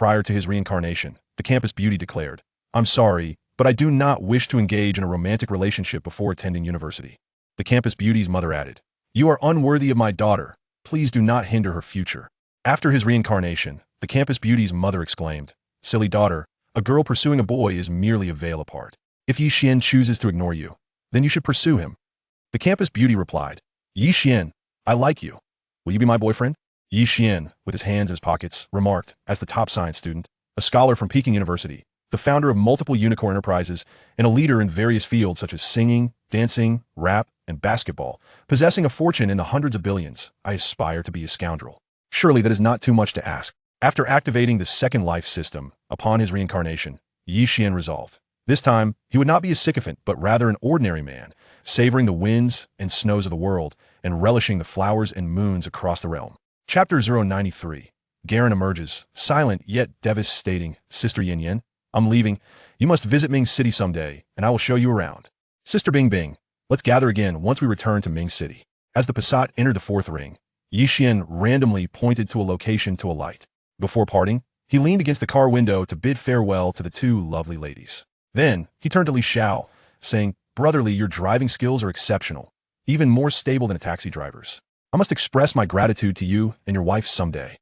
prior to his reincarnation, the campus beauty declared, "I'm sorry, but I do not wish to engage in a romantic relationship before attending university." The campus beauty's mother added, "You are unworthy of my daughter. Please do not hinder her future." After his reincarnation, the campus beauty's mother exclaimed, "Silly daughter, a girl pursuing a boy is merely a veil apart. If Ye Xuan chooses to ignore you, then you should pursue him." The campus beauty replied, "Ye Xuan, I like you. Will you be my boyfriend?" Ye Xuan, with his hands in his pockets, remarked, as the top science student, a scholar from Peking University, the founder of multiple unicorn enterprises, and a leader in various fields such as singing, dancing, rap, and basketball, possessing a fortune in the hundreds of billions, "I aspire to be a scoundrel." Surely that is not too much to ask. After activating the second life system upon his reincarnation, Ye Xuan resolved, this time he would not be a sycophant but rather an ordinary man, savoring the winds and snows of the world and relishing the flowers and moons across the realm. Chapter 093. Garen emerges, silent yet devastating. "Sister Yin Yin, I'm leaving. You must visit Ming City someday, and I will show you around." "Sister Bing Bing, let's gather again once we return to Ming City." As the Passat entered the fourth ring, Ye Xuan randomly pointed to a location to alight. Before parting, he leaned against the car window to bid farewell to the two lovely ladies. Then, he turned to Li Xiao, saying, "Brotherly, your driving skills are exceptional, even more stable than a taxi driver's. I must express my gratitude to you and your wife someday."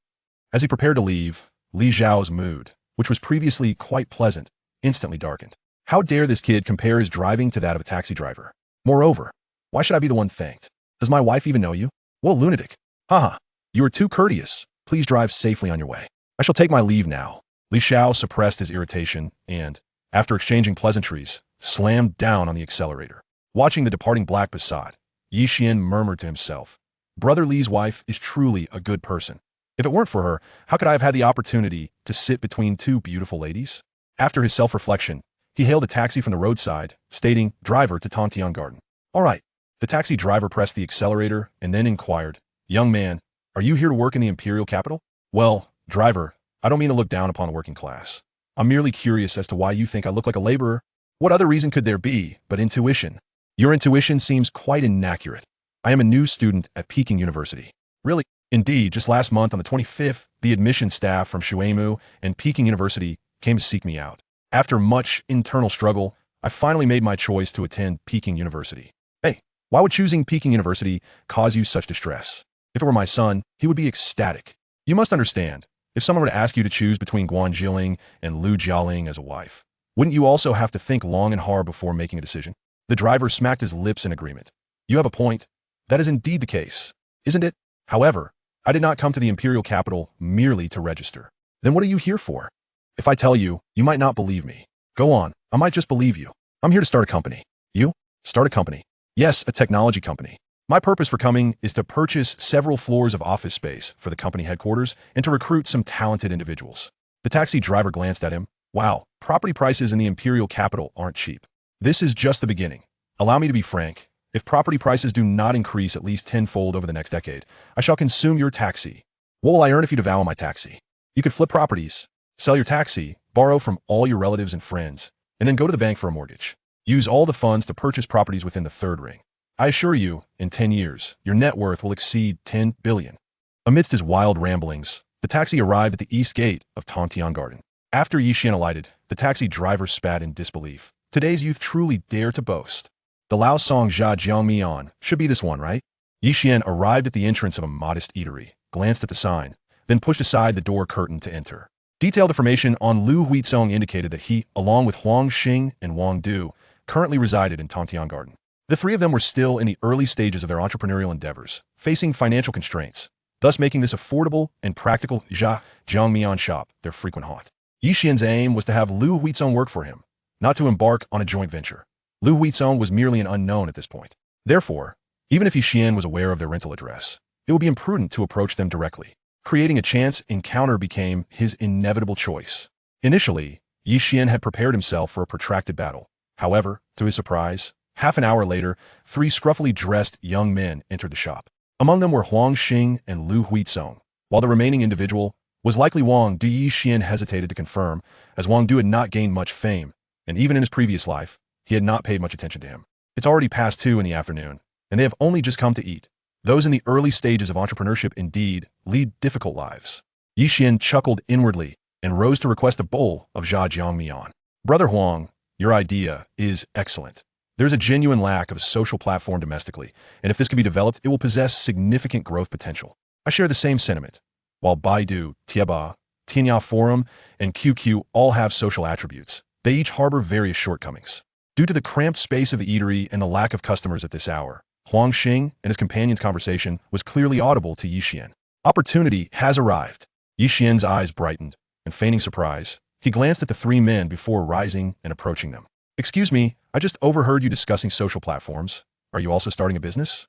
As he prepared to leave, Li Xiao's mood, which was previously quite pleasant, instantly darkened. How dare this kid compare his driving to that of a taxi driver? Moreover, why should I be the one thanked? Does my wife even know you? What a lunatic. Haha, you are too courteous. Please drive safely on your way. I shall take my leave now. Li Xiao suppressed his irritation and, after exchanging pleasantries, slammed down on the accelerator. Watching the departing black Passat, Ye Xuan murmured to himself, "Brother Li's wife is truly a good person. If it weren't for her, how could I have had the opportunity to sit between two beautiful ladies?" After his self-reflection, he hailed a taxi from the roadside, stating, "Driver to Tontian Garden." "All right." The taxi driver pressed the accelerator and then inquired, "Young man, are you here to work in the imperial capital?" "Well, driver, I don't mean to look down upon the working class. I'm merely curious as to why you think I look like a laborer. What other reason could there be but intuition?" "Your intuition seems quite inaccurate. I am a new student at Peking University." "Really?" "Indeed, just last month on the 25th, the admission staff from Shuimu and Peking University came to seek me out. After much internal struggle, I finally made my choice to attend Peking University." "Hey, why would choosing Peking University cause you such distress? If it were my son, he would be ecstatic. You must understand, if someone were to ask you to choose between Guan Jiling and Lu Jialing as a wife, wouldn't you also have to think long and hard before making a decision?" The driver smacked his lips in agreement. "You have a point. That is indeed the case, isn't it? However, I did not come to the imperial capital merely to register." "Then what are you here for?" "If I tell you, you might not believe me." "Go on, I might just believe you." "I'm here to start a company." "You? Start a company?" "Yes, a technology company. My purpose for coming is to purchase several floors of office space for the company headquarters and to recruit some talented individuals." The taxi driver glanced at him. "Wow, property prices in the imperial capital aren't cheap." "This is just the beginning. Allow me to be frank. If property prices do not increase at least tenfold over the next decade, I shall consume your taxi." "What will I earn if you devour my taxi?" "You could flip properties, sell your taxi, borrow from all your relatives and friends, and then go to the bank for a mortgage. Use all the funds to purchase properties within the third ring. I assure you, in 10 years, your net worth will exceed 10 billion. Amidst his wild ramblings, the taxi arrived at the east gate of Tontian Garden. After Ye Xuan alighted, the taxi driver spat in disbelief. Today's youth truly dare to boast. The Lao Song Jia Jiangmian should be this one, right? Ye Xuan arrived at the entrance of a modest eatery, glanced at the sign, then pushed aside the door curtain to enter. Detailed information on Lu Huizong indicated that he, along with Huang Xing and Wang Du, currently resided in Tontian Garden. The three of them were still in the early stages of their entrepreneurial endeavors, facing financial constraints, thus making this affordable and practical Jia Jiangmian shop their frequent haunt. Ye Xuan's aim was to have Lu Huizong work for him, not to embark on a joint venture. Lu Huizong was merely an unknown at this point. Therefore, even if Ye Xuan was aware of their rental address, it would be imprudent to approach them directly. Creating a chance encounter became his inevitable choice. Initially, Ye Xuan had prepared himself for a protracted battle. However, to his surprise, half an hour later, three scruffily dressed young men entered the shop. Among them were Huang Xing and Lu Huizong, while the remaining individual was likely Wang Du. Ye Xuan hesitated to confirm, as Wang Du had not gained much fame, and even in his previous life, he had not paid much attention to him. It's already past 2 in the afternoon, and they have only just come to eat. Those in the early stages of entrepreneurship indeed lead difficult lives. Ye Xuan chuckled inwardly and rose to request a bowl of jjiangmian. Brother Huang, your idea is excellent. There's a genuine lack of a social platform domestically, and if this can be developed, it will possess significant growth potential. I share the same sentiment. While Baidu, Tieba, Tianya Forum, and QQ all have social attributes, they each harbor various shortcomings. Due to the cramped space of the eatery and the lack of customers at this hour, Huang Xing and his companion's conversation was clearly audible to Ye Xuan. Opportunity has arrived. Ye Xuan's eyes brightened, and feigning surprise, he glanced at the three men before rising and approaching them. Excuse me, I just overheard you discussing social platforms. Are you also starting a business?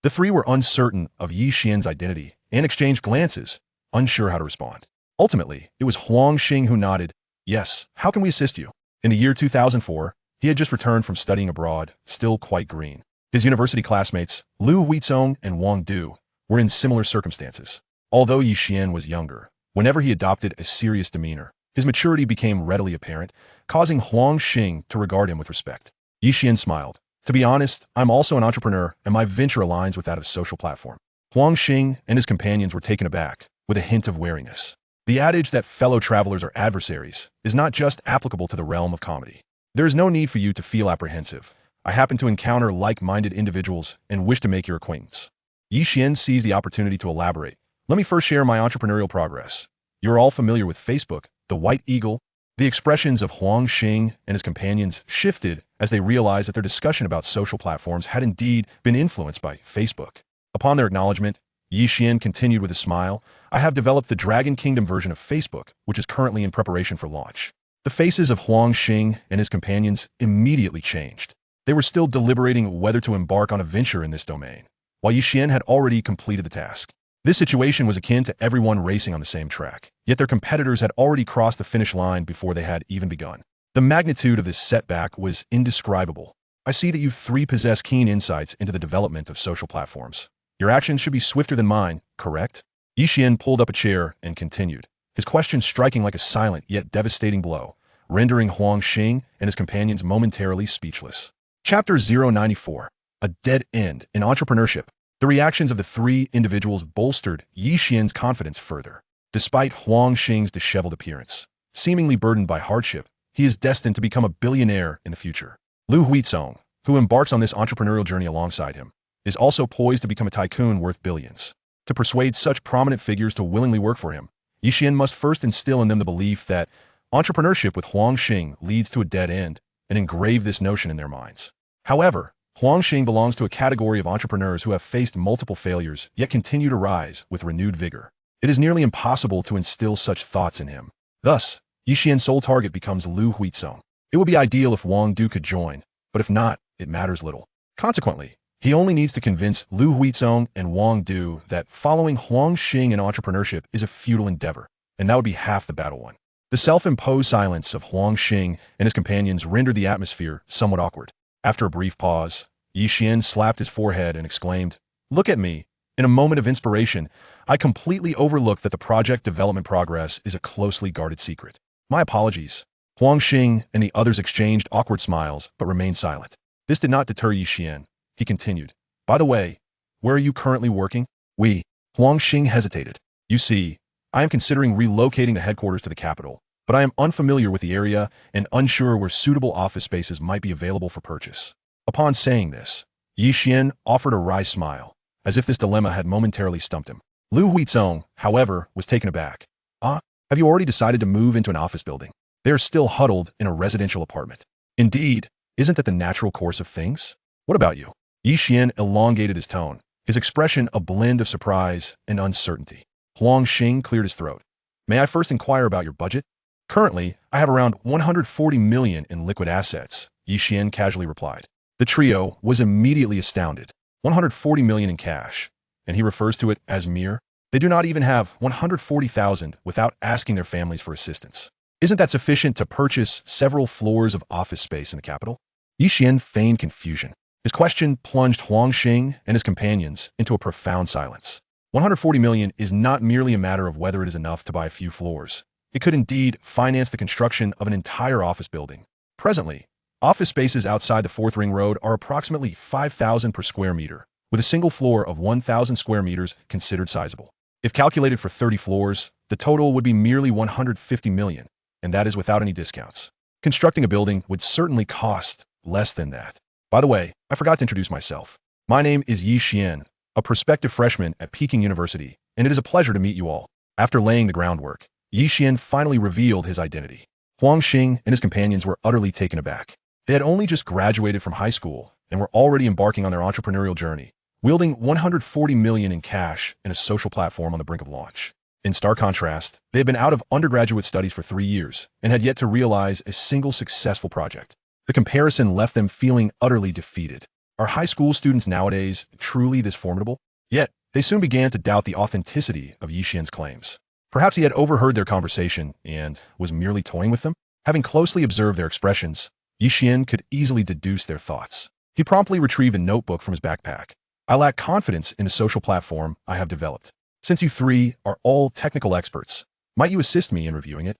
The three were uncertain of Ye Xuan's identity and exchanged glances, unsure how to respond. Ultimately, it was Huang Xing who nodded. Yes, how can we assist you? In the year 2004, he had just returned from studying abroad, still quite green. His university classmates, Lu Huizong and Wang Du, were in similar circumstances. Although Ye Xuan was younger, whenever he adopted a serious demeanor, his maturity became readily apparent, causing Huang Xing to regard him with respect. Ye Xuan smiled. To be honest, I'm also an entrepreneur, and my venture aligns with that of a social platform. Huang Xing and his companions were taken aback, with a hint of wariness. The adage that fellow travelers are adversaries is not just applicable to the realm of comedy. There is no need for you to feel apprehensive. I happen to encounter like-minded individuals and wish to make your acquaintance. Ye Xuan seized the opportunity to elaborate. Let me first share my entrepreneurial progress. You're all familiar with Facebook, the White Eagle. The expressions of Huang Xing and his companions shifted as they realized that their discussion about social platforms had indeed been influenced by Facebook. Upon their acknowledgement, Ye Xuan continued with a smile. I have developed the Dragon Kingdom version of Facebook, which is currently in preparation for launch. The faces of Huang Xing and his companions immediately changed. They were still deliberating whether to embark on a venture in this domain, while Ye Xuan had already completed the task. This situation was akin to everyone racing on the same track, yet their competitors had already crossed the finish line before they had even begun. The magnitude of this setback was indescribable. I see that you three possess keen insights into the development of social platforms. Your actions should be swifter than mine, correct? Ye Xuan pulled up a chair and continued, his question striking like a silent yet devastating blow, rendering Huang Xing and his companions momentarily speechless. Chapter 094. A Dead End in Entrepreneurship. The reactions of the three individuals bolstered Ye Xuan's confidence further. Despite Huang Xing's disheveled appearance, seemingly burdened by hardship, he is destined to become a billionaire in the future. Lu Huizong, who embarks on this entrepreneurial journey alongside him, is also poised to become a tycoon worth billions. To persuade such prominent figures to willingly work for him, Ye Xuan must first instill in them the belief that entrepreneurship with Huang Xing leads to a dead end and engrave this notion in their minds. However, Huang Xing belongs to a category of entrepreneurs who have faced multiple failures yet continue to rise with renewed vigor. It is nearly impossible to instill such thoughts in him. Thus, Ye Xuan's sole target becomes Lu Huizong. It would be ideal if Wang Du could join, but if not, it matters little. Consequently, he only needs to convince Lu Huizong and Wang Du that following Huang Xing in entrepreneurship is a futile endeavor, and that would be half the battle won. The self-imposed silence of Huang Xing and his companions rendered the atmosphere somewhat awkward. After a brief pause, Ye Xuan slapped his forehead and exclaimed, "Look at me." In a moment of inspiration, I completely overlooked that the project development progress is a closely guarded secret. My apologies. Huang Xing and the others exchanged awkward smiles but remained silent. This did not deter Ye Xuan. He continued, "By the way, where are you currently working?" Huang Xing hesitated. "You see, I am considering relocating the headquarters to the capital, but I am unfamiliar with the area and unsure where suitable office spaces might be available for purchase." Upon saying this, Ye Xuan offered a wry smile, as if this dilemma had momentarily stumped him. Lu Huizong, however, was taken aback. "Ah, have you already decided to move into an office building? They are still huddled in a residential apartment." "Indeed, isn't that the natural course of things? What about you?" Ye Xuan elongated his tone, his expression a blend of surprise and uncertainty. Huang Xing cleared his throat. "May I first inquire about your budget?" "Currently, I have around 140 million in liquid assets," Ye Xuan casually replied. The trio was immediately astounded. 140 million in cash, and he refers to it as mere. They do not even have 140,000 without asking their families for assistance. Isn't that sufficient to purchase several floors of office space in the capital? Ye Xuan feigned confusion. His question plunged Huang Xing and his companions into a profound silence. 140 million is not merely a matter of whether it is enough to buy a few floors. It could indeed finance the construction of an entire office building. Presently, office spaces outside the Fourth Ring Road are approximately 5,000 per square meter, with a single floor of 1,000 square meters considered sizable. If calculated for 30 floors, the total would be merely 150 million, and that is without any discounts. Constructing a building would certainly cost less than that. By the way, I forgot to introduce myself. My name is Ye Xuan, a prospective freshman at Peking University, and it is a pleasure to meet you all. After laying the groundwork, Ye Xuan finally revealed his identity. Huang Xing and his companions were utterly taken aback. They had only just graduated from high school and were already embarking on their entrepreneurial journey, wielding 140 million in cash and a social platform on the brink of launch. In stark contrast, they had been out of undergraduate studies for 3 years and had yet to realize a single successful project. The comparison left them feeling utterly defeated. Are high school students nowadays truly this formidable? Yet, they soon began to doubt the authenticity of Ye Xuan's claims. Perhaps he had overheard their conversation and was merely toying with them? Having closely observed their expressions, Ye Xuan could easily deduce their thoughts. He promptly retrieved a notebook from his backpack. I lack confidence in the social platform I have developed. Since you three are all technical experts, might you assist me in reviewing it?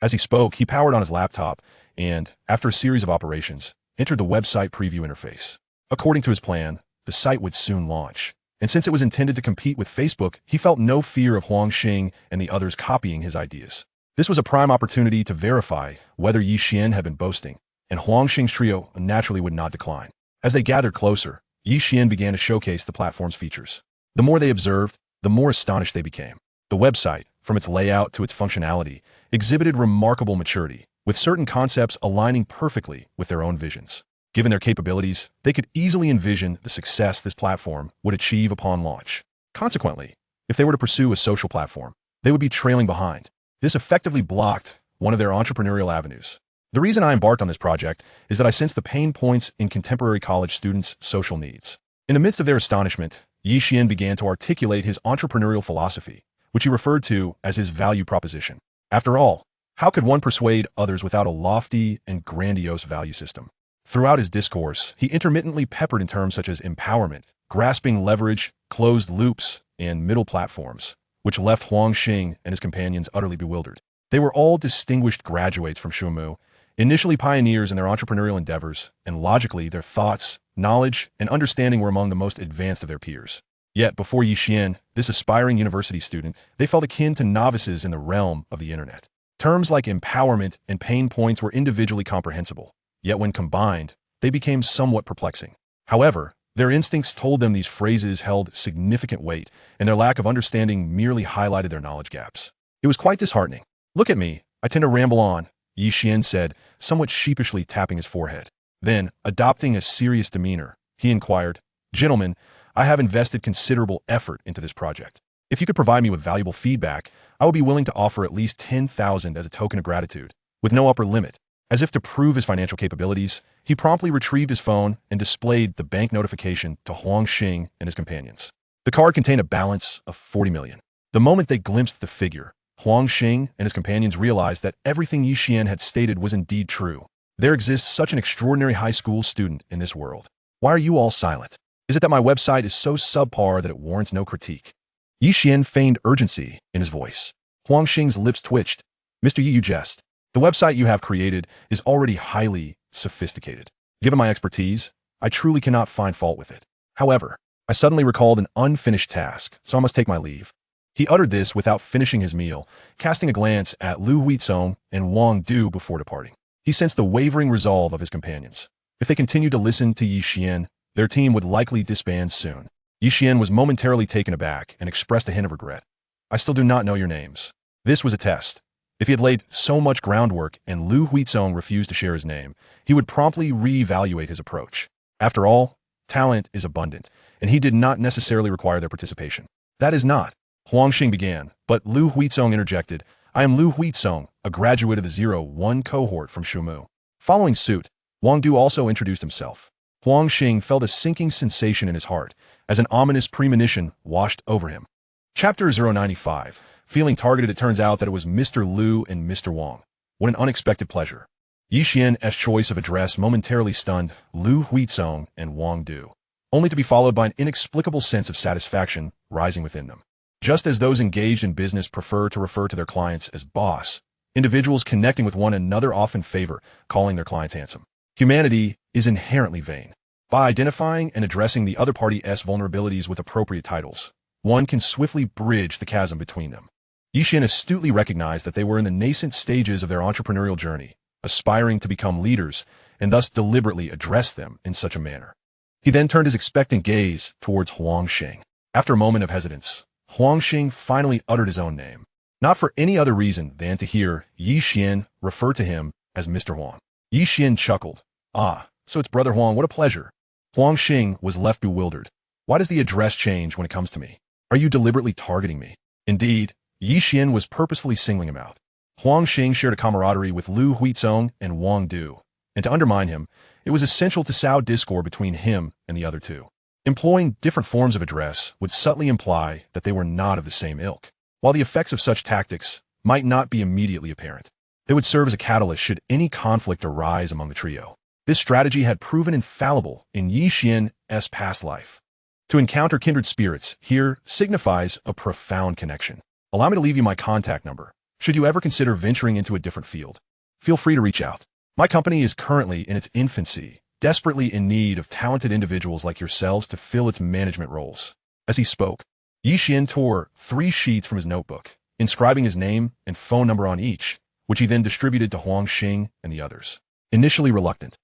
As he spoke, he powered on his laptop and, after a series of operations, entered the website preview interface. According to his plan, the site would soon launch. And since it was intended to compete with Facebook, he felt no fear of Huang Xing and the others copying his ideas. This was a prime opportunity to verify whether Ye Xuan had been boasting, and Huang Xing's trio naturally would not decline. As they gathered closer, Ye Xuan began to showcase the platform's features. The more they observed, the more astonished they became. The website, from its layout to its functionality, exhibited remarkable maturity, with certain concepts aligning perfectly with their own visions. Given their capabilities, they could easily envision the success this platform would achieve upon launch. Consequently, if they were to pursue a social platform, they would be trailing behind. This effectively blocked one of their entrepreneurial avenues. The reason I embarked on this project is that I sensed the pain points in contemporary college students' social needs. In the midst of their astonishment, Ye Xuan began to articulate his entrepreneurial philosophy, which he referred to as his value proposition. After all, how could one persuade others without a lofty and grandiose value system? Throughout his discourse, he intermittently peppered in terms such as empowerment, grasping leverage, closed loops, and middle platforms, which left Huang Xing and his companions utterly bewildered. They were all distinguished graduates from Shumu, initially pioneers in their entrepreneurial endeavors, and logically their thoughts, knowledge, and understanding were among the most advanced of their peers. Yet, before Ye Xuan, this aspiring university student, they felt akin to novices in the realm of the internet. Terms like empowerment and pain points were individually comprehensible, yet when combined, they became somewhat perplexing. However, their instincts told them these phrases held significant weight, and their lack of understanding merely highlighted their knowledge gaps. It was quite disheartening. Look at me, I tend to ramble on, Ye Xuan said, somewhat sheepishly tapping his forehead. Then, adopting a serious demeanor, he inquired, "Gentlemen, I have invested considerable effort into this project. If you could provide me with valuable feedback, I would be willing to offer at least 10,000 as a token of gratitude, with no upper limit." As if to prove his financial capabilities, he promptly retrieved his phone and displayed the bank notification to Huang Xing and his companions. The card contained a balance of 40 million. The moment they glimpsed the figure, Huang Xing and his companions realized that everything Ye Xuan had stated was indeed true. There exists such an extraordinary high school student in this world. Why are you all silent? Is it that my website is so subpar that it warrants no critique? Ye Xuan feigned urgency in his voice. Huang Xing's lips twitched. Mr. Ye, you jest. The website you have created is already highly sophisticated. Given my expertise, I truly cannot find fault with it. However, I suddenly recalled an unfinished task, so I must take my leave. He uttered this without finishing his meal, casting a glance at Lu Huizong and Wang Du before departing. He sensed the wavering resolve of his companions. If they continued to listen to Ye Xuan, their team would likely disband soon. Ye Xuan was momentarily taken aback and expressed a hint of regret. I still do not know your names. This was a test. If he had laid so much groundwork and Lu Huizong refused to share his name, he would promptly reevaluate his approach. After all, talent is abundant, and he did not necessarily require their participation. That is not. Huang Xing began, but Lu Huizong interjected, I am Lu Huizong, a graduate of the 01 cohort from Shumu. Following suit, Wang Du also introduced himself. Huang Xing felt a sinking sensation in his heart, as an ominous premonition washed over him. Chapter 095. Feeling targeted, it turns out that it was Mr. Lu and Mr. Wang. What an unexpected pleasure. Ye Xuan's choice of address momentarily stunned Lu Huizong and Wang Du, only to be followed by an inexplicable sense of satisfaction rising within them. Just as those engaged in business prefer to refer to their clients as boss, individuals connecting with one another often favor calling their clients handsome. Humanity is inherently vain. By identifying and addressing the other party's vulnerabilities with appropriate titles, one can swiftly bridge the chasm between them. Ye Xuan astutely recognized that they were in the nascent stages of their entrepreneurial journey, aspiring to become leaders, and thus deliberately addressed them in such a manner. He then turned his expectant gaze towards Huangxing. After a moment of hesitance, Huangxing finally uttered his own name, not for any other reason than to hear Ye Xuan refer to him as Mr. Huang. Ye Xuan chuckled. Ah, so it's Brother Huang, what a pleasure. Huangxing was left bewildered. Why does the address change when it comes to me? Are you deliberately targeting me? Indeed, Ye Xuan was purposefully singling him out. Huangxing shared a camaraderie with Lu Huizong and Wang Du, and to undermine him, it was essential to sow discord between him and the other two. Employing different forms of address would subtly imply that they were not of the same ilk. While the effects of such tactics might not be immediately apparent, they would serve as a catalyst should any conflict arise among the trio. This strategy had proven infallible in Ye Xuan's past life. To encounter kindred spirits here signifies a profound connection. Allow me to leave you my contact number. Should you ever consider venturing into a different field, feel free to reach out. My company is currently in its infancy, desperately in need of talented individuals like yourselves to fill its management roles. As he spoke, Ye Xuan tore 3 sheets from his notebook, inscribing his name and phone number on each, which he then distributed to Huangxing and the others. Initially reluctant,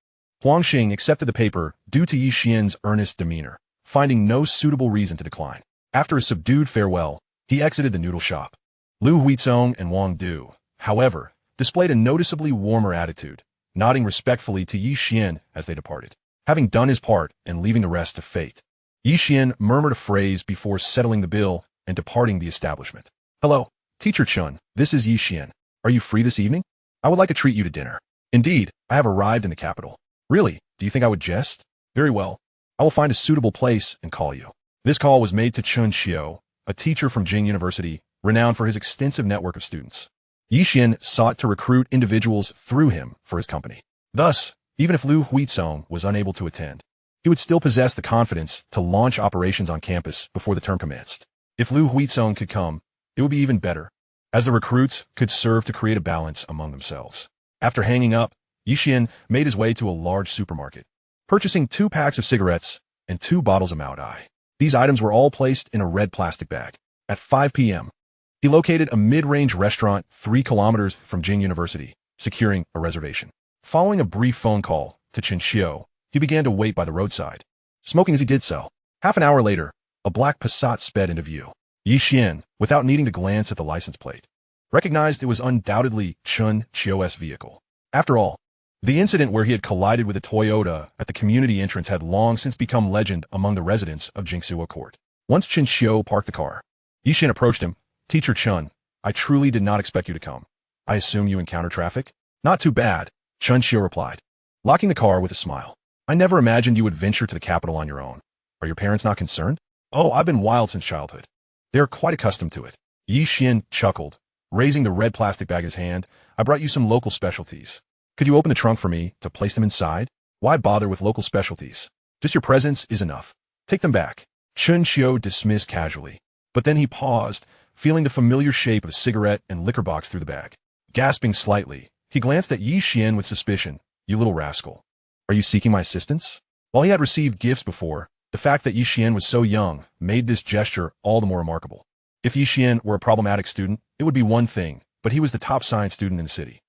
Huangxing accepted the paper due to Ye Xuan's earnest demeanor, finding no suitable reason to decline. After a subdued farewell, he exited the noodle shop. Lu Huizong and Wang Du, however, displayed a noticeably warmer attitude, nodding respectfully to Ye Xuan as they departed. Having done his part and leaving the rest to fate, Ye Xuan murmured a phrase before settling the bill and departing the establishment. Hello, Teacher Chun, this is Ye Xuan. Are you free this evening? I would like to treat you to dinner. Indeed, I have arrived in the capital. Really, do you think I would jest? Very well. I will find a suitable place and call you. This call was made to Chun Xiu, a teacher from Peking University, renowned for his extensive network of students. Ye Xuan sought to recruit individuals through him for his company. Thus, even if Lu Huizong was unable to attend, he would still possess the confidence to launch operations on campus before the term commenced. If Lu Huizong could come, it would be even better, as the recruits could serve to create a balance among themselves. After hanging up, Ye Xuan made his way to a large supermarket, purchasing 2 packs of cigarettes and 2 bottles of Mao Dai. These items were all placed in a red plastic bag. At 5 p.m., he located a mid-range restaurant 3 kilometers from Peking University, securing a reservation. Following a brief phone call to Chen Xiu, he began to wait by the roadside, smoking as he did so. Half an hour later, a black Passat sped into view. Ye Xuan, without needing to glance at the license plate, recognized it was undoubtedly Chun Xiu's vehicle. After all, the incident where he had collided with a Toyota at the community entrance had long since become legend among the residents of Jingsua Court. Once Chen Xiu parked the car, Ye Xuan approached him. Teacher Chun, I truly did not expect you to come. I assume you encounter traffic? Not too bad, Chun Xiu replied, locking the car with a smile. I never imagined you would venture to the capital on your own. Are your parents not concerned? Oh, I've been wild since childhood. They are quite accustomed to it. Ye Xuan chuckled, raising the red plastic bag in his hand. I brought you some local specialties. Could you open the trunk for me to place them inside? Why bother with local specialties? Just your presence is enough. Take them back. Chun Xiu dismissed casually, but then he paused, feeling the familiar shape of a cigarette and liquor box through the bag. Gasping slightly, he glanced at Ye Xuan with suspicion. You little rascal. Are you seeking my assistance? While he had received gifts before, the fact that Ye Xuan was so young made this gesture all the more remarkable. If Ye Xuan were a problematic student, it would be one thing, but he was the top science student in the city.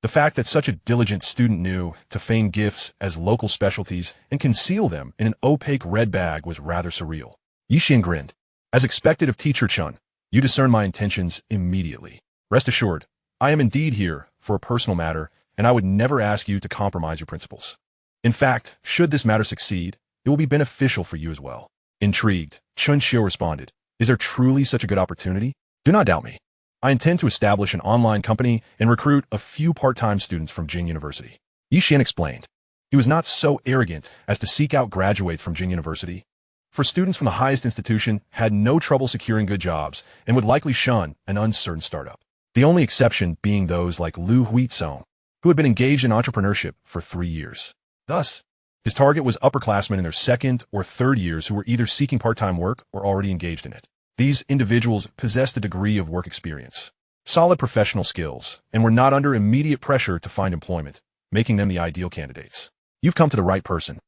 The fact that such a diligent student knew to feign gifts as local specialties and conceal them in an opaque red bag was rather surreal. Ye Xuan grinned. As expected of Teacher Chun, you discern my intentions immediately. Rest assured, I am indeed here for a personal matter, and I would never ask you to compromise your principles. In fact, should this matter succeed, it will be beneficial for you as well. Intrigued, Chun Xiu responded, is there truly such a good opportunity? Do not doubt me. I intend to establish an online company and recruit a few part-time students from Peking University. Ye Xuan explained. He was not so arrogant as to seek out graduates from Peking University, for students from the highest institution had no trouble securing good jobs and would likely shun an uncertain startup. The only exception being those like Lu Huizong, who had been engaged in entrepreneurship for 3 years. Thus, his target was upperclassmen in their 2nd or 3rd years who were either seeking part-time work or already engaged in it. These individuals possessed a degree of work experience, solid professional skills, and were not under immediate pressure to find employment, making them the ideal candidates. You've come to the right person.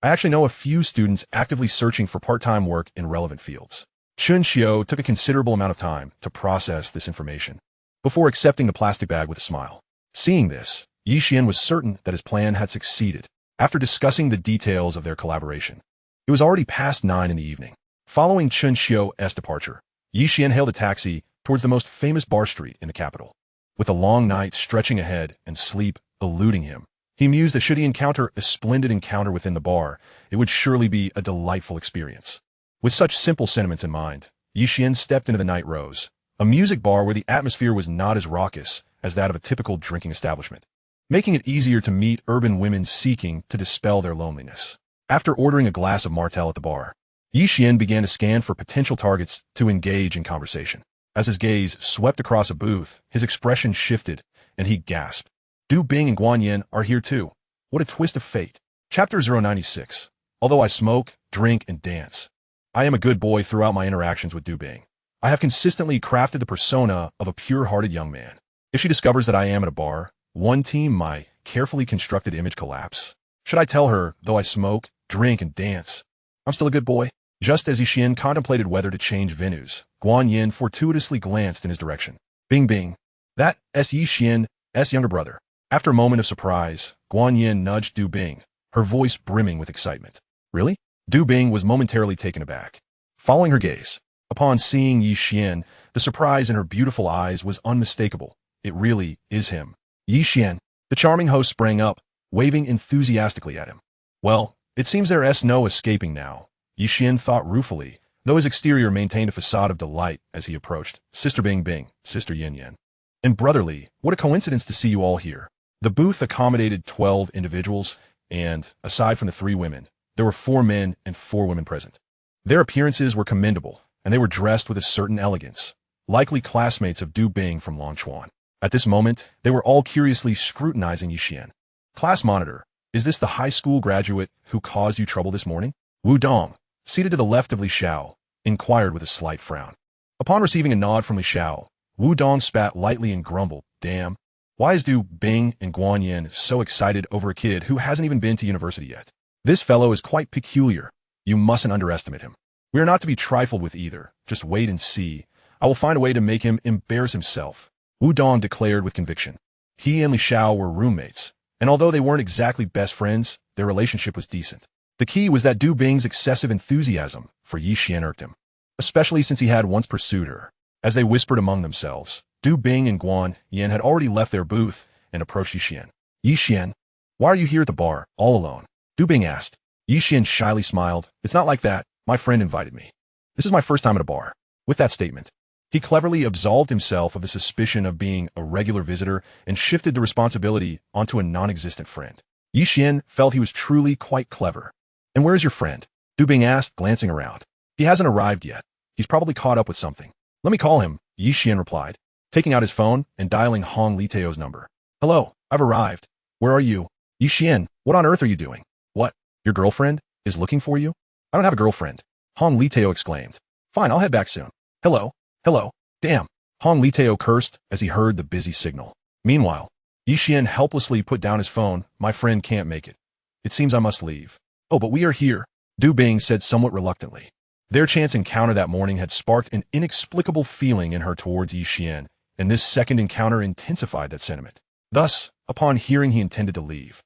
I actually know a few students actively searching for part-time work in relevant fields. Chun Xiao took a considerable amount of time to process this information before accepting the plastic bag with a smile. Seeing this, Ye Xuan was certain that his plan had succeeded. After discussing the details of their collaboration, it was already past 9 in the evening. Following Chun Xiao's departure, Ye Xuan hailed a taxi towards the most famous bar street in the capital. With a long night stretching ahead and sleep eluding him, he mused that should he encounter a splendid encounter within the bar, it would surely be a delightful experience. With such simple sentiments in mind, Ye Xuan stepped into the Night Rose, a music bar where the atmosphere was not as raucous as that of a typical drinking establishment, making it easier to meet urban women seeking to dispel their loneliness. After ordering a glass of Martell at the bar, Ye Xuan began to scan for potential targets to engage in conversation. As his gaze swept across a booth, his expression shifted, and he gasped. Du Bing and Guan Yin are here too. What a twist of fate. Chapter 096. Although I smoke, drink, and dance, I am a good boy throughout my interactions with Du Bing. I have consistently crafted the persona of a pure-hearted young man. If she discovers that I am at a bar, one team my carefully constructed image collapse. Should I tell her, though I smoke, drink, and dance, I'm still a good boy? Just as Ye Xuan contemplated whether to change venues, Guan Yin fortuitously glanced in his direction. Bing Bing. That is Ye Xuan's younger brother. After a moment of surprise, Guan Yin nudged Du Bing, her voice brimming with excitement. Really? Du Bing was momentarily taken aback. Following her gaze, upon seeing Ye Xuan, the surprise in her beautiful eyes was unmistakable. It really is him. Ye Xuan. The charming host sprang up, waving enthusiastically at him. Well, it seems there is no escaping now, Ye Xuan thought ruefully, though his exterior maintained a facade of delight as he approached. Sister Bing Bing, Sister Yin Yin. And brotherly, what a coincidence to see you all here. The booth accommodated 12 individuals, and, aside from the 3 women, there were 4 men and 4 women present. Their appearances were commendable, and they were dressed with a certain elegance, likely classmates of Du Bing from Longchuan. At this moment, they were all curiously scrutinizing Ye Xuan. Class monitor, is this the high school graduate who caused you trouble this morning? Wu Dong, seated to the left of Li Xiao, inquired with a slight frown. Upon receiving a nod from Li Xiao, Wu Dong spat lightly and grumbled, Damn, why is Du Bing and Guan Yin so excited over a kid who hasn't even been to university yet? This fellow is quite peculiar. You mustn't underestimate him. We are not to be trifled with either. Just wait and see. I will find a way to make him embarrass himself, Wu Dong declared with conviction. He and Li Xiao were roommates, and although they weren't exactly best friends, their relationship was decent. The key was that Du Bing's excessive enthusiasm for Ye Xuan irked him, especially since he had once pursued her. As they whispered among themselves, Du Bing and Guan Yin had already left their booth and approached Ye Xuan. Ye Xuan, why are you here at the bar, all alone? Du Bing asked. Ye Xuan shyly smiled. It's not like that. My friend invited me. This is my first time at a bar. With that statement, he cleverly absolved himself of the suspicion of being a regular visitor and shifted the responsibility onto a non-existent friend. Ye Xuan felt he was truly quite clever. And where is your friend? Du Bing asked, glancing around. He hasn't arrived yet. He's probably caught up with something. Let me call him, Ye Xuan replied, taking out his phone and dialing Hong Liteo's number. Hello, I've arrived. Where are you? Ye Xuan, what on earth are you doing? What? Your girlfriend is looking for you? I don't have a girlfriend, Hong Liteo exclaimed. Fine, I'll head back soon. Hello? Hello? Damn. Hong Liteo cursed as he heard the busy signal. Meanwhile, Ye Xuan helplessly put down his phone. My friend can't make it. It seems I must leave. Oh, but we are here, Du Bing said somewhat reluctantly. Their chance encounter that morning had sparked an inexplicable feeling in her towards Ye Xuan, and this second encounter intensified that sentiment. Thus, upon hearing he intended to leave,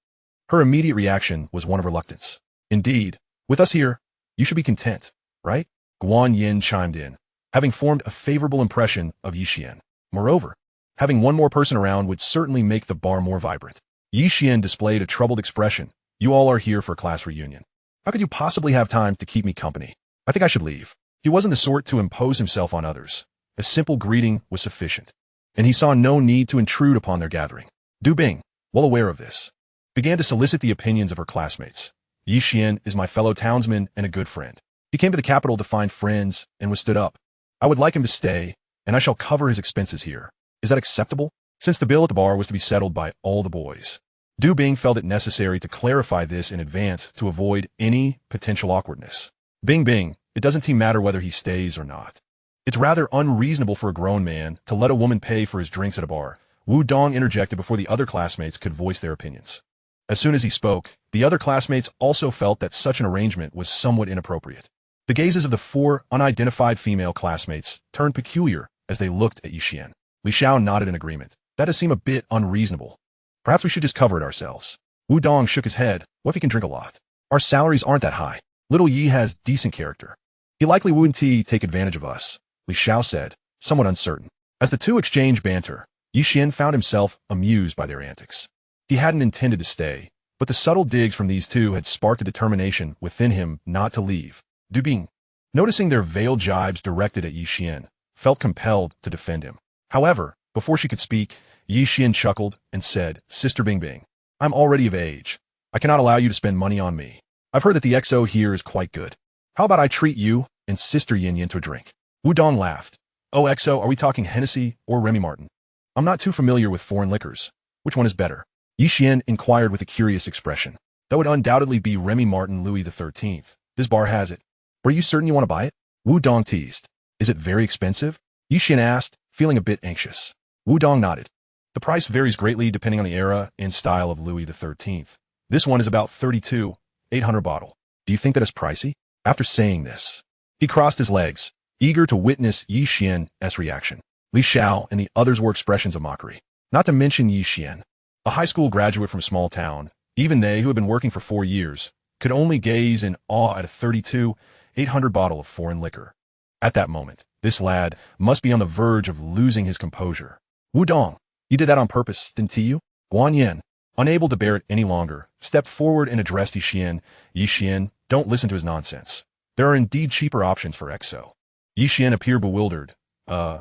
her immediate reaction was one of reluctance. Indeed, with us here, you should be content, right? Guan Yin chimed in, having formed a favorable impression of Ye Xuan. Moreover, having one more person around would certainly make the bar more vibrant. Ye Xuan displayed a troubled expression. You all are here for a class reunion. How could you possibly have time to keep me company? I think I should leave. He wasn't the sort to impose himself on others. A simple greeting was sufficient, and he saw no need to intrude upon their gathering. Du Bing, well aware of this, began to solicit the opinions of her classmates. Ye Xuan is my fellow townsman and a good friend. He came to the capital to find friends and was stood up. I would like him to stay, and I shall cover his expenses here. Is that acceptable? Since the bill at the bar was to be settled by all the boys, Du Bing felt it necessary to clarify this in advance to avoid any potential awkwardness. Bing Bing, it doesn't matter whether he stays or not. It's rather unreasonable for a grown man to let a woman pay for his drinks at a bar, Wu Dong interjected before the other classmates could voice their opinions. As soon as he spoke, the other classmates also felt that such an arrangement was somewhat inappropriate. The gazes of the four unidentified female classmates turned peculiar as they looked at Ye Xuan. Li Xiao nodded in agreement. That does seem a bit unreasonable. Perhaps we should just cover it ourselves. Wu Dong shook his head. What if he can drink a lot? Our salaries aren't that high. Little Yi has decent character. He likely wouldn't take advantage of us, Li Xiao said, somewhat uncertain. As the two exchanged banter, Ye Xuan found himself amused by their antics. He hadn't intended to stay, but the subtle digs from these two had sparked a determination within him not to leave. Du Bing, noticing their veiled jibes directed at Ye Xuan, felt compelled to defend him. However, before she could speak, Ye Xuan chuckled and said, Sister Bing Bing, I'm already of age. I cannot allow you to spend money on me. I've heard that the XO here is quite good. How about I treat you and Sister Yin Yin to a drink? Wu Dong laughed. Oh, XO, are we talking Hennessy or Remy Martin? I'm not too familiar with foreign liquors. Which one is better? Ye Xuan inquired with a curious expression. Though it undoubtedly be Remy Martin Louis XIII. This bar has it. Were you certain you want to buy it? Wu Dong teased. Is it very expensive? Ye Xuan asked, feeling a bit anxious. Wu Dong nodded. The price varies greatly depending on the era and style of Louis XIII. This one is about 32,800 bottle. Do you think that is pricey? After saying this, he crossed his legs, eager to witness Ye Xuan's reaction. Li Xiao and the others were expressions of mockery. Not to mention Ye Xuan, a high school graduate from a small town. Even they, who had been working for 4 years, could only gaze in awe at a 32,800 bottle of foreign liquor. At that moment, this lad must be on the verge of losing his composure. Wu Dong, you did that on purpose, didn't you? Guan Yin, unable to bear it any longer, stepped forward and addressed Ye Xuan. Ye Xuan, don't listen to his nonsense. There are indeed cheaper options for XO. Ye Xuan appeared bewildered.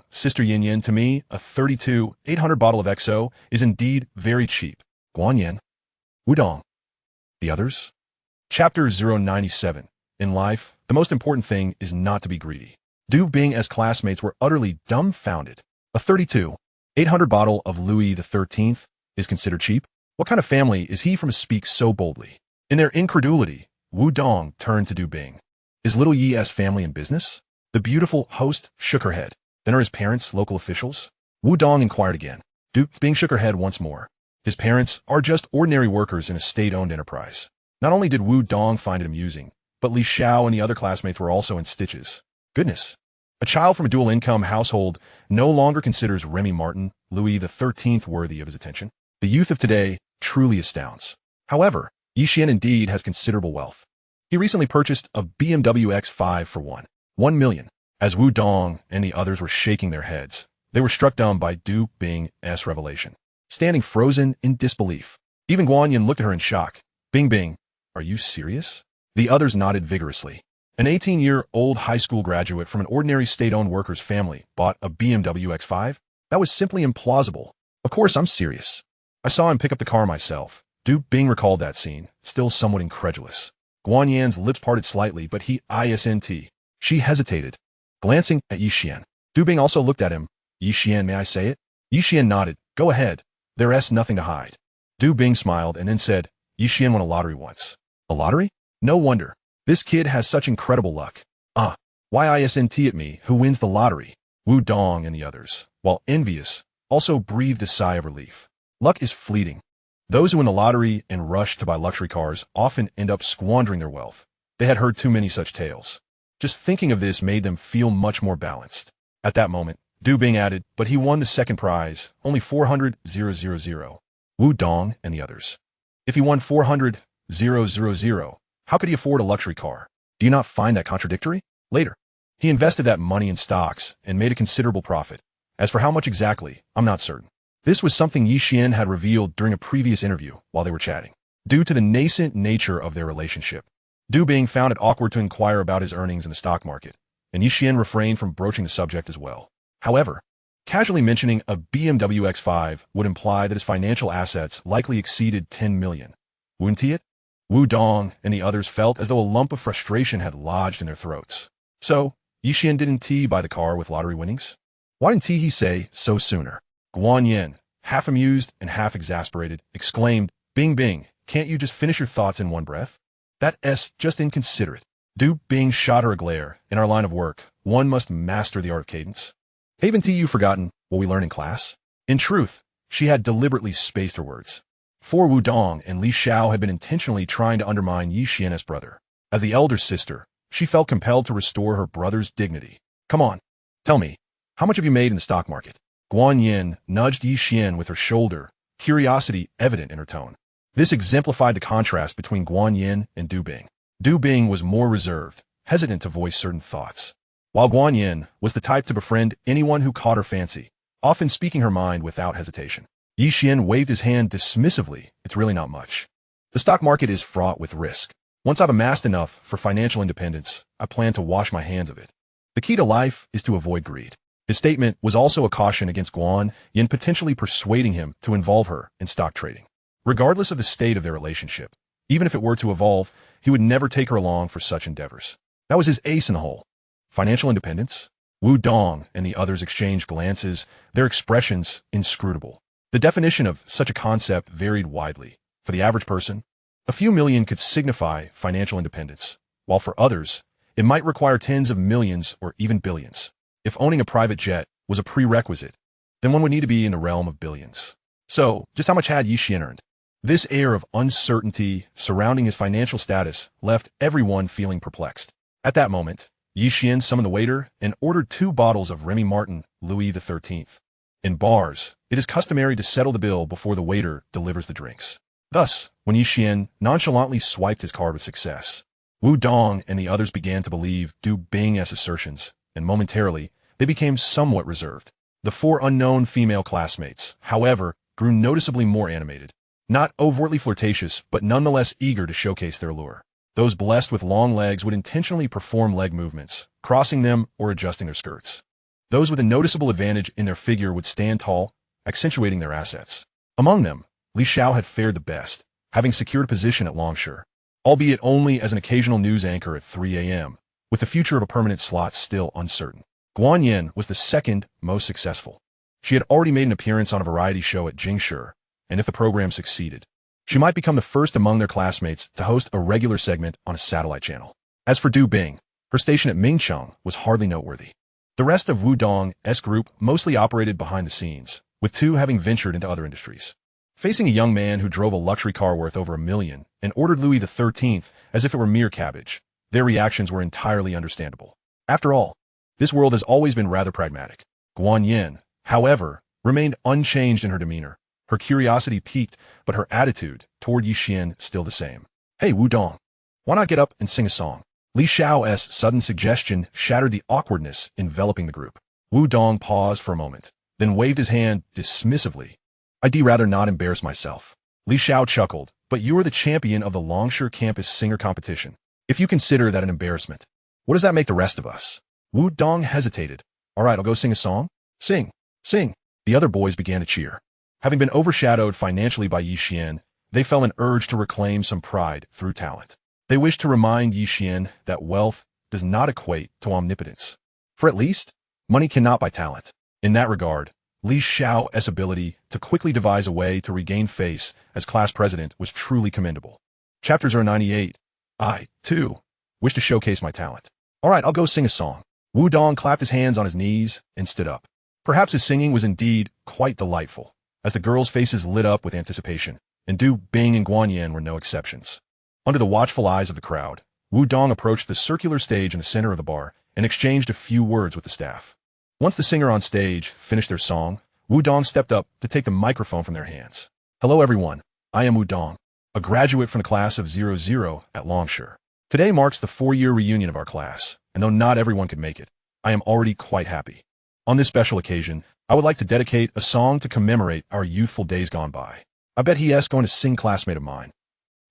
Sister Yin Yin, to me, a 32,800 bottle of XO is indeed very cheap. Guan Yin. Wu Dong. The others? Chapter 097. In life, the most important thing is not to be greedy. Du Bing's classmates were utterly dumbfounded. A 32,800 bottle of Louis XIII is considered cheap? What kind of family is he from to speak so boldly? In their incredulity, Wu Dong turned to Du Bing. Is little Yi's family in business? The beautiful host shook her head. Then are his parents local officials? Wu Dong inquired again. Du Bing shook her head once more. His parents are just ordinary workers in a state-owned enterprise. Not only did Wu Dong find it amusing, but Li Xiao and the other classmates were also in stitches. Goodness. A child from a dual-income household no longer considers Remy Martin, Louis XIII worthy of his attention. The youth of today truly astounds. However, Ye Xuan indeed has considerable wealth. He recently purchased a BMW X5 for 1 million. As Wu Dong and the others were shaking their heads, they were struck dumb by Du Bing's revelation. Standing frozen in disbelief. Even Guan Yin looked at her in shock. Bing Bing, are you serious? The others nodded vigorously. An 18-year-old high school graduate from an ordinary state-owned worker's family bought a BMW X5? That was simply implausible. Of course I'm serious. I saw him pick up the car myself. Du Bing recalled that scene, still somewhat incredulous. Guan Yan's lips parted slightly, but he isn't. She hesitated, glancing at Ye Xuan. Du Bing also looked at him. Ye Xuan, may I say it? Ye Xuan nodded. Go ahead. There's nothing to hide. Du Bing smiled and then said, Ye Xuan won a lottery once. A lottery? No wonder. This kid has such incredible luck. Why isn't at me who wins the lottery? Wu Dong and the others, while envious, also breathed a sigh of relief. Luck is fleeting. Those who win the lottery and rush to buy luxury cars often end up squandering their wealth. They had heard too many such tales. Just thinking of this made them feel much more balanced. At that moment, Du Bing added, but he won the second prize, only 400,000. Wu Dong and the others. If he won 400,000, how could he afford a luxury car? Do you not find that contradictory? Later, he invested that money in stocks and made a considerable profit. As for how much exactly, I'm not certain. This was something Ye Xuan had revealed during a previous interview while they were chatting. Due to the nascent nature of their relationship, Du Bing found it awkward to inquire about his earnings in the stock market, and Ye Xuan refrained from broaching the subject as well. However, casually mentioning a BMW X5 would imply that his financial assets likely exceeded 10 million. Wouldn't it? Wu Dong and the others felt as though a lump of frustration had lodged in their throats. So, Ye Xuan didn't buy the car with lottery winnings? Why didn't he say so sooner? Guan Yin, half amused and half exasperated, exclaimed, Bing Bing, can't you just finish your thoughts in one breath? That's just inconsiderate. Du Bing shot her a glare. In our line of work, one must master the art of cadence. Haven't you forgotten what we learned in class? In truth, she had deliberately spaced her words. For Wu Dong and Li Xiao had been intentionally trying to undermine Ye Xuan's brother. As the elder sister, she felt compelled to restore her brother's dignity. Come on, tell me, how much have you made in the stock market? Guan Yin nudged Ye Xuan with her shoulder, curiosity evident in her tone. This exemplified the contrast between Guan Yin and Du Bing. Du Bing was more reserved, hesitant to voice certain thoughts, while Guan Yin was the type to befriend anyone who caught her fancy, often speaking her mind without hesitation. Ye Xuan waved his hand dismissively. It's really not much. The stock market is fraught with risk. Once I've amassed enough for financial independence, I plan to wash my hands of it. The key to life is to avoid greed. His statement was also a caution against Guan Yin potentially persuading him to involve her in stock trading. Regardless of the state of their relationship, even if it were to evolve, he would never take her along for such endeavors. That was his ace in the hole. Financial independence? Wu Dong and the others exchanged glances, their expressions inscrutable. The definition of such a concept varied widely. For the average person, a few million could signify financial independence, while for others, it might require tens of millions or even billions. If owning a private jet was a prerequisite, then one would need to be in the realm of billions. So, just how much had Ye Xuan earned? This air of uncertainty surrounding his financial status left everyone feeling perplexed. At that moment, Ye Xuan summoned the waiter and ordered 2 bottles of Remy Martin Louis XIII. In bars, it is customary to settle the bill before the waiter delivers the drinks. Thus, when Ye Xuan nonchalantly swiped his card with success, Wu Dong and the others began to believe Du Bing's assertions, and momentarily, they became somewhat reserved. The 4 unknown female classmates, however, grew noticeably more animated. Not overtly flirtatious, but nonetheless eager to showcase their lure. Those blessed with long legs would intentionally perform leg movements, crossing them or adjusting their skirts. Those with a noticeable advantage in their figure would stand tall, accentuating their assets. Among them, Li Xiao had fared the best, having secured a position at Longshore, albeit only as an occasional news anchor at 3 a.m., with the future of a permanent slot still uncertain. Guan Yin was the second most successful. She had already made an appearance on a variety show at Jingshi, and if the program succeeded, she might become the first among their classmates to host a regular segment on a satellite channel. As for Du Bing, her station at Mingcheng was hardly noteworthy. The rest of Wu Dong's group mostly operated behind the scenes, with 2 having ventured into other industries. Facing a young man who drove a luxury car worth over $1 million and ordered Louis XIII as if it were mere cabbage, their reactions were entirely understandable. After all, this world has always been rather pragmatic. Guan Yin, however, remained unchanged in her demeanor. Her curiosity piqued, but her attitude toward Ye Xuan still the same. Hey, Wu Dong, why not get up and sing a song? Li Xiao's sudden suggestion shattered the awkwardness enveloping the group. Wu Dong paused for a moment, then waved his hand dismissively. I'd rather not embarrass myself. Li Xiao chuckled, but you are the champion of the Longshore campus singer competition. If you consider that an embarrassment, what does that make the rest of us? Wu Dong hesitated. All right, I'll go sing a song. Sing, sing. The other boys began to cheer. Having been overshadowed financially by Ye Xuan, they felt an urge to reclaim some pride through talent. They wished to remind Ye Xuan that wealth does not equate to omnipotence. For at least, money cannot buy talent. In that regard, Li Xiao's ability to quickly devise a way to regain face as class president was truly commendable. Chapter 098. I, too, wish to showcase my talent. All right, I'll go sing a song. Wu Dong clapped his hands on his knees and stood up. Perhaps his singing was indeed quite delightful, as the girls' faces lit up with anticipation, and Du Bing and Guan Yin were no exceptions. Under the watchful eyes of the crowd, Wu Dong approached the circular stage in the center of the bar and exchanged a few words with the staff. Once the singer on stage finished their song, Wu Dong stepped up to take the microphone from their hands. Hello everyone, I am Wu Dong, a graduate from the class of 00 at Longshore. Today marks the 4-year reunion of our class, and though not everyone could make it, I am already quite happy. On this special occasion, I would like to dedicate a song to commemorate our youthful days gone by. I bet he's going to sing classmate of mine.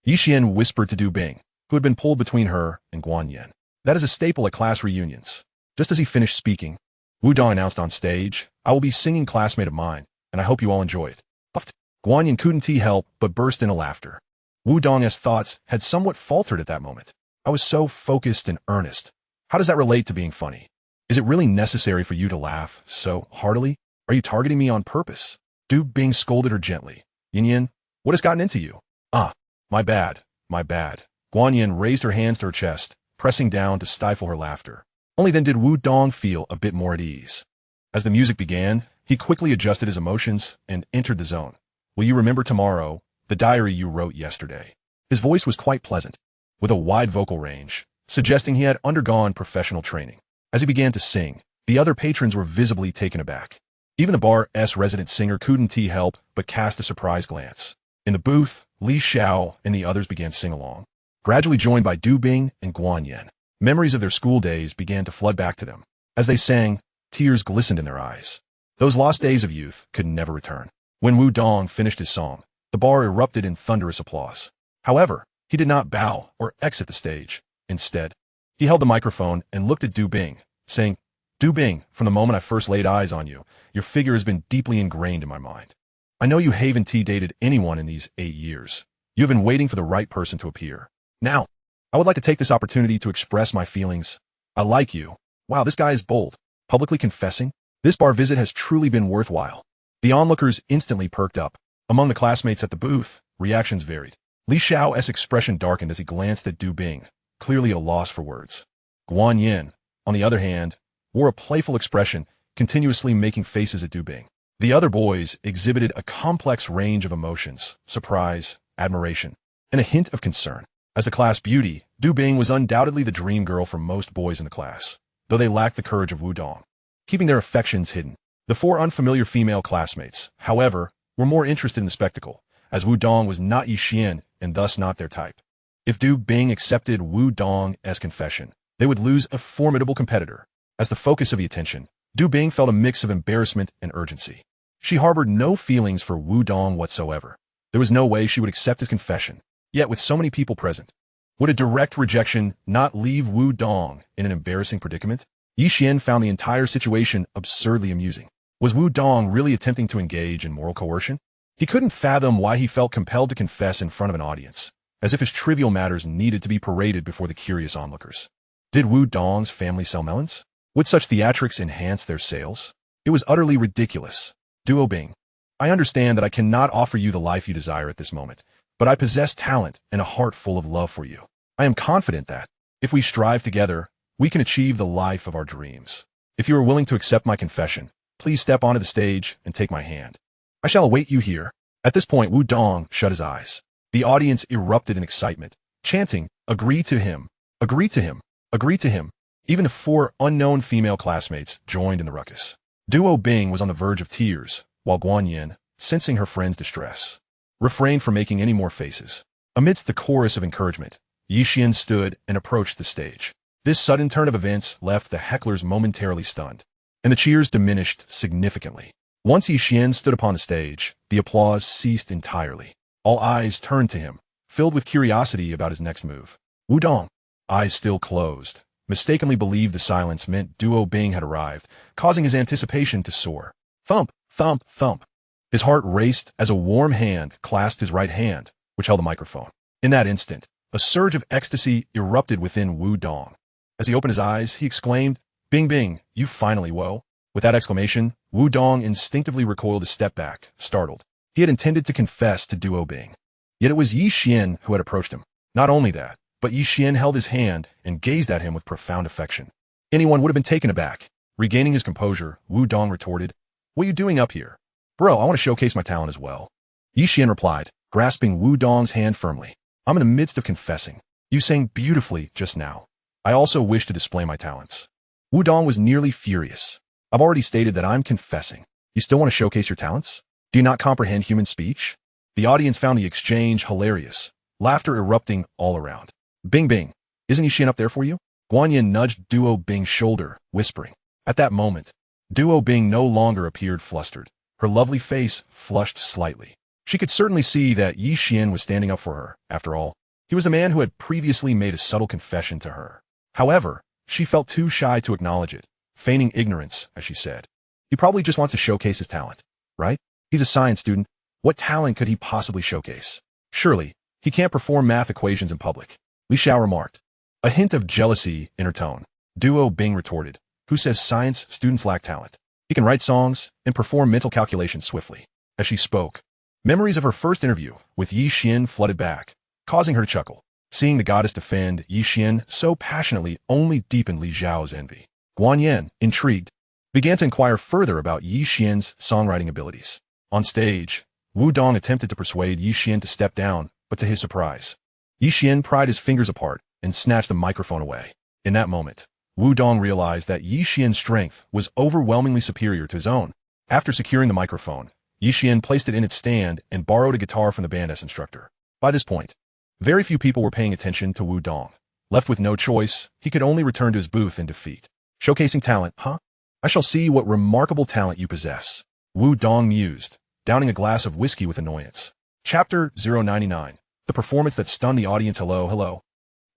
Ye Xuan whispered to Du Bing, who had been pulled between her and Guan Yin. That is a staple at class reunions. Just as he finished speaking, Wu Dong announced on stage, I will be singing classmate of mine, and I hope you all enjoy it. Puffed. Guan Yin couldn't help but burst into laughter. Wu Dong's thoughts had somewhat faltered at that moment. I was so focused and earnest. How does that relate to being funny? Is it really necessary for you to laugh so heartily? Are you targeting me on purpose? Du Bing scolded her gently. Yin Yin, what has gotten into you? Ah, my bad, my bad. Guan Yin raised her hands to her chest, pressing down to stifle her laughter. Only then did Wu Dong feel a bit more at ease. As the music began, he quickly adjusted his emotions and entered the zone. Will you remember tomorrow the diary you wrote yesterday? His voice was quite pleasant, with a wide vocal range, suggesting he had undergone professional training. As he began to sing, the other patrons were visibly taken aback. Even the bar's resident singer couldn't help but cast a surprised glance. In the booth, Ye Xuan and the others began to sing along, gradually joined by Du Bing and Guan Yin. Memories of their school days began to flood back to them. As they sang, tears glistened in their eyes. Those lost days of youth could never return. When Wu Dong finished his song, the bar erupted in thunderous applause. However, he did not bow or exit the stage. Instead, he held the microphone and looked at Du Bing, saying, Du Bing, from the moment I first laid eyes on you, your figure has been deeply ingrained in my mind. I know you haven't dated anyone in these 8 years. You have been waiting for the right person to appear. Now, I would like to take this opportunity to express my feelings. I like you. Wow, this guy is bold. Publicly confessing? This bar visit has truly been worthwhile. The onlookers instantly perked up. Among the classmates at the booth, reactions varied. Ye Xuan's expression darkened as he glanced at Du Bing, clearly a loss for words. Guan Yin, on the other hand, wore a playful expression, continuously making faces at Du Bing. The other boys exhibited a complex range of emotions, surprise, admiration, and a hint of concern. As the class beauty, Du Bing was undoubtedly the dream girl for most boys in the class, though they lacked the courage of Wu Dong, keeping their affections hidden. The 4 unfamiliar female classmates, however, were more interested in the spectacle, as Wu Dong was not Ye Xuan and thus not their type. If Du Bing accepted Wu Dong's confession, they would lose a formidable competitor. As the focus of the attention, Du Bing felt a mix of embarrassment and urgency. She harbored no feelings for Wu Dong whatsoever. There was no way she would accept his confession. Yet with so many people present, would a direct rejection not leave Wu Dong in an embarrassing predicament? Ye Xuan found the entire situation absurdly amusing. Was Wu Dong really attempting to engage in moral coercion? He couldn't fathom why he felt compelled to confess in front of an audience, as if his trivial matters needed to be paraded before the curious onlookers. Did Wu Dong's family sell melons? Would such theatrics enhance their sales? It was utterly ridiculous. Du Bing, I understand that I cannot offer you the life you desire at this moment, but I possess talent and a heart full of love for you. I am confident that, if we strive together, we can achieve the life of our dreams. If you are willing to accept my confession, please step onto the stage and take my hand. I shall await you here. At this point, Wu Dong shut his eyes. The audience erupted in excitement, chanting, "Agree to him! Agree to him! Agree to him!" Even the 4 unknown female classmates joined in the ruckus. Du Bing was on the verge of tears, while Guan Yin, sensing her friend's distress, refrained from making any more faces. Amidst the chorus of encouragement, Ye Xuan stood and approached the stage. This sudden turn of events left the hecklers momentarily stunned, and the cheers diminished significantly. Once Ye Xuan stood upon the stage, the applause ceased entirely. All eyes turned to him, filled with curiosity about his next move. Wu Dong, eyes still closed, mistakenly believed the silence meant Du Bing had arrived, causing his anticipation to soar. Thump, thump, thump. His heart raced as a warm hand clasped his right hand, which held the microphone. In that instant, a surge of ecstasy erupted within Wu Dong. As he opened his eyes, he exclaimed, "Bing Bing, you finally woe." With that exclamation, Wu Dong instinctively recoiled a step back, startled. He had intended to confess to Du Bing. Yet it was Ye Xuan who had approached him. Not only that, but Ye Xuan held his hand and gazed at him with profound affection. Anyone would have been taken aback. Regaining his composure, Wu Dong retorted, "What are you doing up here? Bro, I want to showcase my talent as well." Ye Xuan replied, grasping Wu Dong's hand firmly, "I'm in the midst of confessing. You sang beautifully just now. I also wish to display my talents." Wu Dong was nearly furious. "I've already stated that I'm confessing. You still want to showcase your talents? Do you not comprehend human speech?" The audience found the exchange hilarious, laughter erupting all around. "Bing Bing, isn't Ye Xuan up there for you?" Guan Yin nudged Du Bing's shoulder, whispering. At that moment, Du Bing no longer appeared flustered. Her lovely face flushed slightly. She could certainly see that Ye Xuan was standing up for her. After all, he was the man who had previously made a subtle confession to her. However, she felt too shy to acknowledge it, feigning ignorance, as she said. "He probably just wants to showcase his talent, right? He's a science student. What talent could he possibly showcase? Surely, he can't perform math equations in public." Ye Xuan remarked. A hint of jealousy in her tone. Du Bing retorted, "Who says science students lack talent? He can write songs and perform mental calculations swiftly." As she spoke, memories of her first interview with Ye Xuan flooded back, causing her to chuckle. Seeing the goddess defend Ye Xuan so passionately only deepened Li Zhao's envy. Guan Yin, intrigued, began to inquire further about Ye Xuan's songwriting abilities. On stage, Wu Dong attempted to persuade Ye Xuan to step down, but to his surprise, Ye Xuan pried his fingers apart and snatched the microphone away. In that moment, Wu Dong realized that Ye Xuan's strength was overwhelmingly superior to his own. After securing the microphone, Ye Xuan placed it in its stand and borrowed a guitar from the band's instructor. By this point, very few people were paying attention to Wu Dong. Left with no choice, he could only return to his booth in defeat. Showcasing talent, huh? I shall see what remarkable talent you possess, Wu Dong mused, downing a glass of whiskey with annoyance. Chapter 099. The performance that stunned the audience. Hello.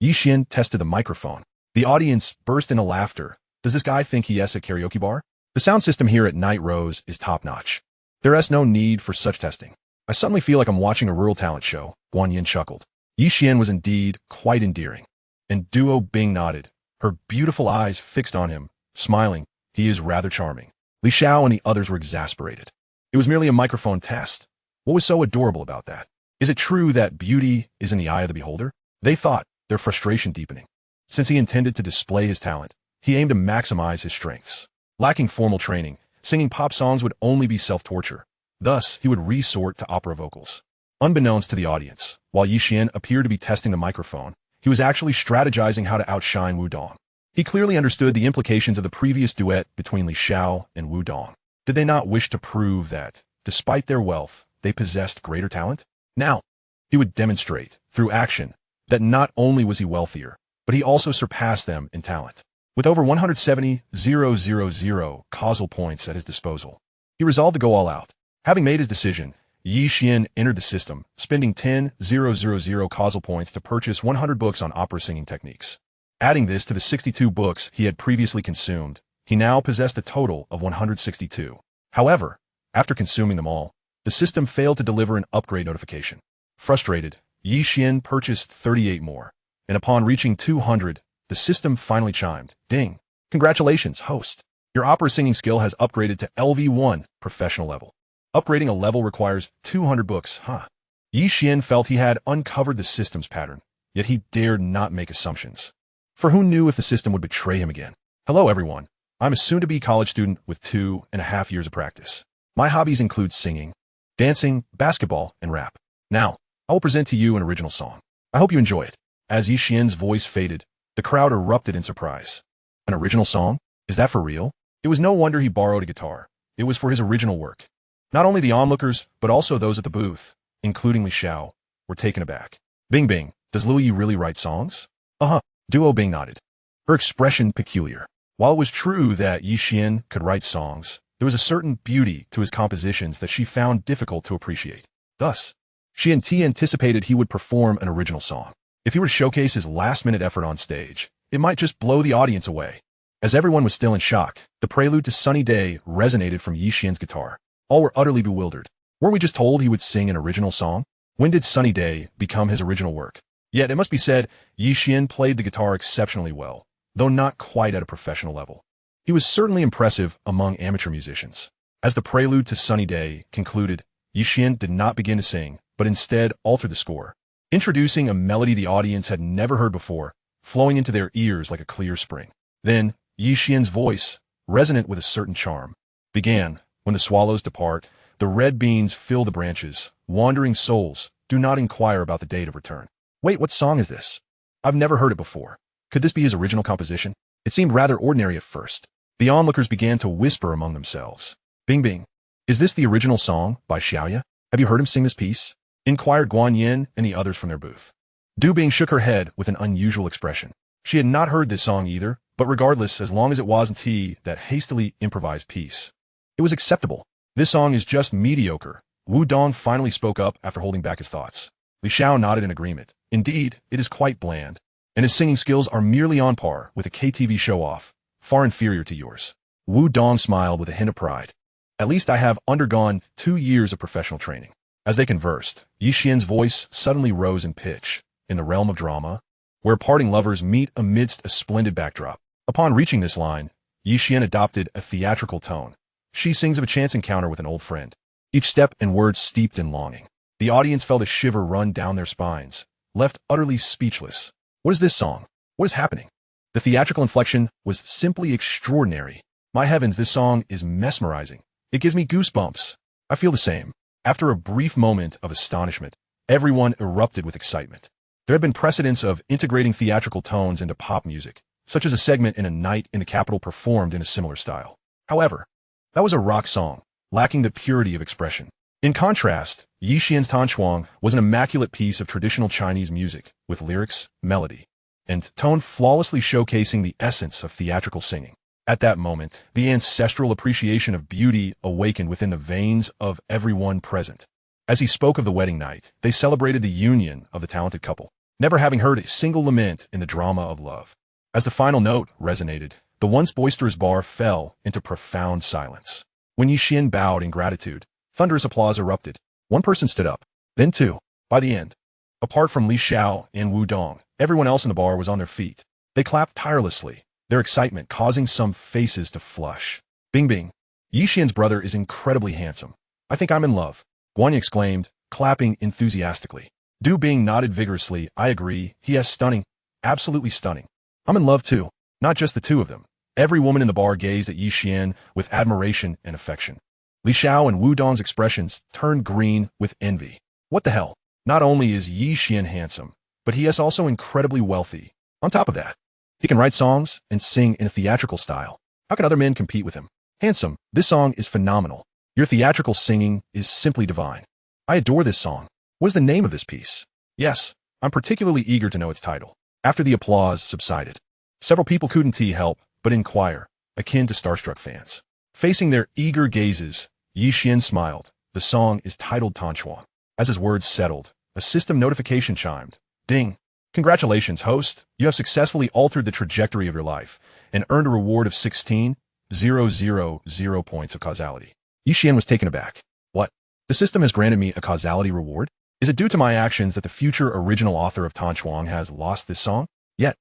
Ye Xuan tested the microphone. The audience burst into laughter. Does this guy think he is a karaoke bar? The sound system here at Night Rose is top-notch. There is no need for such testing. I suddenly feel like I'm watching a rural talent show, Guan Yin chuckled. Ye Xuan was indeed quite endearing. And Duo Bing nodded, her beautiful eyes fixed on him, smiling. He is rather charming. Li Xiao and the others were exasperated. It was merely a microphone test. What was so adorable about that? Is it true that beauty is in the eye of the beholder? They thought, their frustration deepening. Since he intended to display his talent, he aimed to maximize his strengths. Lacking formal training, singing pop songs would only be self-torture. Thus, he would resort to opera vocals. Unbeknownst to the audience, while Ye Xuan appeared to be testing the microphone, he was actually strategizing how to outshine Wu Dong. He clearly understood the implications of the previous duet between Li Xiao and Wu Dong. Did they not wish to prove that, despite their wealth, they possessed greater talent? Now, he would demonstrate, through action, that not only was he wealthier, but he also surpassed them in talent. With over 170,000 causal points at his disposal, he resolved to go all out. Having made his decision, Ye Xuan entered the system, spending 10,000 causal points to purchase 100 books on opera singing techniques. Adding this to the 62 books he had previously consumed, he now possessed a total of 162. However, after consuming them all, the system failed to deliver an upgrade notification. Frustrated, Ye Xuan purchased 38 more, and upon reaching 200, the system finally chimed. Ding! Congratulations, host! Your opera singing skill has upgraded to LV1, professional level. Upgrading a level requires 200 books, huh? Ye Xuan felt he had uncovered the system's pattern, yet he dared not make assumptions. For who knew if the system would betray him again? Hello everyone, I'm a soon-to-be college student with 2.5 years of practice. My hobbies include singing, dancing, basketball, and rap. Now, I will present to you an original song. I hope you enjoy it. As Ye Xuan's voice faded, the crowd erupted in surprise. An original song? Is that for real? It was no wonder he borrowed a guitar. It was for his original work. Not only the onlookers, but also those at the booth, including Li Xiao, were taken aback. Bing Bing, does Louis really write songs? Uh-huh, Duo Bing nodded, her expression peculiar. While it was true that Ye Xuan could write songs, there was a certain beauty to his compositions that she found difficult to appreciate. Thus, she anticipated he would perform an original song. If he were to showcase his last-minute effort on stage, it might just blow the audience away. As everyone was still in shock, the prelude to Sunny Day resonated from Ye Xuan's guitar. All were utterly bewildered. Weren't we just told he would sing an original song? When did Sunny Day become his original work? Yet it must be said, Ye Xuan played the guitar exceptionally well, though not quite at a professional level. He was certainly impressive among amateur musicians. As the prelude to Sunny Day concluded, Ye Xuan did not begin to sing, but instead altered the score, introducing a melody the audience had never heard before, flowing into their ears like a clear spring. Then, Ye Xuan's voice, resonant with a certain charm, began. When the swallows depart, the red beans fill the branches. Wandering souls, do not inquire about the date of return. Wait, what song is this? I've never heard it before. Could this be his original composition? It seemed rather ordinary at first. The onlookers began to whisper among themselves. Bing Bing, is this the original song by Xiaoya? Have you heard him sing this piece? Inquired Guan Yin and the others from their booth. Du Bing shook her head with an unusual expression. She had not heard this song either, but regardless, as long as it wasn't that hastily improvised piece, it was acceptable. This song is just mediocre. Wu Dong finally spoke up after holding back his thoughts. Li Xiao nodded in agreement. Indeed, it is quite bland, and his singing skills are merely on par with a KTV show-off, far inferior to yours. Wu Dong smiled with a hint of pride. At least I have undergone 2 years of professional training. As they conversed, Ye Xuan's voice suddenly rose in pitch, in the realm of drama, where parting lovers meet amidst a splendid backdrop. Upon reaching this line, Ye Xuan adopted a theatrical tone. She sings of a chance encounter with an old friend, each step and word steeped in longing. The audience felt a shiver run down their spines, left utterly speechless. What is this song? What is happening? The theatrical inflection was simply extraordinary. My heavens, this song is mesmerizing. It gives me goosebumps. I feel the same. After a brief moment of astonishment, everyone erupted with excitement. There had been precedents of integrating theatrical tones into pop music, such as a segment in A Night in the Capital performed in a similar style. However, that was a rock song, lacking the purity of expression. In contrast, Ye Xuan's Tanchuang was an immaculate piece of traditional Chinese music, with lyrics, melody, and tone flawlessly showcasing the essence of theatrical singing. At that moment, the ancestral appreciation of beauty awakened within the veins of everyone present. As he spoke of the wedding night, they celebrated the union of the talented couple, never having heard a single lament in the drama of love. As the final note resonated, the once boisterous bar fell into profound silence. When Ye Xuan bowed in gratitude, thunderous applause erupted. One person stood up, then two. By the end, apart from Li Xiao and Wu Dong, everyone else in the bar was on their feet. They clapped tirelessly, their excitement causing some faces to flush. Bing bing. Ye Xuan's brother is incredibly handsome. I think I'm in love, Guan Yi exclaimed, clapping enthusiastically. Du Bing nodded vigorously. I agree, he is stunning, absolutely stunning. I'm in love too, not just the two of them. Every woman in the bar gazed at Ye Xuan with admiration and affection. Li Xiao and Wu Dong's expressions turned green with envy. What the hell? Not only is Ye Xuan handsome, but he is also incredibly wealthy. On top of that, he can write songs and sing in a theatrical style. How can other men compete with him? Handsome, this song is phenomenal. Your theatrical singing is simply divine. I adore this song. What is the name of this piece? Yes, I'm particularly eager to know its title. After the applause subsided, several people couldn't help but inquire, akin to starstruck fans. Facing their eager gazes, Ye Xuan smiled. The song is titled Tanchuan. As his words settled, a system notification chimed. Ding. Congratulations, host. You have successfully altered the trajectory of your life and earned a reward of 16,000 points of causality. Ye Xuan was taken aback. What? The system has granted me a causality reward? Is it due to my actions that the future original author of Tanchuan has lost this song? Yet,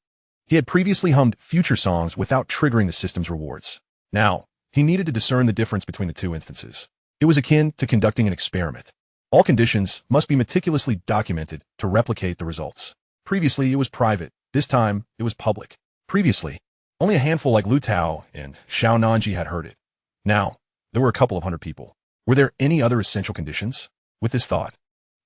he had previously hummed future songs without triggering the system's rewards. Now, he needed to discern the difference between the two instances. It was akin to conducting an experiment. All conditions must be meticulously documented to replicate the results. Previously, it was private. This time, it was public. Previously, only a handful like Lu Tao and Xiao Nanji had heard it. Now, there were a couple of hundred people. Were there any other essential conditions? With this thought,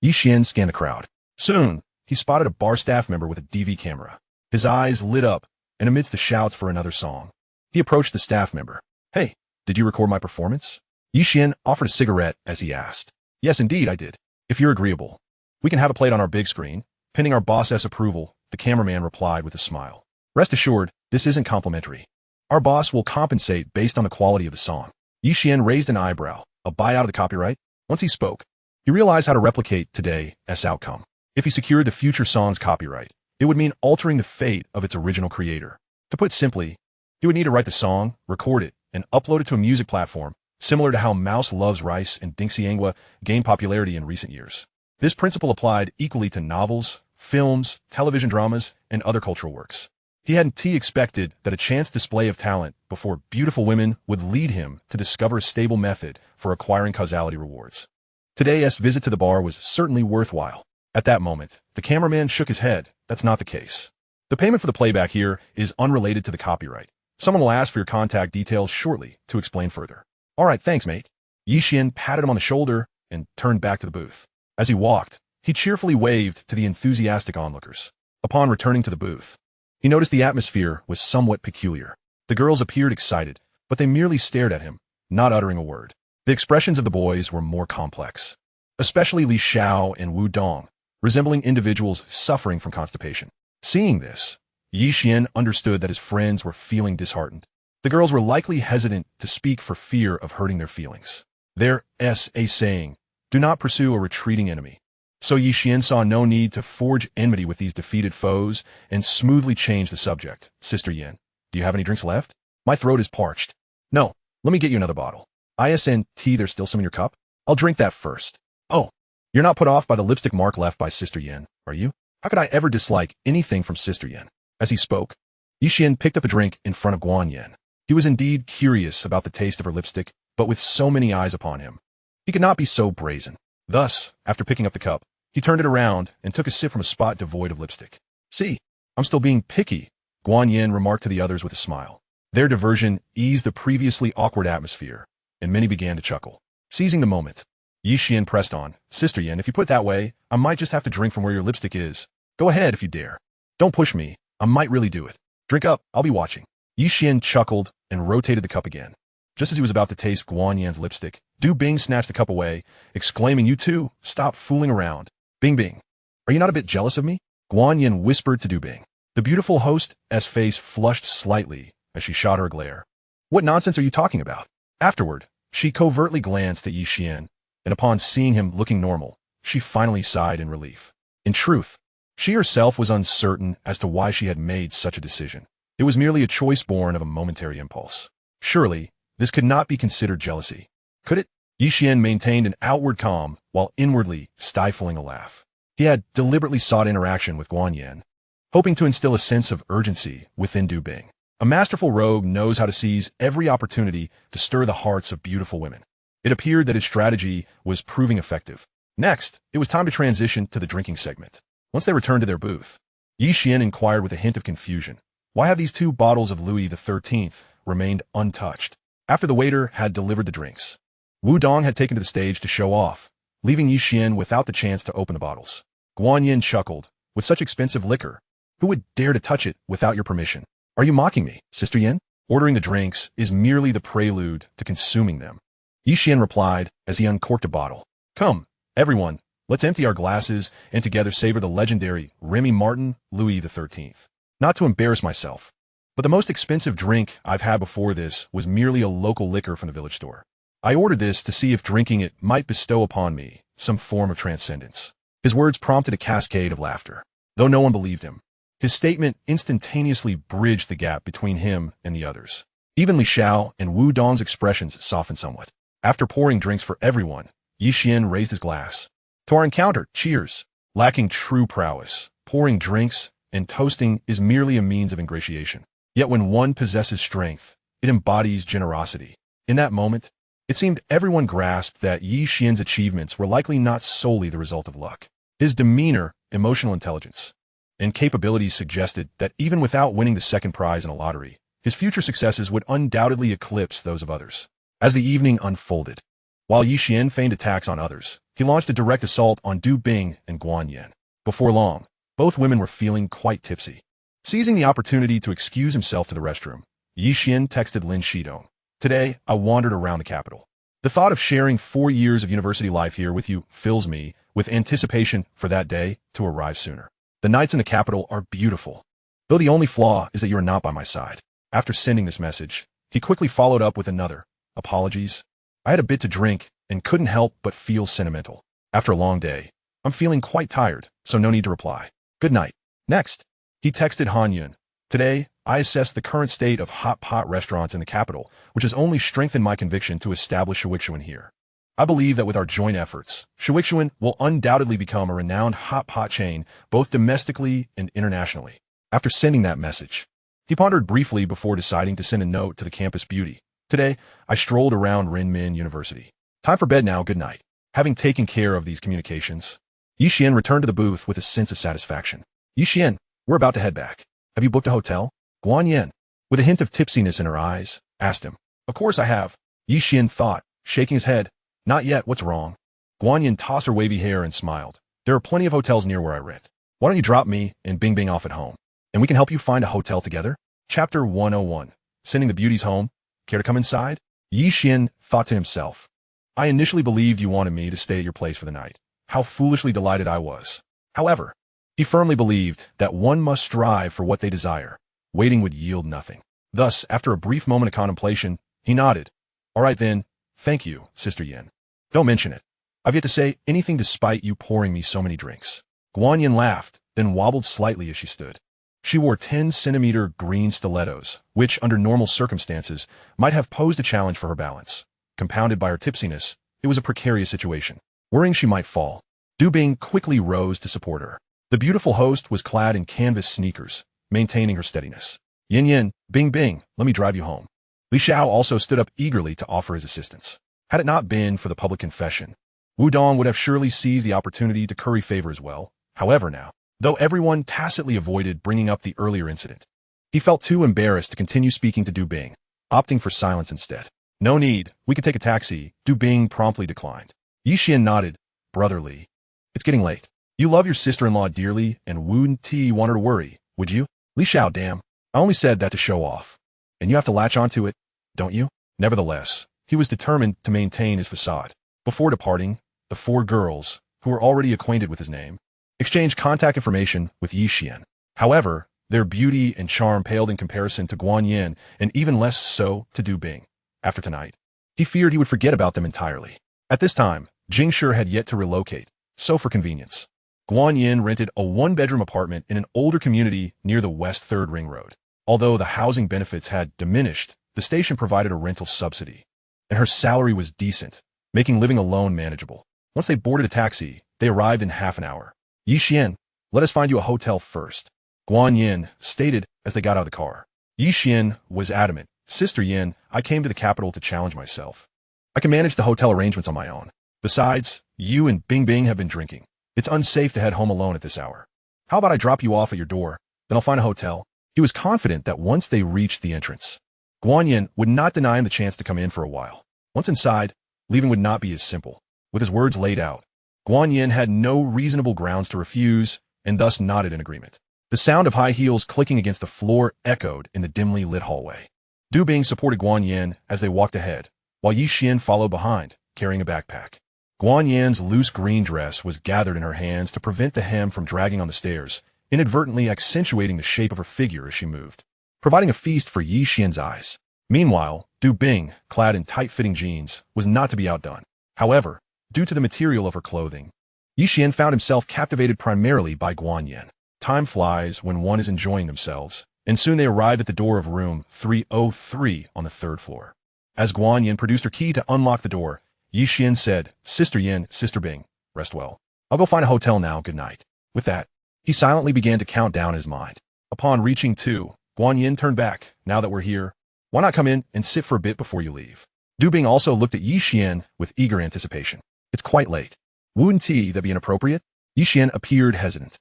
Ye Xuan scanned the crowd. Soon, he spotted a bar staff member with a DV camera. His eyes lit up, and amidst the shouts for another song, he approached the staff member. Hey, did you record my performance? Ye Xuan offered a cigarette as he asked. Yes, indeed, I did. If you're agreeable, we can have it played on our big screen. Pending our boss's approval, the cameraman replied with a smile. Rest assured, this isn't complimentary. Our boss will compensate based on the quality of the song. Ye Xuan raised an eyebrow. A buyout of the copyright? Once he spoke, he realized how to replicate today's outcome. If he secured the future song's copyright, it would mean altering the fate of its original creator. To put simply, he would need to write the song, record it, and upload it to a music platform, similar to how Mouse Loves Rice and Dingxiangua gained popularity in recent years. This principle applied equally to novels, films, television dramas, and other cultural works. He hadn't expected that a chance display of talent before beautiful women would lead him to discover a stable method for acquiring causality rewards. Today's visit to the bar was certainly worthwhile. At that moment, the cameraman shook his head. That's not the case. The payment for the playback here is unrelated to the copyright. Someone will ask for your contact details shortly to explain further. All right, thanks, mate. Ye Xuan patted him on the shoulder and turned back to the booth. As he walked, he cheerfully waved to the enthusiastic onlookers. Upon returning to the booth, he noticed the atmosphere was somewhat peculiar. The girls appeared excited, but they merely stared at him, not uttering a word. The expressions of the boys were more complex, especially Li Xiao and Wu Dong, resembling individuals suffering from constipation. Seeing this, Ye Xuan understood that his friends were feeling disheartened. The girls were likely hesitant to speak for fear of hurting their feelings. There is a saying, do not pursue a retreating enemy. So Ye Xuan saw no need to forge enmity with these defeated foes and smoothly changed the subject. Sister Yin, do you have any drinks left? My throat is parched. No, let me get you another bottle. ISNT, there's still some in your cup? I'll drink that first. Oh, you're not put off by the lipstick mark left by Sister Yin, are you? How could I ever dislike anything from Sister Yin? As he spoke, Ye Xuan picked up a drink in front of Guan Yin. He was indeed curious about the taste of her lipstick, but with so many eyes upon him, he could not be so brazen. Thus, after picking up the cup, he turned it around and took a sip from a spot devoid of lipstick. See, I'm still being picky, Guan Yin remarked to the others with a smile. Their diversion eased the previously awkward atmosphere, and many began to chuckle. Seizing the moment, Ye Xuan pressed on. Sister Yin, if you put it that way, I might just have to drink from where your lipstick is. Go ahead if you dare. Don't push me. I might really do it. Drink up. I'll be watching. Ye Xuan chuckled and rotated the cup again. Just as he was about to taste Guan Yan's lipstick, Du Bing snatched the cup away, exclaiming, "You two, stop fooling around. Bing Bing, are you not a bit jealous of me?" Guan Yan whispered to Du Bing. The beautiful host's face flushed slightly as she shot her a glare. "What nonsense are you talking about?" Afterward, she covertly glanced at Ye Xuan, and upon seeing him looking normal, she finally sighed in relief. In truth, she herself was uncertain as to why she had made such a decision. It was merely a choice born of a momentary impulse. Surely, this could not be considered jealousy. Could it? Ye Xuan maintained an outward calm while inwardly stifling a laugh. He had deliberately sought interaction with Guan Yan, hoping to instill a sense of urgency within Du Bing. A masterful rogue knows how to seize every opportunity to stir the hearts of beautiful women. It appeared that his strategy was proving effective. Next, it was time to transition to the drinking segment. Once they returned to their booth, Ye Xuan inquired with a hint of confusion, "Why have these 2 bottles of Louis XIII remained untouched?" After the waiter had delivered the drinks, Wu Dong had taken to the stage to show off, leaving Ye Xuan without the chance to open the bottles. Guan Yin chuckled. "With such expensive liquor, who would dare to touch it without your permission? Are you mocking me, Sister Yin? Ordering the drinks is merely the prelude to consuming them." Ye Xuan replied as he uncorked a bottle. "Come, everyone, let's empty our glasses and together savor the legendary Remy Martin Louis XIII. Not to embarrass myself, but the most expensive drink I've had before this was merely a local liquor from the village store. I ordered this to see if drinking it might bestow upon me some form of transcendence." His words prompted a cascade of laughter. Though no one believed him, his statement instantaneously bridged the gap between him and the others. Even Li Xiao and Wu Dong's expressions softened somewhat. After pouring drinks for everyone, Ye Xuan raised his glass. "To our encounter, cheers." Lacking true prowess, pouring drinks and toasting is merely a means of ingratiation. Yet when one possesses strength, it embodies generosity. In that moment, it seemed everyone grasped that Ye Xuan's achievements were likely not solely the result of luck. His demeanor, emotional intelligence, and capabilities suggested that even without winning the second prize in a lottery, his future successes would undoubtedly eclipse those of others. As the evening unfolded, while Ye Xuan feigned attacks on others, he launched a direct assault on Du Bing and Guan Yan. Before long, both women were feeling quite tipsy. Seizing the opportunity to excuse himself to the restroom, Ye Xuan texted Lin Shidong, "Today, I wandered around the capital. The thought of sharing 4 years of university life here with you fills me with anticipation for that day to arrive sooner. The nights in the capital are beautiful, though the only flaw is that you are not by my side." After sending this message, he quickly followed up with another, "Apologies. I had a bit to drink and couldn't help but feel sentimental. After a long day, I'm feeling quite tired, so no need to reply. Good night." Next, he texted Han Yun, "Today, I assessed the current state of hot pot restaurants in the capital, which has only strengthened my conviction to establish Ye Xuan here. I believe that with our joint efforts, Ye Xuan will undoubtedly become a renowned hot pot chain both domestically and internationally." After sending that message, he pondered briefly before deciding to send a note to the campus beauty. "Today, I strolled around Renmin University. Time for bed now, good night." Having taken care of these communications, Ye Xuan returned to the booth with a sense of satisfaction. "Ye Xuan, we're about to head back. Have you booked a hotel?" Guan Yan, with a hint of tipsiness in her eyes, asked him. "Of course I have." Ye Xuan thought, shaking his head. "Not yet, what's wrong?" Guan Yan tossed her wavy hair and smiled. "There are plenty of hotels near where I rent. Why don't you drop me and Bing Bing off at home, and we can help you find a hotel together?" Chapter 101. Sending the beauties home. Care to come inside? Ye Xuan thought to himself, "I initially believed you wanted me to stay at your place for the night. How foolishly delighted I was." However, he firmly believed that one must strive for what they desire. Waiting would yield nothing. Thus, after a brief moment of contemplation, he nodded. "All right then, thank you, Sister Yin. Don't mention it. I've yet to say anything despite you pouring me so many drinks." Guan Yin laughed, then wobbled slightly as she stood. She wore 10-centimeter green stilettos, which, under normal circumstances, might have posed a challenge for her balance. Compounded by her tipsiness, it was a precarious situation. Worrying she might fall, Du Bing quickly rose to support her. The beautiful host was clad in canvas sneakers, maintaining her steadiness. "Yin Yin, Bing Bing, let me drive you home." Li Xiao also stood up eagerly to offer his assistance. Had it not been for the public confession, Wu Dong would have surely seized the opportunity to curry favor as well. However now, though everyone tacitly avoided bringing up the earlier incident, he felt too embarrassed to continue speaking to Du Bing, opting for silence instead. "No need, we can take a taxi," Du Bing promptly declined. Ye Xuan nodded. "Brother Li, it's getting late. You love your sister-in-law dearly and wouldn't want her to worry, would you? Li Xiao, damn. I only said that to show off. And you have to latch onto it, don't you? Nevertheless, he was determined to maintain his facade. Before departing, the four girls, who were already acquainted with his name, exchanged contact information with Ye Xuan. However, their beauty and charm paled in comparison to Guan Yin and even less so to Du Bing. After tonight, he feared he would forget about them entirely. At this time, Jingshi had yet to relocate, so for convenience, Guan Yin rented a one-bedroom apartment in an older community near the West 3rd Ring Road. Although the housing benefits had diminished, the station provided a rental subsidy, and her salary was decent, making living alone manageable. Once they boarded a taxi, they arrived in half an hour. Ye Xuan, let us find you a hotel first, Guan Yin stated as they got out of the car. Ye Xuan was adamant. Sister Yin, I came to the capital to challenge myself. I can manage the hotel arrangements on my own. Besides, you and Bing Bing have been drinking. It's unsafe to head home alone at this hour. How about I drop you off at your door, then I'll find a hotel? He was confident that once they reached the entrance, Guan Yin would not deny him the chance to come in for a while. Once inside, leaving would not be as simple. With his words laid out, Guan Yin had no reasonable grounds to refuse and thus nodded in agreement. The sound of high heels clicking against the floor echoed in the dimly lit hallway. Du Bing supported Guan Yin as they walked ahead, while Ye Xuan followed behind, carrying a backpack. Guan Yin's loose green dress was gathered in her hands to prevent the hem from dragging on the stairs, inadvertently accentuating the shape of her figure as she moved, providing a feast for Ye Xuan's eyes. Meanwhile, Du Bing, clad in tight-fitting jeans, was not to be outdone. However, due to the material of her clothing, Ye Xuan found himself captivated primarily by Guan Yin. Time flies when one is enjoying themselves, and soon they arrived at the door of room 303 on the 3rd floor. As Guan Yin produced her key to unlock the door, Ye Xuan said, Sister Yin, Sister Bing, rest well. I'll go find a hotel now, good night. With that, he silently began to count down in his mind. Upon reaching 2, Guan Yin turned back. Now that we're here, why not come in and sit for a bit before you leave? Du Bing also looked at Ye Xuan with eager anticipation. It's quite late. Wouldn't that be inappropriate? Ye Xuan appeared hesitant.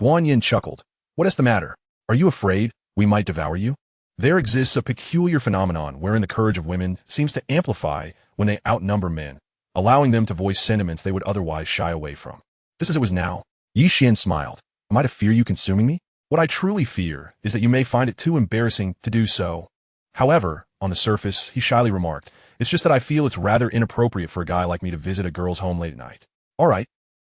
Guan Yin chuckled. What is the matter? Are you afraid we might devour you? There exists a peculiar phenomenon wherein the courage of women seems to amplify when they outnumber men, allowing them to voice sentiments they would otherwise shy away from. Just as it was now, Ye Xuan smiled. Am I to fear you consuming me? What I truly fear is that you may find it too embarrassing to do so. However, on the surface, he shyly remarked, it's just that I feel it's rather inappropriate for a guy like me to visit a girl's home late at night. All right,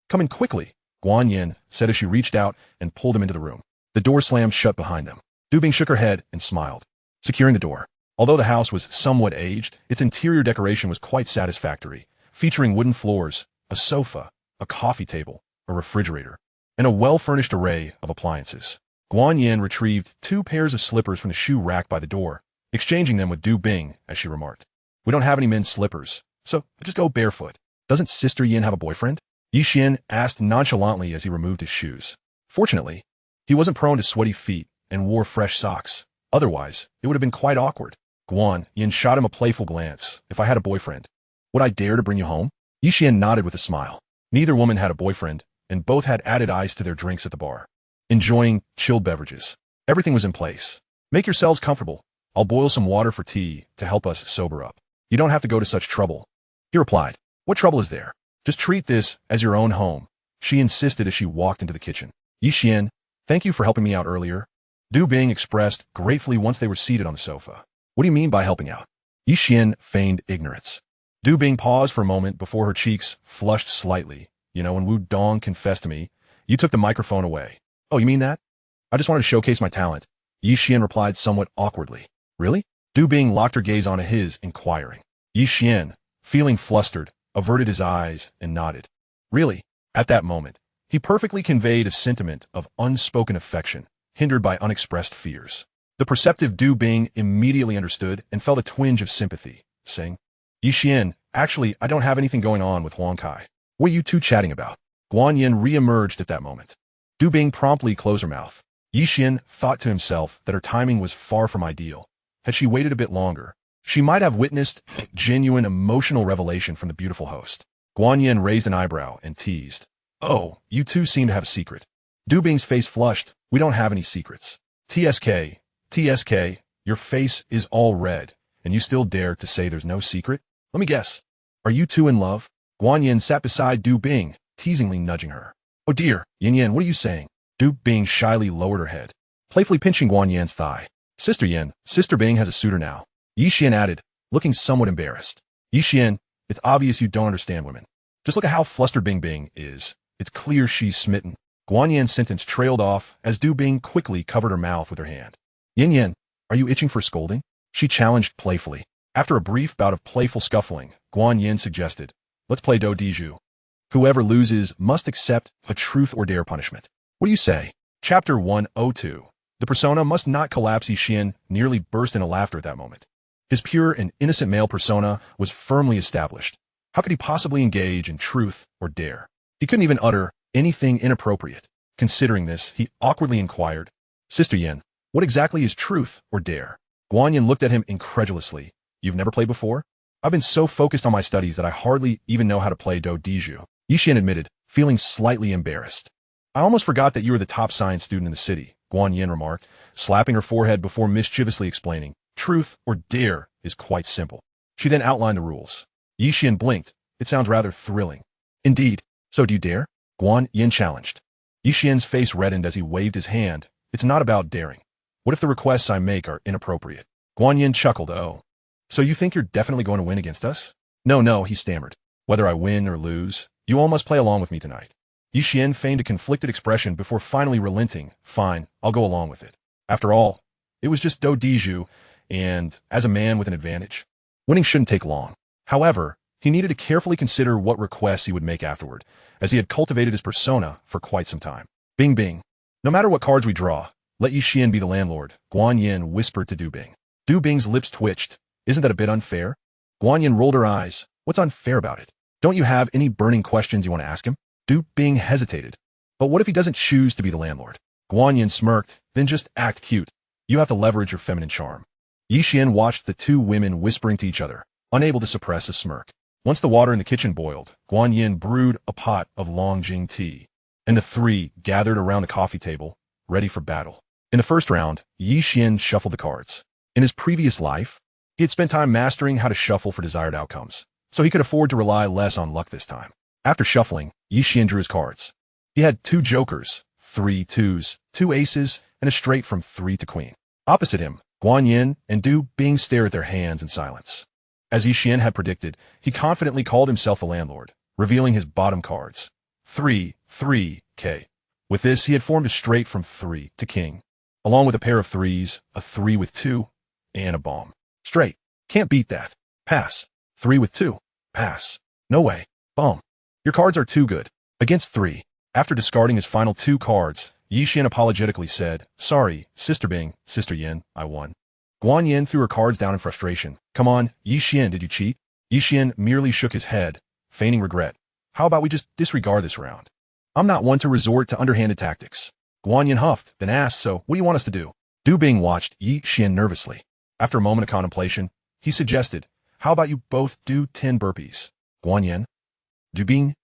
come in quickly, Guan Yin said as she reached out and pulled him into the room. The door slammed shut behind them. Du Bing shook her head and smiled, securing the door. Although the house was somewhat aged, its interior decoration was quite satisfactory, featuring wooden floors, a sofa, a coffee table, a refrigerator, and a well-furnished array of appliances. Guan Yin retrieved 2 pairs of slippers from the shoe rack by the door, exchanging them with Du Bing as she remarked, we don't have any men's slippers, so I just go barefoot. Doesn't Sister Yin have a boyfriend? Ye Xuan asked nonchalantly as he removed his shoes. Fortunately, he wasn't prone to sweaty feet and wore fresh socks. Otherwise, it would have been quite awkward. Guan Yin shot him a playful glance. If I had a boyfriend, would I dare to bring you home? Ye Xuan nodded with a smile. Neither woman had a boyfriend, and both had added ice to their drinks at the bar, enjoying chilled beverages. Everything was in place. Make yourselves comfortable. I'll boil some water for tea to help us sober up. You don't have to go to such trouble. He replied, what trouble is there? Just treat this as your own home, she insisted as she walked into the kitchen. Ye Xuan, thank you for helping me out earlier. Du Bing expressed gratefully once they were seated on the sofa. What do you mean by helping out? Ye Xuan feigned ignorance. Du Bing paused for a moment before her cheeks flushed slightly. You know, when Wu Dong confessed to me, you took the microphone away. Oh, you mean that? I just wanted to showcase my talent. Ye Xuan replied somewhat awkwardly. Really? Du Bing locked her gaze onto his, inquiring. Ye Xuan, feeling flustered, averted his eyes and nodded. Really? At that moment, he perfectly conveyed a sentiment of unspoken affection, hindered by unexpressed fears. The perceptive Du Bing immediately understood and felt a twinge of sympathy, saying, Ye Xuan, actually, I don't have anything going on with Huang Kai. What are you two chatting about? Guan Yin re-emerged at that moment. Du Bing promptly closed her mouth. Ye Xuan thought to himself that her timing was far from ideal. Had she waited a bit longer, she might have witnessed a genuine emotional revelation from the beautiful host. Guan Yin raised an eyebrow and teased. Oh, you two seem to have a secret. Du Bing's face flushed. We don't have any secrets. TSK, your face is all red, and you still dare to say there's no secret? Let me guess. Are you two in love? Guan Yin sat beside Du Bing, teasingly nudging her. Oh dear, Yin Yin, what are you saying? Du Bing shyly lowered her head, playfully pinching Guan Yan's thigh. Sister Yin, Sister Bing has a suitor now. Ye Xuan added, looking somewhat embarrassed. Ye Xuan, it's obvious you don't understand women. Just look at how flustered Bing Bing is. It's clear she's smitten. Guan Yan's sentence trailed off as Du Bing quickly covered her mouth with her hand. Yin Yin, are you itching for scolding? She challenged playfully. After a brief bout of playful scuffling, Guan Yin suggested, let's play Do Diju. Whoever loses must accept a truth or dare punishment. What do you say? Chapter 102. The persona must not collapse. Ye Xuan nearly burst into laughter at that moment. His pure and innocent male persona was firmly established. How could he possibly engage in truth or dare? He couldn't even utter anything inappropriate. Considering this, he awkwardly inquired, Sister Yin, what exactly is truth or dare? Guan Yin looked at him incredulously. You've never played before? I've been so focused on my studies that I hardly even know how to play Do Diju. Ye Xuan admitted, feeling slightly embarrassed. I almost forgot that you were the top science student in the city, Guan Yin remarked, slapping her forehead before mischievously explaining, truth or dare is quite simple. She then outlined the rules. Ye Xuan blinked. It sounds rather thrilling. Indeed. So do you dare? Guan Yin challenged. Ye Xuan's face reddened as he waved his hand. It's not about daring. What if the requests I make are inappropriate? Guan Yin chuckled. Oh. So you think you're definitely going to win against us? No, he stammered. Whether I win or lose, you all must play along with me tonight. Ye Xuan feigned a conflicted expression before finally relenting. Fine, I'll go along with it. After all, it was just Do Diju, and as a man with an advantage, winning shouldn't take long. However, he needed to carefully consider what requests he would make afterward, as he had cultivated his persona for quite some time. Bing Bing. No matter what cards we draw, let Ye Xuan be the landlord, Guan Yin whispered to Du Bing. Du Bing's lips twitched. Isn't that a bit unfair? Guan Yin rolled her eyes. What's unfair about it? Don't you have any burning questions you want to ask him? Du Bing hesitated. But what if he doesn't choose to be the landlord? Guan Yin smirked, then just act cute. You have to leverage your feminine charm. Ye Xuan watched the two women whispering to each other, unable to suppress a smirk. Once the water in the kitchen boiled, Guan Yin brewed a pot of Longjing tea, and the three gathered around the coffee table, ready for battle. In the first round, Ye Xuan shuffled the cards. In his previous life, he had spent time mastering how to shuffle for desired outcomes, so he could afford to rely less on luck this time. After shuffling, Ye Xuan drew his cards. He had 2 jokers, 3 twos, 2 aces, and a straight from 3 to queen. Opposite him, Guan Yin and Du Bing stared at their hands in silence. As Ye Xuan had predicted, he confidently called himself the landlord, revealing his bottom cards. 3, 3, K. With this, he had formed a straight from 3 to king, along with a pair of 3s, a 3 with 2, and a bomb. Straight. Can't beat that. Pass. 3 with 2. Pass. No way. Bomb. Your cards are too good. Against 3. After discarding his final 2 cards, Ye Xuan apologetically said, Sorry, Sister Bing, Sister Yin, I won. Guan Yin threw her cards down in frustration. Come on, Ye Xuan, did you cheat? Ye Xuan merely shook his head, feigning regret. How about we just disregard this round? I'm not one to resort to underhanded tactics. Guan Yin huffed, then asked, So, what do you want us to do? Du Bing watched Ye Xuan nervously. After a moment of contemplation, he suggested, How about you both do 10 burpees? Guan Yin? Du Bing?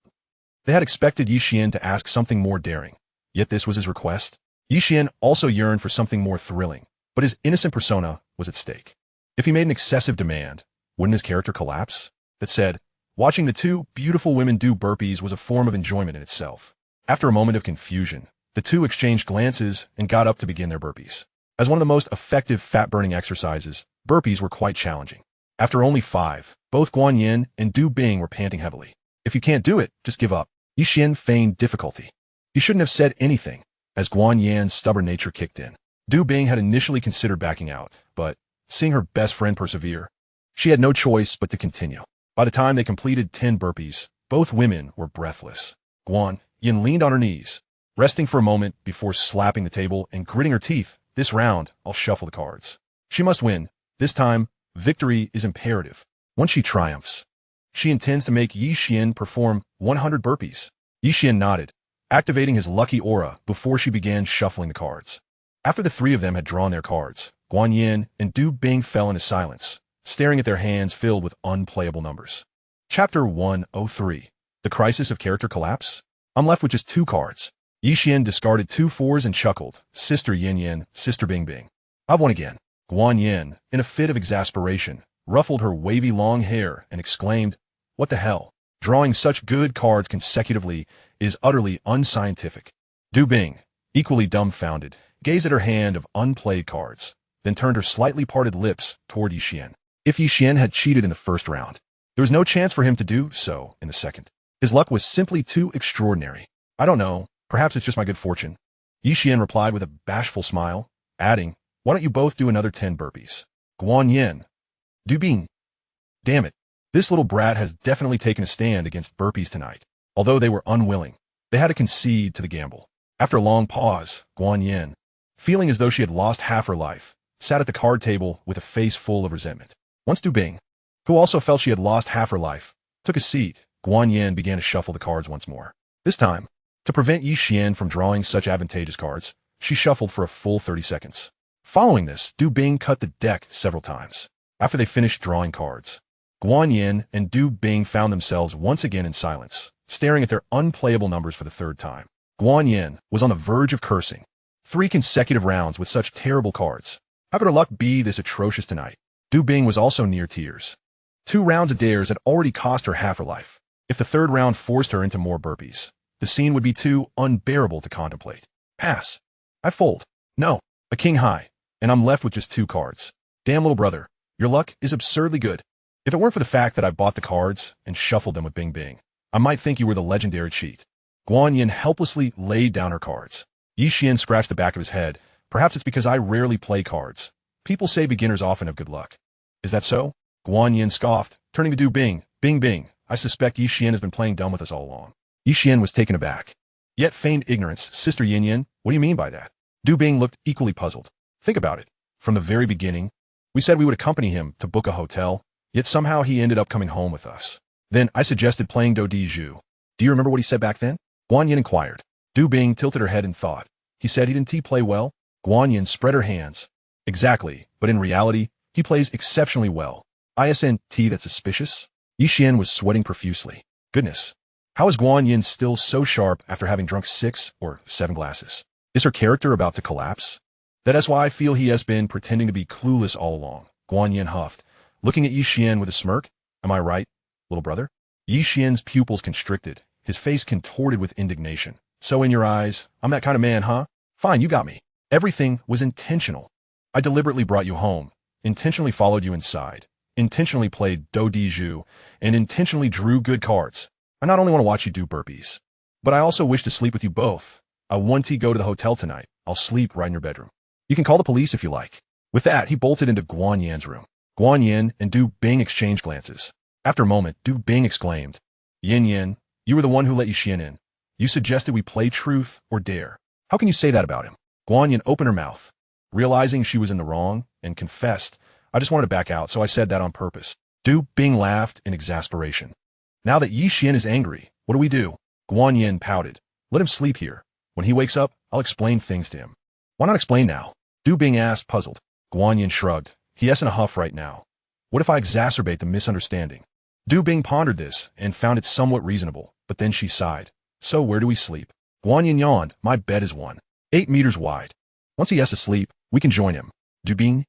They had expected Ye Xuan to ask something more daring, yet this was his request. Ye Xuan also yearned for something more thrilling, but his innocent persona was at stake. If he made an excessive demand, wouldn't his character collapse? That said, watching the 2 beautiful women do burpees was a form of enjoyment in itself. After a moment of confusion, the 2 exchanged glances and got up to begin their burpees. As one of the most effective fat-burning exercises, burpees were quite challenging. After only 5, both Guan Yin and Du Bing were panting heavily. If you can't do it, just give up. Ye Xuan feigned difficulty. He shouldn't have said anything, as Guan Yan's stubborn nature kicked in. Du Bing had initially considered backing out, but, seeing her best friend persevere, she had no choice but to continue. By the time they completed 10 burpees, both women were breathless. Guan Yin leaned on her knees, resting for a moment before slapping the table and gritting her teeth. This round, I'll shuffle the cards. She must win. This time, victory is imperative. Once she triumphs, she intends to make Ye Xuan perform 100 burpees. Ye Xuan nodded, activating his lucky aura before she began shuffling the cards. After the 3 of them had drawn their cards, Guan Yin and Du Bing fell into silence, staring at their hands filled with unplayable numbers. Chapter 103. The Crisis of Character Collapse? I'm left with just 2 cards. Ye Xuan discarded 2 4s and chuckled. Sister Yin Yin, Sister Bing Bing. I've won again. Guan Yin, in a fit of exasperation, ruffled her wavy long hair and exclaimed, What the hell? Drawing such good cards consecutively is utterly unscientific. Du Bing, equally dumbfounded, gazed at her hand of unplayed cards, then turned her slightly parted lips toward Ye Xuan. If Ye Xuan had cheated in the first round, there was no chance for him to do so in the second. His luck was simply too extraordinary. I don't know, perhaps it's just my good fortune. Ye Xuan replied with a bashful smile, adding, why don't you both do another 10 burpees? Guan Yin. Du Bing. Damn it. This little brat has definitely taken a stand against burpees tonight. Although they were unwilling, they had to concede to the gamble. After a long pause, Guan Yin, feeling as though she had lost half her life, sat at the card table with a face full of resentment. Once Du Bing, who also felt she had lost half her life, took a seat, Guan Yin began to shuffle the cards once more. This time, to prevent Ye Xuan from drawing such advantageous cards, she shuffled for a full 30 seconds. Following this, Du Bing cut the deck several times. After they finished drawing cards, Guan Yin and Du Bing found themselves once again in silence, staring at their unplayable numbers for the third time. Guan Yin was on the verge of cursing. 3 consecutive rounds with such terrible cards. How could her luck be this atrocious tonight? Du Bing was also near tears. 2 rounds of dares had already cost her half her life. If the third round forced her into more burpees, the scene would be too unbearable to contemplate. Pass. I fold. No, a king high, and I'm left with just 2 cards. Damn, little brother, your luck is absurdly good. If it weren't for the fact that I bought the cards and shuffled them with Bing Bing, I might think you were the legendary cheat. Guan Yin helplessly laid down her cards. Ye Xuan scratched the back of his head. Perhaps it's because I rarely play cards. People say beginners often have good luck. Is that so? Guan Yin scoffed, turning to Du Bing. Bing Bing, I suspect Ye Xuan has been playing dumb with us all along. Ye Xuan was taken aback. Yet feigned ignorance. Sister Yin Yin, what do you mean by that? Du Bing looked equally puzzled. Think about it. From the very beginning, we said we would accompany him to book a hotel, yet somehow he ended up coming home with us. Then I suggested playing Do Di Zhu. Do you remember what he said back then? Guan Yin inquired. Du Bing tilted her head in thought. He said he didn't play well? Guan Yin spread her hands. Exactly, but in reality, he plays exceptionally well. Isn't that suspicious? Ye Xuan was sweating profusely. Goodness. How is Guan Yin still so sharp after having drunk 6 or 7 glasses? Is her character about to collapse? That is why I feel he has been pretending to be clueless all along. Guan Yin huffed, looking at Ye Xuan with a smirk. Am I right, little brother? Ye Xuan's pupils constricted, his face contorted with indignation. So in your eyes, I'm that kind of man, huh? Fine, you got me. Everything was intentional. I deliberately brought you home, intentionally followed you inside, intentionally played Do Di Zhu, and intentionally drew good cards. I not only want to watch you do burpees, but I also wish to sleep with you both. I want to go to the hotel tonight. I'll sleep right in your bedroom. You can call the police if you like. With that, he bolted into Guan Yin's room. Guan Yin and Du Bing exchanged glances. After a moment, Du Bing exclaimed, Yin Yin, you were the one who let Ye Xuan in. You suggested we play truth or dare. How can you say that about him? Guan Yin opened her mouth, realizing she was in the wrong, and confessed, I just wanted to back out, so I said that on purpose. Du Bing laughed in exasperation. Now that Ye Xuan is angry, what do we do? Guan Yin pouted. Let him sleep here. When he wakes up, I'll explain things to him. Why not explain now? Du Bing asked, puzzled. Guan Yin shrugged. He is in a huff right now. What if I exacerbate the misunderstanding? Du Bing pondered this and found it somewhat reasonable, but then she sighed. So where do we sleep? Guan Yin yawned. My bed is 8 meters wide. Once he has to sleep, we can join him. Du Bing?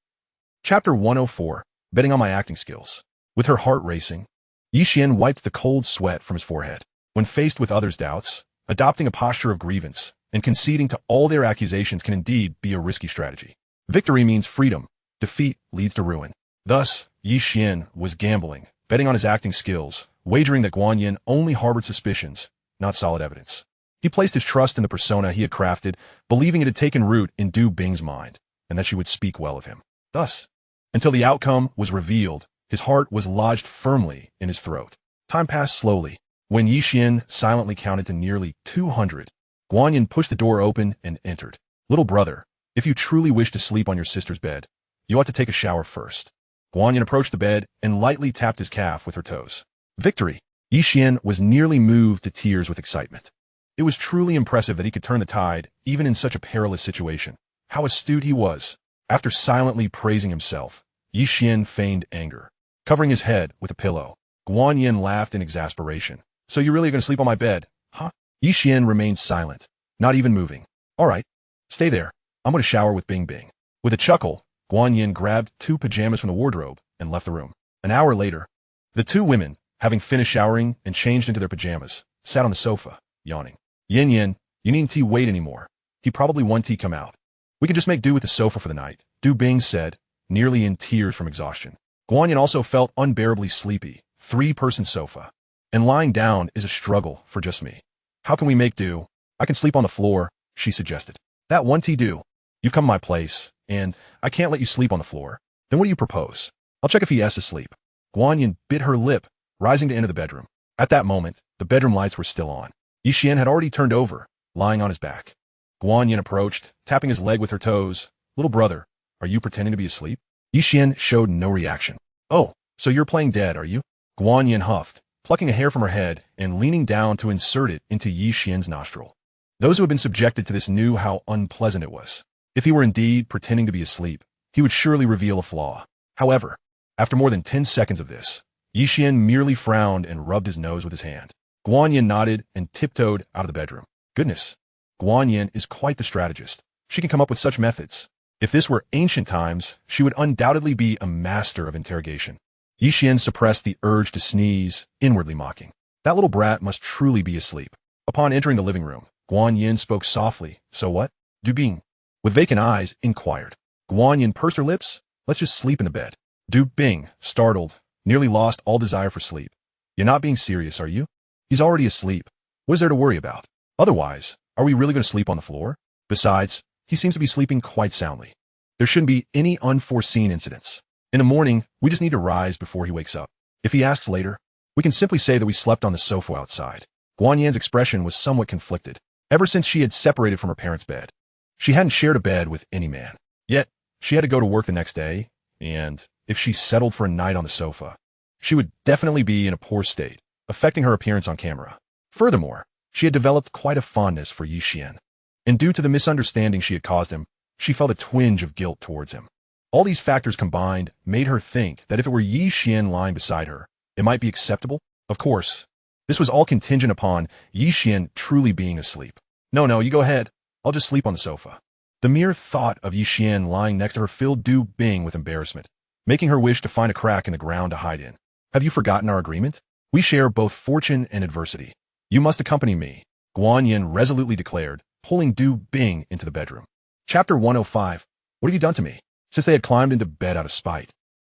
Chapter 104, Betting on My Acting Skills. With her heart racing, Ye Xuan wiped the cold sweat from his forehead. When faced with others' doubts, adopting a posture of grievance and conceding to all their accusations can indeed be a risky strategy. Victory means freedom. Defeat leads to ruin. Thus, Ye Xuan was gambling, betting on his acting skills, wagering that Guan Yin only harbored suspicions, not solid evidence. He placed his trust in the persona he had crafted, believing it had taken root in Du Bing's mind, and that she would speak well of him. Thus, until the outcome was revealed, his heart was lodged firmly in his throat. Time passed slowly. When Ye Xuan silently counted to nearly 200, Guan Yin pushed the door open and entered. Little brother, if you truly wish to sleep on your sister's bed, you ought to take a shower first. Guan Yin approached the bed and lightly tapped his calf with her toes. Victory! Ye Xuan was nearly moved to tears with excitement. It was truly impressive that he could turn the tide, even in such a perilous situation. How astute he was. After silently praising himself, Ye Xuan feigned anger. Covering his head with a pillow, Guan Yin laughed in exasperation. So you really are going to sleep on my bed, huh? Ye Xuan remained silent, not even moving. All right, stay there. I'm going to shower with Bing Bing. With a chuckle, Guan Yin grabbed 2 pajamas from the wardrobe and left the room. An hour later, the 2 women, having finished showering and changed into their pajamas, sat on the sofa, yawning. Yin, you needn't wait anymore. He probably won't come out. We can just make do with the sofa for the night, Du Bing said, nearly in tears from exhaustion. Guanyin also felt unbearably sleepy. 3-person sofa. And lying down is a struggle for just me. How can we make do? I can sleep on the floor, she suggested. That won't do. You've come to my place, and I can't let you sleep on the floor. Then what do you propose? I'll check if he is asleep. Guanyin bit her lip, rising to enter the bedroom. At that moment, the bedroom lights were still on. Ye Xuan had already turned over, lying on his back. Guanyin approached, tapping his leg with her toes. Little brother, are you pretending to be asleep? Ye Xuan showed no reaction. Oh, so you're playing dead, are you? Guanyin huffed, plucking a hair from her head and leaning down to insert it into Ye Xuan's nostril. Those who had been subjected to this knew how unpleasant it was. If he were indeed pretending to be asleep, he would surely reveal a flaw. However, after more than 10 seconds of this, Ye Xuan merely frowned and rubbed his nose with his hand. Guanyin nodded and tiptoed out of the bedroom. Goodness, Guanyin is quite the strategist. She can come up with such methods. If this were ancient times, she would undoubtedly be a master of interrogation. Ye Xuan suppressed the urge to sneeze, inwardly mocking. That little brat must truly be asleep. Upon entering the living room, Guanyin spoke softly. So what? Du Bing, with vacant eyes, inquired. Guanyin pursed her lips. Let's just sleep in the bed. Du Bing, startled, nearly lost all desire for sleep. You're not being serious, are you? He's already asleep. What is there to worry about? Otherwise, are we really going to sleep on the floor? Besides, he seems to be sleeping quite soundly. There shouldn't be any unforeseen incidents. In the morning, we just need to rise before he wakes up. If he asks later, we can simply say that we slept on the sofa outside. Guanyin's expression was somewhat conflicted. Ever since she had separated from her parents' bed, she hadn't shared a bed with any man. Yet, she had to go to work the next day, and if she settled for a night on the sofa, she would definitely be in a poor state, affecting her appearance on camera. Furthermore, she had developed quite a fondness for Ye Xuan, and due to the misunderstanding she had caused him, she felt a twinge of guilt towards him. All these factors combined made her think that if it were Ye Xuan lying beside her, it might be acceptable. Of course, this was all contingent upon Ye Xuan truly being asleep. No, you go ahead. I'll just sleep on the sofa. The mere thought of Ye Xuan lying next to her filled Du Bing with embarrassment, making her wish to find a crack in the ground to hide in. Have you forgotten our agreement? We share both fortune and adversity. You must accompany me, Guanyin resolutely declared, pulling Du Bing into the bedroom. Chapter 105. What have you done to me? Since they had climbed into bed out of spite,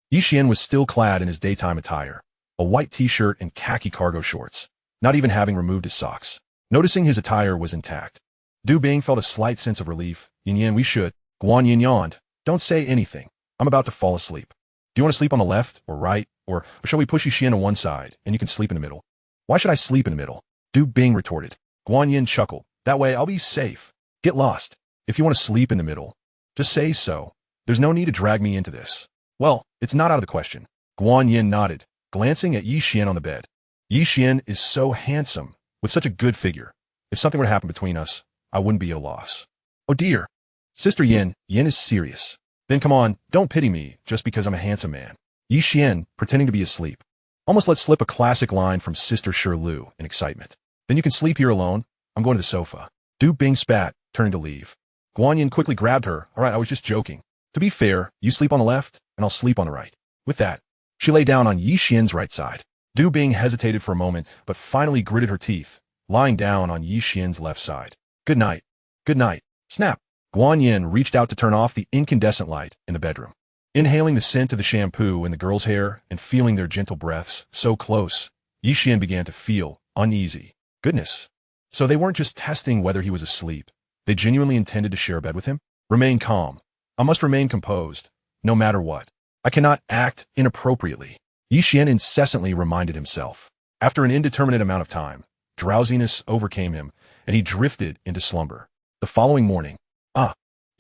Ye Xuan was still clad in his daytime attire, a white t-shirt and khaki cargo shorts, not even having removed his socks. Noticing his attire was intact, Du Bing felt a slight sense of relief. Yin, we should. Guanyin yawned. Don't say anything. I'm about to fall asleep. Do you want to sleep on the left or right, or shall we push Ye Xuan to one side, and you can sleep in the middle? Why should I sleep in the middle? Du Bing retorted. Guanyin chuckled. That way I'll be safe. Get lost. If you want to sleep in the middle, just say so. There's no need to drag me into this. Well, it's not out of the question. Guanyin nodded, glancing at Ye Xuan on the bed. Ye Xuan is so handsome, with such a good figure. If something were to happen between us, I wouldn't be at a loss. Oh dear. Sister Yin is serious. Then come on, don't pity me just because I'm a handsome man. Ye Xuan, pretending to be asleep, almost let slip a classic line from Sister Shirlu in excitement. Then you can sleep here alone. I'm going to the sofa. Du Bing spat, turning to leave. Guanyin quickly grabbed her. All right, I was just joking. To be fair, you sleep on the left, and I'll sleep on the right. With that, she lay down on Ye Xuan's right side. Du Bing hesitated for a moment, but finally gritted her teeth, lying down on Ye Xuan's left side. Good night. Good night. Snap. Guanyin reached out to turn off the incandescent light in the bedroom. Inhaling the scent of the shampoo in the girl's hair and feeling their gentle breaths so close, Ye Xuan began to feel uneasy. Goodness. So they weren't just testing whether he was asleep. They genuinely intended to share a bed with him? Remain calm. I must remain composed, no matter what. I cannot act inappropriately. Ye Xuan incessantly reminded himself. After an indeterminate amount of time, drowsiness overcame him, and he drifted into slumber. The following morning,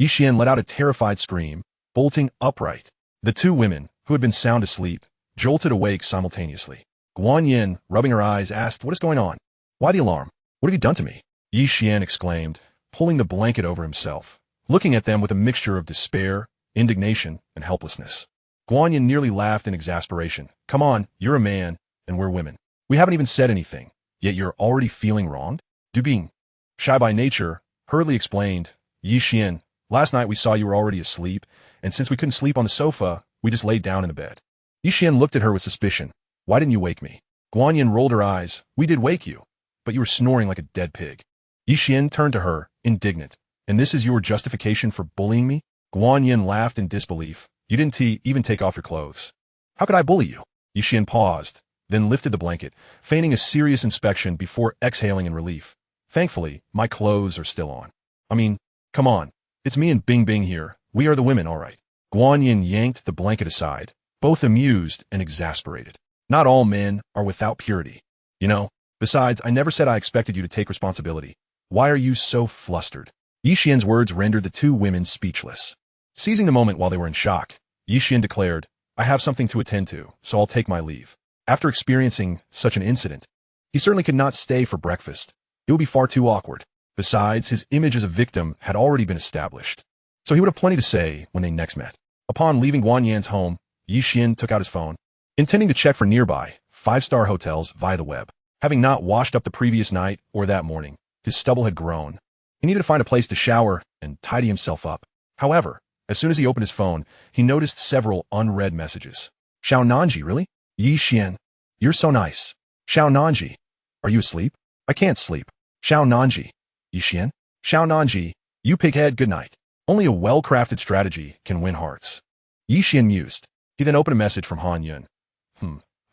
Ye Xuan let out a terrified scream, bolting upright. The two women, who had been sound asleep, jolted awake simultaneously. Guanyin, rubbing her eyes, asked, What is going on? Why the alarm? What have you done to me? Ye Xuan exclaimed, pulling the blanket over himself, looking at them with a mixture of despair, indignation, and helplessness. Guanyin nearly laughed in exasperation. Come on, you're a man, and we're women. We haven't even said anything, yet you're already feeling wronged? Du Bing, shy by nature, hurriedly explained, Ye Xuan, last night we saw you were already asleep, and since we couldn't sleep on the sofa, we just laid down in the bed. Ye Xuan looked at her with suspicion. Why didn't you wake me? Guanyin rolled her eyes. We did wake you, but you were snoring like a dead pig. Ye Xuan turned to her, indignant. And this is your justification for bullying me? Guanyin laughed in disbelief. You didn't even take off your clothes. How could I bully you? Ye Xuan paused, then lifted the blanket, feigning a serious inspection before exhaling in relief. Thankfully, my clothes are still on. I mean, come on. It's me and Bing Bing here. We are the women, all right. Guanyin yanked the blanket aside, both amused and exasperated. Not all men are without purity. You know, besides, I never said I expected you to take responsibility. Why are you so flustered? Ye Xuan's words rendered the two women speechless. Seizing the moment while they were in shock, Ye Xuan declared, I have something to attend to, so I'll take my leave. After experiencing such an incident, he certainly could not stay for breakfast. It would be far too awkward. Besides, his image as a victim had already been established. So he would have plenty to say when they next met. Upon leaving Guanyin's home, Ye Xuan took out his phone, intending to check for nearby, 5-star hotels via the web. Having not washed up the previous night or that morning, his stubble had grown. He needed to find a place to shower and tidy himself up. However, as soon as he opened his phone, he noticed several unread messages. Xiao Nanji, really? Ye Xuan, you're so nice. Xiao Nanji, are you asleep? I can't sleep. Xiao Nanji, Ye Xuan, Xiao Nanji, you pighead, good night. Only a well-crafted strategy can win hearts. Ye Xuan mused. He then opened a message from Han Yun.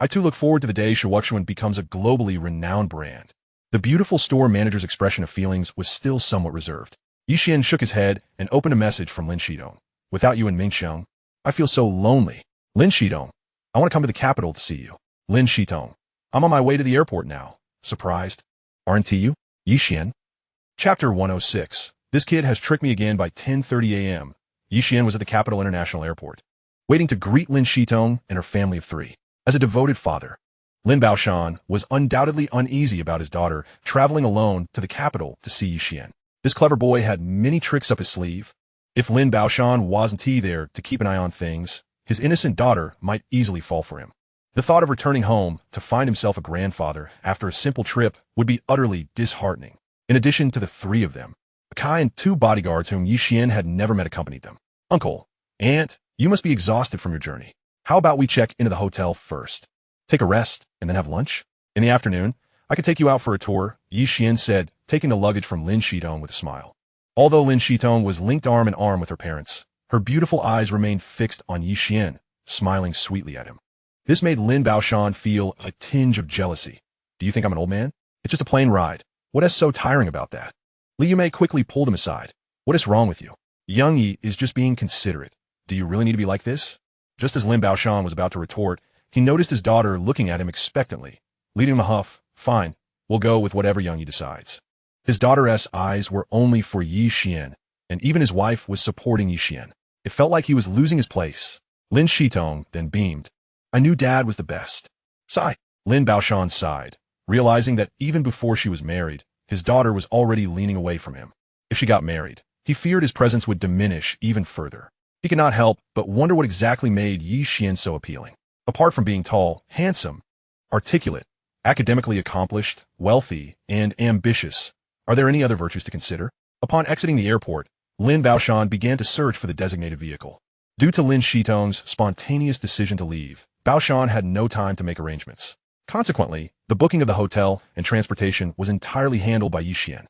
I too look forward to the day Ye Xuan becomes a globally renowned brand. The beautiful store manager's expression of feelings was still somewhat reserved. Ye Xuan shook his head and opened a message from Lin Shidong. Without you and Ming Xiong, I feel so lonely. Lin Shidong, I want to come to the capital to see you. Lin Shitong, I'm on my way to the airport now. Surprised? Aren't you? Ye Xuan. Chapter 106. This kid has tricked me again by 10:30 a.m. Ye Xuan was at the Capital International Airport, waiting to greet Lin Shitong and her family of 3. As a devoted father, Lin Baoshan was undoubtedly uneasy about his daughter traveling alone to the capital to see Ye Xuan. This clever boy had many tricks up his sleeve. If Lin Baoshan wasn't there to keep an eye on things, his innocent daughter might easily fall for him. The thought of returning home to find himself a grandfather after a simple trip would be utterly disheartening. In addition to the 3 of them, Kai and 2 bodyguards whom Ye Xuan had never met accompanied them. Uncle, Aunt, you must be exhausted from your journey. How about we check into the hotel first? Take a rest and then have lunch? In the afternoon, I could take you out for a tour, Ye Xuan said, taking the luggage from Lin Shitong with a smile. Although Lin Shitong was linked arm in arm with her parents, her beautiful eyes remained fixed on Ye Xuan, smiling sweetly at him. This made Lin Baoshan feel a tinge of jealousy. Do you think I'm an old man? It's just a plane ride. What is so tiring about that? Li Yumei quickly pulled him aside. What is wrong with you? Young Yi is just being considerate. Do you really need to be like this? Just as Lin Baoshan was about to retort, he noticed his daughter looking at him expectantly. Leading him a huff, fine, we'll go with whatever Young Yi decides. His daughter's eyes were only for Ye Xuan, and even his wife was supporting Ye Xuan. It felt like he was losing his place. Lin Shitong then beamed. I knew Dad was the best. Sigh. Lin Baoshan sighed, realizing that even before she was married, his daughter was already leaning away from him. If she got married, he feared his presence would diminish even further. He could not help but wonder what exactly made Ye Xuan so appealing. Apart from being tall, handsome, articulate, academically accomplished, wealthy, and ambitious, are there any other virtues to consider? Upon exiting the airport, Lin Baoshan began to search for the designated vehicle. Due to Lin Shitong's spontaneous decision to leave, Baoshan had no time to make arrangements. Consequently, the booking of the hotel and transportation was entirely handled by Ye Xuan.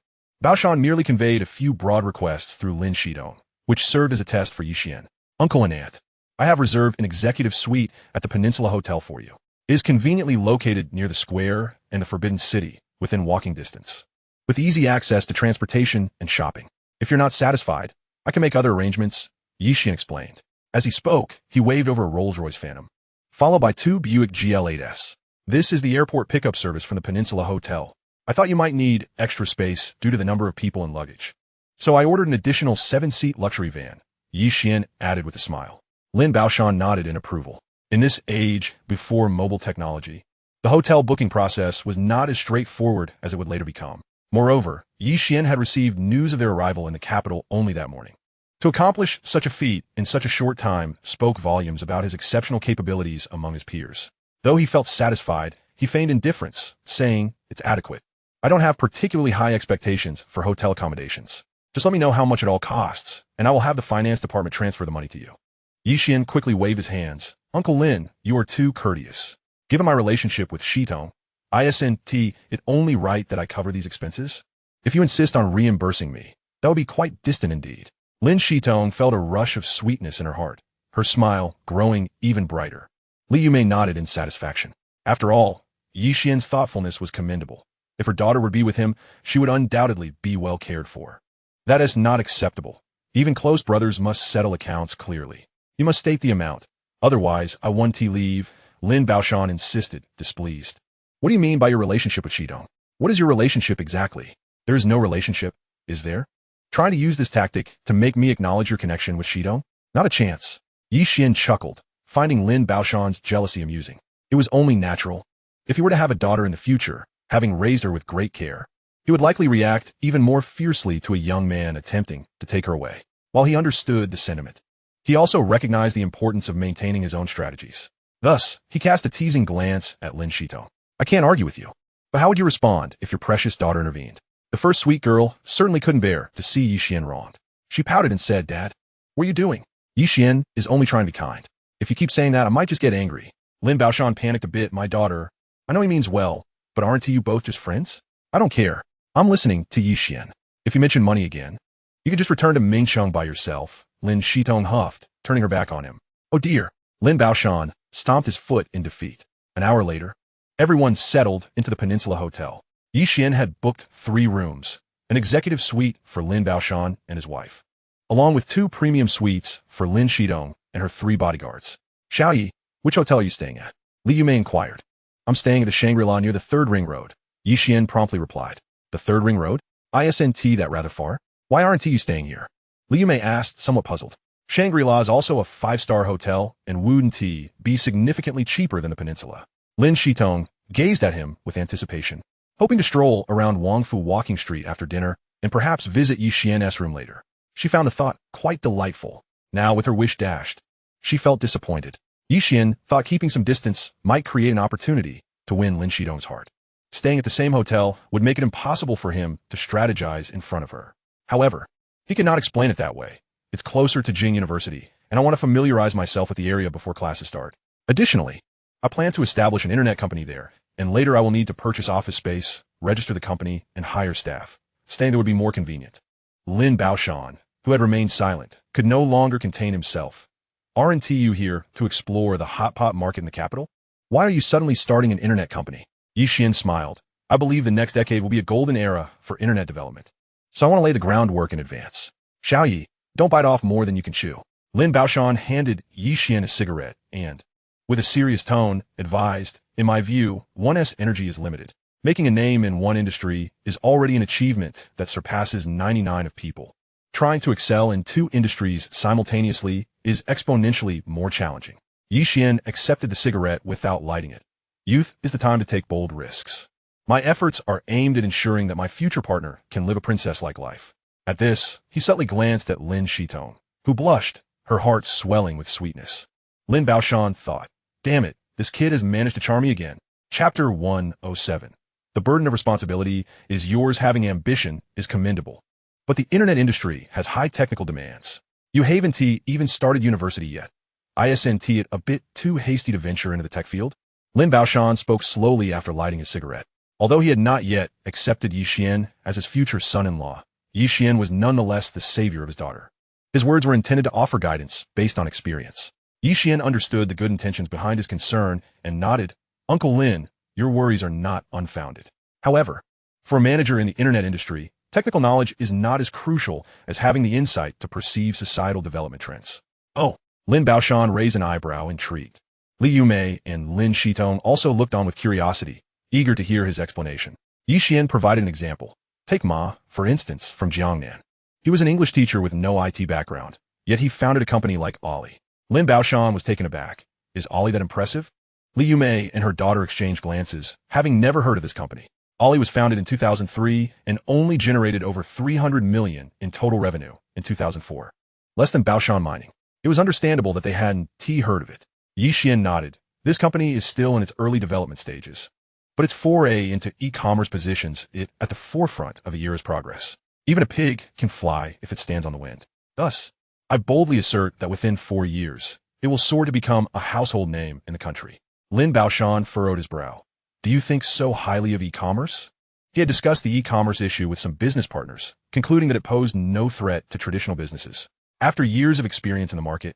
Baoshan merely conveyed a few broad requests through Lin Shitong, which served as a test for Ye Xuan. Uncle and Aunt, I have reserved an executive suite at the Peninsula Hotel for you. It is conveniently located near the square and the Forbidden City, within walking distance, with easy access to transportation and shopping. If you're not satisfied, I can make other arrangements, Ye Xuan explained. As he spoke, he waved over a Rolls-Royce Phantom, followed by 2 Buick GL8s. This is the airport pickup service from the Peninsula Hotel. I thought you might need extra space due to the number of people and luggage, so I ordered an additional 7-seat luxury van, Ye Xuan added with a smile. Lin Baoshan nodded in approval. In this age before mobile technology, the hotel booking process was not as straightforward as it would later become. Moreover, Ye Xuan had received news of their arrival in the capital only that morning. To accomplish such a feat in such a short time spoke volumes about his exceptional capabilities among his peers. Though he felt satisfied, he feigned indifference, saying, it's adequate. I don't have particularly high expectations for hotel accommodations. Just let me know how much it all costs, and I will have the finance department transfer the money to you. Ye Xuan quickly waved his hands. Uncle Lin, you are too courteous. Given my relationship with Shitong, Isn't it only right that I cover these expenses? If you insist on reimbursing me, that would be quite distant indeed. Lin Shitong felt a rush of sweetness in her heart, her smile growing even brighter. Li Yumei nodded in satisfaction. After all, Ye Xuan's thoughtfulness was commendable. If her daughter would be with him, she would undoubtedly be well cared for. That is not acceptable. Even close brothers must settle accounts clearly. You must state the amount. Otherwise, I want to leave, Lin Baoshan insisted, displeased. What do you mean by your relationship with Shidong? What is your relationship exactly? There is no relationship, is there? Trying to use this tactic to make me acknowledge your connection with Shidong? Not a chance. Ye Xuan chuckled, finding Lin Baoshan's jealousy amusing. It was only natural. If he were to have a daughter in the future, having raised her with great care, he would likely react even more fiercely to a young man attempting to take her away. While he understood the sentiment, he also recognized the importance of maintaining his own strategies. Thus, he cast a teasing glance at Lin Shitong. I can't argue with you. But how would you respond if your precious daughter intervened? The first sweet girl certainly couldn't bear to see Ye Xuan wronged. She pouted and said, Dad, what are you doing? Ye Xuan is only trying to be kind. If you keep saying that, I might just get angry. Lin Baoshan panicked a bit. My daughter, I know he means well, but aren't you both just friends? I don't care. I'm listening to Ye Xuan. If you mention money again, you can just return to Mingcheng by yourself. Lin Shitong huffed, turning her back on him. Oh dear. Lin Baoshan stomped his foot in defeat. An hour later, everyone settled into the Peninsula Hotel. Ye Xuan had booked 3 rooms, an executive suite for Lin Baoshan and his wife, along with 2 premium suites for Lin Shitong and her 3 bodyguards. Xiaoyi, which hotel are you staying at? Li Yumei inquired. I'm staying at the Shangri-La near the 3rd Ring Road. Ye Xuan promptly replied. The 3rd Ring Road? Isn't that rather far? Why aren't you staying here? Li Yumei asked, somewhat puzzled. Shangri-La is also a 5-star hotel, and wouldn't be significantly cheaper than the Peninsula. Lin Shitong gazed at him with anticipation, hoping to stroll around Wangfu Walking Street after dinner and perhaps visit Ye Xuan's room later. She found the thought quite delightful. Now, with her wish dashed, she felt disappointed. Ye Xuan thought keeping some distance might create an opportunity to win Lin Shitong's heart. Staying at the same hotel would make it impossible for him to strategize in front of her. However, he could not explain it that way. It's closer to Jing University, and I want to familiarize myself with the area before classes start. Additionally, I plan to establish an internet company there, and later I will need to purchase office space, register the company, and hire staff. Staying there would be more convenient. Lin Baoshan, who had remained silent, could no longer contain himself. Aren't you here to explore the hot pot market in the capital? Why are you suddenly starting an internet company? Ye Xuan smiled. I believe the next decade will be a golden era for internet development, so I want to lay the groundwork in advance. Xiaoyi, don't bite off more than you can chew. Lin Baoshan handed Ye Xuan a cigarette and, with a serious tone, advised, in my view, one's energy is limited. Making a name in one industry is already an achievement that surpasses 99 of people. Trying to excel in 2 industries simultaneously is exponentially more challenging. Ye Xuan accepted the cigarette without lighting it. Youth is the time to take bold risks. My efforts are aimed at ensuring that my future partner can live a princess-like life. At this, he subtly glanced at Lin Shitong, who blushed, her heart swelling with sweetness. Lin Baoshan thought, damn it, this kid has managed to charm me again. Chapter 107. The burden of responsibility is yours. Having ambition is commendable, but the internet industry has high technical demands. You haven't even started university yet. Isn't it a bit too hasty to venture into the tech field? Lin Baoshan spoke slowly after lighting his cigarette. Although he had not yet accepted Ye Xuan as his future son-in-law, Ye Xuan was nonetheless the savior of his daughter. His words were intended to offer guidance based on experience. Ye Xuan understood the good intentions behind his concern and nodded. Uncle Lin, your worries are not unfounded. However, for a manager in the internet industry, technical knowledge is not as crucial as having the insight to perceive societal development trends. Oh, Lin Baoshan raised an eyebrow, intrigued. Li Yumei and Lin Shitong also looked on with curiosity, eager to hear his explanation. Ye Xuan provided an example. Take Ma, for instance, from Jiangnan. He was an English teacher with no IT background, yet he founded a company like Ollie. Lin Baoshan was taken aback. Is Ollie that impressive? Li Yumei and her daughter exchanged glances, having never heard of this company. Ollie was founded in 2003 and only generated over 300 million in total revenue in 2004. Less than Baoshan Mining. It was understandable that they hadn't heard of it. Ye Xuan nodded. This company is still in its early development stages, but its foray into e-commerce positions it at the forefront of a year's progress. Even a pig can fly if it stands on the wind. Thus, I boldly assert that within 4 years, it will soar to become a household name in the country. Lin Baoshan furrowed his brow. Do you think so highly of e-commerce? He had discussed the e-commerce issue with some business partners, concluding that it posed no threat to traditional businesses. After years of experience in the market,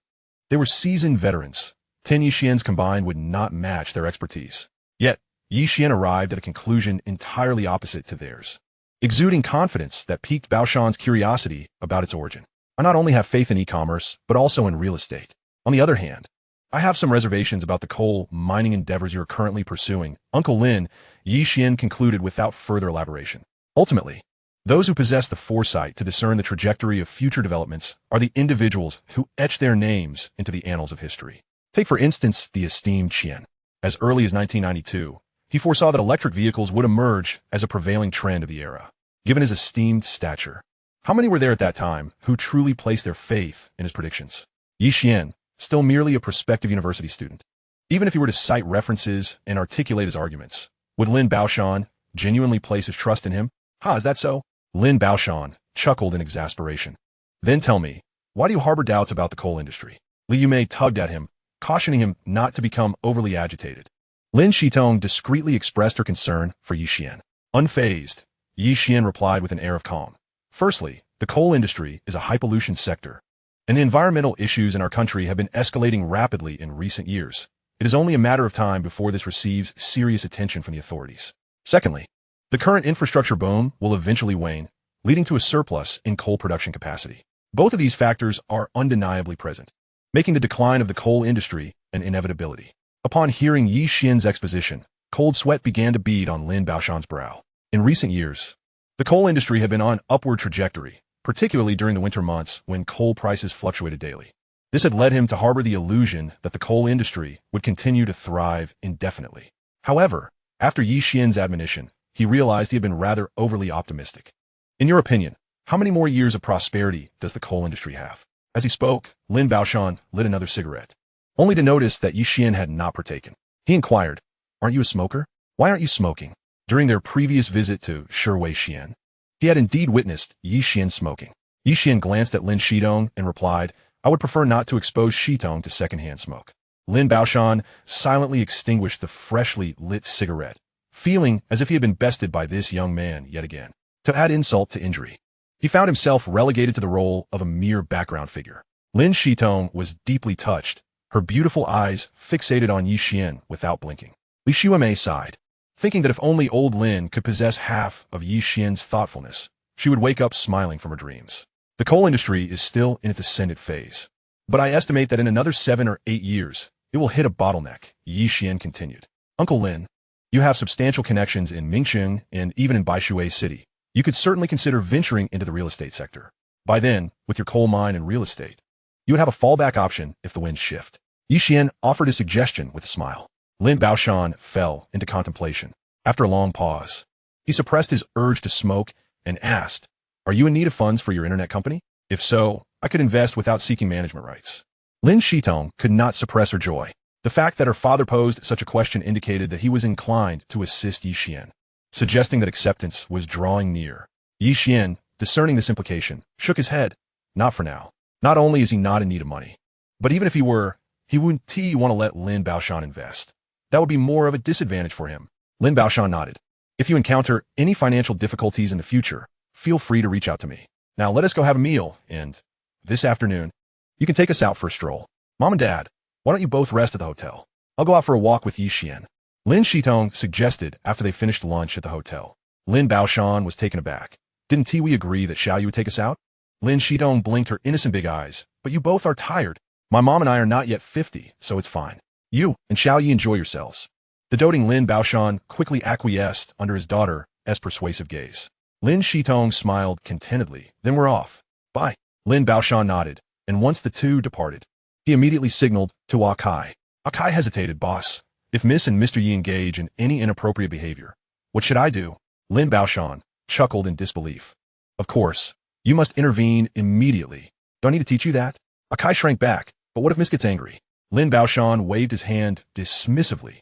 they were seasoned veterans. 10 Ye Xuans combined would not match their expertise. Yet, Ye Xuan arrived at a conclusion entirely opposite to theirs, exuding confidence that piqued Bao Shan's curiosity about its origin. I not only have faith in e-commerce, but also in real estate. On the other hand, I have some reservations about the coal mining endeavors you are currently pursuing. Uncle Lin, Ye Xuan concluded without further elaboration. Ultimately, those who possess the foresight to discern the trajectory of future developments are the individuals who etch their names into the annals of history. Take, for instance, the esteemed Qian. As early as 1992, he foresaw that electric vehicles would emerge as a prevailing trend of the era. Given his esteemed stature, how many were there at that time who truly placed their faith in his predictions? Ye Xuan, still merely a prospective university student. Even if he were to cite references and articulate his arguments, would Lin Baoshan genuinely place his trust in him? Is that so? Lin Baoshan chuckled in exasperation. Then tell me, why do you harbor doubts about the coal industry? Li Yumei tugged at him, cautioning him not to become overly agitated. Lin Shitong discreetly expressed her concern for Ye Xuan. Unfazed, Ye Xuan replied with an air of calm. Firstly, the coal industry is a high-pollution sector, and the environmental issues in our country have been escalating rapidly in recent years. It is only a matter of time before this receives serious attention from the authorities. Secondly, the current infrastructure boom will eventually wane, leading to a surplus in coal production capacity. Both of these factors are undeniably present, making the decline of the coal industry an inevitability. Upon hearing Ye Xuan's exposition, cold sweat began to bead on Lin Baoshan's brow. In recent years, the coal industry had been on upward trajectory, particularly during the winter months when coal prices fluctuated daily. This had led him to harbor the illusion that the coal industry would continue to thrive indefinitely. However, after Ye Xuan's admonition, he realized he had been rather overly optimistic. In your opinion, how many more years of prosperity does the coal industry have? As he spoke, Lin Baoshan lit another cigarette, only to notice that Ye Xuan had not partaken. He inquired, "Aren't you a smoker? Why aren't you smoking?" During their previous visit to Shiwei Xian, he had indeed witnessed Ye Xuan smoking. Ye Xuan glanced at Lin Shitong and replied, "I would prefer not to expose Shitong to secondhand smoke." Lin Baoshan silently extinguished the freshly lit cigarette, feeling as if he had been bested by this young man yet again. To add insult to injury, he found himself relegated to the role of a mere background figure. Lin Shitong was deeply touched, her beautiful eyes fixated on Ye Xuan without blinking. Li Xuemei sighed, thinking that if only old Lin could possess half of Ye Xuan's thoughtfulness, she would wake up smiling from her dreams. The coal industry is still in its ascendant phase, but I estimate that in another 7 or 8 years, it will hit a bottleneck, Ye Xuan continued. Uncle Lin, you have substantial connections in Mingcheng and even in Baishui City. You could certainly consider venturing into the real estate sector. By then, with your coal mine and real estate, you would have a fallback option if the winds shift. Ye Xuan offered a suggestion with a smile. Lin Baoshan fell into contemplation. After a long pause, he suppressed his urge to smoke and asked, "Are you in need of funds for your internet company? If so, I could invest without seeking management rights." Lin Shitong could not suppress her joy. The fact that her father posed such a question indicated that he was inclined to assist Ye Xuan, suggesting that acceptance was drawing near. Ye Xuan, discerning this implication, shook his head. Not for now. Not only is he not in need of money, but even if he were, he wouldn't want to let Lin Baoshan invest. That would be more of a disadvantage for him. Lin Baoshan nodded. If you encounter any financial difficulties in the future, feel free to reach out to me. Now let us go have a meal, and this afternoon, you can take us out for a stroll. Mom and Dad, why don't you both rest at the hotel? I'll go out for a walk with Ye Xuan. Lin Shitong suggested after they finished lunch at the hotel. Lin Baoshan was taken aback. Didn't Tiwi agree that Xiaoyu would take us out? Lin Shitong blinked her innocent big eyes. But you both are tired. My mom and I are not yet 50, so it's fine. You and Xiaoyi enjoy yourselves. The doting Lin Baoshan quickly acquiesced under his daughter's persuasive gaze. Lin Shitong smiled contentedly. Then we're off. Bye. Lin Baoshan nodded, and once the two departed, he immediately signaled to Akai. Akai hesitated, "Boss, if Miss and Mr. Yi engage in any inappropriate behavior, what should I do?" Lin Baoshan chuckled in disbelief. "Of course, you must intervene immediately. Do I need to teach you that?" Akai shrank back. "But what if Miss gets angry?" Lin Baoshan waved his hand dismissively.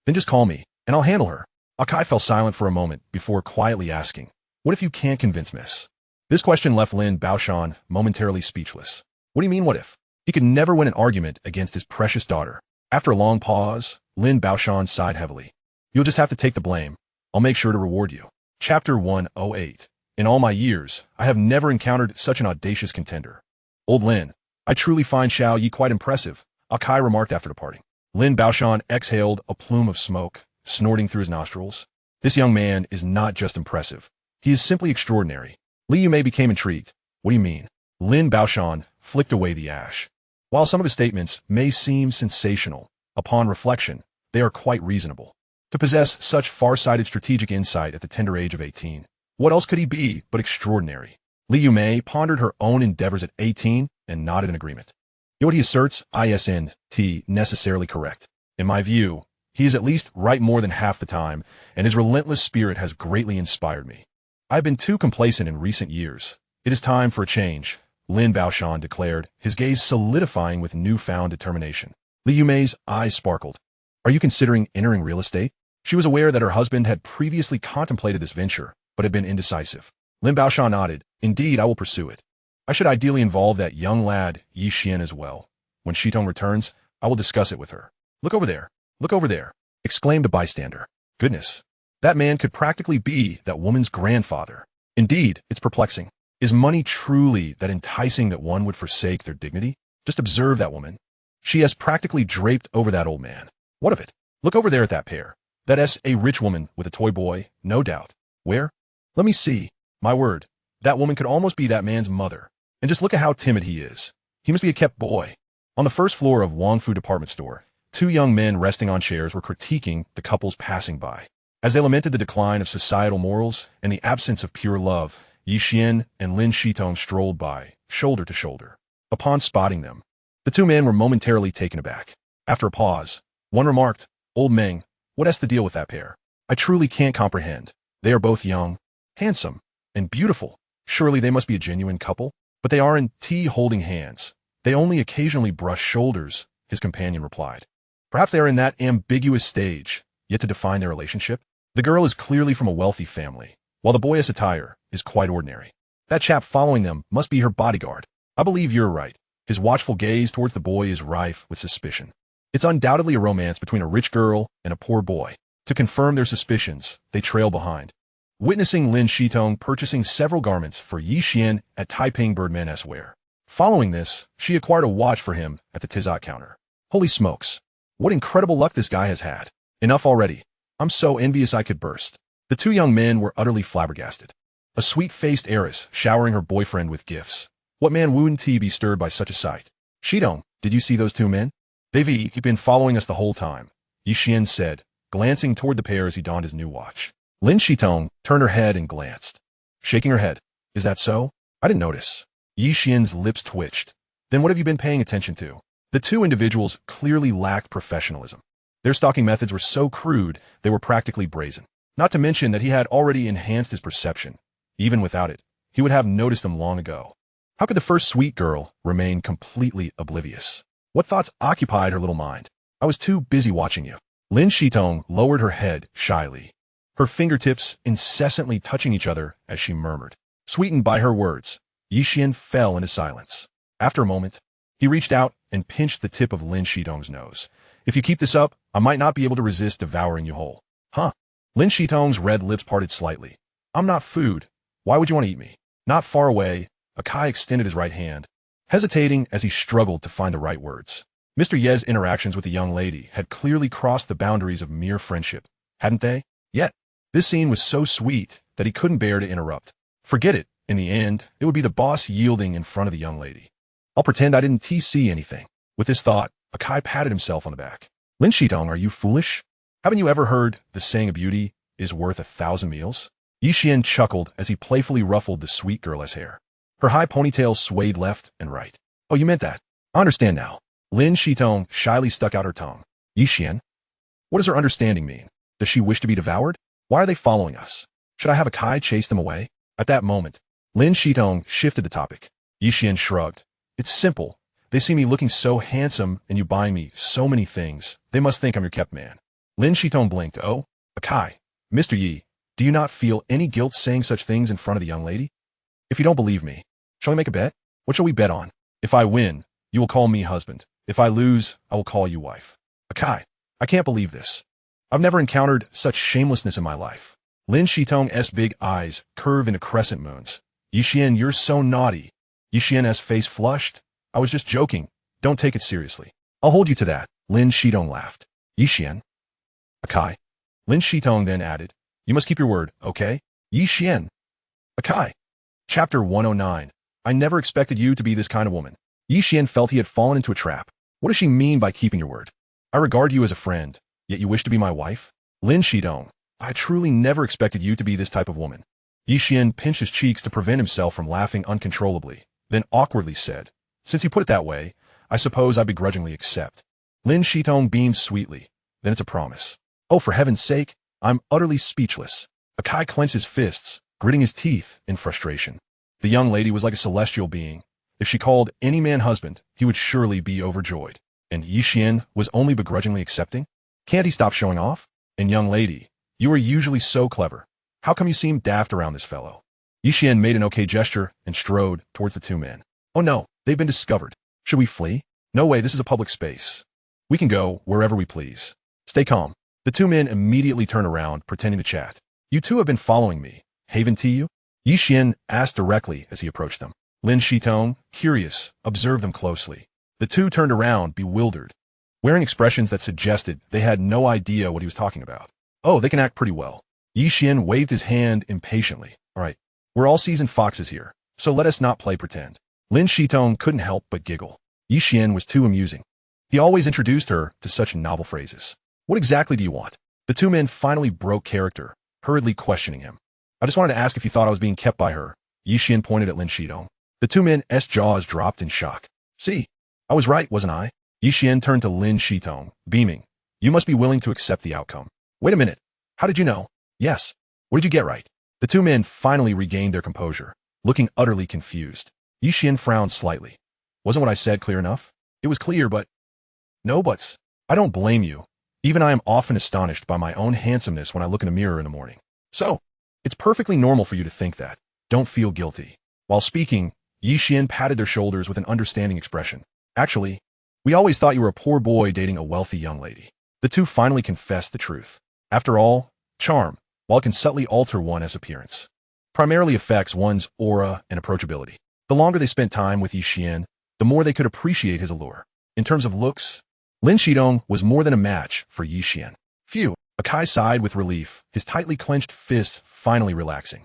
"Then just call me, and I'll handle her." Akai fell silent for a moment before quietly asking, "What if you can't convince Miss?" This question left Lin Baoshan momentarily speechless. What do you mean, what if? He could never win an argument against his precious daughter. After a long pause, Lin Baoshan sighed heavily. You'll just have to take the blame. I'll make sure to reward you. Chapter 108. In all my years, I have never encountered such an audacious contender. Old Lin, I truly find Xiao Yi quite impressive, Akai remarked after departing. Lin Baoshan exhaled a plume of smoke, snorting through his nostrils. This young man is not just impressive. He is simply extraordinary. Li Yumei became intrigued. What do you mean? Lin Baoshan flicked away the ash. While some of his statements may seem sensational, upon reflection, they are quite reasonable. To possess such far-sighted strategic insight at the tender age of 18, what else could he be but extraordinary? Li Yumei pondered her own endeavors at 18 and nodded in agreement. What he asserts, isn't necessarily correct. In my view, he is at least right more than half the time, and his relentless spirit has greatly inspired me. I've been too complacent in recent years. It is time for a change, Lin Baoshan declared, his gaze solidifying with newfound determination. Li Yumei's eyes sparkled. Are you considering entering real estate? She was aware that her husband had previously contemplated this venture, but had been indecisive. Lin Baoshan nodded. Indeed, I will pursue it. I should ideally involve that young lad, Ye Xuan, as well. When Shitong returns, I will discuss it with her. Look over there, exclaimed a bystander. Goodness, that man could practically be that woman's grandfather. Indeed, it's perplexing. Is money truly that enticing that one would forsake their dignity? Just observe that woman. She has practically draped over that old man. What of it? Look over there at that pair. That's a rich woman with a toy boy, no doubt. Where? Let me see. My word, that woman could almost be that man's mother. And just look at how timid he is. He must be a kept boy. On the first floor of Wangfu department store, two young men resting on chairs were critiquing the couples passing by. As they lamented the decline of societal morals and the absence of pure love, Ye Xuan and Lin Shitong strolled by, shoulder to shoulder. Upon spotting them, the two men were momentarily taken aback. After a pause, one remarked, Old Meng, what's the deal with that pair? I truly can't comprehend. They are both young, handsome, and beautiful. Surely they must be a genuine couple? But they aren't holding hands. They only occasionally brush shoulders, his companion replied. Perhaps they are in that ambiguous stage, yet to define their relationship. The girl is clearly from a wealthy family, while the boy's attire is quite ordinary. That chap following them must be her bodyguard. I believe you're right. His watchful gaze towards the boy is rife with suspicion. It's undoubtedly a romance between a rich girl and a poor boy. To confirm their suspicions, they trail behind. Witnessing Lin Shitong purchasing several garments for Ye Xuan at Taiping Birdman Wear. Following this, she acquired a watch for him at the Tizot counter. Holy smokes. What incredible luck this guy has had. Enough already. I'm so envious I could burst. The two young men were utterly flabbergasted. A sweet-faced heiress showering her boyfriend with gifts. What man wouldn't he be stirred by such a sight? Shitong, did you see those two men? They've been following us the whole time, Ye Xuan said, glancing toward the pair as he donned his new watch. Lin Shitong turned her head and glanced. Shaking her head. Is that so? I didn't notice. Ye Xuan's lips twitched. Then what have you been paying attention to? The two individuals clearly lacked professionalism. Their stalking methods were so crude, they were practically brazen. Not to mention that he had already enhanced his perception. Even without it, he would have noticed them long ago. How could the first sweet girl remain completely oblivious? What thoughts occupied her little mind? I was too busy watching you. Lin Shitong lowered her head shyly, her fingertips incessantly touching each other as she murmured. Sweetened by her words, Ye Xuan fell into silence. After a moment, he reached out and pinched the tip of Lin Shitong's nose. If you keep this up, I might not be able to resist devouring you whole. Huh? Lin Shitong's red lips parted slightly. I'm not food. Why would you want to eat me? Not far away, Akai extended his right hand, hesitating as he struggled to find the right words. Mr. Ye's interactions with the young lady had clearly crossed the boundaries of mere friendship, hadn't they? Yet, this scene was so sweet that he couldn't bear to interrupt. Forget it. In the end, it would be the boss yielding in front of the young lady. I'll pretend I didn't see anything. With this thought, Akai patted himself on the back. Lin Shitong, are you foolish? Haven't you ever heard the saying of beauty is worth 1,000 meals? Ye Xuan chuckled as he playfully ruffled the sweet girl's hair. Her high ponytail swayed left and right. Oh, you meant that. I understand now. Lin Shitong shyly stuck out her tongue. Ye Xuan? What does her understanding mean? Does she wish to be devoured? Why are they following us? Should I have Akai chase them away? At that moment, Lin Shitong shifted the topic. Ye Xuan shrugged. It's simple. They see me looking so handsome and you buying me so many things. They must think I'm your kept man. Lin Shitong blinked. Oh, Akai. Mr. Yi, do you not feel any guilt saying such things in front of the young lady? If you don't believe me, shall we make a bet? What shall we bet on? If I win, you will call me husband. If I lose, I will call you wife. Akai, I can't believe this. I've never encountered such shamelessness in my life. Lin Shitong's big eyes curve into crescent moons. Ye Xuan, you're so naughty. Ye Xuan's face flushed. I was just joking. Don't take it seriously. I'll hold you to that. Lin Shitong laughed. Ye Xuan. Akai. Lin Shitong then added, you must keep your word, okay? Ye Xuan. Akai. Chapter 109. I never expected you to be this kind of woman. Ye Xuan felt he had fallen into a trap. What does she mean by keeping your word? I regard you as a friend, yet you wish to be my wife? Lin Shitong. I truly never expected you to be this type of woman. Ye Xuan pinched his cheeks to prevent himself from laughing uncontrollably, then awkwardly said, since you put it that way, I suppose I begrudgingly accept. Lin Shitong beamed sweetly. Then it's a promise. Oh, for heaven's sake, I'm utterly speechless. Akai clenched his fists, gritting his teeth in frustration. The young lady was like a celestial being. If she called any man husband, he would surely be overjoyed. And Ye Xuan was only begrudgingly accepting? Can't he stop showing off? And young lady, you are usually so clever. How come you seem daft around this fellow? Ye Xuan made an okay gesture and strode towards the two men. Oh no, they've been discovered. Should we flee? No way, this is a public space. We can go wherever we please. Stay calm. The two men immediately turned around, pretending to chat. You two have been following me. Haven't you? Ye Xuan asked directly as he approached them. Lin Shitong, curious, observed them closely. The two turned around, bewildered, wearing expressions that suggested they had no idea what he was talking about. Oh, they can act pretty well. Ye Xuan waved his hand impatiently. All right, we're all seasoned foxes here, so let us not play pretend. Lin Shitong couldn't help but giggle. Ye Xuan was too amusing. He always introduced her to such novel phrases. What exactly do you want? The two men finally broke character, hurriedly questioning him. I just wanted to ask if you thought I was being kept by her. Ye Xuan pointed at Lin Shitong. The two men's jaws dropped in shock. See, I was right, wasn't I? Ye Xuan turned to Lin Shitong, beaming. You must be willing to accept the outcome. Wait a minute. How did you know? Yes. What did you get right? The two men finally regained their composure, looking utterly confused. Ye Xuan frowned slightly. Wasn't what I said clear enough? It was clear, but... No buts. I don't blame you. Even I am often astonished by my own handsomeness when I look in a mirror in the morning. So, it's perfectly normal for you to think that. Don't feel guilty. While speaking, Ye Xuan patted their shoulders with an understanding expression. Actually, we always thought you were a poor boy dating a wealthy young lady. The two finally confessed the truth. After all, charm, while it can subtly alter one's appearance, primarily affects one's aura and approachability. The longer they spent time with Ye Xuan, the more they could appreciate his allure. In terms of looks, Lin Shitong was more than a match for Ye Xuan. Phew, Akai sighed with relief, his tightly clenched fists finally relaxing.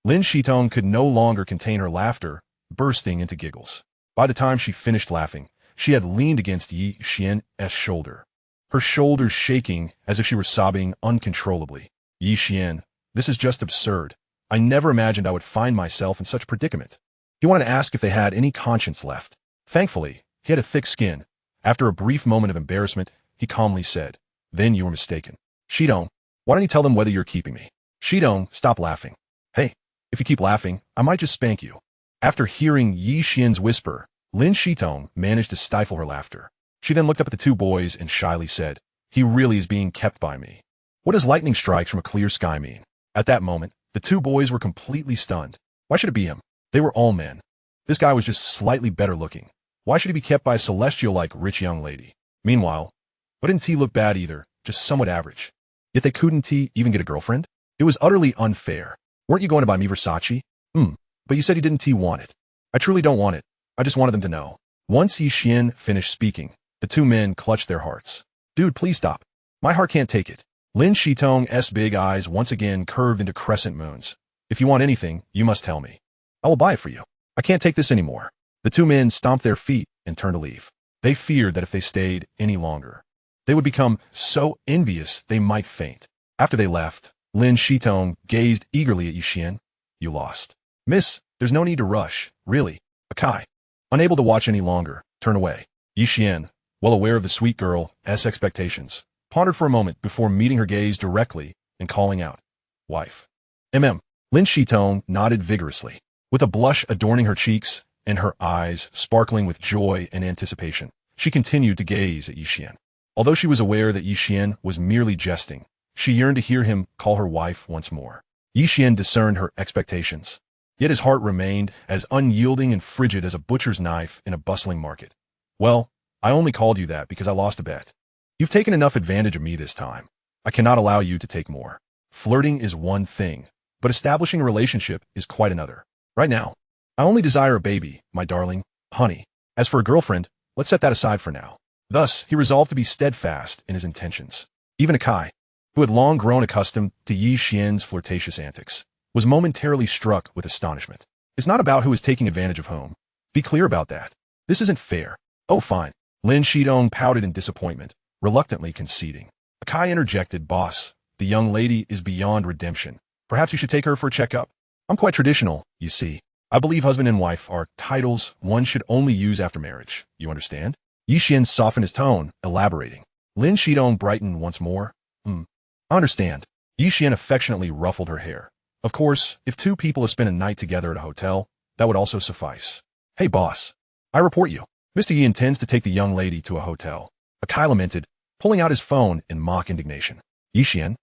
Lin Shitong could no longer contain her laughter, bursting into giggles. By the time she finished laughing, she had leaned against Ye Xuan's shoulder, her shoulders shaking as if she were sobbing uncontrollably. Ye Xuan, this is just absurd. I never imagined I would find myself in such a predicament. He wanted to ask if they had any conscience left. Thankfully, he had a thick skin. After a brief moment of embarrassment, he calmly said, then you were mistaken. Shitong, why don't you tell them whether you're keeping me? Shitong, stop laughing. Hey, if you keep laughing, I might just spank you. After hearing Ye Xuan's whisper, Lin Shitong managed to stifle her laughter. She then looked up at the two boys and shyly said, he really is being kept by me. What does lightning strikes from a clear sky mean? At that moment, the two boys were completely stunned. Why should it be him? They were all men. This guy was just slightly better looking. Why should he be kept by a celestial-like rich young lady? Meanwhile, but didn't he look bad either, just somewhat average. Yet they couldn't even get a girlfriend? It was utterly unfair. Weren't you going to buy me Versace? But you said you didn't want it. I truly don't want it. I just wanted them to know. Once Ye Xuan finished speaking, the two men clutched their hearts. Dude, please stop. My heart can't take it. Lin Shitong's big eyes once again curved into crescent moons. If you want anything, you must tell me. I will buy it for you. I can't take this anymore. The two men stomped their feet and turned to leave. They feared that if they stayed any longer, they would become so envious they might faint. After they left, Lin Shitong gazed eagerly at Ye Xuan. You lost. Miss, there's no need to rush, really. Akai, unable to watch any longer, turned away. Ye Xuan, well aware of the sweet girl's expectations, pondered for a moment before meeting her gaze directly and calling out, wife. Lin Shitong nodded vigorously, with a blush adorning her cheeks and her eyes sparkling with joy and anticipation. She continued to gaze at Ye Xuan. Although she was aware that Ye Xuan was merely jesting, she yearned to hear him call her wife once more. Ye Xuan discerned her expectations, yet his heart remained as unyielding and frigid as a butcher's knife in a bustling market. Well, I only called you that because I lost a bet. You've taken enough advantage of me this time. I cannot allow you to take more. Flirting is one thing, but establishing a relationship is quite another. Right now, I only desire a baby, my darling, honey. As for a girlfriend, let's set that aside for now. Thus, he resolved to be steadfast in his intentions. Even Akai, who had long grown accustomed to Ye Xuan's flirtatious antics, was momentarily struck with astonishment. It's not about who is taking advantage of whom. Be clear about that. This isn't fair. Oh, fine. Lin Shidong pouted in disappointment, reluctantly conceding. Akai interjected, boss, the young lady is beyond redemption. Perhaps you should take her for a checkup. I'm quite traditional, you see. I believe husband and wife are titles one should only use after marriage. You understand? Ye Xuan softened his tone, elaborating. Lin Shidong brightened once more. I understand. Ye Xuan affectionately ruffled her hair. Of course, if two people have spent a night together at a hotel, that would also suffice. Hey, boss. I report you. Mr. Yi intends to take the young lady to a hotel. Akai lamented, pulling out his phone in mock indignation. Ye Xuan?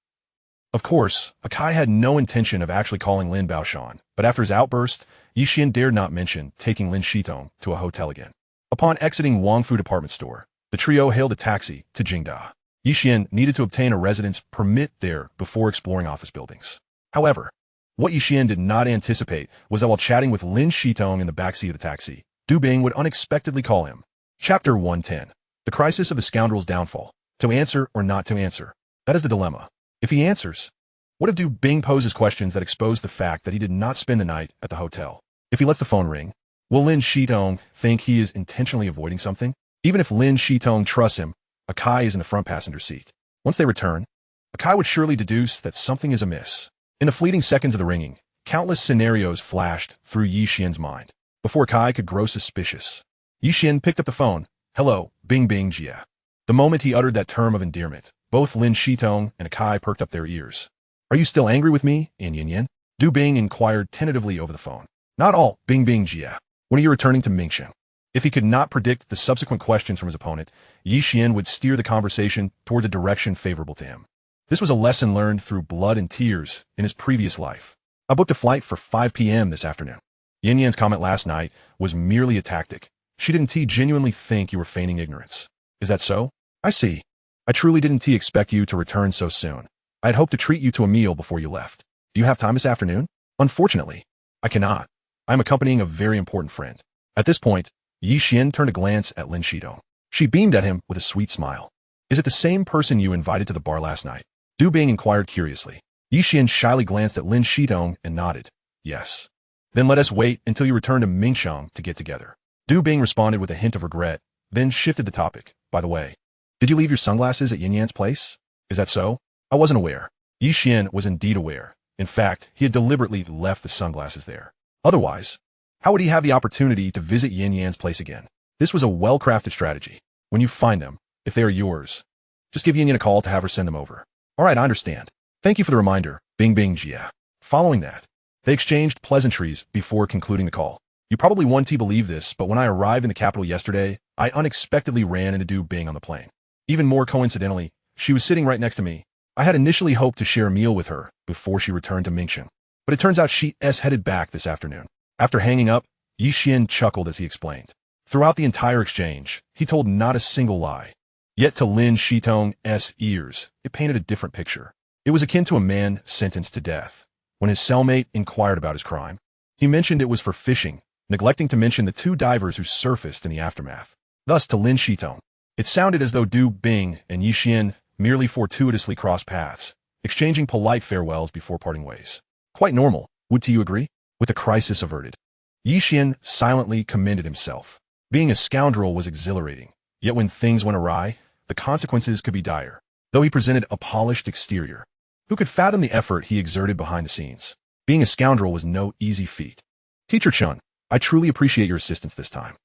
Of course, Akai had no intention of actually calling Lin Baoshan, but after his outburst, Ye Xuan dared not mention taking Lin Shitong to a hotel again. Upon exiting Wangfu department store, the trio hailed a taxi to Jingda. Ye Xuan needed to obtain a residence permit there before exploring office buildings. However, what Ye Xuan did not anticipate was that while chatting with Lin Shitong in the backseat of the taxi, Du Bing would unexpectedly call him. Chapter 110. The crisis of the scoundrel's downfall. To answer or not to answer. That is the dilemma. If he answers, what if Du Bing poses questions that expose the fact that he did not spend the night at the hotel? If he lets the phone ring, will Lin Shitong think he is intentionally avoiding something? Even if Lin Shitong trusts him, Akai is in the front passenger seat. Once they return, Akai would surely deduce that something is amiss. In the fleeting seconds of the ringing, countless scenarios flashed through Ye Xuan's mind. Before Kai could grow suspicious, Ye Xuan picked up the phone. Hello, Bing Bing Jia. The moment he uttered that term of endearment, both Lin Shitong and Akai perked up their ears. Are you still angry with me, Yin Yin Yin? Du Bing inquired tentatively over the phone. Not all, Bing Bing Jia. When are you returning to Mingsheng? If he could not predict the subsequent questions from his opponent, Ye Xuan would steer the conversation toward a direction favorable to him. This was a lesson learned through blood and tears in his previous life. I booked a flight for 5 p.m. this afternoon. Yin Yan's comment last night was merely a tactic. She didn't genuinely think you were feigning ignorance. Is that so? I see. I truly didn't expect you to return so soon. I had hoped to treat you to a meal before you left. Do you have time this afternoon? Unfortunately, I cannot. I am accompanying a very important friend. At this point, Ye Xuan turned a glance at Lin Shidong. She beamed at him with a sweet smile. Is it the same person you invited to the bar last night? Du Bing inquired curiously. Ye Xuan shyly glanced at Lin Shitong and nodded. Yes. Then let us wait until you return to Mingsheng to get together. Du Bing responded with a hint of regret, then shifted the topic. By the way, did you leave your sunglasses at Yin Yan's place? Is that so? I wasn't aware. Ye Xuan was indeed aware. In fact, he had deliberately left the sunglasses there. Otherwise, how would he have the opportunity to visit Yin Yan's place again? This was a well-crafted strategy. When you find them, if they are yours, just give Yin Yan a call to have her send them over. All right, I understand. Thank you for the reminder, Bing Bing Jia. Following that, they exchanged pleasantries before concluding the call. You probably won't believe this, but when I arrived in the capital yesterday, I unexpectedly ran into Du Bing on the plane. Even more coincidentally, she was sitting right next to me. I had initially hoped to share a meal with her before she returned to Mingsheng, but it turns out she headed back this afternoon. After hanging up, Ye Xuan chuckled as he explained. Throughout the entire exchange, he told not a single lie. Yet to Lin Shitong's ears, it painted a different picture. It was akin to a man sentenced to death. When his cellmate inquired about his crime, he mentioned it was for fishing, neglecting to mention the 2 divers who surfaced in the aftermath. Thus, to Lin Shitong, it sounded as though Du Bing and Ye Xuan merely fortuitously crossed paths, exchanging polite farewells before parting ways. Quite normal, would you agree? With the crisis averted, Ye Xuan silently commended himself. Being a scoundrel was exhilarating, yet when things went awry, the consequences could be dire. Though he presented a polished exterior, who could fathom the effort he exerted behind the scenes? Being a scoundrel was no easy feat. Teacher Chun, I truly appreciate your assistance this time.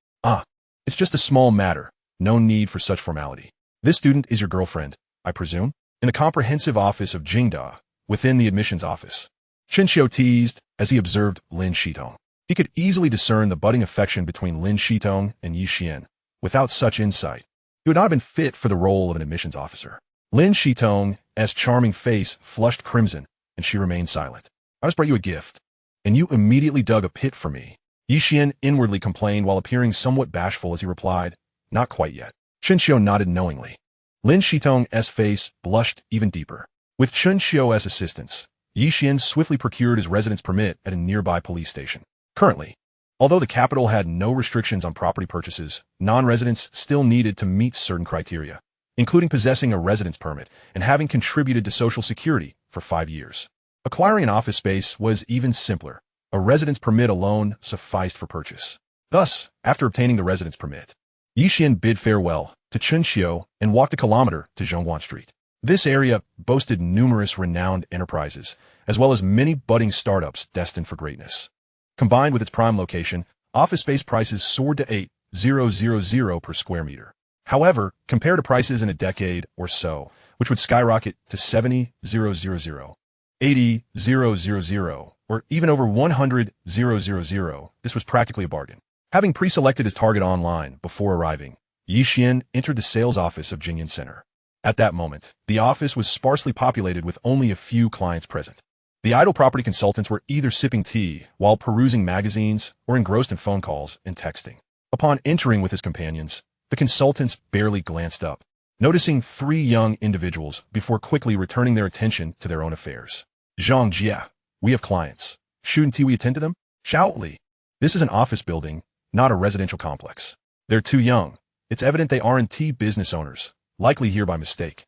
It's just a small matter, no need for such formality. This student is your girlfriend, I presume? In the comprehensive office of Jingda, within the admissions office, Chen Xiu teased as he observed Lin Shitong. He could easily discern the budding affection between Lin Shitong and Ye Xuan. Without such insight, he would not have been fit for the role of an admissions officer. Lin Shitong's charming face flushed crimson, and she remained silent. I just brought you a gift, and you immediately dug a pit for me. Ye Xuan inwardly complained while appearing somewhat bashful as he replied, not quite yet. Chen Xiu nodded knowingly. Lin Shitong's face blushed even deeper. With Chun Xiu's assistance, Ye Xuan swiftly procured his residence permit at a nearby police station. Currently, although the capital had no restrictions on property purchases, non-residents still needed to meet certain criteria, including possessing a residence permit and having contributed to Social Security for 5 years. Acquiring an office space was even simpler. A residence permit alone sufficed for purchase. Thus, after obtaining the residence permit, Ye Xuan bid farewell to Chun Xiu and walked a kilometer to Zhongguan Street. This area boasted numerous renowned enterprises, as well as many budding startups destined for greatness. Combined with its prime location, office space prices soared to 8,000 per square meter. However, compared to prices in a decade or so, which would skyrocket to 70,000, 80,000, or even over 100,000, this was practically a bargain. Having pre-selected his target online before arriving, Ye Xuan entered the sales office of Jingyan Center. At that moment, the office was sparsely populated with only a few clients present. The idle property consultants were either sipping tea while perusing magazines or engrossed in phone calls and texting. Upon entering with his companions, the consultants barely glanced up, noticing 3 young individuals before quickly returning their attention to their own affairs. Zhang Jia, we have clients. Shouldn't we attend to them? Xiao Li, this is an office building, not a residential complex. They're too young. It's evident they aren't business owners, likely here by mistake.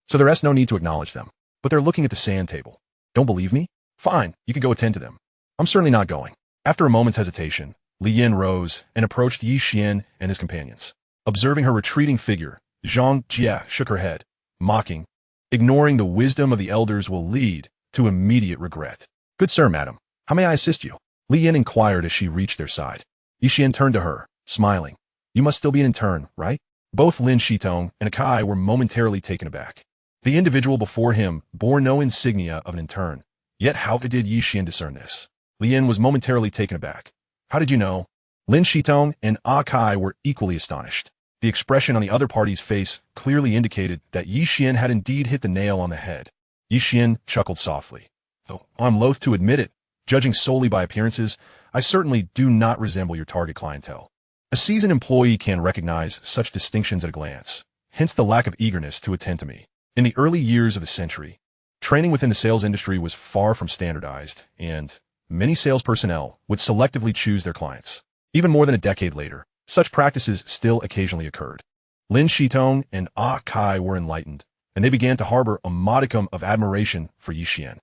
So there is no need to acknowledge them. But they're looking at the sand table. Don't believe me? Fine, you can go attend to them. I'm certainly not going. After a moment's hesitation, Li Yin rose and approached Ye Xuan and his companions. Observing her retreating figure, Zhang Jia shook her head, mocking. Ignoring the wisdom of the elders will lead to immediate regret. Good sir, madam, how may I assist you? Li Yin inquired as she reached their side. Ye Xuan turned to her, smiling. You must still be an intern, right? Both Lin Shitong and Akai were momentarily taken aback. The individual before him bore no insignia of an intern. Yet how did Ye Xuan discern this? Li Yin was momentarily taken aback. How did you know? Lin Shitong and Akai were equally astonished. The expression on the other party's face clearly indicated that Ye Xuan had indeed hit the nail on the head. Ye Xuan chuckled softly. Though I'm loath to admit it, judging solely by appearances, I certainly do not resemble your target clientele. A seasoned employee can recognize such distinctions at a glance, hence the lack of eagerness to attend to me. In the early years of the century, training within the sales industry was far from standardized, and many sales personnel would selectively choose their clients. Even more than a decade later, such practices still occasionally occurred. Lin Shitong and Kai were enlightened, and they began to harbor a modicum of admiration for Ye Xuan.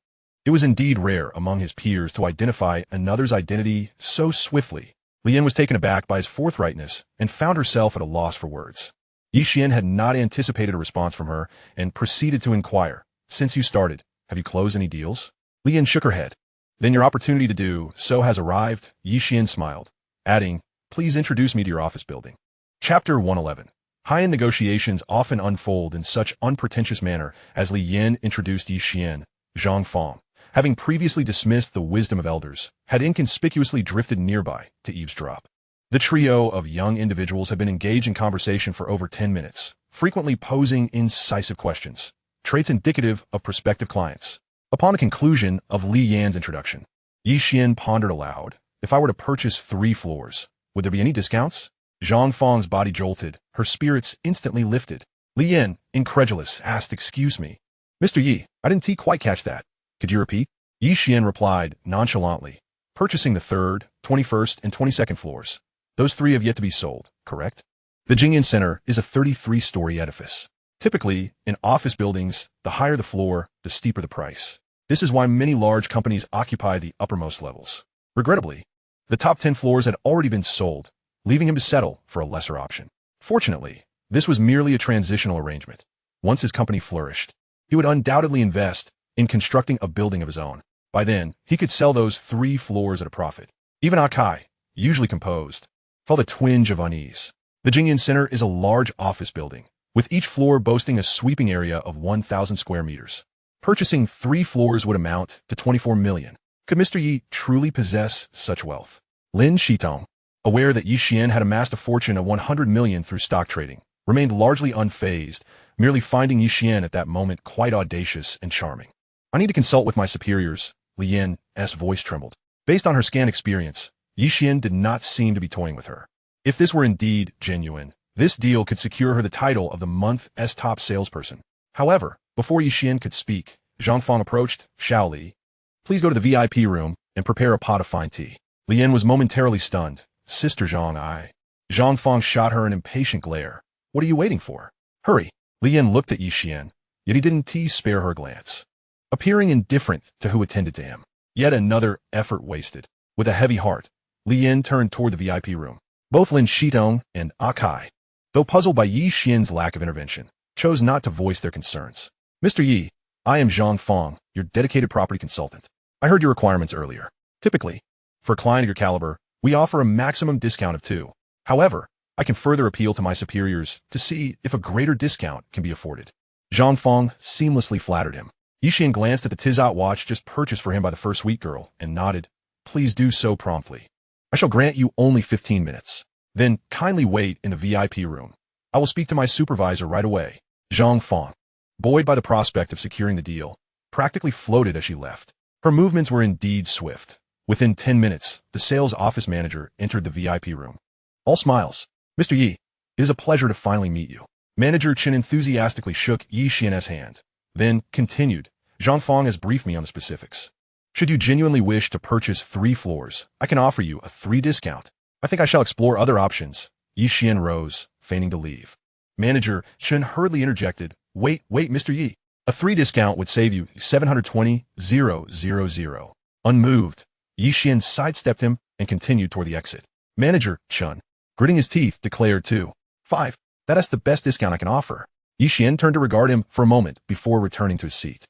It was indeed rare among his peers to identify another's identity so swiftly. Li Yin was taken aback by his forthrightness and found herself at a loss for words. Ye Xuan had not anticipated a response from her and proceeded to inquire, since you started, have you closed any deals? Li Yin shook her head. Then your opportunity to do so has arrived, Ye Xuan smiled, adding, please introduce me to your office building. Chapter 111. High-end negotiations often unfold in such unpretentious manner as Li Yin introduced Ye Xuan, Zhang Fong, having previously dismissed the wisdom of elders, had inconspicuously drifted nearby to eavesdrop. The trio of young individuals had been engaged in conversation for over 10 minutes, frequently posing incisive questions, traits indicative of prospective clients. Upon the conclusion of Li Yan's introduction, Ye Xuan pondered aloud, if I were to purchase 3 floors, would there be any discounts? Zhang Fong's body jolted, her spirits instantly lifted. Li Yin, incredulous, asked, excuse me. Mr. Yi, I didn't quite catch that. Could you repeat? Ye Xuan replied, nonchalantly, purchasing the 3rd, 21st, and 22nd floors. Those 3 have yet to be sold, correct? The Jingyan Center is a 33-story edifice. Typically, in office buildings, the higher the floor, the steeper the price. This is why many large companies occupy the uppermost levels. Regrettably, the top 10 floors had already been sold, leaving him to settle for a lesser option. Fortunately, this was merely a transitional arrangement. Once his company flourished, he would undoubtedly invest in constructing a building of his own. By then, he could sell those 3 floors at a profit. Even Akai, usually composed, felt a twinge of unease. The Jingyan Center is a large office building, with each floor boasting a sweeping area of 1,000 square meters. Purchasing 3 floors would amount to 24 million. Could Mr. Yi truly possess such wealth? Lin Shitong, aware that Ye Xuan had amassed a fortune of 100 million through stock trading, remained largely unfazed, merely finding Ye Xuan at that moment quite audacious and charming. I need to consult with my superiors, Li Yin's voice trembled. Based on her scant experience, Ye Xuan did not seem to be toying with her. If this were indeed genuine, This deal could secure her the title of the month's top salesperson. However, before Ye Xuan could speak, Zhang Fang approached. Xiao Li, please go to the VIP room and prepare a pot of fine tea. Lian was momentarily stunned. Sister Zhang. Zhang Fang shot her an impatient glare. What are you waiting for? Hurry. Lian looked at Ye Xuan, yet he didn't spare her a glance. Appearing indifferent to who attended to him. Yet another effort wasted. With a heavy heart, Lian turned toward the VIP room. Both Lin Shitong and Kai, though puzzled by Ye Xuan's lack of intervention, chose not to voice their concerns. Mr. Yi, I am Zhang Fang, your dedicated property consultant. I heard your requirements earlier. Typically, for a client of your caliber, we offer a maximum discount of 2. However, I can further appeal to my superiors to see if a greater discount can be afforded. Zhang Fang seamlessly flattered him. Ye Xuan glanced at the Tizot watch just purchased for him by the first sweet girl and nodded. Please do so promptly. I shall grant you only 15 minutes. Then kindly wait in the VIP room. I will speak to my supervisor right away. Zhang Fang, buoyed by the prospect of securing the deal, practically floated as she left. Her movements were indeed swift. Within 10 minutes, the sales office manager entered the VIP room. All smiles. Mr. Yi, it is a pleasure to finally meet you. Manager Chen enthusiastically shook Ye Xuan's hand, then continued. Zhang Fang has briefed me on the specifics. Should you genuinely wish to purchase 3 floors, I can offer you a 3 discount. I think I shall explore other options. Ye Xuan rose, feigning to leave. Manager Chen hurriedly interjected. Wait, Mr. Yi. A 3 discount would save you 720,000. Unmoved, Ye Xuan sidestepped him and continued toward the exit. Manager Chen, gritting his teeth, declared 5. That's the best discount I can offer. Ye Xuan turned to regard him for a moment before returning to his seat.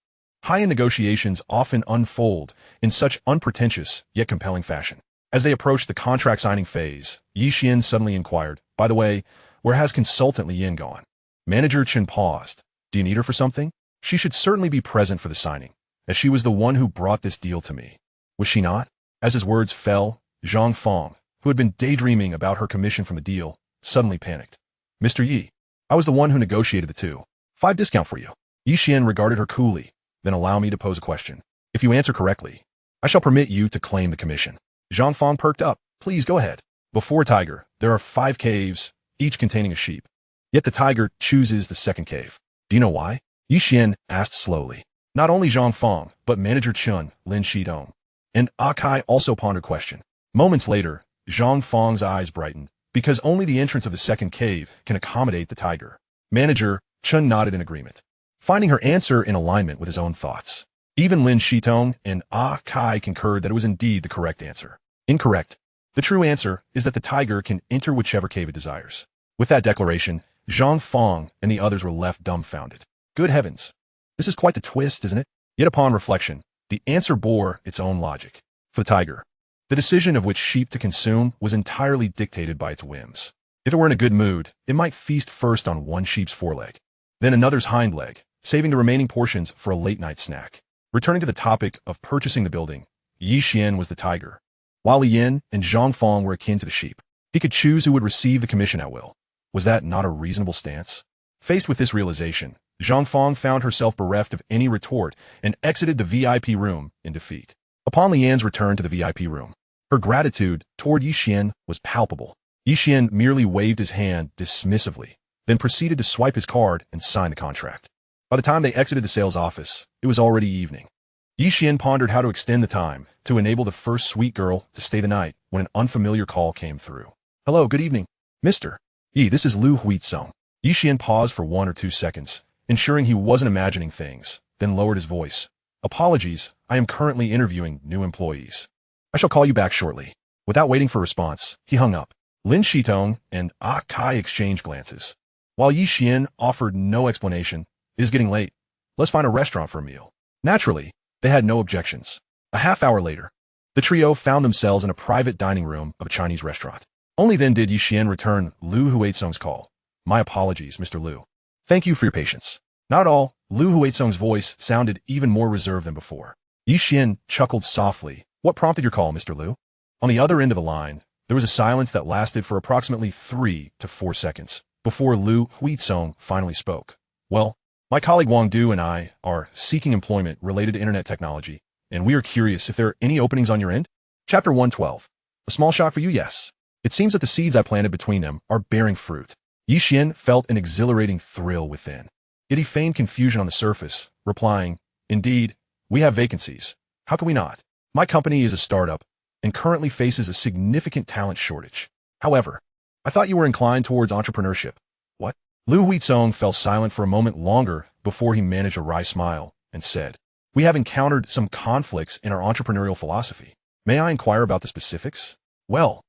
High-end negotiations often unfold in such unpretentious yet compelling fashion. As they approached the contract signing phase, Ye Xuan suddenly inquired, by the way, where has consultant Lian gone? Manager Chen paused. Do you need her for something? She should certainly be present for the signing, as she was the one who brought this deal to me. Was she not? As his words fell, Zhang Fang, who had been daydreaming about her commission from the deal, suddenly panicked. Mr. Yi, I was the one who negotiated the 5 discount for you. Ye Xuan regarded her coolly. Then allow me to pose a question. If you answer correctly, I shall permit you to claim the commission. Zhang Fang perked up. Please go ahead. Before Tiger, there are 5 caves, each containing a sheep. Yet the tiger chooses the second cave. Do you know why? Ye Xuan asked slowly. Not only Zhang Fang, but Manager Chen, Lin Shitong, and Kai also pondered question. Moments later, Zhang Fang's eyes brightened, because only the entrance of the second cave can accommodate the tiger. Manager Chen nodded in agreement, finding her answer in alignment with his own thoughts. Even Lin Shitong and Kai concurred that it was indeed the correct answer. Incorrect. The true answer is that the tiger can enter whichever cave it desires. With that declaration, Zhang Fang and the others were left dumbfounded. Good heavens. This is quite the twist, isn't it? Yet upon reflection, the answer bore its own logic. For the tiger, the decision of which sheep to consume was entirely dictated by its whims. If it were in a good mood, it might feast first on one sheep's foreleg, then another's hind leg, saving the remaining portions for a late-night snack. Returning to the topic of purchasing the building, Ye Xuan was the tiger, while Lian and Zhang Fang were akin to the sheep. He could choose who would receive the commission at will. Was that not a reasonable stance? Faced with this realization, Zhang Fang found herself bereft of any retort and exited the VIP room in defeat. Upon Lian's return to the VIP room, her gratitude toward Ye Xuan was palpable. Ye Xuan merely waved his hand dismissively, then proceeded to swipe his card and sign the contract. By the time they exited the sales office, it was already evening. Ye Xuan pondered how to extend the time to enable the first sweet girl to stay the night when an unfamiliar call came through. Hello, good evening. Mr. Yi, this is Ye Xuan. Ye Xuan paused for 1 or 2 seconds, ensuring he wasn't imagining things, then lowered his voice. Apologies, I am currently interviewing new employees. I shall call you back shortly. Without waiting for a response, he hung up. Lin Shitong and Kai exchanged glances. While Ye Xuan offered no explanation, it is getting late. Let's find a restaurant for a meal. Naturally, they had no objections. A half-hour later, the trio found themselves in a private dining room of a Chinese restaurant. Only then did Ye Xuan return Ye Xuan's call. My apologies, Mr. Liu. Thank you for your patience. Not at all. Ye Xuan's voice sounded even more reserved than before. Ye Xuan chuckled softly. What prompted your call, Mr. Liu? On the other end of the line, there was a silence that lasted for approximately 3 to 4 seconds before Ye Xuan finally spoke. Well, my colleague Wang Du and I are seeking employment related to internet technology, and we are curious if there are any openings on your end. Chapter 112. A small shot for you, yes. It seems that the seeds I planted between them are bearing fruit. Ye Xuan felt an exhilarating thrill within. Yet he feigned confusion on the surface, replying, "Indeed, we have vacancies. How can we not? My company is a startup and currently faces a significant talent shortage. However, I thought you were inclined towards entrepreneurship." "What?" Lu Huizong fell silent for a moment longer before he managed a wry smile and said, "We have encountered some conflicts in our entrepreneurial philosophy. May I inquire about the specifics?" "Well,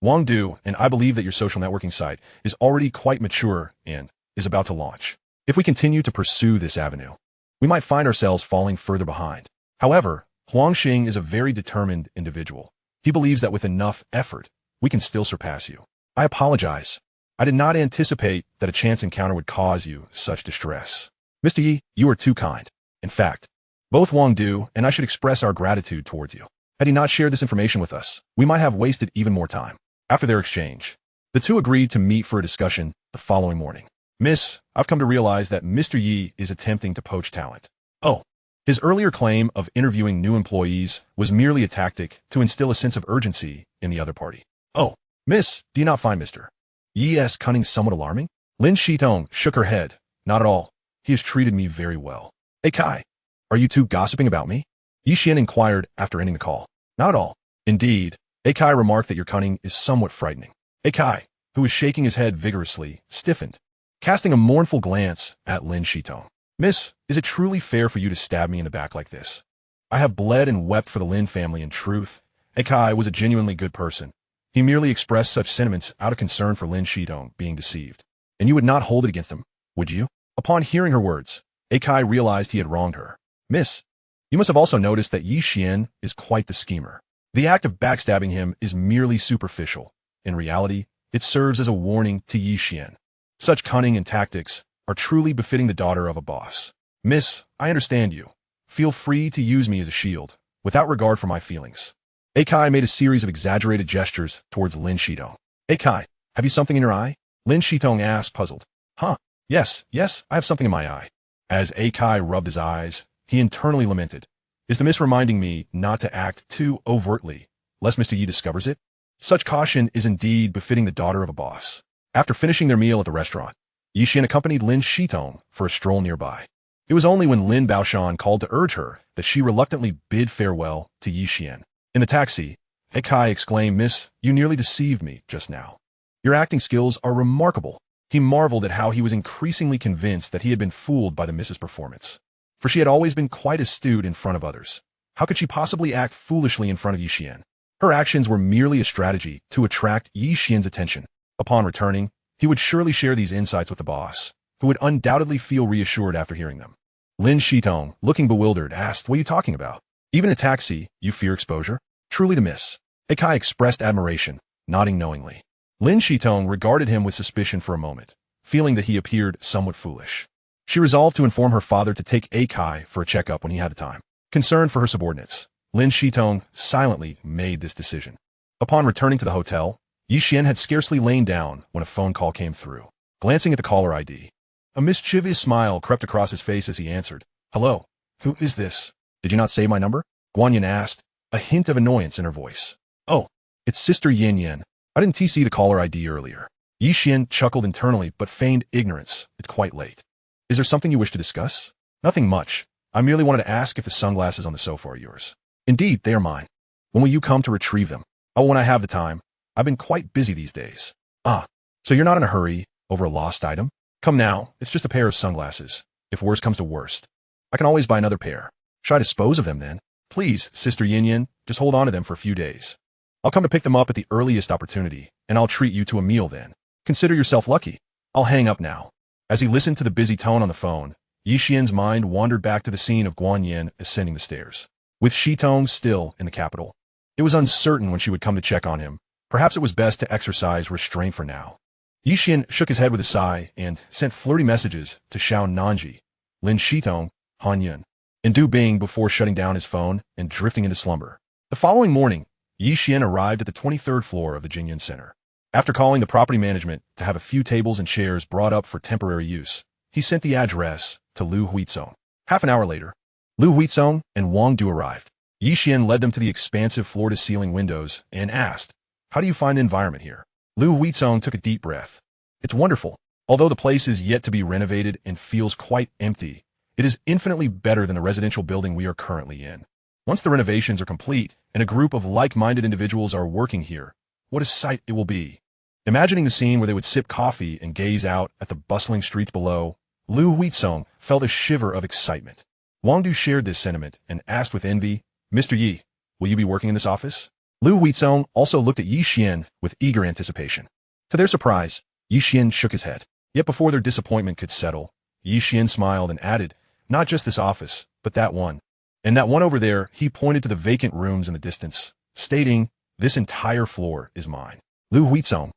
Wang Du, and I believe that your social networking site is already quite mature and is about to launch. If we continue to pursue this avenue, we might find ourselves falling further behind. However, Huang Xing is a very determined individual. He believes that with enough effort, we can still surpass you. I apologize. I did not anticipate that a chance encounter would cause you such distress. Mr. Yi, you are too kind. In fact, both Wang Du and I should express our gratitude towards you. Had he not shared this information with us, we might have wasted even more time." After their exchange, the two agreed to meet for a discussion the following morning. "Miss, I've come to realize that Mr. Yi is attempting to poach talent." "Oh." His earlier claim of interviewing new employees was merely a tactic to instill a sense of urgency in the other party. "Oh, Miss, do you not find Mr. Yi's cunning somewhat alarming?" Lin Shitong shook her head. "Not at all. He has treated me very well." "Hey Kai, are you two gossiping about me?" Ye Xuan inquired after ending the call. "Not at all. Indeed, Akai remarked that your cunning is somewhat frightening." Akai, who was shaking his head vigorously, stiffened, casting a mournful glance at Lin Shitong. "Miss, is it truly fair for you to stab me in the back like this? I have bled and wept for the Lin family in truth. Akai was a genuinely good person. He merely expressed such sentiments out of concern for Lin Shitong being deceived. And you would not hold it against him, would you?" Upon hearing her words, Akai realized he had wronged her. "Miss, you must have also noticed that Ye Xuan is quite the schemer. The act of backstabbing him is merely superficial. In reality, it serves as a warning to Ye Xuan. Such cunning and tactics are truly befitting the daughter of a boss. Miss, I understand you. Feel free to use me as a shield, without regard for my feelings." Akai made a series of exaggerated gestures towards Lin Shitong. "Akai, have you something in your eye?" Lin Shitong asked, puzzled. "Huh, yes, I have something in my eye." As Akai rubbed his eyes, he internally lamented, "Is the miss reminding me not to act too overtly, lest Mr. Yi discovers it? Such caution is indeed befitting the daughter of a boss." After finishing their meal at the restaurant, Ye Xuan accompanied Lin Shitong for a stroll nearby. It was only when Lin Baoshan called to urge her that she reluctantly bid farewell to Ye Xuan. In the taxi, Akai exclaimed, "Miss, you nearly deceived me just now. Your acting skills are remarkable." He marveled at how he was increasingly convinced that he had been fooled by the miss's performance. For she had always been quite astute in front of others. How could she possibly act foolishly in front of Ye Xuan? Her actions were merely a strategy to attract Ye Xuan's attention. Upon returning, he would surely share these insights with the boss, who would undoubtedly feel reassured after hearing them. Lin Shitong, looking bewildered, asked, "What are you talking about? Even in a taxi, you fear exposure?" "Truly the miss." Akai expressed admiration, nodding knowingly. Lin Shitong regarded him with suspicion for a moment, feeling that he appeared somewhat foolish. She resolved to inform her father to take Akai for a checkup when he had the time. Concerned for her subordinates, Lin Shitong silently made this decision. Upon returning to the hotel, Ye Xuan had scarcely lain down when a phone call came through. Glancing at the caller ID, a mischievous smile crept across his face as he answered. "Hello, who is this? Did you not save my number?" Guanyin asked, a hint of annoyance in her voice. "Oh, it's Sister Yin Yin. I didn't TC the caller ID earlier." Ye Xuan chuckled internally but feigned ignorance. "It's quite late. Is there something you wish to discuss?" "Nothing much. I merely wanted to ask if the sunglasses on the sofa are yours." "Indeed, they are mine. When will you come to retrieve them?" "Oh, when I have the time. I've been quite busy these days." "Ah, so you're not in a hurry over a lost item?" "Come now, it's just a pair of sunglasses. If worst comes to worst, I can always buy another pair. Should I dispose of them then?" "Please, Sister Yin Yin, just hold on to them for a few days. I'll come to pick them up at the earliest opportunity, and I'll treat you to a meal then. Consider yourself lucky. I'll hang up now." As he listened to the busy tone on the phone, Ye Xuan's mind wandered back to the scene of Guanyin ascending the stairs. With Shitong still in the capital, it was uncertain when she would come to check on him. Perhaps it was best to exercise restraint for now. Ye Xuan shook his head with a sigh and sent flirty messages to Xiao Nanji, Lin Shitong, Han Yun, and Du Bing before shutting down his phone and drifting into slumber. The following morning, Ye Xuan arrived at the 23rd floor of the Jinyun Center. After calling the property management to have a few tables and chairs brought up for temporary use, he sent the address to Lu Huizong. Half an hour later, Lu Huizong and Wang Du arrived. Ye Xuan led them to the expansive floor-to-ceiling windows and asked, "How do you find the environment here?" Lu Huizong took a deep breath. "It's wonderful. Although the place is yet to be renovated and feels quite empty, it is infinitely better than the residential building we are currently in. Once the renovations are complete and a group of like-minded individuals are working here, what a sight it will be. Imagining the scene where they would sip coffee and gaze out at the bustling streets below, Lu Huizong felt a shiver of excitement. Wang Du shared this sentiment and asked with envy, "Mr. Yi, will you be working in this office?" Lu Huizong also looked at Ye Xuan with eager anticipation. To their surprise, Ye Xuan shook his head. Yet before their disappointment could settle, Ye Xuan smiled and added, "Not just this office, but that one. And that one over there," he pointed to the vacant rooms in the distance, stating, "This entire floor is mine." Lu Huizong,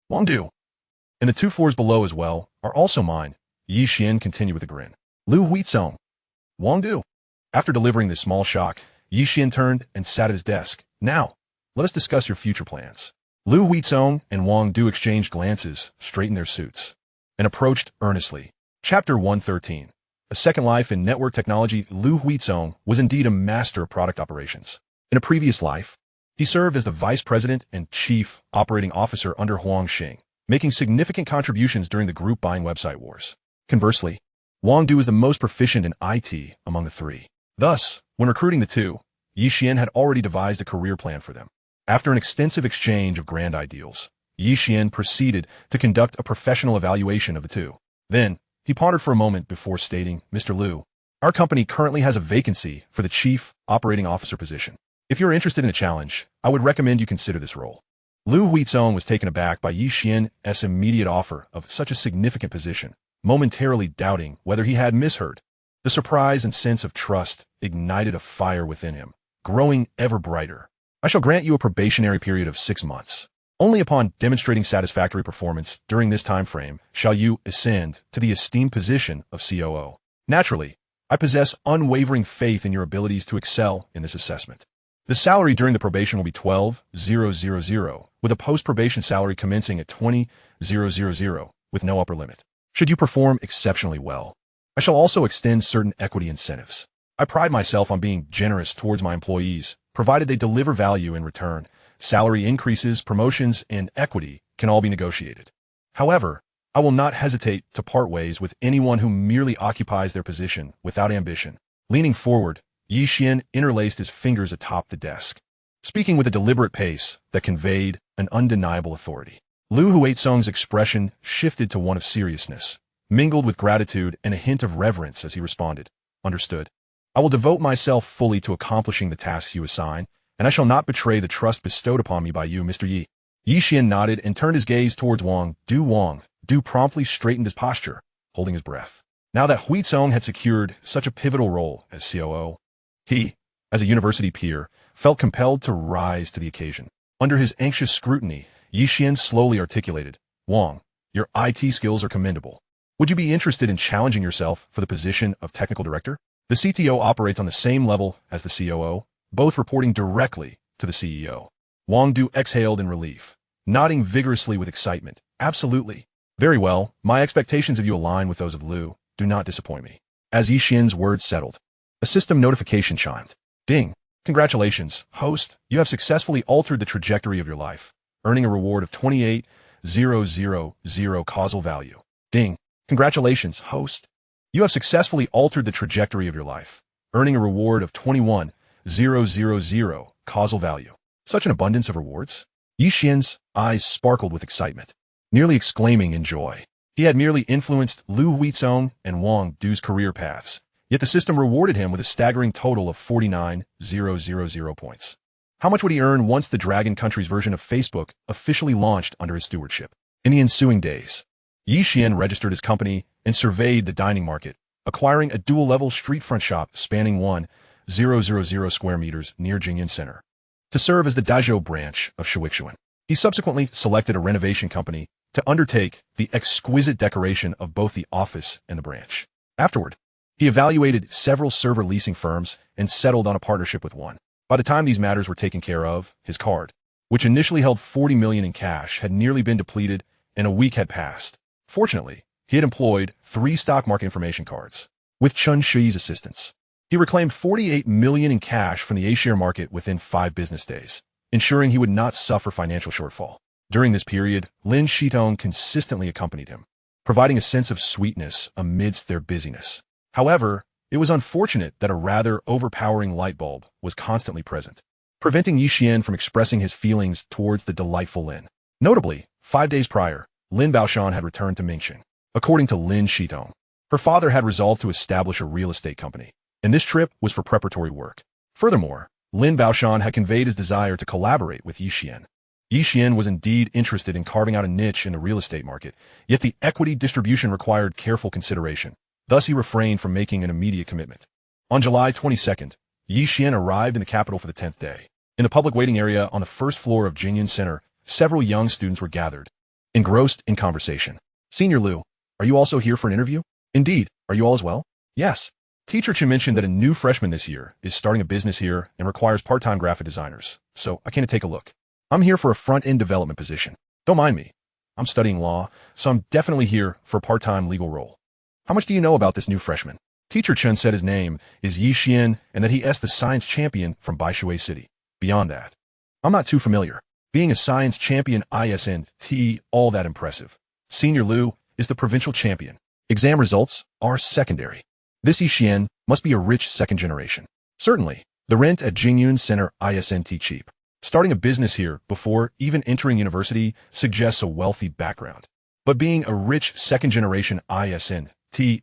Wang Du, and the 2 floors below as well are also mine, Ye Xuan continued with a grin. Lu Huizong, Wang Du. After delivering this small shock, Ye Xuan turned and sat at his desk. "Now, let us discuss your future plans." Lu Huizong and Wang Du exchanged glances, straightened their suits, and approached earnestly. Chapter 113. A Second Life in Network Technology. Lu Huizong was indeed a master of product operations. In a previous life, he served as the vice president and chief operating officer under Huang Xing, making significant contributions during the group buying website wars. Conversely, Wang Du was the most proficient in IT among the three. Thus, when recruiting the two, Ye Xuan had already devised a career plan for them. After an extensive exchange of grand ideals, Ye Xuan proceeded to conduct a professional evaluation of the two. Then, he pondered for a moment before stating, "Mr. Lu, our company currently has a vacancy for the chief operating officer position. If you're interested in a challenge, I would recommend you consider this role." Lu Huizong was taken aback by Ye Xuan's immediate offer of such a significant position, momentarily doubting whether he had misheard. The surprise and sense of trust ignited a fire within him, growing ever brighter. "I shall grant you a probationary period of 6 months. Only upon demonstrating satisfactory performance during this time frame shall you ascend to the esteemed position of COO. Naturally, I possess unwavering faith in your abilities to excel in this assessment. The salary during the probation will be 12,000, with a post-probation salary commencing at 20,000, with no upper limit. Should you perform exceptionally well, I shall also extend certain equity incentives. I pride myself on being generous towards my employees, provided they deliver value in return. Salary increases, promotions, and equity can all be negotiated. However, I will not hesitate to part ways with anyone who merely occupies their position without ambition." Leaning forward, Ye Xuan interlaced his fingers atop the desk, speaking with a deliberate pace that conveyed an undeniable authority. Lu Huizong's expression shifted to one of seriousness, mingled with gratitude and a hint of reverence as he responded, "Understood. I will devote myself fully to accomplishing the tasks you assign, and I shall not betray the trust bestowed upon me by you, Mr. Yi." Ye Xuan nodded and turned his gaze towards Wang Du. Wang Du promptly straightened his posture, holding his breath. Now that Huizong had secured such a pivotal role as COO, he, as a university peer, felt compelled to rise to the occasion. Under his anxious scrutiny, Ye Xuan slowly articulated, "Wang, your IT skills are commendable. Would you be interested in challenging yourself for the position of technical director?" The CTO operates on the same level as the COO, both reporting directly to the CEO. Wang Du exhaled in relief, nodding vigorously with excitement. "Absolutely. Very well, my expectations of you align with those of Lu. Do not disappoint me." As Ye Xuan's words settled, a system notification chimed. "Ding. Congratulations, host. You have successfully altered the trajectory of your life, earning a reward of 28,000 causal value." Ding. Congratulations, host. You have successfully altered the trajectory of your life, earning a reward of 21,000 causal value. Such an abundance of rewards. Ye Xuan's eyes sparkled with excitement, nearly exclaiming in joy. He had merely influenced Lu Huizong and Wang Du's career paths, yet the system rewarded him with a staggering total of 49,000 points. How much would he earn once the Dragon Country's version of Facebook officially launched under his stewardship? In the ensuing days, Ye Xuan registered his company and surveyed the dining market, acquiring a dual-level street-front shop spanning 1,000 square meters near Jingyan Center to serve as the Dazhou branch of Ye Xuan. He subsequently selected a renovation company to undertake the exquisite decoration of both the office and the branch. Afterward, he evaluated several server leasing firms and settled on a partnership with one. By the time these matters were taken care of, his card, which initially held 40 million in cash, had nearly been depleted and a week had passed. Fortunately, he had employed 3 stock market information cards. With Chun Shi's assistance, he reclaimed 48 million in cash from the A-share market within 5 business days, ensuring he would not suffer financial shortfall. During this period, Lin Shitong consistently accompanied him, providing a sense of sweetness amidst their busyness. However, it was unfortunate that a rather overpowering light bulb was constantly present, preventing Ye Xuan from expressing his feelings towards the delightful Lin. Notably, 5 days prior, Lin Baoshan had returned to Mingxing. According to Lin Shitong, her father had resolved to establish a real estate company, and this trip was for preparatory work. Furthermore, Lin Baoshan had conveyed his desire to collaborate with Ye Xuan. Ye Xuan was indeed interested in carving out a niche in the real estate market, yet the equity distribution required careful consideration. Thus, he refrained from making an immediate commitment. On July 22nd, Ye Xuan arrived in the capital for the 10th day. In the public waiting area on the first floor of Jingyun Center, several young students were gathered, engrossed in conversation. Senior Liu, are you also here for an interview? Indeed, are you all as well? Yes. Teacher Chen mentioned that a new freshman this year is starting a business here and requires part-time graphic designers, so I came to take a look. I'm here for a front-end development position. Don't mind me. I'm studying law, so I'm definitely here for a part-time legal role. How much do you know about this new freshman? Teacher Chen said his name is Ye Xuan and that he is the science champion from Baishui City. Beyond that, I'm not too familiar. Being a science champion isn't all that impressive. Senior Liu is the provincial champion. Exam results are secondary. This Ye Xuan must be a rich second generation. Certainly, the rent at Jingyun Center isn't cheap. Starting a business here before even entering university suggests a wealthy background. But being a rich second generation isn't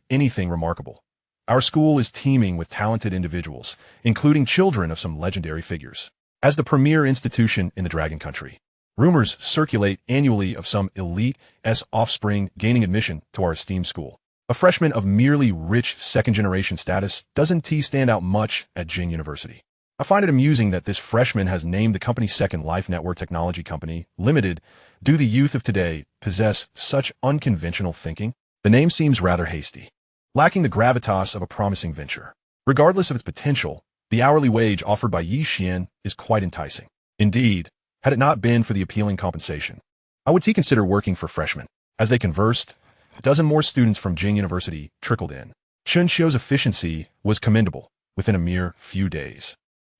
anything remarkable. Our school is teeming with talented individuals, including children of some legendary figures. As the premier institution in the Dragon Country, rumors circulate annually of some elite's offspring gaining admission to our esteemed school. A freshman of merely rich second-generation status doesn't stand out much at Jing University. I find it amusing that this freshman has named the company Second Life Network Technology Company Limited. Do the youth of today possess such unconventional thinking? The name seems rather hasty, lacking the gravitas of a promising venture. Regardless of its potential, the hourly wage offered by Ye Xuan is quite enticing. Indeed, had it not been for the appealing compensation, I would consider working for freshmen. As they conversed, a dozen more students from Jing University trickled in. Chen Xiu's efficiency was commendable within a mere few days.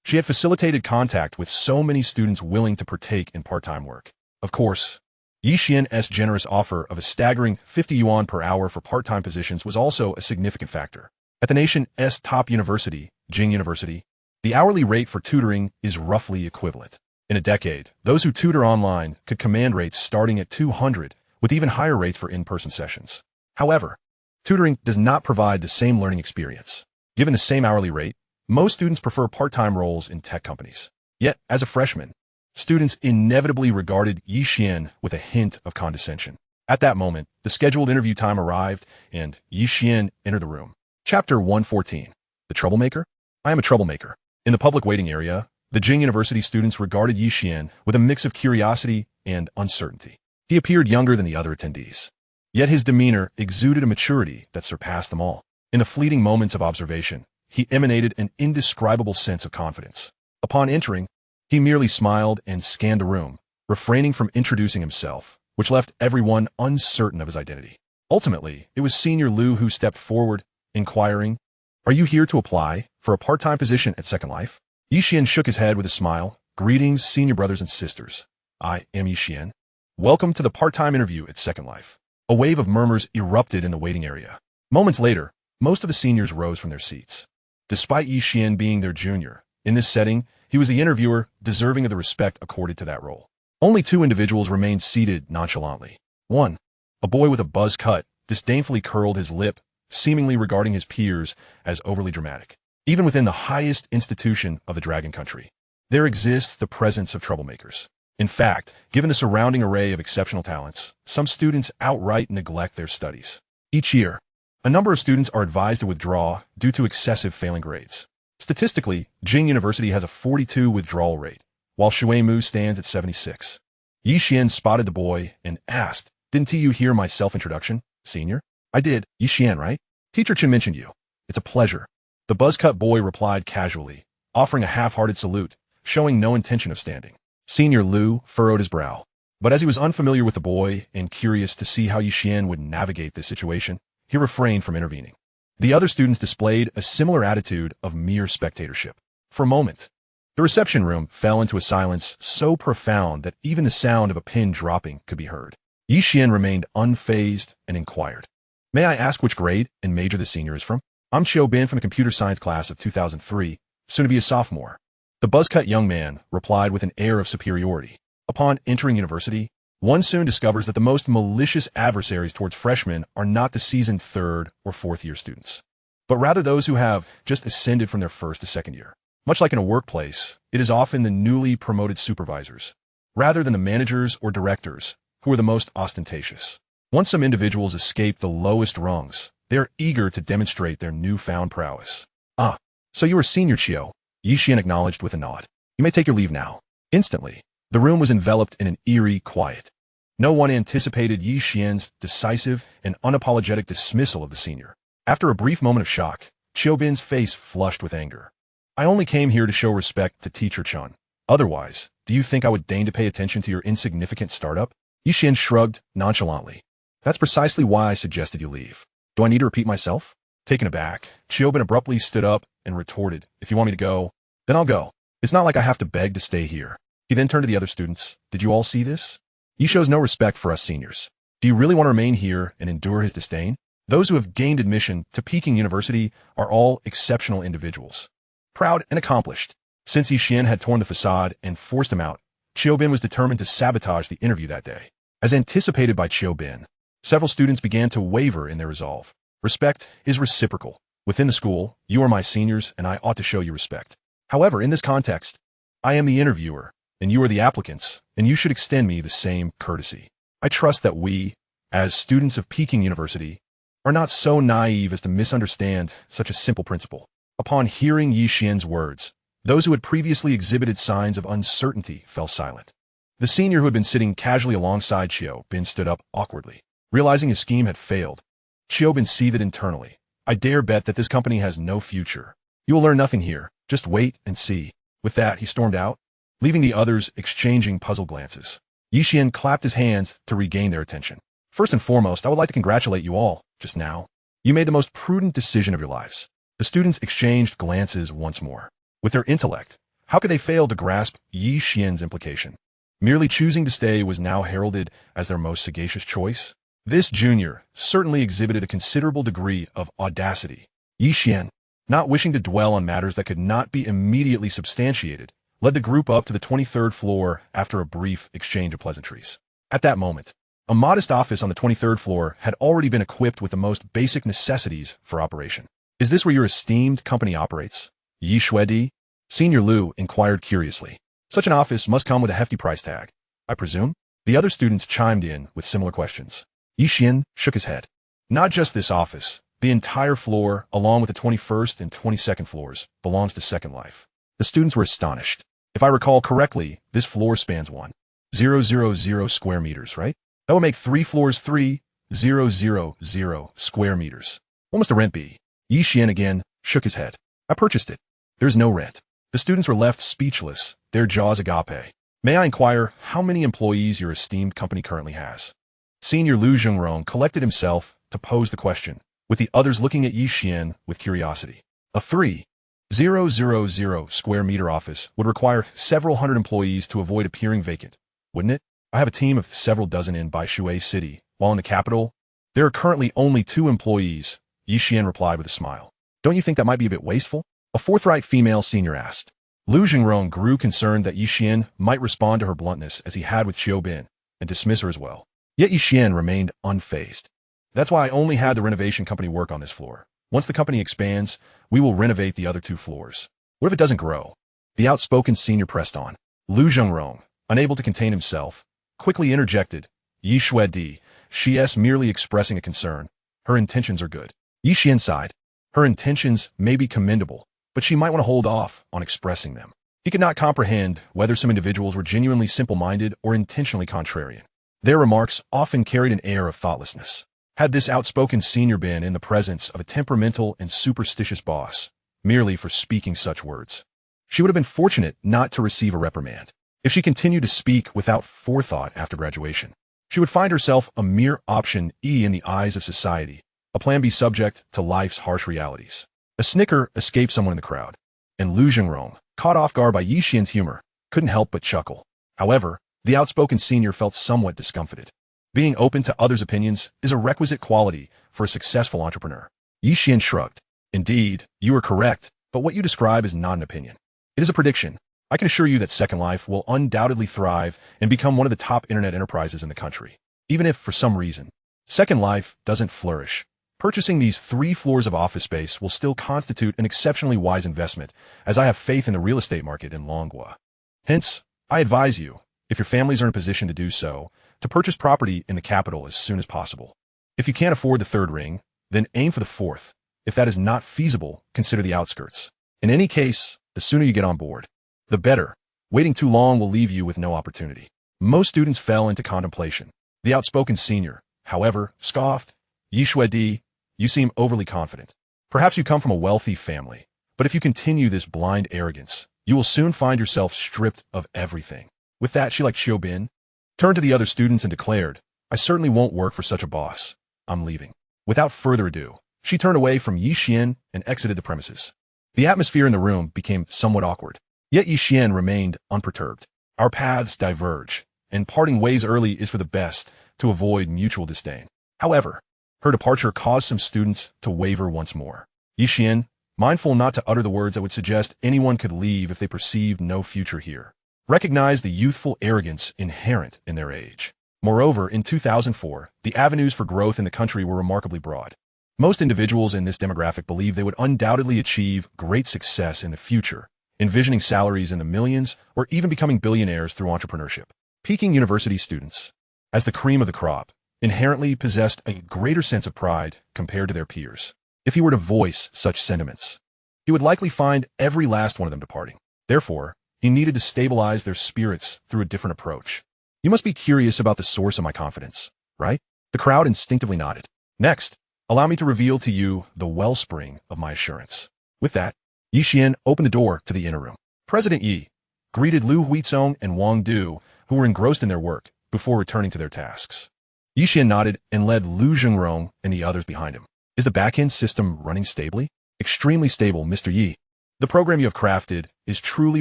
She had facilitated contact with so many students willing to partake in part-time work. Of course, Ye Xuan's generous offer of a staggering 50 yuan per hour for part-time positions was also a significant factor. At the nation's top university, Jing University, the hourly rate for tutoring is roughly equivalent. In a decade, those who tutor online could command rates starting at 200, with even higher rates for in-person sessions. However, tutoring does not provide the same learning experience. Given the same hourly rate, most students prefer part-time roles in tech companies. Yet, as a freshman, students inevitably regarded Ye Xuan with a hint of condescension. At that moment, the scheduled interview time arrived, and Ye Xuan entered the room. Chapter 114. The Troublemaker? I am a troublemaker. In the public waiting area, the Jing University students regarded Ye Xuan with a mix of curiosity and uncertainty. He appeared younger than the other attendees, yet his demeanor exuded a maturity that surpassed them all. In the fleeting moments of observation, he emanated an indescribable sense of confidence. Upon entering, he merely smiled and scanned the room, refraining from introducing himself, which left everyone uncertain of his identity. Ultimately, it was Senior Liu who stepped forward, inquiring, "Are you here to apply for a part-time position at Second Life?" Ye Xuan shook his head with a smile. "Greetings, senior brothers and sisters. I am Ye Xuan. Welcome to the part-time interview at Second Life." A wave of murmurs erupted in the waiting area. Moments later, most of the seniors rose from their seats. Despite Ye Xuan being their junior, in this setting, he was the interviewer, deserving of the respect accorded to that role. Only two individuals remained seated nonchalantly. One, a boy with a buzz cut, disdainfully curled his lip, seemingly regarding his peers as overly dramatic. Even within the highest institution of the Dragon Country, there exists the presence of troublemakers. In fact, given the surrounding array of exceptional talents, some students outright neglect their studies. Each year, a number of students are advised to withdraw due to excessive failing grades. Statistically, Jing University has a 42 withdrawal rate, while Shuimu stands at 76. Ye Xuan spotted the boy and asked, "Didn't you hear my self-introduction, senior?" "I did. Ye Xuan, right? Teacher Chen mentioned you. It's a pleasure." The buzz-cut boy replied casually, offering a half-hearted salute, showing no intention of standing. Senior Liu furrowed his brow. But as he was unfamiliar with the boy and curious to see how Ye Xuan would navigate this situation, he refrained from intervening. The other students displayed a similar attitude of mere spectatorship. For a moment, the reception room fell into a silence so profound that even the sound of a pin dropping could be heard. Ye Xuan remained unfazed and inquired, "May I ask which grade and major the senior is from?" "I'm Xiao Bin from the computer science class of 2003, soon to be a sophomore." The buzz-cut young man replied with an air of superiority. Upon entering university, one soon discovers that the most malicious adversaries towards freshmen are not the seasoned third or fourth-year students, but rather those who have just ascended from their first to second year. Much like in a workplace, it is often the newly promoted supervisors, rather than the managers or directors, who are the most ostentatious. Once some individuals escape the lowest rungs, they are eager to demonstrate their newfound prowess. "Ah, so you are senior Qiu," Ye Xuan acknowledged with a nod. "You may take your leave now." Instantly, the room was enveloped in an eerie quiet. No one anticipated Ye Xuan's decisive and unapologetic dismissal of the senior. After a brief moment of shock, Qiu Bin's face flushed with anger. "I only came here to show respect to Teacher Chun. Otherwise, do you think I would deign to pay attention to your insignificant startup?" Ye Xuan shrugged nonchalantly. "That's precisely why I suggested you leave. Do I need to repeat myself?" Taken aback, Qiu Bin abruptly stood up and retorted, "If you want me to go, then I'll go. It's not like I have to beg to stay here." He then turned to the other students. "Did you all see this? He shows no respect for us seniors. Do you really want to remain here and endure his disdain? Those who have gained admission to Peking University are all exceptional individuals, proud and accomplished." Since Ye Xuan had torn the facade and forced him out, Qiu Bin was determined to sabotage the interview that day. As anticipated by Qiu Bin, several students began to waver in their resolve. Respect is reciprocal. Within the school, you are my seniors and I ought to show you respect. However, in this context, I am the interviewer and you are the applicants, and you should extend me the same courtesy. I trust that we, as students of Peking University, are not so naive as to misunderstand such a simple principle. Upon hearing Ye Xuan's words, those who had previously exhibited signs of uncertainty fell silent. The senior who had been sitting casually alongside Qiu Bin stood up awkwardly. Realizing his scheme had failed, Qiu Bin seethed internally. "I dare bet that this company has no future. You will learn nothing here. Just wait and see." With that, he stormed out, leaving the others exchanging puzzled glances. Ye Xuan clapped his hands to regain their attention. "First and foremost, I would like to congratulate you all, just now. You made the most prudent decision of your lives." The students exchanged glances once more. With their intellect, how could they fail to grasp Ye Xuan's implication? Merely choosing to stay was now heralded as their most sagacious choice. This junior certainly exhibited a considerable degree of audacity. Ye Xuan, not wishing to dwell on matters that could not be immediately substantiated, led the group up to the 23rd floor after a brief exchange of pleasantries. At that moment, a modest office on the 23rd floor had already been equipped with the most basic necessities for operation. "Is this where your esteemed company operates?" Ye Xuan, Senior Lu inquired curiously. "Such an office must come with a hefty price tag, I presume?" The other students chimed in with similar questions. Ye Xuan shook his head. "Not just this office. The entire floor, along with the 21st and 22nd floors, belongs to Second Life." The students were astonished. "If I recall correctly, this floor spans 1,000 square meters, right? That would make 3 floors 3,000 square meters. What must the rent be?" Ye Xuan again shook his head. "I purchased it. There's no rent." The students were left speechless, their jaws agape. "May I inquire how many employees your esteemed company currently has?" Senior Lu Zhengrong collected himself to pose the question, with the others looking at Ye Xuan with curiosity. "A 3,000 square meter office would require several hundred employees to avoid appearing vacant, wouldn't it? I have a team of several dozen in Baishui City, while in the capital, there are currently only 2 employees," Ye Xuan replied with a smile. "Don't you think that might be a bit wasteful?" a forthright female senior asked. Lu Zhengrong grew concerned that Ye Xuan might respond to her bluntness as he had with Qiu Bin, and dismiss her as well. Yet Ye Xuan remained unfazed. "That's why I only had the renovation company work on this floor. Once the company expands, we will renovate the other 2 floors. What if it doesn't grow?" The outspoken senior pressed on. Lu Zhengrong, unable to contain himself, quickly interjected, "Ye Xuan, she is merely expressing a concern. Her intentions are good." Ye Xuan sighed. Her intentions may be commendable, but she might want to hold off on expressing them. He could not comprehend whether some individuals were genuinely simple-minded or intentionally contrarian. Their remarks often carried an air of thoughtlessness. Had this outspoken senior been in the presence of a temperamental and superstitious boss, merely for speaking such words, she would have been fortunate not to receive a reprimand. If she continued to speak without forethought after graduation, she would find herself a mere option E in the eyes of society, a plan B subject to life's harsh realities. A snicker escaped someone in the crowd, and Lu Zhengrong, caught off guard by Ye Xuan's humor, couldn't help but chuckle. However, the outspoken senior felt somewhat discomfited. Being open to others' opinions is a requisite quality for a successful entrepreneur. Ye Xuan shrugged. Indeed, you are correct, but what you describe is not an opinion. It is a prediction. I can assure you that Second Life will undoubtedly thrive and become one of the top internet enterprises in the country. Even if, for some reason, Second Life doesn't flourish, purchasing these 3 floors of office space will still constitute an exceptionally wise investment, as I have faith in the real estate market in Longua. Hence, I advise you, if your families are in a position to do so, to purchase property in the capital as soon as possible. If you can't afford the 3rd ring, then aim for the 4th. If that is not feasible, consider the outskirts. In any case, the sooner you get on board, the better. Waiting too long will leave you with no opportunity. Most students fell into contemplation. The outspoken senior, however, scoffed. Ye Xuan, you seem overly confident. Perhaps you come from a wealthy family, but if you continue this blind arrogance, you will soon find yourself stripped of everything. With that, she like Xiaobin, turned to the other students and declared, I certainly won't work for such a boss. I'm leaving. Without further ado, she turned away from Ye Xuan and exited the premises. The atmosphere in the room became somewhat awkward, yet Ye Xuan remained unperturbed. Our paths diverge, and parting ways early is for the best to avoid mutual disdain. However, her departure caused some students to waver once more. Ye Xuan, mindful not to utter the words that would suggest anyone could leave if they perceived no future here, recognized the youthful arrogance inherent in their age. Moreover, in 2004, the avenues for growth in the country were remarkably broad. Most individuals in this demographic believed they would undoubtedly achieve great success in the future, envisioning salaries in the millions or even becoming billionaires through entrepreneurship. Peking University students, as the cream of the crop, inherently possessed a greater sense of pride compared to their peers. If he were to voice such sentiments, he would likely find every last one of them departing. Therefore, he needed to stabilize their spirits through a different approach. You must be curious about the source of my confidence, right? The crowd instinctively nodded. Next, allow me to reveal to you the wellspring of my assurance. With that, Ye Xuan opened the door to the inner room. President Yi greeted Lu Huizong and Wang Du, who were engrossed in their work, before returning to their tasks. Ye Xuan nodded and led Lu Zhengrong and the others behind him. Is the backend system running stably? Extremely stable, Mr. Yi. The program you have crafted is truly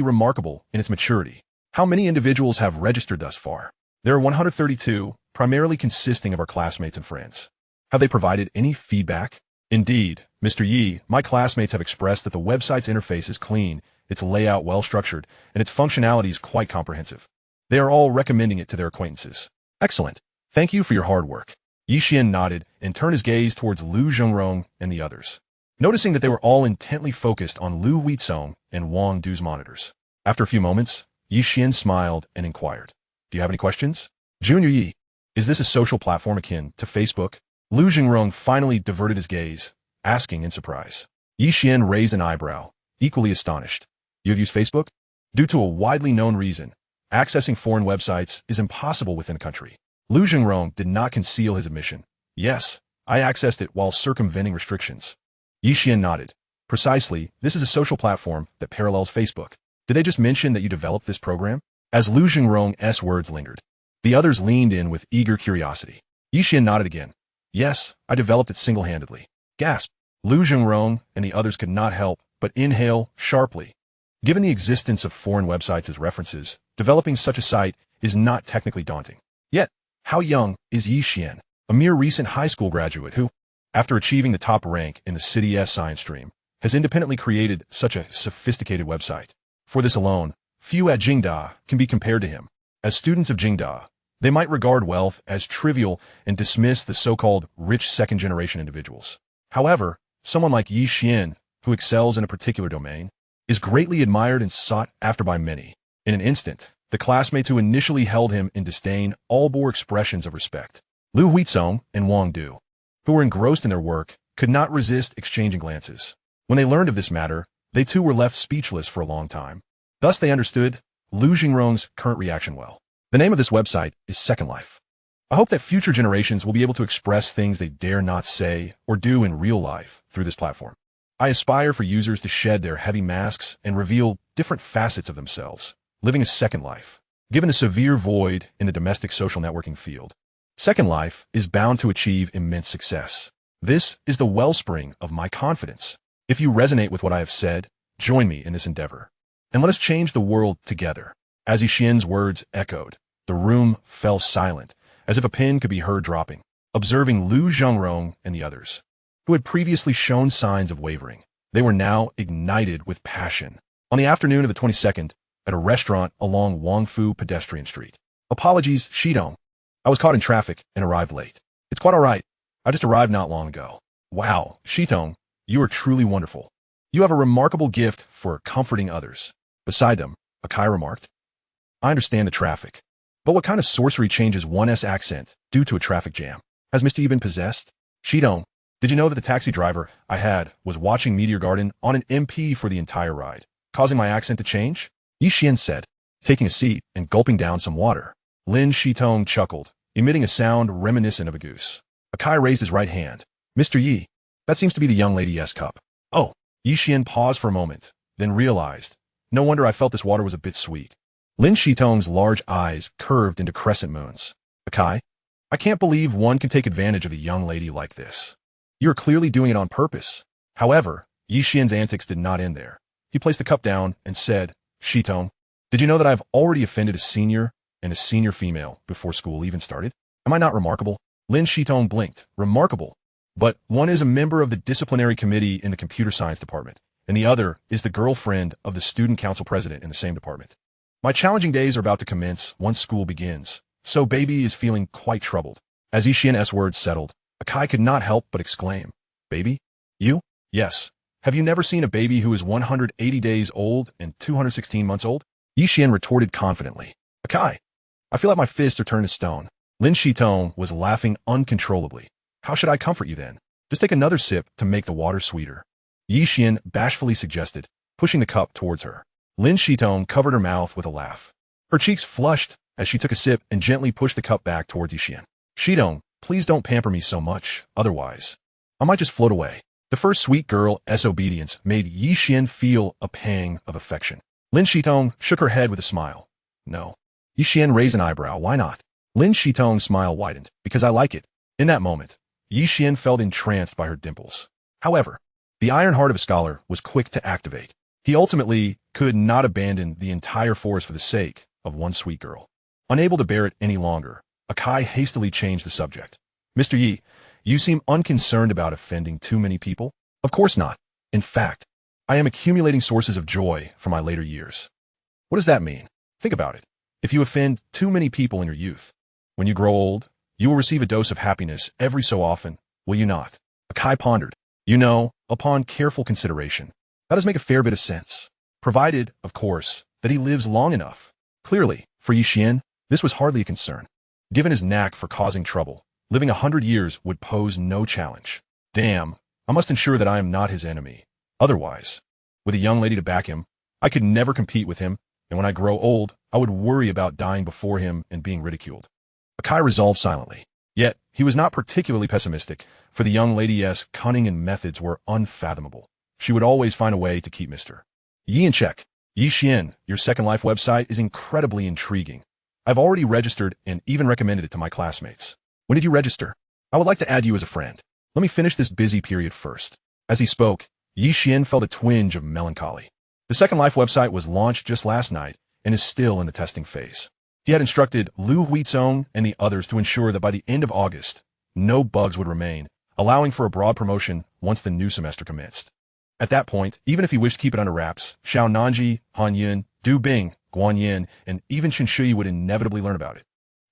remarkable in its maturity. How many individuals have registered thus far? There are 132, primarily consisting of our classmates and friends. Have they provided any feedback? Indeed, Mr. Yi, my classmates have expressed that the website's interface is clean, its layout well-structured, and its functionality is quite comprehensive. They are all recommending it to their acquaintances. Excellent. Thank you for your hard work. Ye Xuan nodded and turned his gaze towards Lu Zhengrong and the others, noticing that they were all intently focused on Lu Huizong and Wang Du's monitors. After a few moments, Ye Xuan smiled and inquired, do you have any questions? Junior Yi, is this a social platform akin to Facebook? Lu Zhengrong finally diverted his gaze, asking in surprise. Ye Xuan raised an eyebrow, equally astonished. You have used Facebook? Due to a widely known reason, accessing foreign websites is impossible within a country. Lu Zhengrong did not conceal his admission. Yes, I accessed it while circumventing restrictions. Ye Xuan nodded. Precisely, this is a social platform that parallels Facebook. Did they just mention that you developed this program? As Lu Zhengrong's words lingered, the others leaned in with eager curiosity. Ye Xuan nodded again. Yes, I developed it single-handedly. Gasp. Lu Zhengrong and the others could not help but inhale sharply. Given the existence of foreign websites as references, developing such a site is not technically daunting. Yet, how young is Ye Xuan, a mere recent high school graduate who, after achieving the top rank in the city's science stream, has independently created such a sophisticated website? For this alone, few at Jingda can be compared to him. As students of Jingda, they might regard wealth as trivial and dismiss the so-called rich second-generation individuals. However, someone like Ye Xuan, who excels in a particular domain, is greatly admired and sought after by many. In an instant, the classmates who initially held him in disdain all bore expressions of respect. Lu Huizong and Wang Du, who were engrossed in their work, could not resist exchanging glances. When they learned of this matter, they too were left speechless for a long time. Thus they understood Lu Zhengrong's current reaction well. The name of this website is Second Life. I hope that future generations will be able to express things they dare not say or do in real life through this platform. I aspire for users to shed their heavy masks and reveal different facets of themselves, living a second life. Given the severe void in the domestic social networking field, Second Life is bound to achieve immense success. This is the wellspring of my confidence. If you resonate with what I have said, join me in this endeavor, and let us change the world together. As Ye Xuan's words echoed, the room fell silent as if a pin could be heard dropping, observing Lu Zhengrong and the others, who had previously shown signs of wavering. They were now ignited with passion. On the afternoon of the 22nd, at a restaurant along Wangfu Pedestrian Street. Apologies, Shidong. I was caught in traffic and arrived late. It's quite all right. I just arrived not long ago. Wow, Shitong, you are truly wonderful. You have a remarkable gift for comforting others. Beside them, Akai remarked. I understand the traffic. But what kind of sorcery changes one's accent due to a traffic jam? Has Mr. Yi been possessed? Shidong, did you know that the taxi driver I had was watching Meteor Garden on an MP for the entire ride, causing my accent to change? Ye Xuan said, taking a seat and gulping down some water. Lin Shitong chuckled, emitting a sound reminiscent of a goose. Akai raised his right hand. Mr. Yi, that seems to be the young lady's cup. Oh, Ye Xuan paused for a moment, then realized. No wonder I felt this water was a bit sweet. Lin Shitong's large eyes curved into crescent moons. Akai, I can't believe one can take advantage of a young lady like this. You are clearly doing it on purpose. However, Ye Xuan's antics did not end there. He placed the cup down and said, Shitong, did you know that I have already offended a senior and a senior female before school even started? Am I not remarkable? Lin Shitong blinked. Remarkable. But one is a member of the disciplinary committee in the computer science department, and the other is the girlfriend of the student council president in the same department. My challenging days are about to commence once school begins, so baby is feeling quite troubled. As Ye Xuan's words settled, Akai could not help but exclaim, Baby? You? Yes. Have you never seen a baby who is 180 days old and 216 months old? Ye Xuan retorted confidently. Akai, I feel like my fists are turned to stone. Lin Shitong was laughing uncontrollably. How should I comfort you then? Just take another sip to make the water sweeter. Ye Xuan bashfully suggested, pushing the cup towards her. Lin Shitong covered her mouth with a laugh. Her cheeks flushed as she took a sip and gently pushed the cup back towards Ye Xuan. Shitong, please don't pamper me so much, otherwise I might just float away. The first sweet girl's obedience made Ye Xuan feel a pang of affection. Lin Shitong shook her head with a smile. No. Ye Xuan raised an eyebrow. Why not? Lin Shitong's smile widened. Because I like it. In that moment, Ye Xuan felt entranced by her dimples. However, the iron heart of a scholar was quick to activate. He ultimately could not abandon the entire forest for the sake of one sweet girl. Unable to bear it any longer, Akai hastily changed the subject. Mr. Yi, you seem unconcerned about offending too many people? Of course not. In fact, I am accumulating sources of joy for my later years. What does that mean? Think about it. If you offend too many people in your youth, when you grow old, you will receive a dose of happiness every so often, will you not? Akai pondered. You know, upon careful consideration, that does make a fair bit of sense. Provided, of course, that he lives long enough. Clearly, for Ye Xuan, this was hardly a concern. Given his knack for causing trouble, living 100 years would pose no challenge. Damn, I must ensure that I am not his enemy. Otherwise, with a young lady to back him, I could never compete with him, and when I grow old, I would worry about dying before him and being ridiculed. Akai resolved silently. Yet, he was not particularly pessimistic, for the young lady's cunning and methods were unfathomable. She would always find a way to keep Mr. Yi in check. Ye Xuan, your Second Life website is incredibly intriguing. I've already registered and even recommended it to my classmates. When did you register? I would like to add you as a friend. Let me finish this busy period first. As he spoke, Ye Xuan felt a twinge of melancholy. The Second Life website was launched just last night and is still in the testing phase. He had instructed Lu Huizong and the others to ensure that by the end of August, no bugs would remain, allowing for a broad promotion once the new semester commenced. At that point, even if he wished to keep it under wraps, Xiao Nanji, Han Yun, Du Bing, Guan Yin, and even Chen Shui would inevitably learn about it.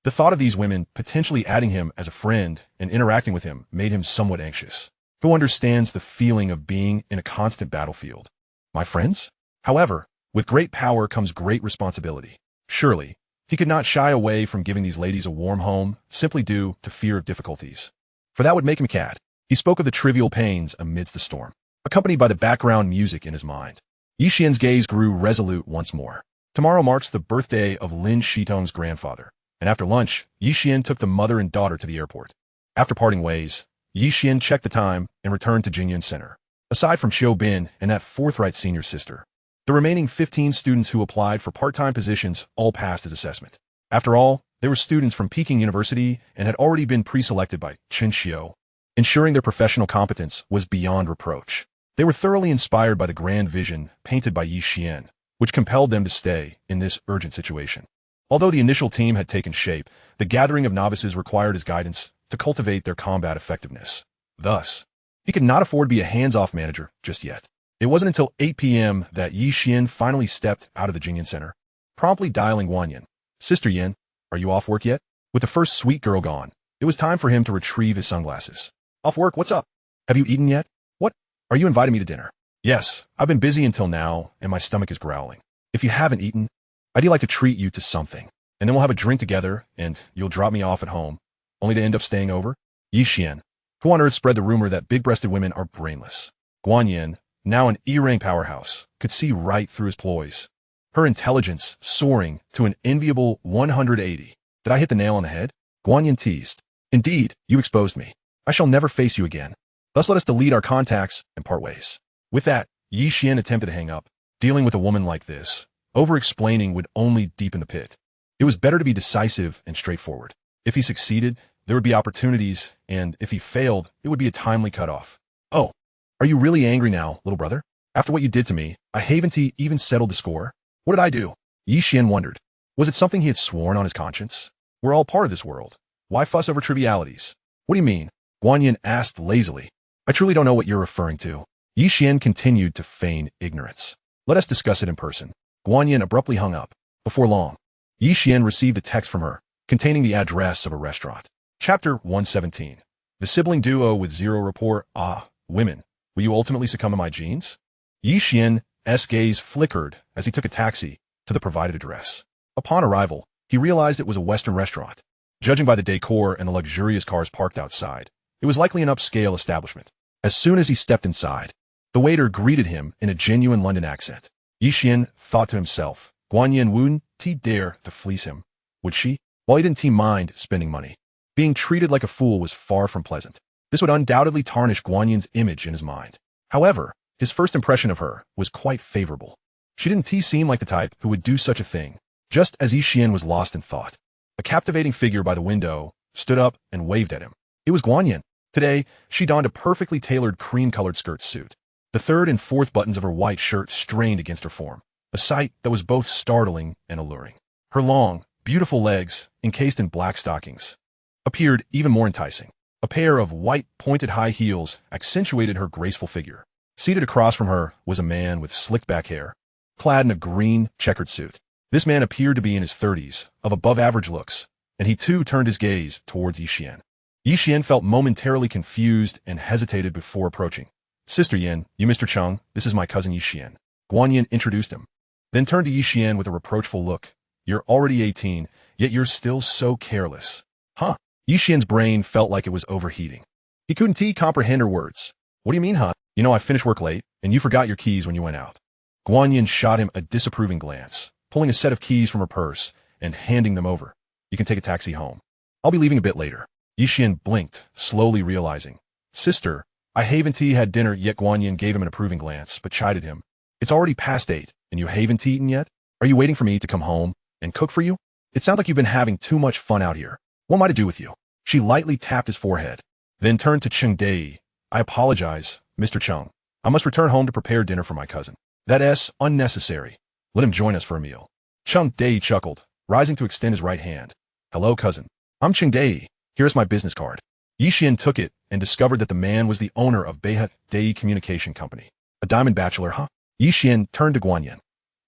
The thought of these women potentially adding him as a friend and interacting with him made him somewhat anxious. Who understands the feeling of being in a constant battlefield? My friends? However, with great power comes great responsibility. Surely, he could not shy away from giving these ladies a warm home simply due to fear of difficulties. For that would make him cad. He spoke of the trivial pains amidst the storm, accompanied by the background music in his mind. Ye Xuan's gaze grew resolute once more. Tomorrow marks the birthday of Lin Shitong's grandfather, and after lunch, Ye Xuan took the mother and daughter to the airport. After parting ways, Ye Xuan checked the time and returned to Jingyun Center. Aside from Xiu Bin and that forthright senior sister, the remaining 15 students who applied for part-time positions all passed his assessment. After all, they were students from Peking University and had already been pre-selected by Chen Xiu. Ensuring their professional competence was beyond reproach. They were thoroughly inspired by the grand vision painted by Ye Xuan, which compelled them to stay in this urgent situation. Although the initial team had taken shape, the gathering of novices required his guidance to cultivate their combat effectiveness. Thus, he could not afford to be a hands-off manager just yet. It wasn't until 8 p.m. that Ye Xuan finally stepped out of the Jingyan Center, promptly dialing Guanyin. Sister Yin, are you off work yet? With the first sweet girl gone, it was time for him to retrieve his sunglasses. Off work, what's up? Have you eaten yet? What? Are you inviting me to dinner? Yes, I've been busy until now, and my stomach is growling. If you haven't eaten, I'd like to treat you to something, and then we'll have a drink together, and you'll drop me off at home, only to end up staying over? Ye Xuan, who on earth spread the rumor that big-breasted women are brainless? Guanyin, now an E-rank powerhouse, could see right through his ploys. Her intelligence soaring to an enviable 180. Did I hit the nail on the head? Guanyin teased. Indeed, you exposed me. I shall never face you again. Thus let us delete our contacts and part ways. With that, Ye Xuan attempted to hang up. Dealing with a woman like this, over-explaining would only deepen the pit. It was better to be decisive and straightforward. If he succeeded, there would be opportunities, and if he failed, it would be a timely cutoff. Oh, are you really angry now, little brother? After what you did to me, I haven't even settled the score. What did I do? Ye Xuan wondered. Was it something he had sworn on his conscience? We're all part of this world. Why fuss over trivialities? What do you mean? Guanyin asked lazily. I truly don't know what you're referring to. Ye Xuan continued to feign ignorance. Let us discuss it in person. Guanyin abruptly hung up. Before long, Ye Xuan received a text from her, containing the address of a restaurant. Chapter 117. The sibling duo with zero rapport. Ah, women, will you ultimately succumb to my genes? Ye Xuan's gaze flickered as he took a taxi to the provided address. Upon arrival, he realized it was a Western restaurant. Judging by the decor and the luxurious cars parked outside, it was likely an upscale establishment. As soon as he stepped inside, the waiter greeted him in a genuine London accent. Ye Xuan thought to himself, Guanyin wouldn't dare to fleece him, would she? While he didn't mind spending money, being treated like a fool was far from pleasant. This would undoubtedly tarnish Guanyin's image in his mind. However, his first impression of her was quite favorable. She didn't seem like the type who would do such a thing. Just as Ye Xuan was lost in thought, a captivating figure by the window stood up and waved at him. It was Guanyin. Today, she donned a perfectly tailored cream-colored skirt suit. The third and fourth buttons of her white shirt strained against her form, a sight that was both startling and alluring. Her long, beautiful legs, encased in black stockings, appeared even more enticing. A pair of white, pointed high heels accentuated her graceful figure. Seated across from her was a man with slicked-back hair, clad in a green, checkered suit. This man appeared to be in his 30s, of above-average looks, and he too turned his gaze towards Ye Xuan. Ye Xuan felt momentarily confused and hesitated before approaching. Sister Yin, you Mr. Chung, this is my cousin Ye Xuan. Guanyin introduced him, then turned to Ye Xuan with a reproachful look. You're already 18, yet you're still so careless. Huh? Ye Xuan's brain felt like it was overheating. He couldn't comprehend her words. What do you mean, huh? You know I finished work late, and you forgot your keys when you went out. Guanyin shot him a disapproving glance, pulling a set of keys from her purse and handing them over. You can take a taxi home. I'll be leaving a bit later. Ye Xuan blinked, slowly realizing. Sister, I haven't had dinner yet. Guanyin gave him an approving glance, but chided him. It's already past 8, and you haven't eaten yet? Are you waiting for me to come home and cook for you? It sounds like you've been having too much fun out here. What am I to do with you? She lightly tapped his forehead, then turned to Cheng Dei. I apologize, Mr. Chung. I must return home to prepare dinner for my cousin. That's unnecessary. Let him join us for a meal. Cheng Dei chuckled, rising to extend his right hand. Hello, cousin. I'm Cheng Dei. Here's my business card. Ye Xuan took it and discovered that the man was the owner of Beha Dei Communication Company. A diamond bachelor, huh? Ye Xuan turned to Guanyin.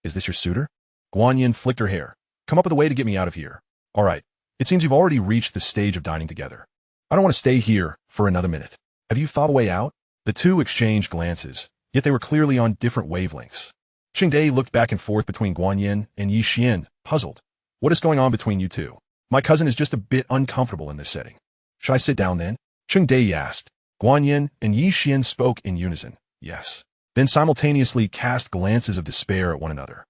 Is this your suitor? Guanyin flicked her hair. Come up with a way to get me out of here. All right. It seems you've already reached the stage of dining together. I don't want to stay here for another minute. Have you thought a way out? The two exchanged glances, yet they were clearly on different wavelengths. Cheng Dei looked back and forth between Guanyin and Ye Xuan, puzzled. What is going on between you two? My cousin is just a bit uncomfortable in this setting. Should I sit down then? Cheng Dei asked. Guanyin and Ye Xuan spoke in unison. Yes. Then simultaneously cast glances of despair at one another.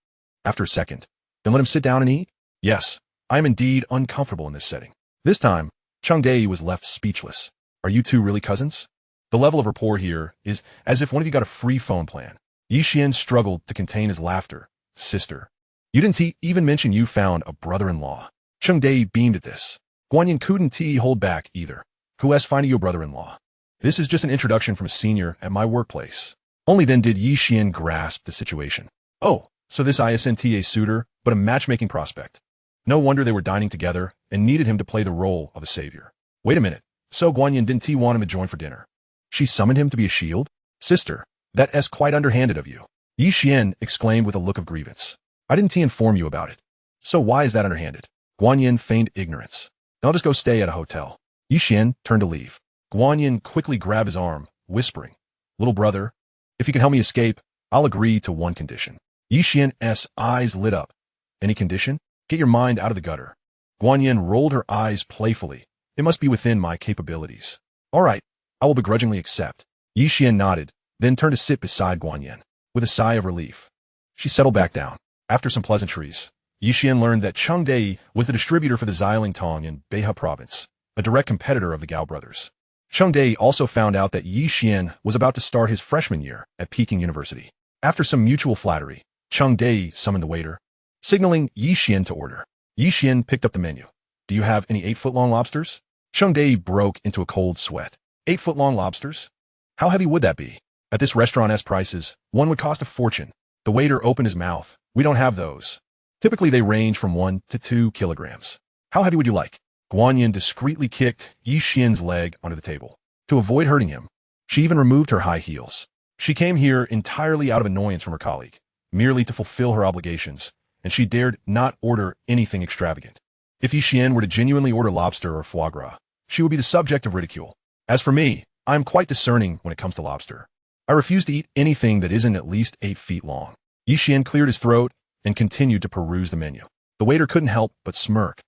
After a second, then let him sit down and eat? Yes. I am indeed uncomfortable in this setting. This time, Cheng Dei was left speechless. Are you two really cousins? The level of rapport here is as if one of you got a free phone plan. Ye Xuan struggled to contain his laughter. Sister, you didn't even mention you found a brother-in-law. Cheng Dei beamed at this. Guanyin couldn't hold back either. Who has finding you a brother-in-law? This is just an introduction from a senior at my workplace. Only then did Ye Xuan grasp the situation. Oh, so this isn't a suitor, but a matchmaking prospect. No wonder they were dining together and needed him to play the role of a savior. Wait a minute. So Guanyin didn't he want him to join for dinner? She summoned him to be a shield? Sister, that's quite underhanded of you. Ye Xuan exclaimed with a look of grievance. I didn't inform you about it. So why is that underhanded? Guanyin feigned ignorance. I'll just go stay at a hotel. Ye Xuan turned to leave. Guanyin quickly grabbed his arm, whispering, Little brother, if you can help me escape, I'll agree to one condition. Ye Xuan's eyes lit up. Any condition? Get your mind out of the gutter. Guanyin rolled her eyes playfully. It must be within my capabilities. All right, I will begrudgingly accept. Ye Xuan nodded, then turned to sit beside Guanyin. With a sigh of relief, she settled back down. After some pleasantries, Ye Xuan learned that Chengde was the distributor for the Xiling in Behe province, a direct competitor of the Gao brothers. Chengde also found out that Ye Xuan was about to start his freshman year at Peking University. After some mutual flattery, Chengde summoned the waiter, signaling Ye Xuan to order. Ye Xuan picked up the menu. Do you have any 8-foot-long lobsters? Chengde broke into a cold sweat. 8-foot-long lobsters? How heavy would that be? At this restaurant's prices, one would cost a fortune. The waiter opened his mouth. We don't have those. Typically, they range from 1 to 2 kilograms. How heavy would you like? Guanyin discreetly kicked Ye Xuan's leg onto the table. To avoid hurting him, she even removed her high heels. She came here entirely out of annoyance from her colleague, merely to fulfill her obligations, and she dared not order anything extravagant. If Ye Xuan were to genuinely order lobster or foie gras, she would be the subject of ridicule. As for me, I am quite discerning when it comes to lobster. I refuse to eat anything that isn't at least 8 feet long. Ye Xuan cleared his throat and continued to peruse the menu. The waiter couldn't help but smirk,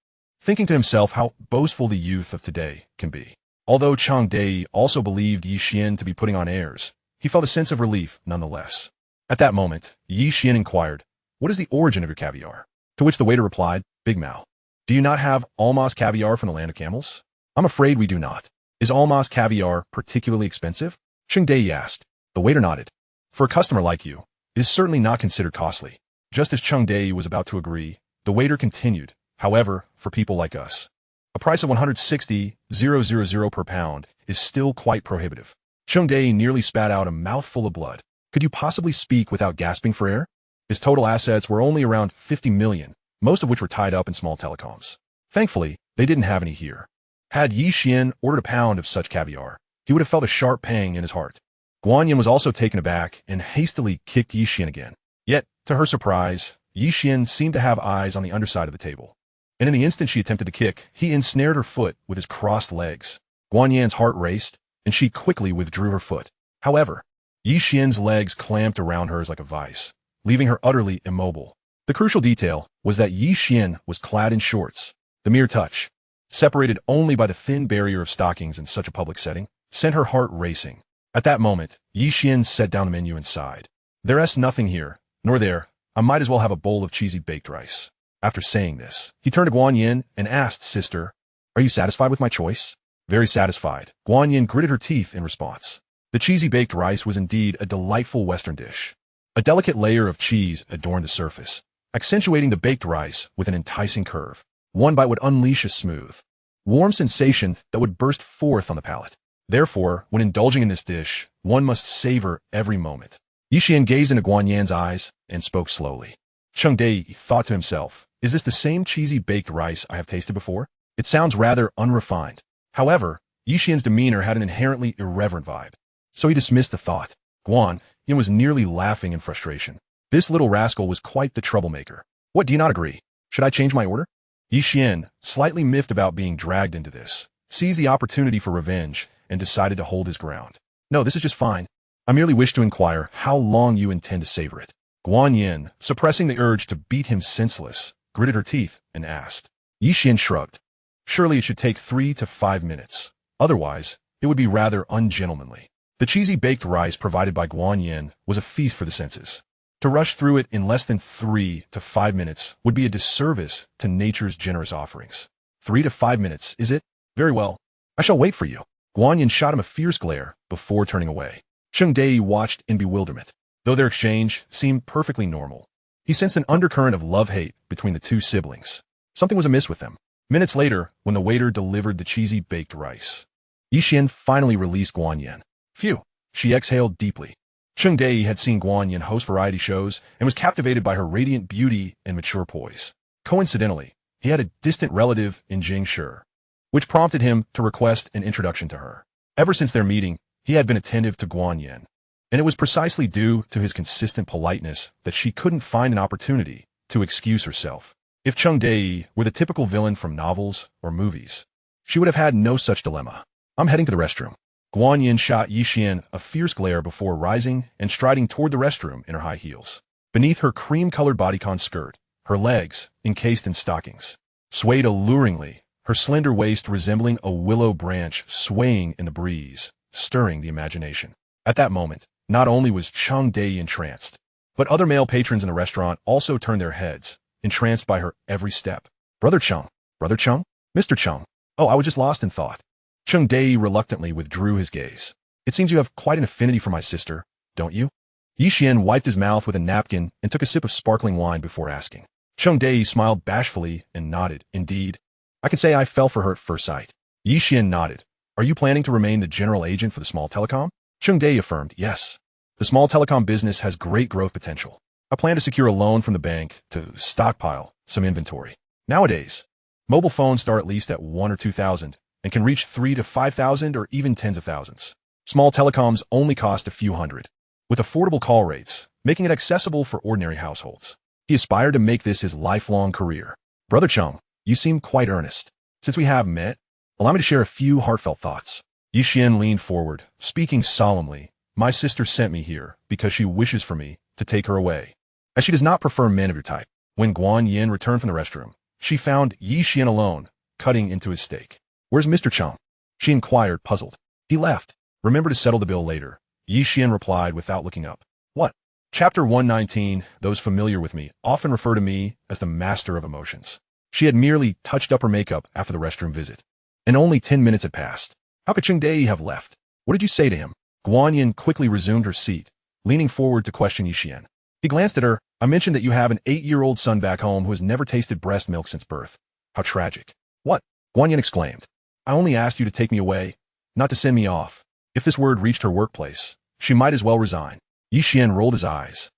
thinking to himself how boastful the youth of today can be. Although Chengde also believed Ye Xuan to be putting on airs, he felt a sense of relief nonetheless. At that moment, Ye Xuan inquired, What is the origin of your caviar? To which the waiter replied, Big Mao. Do you not have Alma's caviar from the land of camels? I'm afraid we do not. Is Alma's caviar particularly expensive? Chengde asked. The waiter nodded. For a customer like you, it is certainly not considered costly. Just as Chengde was about to agree, the waiter continued, However, for people like us, a price of 160,000 per pound is still quite prohibitive. Chengde nearly spat out a mouthful of blood. Could you possibly speak without gasping for air? His total assets were only around 50 million, most of which were tied up in small telecoms. Thankfully, they didn't have any here. Had Ye Xuan ordered a pound of such caviar, he would have felt a sharp pang in his heart. Guanyin was also taken aback and hastily kicked Ye Xuan again. Yet, to her surprise, Ye Xuan seemed to have eyes on the underside of the table. And in the instant she attempted to kick, he ensnared her foot with his crossed legs. Guanyin's heart raced, and she quickly withdrew her foot. However, Ye Xuan's legs clamped around hers like a vice, leaving her utterly immobile. The crucial detail was that Ye Xuan was clad in shorts. The mere touch, separated only by the thin barrier of stockings in such a public setting, sent her heart racing. At that moment, Ye Xuan set down the menu and sighed. There's nothing here, nor there. I might as well have a bowl of cheesy baked rice. After saying this, he turned to Guanyin and asked, Sister, are you satisfied with my choice? Very satisfied. Guanyin gritted her teeth in response. The cheesy baked rice was indeed a delightful Western dish. A delicate layer of cheese adorned the surface, accentuating the baked rice with an enticing curve. One bite would unleash a smooth, warm sensation that would burst forth on the palate. Therefore, when indulging in this dish, one must savor every moment. Ye Xuan gazed into Guanyin's eyes and spoke slowly. Chengde thought to himself, is this the same cheesy baked rice I have tasted before? It sounds rather unrefined. However, Ye Xuan's demeanor had an inherently irreverent vibe, so he dismissed the thought. Guanyin was nearly laughing in frustration. This little rascal was quite the troublemaker. What, do you not agree? Should I change my order? Ye Xuan, slightly miffed about being dragged into this, seized the opportunity for revenge and decided to hold his ground. No, this is just fine. I merely wish to inquire how long you intend to savor it. Guanyin, suppressing the urge to beat him senseless, gritted her teeth and asked. Ye Xuan shrugged. Surely it should take 3 to 5 minutes. Otherwise, it would be rather ungentlemanly. The cheesy baked rice provided by Guanyin was a feast for the senses. To rush through it in less than 3 to 5 minutes would be a disservice to nature's generous offerings. 3 to 5 minutes, is it? Very well. I shall wait for you. Guanyin shot him a fierce glare before turning away. Chengde watched in bewilderment. Though their exchange seemed perfectly normal, he sensed an undercurrent of love-hate between the two siblings. Something was amiss with them. Minutes later, when the waiter delivered the cheesy baked rice, Ye Xuan finally released Guanyin. Phew, she exhaled deeply. Chengde had seen Guanyin host variety shows and was captivated by her radiant beauty and mature poise. Coincidentally, he had a distant relative in Jingshi, which prompted him to request an introduction to her. Ever since their meeting, he had been attentive to Guan Yin, and it was precisely due to his consistent politeness that she couldn't find an opportunity to excuse herself. If Cheng Dei were the typical villain from novels or movies, she would have had no such dilemma. I'm heading to the restroom. Guan Yin shot Ye Xuan a fierce glare before rising and striding toward the restroom in her high heels. Beneath her cream-colored bodycon skirt, her legs, encased in stockings, swayed alluringly, her slender waist resembling a willow branch swaying in the breeze, stirring the imagination. At that moment, not only was Cheng Dei entranced, but other male patrons in the restaurant also turned their heads, entranced by her every step. Brother Cheng, Mr. Cheng. Oh, I was just lost in thought. Cheng Dei reluctantly withdrew his gaze. It seems you have quite an affinity for my sister, don't you? Ye Xuan wiped his mouth with a napkin and took a sip of sparkling wine before asking. Cheng Dei smiled bashfully and nodded. Indeed, I can say I fell for her at first sight. Ye Xuan nodded. Are you planning to remain the general agent for the small telecom? Cheng Dei affirmed, yes. The small telecom business has great growth potential. I plan to secure a loan from the bank to stockpile some inventory. Nowadays, mobile phones start at least at 1 or 2,000 and can reach 3 to 5,000 or even tens of thousands. Small telecoms only cost a few hundred, with affordable call rates, making it accessible for ordinary households. He aspired to make this his lifelong career. Brother Cheng, you seem quite earnest. Since we have met, allow me to share a few heartfelt thoughts. Ye Xuan leaned forward, speaking solemnly. My sister sent me here because she wishes for me to take her away, as she does not prefer men of your type. When Guan Yin returned from the restroom, she found Ye Xuan alone, cutting into his steak. Where's Mr. Cheng? She inquired, puzzled. He left. Remember to settle the bill later. Ye Xuan replied without looking up. What? Chapter 119, those familiar with me often refer to me as the master of emotions. She had merely touched up her makeup after the restroom visit, and only 10 minutes had passed. How could Cheng Dei have left? What did you say to him? Guan Yin quickly resumed her seat, leaning forward to question Ye Xuan. He glanced at her. I mentioned that you have an 8-year-old son back home who has never tasted breast milk since birth. How tragic. What? Guan Yin exclaimed. I only asked you to take me away, not to send me off. If this word reached her workplace, she might as well resign. Ye Xuan rolled his eyes.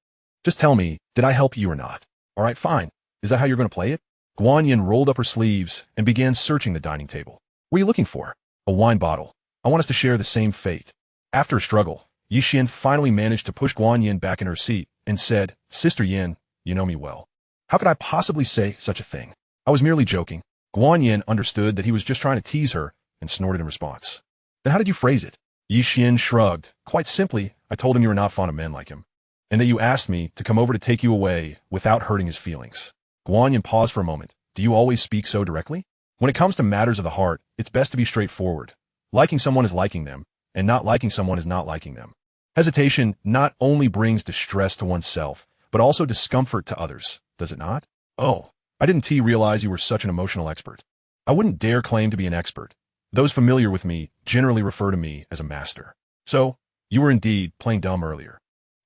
Just tell me, did I help you or not? All right, fine. Is that how you're going to play it? Guan Yin rolled up her sleeves and began searching the dining table. What are you looking for? A wine bottle. I want us to share the same fate. After a struggle, Ye Xuan finally managed to push Guan Yin back in her seat and said, Sister Yin, you know me well. How could I possibly say such a thing? I was merely joking. Guan Yin understood that he was just trying to tease her and snorted in response. Then how did you phrase it? Ye Xuan shrugged. Quite simply, I told him you were not fond of men like him, and that you asked me to come over to take you away without hurting his feelings. Guan Yin paused for a moment. Do you always speak so directly? When it comes to matters of the heart, it's best to be straightforward. Liking someone is liking them, and not liking someone is not liking them. Hesitation not only brings distress to oneself, but also discomfort to others, does it not? Oh, I didn't realize you were such an emotional expert. I wouldn't dare claim to be an expert. Those familiar with me generally refer to me as a master. So, you were indeed playing dumb earlier.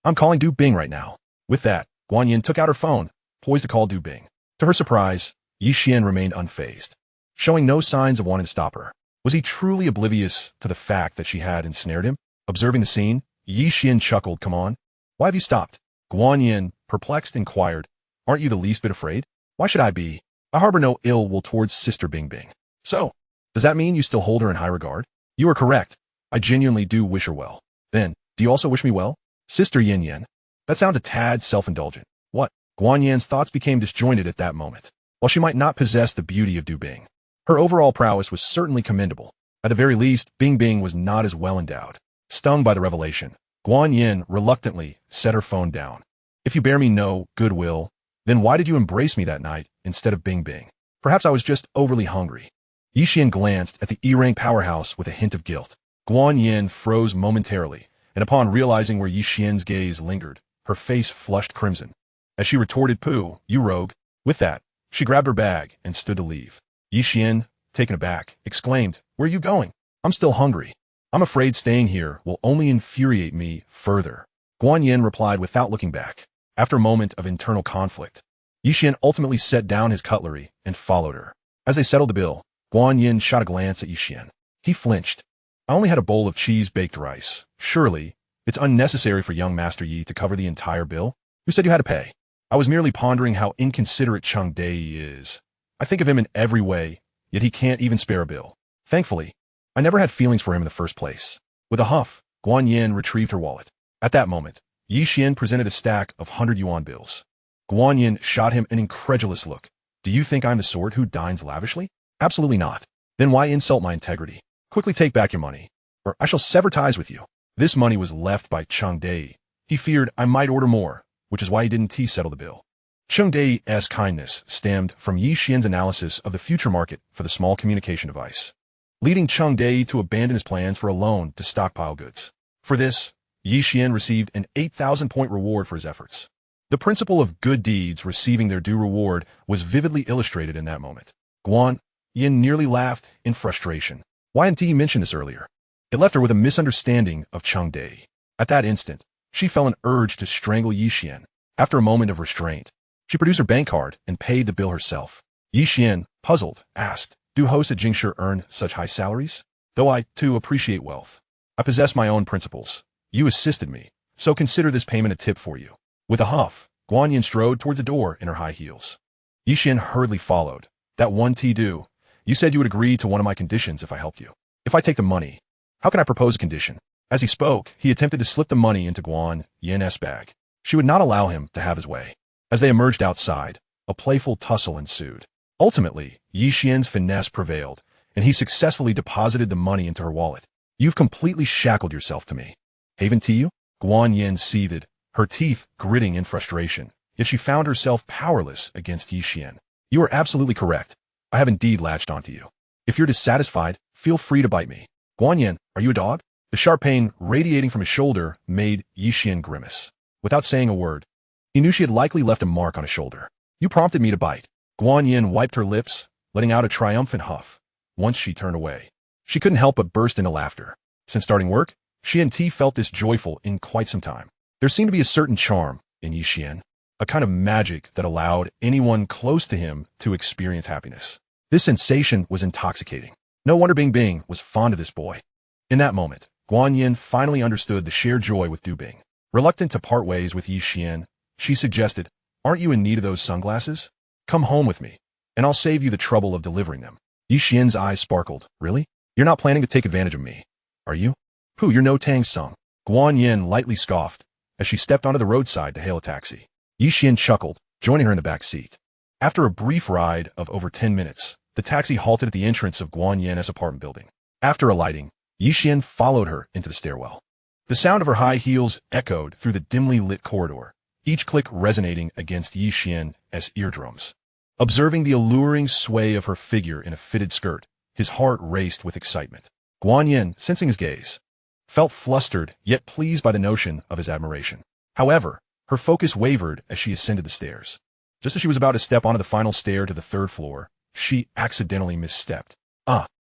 I'm calling Du Bing right now. With that, Guan Yin took out her phone, poised to call Du Bing. To her surprise, Ye Xuan remained unfazed, showing no signs of wanting to stop her. Was he truly oblivious to the fact that she had ensnared him? Observing the scene, Ye Xuan chuckled. Come on. Why have you stopped? Guan Yin, perplexed, inquired. Aren't you the least bit afraid? Why should I be? I harbor no ill will towards Sister Bing Bing. So, does that mean you still hold her in high regard? You are correct. I genuinely do wish her well. Then, do you also wish me well? Sister Yin Yin. That sounds a tad self-indulgent. What? Guan Yin's thoughts became disjointed at that moment. While she might not possess the beauty of Du Bing, her overall prowess was certainly commendable. At the very least, Bing Bing was not as well endowed. Stung by the revelation, Guan Yin reluctantly set her phone down. If you bear me no goodwill, then why did you embrace me that night instead of Bing Bing? Perhaps I was just overly hungry. Ye Xuan glanced at the E-rank powerhouse with a hint of guilt. Guan Yin froze momentarily, and upon realizing where Ye Xuan's gaze lingered, her face flushed crimson. As she retorted, Pooh, you rogue. With that, she grabbed her bag and stood to leave. Ye Xuan, taken aback, exclaimed, Where are you going? I'm still hungry. I'm afraid staying here will only infuriate me further. Guan Yin replied without looking back. After a moment of internal conflict, Ye Xuan ultimately set down his cutlery and followed her. As they settled the bill, Guan Yin shot a glance at Ye Xuan. He flinched. I only had a bowl of cheese-baked rice. Surely, it's unnecessary for young Master Yi to cover the entire bill? Who said you had to pay? I was merely pondering how inconsiderate Cheng Dei is. I think of him in every way, yet he can't even spare a bill. Thankfully, I never had feelings for him in the first place. With a huff, Guan Yin retrieved her wallet. At that moment, Ye Xuan presented a stack of 100 yuan bills. Guan Yin shot him an incredulous look. Do you think I'm the sort who dines lavishly? Absolutely not. Then why insult my integrity? Quickly take back your money, or I shall sever ties with you. This money was left by Cheng Dei. He feared I might order more, which is why he didn't settle the bill. Cheng Dei's kindness stemmed from Ye Xuan's analysis of the future market for the small communication device, leading Cheng Dei to abandon his plans for a loan to stockpile goods. For this, Ye Xuan received an 8,000-point reward for his efforts. The principle of good deeds receiving their due reward was vividly illustrated in that moment. Guan Yin nearly laughed in frustration. Why hadn't he mentioned this earlier? It left her with a misunderstanding of Cheng Dei. At that instant, she felt an urge to strangle Ye Xuan. After a moment of restraint, she produced her bank card and paid the bill herself. Ye Xuan, puzzled, asked, do hosts at Jingshi earn such high salaries? Though I, too, appreciate wealth, I possess my own principles. You assisted me, so consider this payment a tip for you. With a huff, Guan Yin strode towards the door in her high heels. Ye Xuan hurriedly followed. That one do. You said you would agree to one of my conditions if I helped you. If I take the money, how can I propose a condition? As he spoke, he attempted to slip the money into Guan Yin's bag. She would not allow him to have his way. As they emerged outside, a playful tussle ensued. Ultimately, Ye Xuan's finesse prevailed, and he successfully deposited the money into her wallet. You've completely shackled yourself to me. Haven't you? Guan Yin seethed, her teeth gritting in frustration, yet she found herself powerless against Ye Xuan. You are absolutely correct. I have indeed latched onto you. If you're dissatisfied, feel free to bite me. Guan Yin, are you a dog? The sharp pain radiating from his shoulder made Ye Xuan grimace. Without saying a word, he knew she had likely left a mark on his shoulder. You prompted me to bite. Guan Yin wiped her lips, letting out a triumphant huff. Once she turned away, she couldn't help but burst into laughter. Since starting work, she and T felt this joyful in quite some time. There seemed to be a certain charm in Ye Xuan, a kind of magic that allowed anyone close to him to experience happiness. This sensation was intoxicating. No wonder Bing Bing was fond of this boy. In that moment, Guan Yin finally understood the shared joy with Du Bing. Reluctant to part ways with Ye Xuan, she suggested, aren't you in need of those sunglasses? Come home with me, and I'll save you the trouble of delivering them. Ye Xuan's eyes sparkled. Really? You're not planning to take advantage of me, are you? Pooh, you're no Tang Sung. Guan Yin lightly scoffed as she stepped onto the roadside to hail a taxi. Ye Xuan chuckled, joining her in the back seat. After a brief ride of over 10 minutes, the taxi halted at the entrance of Guan Yin's apartment building. After alighting, Ye Xuan followed her into the stairwell. The sound of her high heels echoed through the dimly lit corridor, each click resonating against Ye Xuan's eardrums. Observing the alluring sway of her figure in a fitted skirt, his heart raced with excitement. Guan Yin, sensing his gaze, felt flustered yet pleased by the notion of his admiration. However, her focus wavered as she ascended the stairs. Just as she was about to step onto the final stair to the third floor, she accidentally misstepped.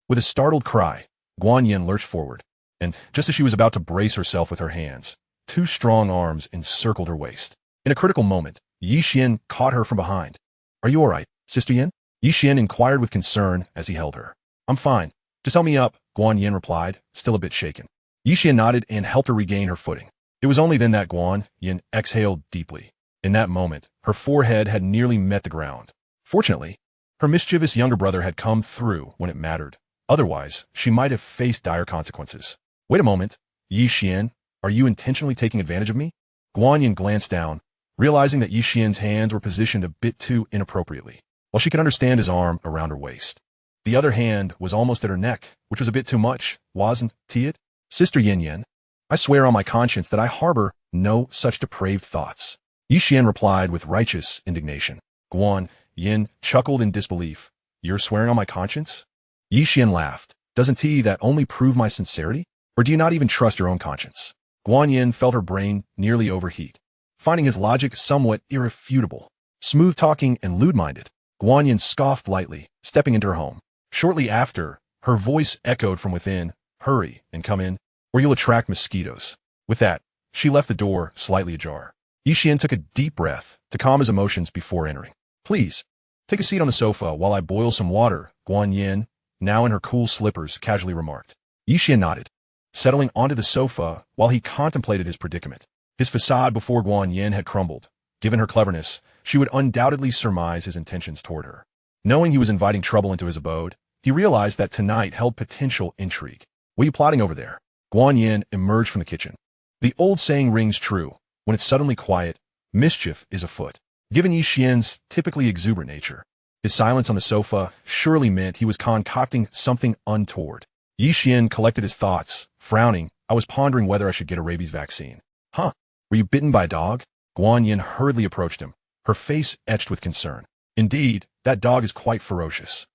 With a startled cry, Guan Yin lurched forward, and just as she was about to brace herself with her hands, two strong arms encircled her waist. In a critical moment, Ye Xuan caught her from behind. Are you all right, Sister Yin? Ye Xuan inquired with concern as he held her. I'm fine. Just help me up, Guan Yin replied, still a bit shaken. Ye Xuan nodded and helped her regain her footing. It was only then that Guan Yin exhaled deeply. In that moment, her forehead had nearly met the ground. Fortunately, her mischievous younger brother had come through when it mattered. Otherwise, she might have faced dire consequences. Wait a moment, Ye Xuan, are you intentionally taking advantage of me? Guan Yin glanced down, realizing that Ye Xuan's hands were positioned a bit too inappropriately. While she could understand his arm around her waist, the other hand was almost at her neck, which was a bit too much, wasn't it? Sister Yin Yin, I swear on my conscience that I harbor no such depraved thoughts. Ye Xuan replied with righteous indignation. Guan Yin chuckled in disbelief. You're swearing on my conscience? Ye Xuan laughed. Doesn't that only prove my sincerity? Or do you not even trust your own conscience? Guan Yin felt her brain nearly overheat, finding his logic somewhat irrefutable. Smooth-talking and lewd-minded, Guan Yin scoffed lightly, stepping into her home. Shortly after, her voice echoed from within, hurry and come in, or you'll attract mosquitoes. With that, she left the door slightly ajar. Ye Xuan took a deep breath to calm his emotions before entering. Please, take a seat on the sofa while I boil some water, Guan Yin, now in her cool slippers, casually remarked. Ye Xuan nodded, settling onto the sofa while he contemplated his predicament. His facade before Guan Yin had crumbled. Given her cleverness, she would undoubtedly surmise his intentions toward her. Knowing he was inviting trouble into his abode, he realized that tonight held potential intrigue. What are you plotting over there? Guan Yin emerged from the kitchen. The old saying rings true. When it's suddenly quiet, mischief is afoot. Given Ye Xuan's typically exuberant nature, his silence on the sofa surely meant he was concocting something untoward. Ye Xuan collected his thoughts. Frowning, I was pondering whether I should get a rabies vaccine. Huh? Were you bitten by a dog? Guan Yin hurriedly approached him, her face etched with concern. Indeed, that dog is quite ferocious.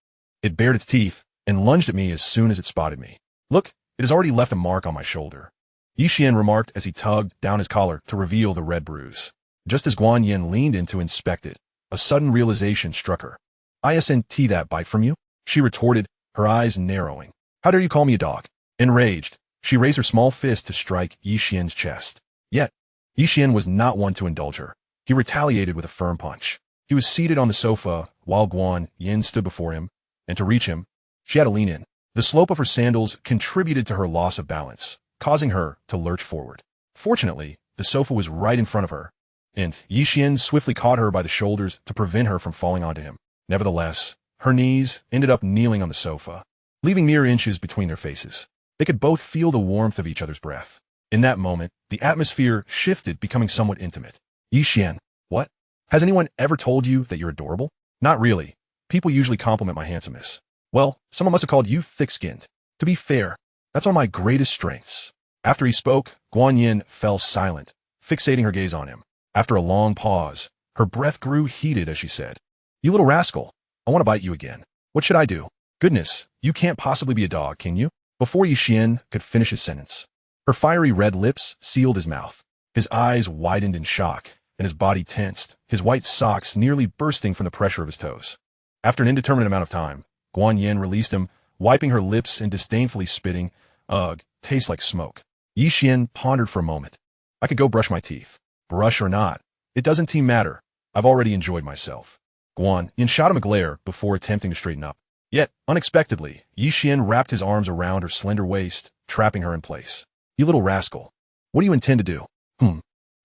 It bared its teeth and lunged at me as soon as it spotted me. Look, it has already left a mark on my shoulder. Ye Xuan remarked as he tugged down his collar to reveal the red bruise. Just as Guan Yin leaned in to inspect it, a sudden realization struck her. "Isn't that bite from you?" she retorted, her eyes narrowing. "How dare you call me a dog?" Enraged, she raised her small fist to strike Ye Xuan's chest. Yet, Ye Xuan was not one to indulge her. He retaliated with a firm punch. He was seated on the sofa while Guan Yin stood before him, and to reach him, she had to lean in. The slope of her sandals contributed to her loss of balance, causing her to lurch forward. Fortunately, the sofa was right in front of her, and Ye Xuan swiftly caught her by the shoulders to prevent her from falling onto him. Nevertheless, her knees ended up kneeling on the sofa, leaving mere inches between their faces. They could both feel the warmth of each other's breath. In that moment, the atmosphere shifted, becoming somewhat intimate. "Ye Xuan, what? Has anyone ever told you that you're adorable?" "Not really. People usually compliment my handsomeness." "Well, someone must have called you thick-skinned. To be fair, that's one of my greatest strengths." After he spoke, Guan Yin fell silent, fixating her gaze on him. After a long pause, her breath grew heated as she said, "You little rascal, I want to bite you again. What should I do?" "Goodness, you can't possibly be a dog, can you?" Before Ye Xuan could finish his sentence, her fiery red lips sealed his mouth. His eyes widened in shock, and his body tensed, his white socks nearly bursting from the pressure of his toes. After an indeterminate amount of time, Guan Yin released him, wiping her lips and disdainfully spitting, "Ugh, tastes like smoke." Ye Xuan pondered for a moment. "I could go brush my teeth. Brush or not, it doesn't matter. I've already enjoyed myself." Guan Yin shot him a glare before attempting to straighten up. Yet, unexpectedly, Ye Xuan wrapped his arms around her slender waist, trapping her in place. "You little rascal. What do you intend to do?"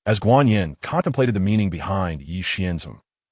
As Guan Yin contemplated the meaning behind Ye Xuan's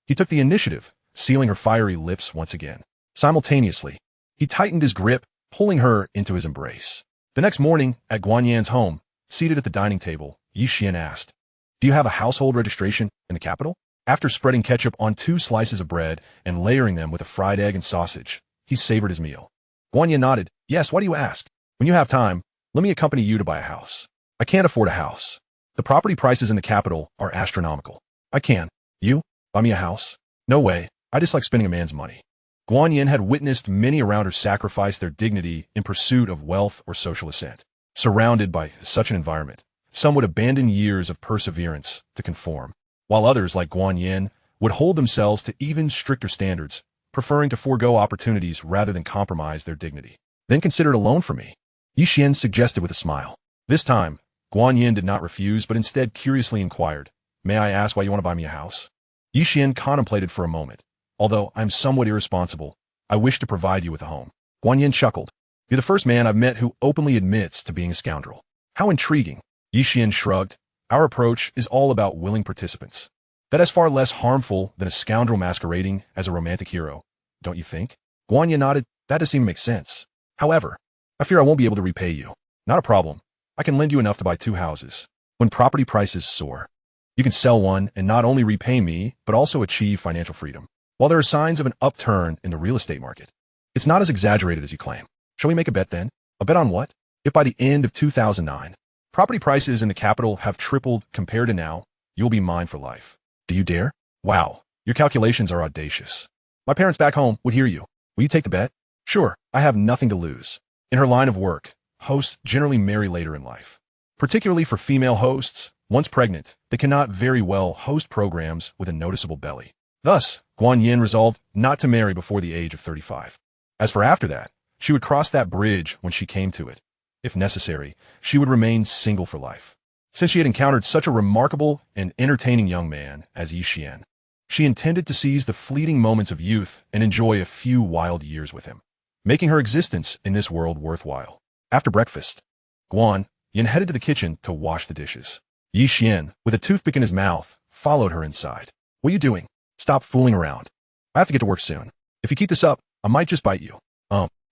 he took the initiative, sealing her fiery lips once again. Simultaneously, he tightened his grip, pulling her into his embrace. The next morning, at Guan Yin's home, seated at the dining table, Ye Xuan asked, "Do you have a household registration in the capital?" After spreading ketchup on 2 slices of bread and layering them with a fried egg and sausage, he savored his meal. Guan Yin nodded. "Yes, why do you ask? When you have time, let me accompany you to buy a house." "I can't afford a house. The property prices in the capital are astronomical." "I can. You? Buy me a house?" "No way. I dislike spending a man's money." Guan Yin had witnessed many around her sacrifice their dignity in pursuit of wealth or social ascent. Surrounded by such an environment, some would abandon years of perseverance to conform, while others, like Guan Yin, would hold themselves to even stricter standards, preferring to forego opportunities rather than compromise their dignity. "Then consider it a loan for me," Ye Xuan suggested with a smile. This time, Guan Yin did not refuse, but instead curiously inquired, "May I ask why you want to buy me a house?" Ye Xuan contemplated for a moment. "Although I'm somewhat irresponsible, I wish to provide you with a home." Guan Yin chuckled. "You're the first man I've met who openly admits to being a scoundrel." "How intriguing." Ye Xuan shrugged. "Our approach is all about willing participants. That is far less harmful than a scoundrel masquerading as a romantic hero, don't you think?" Guan Yin nodded. "That does seem to make sense. However, I fear I won't be able to repay you." "Not a problem. I can lend you enough to buy 2 houses. When property prices soar, you can sell one and not only repay me, but also achieve financial freedom. While there are signs of an upturn in the real estate market, it's not as exaggerated as you claim. Shall we make a bet then?" "A bet on what?" "If by the end of 2009, property prices in the capital have tripled compared to now, you'll be mine for life." "Do you dare?" "Wow, your calculations are audacious. My parents back home would hear you. Will you take the bet?" "Sure, I have nothing to lose." In her line of work, hosts generally marry later in life. Particularly for female hosts, once pregnant, they cannot very well host programs with a noticeable belly. Thus, Guan Yin resolved not to marry before the age of 35. As for after that, she would cross that bridge when she came to it. If necessary, she would remain single for life. Since she had encountered such a remarkable and entertaining young man as Ye Xuan, she intended to seize the fleeting moments of youth and enjoy a few wild years with him, making her existence in this world worthwhile. After breakfast, Guan Yin headed to the kitchen to wash the dishes. Ye Xuan, with a toothpick in his mouth, followed her inside. "What are you doing? Stop fooling around. I have to get to work soon." If you keep this up, I might just bite you.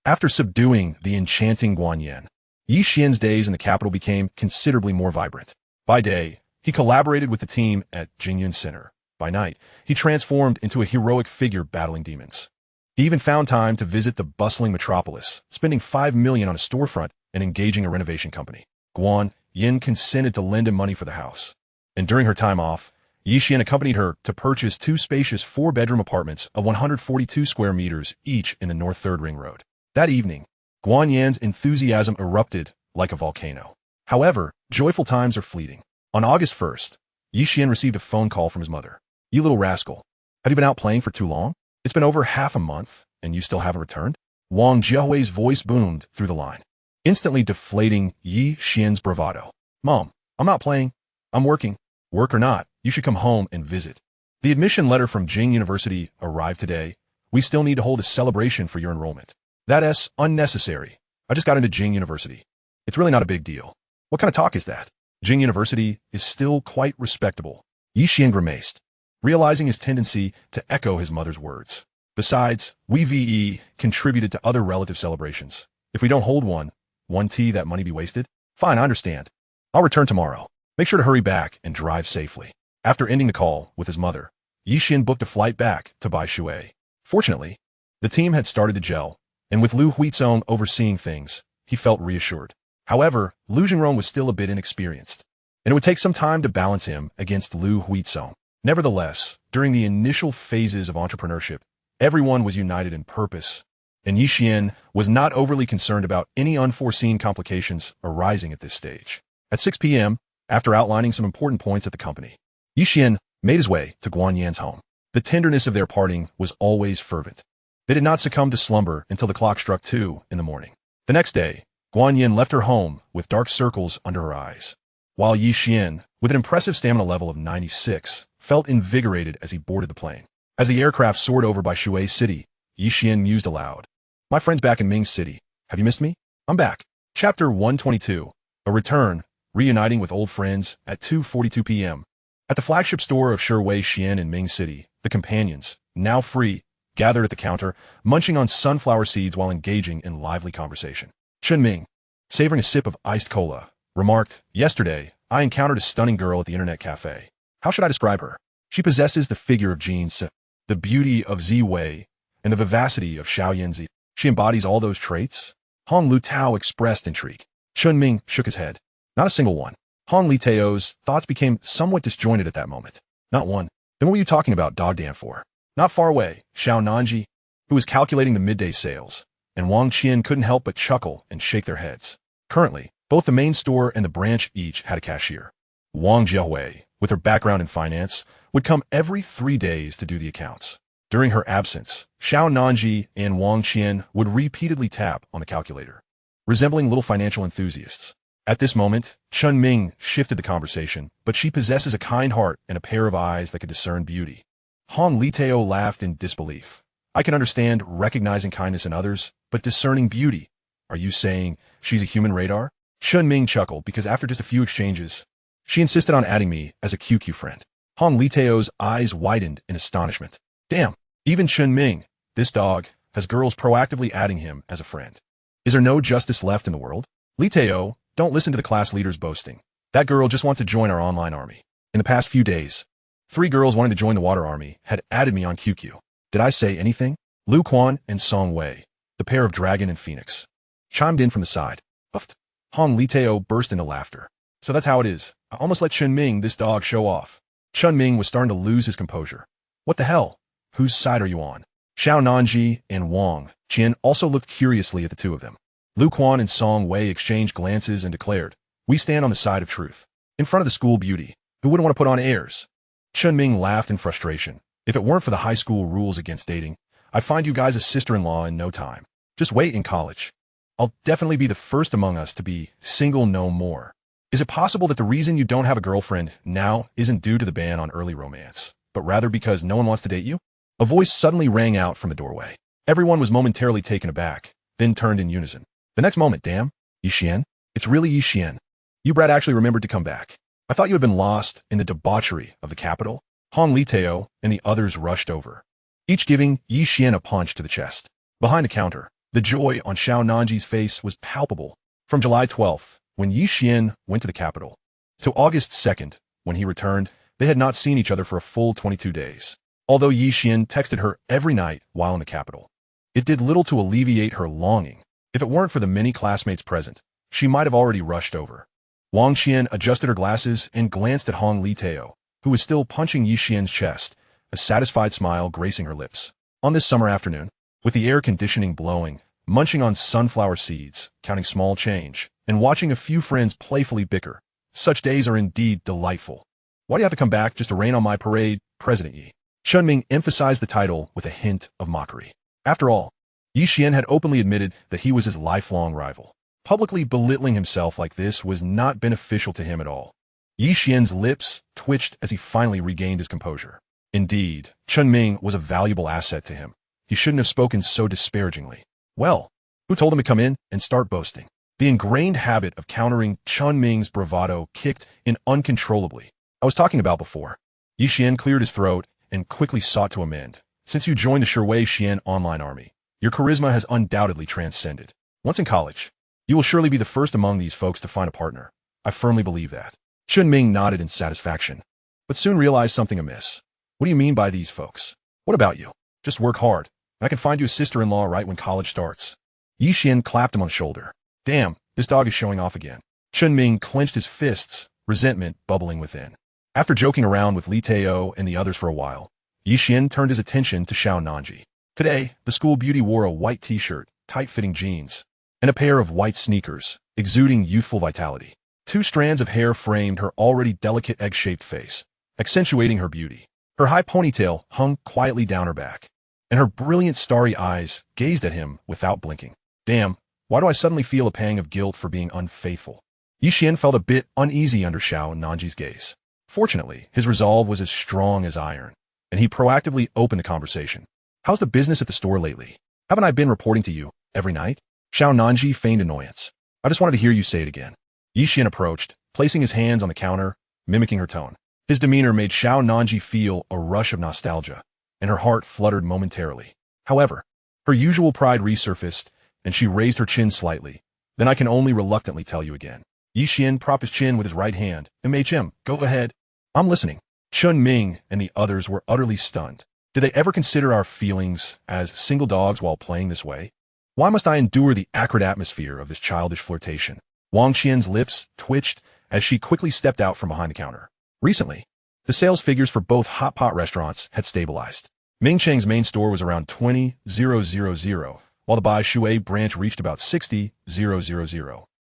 After subduing the enchanting Guanyin, Ye Xuan's days in the capital became considerably more vibrant. By day, he collaborated with the team at Jingyun Center. By night, he transformed into a heroic figure battling demons. He even found time to visit the bustling metropolis, spending 5 million on a storefront and engaging a renovation company. Guan Yin consented to lend him money for the house. And during her time off, Ye Xuan accompanied her to purchase 2 spacious 4-bedroom apartments of 142 square meters each in the North 3rd Ring Road. That evening, Guan Yin's enthusiasm erupted like a volcano. However, joyful times are fleeting. On August 1st, Ye Xuan received a phone call from his mother. "You little rascal, have you been out playing for too long? It's been over half a month, and you still haven't returned?" Wang Jiahui's voice boomed through the line, instantly deflating Ye Xuan's bravado. "Mom, I'm not playing. I'm working. Work or not, you should come home and visit. The admission letter from Peking University arrived today. We still need to hold a celebration for your enrollment." "That's unnecessary. I just got into Peking University. It's really not a big deal." "What kind of talk is that? Peking University is still quite respectable." Ye Xuan grimaced, realizing his tendency to echo his mother's words. "Besides, we VE contributed to other relative celebrations. If we don't hold one, won't that money be wasted?" "Fine, I understand. I'll return tomorrow. Make sure to hurry back and drive safely." After ending the call with his mother, Ye Xuan booked a flight back to Baishui. Fortunately, the team had started to gel, and with Lu Huizong overseeing things, he felt reassured. However, Lu Jingrong was still a bit inexperienced, and it would take some time to balance him against Lu Huizong. Nevertheless, during the initial phases of entrepreneurship, everyone was united in purpose, and Ye Xuan was not overly concerned about any unforeseen complications arising at this stage. At 6 p.m., after outlining some important points at the company, Ye Xuan made his way to Guan Yan's home. The tenderness of their parting was always fervent. They did not succumb to slumber until the clock struck 2 in the morning. The next day, Guan Yin left her home with dark circles under her eyes, while Ye Xuan, with an impressive stamina level of 96, felt invigorated as he boarded the plane. As the aircraft soared over Baishui City, Ye Xuan mused aloud. "My friend's back in Ming City. Have you missed me? I'm back." Chapter 122. A return, reuniting with old friends at 2:42 p.m. At the flagship store of Wei Xian in Ming City, the companions, now free, gathered at the counter, munching on sunflower seeds while engaging in lively conversation. Chen Ming, savoring a sip of iced cola, remarked, "Yesterday, I encountered a stunning girl at the internet cafe. How should I describe her? She possesses the figure of Jin Si, the beauty of Zi Wei, and the vivacity of Xiao Yanzi. She embodies all those traits?" Hong Lu Tao expressed intrigue. Chen Ming shook his head. "Not a single one." Hong Li Tao's thoughts became somewhat disjointed at that moment. "Not one. Then what were you talking about dogdan for?" Not far away, Xiao Nanji, who was calculating the midday sales, and Wang Qian couldn't help but chuckle and shake their heads. Currently, both the main store and the branch each had a cashier. Wang Jiahui, with her background in finance, would come every 3 days to do the accounts. During her absence, Xiao Nanji and Wang Qian would repeatedly tap on the calculator, resembling little financial enthusiasts. At this moment, Chen Ming shifted the conversation, but she possesses a kind heart and a pair of eyes that could discern beauty. Hong Li Tao laughed in disbelief. "I can understand recognizing kindness in others, but discerning beauty. Are you saying she's a human radar?" Chen Ming chuckled because after just a few exchanges, she insisted on adding me as a QQ friend. Hong Li Tao's eyes widened in astonishment. Damn, even Chen Ming, this dog, has girls proactively adding him as a friend. Is there no justice left in the world? Li Tao, don't listen to the class leader's boasting. That girl just wants to join our online army. In the past few days, 3 girls wanting to join the water army had added me on QQ. Did I say anything? Lu Quan and Song Wei, the pair of dragon and phoenix, chimed in from the side. Puffed. Hong Li Tao burst into laughter. So that's how it is. I almost let Chen Ming, this dog, show off. Chen Ming was starting to lose his composure. What the hell? Whose side are you on? Xiao Nanji and Wang Qian also looked curiously at the two of them. Lu Quan and Song Wei exchanged glances and declared, "We stand on the side of truth. In front of the school beauty, who wouldn't want to put on airs?" Chen Ming laughed in frustration. "If it weren't for the high school rules against dating, I'd find you guys a sister-in-law in no time. Just wait in college. I'll definitely be the first among us to be single no more. Is it possible that the reason you don't have a girlfriend now isn't due to the ban on early romance, but rather because no one wants to date you?" A voice suddenly rang out from the doorway. Everyone was momentarily taken aback, then turned in unison. The next moment, damn, Ye Xuan? It's really Ye Xuan. You brat actually remembered to come back. I thought you had been lost in the debauchery of the capital. Hong Li Tao and the others rushed over. each giving Ye Xuan a punch to the chest. Behind the counter, the joy on Xiao Nanji's face was palpable. From July 12th, when Ye Xuan went to the capital, to August 2nd, when he returned, they had not seen each other for a full 22 days. Although Ye Xuan texted her every night while in the capital, it did little to alleviate her longing. If it weren't for the many classmates present, she might have already rushed over. Wang Qian adjusted her glasses and glanced at Hong Litao, who was still punching Ye Xuan's chest, a satisfied smile gracing her lips. On this summer afternoon, with the air conditioning blowing, munching on sunflower seeds, counting small change, and watching a few friends playfully bicker, such days are indeed delightful. Why do you have to come back just to rain on my parade, President Yi? Chunming emphasized the title with a hint of mockery. After all, Ye Xuan had openly admitted that he was his lifelong rival. Publicly belittling himself like this was not beneficial to him at all. Ye Xuan's lips twitched as he finally regained his composure. Indeed, Chunming was a valuable asset to him. He shouldn't have spoken so disparagingly. Well, who told him to come in and start boasting? The ingrained habit of countering Chunming's bravado kicked in uncontrollably. I was talking about before. Ye Xuan cleared his throat and quickly sought to amend. Since you joined the Shui Xian online army, your charisma has undoubtedly transcended. Once in college, you will surely be the first among these folks to find a partner. I firmly believe that. Chunming nodded in satisfaction, but soon realized something amiss. What do you mean by these folks? What about you? Just work hard. I can find you a sister-in-law right when college starts. Ye Xuan clapped him on the shoulder. Damn, this dog is showing off again. Chunming clenched his fists, resentment bubbling within. After joking around with Li Tao and the others for a while, Ye Xuan turned his attention to Xiao Nanji. Today, the school beauty wore a white t-shirt, tight-fitting jeans, and a pair of white sneakers, exuding youthful vitality. 2 strands of hair framed her already delicate egg-shaped face, accentuating her beauty. Her high ponytail hung quietly down her back, and her brilliant starry eyes gazed at him without blinking. Damn, why do I suddenly feel a pang of guilt for being unfaithful? Ye Xuan felt a bit uneasy under Xiao Nanji's gaze. Fortunately, his resolve was as strong as iron, and he proactively opened the conversation. How's the business at the store lately? Haven't I been reporting to you every night? Xiao Nanji feigned annoyance. I just wanted to hear you say it again. Ye Xuan approached, placing his hands on the counter, mimicking her tone. His demeanor made Xiao Nanji feel a rush of nostalgia, and her heart fluttered momentarily. However, her usual pride resurfaced, and she raised her chin slightly. Then I can only reluctantly tell you again. Ye Xuan propped his chin with his right hand. MHM, go ahead. I'm listening. Chunming and the others were utterly stunned. Did they ever consider our feelings as single dogs while playing this way? Why must I endure the acrid atmosphere of this childish flirtation? Wang Qian's lips twitched as she quickly stepped out from behind the counter. Recently, the sales figures for both hot pot restaurants had stabilized. Ming Cheng's main store was around 20,000, while the Bai Shui branch reached about 60,000.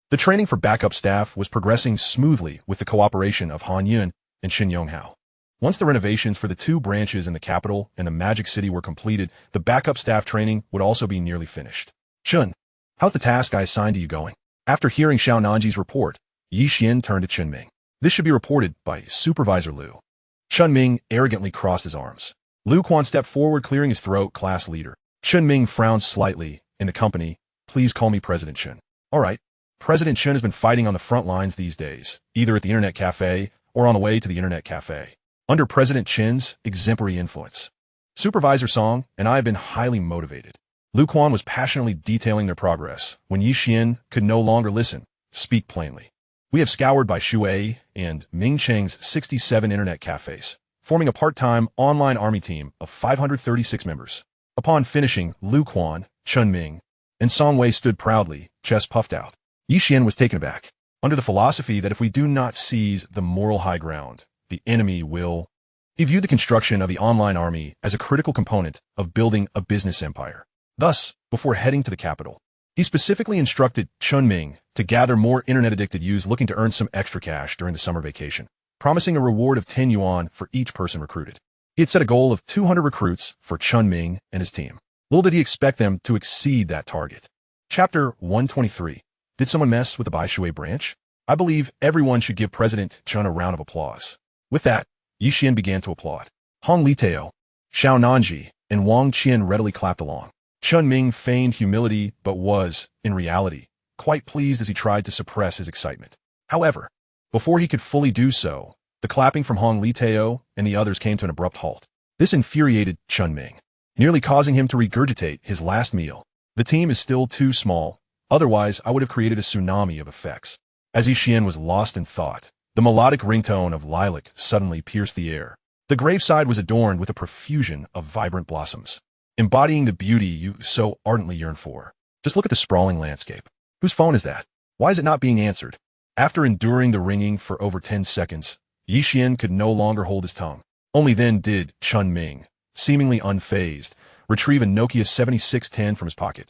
The training for backup staff was progressing smoothly with the cooperation of Han Yun and Xin Yonghao. Once the renovations for the 2 branches in the capital and the Magic City were completed, the backup staff training would also be nearly finished. Chun, how's the task I assigned to you going? After hearing Xiao Nanji's report, Ye Xuan turned to Chunming. This should be reported by Supervisor Liu. Chunming arrogantly crossed his arms. Liu Quan stepped forward, clearing his throat. Class leader. Chunming frowned slightly. In the company, please call me President Chun. All right. President Chun has been fighting on the front lines these days, either at the Internet Cafe or on the way to the Internet Cafe. Under President Chin's exemplary influence, Supervisor Song and I have been highly motivated. Liu Quan was passionately detailing their progress when Ye Xuan could no longer listen. Speak plainly. We have scoured Bai Shui and Ming Cheng's 67 Internet cafes, forming a part-time online army team of 536 members. Upon finishing, Liu Quan, Chunming, and Song Wei stood proudly, chest puffed out. Ye Xuan was taken aback. Under the philosophy that if we do not seize the moral high ground, the enemy will. He viewed the construction of the online army as a critical component of building a business empire. Thus, before heading to the capital, he specifically instructed Chunming to gather more internet-addicted youths looking to earn some extra cash during the summer vacation, promising a reward of 10 yuan for each person recruited. He had set a goal of 200 recruits for Chunming and his team. Little did he expect them to exceed that target. Chapter 123. Did someone mess with the Bai Shui branch? I believe everyone should give President Chun a round of applause. With that, Ye Xuan began to applaud. Hong Litao, Xiao Nanji, and Wang Qian readily clapped along. Chunming feigned humility but was, in reality, quite pleased as he tried to suppress his excitement. However, before he could fully do so, the clapping from Hong Litao and the others came to an abrupt halt. This infuriated Chunming. nearly causing him to regurgitate his last meal. The team is still too small, otherwise I would have created a tsunami of effects. As Ye Xuan was lost in thought, the melodic ringtone of lilac suddenly pierced the air. The graveside was adorned with a profusion of vibrant blossoms, embodying the beauty you so ardently yearn for. Just look at the sprawling landscape. Whose phone is that? Why is it not being answered? After enduring the ringing for over 10 seconds, Ye Xuan could no longer hold his tongue. Only then did Chun Ming, seemingly unfazed, retrieve a Nokia 7610 from his pocket.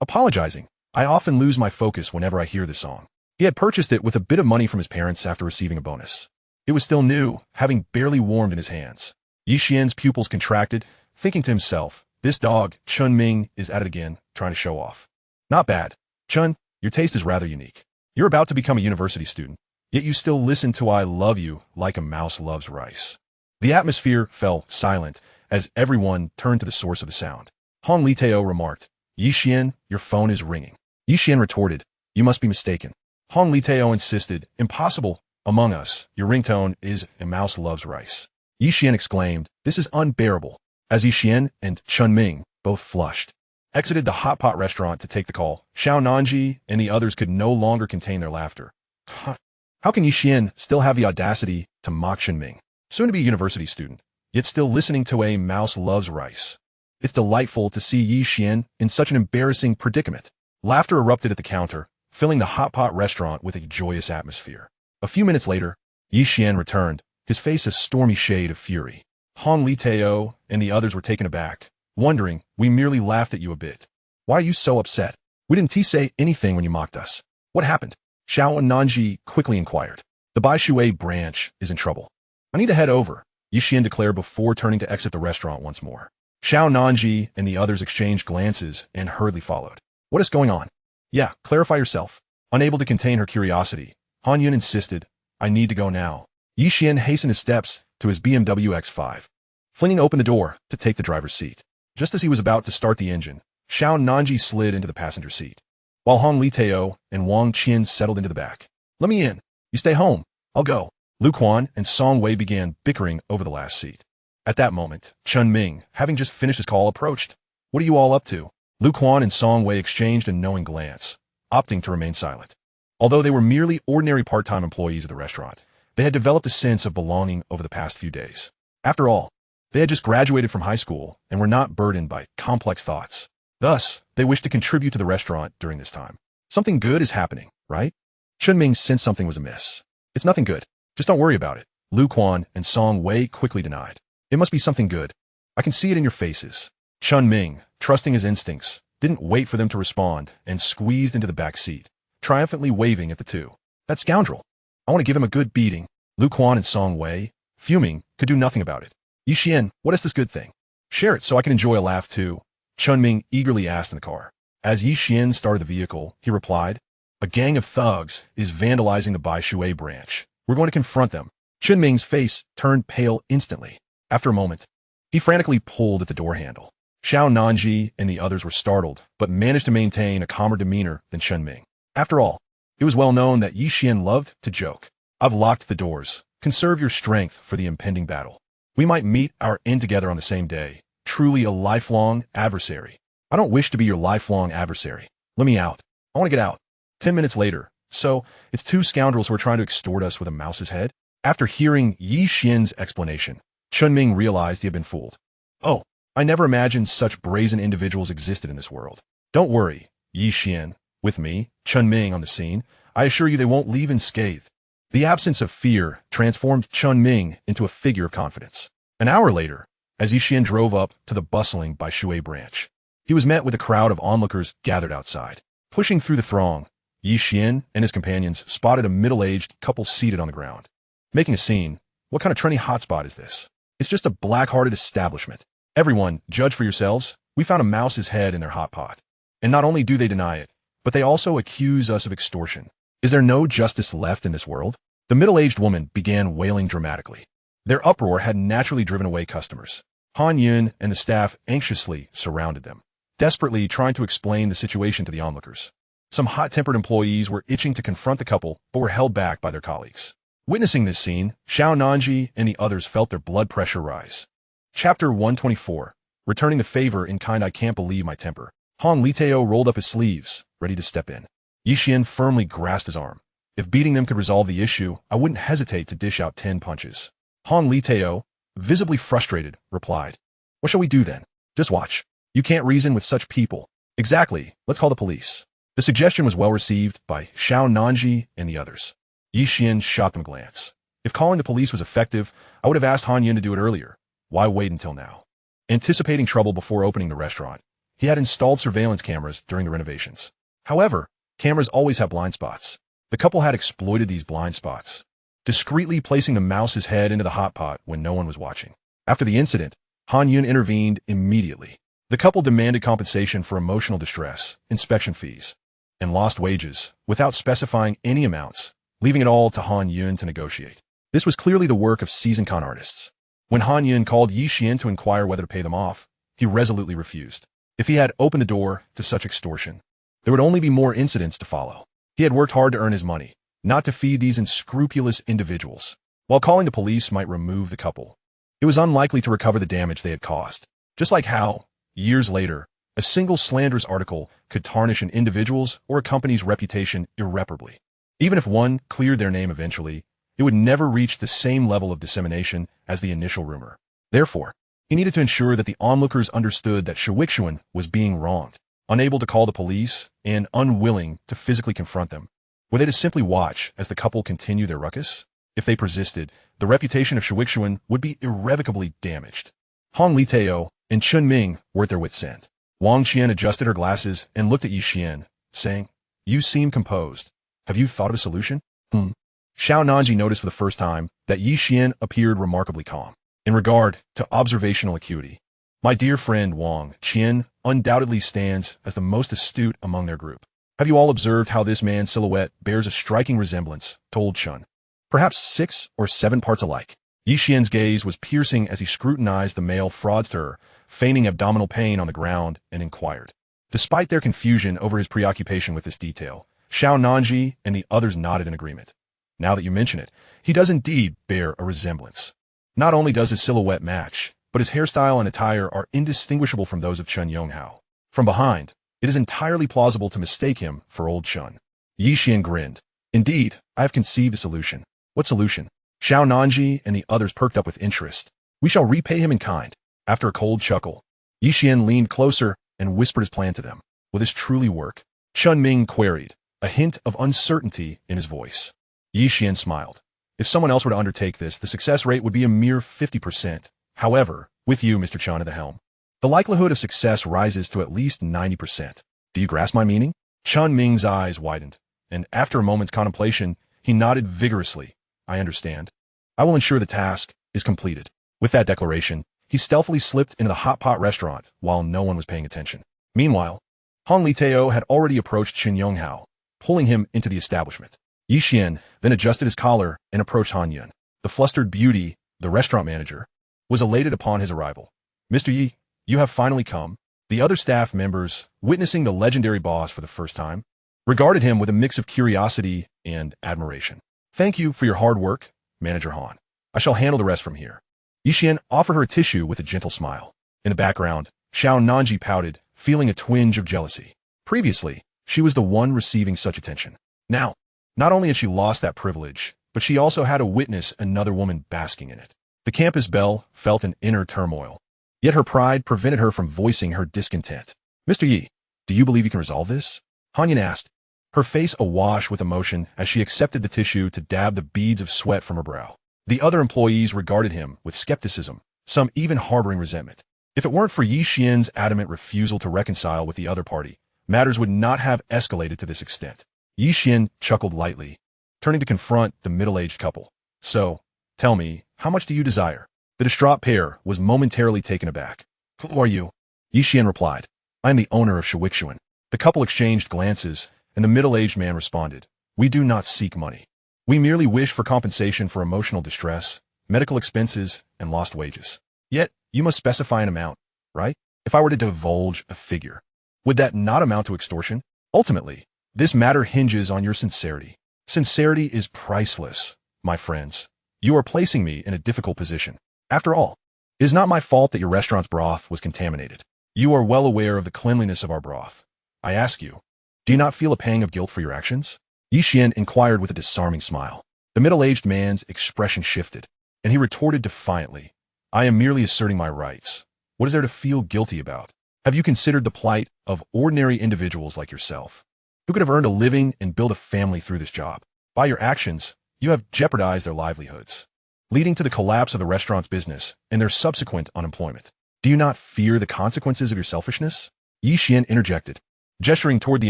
Apologizing, I often lose my focus whenever I hear this song. He had purchased it with a bit of money from his parents after receiving a bonus. It was still new, having barely warmed in his hands. Ye Xuan's pupils contracted, thinking to himself, this dog, Chun Ming, is at it again, trying to show off. Not bad. Chun, your taste is rather unique. You're about to become a university student, yet you still listen to I Love You like a mouse loves rice. The atmosphere fell silent as everyone turned to the source of the sound. Hong Liteo remarked, Ye Xuan, your phone is ringing. Ye Xuan retorted, you must be mistaken. Hong Liteo insisted, impossible. Among us, your ringtone is a mouse loves rice. Ye Xuan exclaimed, this is unbearable. As Ye Xuan and Chun Ming, both flushed, exited the hot pot restaurant to take the call, Xiao Nanji and the others could no longer contain their laughter. How can Ye Xuan still have the audacity to mock Chun Ming, soon to be a university student, yet still listening to a mouse loves rice? It's delightful to see Ye Xuan in such an embarrassing predicament. Laughter erupted at the counter, filling the hot pot restaurant with a joyous atmosphere. A few minutes later, Ye Xuan returned, his face a stormy shade of fury. Hong Liteo and the others were taken aback, wondering, we merely laughed at you a bit. Why are you so upset? We didn't say anything when you mocked us. What happened? Xiao and Nanji quickly inquired. The Bai Shui branch is in trouble. I need to head over, Ye Xuan declared before turning to exit the restaurant once more. Xiao Nanji and the others exchanged glances and hurriedly followed. What is going on? Yeah, clarify yourself. Unable to contain her curiosity, Han Yun insisted, I need to go now. Ye Xuan hastened his steps to his BMW X5, flinging open the door to take the driver's seat. Just as he was about to start the engine, Xiao Nanji slid into the passenger seat, while Hong Liteo and Wang Qian settled into the back. Let me in. You stay home. I'll go. Lu Quan and Song Wei began bickering over the last seat. At that moment, Chun Ming, having just finished his call, approached. What are you all up to? Lu Quan and Song Wei exchanged a knowing glance, opting to remain silent. Although they were merely ordinary part-time employees of the restaurant, they had developed a sense of belonging over the past few days. After all, they had just graduated from high school and were not burdened by complex thoughts. Thus, they wished to contribute to the restaurant during this time. Something good is happening, right? Chun Ming sensed something was amiss. It's nothing good. Just don't worry about it. Lu Quan and Song Wei quickly denied. It must be something good. I can see it in your faces. Chun Ming, trusting his instincts, didn't wait for them to respond and squeezed into the back seat, triumphantly waving at the two. That scoundrel. I want to give him a good beating. Lu Quan and Song Wei, fuming, could do nothing about it. Ye Xuan, what is this good thing? Share it so I can enjoy a laugh too, Chun Ming eagerly asked in the car. As Ye Xuan started the vehicle, he replied, a gang of thugs is vandalizing the Bai Shui branch. We're going to confront them. Chun Ming's face turned pale instantly. After a moment, he frantically pulled at the door handle. Xiao Nanji and the others were startled, but managed to maintain a calmer demeanor than Chun Ming. After all, it was well known that Ye Xuan loved to joke. I've locked the doors. Conserve your strength for the impending battle. We might meet our end together on the same day. Truly a lifelong adversary. I don't wish to be your lifelong adversary. Let me out. I want to get out. 10 minutes later. So, it's two scoundrels who are trying to extort us with a mouse's head? After hearing Ye Xuan's explanation, Chun Ming realized he had been fooled. Oh, I never imagined such brazen individuals existed in this world. Don't worry, Ye Xuan. With me, Chun Ming on the scene, I assure you they won't leave unscathed. The absence of fear transformed Chun Ming into a figure of confidence. An hour later, as Ye Xuan drove up to the bustling Bai Shui branch, he was met with a crowd of onlookers gathered outside. Pushing through the throng, Ye Xuan and his companions spotted a middle-aged couple seated on the ground. Making a scene, what kind of trendy hotspot is this? It's just a black-hearted establishment. Everyone, judge for yourselves. We found a mouse's head in their hot pot. And not only do they deny it, but they also accuse us of extortion. Is there no justice left in this world? The middle-aged woman began wailing dramatically. Their uproar had naturally driven away customers. Han Yun and the staff anxiously surrounded them, desperately trying to explain the situation to the onlookers. Some hot-tempered employees were itching to confront the couple, but were held back by their colleagues. Witnessing this scene, Xiao Nanji and the others felt their blood pressure rise. Chapter 124. returning the favor in kind. I can't believe my temper. Han Liteo rolled up his sleeves, ready to step in. Ye Xuan firmly grasped his arm. If beating them could resolve the issue, I wouldn't hesitate to dish out 10 punches. Han Liteo, visibly frustrated, replied, "What shall we do then? Just watch. You can't reason with such people." "Exactly. Let's call the police." The suggestion was well received by Xiao Nanji and the others. Ye Xuan shot them a glance. If calling the police was effective, I would have asked Han Yun to do it earlier. Why wait until now? Anticipating trouble before opening the restaurant, he had installed surveillance cameras during the renovations. However, cameras always have blind spots. The couple had exploited these blind spots, discreetly placing the mouse's head into the hot pot when no one was watching. After the incident, Han Yun intervened immediately. The couple demanded compensation for emotional distress, inspection fees, and lost wages, without specifying any amounts, leaving it all to Han Yun to negotiate. This was clearly the work of seasoned con artists. When Han Yun called Ye Xuan to inquire whether to pay them off, he resolutely refused. If he had opened the door to such extortion, there would only be more incidents to follow. He had worked hard to earn his money, not to feed these unscrupulous individuals. While calling the police might remove the couple, it was unlikely to recover the damage they had caused. Just like how, years later, a single slanderous article could tarnish an individual's or a company's reputation irreparably. Even if one cleared their name eventually, it would never reach the same level of dissemination as the initial rumor. Therefore, he needed to ensure that the onlookers understood that Ye Xuan was being wronged. Unable to call the police and unwilling to physically confront them, were they to simply watch as the couple continue their ruckus? If they persisted, the reputation of Ye Xuan would be irrevocably damaged. Hong Liteo and Chun Ming were at their wits' end. Wang Qian adjusted her glasses and looked at Ye Xuan, saying, "You seem composed. Have you thought of a solution?" Xiao Nanji noticed for the first time that Ye Xuan appeared remarkably calm. In regard to observational acuity, my dear friend Wang Qian undoubtedly stands as the most astute among their group. Have you all observed how this man's silhouette bears a striking resemblance to old Chun? Perhaps 6 or 7 parts alike. Ye Xuan's gaze was piercing as he scrutinized the male fraudster, feigning abdominal pain on the ground, and inquired. Despite their confusion over his preoccupation with this detail, Xiao Nanji and the others nodded in agreement. Now that you mention it, he does indeed bear a resemblance. Not only does his silhouette match, but his hairstyle and attire are indistinguishable from those of Chun Yonghao. From behind, it is entirely plausible to mistake him for old Chun. Ye Xuan grinned. Indeed, I have conceived a solution. What solution? Xiao Nanji and the others perked up with interest. We shall repay him in kind. After a cold chuckle, Ye Xuan leaned closer and whispered his plan to them. Will this truly work? Chun Ming queried, a hint of uncertainty in his voice. Ye Xuan smiled. If someone else were to undertake this, the success rate would be a mere 50%. However, with you, Mr. Chun, at the helm, the likelihood of success rises to at least 90%. Do you grasp my meaning? Chun Ming's eyes widened, and after a moment's contemplation, he nodded vigorously. I understand. I will ensure the task is completed. With that declaration, he stealthily slipped into the hot pot restaurant while no one was paying attention. Meanwhile, Hong Liteo had already approached Qin Yonghao, pulling him into the establishment. Ye Xuan then adjusted his collar and approached Han Yun. The flustered beauty, the restaurant manager, was elated upon his arrival. Mr. Yi, you have finally come. The other staff members, witnessing the legendary boss for the first time, regarded him with a mix of curiosity and admiration. Thank you for your hard work, Manager Han. I shall handle the rest from here. Ye Xuan offered her a tissue with a gentle smile. In the background, Xiao Nanji pouted, feeling a twinge of jealousy. Previously, she was the one receiving such attention. Now, not only had she lost that privilege, but she also had to witness another woman basking in it. The campus belle felt an inner turmoil, yet her pride prevented her from voicing her discontent. Mr. Yi, do you believe you can resolve this? Han Yun asked, her face awash with emotion as she accepted the tissue to dab the beads of sweat from her brow. The other employees regarded him with skepticism, some even harboring resentment. If it weren't for Ye Xuan's adamant refusal to reconcile with the other party, matters would not have escalated to this extent. Ye Xuan chuckled lightly, turning to confront the middle-aged couple. So, tell me, how much do you desire? The distraught pair was momentarily taken aback. Who are you? Ye Xuan replied, I am the owner of Ye Xuan. The couple exchanged glances, and the middle-aged man responded, we do not seek money. We merely wish for compensation for emotional distress, medical expenses, and lost wages. Yet, you must specify an amount, right? If I were to divulge a figure, would that not amount to extortion? Ultimately, this matter hinges on your sincerity. Sincerity is priceless, my friends. You are placing me in a difficult position. After all, It is not my fault that your restaurant's broth was contaminated. You are well aware of the cleanliness of our broth. I ask you, do you not feel a pang of guilt for your actions? Ye Xuan inquired with a disarming smile. The middle-aged man's expression shifted, and he retorted defiantly, I am merely asserting my rights. What is there to feel guilty about? Have you considered the plight of ordinary individuals like yourself, who could have earned a living and built a family through this job? By your actions, you have jeopardized their livelihoods, leading to the collapse of the restaurant's business and their subsequent unemployment. Do you not fear the consequences of your selfishness? Ye Xuan interjected, gesturing toward the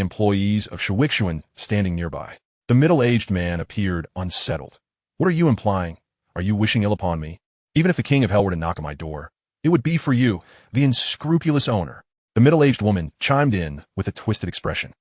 employees of Ye Xuan standing nearby. The middle-aged man appeared unsettled. What are you implying? Are you wishing ill upon me? Even if the king of hell were to knock on my door, it would be for you, the unscrupulous owner. The middle-aged woman chimed in with a twisted expression.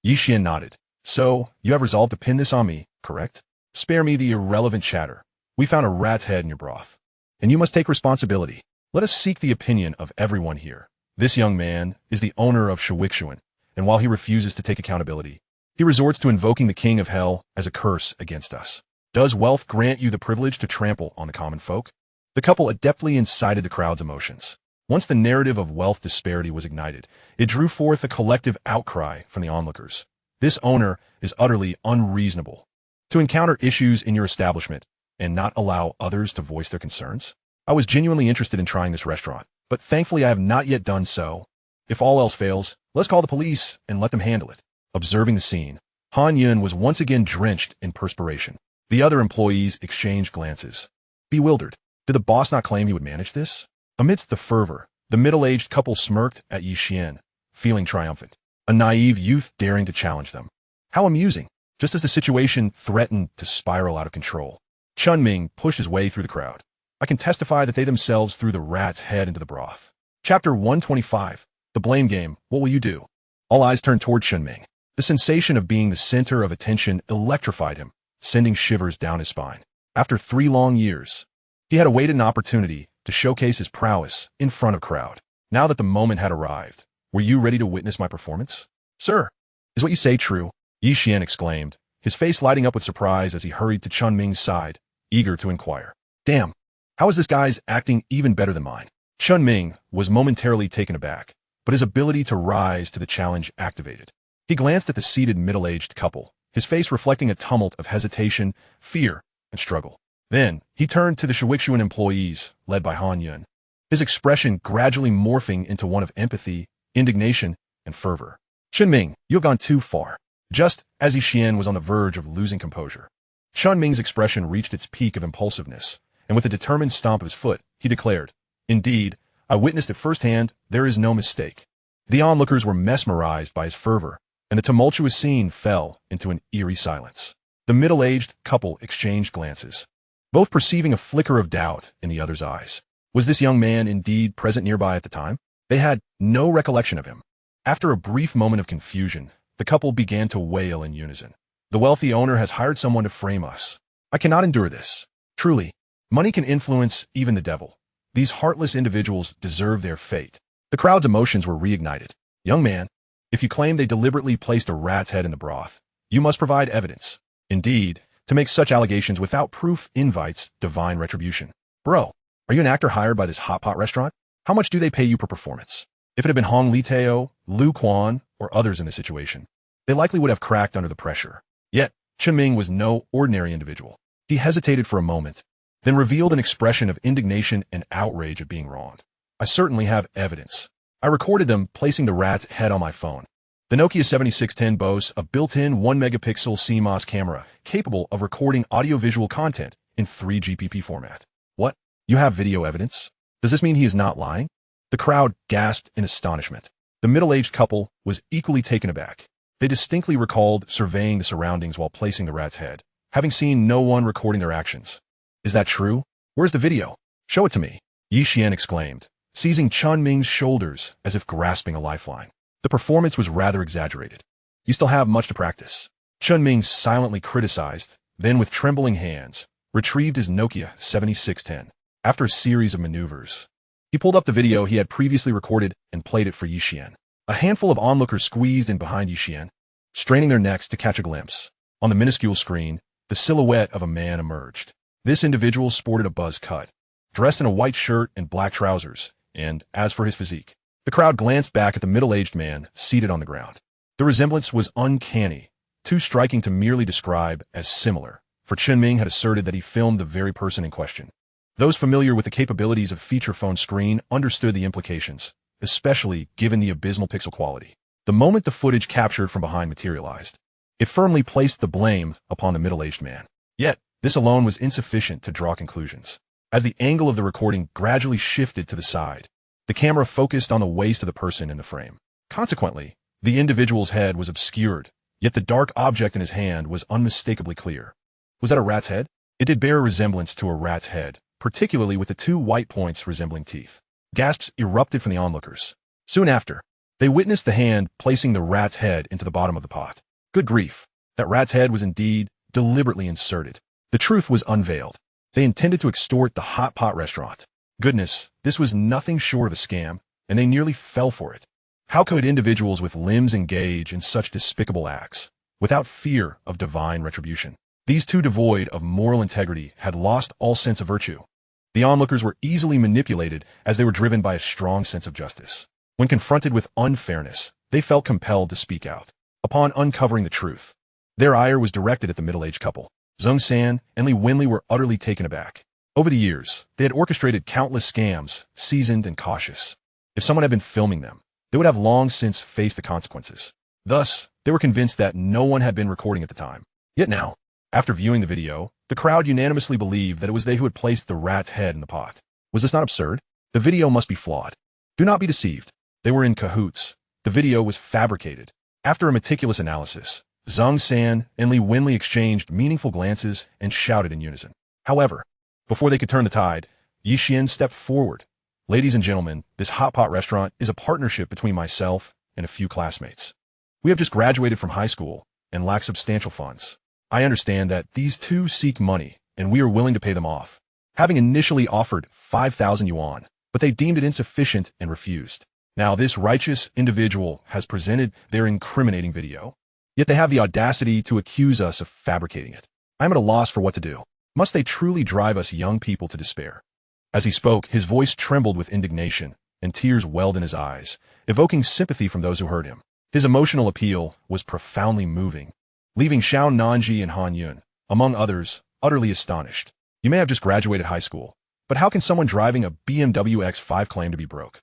Ye Xuan nodded. So, you have resolved to pin this on me, correct? Spare me the irrelevant chatter. We found a rat's head in your broth, and you must take responsibility. Let us seek the opinion of everyone here. This young man is the owner of Ye Xuan, and while he refuses to take accountability, he resorts to invoking the king of hell as a curse against us. Does wealth grant you the privilege to trample on the common folk? The couple adeptly incited the crowd's emotions. Once the narrative of wealth disparity was ignited, it drew forth a collective outcry from the onlookers. This owner is utterly unreasonable. To encounter issues in your establishment and not allow others to voice their concerns? I was genuinely interested in trying this restaurant, but thankfully I have not yet done so. If all else fails, let's call the police and let them handle it. Observing the scene, Han Yun was once again drenched in perspiration. The other employees exchanged glances. Bewildered, did the boss not claim he would manage this? Amidst the fervor, the middle-aged couple smirked at Ye Xuan, feeling triumphant. A naive youth daring to challenge them. How amusing, just as the situation threatened to spiral out of control. Chun Ming pushed his way through the crowd. I can testify that they themselves threw the rat's head into the broth. Chapter 125, The Blame Game, What Will You Do? All eyes turned toward Chun Ming. The sensation of being the center of attention electrified him, sending shivers down his spine. After 3 long years, he had awaited an opportunity to showcase his prowess in front of a crowd. Now that the moment had arrived, were you ready to witness my performance? Sir, is what you say true? Ye Xuan exclaimed, his face lighting up with surprise as he hurried to Chun Ming's side, eager to inquire. Damn, how is this guy's acting even better than mine? Chun Ming was momentarily taken aback, but his ability to rise to the challenge activated. He glanced at the seated middle-aged couple, his face reflecting a tumult of hesitation, fear, and struggle. Then, he turned to the Ye Xuan employees, led by Han Yun, his expression gradually morphing into one of empathy, indignation, and fervor. Chun Ming, you have gone too far. Just as Ye Xuan was on the verge of losing composure, Chun Ming's expression reached its peak of impulsiveness, and with a determined stomp of his foot, he declared, Indeed, I witnessed it firsthand, there is no mistake. The onlookers were mesmerized by his fervor, and the tumultuous scene fell into an eerie silence. The middle-aged couple exchanged glances, both perceiving a flicker of doubt in the other's eyes. Was this young man indeed present nearby at the time? They had no recollection of him. After a brief moment of confusion, the couple began to wail in unison. The wealthy owner has hired someone to frame us. I cannot endure this. Truly, money can influence even the devil. These heartless individuals deserve their fate. The crowd's emotions were reignited. Young man, if you claim they deliberately placed a rat's head in the broth, you must provide evidence. Indeed, to make such allegations without proof invites divine retribution. Bro, are you an actor hired by this hot pot restaurant? How much do they pay you per performance? If it had been Hong Liteo, Lu Quan, or others in this situation, they likely would have cracked under the pressure. Yet, Chun Ming was no ordinary individual. He hesitated for a moment, then revealed an expression of indignation and outrage at being wronged. I certainly have evidence. I recorded them placing the rat's head on my phone. The Nokia 7610 boasts a built-in 1-megapixel CMOS camera capable of recording audiovisual content in 3GPP format. What? You have video evidence? Does this mean he is not lying? The crowd gasped in astonishment. The middle-aged couple was equally taken aback. They distinctly recalled surveying the surroundings while placing the rat's head, having seen no one recording their actions. Is that true? Where's the video? Show it to me, Ye Xuan exclaimed, seizing Chun Ming's shoulders as if grasping a lifeline. The performance was rather exaggerated. You still have much to practice. Chun Ming silently criticized, then with trembling hands, retrieved his Nokia 7610. After a series of maneuvers, he pulled up the video he had previously recorded and played it for Ye Xuan. A handful of onlookers squeezed in behind Ye Xuan, straining their necks to catch a glimpse. On the minuscule screen, the silhouette of a man emerged. This individual sported a buzz cut, dressed in a white shirt and black trousers, and as for his physique, the crowd glanced back at the middle-aged man seated on the ground. The resemblance was uncanny, too striking to merely describe as similar, for Chunming had asserted that he filmed the very person in question. Those familiar with the capabilities of feature phone screen understood the implications, especially given the abysmal pixel quality. The moment the footage captured from behind materialized, it firmly placed the blame upon the middle-aged man. Yet, this alone was insufficient to draw conclusions. As the angle of the recording gradually shifted to the side, the camera focused on the waist of the person in the frame. Consequently, the individual's head was obscured, yet the dark object in his hand was unmistakably clear. Was that a rat's head? It did bear a resemblance to a rat's head, particularly with the two white points resembling teeth. Gasps erupted from the onlookers. Soon after, they witnessed the hand placing the rat's head into the bottom of the pot. Good grief, that rat's head was indeed deliberately inserted. The truth was unveiled. They intended to extort the hot pot restaurant. Goodness, this was nothing short of a scam, and they nearly fell for it. How could individuals with limbs engage in such despicable acts, without fear of divine retribution? These two devoid of moral integrity had lost all sense of virtue. The onlookers were easily manipulated as they were driven by a strong sense of justice. When confronted with unfairness, they felt compelled to speak out. Upon uncovering the truth, their ire was directed at the middle-aged couple. Ye Xuan and Li Wenli were utterly taken aback. Over the years, they had orchestrated countless scams, seasoned and cautious. If someone had been filming them, they would have long since faced the consequences. Thus, they were convinced that no one had been recording at the time. Yet now, after viewing the video, the crowd unanimously believed that it was they who had placed the rat's head in the pot. Was this not absurd? The video must be flawed. Do not be deceived. They were in cahoots. The video was fabricated. After a meticulous analysis, Ye Xuan and Li Wenli exchanged meaningful glances and shouted in unison. However, before they could turn the tide, Ye Xuan stepped forward. Ladies and gentlemen, this hot pot restaurant is a partnership between myself and a few classmates. We have just graduated from high school and lack substantial funds. I understand that these two seek money, and we are willing to pay them off. Having initially offered 5,000 yuan, but they deemed it insufficient and refused. Now this righteous individual has presented their incriminating video, yet they have the audacity to accuse us of fabricating it. I am at a loss for what to do. Must they truly drive us young people to despair? As he spoke, his voice trembled with indignation, and tears welled in his eyes, evoking sympathy from those who heard him. His emotional appeal was profoundly moving, leaving Xiao Nanji and Han Yun, among others, utterly astonished. You may have just graduated high school, but how can someone driving a BMW X5 claim to be broke?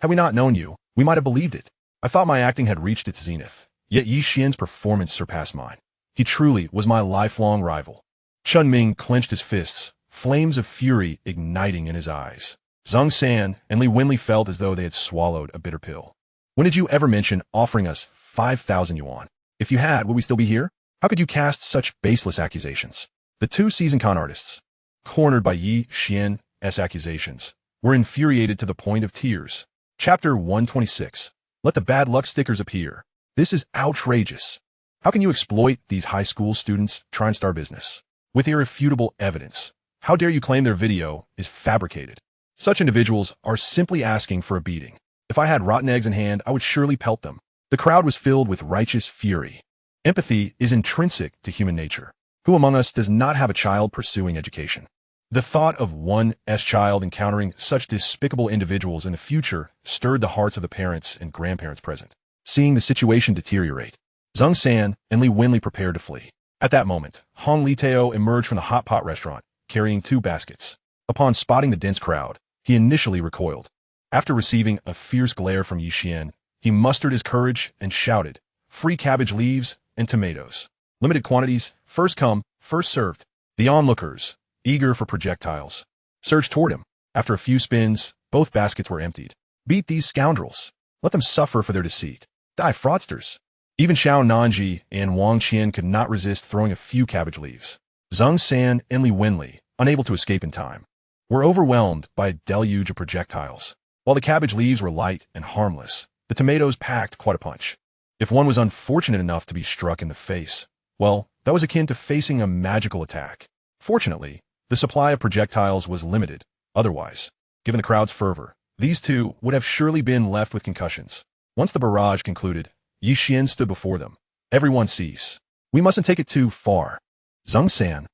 Had we not known you, we might have believed it. I thought my acting had reached its zenith, yet Ye Xuan's performance surpassed mine. He truly was my lifelong rival. Chunming clenched his fists, flames of fury igniting in his eyes. Ye Xuan and Li Wenli felt as though they had swallowed a bitter pill. When did you ever mention offering us 5,000 yuan? If you had, would we still be here? How could you cast such baseless accusations? The two seasoned con artists, cornered by Ye Xuan's accusations, were infuriated to the point of tears. Chapter 126. Let the bad luck stickers appear. This is outrageous. How can you exploit these high school students trying to start business? With irrefutable evidence. How dare you claim their video is fabricated? Such individuals are simply asking for a beating. If I had rotten eggs in hand, I would surely pelt them. The crowd was filled with righteous fury. Empathy is intrinsic to human nature. Who among us does not have a child pursuing education? The thought of one's child encountering such despicable individuals in the future stirred the hearts of the parents and grandparents present. Seeing the situation deteriorate, Ye Xuan and Li Wenli prepared to flee. At that moment, Hong Liteo emerged from the hot pot restaurant, carrying 2 baskets. Upon spotting the dense crowd, he initially recoiled. After receiving a fierce glare from Ye Xuan, he mustered his courage and shouted, "Free cabbage leaves and tomatoes. Limited quantities, first come, first served." The onlookers, eager for projectiles, surged toward him. After a few spins, both baskets were emptied. Beat these scoundrels. Let them suffer for their deceit. Die, fraudsters. Even Xiao Nanji and Wang Qian could not resist throwing a few cabbage leaves. Ye Xuan and Li Wenli, unable to escape in time, were overwhelmed by a deluge of projectiles. While the cabbage leaves were light and harmless, the tomatoes packed quite a punch. If one was unfortunate enough to be struck in the face, well, that was akin to facing a magical attack. Fortunately, the supply of projectiles was limited. Otherwise, given the crowd's fervor, these two would have surely been left with concussions. Once the barrage concluded, Ye Xuan stood before them. Everyone cease. We mustn't take it too far. Ye Xuan,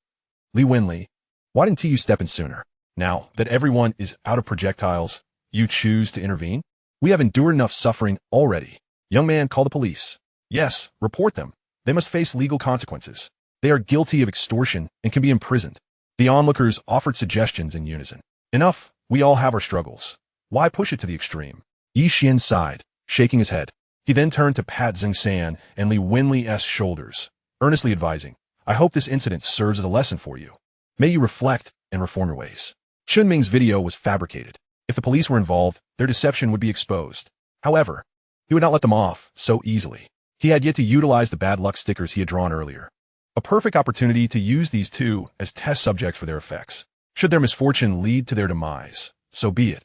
Li Wenli, why didn't you step in sooner? Now that everyone is out of projectiles, you choose to intervene? We have endured enough suffering already. Young man, call the police. Yes, report them. They must face legal consequences. They are guilty of extortion and can be imprisoned. The onlookers offered suggestions in unison. Enough, we all have our struggles. Why push it to the extreme? Ye Xuan sighed, shaking his head. He then turned to pat Zhang and Li Wenli's shoulders, earnestly advising, I hope this incident serves as a lesson for you. May you reflect and reform your ways. Chunming's video was fabricated. If the police were involved, their deception would be exposed. However, he would not let them off so easily. He had yet to utilize the bad luck stickers he had drawn earlier. A perfect opportunity to use these two as test subjects for their effects. Should their misfortune lead to their demise, so be it.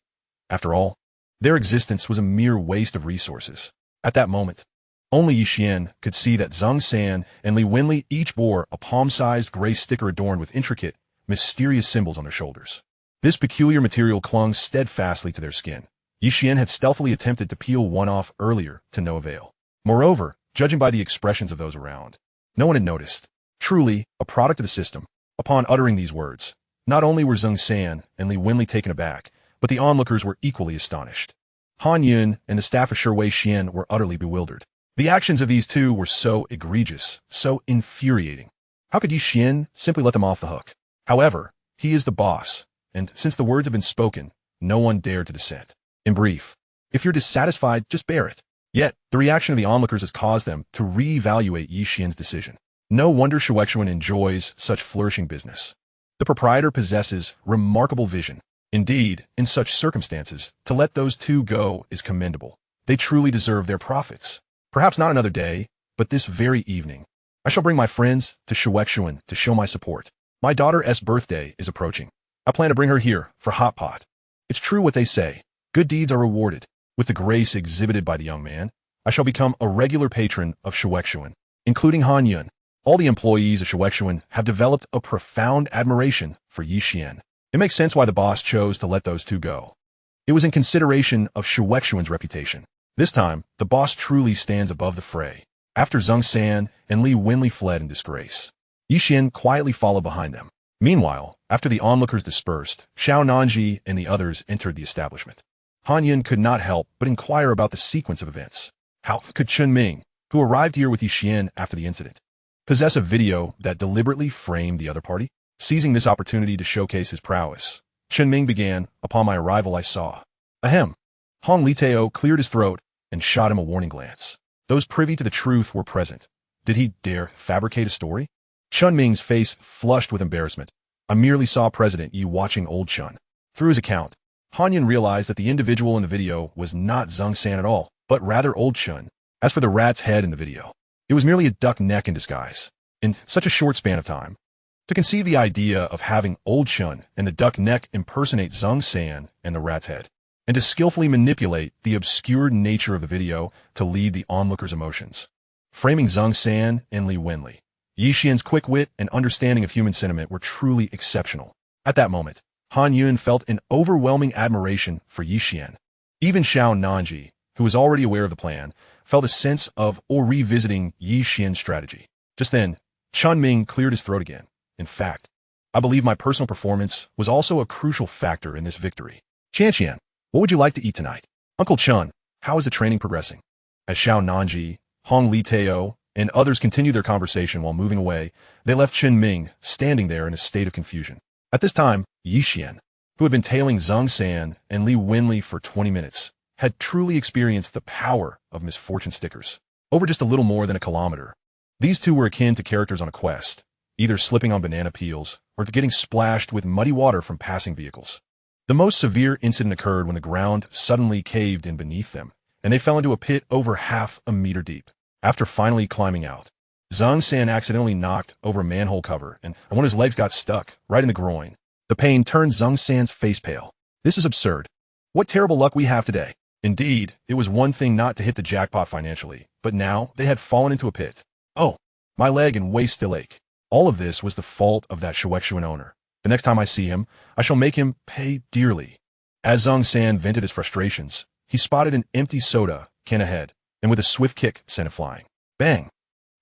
After all, their existence was a mere waste of resources. At that moment, only Ye Xuan could see that Zhang and Li Wenli each bore a palm-sized gray sticker adorned with intricate, mysterious symbols on their shoulders. This peculiar material clung steadfastly to their skin. Ye Xuan had stealthily attempted to peel one off earlier to no avail. Moreover, judging by the expressions of those around, no one had noticed. Truly, a product of the system. Upon uttering these words, not only were Zhang and Li Wenli taken aback, but the onlookers were equally astonished. Han Yun and the staff of Wei Xian were utterly bewildered. The actions of these two were so egregious, so infuriating. How could Ye Xuan simply let them off the hook? However, he is the boss, and since the words have been spoken, no one dared to dissent. In brief, if you're dissatisfied, just bear it. Yet, the reaction of the onlookers has caused them to re-evaluate Ye Xian's decision. No wonder Ye Xuan enjoys such flourishing business. The proprietor possesses remarkable vision. Indeed, in such circumstances, to let those two go is commendable. They truly deserve their profits. Perhaps not another day, but this very evening. I shall bring my friends to Ye Xuan to show my support. My daughter's birthday is approaching. I plan to bring her here for hot pot. It's true what they say. Good deeds are rewarded. With the grace exhibited by the young man, I shall become a regular patron of Ye Xuan, including Han Yun. All the employees of Ye Xuan have developed a profound admiration for Ye Xuan. It makes sense why the boss chose to let those two go. It was in consideration of Ye Xuan's reputation. This time, the boss truly stands above the fray. After Zhang and Li Wenli fled in disgrace, Ye Xuan quietly followed behind them. Meanwhile, after the onlookers dispersed, Xiao Nanji and the others entered the establishment. Han Yun could not help but inquire about the sequence of events. How could Chunming, who arrived here with Ye Xuan after the incident, possess a video that deliberately framed the other party? Seizing this opportunity to showcase his prowess, Chunming began, upon my arrival I saw. Ahem. Hong Liteo cleared his throat and shot him a warning glance. Those privy to the truth were present. Did he dare fabricate a story? Chunming's face flushed with embarrassment. I merely saw President Yi watching old Chun. Through his account, Han Yun realized that the individual in the video was not Zhang at all, but rather old Chun. As for the rat's head in the video, it was merely a duck neck in disguise. In such a short span of time, to conceive the idea of having old Chun and the duck neck impersonate Zhang and the rat's head, and to skillfully manipulate the obscured nature of the video to lead the onlookers' emotions. Framing Zhang and Li Wenli, Ye Xuan's quick wit and understanding of human sentiment were truly exceptional. At that moment, Han Yun felt an overwhelming admiration for Ye Xuan. Even Xiao Nanji, who was already aware of the plan, felt a sense of revisiting Ye Xuan's strategy. Just then, Chunming cleared his throat again. In fact, I believe my personal performance was also a crucial factor in this victory. Qian, what would you like to eat tonight? Uncle Chun, how is the training progressing? As Xiao Nanji, Hong Liteo, and others continued their conversation while moving away, they left Chunming standing there in a state of confusion. At this time, Ye Xuan, who had been tailing Zhang and Li Wenli for 20 minutes, had truly experienced the power of misfortune stickers. Over just a little more than a kilometer, these two were akin to characters on a quest, either slipping on banana peels or getting splashed with muddy water from passing vehicles. The most severe incident occurred when the ground suddenly caved in beneath them, and they fell into a pit over half a meter deep. After finally climbing out, Zhang accidentally knocked over a manhole cover, and one of his legs got stuck right in the groin. The pain turned Zhang face pale. This is absurd. What terrible luck we have today. Indeed, it was one thing not to hit the jackpot financially, but now they had fallen into a pit. Oh, my leg and waist still ache. All of this was the fault of that Ye Xuan owner. The next time I see him, I shall make him pay dearly. As Zhang vented his frustrations, he spotted an empty soda can ahead, and with a swift kick sent it flying. Bang!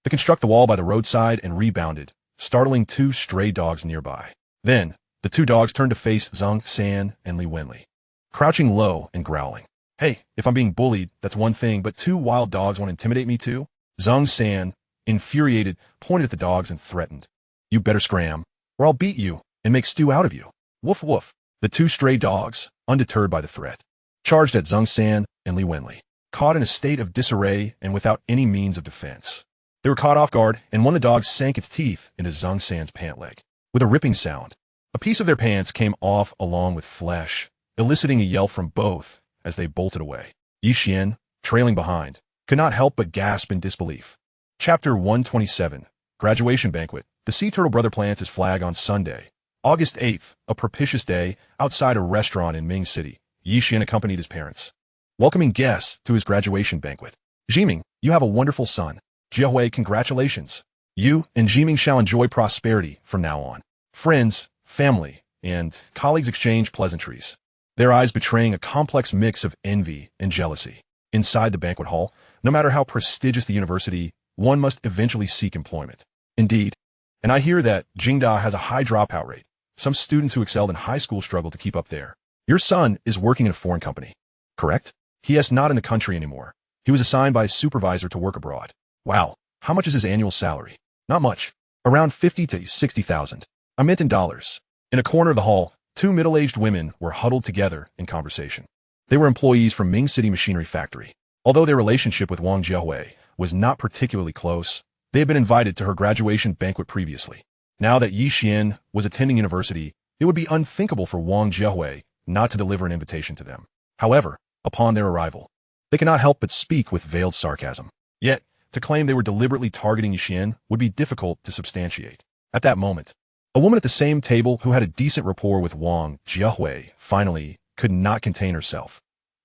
The can struck the wall by the roadside and rebounded, startling two stray dogs nearby. Then, The two dogs turned to face Zhang San and Li Wenli, crouching low and growling. Hey, if I'm being bullied, that's one thing, but two wild dogs want to intimidate me too? Zhang San, infuriated, pointed at the dogs and threatened. You better scram, or I'll beat you and make stew out of you. Woof woof. The two stray dogs, undeterred by the threat, charged at Zhang San and Li Wenli, caught in a state of disarray and without any means of defense. They were caught off guard, and one of the dogs sank its teeth into Zhang San's pant leg. With a ripping sound, a piece of their pants came off along with flesh, eliciting a yell from both as they bolted away. Ye Xuan, trailing behind, could not help but gasp in disbelief. Chapter 127, Graduation Banquet. The Sea Turtle brother plants his flag on Sunday, August 8th, a propitious day, outside a restaurant in Ming City. Ye Xuan accompanied his parents, welcoming guests to his graduation banquet. Jiming, you have a wonderful son. Jiehui, congratulations. You and Jiming shall enjoy prosperity from now on. Friends, family, and colleagues exchange pleasantries, their eyes betraying a complex mix of envy and jealousy. Inside the banquet hall, no matter how prestigious the university, one must eventually seek employment. Indeed, and I hear that Jingda has a high dropout rate. Some students who excelled in high school struggle to keep up there. Your son is working in a foreign company, correct? He is not in the country anymore. He was assigned by his supervisor to work abroad. Wow, how much is his annual salary? Not much. Around 50 to 60,000. I meant in dollars. In a corner of the hall, two middle-aged women were huddled together in conversation. They were employees from Ming City Machinery Factory. Although their relationship with Wang Jiehui was not particularly close, they had been invited to her graduation banquet previously. Now that Ye Xuan was attending university, it would be unthinkable for Wang Jiehui not to deliver an invitation to them. However, upon their arrival, they could not help but speak with veiled sarcasm. Yet, to claim they were deliberately targeting Ye Xuan would be difficult to substantiate. At that moment, a woman at the same table who had a decent rapport with Wang Jiehui finally could not contain herself.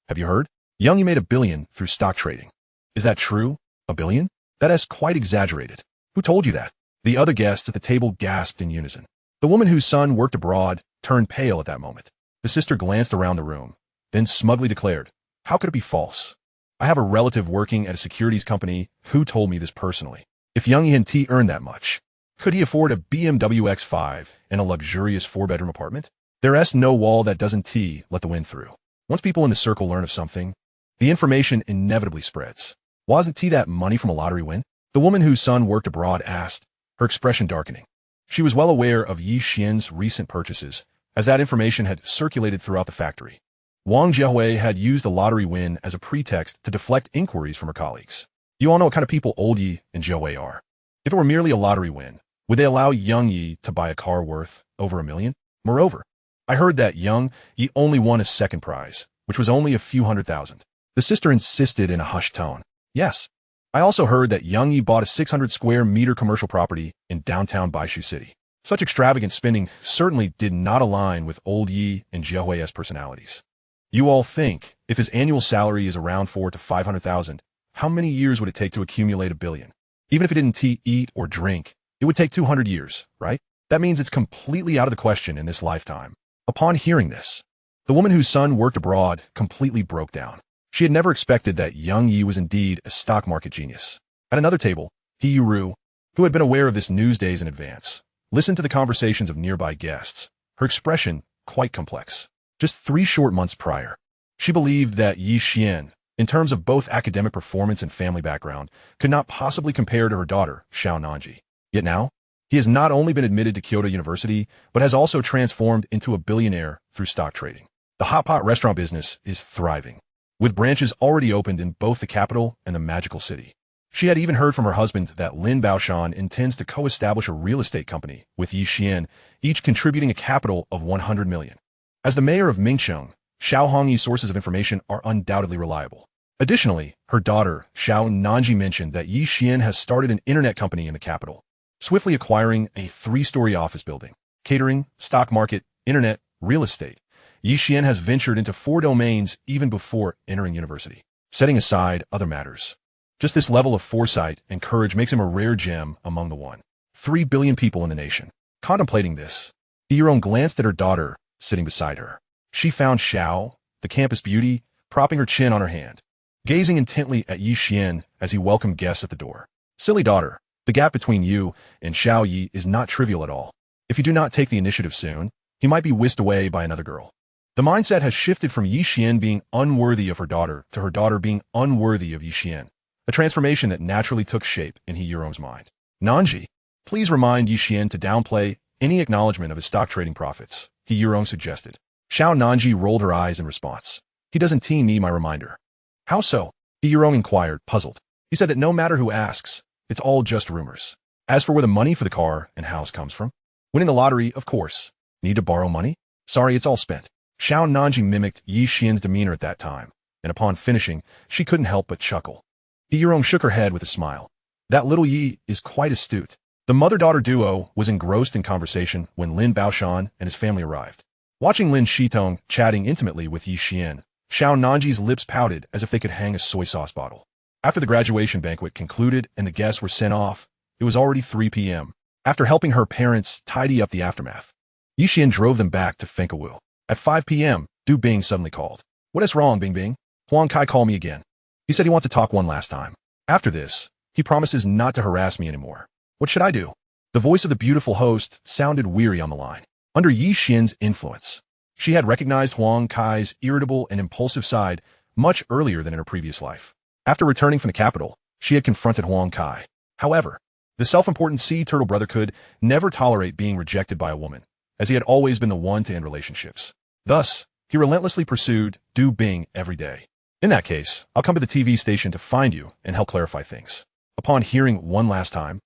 Have you heard? Young, you made $1 billion through stock trading. Is that true? $1 billion? That is quite exaggerated. Who told you that? The other guests at the table gasped in unison. The woman whose son worked abroad turned pale at that moment. The sister glanced around the room, then smugly declared, how could it be false? I have a relative working at a securities company who told me this personally. If Young Yin-T earned that much, could he afford a BMW X5 and a luxurious 4-bedroom apartment? There's no wall that doesn't T let the wind through. Once people in the circle learn of something, the information inevitably spreads. Wasn't T that money from a lottery win? The woman whose son worked abroad asked, her expression darkening. She was well aware of Ye Xuan's recent purchases, as that information had circulated throughout the factory. Wang Jiehui had used the lottery win as a pretext to deflect inquiries from her colleagues. You all know what kind of people old Yi and Jiehui are. If it were merely a lottery win, would they allow young Yi to buy a car worth over $1 million? Moreover, I heard that young Yi only won his second prize, which was only a few $100,000. The sister insisted in a hushed tone. Yes. I also heard that Young Yi bought a 600 square meter commercial property in downtown Baishu City. Such extravagant spending certainly did not align with old Yi and Jiehui's personalities. You all think, if his annual salary is around 400 to 500,000, how many years would it take to accumulate $1 billion? Even if he didn't eat or drink, it would take 200 years, right? That means it's completely out of the question in this lifetime. Upon hearing this, the woman whose son worked abroad completely broke down. She had never expected that Young Yi was indeed a stock market genius. At another table, He Ru, who had been aware of this news days in advance, listened to the conversations of nearby guests, her expression quite complex. Just 3 short months prior, she believed that Ye Xuan, in terms of both academic performance and family background, could not possibly compare to her daughter, Xiao Nanji. Yet now, he has not only been admitted to Kyoto University, but has also transformed into a billionaire through stock trading. The hot pot restaurant business is thriving, with branches already opened in both the capital and the magical city. She had even heard from her husband that Lin Baoshan intends to co-establish a real estate company with Ye Xuan, each contributing a capital of 100 million. As the mayor of Mingcheng, Xiao Hongyi's sources of information are undoubtedly reliable. Additionally, her daughter, Xiao Nanji, mentioned that Ye Xuan has started an internet company in the capital, swiftly acquiring a 3-story office building, catering, stock market, internet, real estate. Ye Xuan has ventured into 4 domains even before entering university, setting aside other matters. Just this level of foresight and courage makes him a rare gem among the 3 billion people in the nation. Contemplating this, Ye Xuan glanced at her daughter sitting beside her. She found Xiao, the campus beauty, propping her chin on her hand, gazing intently at Ye Xuan as he welcomed guests at the door. Silly daughter, the gap between you and Xiao Yi is not trivial at all. If you do not take the initiative soon, he might be whisked away by another girl. The mindset has shifted from Ye Xuan being unworthy of her daughter to her daughter being unworthy of Ye Xuan, a transformation that naturally took shape in Ye Xuan's mind. Nanji, please remind Ye Xuan to downplay any acknowledgement of his stock trading profits, Ye Xuan suggested. Xiao Nanji rolled her eyes in response. He doesn't need my reminder. How so? Ye Xuan inquired, puzzled. He said that no matter who asks, it's all just rumors. As for where the money for the car and house comes from, winning the lottery, of course. Need to borrow money? Sorry, it's all spent. Xiao Nanji mimicked Ye Xuan's demeanor at that time, and upon finishing, she couldn't help but chuckle. Ye Xuan shook her head with a smile. That little Yi is quite astute. The mother-daughter duo was engrossed in conversation when Lin Baoshan and his family arrived. Watching Lin Shitong chatting intimately with Ye Xuan, Xiao Nanji's lips pouted as if they could hang a soy sauce bottle. After the graduation banquet concluded and the guests were sent off, it was already 3 p.m. After helping her parents tidy up the aftermath, Ye Xuan drove them back to Fengkewu. At 5 p.m., Du Bing suddenly called. What is wrong, Bing Bing? Huang Kai called me again. He said he wants to talk one last time. After this, he promises not to harass me anymore. What should I do? The voice of the beautiful host sounded weary on the line. Under Ye Xuan's influence, she had recognized Huang Kai's irritable and impulsive side much earlier than in her previous life. After returning from the capital, she had confronted Huang Kai. However, the self-important sea turtle brother could never tolerate being rejected by a woman, as he had always been the one to end relationships. Thus, he relentlessly pursued Du Bing every day. In that case, I'll come to the TV station to find you and help clarify things. Upon hearing one last time,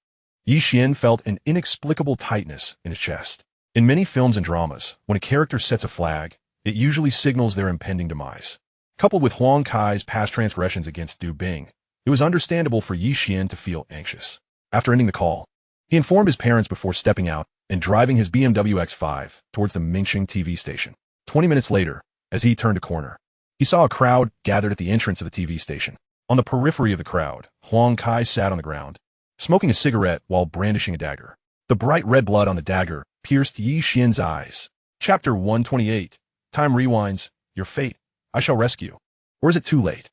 Ye Xuan felt an inexplicable tightness in his chest. In many films and dramas, when a character sets a flag, it usually signals their impending demise. Coupled with Huang Kai's past transgressions against Du Bing, it was understandable for Ye Xuan to feel anxious. After ending the call, he informed his parents before stepping out and driving his BMW X5 towards the Mingxing TV station. 20 minutes later, as he turned a corner, he saw a crowd gathered at the entrance of the TV station. On the periphery of the crowd, Huang Kai sat on the ground, smoking a cigarette while brandishing a dagger. The bright red blood on the dagger pierced Ye Xuan's eyes. Chapter 128. Time rewinds. Your fate. I shall rescue. Or is it too late?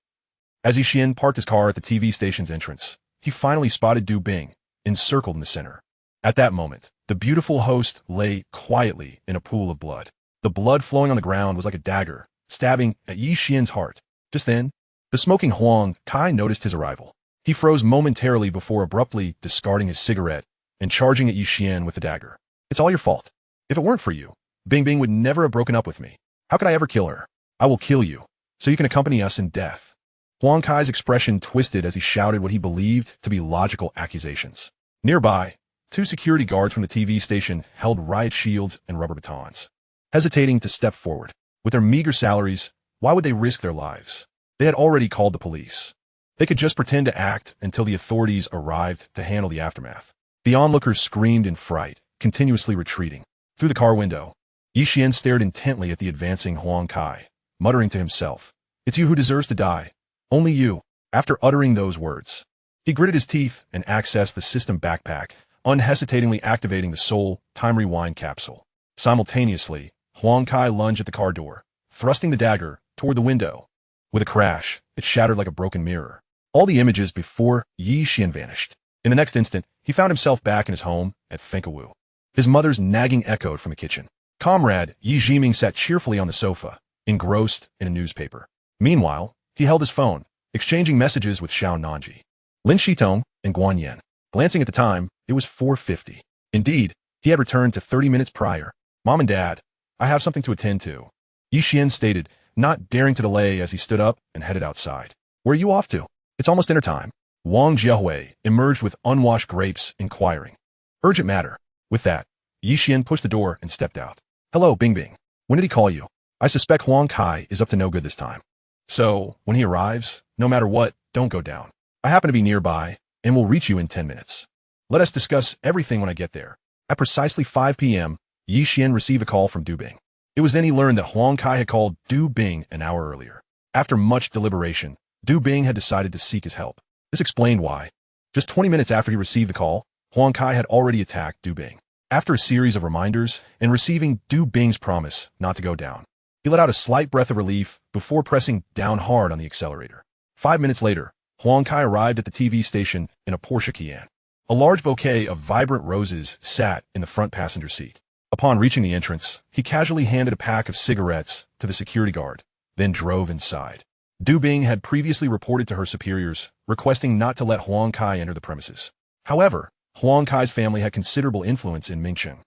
As Ye Xuan parked his car at the TV station's entrance, he finally spotted Du Bing, encircled in the center. At that moment, the beautiful host lay quietly in a pool of blood. The blood flowing on the ground was like a dagger, stabbing at Ye Xuan's heart. Just then, the smoking Huang Kai noticed his arrival. He froze momentarily before abruptly discarding his cigarette and charging at Ye Xuan with the dagger. It's all your fault. If it weren't for you, Bing Bing would never have broken up with me. How could I ever kill her? I will kill you, so you can accompany us in death. Huang Kai's expression twisted as he shouted what he believed to be logical accusations. Nearby, 2 security guards from the TV station held riot shields and rubber batons. Hesitating to step forward. With their meager salaries, why would they risk their lives? They had already called the police. They could just pretend to act until the authorities arrived to handle the aftermath. The onlookers screamed in fright, continuously retreating. Through the car window, Ye Xuan stared intently at the advancing Huang Kai, muttering to himself, "It's you who deserves to die. Only you." After uttering those words, he gritted his teeth and accessed the system backpack, unhesitatingly activating the soul time rewind capsule. Simultaneously, Huang Kai lunged at the car door, thrusting the dagger toward the window. With a crash, it shattered like a broken mirror. All the images before Ye Xuan vanished. In the next instant, he found himself back in his home at Fengkewu. His mother's nagging echoed from the kitchen. Comrade Ye Jiming sat cheerfully on the sofa, engrossed in a newspaper. Meanwhile, he held his phone, exchanging messages with Xiao Nanji, Lin Shitong, and Guan Yan. Glancing at the time, it was 4:50. Indeed, he had returned to 30 minutes prior. Mom and Dad, I have something to attend to, Ye Xuan stated, not daring to delay as he stood up and headed outside. Where are you off to? It's almost dinner time. Wang Jiahui emerged with unwashed grapes, inquiring. Urgent matter. With that, Ye Xuan pushed the door and stepped out. Hello, Bing Bing. When did he call you? I suspect Huang Kai is up to no good this time. So, when he arrives, no matter what, don't go down. I happen to be nearby, and will reach you in 10 minutes. Let us discuss everything when I get there. At precisely 5 p.m., Ye Xuan received a call from Du Bing. It was then he learned that Huang Kai had called Du Bing an hour earlier. After much deliberation, Du Bing had decided to seek his help. This explained why. Just 20 minutes after he received the call, Huang Kai had already attacked Du Bing. After a series of reminders and receiving Du Bing's promise not to go down, he let out a slight breath of relief before pressing down hard on the accelerator. 5 minutes later, Huang Kai arrived at the TV station in a Porsche Cayenne. A large bouquet of vibrant roses sat in the front passenger seat. Upon reaching the entrance, he casually handed a pack of cigarettes to the security guard, then drove inside. Du Bing had previously reported to her superiors, requesting not to let Huang Kai enter the premises. However, Huang Kai's family had considerable influence in Mingcheng,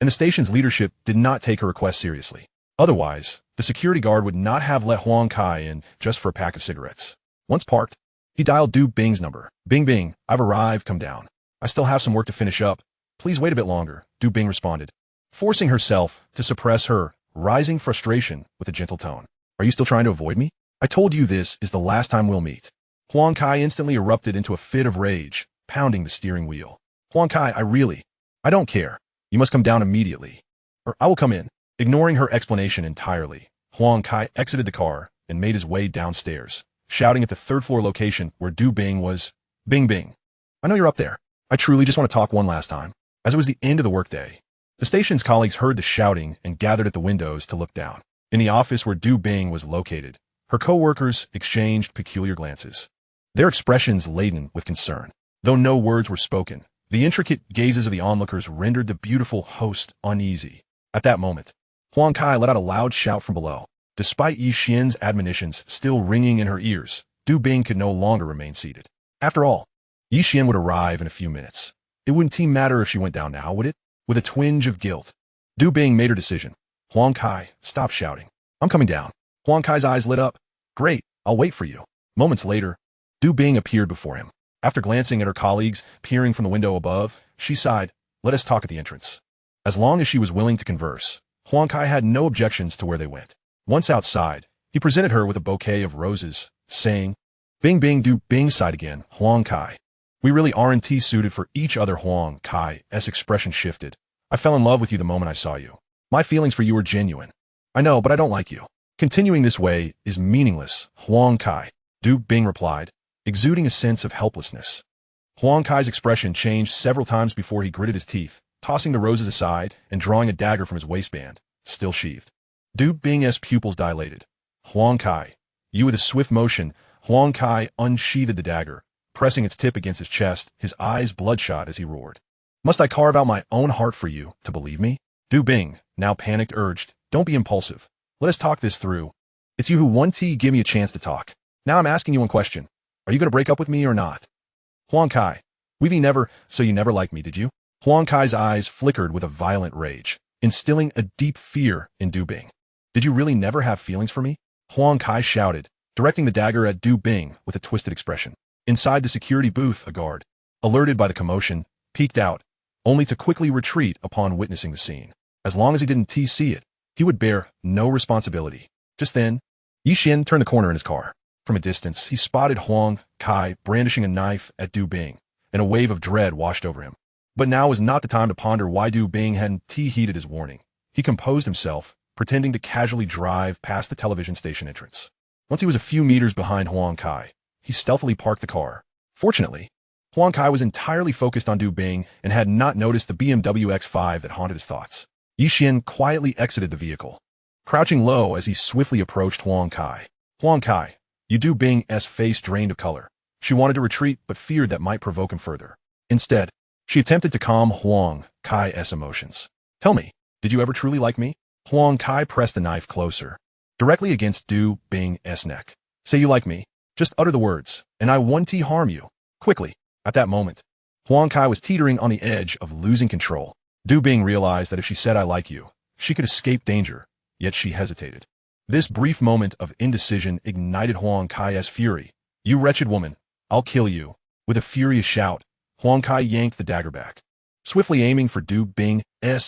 and the station's leadership did not take her request seriously. Otherwise, the security guard would not have let Huang Kai in just for a pack of cigarettes. Once parked, he dialed Du Bing's number. Bing Bing, I've arrived, come down. I still have some work to finish up. Please wait a bit longer, Du Bing responded, forcing herself to suppress her rising frustration with a gentle tone. Are you still trying to avoid me? I told you this is the last time we'll meet. Huang Kai instantly erupted into a fit of rage, pounding the steering wheel. Huang Kai, I don't care. You must come down immediately, or I will come in. Ignoring her explanation entirely, Huang Kai exited the car and made his way downstairs, shouting at the third-floor location where Du Bing was. Bing Bing, I know you're up there. I truly just want to talk one last time. As it was the end of the workday, the station's colleagues heard the shouting and gathered at the windows to look down. In the office where Du Bing was located, her co-workers exchanged peculiar glances, their expressions laden with concern. Though no words were spoken, the intricate gazes of the onlookers rendered the beautiful host uneasy. At that moment, Huang Kai let out a loud shout from below. Despite Ye Xuan's admonitions still ringing in her ears, Du Bing could no longer remain seated. After all, Ye Xuan would arrive in a few minutes. It wouldn't matter if she went down now, would it? With a twinge of guilt, Du Bing made her decision. Huang Kai, stop shouting. I'm coming down. Huang Kai's eyes lit up. Great, I'll wait for you. Moments later, Du Bing appeared before him. After glancing at her colleagues peering from the window above, she sighed, let us talk at the entrance. As long as she was willing to converse, Huang Kai had no objections to where they went. Once outside, he presented her with a bouquet of roses, saying, Bing Bing. Du Bing sighed again. Huang Kai, we really aren't suited for each other. Huang Kai's expression shifted. I fell in love with you the moment I saw you. My feelings for you are genuine. I know, but I don't like you. Continuing this way is meaningless, Huang Kai, Du Bing replied, exuding a sense of helplessness. Huang Kai's expression changed several times before he gritted his teeth, tossing the roses aside and drawing a dagger from his waistband, still sheathed. Du Bing's pupils dilated. Huang Kai, you with a swift motion, Huang Kai unsheathed the dagger, pressing its tip against his chest, his eyes bloodshot as he roared. Must I carve out my own heart for you to believe me? Du Bing, now panicked, urged, don't be impulsive. Let us talk this through. It's you who won give me a chance to talk. Now I'm asking you one question. Are you going to break up with me or not? Huang Kai, we never, so you never liked me, did you? Huang Kai's eyes flickered with a violent rage, instilling a deep fear in Du Bing. Did you really never have feelings for me? Huang Kai shouted, directing the dagger at Du Bing with a twisted expression. Inside the security booth, a guard, alerted by the commotion, peeked out, only to quickly retreat upon witnessing the scene. As long as he didn't see it, he would bear no responsibility. Just then, Ye Xuan turned the corner in his car. From a distance, he spotted Huang Kai brandishing a knife at Du Bing, and a wave of dread washed over him. But now was not the time to ponder why Du Bing hadn't heeded his warning. He composed himself, pretending to casually drive past the television station entrance. Once he was a few meters behind Huang Kai, he stealthily parked the car. Fortunately, Huang Kai was entirely focused on Du Bing and had not noticed the BMW X5 that haunted his thoughts. Ye Xuan quietly exited the vehicle, crouching low as he swiftly approached Huang Kai. Huang Kai, Du Bing's face drained of color. She wanted to retreat but feared that might provoke him further. Instead, she attempted to calm Huang Kai's emotions. Tell me, did you ever truly like me? Huang Kai pressed the knife closer, directly against Du Bing's neck. Say you like me. Just utter the words, and I won't harm you. Quickly. At that moment, Huang Kai was teetering on the edge of losing control. Du Bing realized that if she said I like you, she could escape danger, yet she hesitated. This brief moment of indecision ignited Huang Kai's fury. You wretched woman, I'll kill you. With a furious shout, Huang Kai yanked the dagger back, swiftly aiming for Du Bing's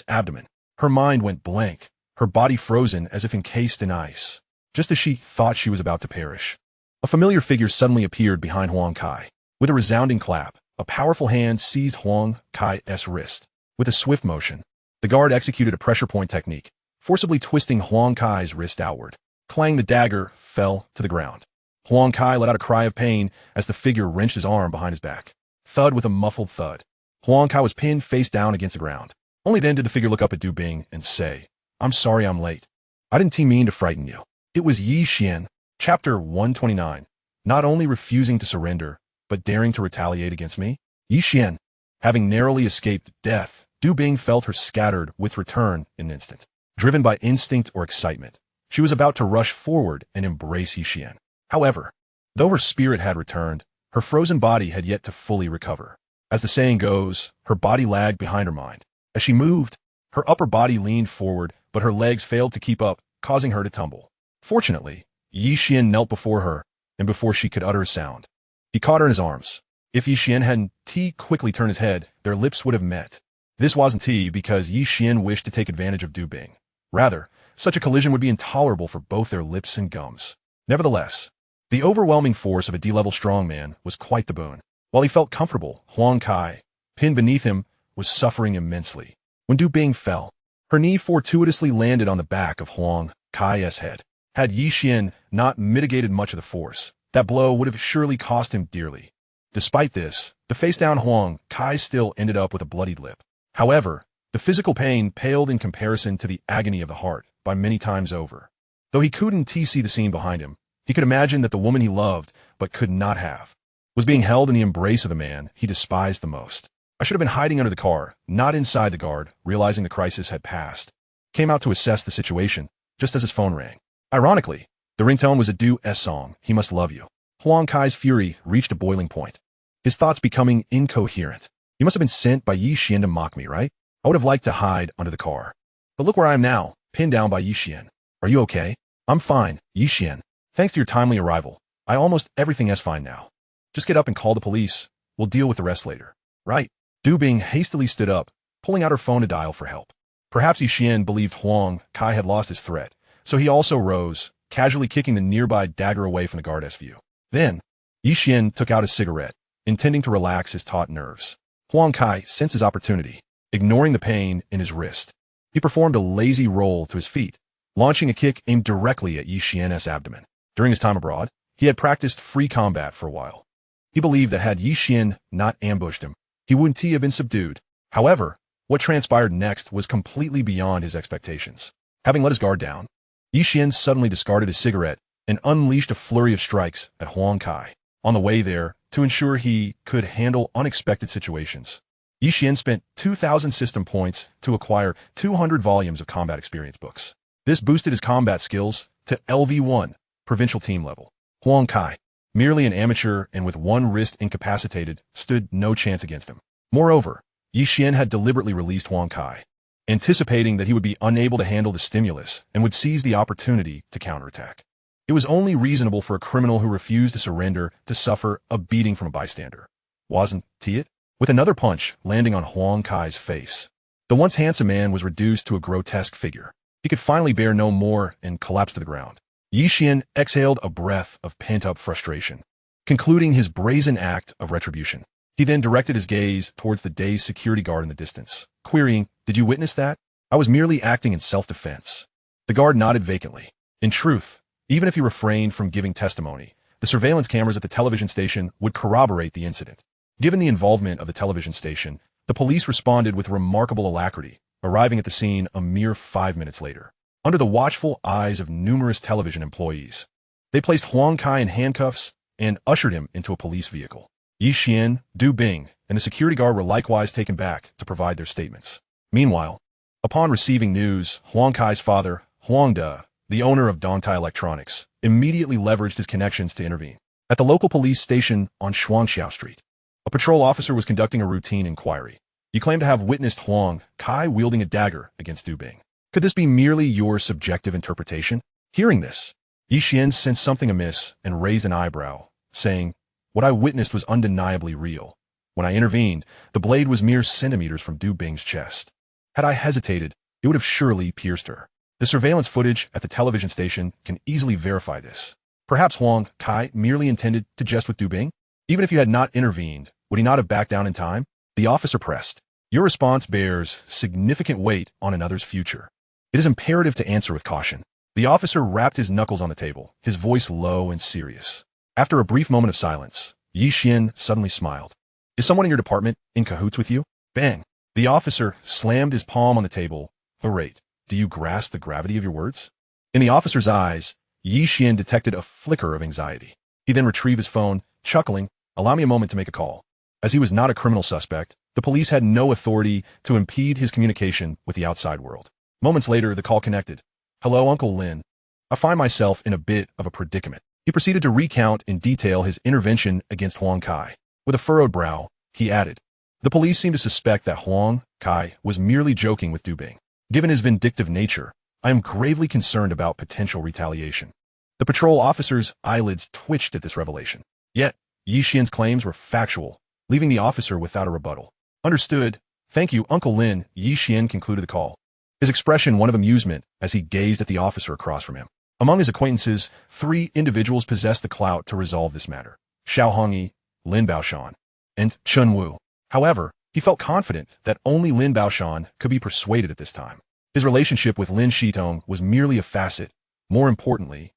abdomen. Her mind went blank, her body frozen as if encased in ice. Just as she thought she was about to perish, a familiar figure suddenly appeared behind Huang Kai. With a resounding clap, a powerful hand seized Huang Kai's wrist. With a swift motion, the guard executed a pressure point technique, forcibly twisting Huang Kai's wrist outward. Clang, the dagger fell to the ground. Huang Kai let out a cry of pain as the figure wrenched his arm behind his back. Thud, with a muffled thud, Huang Kai was pinned face down against the ground. Only then did the figure look up at Du Bing and say, I'm sorry I'm late. I didn't mean to frighten you. It was Ye Xuan. Chapter 129. Not only refusing to surrender, but daring to retaliate against me? Ye Xuan, having narrowly escaped death Du Bing felt her scattered with return in an instant. Driven by instinct or excitement, she was about to rush forward and embrace Ye Xuan. However, though her spirit had returned, her frozen body had yet to fully recover. As the saying goes, her body lagged behind her mind. As she moved, her upper body leaned forward, but her legs failed to keep up, causing her to tumble. Fortunately, Ye Xuan knelt before her, and before she could utter a sound, he caught her in his arms. If Ye Xuan hadn't quickly turned his head, their lips would have met. This wasn't because Ye Xuan wished to take advantage of Du Bing. Rather, such a collision would be intolerable for both their lips and gums. Nevertheless, the overwhelming force of a D-level strongman was quite the boon. While he felt comfortable, Huang Kai, pinned beneath him, was suffering immensely. When Du Bing fell, her knee fortuitously landed on the back of Huang Kai's head. Had Ye Xuan not mitigated much of the force, that blow would have surely cost him dearly. Despite this, the face-down Huang Kai still ended up with a bloodied lip. However, the physical pain paled in comparison to the agony of the heart by many times over. Though he couldn't see the scene behind him, he could imagine that the woman he loved, but could not have, was being held in the embrace of the man he despised the most. I should have been hiding under the car, not inside the guard, realizing the crisis had passed. Came out to assess the situation, just as his phone rang. Ironically, the ringtone was a Du-'s song, He Must Love You. Huang Kai's fury reached a boiling point, his thoughts becoming incoherent. You must have been sent by Ye Xuan to mock me, right? I would have liked to hide under the car. But look where I am now, pinned down by Ye Xuan. Are you okay? I'm fine, Ye Xuan. Thanks to your timely arrival, almost everything is fine now. Just get up and call the police. We'll deal with the rest later. Right. Du Bing hastily stood up, pulling out her phone to dial for help. Perhaps Ye Xuan believed Huang Kai had lost his threat, so he also rose, casually kicking the nearby dagger away from the guard's view. Then, Ye Xuan took out a cigarette, intending to relax his taut nerves. Huang Kai sensed his opportunity, ignoring the pain in his wrist. He performed a lazy roll to his feet, launching a kick aimed directly at Ye Xuan's abdomen. During his time abroad, he had practiced free combat for a while. He believed that had Ye Xuan not ambushed him, he wouldn't have been subdued. However, what transpired next was completely beyond his expectations. Having let his guard down, Ye Xuan suddenly discarded his cigarette and unleashed a flurry of strikes at Huang Kai. On the way there, to ensure he could handle unexpected situations, Ye Xuan spent 2,000 system points to acquire 200 volumes of combat experience books. This boosted his combat skills to LV1, provincial team level. Huang Kai, merely an amateur and with one wrist incapacitated, stood no chance against him. Moreover, Ye Xuan had deliberately released Huang Kai, anticipating that he would be unable to handle the stimulus and would seize the opportunity to counterattack. It was only reasonable for a criminal who refused to surrender to suffer a beating from a bystander. Wasn't it? With another punch landing on Huang Kai's face, the once handsome man was reduced to a grotesque figure. He could finally bear no more and collapsed to the ground. Ye Xuan exhaled a breath of pent-up frustration, concluding his brazen act of retribution. He then directed his gaze towards the dazed security guard in the distance, querying, "Did you witness that?" "I was merely acting in self-defense." The guard nodded vacantly. In truth, even if he refrained from giving testimony, the surveillance cameras at the television station would corroborate the incident. Given the involvement of the television station, the police responded with remarkable alacrity, arriving at the scene a mere 5 minutes later. Under the watchful eyes of numerous television employees, they placed Huang Kai in handcuffs and ushered him into a police vehicle. Ye Xuan, Du Bing, and the security guard were likewise taken back to provide their statements. Meanwhile, upon receiving news, Huang Kai's father, Huang De, the owner of Dongtai Electronics, immediately leveraged his connections to intervene. At the local police station on Shuangxiao Street, a patrol officer was conducting a routine inquiry. You claim to have witnessed Huang Kai wielding a dagger against Du Bing. Could this be merely your subjective interpretation? Hearing this, Ye Xuan sensed something amiss and raised an eyebrow, saying, "What I witnessed was undeniably real. When I intervened, the blade was mere centimeters from Du Bing's chest. Had I hesitated, it would have surely pierced her. The surveillance footage at the television station can easily verify this. Perhaps Huang Kai merely intended to jest with Du Bing? Even if you had not intervened, would he not have backed down in time?" The officer pressed. "Your response bears significant weight on another's future. It is imperative to answer with caution." The officer rapped his knuckles on the table, his voice low and serious. After a brief moment of silence, Ye Xuan suddenly smiled. "Is someone in your department in cahoots with you?" Bang! The officer slammed his palm on the table. "Orate, do you grasp the gravity of your words?" In the officer's eyes, Ye Xuan detected a flicker of anxiety. He then retrieved his phone, chuckling, "Allow me a moment to make a call." As he was not a criminal suspect, The police had no authority to impede his communication with the outside world. Moments later, the call connected. "Hello, Uncle Lin. I find myself in a bit of a predicament." He proceeded to recount in detail his intervention against Huang Kai. With a furrowed brow, he added, "The police seem to suspect that Huang Kai was merely joking with Du Bing. Given his vindictive nature, I am gravely concerned about potential retaliation." The patrol officer's eyelids twitched at this revelation. Yet, Ye Xuan's claims were factual, leaving the officer without a rebuttal. "Understood. Thank you, Uncle Lin," Ye Xuan concluded the call, his expression one of amusement as he gazed at the officer across from him. Among his acquaintances, 3 individuals possessed the clout to resolve this matter: Xiao Hongyi, Lin Baoshan, and Chun Wu. However, he felt confident that only Lin Baoshan could be persuaded at this time. His relationship with Lin Shitong was merely a facet. More importantly,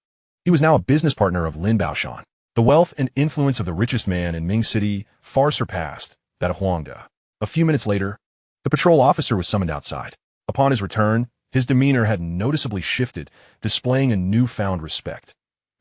he was now a business partner of Lin Baoshan. The wealth and influence of the richest man in Ming City far surpassed that of Huang De. A few minutes later, the patrol officer was summoned outside. Upon his return, his demeanor had noticeably shifted, displaying a newfound respect.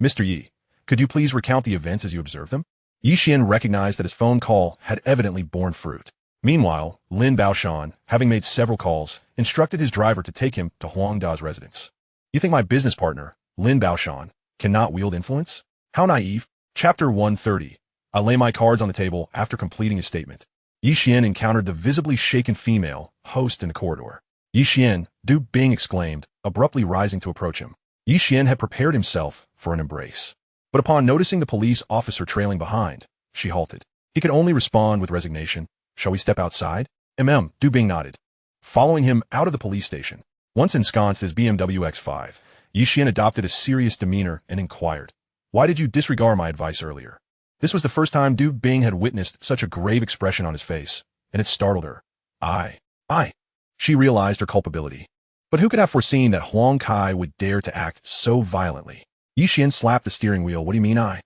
"Mr. Yi, could you please recount the events as you observed them?" Ye Xuan recognized that his phone call had evidently borne fruit. Meanwhile, Lin Baoshan, having made several calls, instructed his driver to take him to Huang Da's residence. "You think my business partner, Lin Baoshan, cannot wield influence? How naive." Chapter 130. I lay my cards on the table after completing his statement. Ye Xuan encountered the visibly shaken female host in the corridor. "Ye Xuan," Du Bing exclaimed, abruptly rising to approach him. Ye Xuan had prepared himself for an embrace. But upon noticing the police officer trailing behind, she halted. He could only respond with resignation. "Shall we step outside?" Du Bing nodded, following him out of the police station. Once ensconced his BMW X5, Ye Xuan adopted a serious demeanor and inquired, "Why did you disregard my advice earlier?" This was the first time Du Bing had witnessed such a grave expression on his face, and it startled her. I. She realized her culpability. But who could have foreseen that Huang Kai would dare to act so violently? Ye Xuan slapped the steering wheel. "What do you mean I?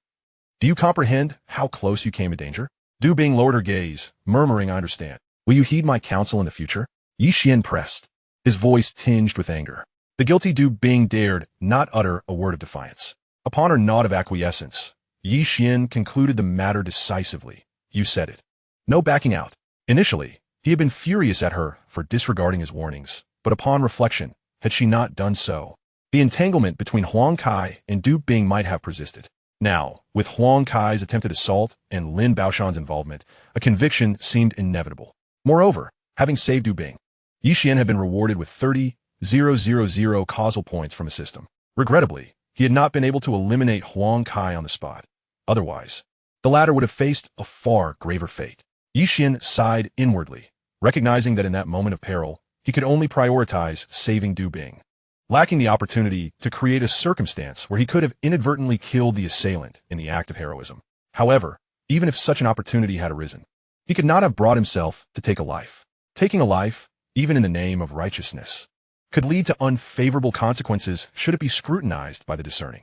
Do you comprehend how close you came to danger?" Du Bing lowered her gaze, murmuring, "I understand. Will you heed my counsel in the future?" Ye Xuan pressed, his voice tinged with anger. The guilty Du Bing dared not utter a word of defiance. Upon her nod of acquiescence, Ye Xuan concluded the matter decisively. "You said it. No backing out." Initially, he had been furious at her for disregarding his warnings, but upon reflection, had she not done so, the entanglement between Huang Kai and Du Bing might have persisted. Now, with Huang Kai's attempted assault and Lin Baoshan's involvement, a conviction seemed inevitable. Moreover, having saved Du Bing, Ye Xuan had been rewarded with 30,000 causal points from his system. Regrettably, he had not been able to eliminate Huang Kai on the spot. Otherwise, the latter would have faced a far graver fate. Ye Xuan sighed inwardly, recognizing that in that moment of peril, he could only prioritize saving Du Bing, lacking the opportunity to create a circumstance where he could have inadvertently killed the assailant in the act of heroism. However, even if such an opportunity had arisen, he could not have brought himself to take a life. Taking a life, even in the name of righteousness, could lead to unfavorable consequences should it be scrutinized by the discerning.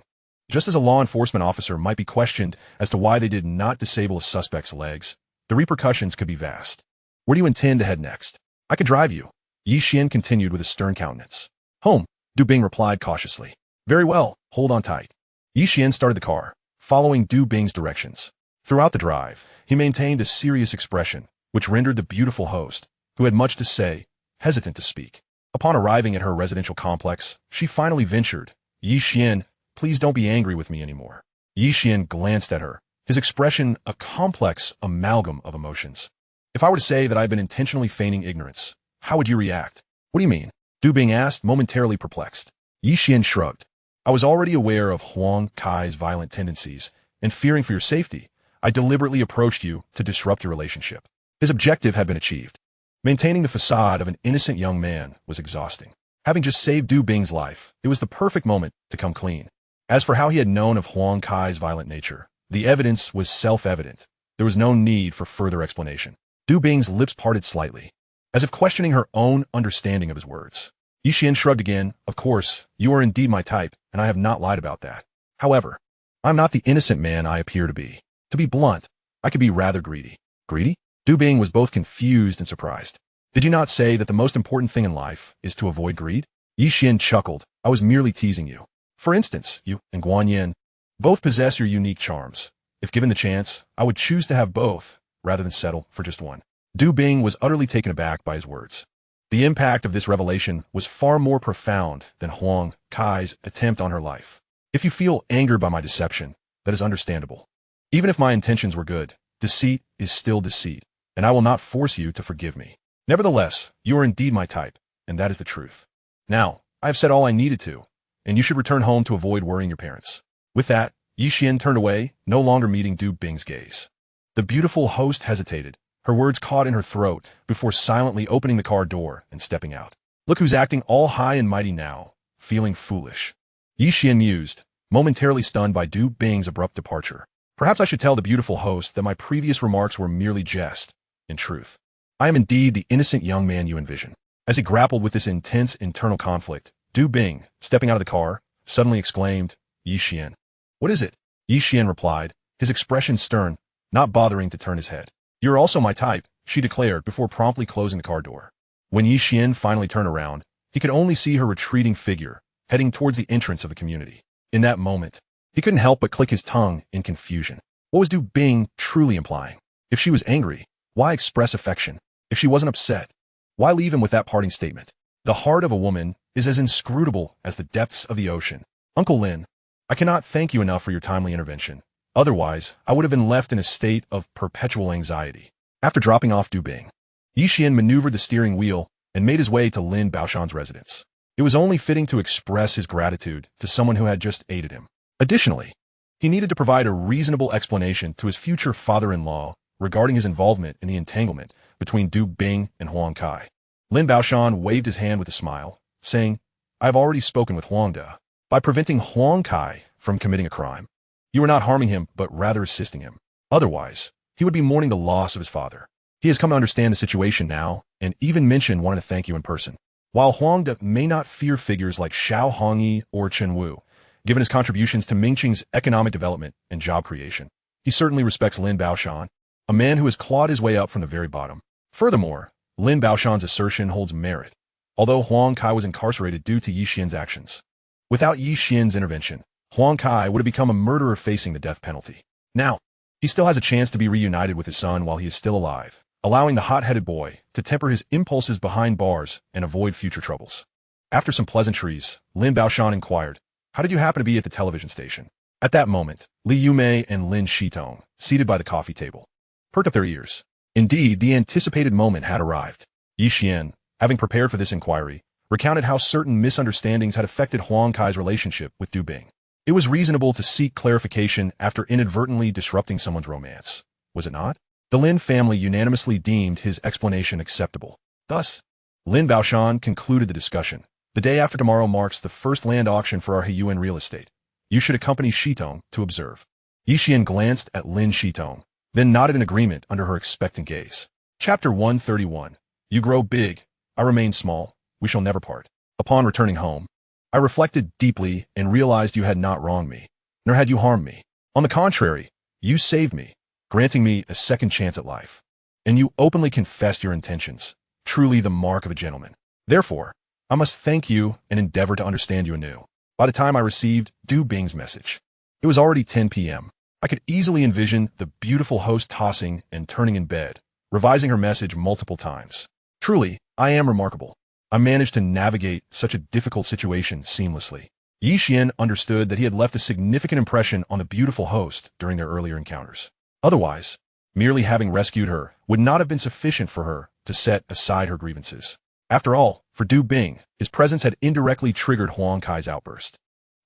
Just as a law enforcement officer might be questioned as to why they did not disable a suspect's legs, the repercussions could be vast. "Where do you intend to head next?" "I can drive you," Ye Xuan continued with a stern countenance. "Home," Du Bing replied cautiously. "Very well, hold on tight." Ye Xuan started the car, following Du Bing's directions. Throughout the drive, he maintained a serious expression, which rendered the beautiful host, who had much to say, hesitant to speak. Upon arriving at her residential complex, she finally ventured, "Ye Xuan, please don't be angry with me anymore." Ye Xuan glanced at her, his expression a complex amalgam of emotions. "If I were to say that I've been intentionally feigning ignorance, how would you react?" "What do you mean?" Du Bing asked, momentarily perplexed. Ye Xuan shrugged. "I was already aware of Huang Kai's violent tendencies, and fearing for your safety, I deliberately approached you to disrupt your relationship." His objective had been achieved. Maintaining the facade of an innocent young man was exhausting. Having just saved Du Bing's life, it was the perfect moment to come clean. As for how he had known of Huang Kai's violent nature, the evidence was self-evident. There was no need for further explanation. Du Bing's lips parted slightly, as if questioning her own understanding of his words. Ye Xuan shrugged again. "Of course, you are indeed my type, and I have not lied about that. However, I'm not the innocent man I appear to be. To be blunt, I could be rather greedy." "Greedy?" Du Bing was both confused and surprised. "Did you not say that the most important thing in life is to avoid greed?" Ye Xuan chuckled. "I was merely teasing you. For instance, you and Guan Yin both possess your unique charms. If given the chance, I would choose to have both, rather than settle for just one." Du Bing was utterly taken aback by his words. The impact of this revelation was far more profound than Huang Kai's attempt on her life. If you feel angered by my deception, that is understandable. Even if my intentions were good, deceit is still deceit, and I will not force you to forgive me. Nevertheless, you are indeed my type, and that is the truth. Now, I have said all I needed to, and you should return home to avoid worrying your parents. With that, Ye Xuan turned away, no longer meeting Du Bing's gaze. The beautiful host hesitated, her words caught in her throat, before silently opening the car door and stepping out. Look who's acting all high and mighty now, feeling foolish. Ye Xuan mused, momentarily stunned by Du Bing's abrupt departure. Perhaps I should tell the beautiful host that my previous remarks were merely jest. In truth, I am indeed the innocent young man you envision. As he grappled with this intense internal conflict, Du Bing, stepping out of the car, suddenly exclaimed, Ye Xuan. What is it? Ye Xuan replied, his expression stern, not bothering to turn his head. You're also my type, she declared before promptly closing the car door. When Ye Xuan finally turned around, he could only see her retreating figure, heading towards the entrance of the community. In that moment, he couldn't help but click his tongue in confusion. What was Du Bing truly implying? If she was angry, why express affection? If she wasn't upset, why leave him with that parting statement? The heart of a woman is as inscrutable as the depths of the ocean. Uncle Lin, I cannot thank you enough for your timely intervention. Otherwise, I would have been left in a state of perpetual anxiety. After dropping off Du Bing, Ye Xuan maneuvered the steering wheel and made his way to Lin Baoshan's residence. It was only fitting to express his gratitude to someone who had just aided him. Additionally, he needed to provide a reasonable explanation to his future father-in-law regarding his involvement in the entanglement between Du Bing and Huang Kai. Lin Baoshan waved his hand with a smile, saying, I have already spoken with Huang De. By preventing Huang Kai from committing a crime, you are not harming him but rather assisting him. Otherwise, he would be mourning the loss of his father. He has come to understand the situation now and even mentioned wanting to thank you in person. While Huang De may not fear figures like Xiao Hongyi or Chen Wu, given his contributions to Mingqing's economic development and job creation, he certainly respects Lin Baoshan, a man who has clawed his way up from the very bottom. Furthermore, Lin Baoshan's assertion holds merit, although Huang Kai was incarcerated due to Ye Xuan's actions. Without Ye Xuan's intervention, Huang Kai would have become a murderer facing the death penalty. Now, he still has a chance to be reunited with his son while he is still alive, allowing the hot-headed boy to temper his impulses behind bars and avoid future troubles. After some pleasantries, Lin Baoshan inquired, how did you happen to be at the television station? At that moment, Li Yumei and Lin Shitong, seated by the coffee table, perked up their ears. Indeed, the anticipated moment had arrived. Ye Xuan, having prepared for this inquiry, recounted how certain misunderstandings had affected Huang Kai's relationship with Du Bing. It was reasonable to seek clarification after inadvertently disrupting someone's romance, was it not? The Lin family unanimously deemed his explanation acceptable. Thus, Lin Baoshan concluded the discussion. The day after tomorrow marks the first land auction for our Heyuan real estate. You should accompany Shitong to observe. Ye Xuan glanced at Lin Shitong, then nodded in agreement under her expectant gaze. Chapter 131. You grow big, I remain small, we shall never part. Upon returning home, I reflected deeply and realized you had not wronged me, nor had you harmed me. On the contrary, you saved me, granting me a second chance at life. And you openly confessed your intentions, truly the mark of a gentleman. Therefore, I must thank you and endeavor to understand you anew. By the time I received Du Bing's message, it was already 10 p.m. I could easily envision the beautiful host tossing and turning in bed, revising her message multiple times. Truly, I am remarkable. I managed to navigate such a difficult situation seamlessly. Ye Xuan understood that he had left a significant impression on the beautiful host during their earlier encounters. Otherwise, merely having rescued her would not have been sufficient for her to set aside her grievances. After all, for Du Bing, his presence had indirectly triggered Huang Kai's outburst.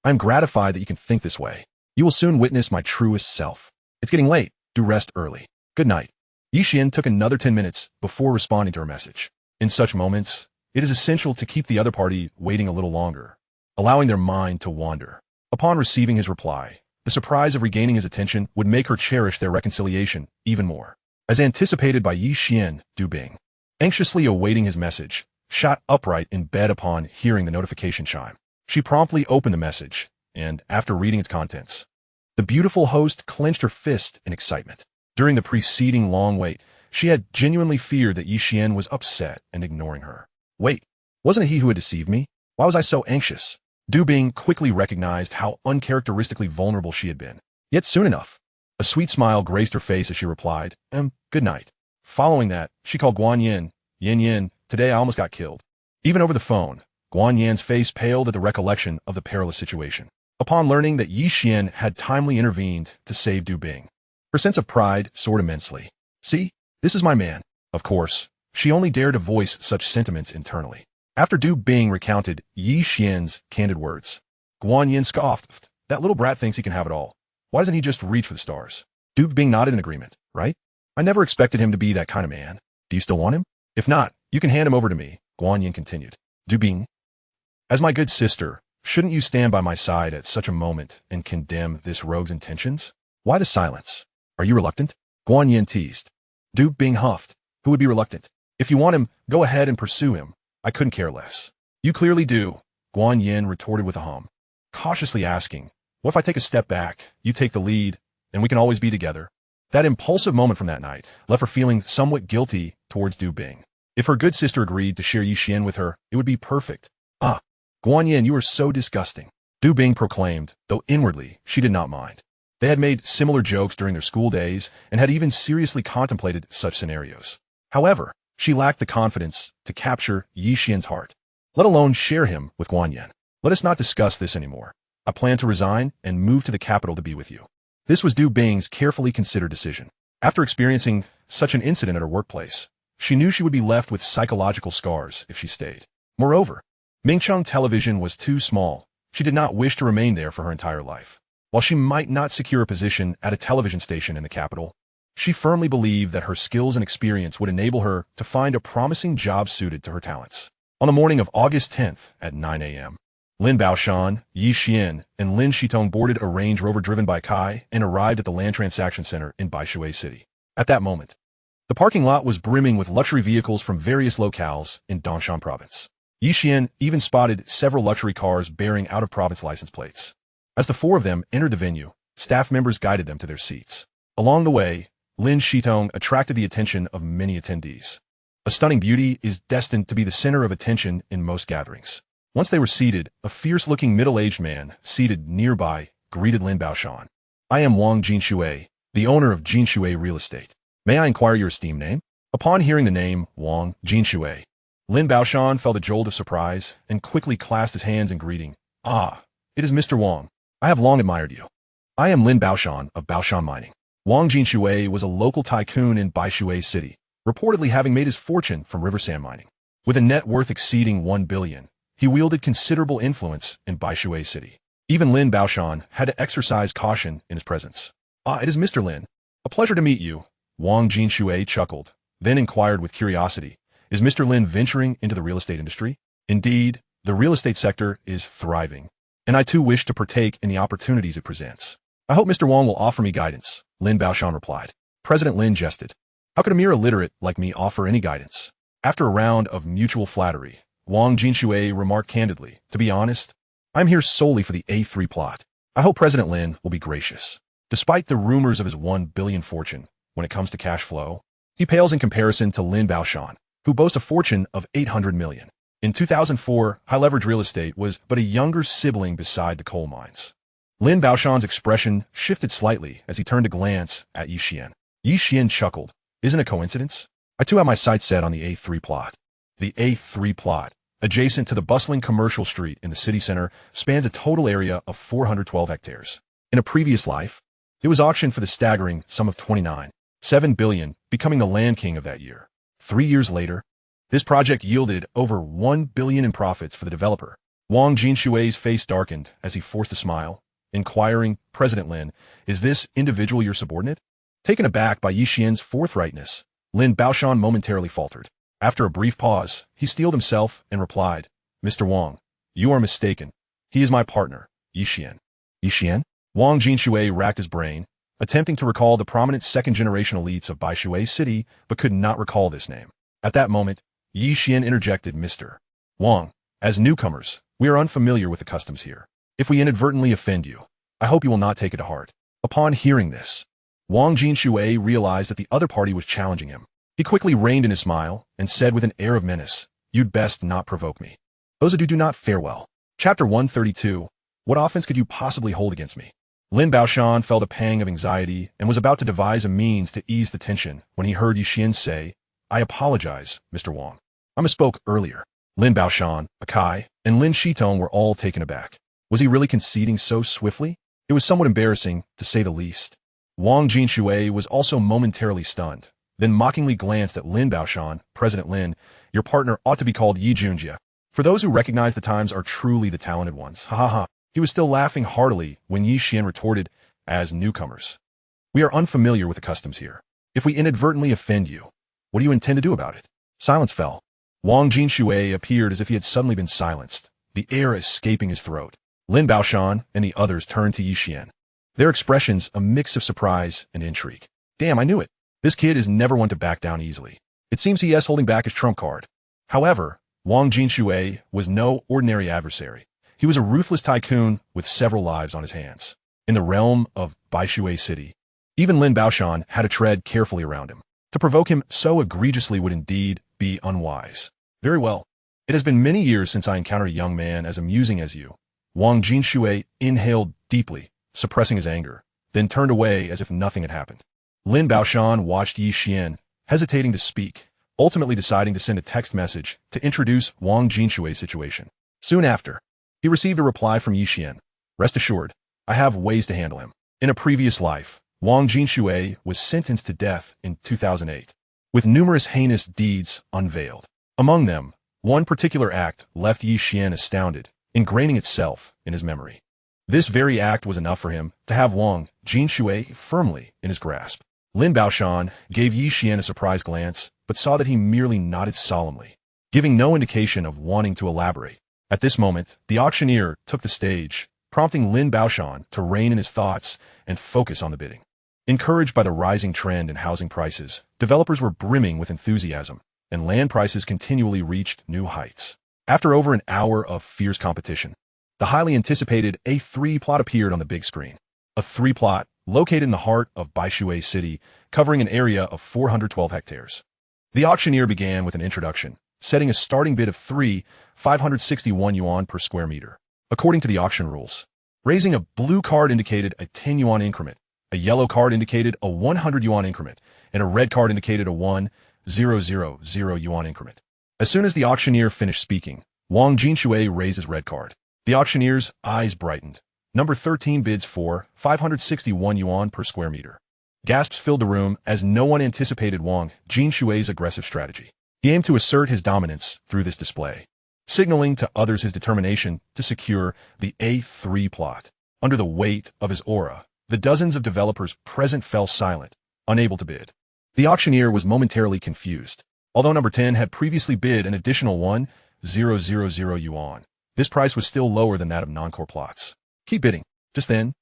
I am gratified that you can think this way. You will soon witness my truest self. It's getting late. Do rest early. Good night. Ye Xuan took another 10 minutes before responding to her message. In such moments, it is essential to keep the other party waiting a little longer, allowing their mind to wander. Upon receiving his reply, the surprise of regaining his attention would make her cherish their reconciliation even more. As anticipated by Ye Xuan, Du Bing, anxiously awaiting his message, shot upright in bed upon hearing the notification chime. She promptly opened the message, and after reading its contents, the beautiful host clenched her fist in excitement. During the preceding long wait, she had genuinely feared that Ye Xuan was upset and ignoring her. Wait, wasn't it he who had deceived me? Why was I so anxious? Du Bing quickly recognized how uncharacteristically vulnerable she had been. Yet soon enough, a sweet smile graced her face as she replied, good night. Following that, she called Guan Yin. Yin Yin, today I almost got killed. Even over the phone, Guan Yin's face paled at the recollection of the perilous situation. Upon learning that Ye Xuan had timely intervened to save Du Bing, her sense of pride soared immensely. See, this is my man. Of course, she only dared to voice such sentiments internally. After Du Bing recounted Ye Xuan's candid words, Guan Yin scoffed. That little brat thinks he can have it all. Why doesn't he just reach for the stars? Du Bing nodded in agreement, right? I never expected him to be that kind of man. Do you still want him? If not, you can hand him over to me, Guan Yin continued. Du Bing, as my good sister, shouldn't you stand by my side at such a moment and condemn this rogue's intentions? Why the silence? Are you reluctant? Guan Yin teased. Du Bing huffed. Who would be reluctant? If you want him, go ahead and pursue him. I couldn't care less. You clearly do, Guan Yin retorted with a hum, cautiously asking, what if I take a step back, you take the lead, and we can always be together? That impulsive moment from that night left her feeling somewhat guilty towards Du Bing. If her good sister agreed to share Ye Xuan with her, it would be perfect. Ah, Guan Yin, you are so disgusting, Du Bing proclaimed, though inwardly she did not mind. They had made similar jokes during their school days and had even seriously contemplated such scenarios. However, she lacked the confidence to capture Ye Xuan's heart, let alone share him with Guan Yin. Let us not discuss this anymore. I plan to resign and move to the capital to be with you. This was Du Bing's carefully considered decision. After experiencing such an incident at her workplace, she knew she would be left with psychological scars if she stayed. Moreover, Mingcheng Television was too small. She did not wish to remain there for her entire life. While she might not secure a position at a television station in the capital, she firmly believed that her skills and experience would enable her to find a promising job suited to her talents. On the morning of August 10th at 9 a.m., Lin Baoshan, Ye Xuan, and Lin Shitong boarded a Range Rover driven by Kai and arrived at the Land Transaction Center in Baishui City. At that moment, the parking lot was brimming with luxury vehicles from various locales in Dongshan Province. Ye Xuan even spotted several luxury cars bearing out-of-province license plates. As the four of them entered the venue, staff members guided them to their seats. Along the way, Lin Shitong attracted the attention of many attendees. A stunning beauty is destined to be the center of attention in most gatherings. Once they were seated, a fierce-looking middle-aged man seated nearby greeted Lin Baoshan. I am Wang Jinshui, the owner of Jinshui Real Estate. May I inquire your esteemed name? Upon hearing the name Wang Jinshui, Lin Baoshan felt a jolt of surprise and quickly clasped his hands in greeting. Ah, it is Mr. Wang. I have long admired you. I am Lin Baoshan of Baoshan Mining. Wang Jinshui was a local tycoon in Baishui City, reportedly having made his fortune from river sand mining. With a net worth exceeding 1 billion, he wielded considerable influence in Baishui City. Even Lin Baoshan had to exercise caution in his presence. Ah, it is Mr. Lin. A pleasure to meet you. Wang Jinshui chuckled, then inquired with curiosity, is Mr. Lin venturing into the real estate industry? Indeed, the real estate sector is thriving, and I too wish to partake in the opportunities it presents. I hope Mr. Wang will offer me guidance, Lin Baoshan replied. President Lin jested. How could a mere illiterate like me offer any guidance? After a round of mutual flattery, Wang Jinshui remarked candidly, to be honest, I'm here solely for the A3 plot. I hope President Lin will be gracious. Despite the rumors of his 1 billion fortune, when it comes to cash flow, he pales in comparison to Lin Baoshan, who boasts a fortune of 800 million. In 2004, high-leverage real estate was but a younger sibling beside the coal mines. Lin Baoshan's expression shifted slightly as he turned to glance at Ye Xuan. Ye Xuan chuckled. Isn't it a coincidence? I too have my sights set on the A3 plot. The A3 plot, adjacent to the bustling commercial street in the city center, spans a total area of 412 hectares. In a previous life, it was auctioned for the staggering sum of 29.7 billion, becoming the land king of that year. 3 years later, this project yielded over 1 billion in profits for the developer. Wang Jinshui's face darkened as he forced a smile, inquiring, President Lin, is this individual your subordinate? Taken aback by Ye Xuan's forthrightness, Lin Baoshan momentarily faltered. After a brief pause, he steeled himself and replied, Mr. Wang, you are mistaken. He is my partner, Ye Xuan. Ye Xuan? Wang Jinshui racked his brain, attempting to recall the prominent second-generation elites of Baishui City, but could not recall this name. At that moment, Ye Xuan interjected, Mr. Wang, as newcomers, we are unfamiliar with the customs here. If we inadvertently offend you, I hope you will not take it to heart. Upon hearing this, Wang Jinshui realized that the other party was challenging him. He quickly reined in his smile and said with an air of menace, You'd best not provoke me. Those who do not fare well. Chapter 132. What offense could you possibly hold against me? Lin Baoshan felt a pang of anxiety and was about to devise a means to ease the tension when he heard Ye Xuan say, "I apologize, Mr. Wang. I misspoke earlier." Lin Baoshan, Akai, and Lin Shitong were all taken aback. Was he really conceding so swiftly? It was somewhat embarrassing, to say the least. Wang Jinshui was also momentarily stunned, then mockingly glanced at Lin Baoshan. "President Lin, your partner ought to be called Ye Junjia. For those who recognize the times are truly the talented ones. Ha ha ha." He was still laughing heartily when Ye Xuan retorted, "As newcomers, we are unfamiliar with the customs here. If we inadvertently offend you, what do you intend to do about it?" Silence fell. Wang Jinshui appeared as if he had suddenly been silenced, the air escaping his throat. Lin Baoshan and the others turned to Ye Xuan, their expressions a mix of surprise and intrigue. "Damn, I knew it. This kid is never one to back down easily. It seems he is holding back his trump card." However, Wang Jinshui was no ordinary adversary. He was a ruthless tycoon with several lives on his hands. In the realm of Baishui City, even Lin Baoshan had to tread carefully around him. To provoke him so egregiously would indeed be unwise. "Very well. It has been many years since I encountered a young man as amusing as you." Wang Jinshui inhaled deeply, suppressing his anger, then turned away as if nothing had happened. Lin Baoshan watched Ye Xuan, hesitating to speak, ultimately deciding to send a text message to introduce Wang Jinshui's situation. Soon after, he received a reply from Ye Xuan. "Rest assured, I have ways to handle him." In a previous life, Wang Jinshui was sentenced to death in 2008, with numerous heinous deeds unveiled. Among them, one particular act left Ye Xuan astounded, ingraining itself in his memory. This very act was enough for him to have Wang Jinshui firmly in his grasp. Lin Baoshan gave Ye Xuan a surprised glance, but saw that he merely nodded solemnly, giving no indication of wanting to elaborate. At this moment, the auctioneer took the stage, prompting Lin Baoshan to rein in his thoughts and focus on the bidding. Encouraged by the rising trend in housing prices, developers were brimming with enthusiasm, and land prices continually reached new heights. After over an hour of fierce competition, the highly anticipated A3 plot appeared on the big screen. A 3 plot, located in the heart of Baishui City, covering an area of 412 hectares. The auctioneer began with an introduction, setting a starting bid of 561 yuan per square meter. According to the auction rules, raising a blue card indicated a 10 yuan increment, a yellow card indicated a 100 yuan increment, and a red card indicated a 1,000 yuan increment. As soon as the auctioneer finished speaking, Wang Jinshui raised his red card. The auctioneer's eyes brightened. Number 13 bids for 561 yuan per square meter. Gasps filled the room as no one anticipated Wang Jinshui's aggressive strategy. He aimed to assert his dominance through this display, signaling to others his determination to secure the A3 plot. Under the weight of his aura, the dozens of developers present fell silent, unable to bid. The auctioneer was momentarily confused. Although number 10 had previously bid an additional 1,000 yuan, this price was still lower than that of non-core plots. "Keep bidding." Just then,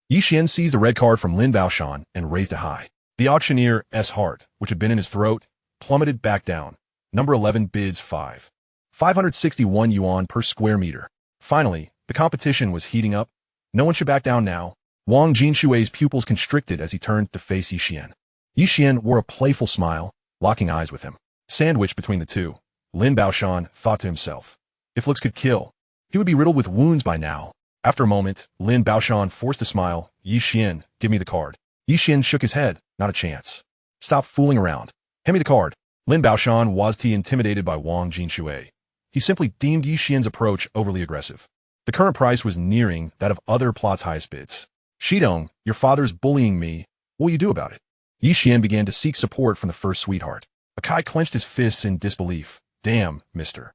Ye Xuan seized a red card from Lin Baoshan and raised it high. The auctioneer's heart, which had been in his throat, plummeted back down. Number 11 bids 561 yuan per square meter. Finally, the competition was heating up. No one should back down now. Wang Jinshui's pupils constricted as he turned to face Ye Xuan. Ye Xuan wore a playful smile, locking eyes with him. Sandwiched between the two, Lin Baoshan thought to himself, if looks could kill, he would be riddled with wounds by now. After a moment, Lin Baoshan forced a smile. "Ye Xuan, give me the card." Ye Xuan shook his head. "Not a chance. Stop fooling around. Hand me the card." Lin Baoshan wasn't intimidated by Wang Jinshui. He simply deemed Ye Xuan's approach overly aggressive. The current price was nearing that of other plots' highest bids. "Shidong, your father's bullying me. What will you do about it?" Ye Xuan began to seek support from the first sweetheart. Akai clenched his fists in disbelief. "Damn, mister.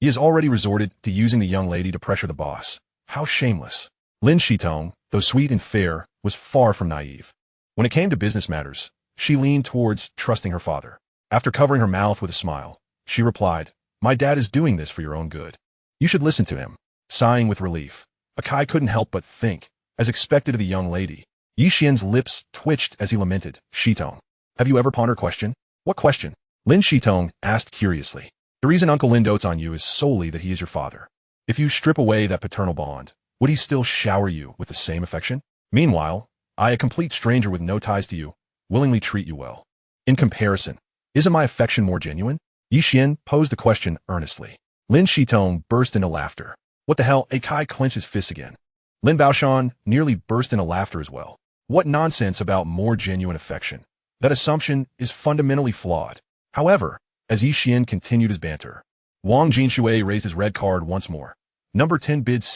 He has already resorted to using the young lady to pressure the boss. How shameless." Lin Shitong, though sweet and fair, was far from naive. When it came to business matters, she leaned towards trusting her father. After covering her mouth with a smile, she replied, "My dad is doing this for your own good. You should listen to him." Sighing with relief, Akai couldn't help but think, as expected of the young lady. Ye Xuan's lips twitched as he lamented, "Shitong, have you ever pondered a question?" "What question?" Lin Shitong asked curiously. "The reason Uncle Lin dotes on you is solely that he is your father. If you strip away that paternal bond, would he still shower you with the same affection? Meanwhile, I, a complete stranger with no ties to you, willingly treat you well. In comparison, isn't my affection more genuine?" Ye Xuan posed the question earnestly. Lin Shitong burst into laughter. "What the hell?" Akai clenched his fists again. Lin Baoshan nearly burst into laughter as well. What nonsense about more genuine affection. That assumption is fundamentally flawed. However, as Ye Xuan continued his banter, Wang Jinshui raised his red card once more. Number 10 bids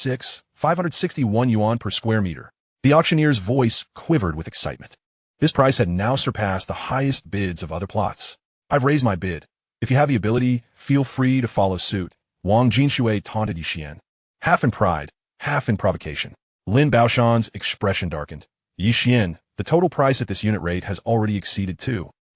561 yuan per square meter. The auctioneer's voice quivered with excitement. This price had now surpassed the highest bids of other plots. I've raised my bid. If you have the ability, feel free to follow suit. Wang Jinshui taunted Ye Xuan, half in pride, half in provocation. Lin Baoshan's expression darkened. Ye Xuan, the total price at this unit rate has already exceeded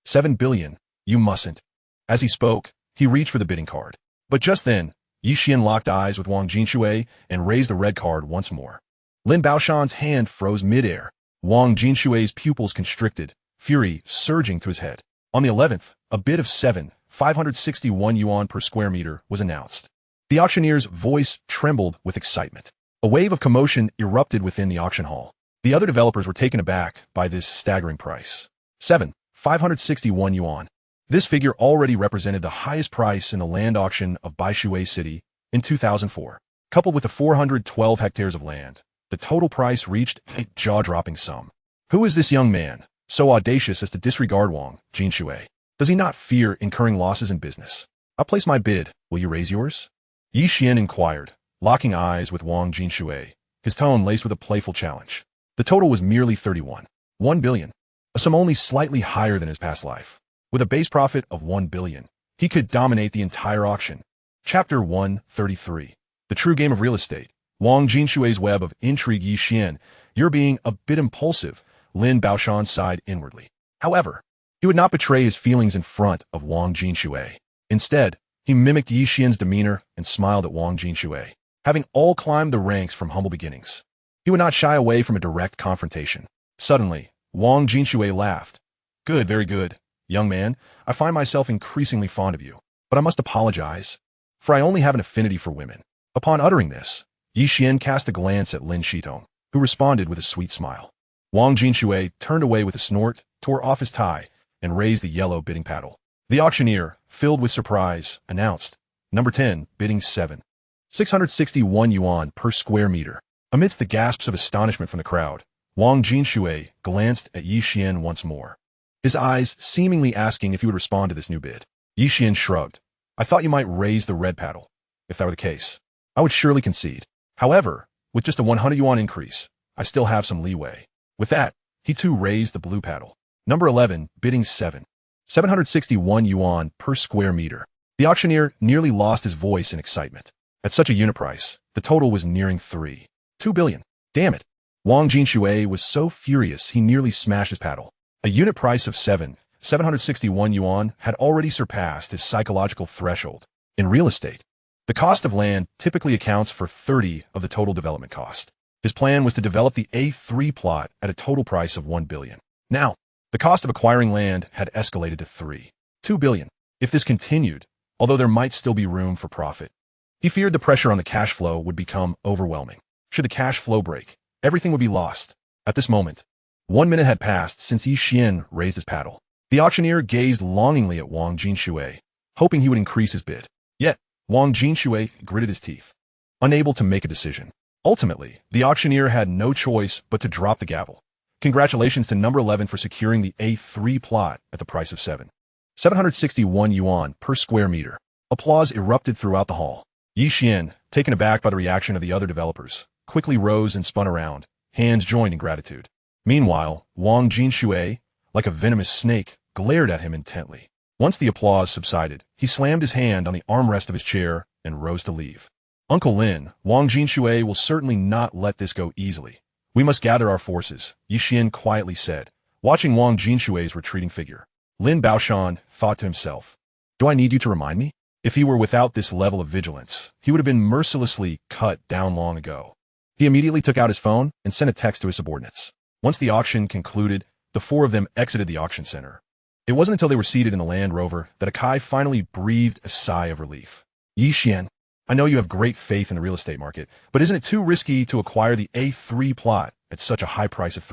7 billion. You mustn't. As he spoke, he reached for the bidding card. But just then, Ye Xuan locked eyes with Wang Jinshui and raised the red card once more. Lin Baoshan's hand froze midair. Wang Jinshui's pupils constricted, fury surging to his head. On the 11th, a bid of 561 yuan per square meter was announced. The auctioneer's voice trembled with excitement. A wave of commotion erupted within the auction hall. The other developers were taken aback by this staggering price. 561 yuan. This figure already represented the highest price in the land auction of Baishui City in 2004. Coupled with the 412 hectares of land, the total price reached a jaw-dropping sum. Who is this young man, so audacious as to disregard Wang Jinshui? Does he not fear incurring losses in business? I'll place my bid. Will you raise yours? Ye Xuan inquired, locking eyes with Wang Jinshui, his tone laced with a playful challenge. The total was merely 1 billion, a sum only slightly higher than his past life. With a base profit of 1 billion, he could dominate the entire auction. Chapter 133. The True Game of Real Estate. Wang Jinshui's web of intrigue. Ye Xuan, you're being a bit impulsive, Lin Baoshan sighed inwardly. However, he would not betray his feelings in front of Wang Jinshui. Instead, he mimicked Ye Xuan's demeanor and smiled at Wang Jinshui. Having all climbed the ranks from humble beginnings, he would not shy away from a direct confrontation. Suddenly, Wang Jinshui laughed. Good, very good. Young man, I find myself increasingly fond of you, but I must apologize, for I only have an affinity for women. Upon uttering this, Ye Xuan cast a glance at Lin Shitong, who responded with a sweet smile. Wang Jinshui turned away with a snort, tore off his tie, and raised the yellow bidding paddle. The auctioneer, filled with surprise, announced, Number 10, bidding 661 yuan per square meter. Amidst the gasps of astonishment from the crowd, Wang Jinshui glanced at Ye Xuan once more, his eyes seemingly asking if he would respond to this new bid. Ye Xuan shrugged. I thought you might raise the red paddle. If that were the case, I would surely concede. However, with just a 100 yuan increase, I still have some leeway. With that, he too raised the blue paddle. Number 11, bidding 761 yuan per square meter. The auctioneer nearly lost his voice in excitement. At such a unit price, the total was nearing 2 billion. Damn it. Wang Jinshui was so furious he nearly smashed his paddle. A unit price of 761 yuan had already surpassed his psychological threshold. In real estate, the cost of land typically accounts for 30% of the total development cost. His plan was to develop the A3 plot at a total price of 1 billion. Now, the cost of acquiring land had escalated to 2 billion. If this continued, although there might still be room for profit, he feared the pressure on the cash flow would become overwhelming. Should the cash flow break, everything would be lost. At this moment, 1 minute had passed since Ye Xuan raised his paddle. The auctioneer gazed longingly at Wang Jinshui, hoping he would increase his bid. Yet, Wang Jinshui gritted his teeth, unable to make a decision. Ultimately, the auctioneer had no choice but to drop the gavel. Congratulations to number 11 for securing the A3 plot at the price of 761 yuan per square meter. Applause erupted throughout the hall. Ye Xuan, taken aback by the reaction of the other developers, quickly rose and spun around, hands joined in gratitude. Meanwhile, Wang Jinshui, like a venomous snake, glared at him intently. Once the applause subsided, he slammed his hand on the armrest of his chair and rose to leave. Uncle Lin, Wang Jinshui will certainly not let this go easily. We must gather our forces, Ye Xuan quietly said, watching Wang Jinshui's retreating figure. Lin Baoshan thought to himself, do I need you to remind me? If he were without this level of vigilance, he would have been mercilessly cut down long ago. He immediately took out his phone and sent a text to his subordinates. Once the auction concluded, the four of them exited the auction center. It wasn't until they were seated in the Land Rover that Akai finally breathed a sigh of relief. Ye Xuan, I know you have great faith in the real estate market, but isn't it too risky to acquire the A3 plot at such a high price of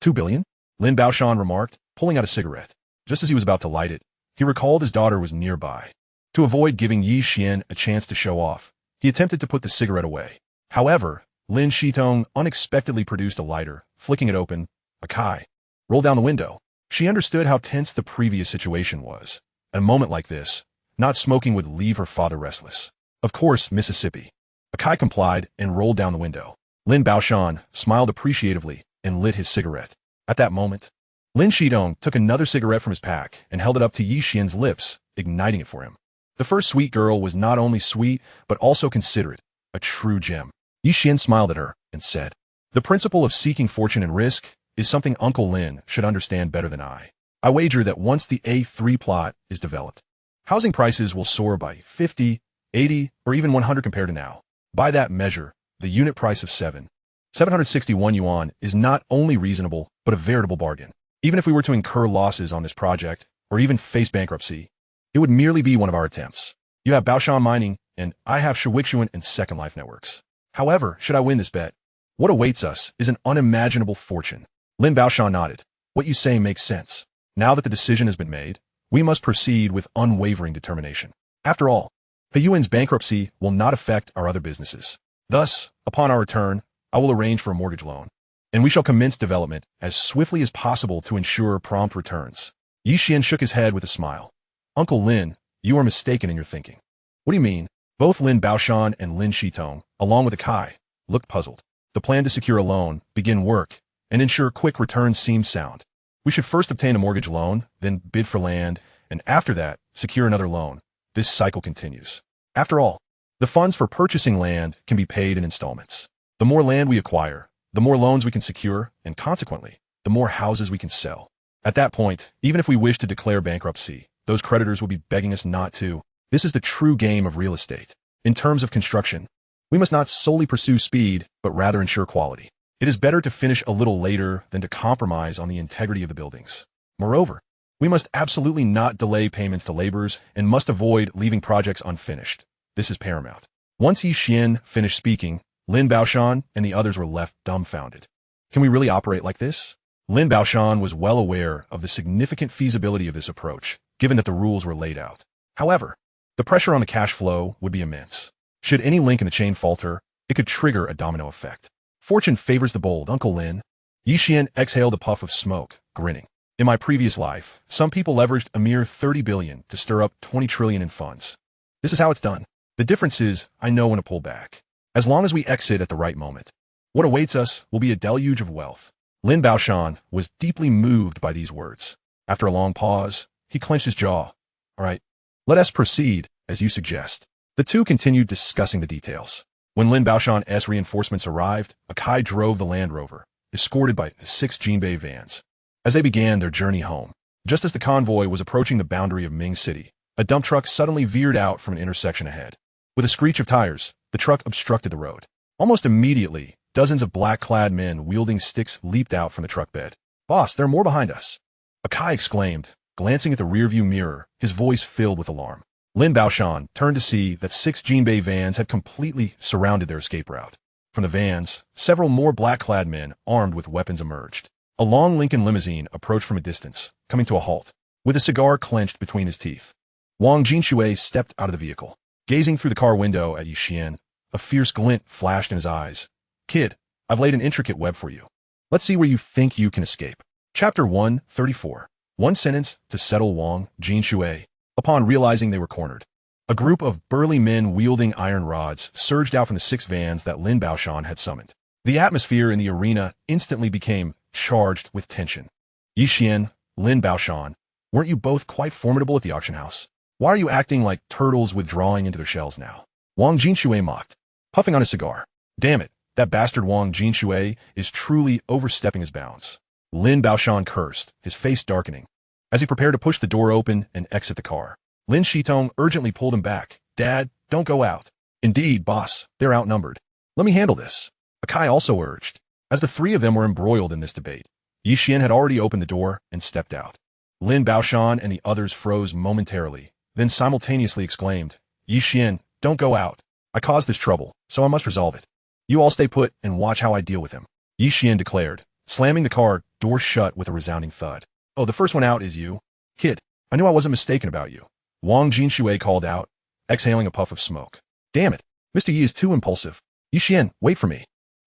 2 billion? Lin Baoshan remarked, pulling out a cigarette. Just as he was about to light it, he recalled his daughter was nearby. To avoid giving Ye Xuan a chance to show off, he attempted to put the cigarette away. However, Lin Shitong unexpectedly produced a lighter, flicking it open. A Kai rolled down the window. She understood how tense the previous situation was. At a moment like this, not smoking would leave her father restless. Of course, Mississippi. A Kai complied and rolled down the window. Lin Baoshan smiled appreciatively and lit his cigarette. At that moment, Lin Shidong took another cigarette from his pack and held it up to Ye Xuan's lips, igniting it for him. The first sweet girl was not only sweet, but also considerate, a true gem. Ye Xuan smiled at her and said, "The principle of seeking fortune and risk is something Uncle Lin should understand better than I. I wager that once the A3 plot is developed, housing prices will soar by 50, 80, or even 100 compared to now. By that measure, the unit price of 761 yuan is not only reasonable, but a veritable bargain. Even if we were to incur losses on this project, or even face bankruptcy, it would merely be one of our attempts. You have Baoshan Mining, and I have Ye Xuan and Second Life Networks. However, should I win this bet, what awaits us is an unimaginable fortune." Lin Baoshan nodded. "What you say makes sense. Now that the decision has been made, we must proceed with unwavering determination. After all, the Yuan's bankruptcy will not affect our other businesses. Thus, upon our return, I will arrange for a mortgage loan, and we shall commence development as swiftly as possible to ensure prompt returns." Ye Xuan shook his head with a smile. "Uncle Lin, you are mistaken in your thinking." "What do you mean?" Both Lin Baoshan and Lin Shitong, along with the Kai, looked puzzled. The plan to secure a loan, begin work, and ensure quick returns seemed sound. "We should first obtain a mortgage loan, then bid for land, and after that, secure another loan. This cycle continues. After all, the funds for purchasing land can be paid in installments. The more land we acquire, the more loans we can secure, and consequently, the more houses we can sell. At that point, even if we wish to declare bankruptcy, those creditors will be begging us not to. This is the true game of real estate. In terms of construction, we must not solely pursue speed, but rather ensure quality. It is better to finish a little later than to compromise on the integrity of the buildings. Moreover, we must absolutely not delay payments to laborers and must avoid leaving projects unfinished. This is paramount." Once Ye Xuan finished speaking, Lin Baoshan and the others were left dumbfounded. Can we really operate like this? Lin Baoshan was well aware of the significant feasibility of this approach, given that the rules were laid out. However, the pressure on the cash flow would be immense. Should any link in the chain falter, it could trigger a domino effect. "Fortune favors the bold, Uncle Lin." Ye Xuan exhaled a puff of smoke, grinning. "In my previous life, some people leveraged a mere 30 billion to stir up 20 trillion in funds. This is how it's done. The difference is, I know when to pull back. As long as we exit at the right moment, what awaits us will be a deluge of wealth." Lin Baoshan was deeply moved by these words. After a long pause, he clenched his jaw. "All right, let us proceed, as you suggest." The two continued discussing the details. When Lin Baoshan's reinforcements arrived, a Kai drove the Land Rover, escorted by 6 Jinbei vans. As they began their journey home, just as the convoy was approaching the boundary of Ming City, a dump truck suddenly veered out from an intersection ahead. With a screech of tires, the truck obstructed the road. Almost immediately, dozens of black-clad men wielding sticks leaped out from the truck bed. "Boss, there are more behind us," a Kai exclaimed, glancing at the rearview mirror, his voice filled with alarm. Lin Baoshan turned to see that 6 Jinbei vans had completely surrounded their escape route. From the vans, several more black-clad men armed with weapons emerged. A long Lincoln limousine approached from a distance, coming to a halt, with a cigar clenched between his teeth. Wang Jinshui stepped out of the vehicle. Gazing through the car window at Ye Xuan, a fierce glint flashed in his eyes. "Kid, I've laid an intricate web for you. Let's see where you think you can escape." Chapter 134. One sentence to settle Wang Jinshui. Upon realizing they were cornered, a group of burly men wielding iron rods surged out from the 6 vans that Lin Baoshan had summoned. The atmosphere in the arena instantly became charged with tension. "Ye Xuan, Lin Baoshan, weren't you both quite formidable at the auction house? Why are you acting like turtles withdrawing into their shells now?" Wang Jinshui mocked, puffing on his cigar. "Damn it, that bastard Wang Jinshui is truly overstepping his bounds." Lin Baoshan cursed, his face darkening. As he prepared to push the door open and exit the car, Lin Shitong urgently pulled him back. "Dad, don't go out." "Indeed, boss, they're outnumbered. Let me handle this," Akai also urged. As the three of them were embroiled in this debate, Ye Xuan had already opened the door and stepped out. Lin Baoshan and the others froze momentarily, then simultaneously exclaimed, "Ye Xuan, don't go out. I caused this trouble, so I must resolve it. You all stay put and watch how I deal with him," Ye Xuan declared, slamming the car door shut with a resounding thud. "Oh, the first one out is you. Kid, I knew I wasn't mistaken about you," Wang Jinshui called out, exhaling a puff of smoke. "Damn it, Mr. Yi is too impulsive. Ye Xuan, wait for me."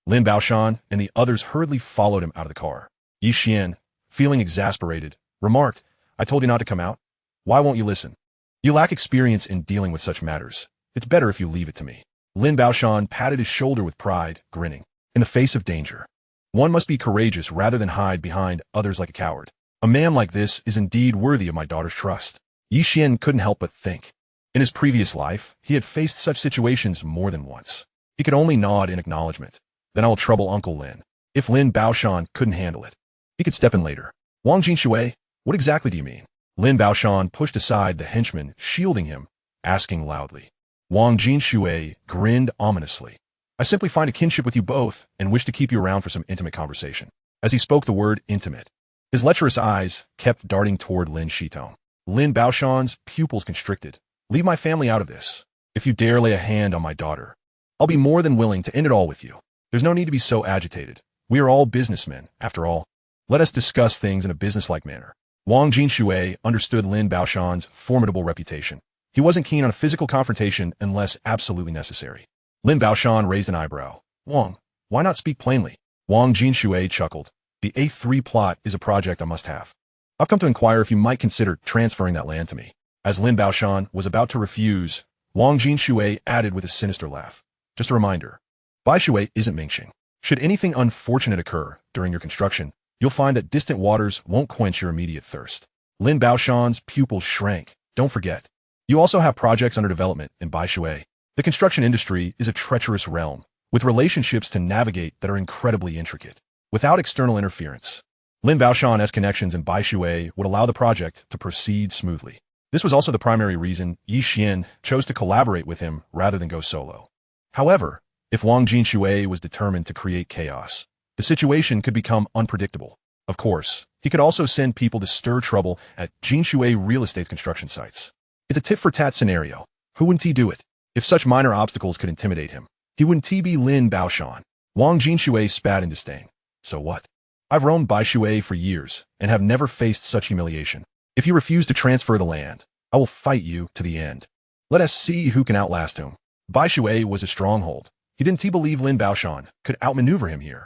Lin Baoshan and the others hurriedly followed him out of the car. Ye Xuan, feeling exasperated, remarked, I told you not to come out. Why won't you listen? You lack experience in dealing with such matters. It's better if you leave it to me. Lin Baoshan patted his shoulder with pride, grinning. In the face of danger, one must be courageous rather than hide behind others like a coward. A man like this is indeed worthy of my daughter's trust. Ye Xuan couldn't help but think. In his previous life, he had faced such situations more than once. He could only nod in acknowledgement. Then I will trouble Uncle Lin. If Lin Baoshan couldn't handle it, he could step in later. Wang Jinshui, what exactly do you mean? Lin Baoshan pushed aside the henchman shielding him, asking loudly. Wang Jinshui grinned ominously. I simply find a kinship with you both and wish to keep you around for some intimate conversation. As he spoke the word intimate, his lecherous eyes kept darting toward Lin Shitong. Lin Baoshan's pupils constricted. Leave my family out of this. If you dare lay a hand on my daughter, I'll be more than willing to end it all with you. There's no need to be so agitated. We are all businessmen, after all. Let us discuss things in a businesslike manner. Wang Jinshui understood Lin Baoshan's formidable reputation. He wasn't keen on a physical confrontation unless absolutely necessary. Lin Baoshan raised an eyebrow. Wang, why not speak plainly? Wang Jinshui chuckled. The A3 plot is a project I must have. I've come to inquire if you might consider transferring that land to me. As Lin Baoshan was about to refuse, Wang Jinshui added with a sinister laugh. Just a reminder, Baishui isn't Mingxing. Should anything unfortunate occur during your construction, you'll find that distant waters won't quench your immediate thirst. Lin Baoshan's pupils shrank. Don't forget, you also have projects under development in Baishui. The construction industry is a treacherous realm, with relationships to navigate that are incredibly intricate. Without external interference, Lin Baoshan's connections in Baishui would allow the project to proceed smoothly. This was also the primary reason Ye Xuan chose to collaborate with him rather than go solo. However, if Wang Jinshui was determined to create chaos, the situation could become unpredictable. Of course, he could also send people to stir trouble at Jinshui real estate construction sites. It's a tit-for-tat scenario. Who wouldn't he do it? If such minor obstacles could intimidate him, he wouldn't be Lin Baoshan. Wang Jinshui spat in disdain. So what? I've roamed Baishui for years and have never faced such humiliation. If you refuse to transfer the land, I will fight you to the end. Let us see who can outlast whom. Baishui was a stronghold. He didn't believe Lin Baoshan could outmaneuver him here.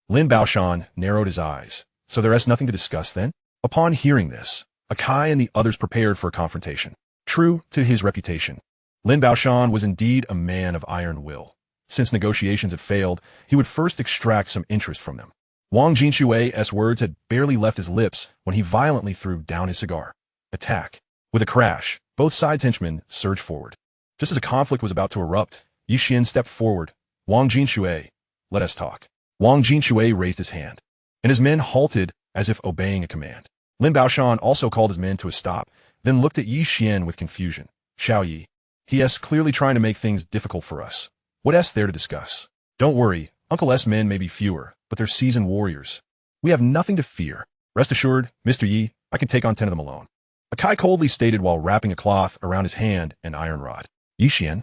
Lin Baoshan narrowed his eyes. So there is nothing to discuss then? Upon hearing this, Akai and the others prepared for a confrontation. True to his reputation, Lin Baoshan was indeed a man of iron will. Since negotiations had failed, he would first extract some interest from them. Wang Jinshui's words had barely left his lips when he violently threw down his cigar. Attack. With a crash, both sides' henchmen surged forward. Just as a conflict was about to erupt, Ye Xuan stepped forward. Wang Jinshui, let us talk. Wang Jinshui raised his hand, and his men halted as if obeying a command. Lin Baoshan also called his men to a stop, then looked at Ye Xuan with confusion. Xiao Yi. He is clearly trying to make things difficult for us. What is there to discuss? Don't worry, Uncle S men may be fewer, but they're seasoned warriors. We have nothing to fear. Rest assured, Mr. Yi, I can take on 10 of them alone. Akai coldly stated while wrapping a cloth around his hand and iron rod. Ye Xuan,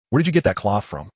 where did you get that cloth from?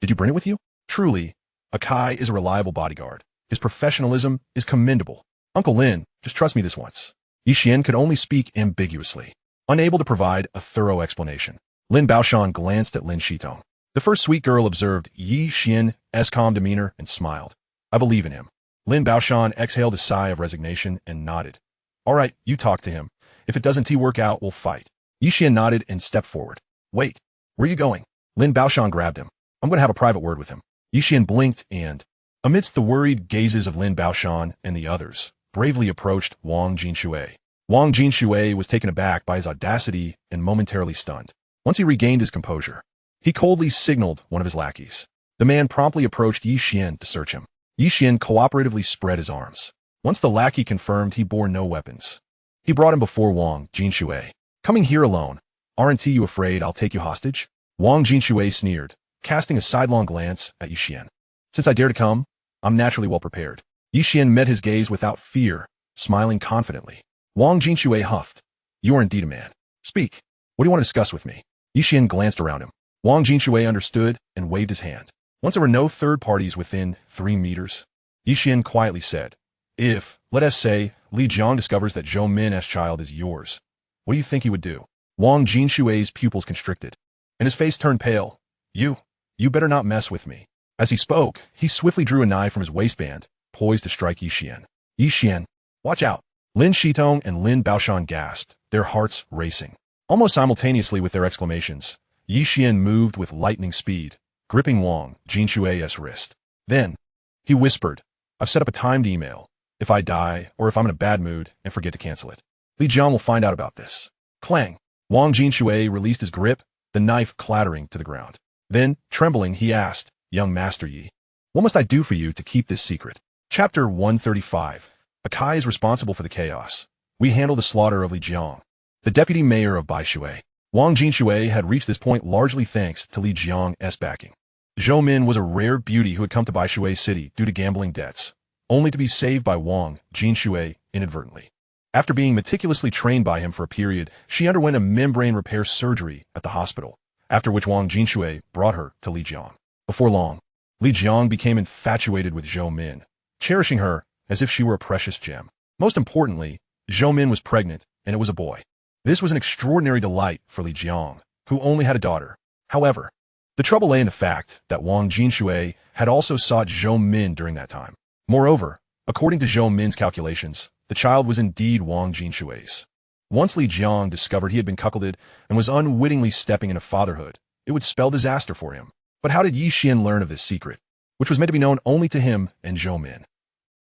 Did you bring it with you? Truly, Akai is a reliable bodyguard. His professionalism is commendable. Uncle Lin, just trust me this once. Ye Xuan could only speak ambiguously, unable to provide a thorough explanation. Lin Baoshan glanced at Lin Shitong. The first sweet girl observed Ye Xuan's calm demeanor and smiled. I believe in him. Lin Baoshan exhaled a sigh of resignation and nodded. All right, you talk to him. If it doesn't work out, we'll fight. Ye Xuan nodded and stepped forward. Wait, where are you going? Lin Baoshan grabbed him. I'm going to have a private word with him. Ye Xuan blinked and, amidst the worried gazes of Lin Baoshan and the others, bravely approached Wang Jinshui. Wang Jinshui was taken aback by his audacity and momentarily stunned. Once he regained his composure, he coldly signaled one of his lackeys. The man promptly approached Ye Xuan to search him. Ye Xuan cooperatively spread his arms. Once the lackey confirmed he bore no weapons, he brought him before Wang Jinshui. Coming here alone, aren't you afraid I'll take you hostage? Wang Jinshui sneered, casting a sidelong glance at Ye Xuan. Since I dare to come, I'm naturally well prepared. Ye Xuan met his gaze without fear, smiling confidently. Wang Jinshui huffed. You are indeed a man. Speak. What do you want to discuss with me? Ye Xuan glanced around him. Wang Jinshui understood and waved his hand. Once there were no third parties within 3 meters, Ye Xuan quietly said, if, let us say, Li Jiang discovers that Zhou Min's child is yours, what do you think he would do? Wang Jinshui's pupils constricted, and his face turned pale. You better not mess with me. As he spoke, he swiftly drew a knife from his waistband, poised to strike Ye Xuan. Ye Xuan, watch out! Lin Shitong and Lin Baoshan gasped, their hearts racing. Almost simultaneously with their exclamations, Ye Xuan moved with lightning speed, gripping Wang Jinshui's wrist. Then, he whispered, I've set up a timed email. If I die, or if I'm in a bad mood and forget to cancel it, Li Jiang will find out about this. Clang! Wang Jinshui released his grip, the knife clattering to the ground. Then, trembling, he asked, Young Master Yi, what must I do for you to keep this secret? Chapter 135. Akai is responsible for the chaos. We handle the slaughter of Li Jiang. The deputy mayor of Baishui. Wang Jinshui had reached this point largely thanks to Li Jiang's backing. Zhou Min was a rare beauty who had come to Baishui City due to gambling debts, only to be saved by Wang Jinshui inadvertently. After being meticulously trained by him for a period, she underwent a membrane repair surgery at the hospital, after which Wang Jinshui brought her to Li Jiang. Before long, Li Jiang became infatuated with Zhou Min, cherishing her as if she were a precious gem. Most importantly, Zhou Min was pregnant, and it was a boy. This was an extraordinary delight for Li Jiang, who only had a daughter. However, the trouble lay in the fact that Wang Jinshui had also sought Zhou Min during that time. Moreover, according to Zhou Min's calculations, the child was indeed Wang Jinshui's. Once Li Jiang discovered he had been cuckolded and was unwittingly stepping into fatherhood, it would spell disaster for him. But how did Ye Xuan learn of this secret, which was meant to be known only to him and Zhou Min?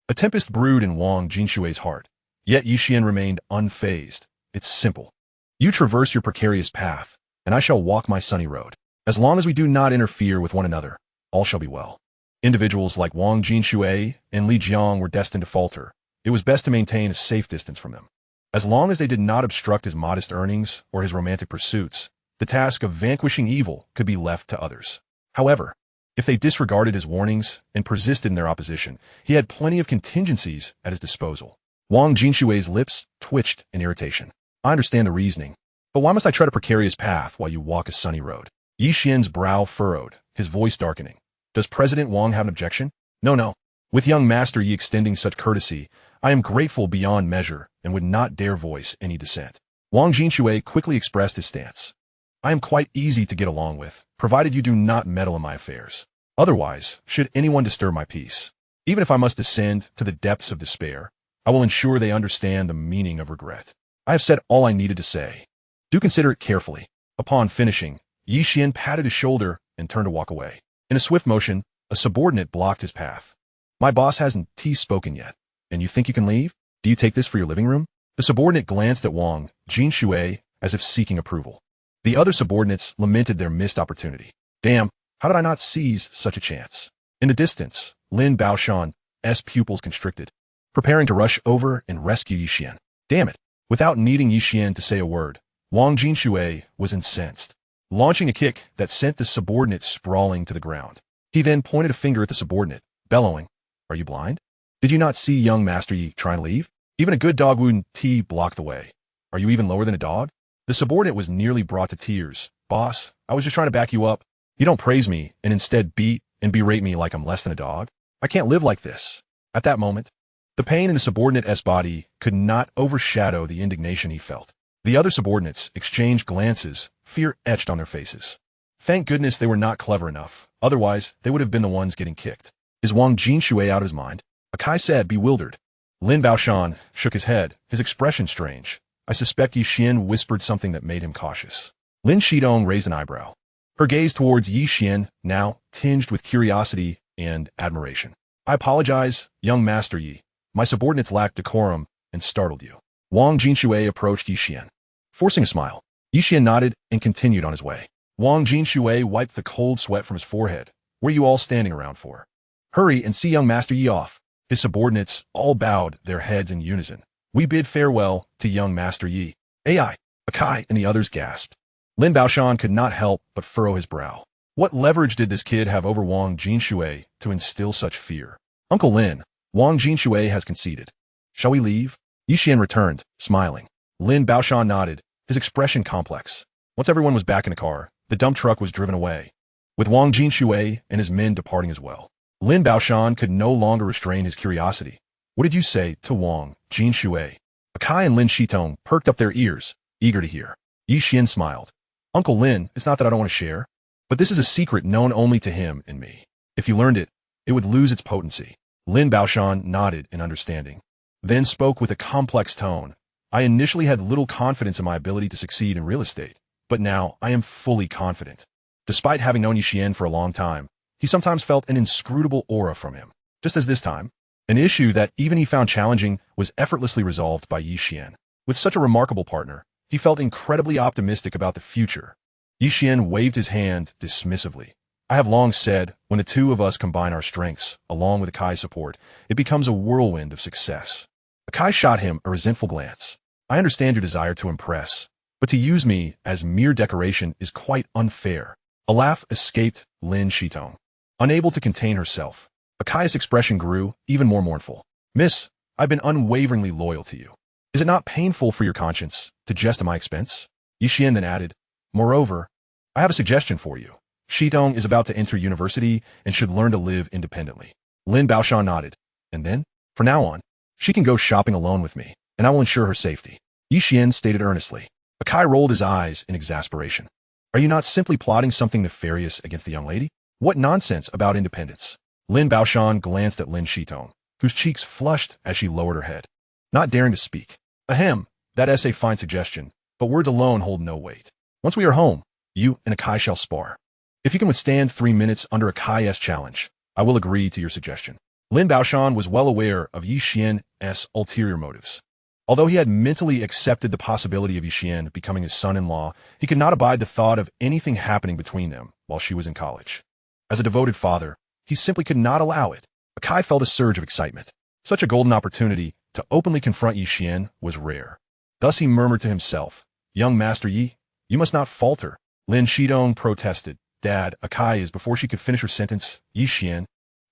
A tempest brewed in Wang Jinshui's heart, yet Ye Xuan remained unfazed. It's simple. You traverse your precarious path, and I shall walk my sunny road. As long as we do not interfere with one another, all shall be well. Individuals like Wang Jinshui and Li Jiang were destined to falter. It was best to maintain a safe distance from them. As long as they did not obstruct his modest earnings or his romantic pursuits, the task of vanquishing evil could be left to others. However, if they disregarded his warnings and persisted in their opposition, he had plenty of contingencies at his disposal. Wang Jinshui's lips twitched in irritation. I understand the reasoning, but why must I tread a precarious path while you walk a sunny road? Ye Xuan's brow furrowed, his voice darkening. Does President Wang have an objection? No. With young Master Yi extending such courtesy, I am grateful beyond measure and would not dare voice any dissent. Wang Jinshui quickly expressed his stance. I am quite easy to get along with, provided you do not meddle in my affairs. Otherwise, should anyone disturb my peace, even if I must descend to the depths of despair, I will ensure they understand the meaning of regret. I have said all I needed to say. Do consider it carefully. Upon finishing, Ye Xuan patted his shoulder and turned to walk away. In a swift motion, a subordinate blocked his path. My boss hasn't spoken yet, and you think you can leave? Do you take this for your living room? The subordinate glanced at Wang Jinshui as if seeking approval. The other subordinates lamented their missed opportunity. Damn, how did I not seize such a chance? In the distance, Lin Baoshan's pupils constricted, preparing to rush over and rescue Ye Xuan. Damn it. Without needing Ye Xuan to say a word, Wang Jinshui was incensed, launching a kick that sent the subordinate sprawling to the ground. He then pointed a finger at the subordinate, bellowing, Are you blind? Did you not see young Master Yi trying to leave? Even a good dog wouldn't block the way. Are you even lower than a dog? The subordinate was nearly brought to tears. Boss, I was just trying to back you up. You don't praise me and instead beat and berate me like I'm less than a dog. I can't live like this. At that moment, the pain in the subordinate's body could not overshadow the indignation he felt. The other subordinates exchanged glances, fear etched on their faces. Thank goodness they were not clever enough, otherwise they would have been the ones getting kicked. Is Wang Jinshui out of his mind? Akai said, bewildered. Lin Baoshan shook his head, his expression strange. I suspect Ye Xuan whispered something that made him cautious. Lin Shidong raised an eyebrow, her gaze towards Ye Xuan, now tinged with curiosity and admiration. I apologize, young Master Yi. My subordinates lacked decorum and startled you. Wang Jinshui approached Ye Xuan, forcing a smile. Ye Xuan nodded and continued on his way. Wang Jinshui wiped the cold sweat from his forehead. What are you all standing around for? Hurry and see young Master Yi off. His subordinates all bowed their heads in unison. We bid farewell to young Master Yi. Ai, Akai, and the others gasped. Lin Baoshan could not help but furrow his brow. What leverage did this kid have over Wang Jinshui to instill such fear? Uncle Lin, Wang Jinshui has conceded. Shall we leave? Ye Xuan returned, smiling. Lin Baoshan nodded, his expression complex. Once everyone was back in the car, the dump truck was driven away, with Wang Jinshui and his men departing as well. Lin Baoshan could no longer restrain his curiosity. What did you say to Wang Jinshui? Akai and Lin Shitong perked up their ears, eager to hear. Ye Xuan smiled. Uncle Lin, it's not that I don't want to share, but this is a secret known only to him and me. If you learned it, it would lose its potency. Lin Baoshan nodded in understanding, then spoke with a complex tone. I initially had little confidence in my ability to succeed in real estate, but now I am fully confident. Despite having known Ye Xuan for a long time, he sometimes felt an inscrutable aura from him. Just as this time, an issue that even he found challenging was effortlessly resolved by Ye Xuan. With such a remarkable partner, he felt incredibly optimistic about the future. Ye Xuan waved his hand dismissively. I have long said, when the two of us combine our strengths, along with Akai's support, it becomes a whirlwind of success. Akai shot him a resentful glance. I understand your desire to impress, but to use me as mere decoration is quite unfair. A laugh escaped Lin Shitong. Unable to contain herself, Akai's expression grew even more mournful. Miss, I've been unwaveringly loyal to you. Is it not painful for your conscience to jest at my expense? Ye Xuan then added, moreover, I have a suggestion for you. Shitong is about to enter university and should learn to live independently. Lin Baoshan nodded. And then, from now on, she can go shopping alone with me, and I will ensure her safety. Ye Xuan stated earnestly. Akai rolled his eyes in exasperation. Are you not simply plotting something nefarious against the young lady? What nonsense about independence? Lin Baoshan glanced at Lin Shitong, whose cheeks flushed as she lowered her head, not daring to speak. Ahem, that is a fine suggestion, but words alone hold no weight. Once we are home, you and Akai shall spar. If you can withstand 3 minutes under Akai's challenge, I will agree to your suggestion. Lin Baoshan was well aware of Ye Xuan's ulterior motives. Although he had mentally accepted the possibility of Ye Xuan becoming his son-in-law, he could not abide the thought of anything happening between them while she was in college. As a devoted father, he simply could not allow it. Akai felt a surge of excitement. Such a golden opportunity to openly confront Ye Xuan was rare. Thus he murmured to himself, Young Master Yi, you must not falter. Lin Shitong protested. Dad, Akai is. Before she could finish her sentence, Ye Xuan,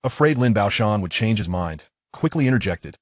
afraid Lin Baoshan would change his mind, quickly interjected.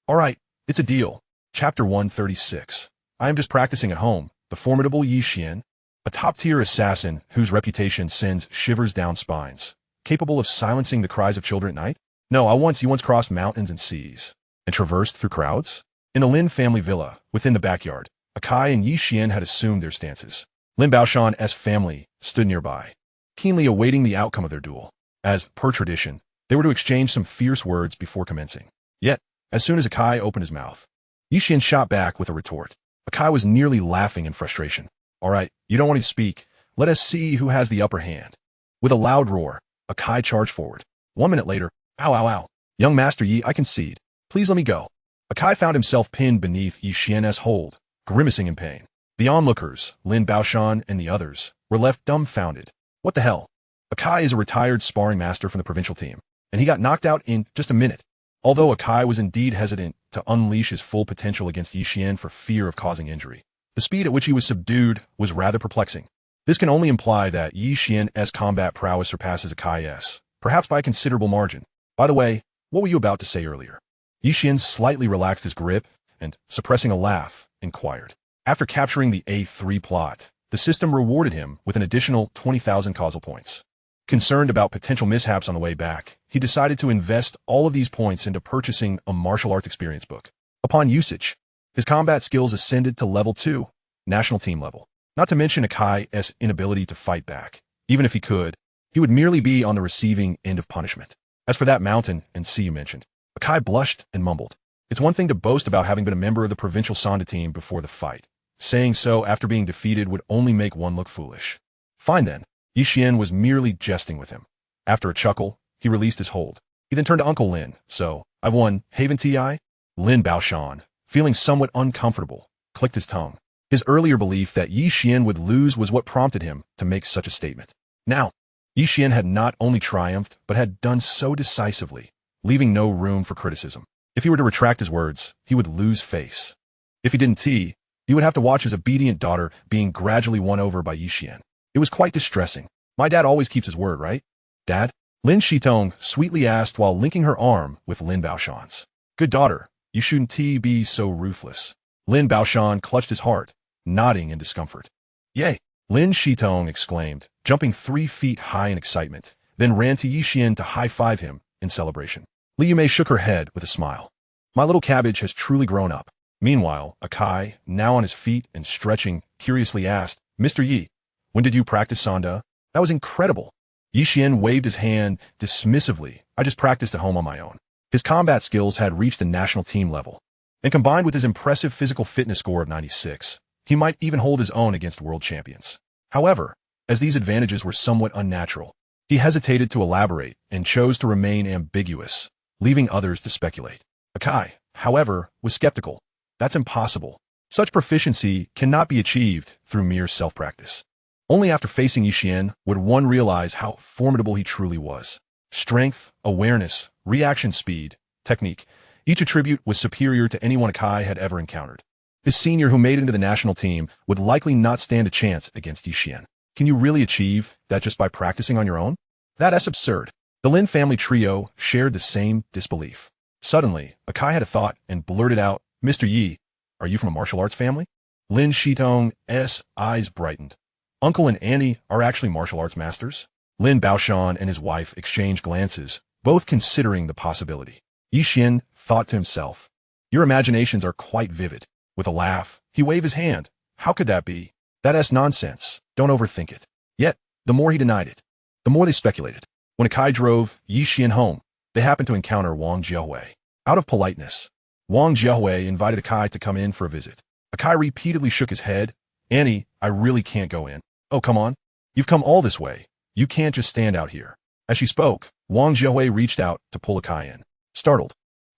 All right, it's a deal. Chapter 136. I am just practicing at home. The formidable Ye Xuan, a top-tier assassin whose reputation sends shivers down spines, capable of silencing the cries of children at night? No, you once crossed mountains and seas, and traversed through crowds? In the Lin family villa, within the backyard, Akai and Ye Xuan had assumed their stances. Lin Baoshan's family stood nearby, keenly awaiting the outcome of their duel. As, per tradition, they were to exchange some fierce words before commencing. Yet, as soon as Akai opened his mouth, Ye Xuan shot back with a retort. Akai was nearly laughing in frustration. All right, you don't want to speak. Let us see who has the upper hand. With a loud roar, Akai charged forward. 1 minute later, ow, ow, ow. Young Master Yi, I concede. Please let me go. Akai found himself pinned beneath Ye Xuan's hold, grimacing in pain. The onlookers, Lin Baoshan and the others, were left dumbfounded. What the hell? Akai is a retired sparring master from the provincial team, and he got knocked out in just a minute. Although Akai was indeed hesitant to unleash his full potential against Ye Xuan for fear of causing injury, the speed at which he was subdued was rather perplexing. This can only imply that Ye Xuan's combat prowess surpasses Akai's, perhaps by a considerable margin. By the way, what were you about to say earlier? Ye Xuan slightly relaxed his grip and, suppressing a laugh, inquired. After capturing the A3 plot, the system rewarded him with an additional 20,000 causal points. Concerned about potential mishaps on the way back, he decided to invest all of these points into purchasing a martial arts experience book. Upon usage, his combat skills ascended to level 2, national team level. Not to mention Akai's inability to fight back. Even if he could, he would merely be on the receiving end of punishment. As for that mountain and sea you mentioned, Akai blushed and mumbled. It's one thing to boast about having been a member of the provincial Sonda team before the fight. Saying so after being defeated would only make one look foolish. Fine then. Ye Xuan was merely jesting with him. After a chuckle, he released his hold. He then turned to Uncle Lin. So, I've won, Haven Ti? Lin Baoshan, feeling somewhat uncomfortable, clicked his tongue. His earlier belief that Ye Xuan would lose was what prompted him to make such a statement. Now, Ye Xuan had not only triumphed, but had done so decisively, leaving no room for criticism. If he were to retract his words, he would lose face. If he didn't he would have to watch his obedient daughter being gradually won over by Ye Xuan. It was quite distressing. My dad always keeps his word, right? Dad? Lin Shitong sweetly asked while linking her arm with Lin Baoshan's. Good daughter, you shouldn't be so ruthless. Lin Baoshan clutched his heart, nodding in discomfort. Yay! Lin Shitong exclaimed, jumping 3 feet high in excitement, then ran to Ye Xuan to high-five him in celebration. Li Yumei shook her head with a smile. My little cabbage has truly grown up. Meanwhile, Akai, now on his feet and stretching, curiously asked, Mr. Yi, when did you practice Sonda? That was incredible. Ye Xuan waved his hand dismissively. I just practiced at home on my own. His combat skills had reached the national team level, and combined with his impressive physical fitness score of 96, he might even hold his own against world champions. However, as these advantages were somewhat unnatural, he hesitated to elaborate and chose to remain ambiguous, leaving others to speculate. Akai, however, was skeptical. That's impossible. Such proficiency cannot be achieved through mere self-practice. Only after facing Ye Xuan would one realize how formidable he truly was. Strength, awareness, reaction speed, technique, each attribute was superior to anyone Akai had ever encountered. His senior who made it into the national team would likely not stand a chance against Ye Xuan. Can you really achieve that just by practicing on your own? That's absurd. The Lin family trio shared the same disbelief. Suddenly, Akai had a thought and blurted out, Mr. Yi, are you from a martial arts family? Lin Shitong's eyes brightened. Uncle and Annie are actually martial arts masters. Lin Baoshan and his wife exchanged glances, both considering the possibility. Ye Xuan thought to himself, your imaginations are quite vivid. With a laugh, he waved his hand. How could that be? That's nonsense. Don't overthink it. Yet, the more he denied it, the more they speculated. When Akai drove Ye Xuan home, they happened to encounter Wang Jiahui. Out of politeness, Wang Jiahui invited Akai to come in for a visit. Akai repeatedly shook his head. Annie, I really can't go in. Oh, come on. You've come all this way. You can't just stand out here. As she spoke, Wang Jiahui reached out to pull Akai in. Startled,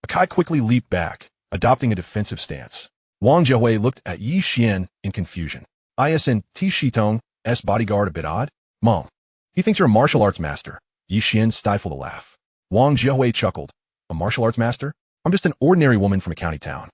Akai quickly leaped back, adopting a defensive stance. Wang Jiahui looked at Ye Xuan in confusion. Isn't Shitong's bodyguard a bit odd? Mom, he thinks you're a martial arts master. Ye Xuan stifled a laugh. Wang Jiahui chuckled. A martial arts master? I'm just an ordinary woman from a county town.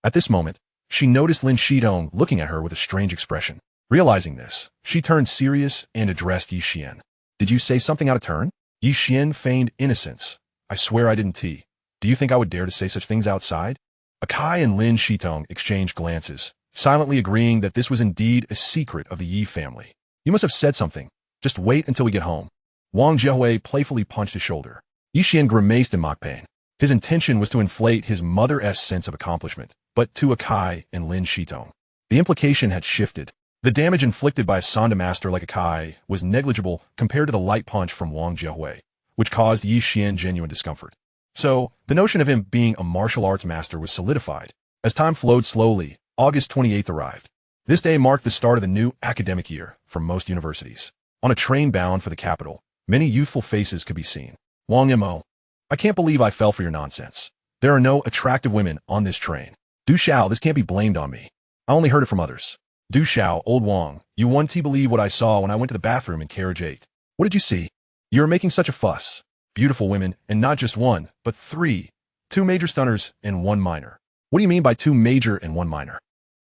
At this moment, she noticed Lin Shitong looking at her with a strange expression. Realizing this, she turned serious and addressed Ye Xuan. Did you say something out of turn? Ye Xuan feigned innocence. I swear I didn't tea. Do you think I would dare to say such things outside? Akai and Lin Shitong exchanged glances, silently agreeing that this was indeed a secret of the Yi family. You must have said something. Just wait until we get home. Wang Jiahui playfully punched his shoulder. Ye Xuan grimaced in mock pain. His intention was to inflate his mother's sense of accomplishment, but to Akai and Lin Shitong, the implication had shifted. The damage inflicted by a Sanda master like Akai was negligible compared to the light punch from Wang Jiahui, which caused Ye Xuan genuine discomfort. So, the notion of him being a martial arts master was solidified. As time flowed slowly, August 28th arrived. This day marked the start of the new academic year for most universities. On a train bound for the capital, many youthful faces could be seen. Wang Mo, I can't believe I fell for your nonsense. There are no attractive women on this train. Du Xiao, this can't be blamed on me. I only heard it from others. Du Xiao, old Wang, you won't believe what I saw when I went to the bathroom in carriage 8. What did you see? You're making such a fuss. Beautiful women, and not just one, but 3. 2 major stunners and 1 minor. What do you mean by 2 major and 1 minor?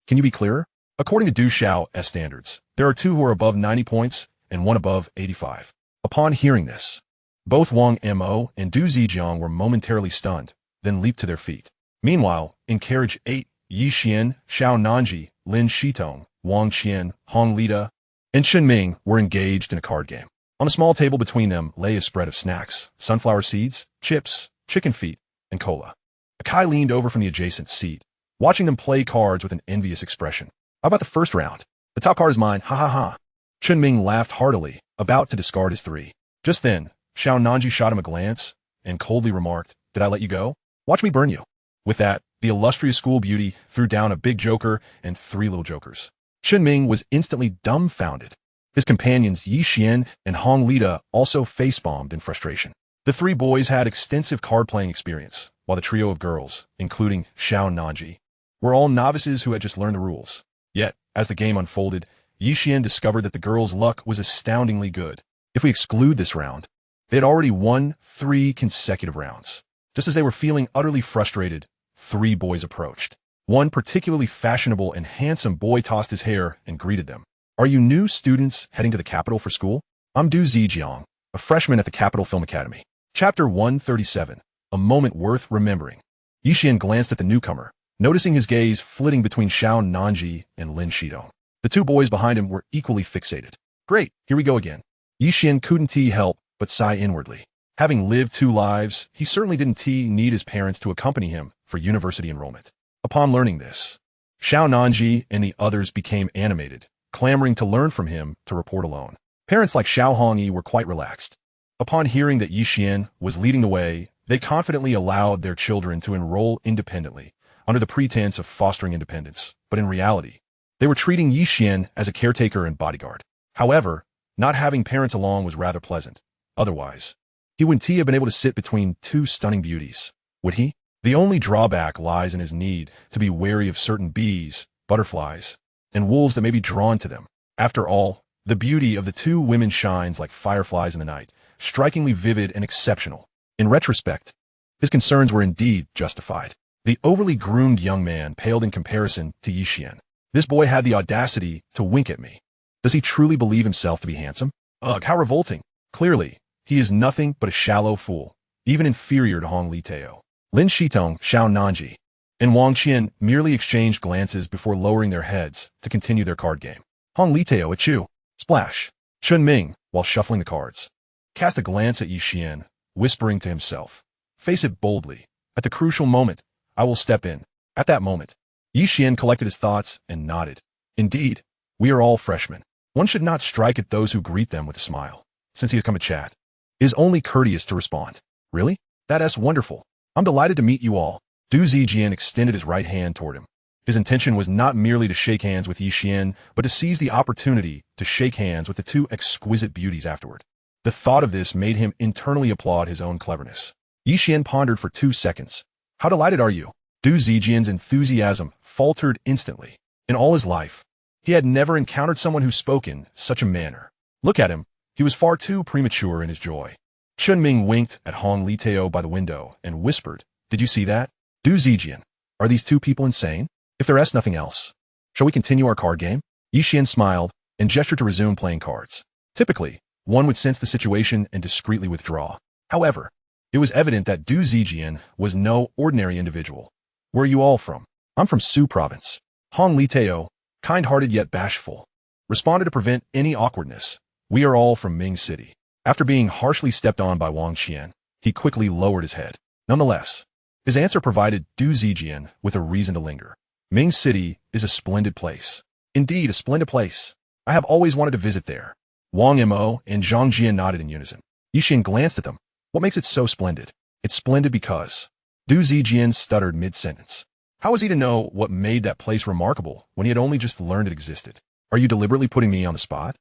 Can you be clearer? According to Du Xiao's standards, there are 2 who are above 90 points and 1 above 85. Upon hearing this, both Wang Mo and Du Zijiang were momentarily stunned, then leaped to their feet. Meanwhile, in carriage 8, Ye Xuan, Xiao Nanji, Lin Shitong, Wang Qian, Hong Lida, and Chen Ming were engaged in a card game. On a small table between them lay a spread of snacks, sunflower seeds, chips, chicken feet, and cola. Akai leaned over from the adjacent seat, watching them play cards with an envious expression. How about the first round? The top card is mine, ha ha ha. Chen Ming laughed heartily, about to discard his 3. Just then, Xiao Nanji shot him a glance and coldly remarked, did I let you go? Watch me burn you. With that, the illustrious school beauty threw down a big joker and 3 little jokers. Chen Ming was instantly dumbfounded. His companions Ye Xuan and Hong Lida also face-bombed in frustration. The 3 boys had extensive card-playing experience, while the trio of girls, including Xiao Nanji, were all novices who had just learned the rules. Yet, as the game unfolded, Ye Xuan discovered that the girls' luck was astoundingly good. If we exclude this round, they had already won 3 consecutive rounds. Just as they were feeling utterly frustrated, 3 boys approached. One particularly fashionable and handsome boy tossed his hair and greeted them. Are you new students heading to the capital for school? I'm Du Zijiang, a freshman at the Capital Film Academy. Chapter 137, A Moment Worth Remembering. Ye Xuan glanced at the newcomer, noticing his gaze flitting between Xiao Nanji and Lin Shitong. The 2 boys behind him were equally fixated. Great, here we go again. Ye Xuan couldn't help but sigh inwardly. Having lived 2 lives, he certainly didn't need his parents to accompany him for university enrollment. Upon learning this, Xiao Nanji and the others became animated, clamoring to learn from him to report alone. Parents like Xiao Hongyi were quite relaxed. Upon hearing that Ye Xuan was leading the way, they confidently allowed their children to enroll independently, under the pretense of fostering independence, but in reality, they were treating Ye Xuan as a caretaker and bodyguard. However, not having parents along was rather pleasant. Otherwise, he wouldn't have been able to sit between two stunning beauties, would he? The only drawback lies in his need to be wary of certain bees, butterflies, and wolves that may be drawn to them. After all, the beauty of the two women shines like fireflies in the night, strikingly vivid and exceptional. In retrospect, his concerns were indeed justified. The overly groomed young man paled in comparison to Ye Xuan. This boy had the audacity to wink at me. Does he truly believe himself to be handsome? Ugh, how revolting. Clearly, he is nothing but a shallow fool, even inferior to Hong Liteo. Lin Shitong, Xiao Nanji, and Wang Qian merely exchanged glances before lowering their heads to continue their card game. Hong Liteo at you. Splash. Chun Ming, while shuffling the cards, cast a glance at Ye Xuan, whispering to himself, "Face it boldly. At the crucial moment, I will step in." At that moment, Ye Xuan collected his thoughts and nodded. Indeed, we are all freshmen. One should not strike at those who greet them with a smile. Since he has come to chat, it is only courteous to respond. Really? That's wonderful. I'm delighted to meet you all. Du Zijian extended his right hand toward him. His intention was not merely to shake hands with Ye Xuan, but to seize the opportunity to shake hands with the two exquisite beauties afterward. The thought of this made him internally applaud his own cleverness. Ye Xuan pondered for 2 seconds. How delighted are you? Du Zijian's enthusiasm faltered instantly. In all his life, he had never encountered someone who spoke in such a manner. Look at him. He was far too premature in his joy. Chun Ming winked at Hong Liteo by the window and whispered, "Did you see that? Du Zijian, are these two people insane? If there is nothing else, shall we continue our card game?" Ye Xuan smiled and gestured to resume playing cards. Typically, one would sense the situation and discreetly withdraw. However, it was evident that Du Zijian was no ordinary individual. "Where are you all from?" "I'm from Su province." Hong Liteo, kind-hearted yet bashful, responded to prevent any awkwardness. "We are all from Ming City." After being harshly stepped on by Wang Qian, he quickly lowered his head. Nonetheless, his answer provided Du Zijian with a reason to linger. Ming City is a splendid place. Indeed, a splendid place. I have always wanted to visit there. Wang Mo and Zhang Jian nodded in unison. Ye Xuan glanced at them. What makes it so splendid? It's splendid because... Du Zijian stuttered mid-sentence. How was he to know what made that place remarkable when he had only just learned it existed? Are you deliberately putting me on the spot?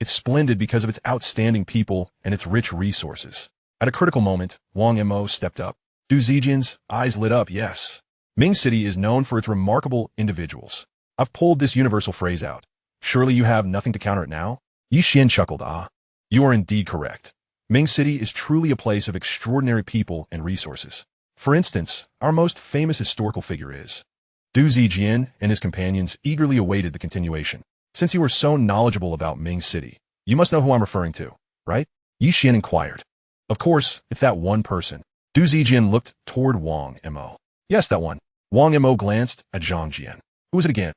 It's splendid because of its outstanding people and its rich resources. At a critical moment, Wang Mo stepped up. Du Zijian's eyes lit up, yes. Ming City is known for its remarkable individuals. I've pulled this universal phrase out. Surely you have nothing to counter it now? Ye Xuan chuckled. Ah, you are indeed correct. Ming City is truly a place of extraordinary people and resources. For instance, our most famous historical figure is. Du Zijian and his companions eagerly awaited the continuation. Since you were so knowledgeable about Ming City, you must know who I'm referring to, right? Ye Xuan inquired. Of course, it's that one person. Du Zijian looked toward Wang Mo. Yes, that one. Wang Mo glanced at Zhang Jian. Who is it again?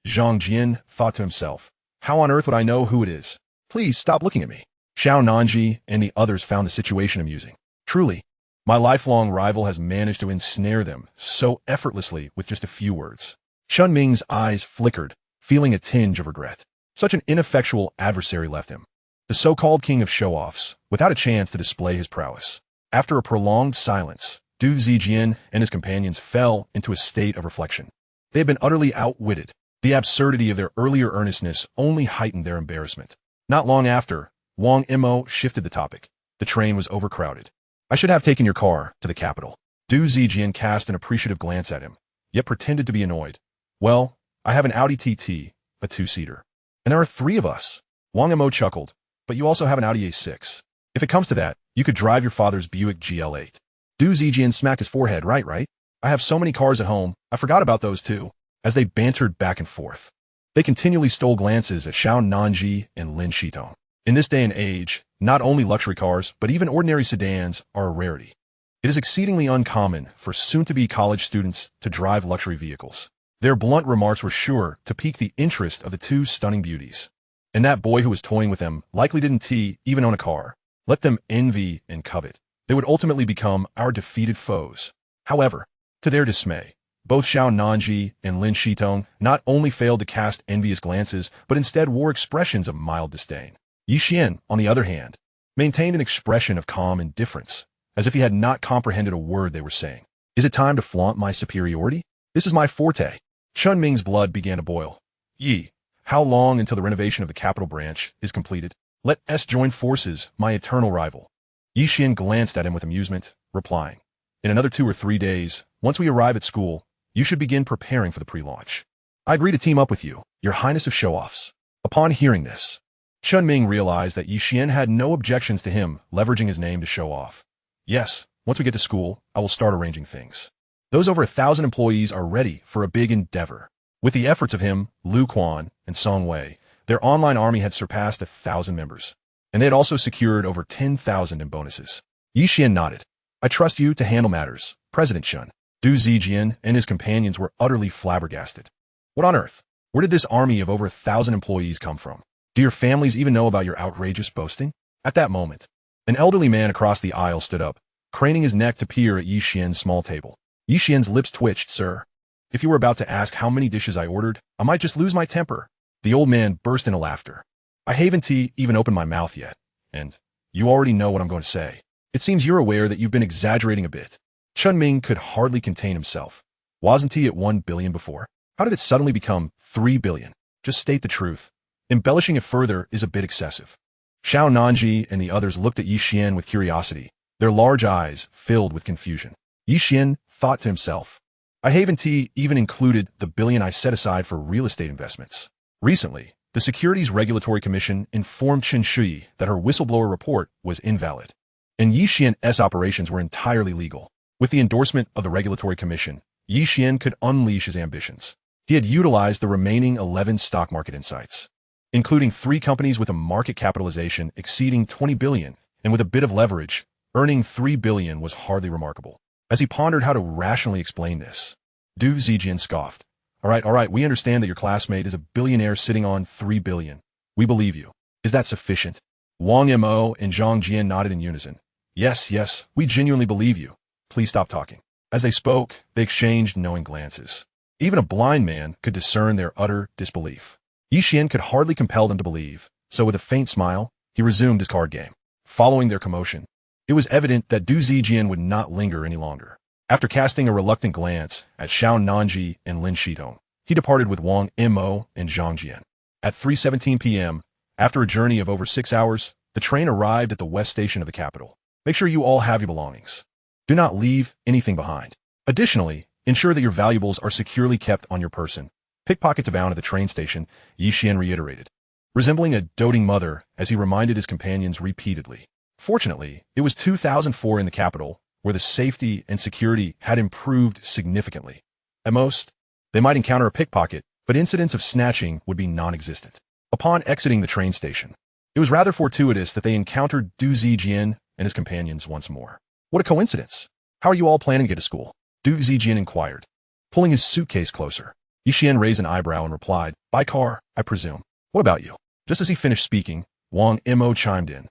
Zhang Jian thought to himself. How on earth would I know who it is? Please stop looking at me. Xiao Nanji and the others found the situation amusing. Truly, my lifelong rival has managed to ensnare them so effortlessly with just a few words. Chun Ming's eyes flickered, feeling a tinge of regret. Such an ineffectual adversary left him. The so-called king of show-offs, without a chance to display his prowess. After a prolonged silence, Du Zijian and his companions fell into a state of reflection. They had been utterly outwitted. The absurdity of their earlier earnestness only heightened their embarrassment. Not long after, Wang Mo shifted the topic. The train was overcrowded. I should have taken your car to the capital. Du Zijian cast an appreciative glance at him, yet pretended to be annoyed. Well, I have an Audi TT, a 2-seater. And there are 3 of us. Wang Mo chuckled, but you also have an Audi A6. If it comes to that, you could drive your father's Buick GL8. Du Zijian smacked his forehead. Right. I have so many cars at home, I forgot about those too. As they bantered back and forth, they continually stole glances at Xiao Nanji and Lin Shitong. In this day and age, not only luxury cars, but even ordinary sedans are a rarity. It is exceedingly uncommon for soon-to-be college students to drive luxury vehicles. Their blunt remarks were sure to pique the interest of the 2 stunning beauties. And that boy who was toying with them likely didn't even own a car. Let them envy and covet. They would ultimately become our defeated foes. However, to their dismay, both Xiao Nanji and Lin Shitong not only failed to cast envious glances, but instead wore expressions of mild disdain. Ye Xuan, on the other hand, maintained an expression of calm indifference, as if he had not comprehended a word they were saying. Is it time to flaunt my superiority? This is my forte. Chun Ming's blood began to boil. Yi, how long until the renovation of the capital branch is completed? Let us join forces, my eternal rival. Ye Xuan glanced at him with amusement, replying, in another 2 or 3 days, once we arrive at school, you should begin preparing for the pre-launch. I agree to team up with you, your highness of show-offs. Upon hearing this, Chun Ming realized that Ye Xuan had no objections to him leveraging his name to show off. Yes, once we get to school, I will start arranging things. Those over 1,000 employees are ready for a big endeavor. With the efforts of him, Lu Quan, and Song Wei, their online army had surpassed 1,000 members, and they had also secured over 10,000 in bonuses. Ye Xuan nodded. I trust you to handle matters, President Chun. Du Zijian and his companions were utterly flabbergasted. What on earth? Where did this army of over 1,000 employees come from? Do your families even know about your outrageous boasting? At that moment, an elderly man across the aisle stood up, craning his neck to peer at Ye Xuan's small table. Ye Xuan's lips twitched, sir. If you were about to ask how many dishes I ordered, I might just lose my temper. The old man burst into laughter. I haven't even opened my mouth yet, and you already know what I'm going to say. It seems you're aware that you've been exaggerating a bit. Chun Ming could hardly contain himself. Wasn't he at 1 billion before? How did it suddenly become 3 billion? Just state the truth. Embellishing it further is a bit excessive. Xiao Nanji and the others looked at Ye Xuan with curiosity, their large eyes filled with confusion. Ye Xuan thought to himself, I haven't even included the billion I set aside for real estate investments. Recently, the Securities Regulatory Commission informed Chen Shui that her whistleblower report was invalid, and Ye Xuan's operations were entirely legal. With the endorsement of the Regulatory Commission, Ye Xuan could unleash his ambitions. He had utilized the remaining 11 stock market insights, including 3 companies with a market capitalization exceeding 20 billion, and with a bit of leverage, earning 3 billion was hardly remarkable. As he pondered how to rationally explain this, Du Zijian scoffed. All right, we understand that your classmate is a billionaire sitting on 3 billion. We believe you. Is that sufficient? Wang Mo and Zhang Jian nodded in unison. Yes, we genuinely believe you. Please stop talking. As they spoke, they exchanged knowing glances. Even a blind man could discern their utter disbelief. Ye Xuan could hardly compel them to believe, so with a faint smile, he resumed his card game. Following their commotion, it was evident that Du Zijian would not linger any longer. After casting a reluctant glance at Xiao Nanji and Lin Shitong, he departed with Wang Mo and Zhang Jian. At 3:17 p.m., after a journey of over 6 hours, the train arrived at the west station of the capital. Make sure you all have your belongings. Do not leave anything behind. Additionally, ensure that your valuables are securely kept on your person. Pickpockets abound at the train station, Ye Xuan reiterated, resembling a doting mother as he reminded his companions repeatedly. Fortunately, it was 2004 in the capital, where the safety and security had improved significantly. At most, they might encounter a pickpocket, but incidents of snatching would be non-existent. Upon exiting the train station, it was rather fortuitous that they encountered Du Zijian and his companions once more. What a coincidence! How are you all planning to get to school? Du Zijian inquired, pulling his suitcase closer. Ye Xuan raised an eyebrow and replied, by car, I presume. What about you? Just as he finished speaking, Wang Mo chimed in.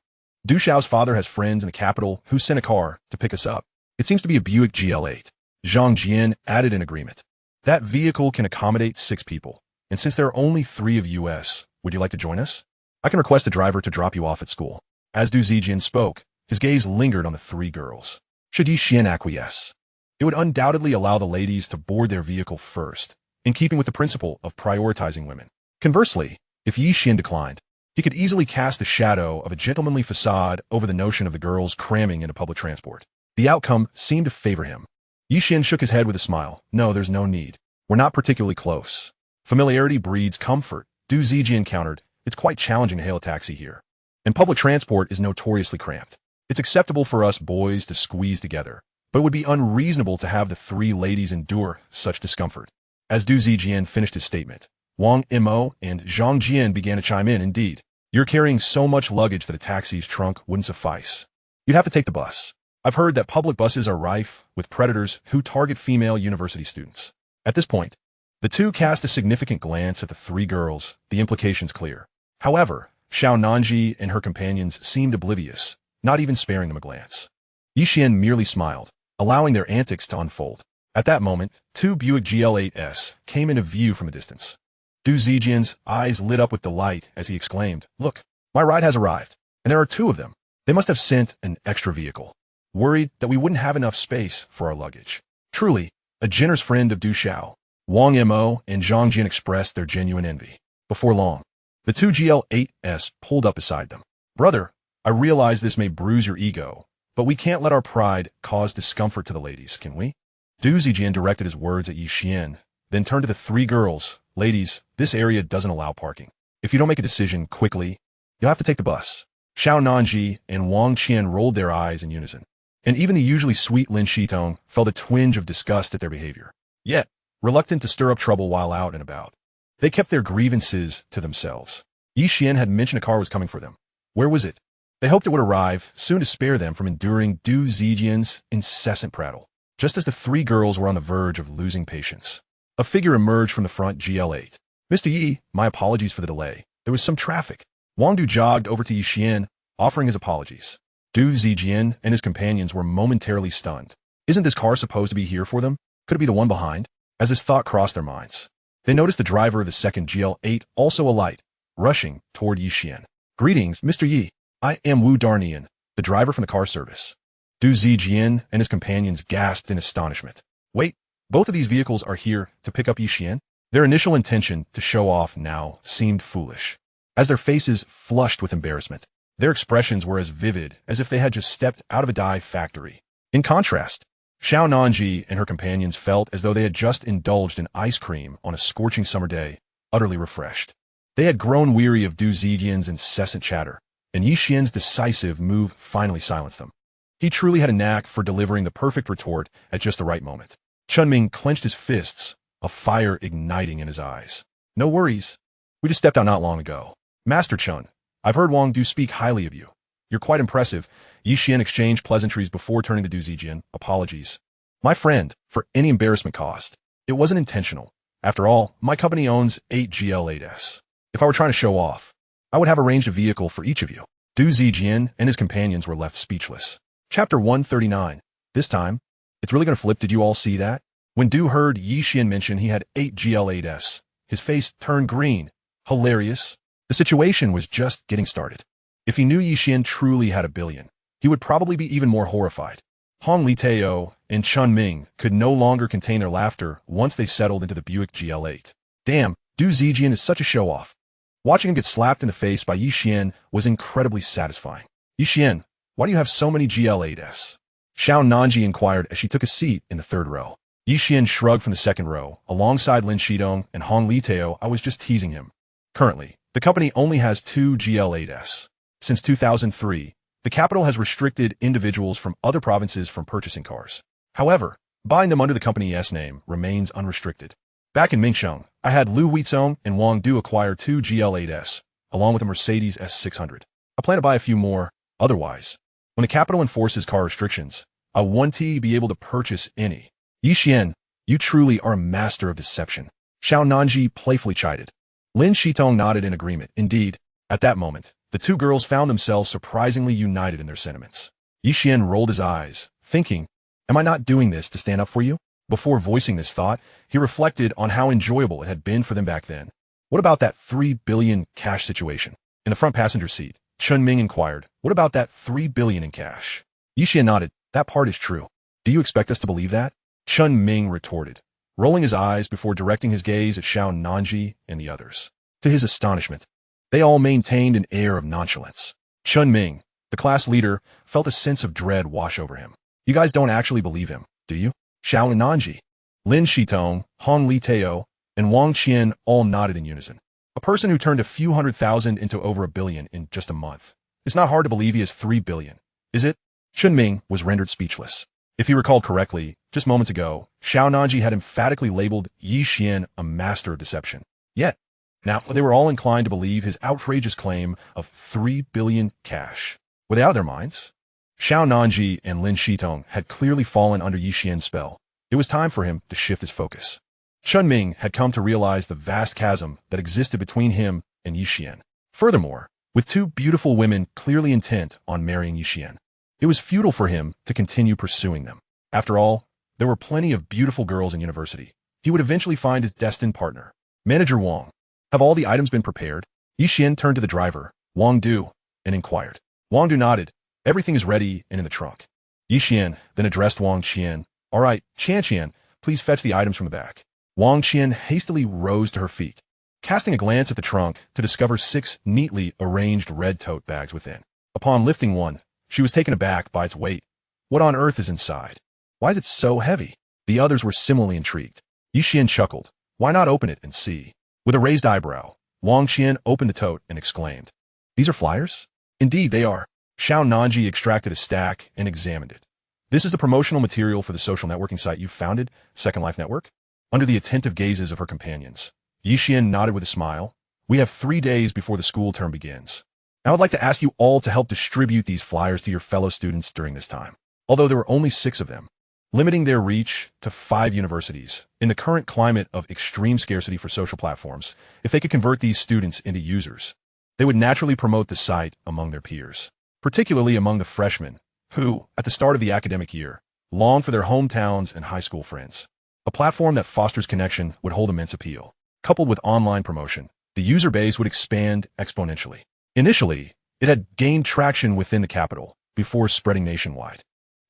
Du Xiao's father has friends in the capital who sent a car to pick us up. It seems to be a Buick GL8. Zhang Jian added in agreement. That vehicle can accommodate 6 people, and since there are only 3 of us, would you like to join us? I can request the driver to drop you off at school. As Du Zijian spoke, his gaze lingered on the 3 girls. Should Ye Xuan acquiesce, it would undoubtedly allow the ladies to board their vehicle first, in keeping with the principle of prioritizing women. Conversely, if Ye Xuan declined, he could easily cast the shadow of a gentlemanly facade over the notion of the girls cramming into public transport. The outcome seemed to favor him. Ye Xuan shook his head with a smile. No, there's no need. We're not particularly close. Familiarity breeds comfort. Du Zijian countered. It's quite challenging to hail a taxi here, and public transport is notoriously cramped. It's acceptable for us boys to squeeze together, but it would be unreasonable to have the 3 ladies endure such discomfort. As Du Zijian finished his statement, Wang Mo and Zhang Jian began to chime in. Indeed, you're carrying so much luggage that a taxi's trunk wouldn't suffice. You'd have to take the bus. I've heard that public buses are rife with predators who target female university students. At this point, the 2 cast a significant glance at the 3 girls, the implications clear. However, Xiao Nanji and her companions seemed oblivious, not even sparing them a glance. Ye Xuan merely smiled, allowing their antics to unfold. At that moment, 2 Buick GL8s came into view from a distance. Du Zijian's eyes lit up with delight as he exclaimed, Look, My ride has arrived, and there are two of them. They must have sent an extra vehicle, worried that we wouldn't have enough space for our luggage. Truly, a generous friend of Du Xiao. Wang Mo and Zhang Jin expressed their genuine envy. Before long, the two GL8s pulled up beside them. Brother, I realize this may bruise your ego, but we can't let our pride cause discomfort to the ladies, can we? Du Zijian directed his words at Ye Xuan, then turned to the three girls. Ladies, this area doesn't allow parking. If you don't make a decision quickly, you'll have to take the bus. Xiao Nanji and Wang Qian rolled their eyes in unison, and even the usually sweet Lin Shitong felt a twinge of disgust at their behavior. Yet, reluctant to stir up trouble while out and about, they kept their grievances to themselves. Ye Xuan had mentioned a car was coming for them. Where was it? They hoped it would arrive soon to spare them from enduring Du Zijian's incessant prattle. Just as the three girls were on the verge of losing patience, a figure emerged from the front GL8. Mr. Yi, my apologies for the delay. There was some traffic. Wang Du jogged over to Ye Xuan, offering his apologies. Du Zijian and his companions were momentarily stunned. Isn't this car supposed to be here for them? Could it be the one behind? As this thought crossed their minds, they noticed the driver of the second GL8 also alight, rushing toward Ye Xuan. Greetings, Mr. Yi. I am Wu Darnian, the driver from the car service. Du Zijian and his companions gasped in astonishment. Wait, both of these vehicles are here to pick up Ye Xuan? Their initial intention to show off now seemed foolish. As their faces flushed with embarrassment, their expressions were as vivid as if they had just stepped out of a dye factory. In contrast, Xiao Nanji and her companions felt as though they had just indulged in ice cream on a scorching summer day, utterly refreshed. They had grown weary of Du Zijian's incessant chatter, and Ye Xuan's decisive move finally silenced them. He truly had a knack for delivering the perfect retort at just the right moment. Chunming clenched his fists, a fire igniting in his eyes. No worries. We just stepped out not long ago. Master Chun, I've heard Wang Du speak highly of you. You're quite impressive. Ye Xuan exchanged pleasantries before turning to Du Zijian. Apologies. My friend, for any embarrassment caused. It wasn't intentional. After all, my company owns 8 GL8s. If I were trying to show off, I would have arranged a vehicle for each of you. Du Zijian and his companions were left speechless. Chapter 139. This time, it's really going to flip. Did you all see that? When Du heard Ye Xuan mention he had 8 GL8s, his face turned green. Hilarious. The situation was just getting started. If he knew Ye Xuan truly had a billion, he would probably be even more horrified. Hong Liteo and Chun Ming could no longer contain their laughter once they settled into the Buick GL8. Damn, Du Zijian is such a show-off. Watching him get slapped in the face by Ye Xuan was incredibly satisfying. Ye Xuan, why do you have so many GL8s? Xiao Nanji inquired as she took a seat in the third row. Ye Xuan shrugged from the second row, alongside Lin Shidong and Hong Liteo. I was just teasing him. Currently, the company only has 2 GL8s. Since 2003, the capital has restricted individuals from other provinces from purchasing cars. However, buying them under the company's name remains unrestricted. Back in Mingsheng, I had Lu Huizong and Wang Du acquire 2 GL8s, along with a Mercedes S600. I plan to buy a few more. Otherwise, when the capital enforces car restrictions, I want to be able to purchase any. Ye Xuan, you truly are a master of deception. Xiao Nanji playfully chided. Lin Shitong nodded in agreement. Indeed, at that moment, the two girls found themselves surprisingly united in their sentiments. Ye Xuan rolled his eyes, thinking, am I not doing this to stand up for you? Before voicing this thought, he reflected on how enjoyable it had been for them back then. What about that 3 billion cash situation? In the front passenger seat, Chun Ming inquired, what about that 3 billion in cash? Ye Xuan nodded, that part is true. Do you expect us to believe that? Chun Ming retorted, rolling his eyes before directing his gaze at Xiao Nanji and the others. To his astonishment, they all maintained an air of nonchalance. Chun Ming, the class leader, felt a sense of dread wash over him. You guys don't actually believe him, do you? Xiao Nanji, Lin Shitong, Hong Liteo, and Wang Qian all nodded in unison. A person who turned a few 100,000 into over 1 billion in just a month. It's not hard to believe he has 3 billion, is it? Chun Ming was rendered speechless. If he recalled correctly, just moments ago, Xiao Nanji had emphatically labeled Ye Xuan a master of deception. Yet, now they were all inclined to believe his outrageous claim of 3 billion cash. Were they out of their minds? Xiao Nanji and Lin Shitong had clearly fallen under Ye Xuan's spell. It was time for him to shift his focus. Chun Ming had come to realize the vast chasm that existed between him and Ye Xuan. Furthermore, with two beautiful women clearly intent on marrying Ye Xuan, it was futile for him to continue pursuing them. After all, there were plenty of beautiful girls in university. He would eventually find his destined partner. Manager Wang, have all the items been prepared? Ye Xuan turned to the driver, Wang Du, and inquired. Wang Du nodded. Everything is ready and in the trunk. Ye Xuan then addressed Wang Qian. All right, Qian, please fetch the items from the back. Wang Qian hastily rose to her feet, casting a glance at the trunk to discover 6 neatly arranged red tote bags within. Upon lifting one, she was taken aback by its weight. What on earth is inside? Why is it so heavy? The others were similarly intrigued. Ye Xuan chuckled. Why not open it and see? With a raised eyebrow, Wang Qian opened the tote and exclaimed, These are flyers? Indeed, they are. Xiao Nanji extracted a stack and examined it. This is the promotional material for the social networking site you founded, Second Life Network? Under the attentive gazes of her companions, Ye Xuan nodded with a smile. We have 3 days before the school term begins. I would like to ask you all to help distribute these flyers to your fellow students during this time. Although there were only 6 of them, limiting their reach to 5 universities. In the current climate of extreme scarcity for social platforms, if they could convert these students into users, they would naturally promote the site among their peers, particularly among the freshmen, who, at the start of the academic year, long for their hometowns and high school friends. A platform that fosters connection would hold immense appeal. Coupled with online promotion, the user base would expand exponentially. Initially, it had gained traction within the capital before spreading nationwide.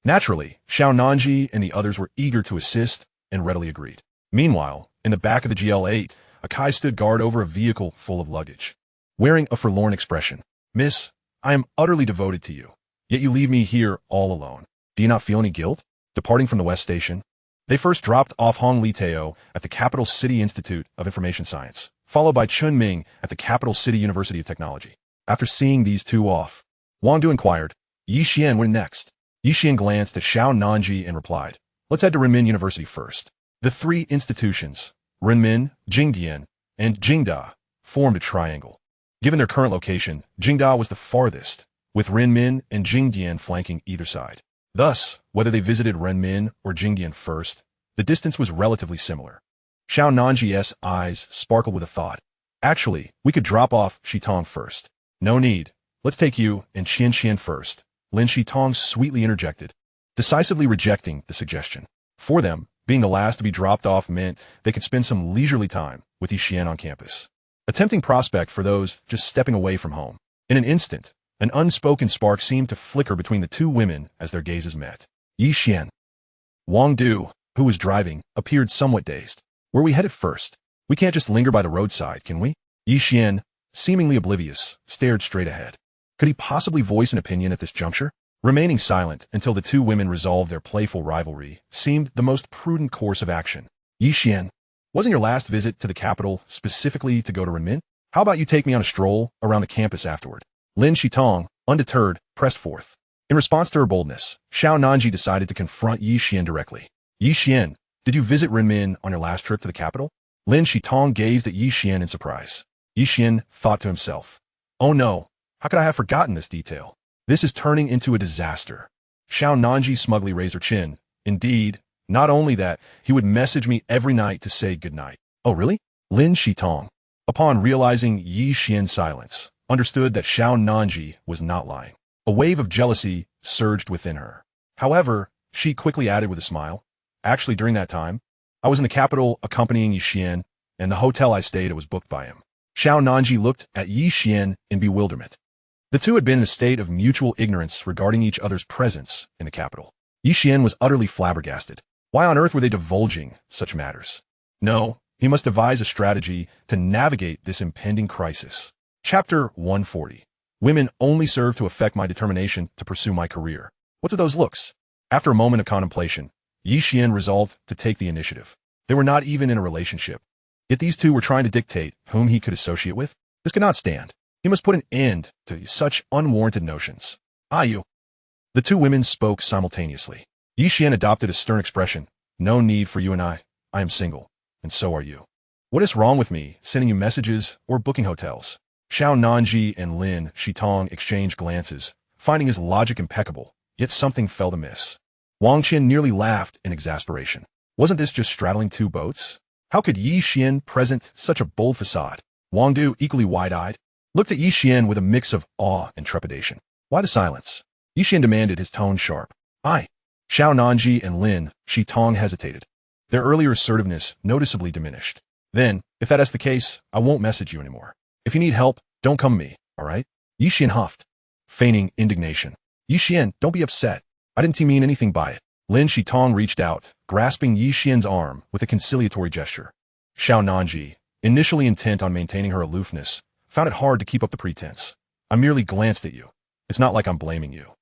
Naturally, Xiao Nanji and the others were eager to assist and readily agreed. Meanwhile, in the back of the GL8, Akai stood guard over a vehicle full of luggage, wearing a forlorn expression. Miss, I am utterly devoted to you, yet you leave me here all alone. Do you not feel any guilt? Departing from the West Station, they first dropped off Hong Li Teo at the Capital City Institute of Information Science, followed by Chun Ming at the Capital City University of Technology. After seeing these two off, Wang Du inquired, Ye Xuan, when next? Ye Xuan glanced at Xiao Nanji and replied, Let's head to Renmin University first. The 3 institutions, Renmin, Jingdian, and Jingda, formed a triangle. Given their current location, Jingda was the farthest, with Renmin and Jingdian flanking either side. Thus, whether they visited Renmin or Jingdian first, the distance was relatively similar. Xiao Nanji's eyes sparkled with a thought. Actually, we could drop off Shitong first. No need. Let's take you and Qian first. Lin Shitong sweetly interjected, decisively rejecting the suggestion. For them, being the last to be dropped off meant they could spend some leisurely time with Ye Xuan on campus. A tempting prospect for those just stepping away from home. In an instant, an unspoken spark seemed to flicker between the 2 women as their gazes met. Ye Xuan. Wang Du, who was driving, appeared somewhat dazed. Where we headed first? We can't just linger by the roadside, can we? Ye Xuan, seemingly oblivious, stared straight ahead. Could he possibly voice an opinion at this juncture? Remaining silent until the 2 women resolved their playful rivalry seemed the most prudent course of action. Ye Xuan, wasn't your last visit to the capital specifically to go to Renmin? How about you take me on a stroll around the campus afterward? Lin Shitong, undeterred, pressed forth. In response to her boldness, Xiao Nanji decided to confront Ye Xuan directly. Ye Xuan, did you visit Renmin on your last trip to the capital? Lin Shitong gazed at Ye Xuan in surprise. Ye Xuan thought to himself, Oh no, how could I have forgotten this detail? This is turning into a disaster. Xiao Nanji smugly raised her chin. Indeed, not only that, he would message me every night to say goodnight. Oh really? Lin Shitong, upon realizing Ye Xuan's silence, understood that Xiao Nanji was not lying. A wave of jealousy surged within her. However, she quickly added with a smile, Actually, during that time, I was in the capital accompanying Ye Xuan, and the hotel I stayed at was booked by him. Xiao Nanji looked at Ye Xuan in bewilderment. The 2 had been in a state of mutual ignorance regarding each other's presence in the capital. Ye Xuan was utterly flabbergasted. Why on earth were they divulging such matters? No, he must devise a strategy to navigate this impending crisis. Chapter 140. Women only serve to affect my determination to pursue my career. What are those looks? After a moment of contemplation, Ye Xuan resolved to take the initiative. They were not even in a relationship. Yet these 2 were trying to dictate whom he could associate with. This could not stand. He must put an end to such unwarranted notions. You. The 2 women spoke simultaneously. Ye Xuan adopted a stern expression. No need for you and I. I am single, and so are you. What is wrong with me, sending you messages or booking hotels? Xiao Nanji and Lin Shitong exchanged glances, finding his logic impeccable, yet something felt amiss. Wang Qian nearly laughed in exasperation. Wasn't this just straddling 2 boats? How could Ye Xuan present such a bold facade? Wang Du, equally wide-eyed, looked at Ye Xuan with a mix of awe and trepidation. Why the silence? Ye Xuan demanded, his tone sharp. Xiao Nanji and Lin Shitong hesitated. Their earlier assertiveness noticeably diminished. Then, if that is the case, I won't message you anymore. If you need help, don't come to me, all right? Ye Xuan huffed, feigning indignation. Ye Xuan, don't be upset. I didn't mean anything by it. Lin Shitong reached out, grasping Ye Xian's arm with a conciliatory gesture. Xiao Nanji, initially intent on maintaining her aloofness, found it hard to keep up the pretense. I merely glanced at you. It's not like I'm blaming you.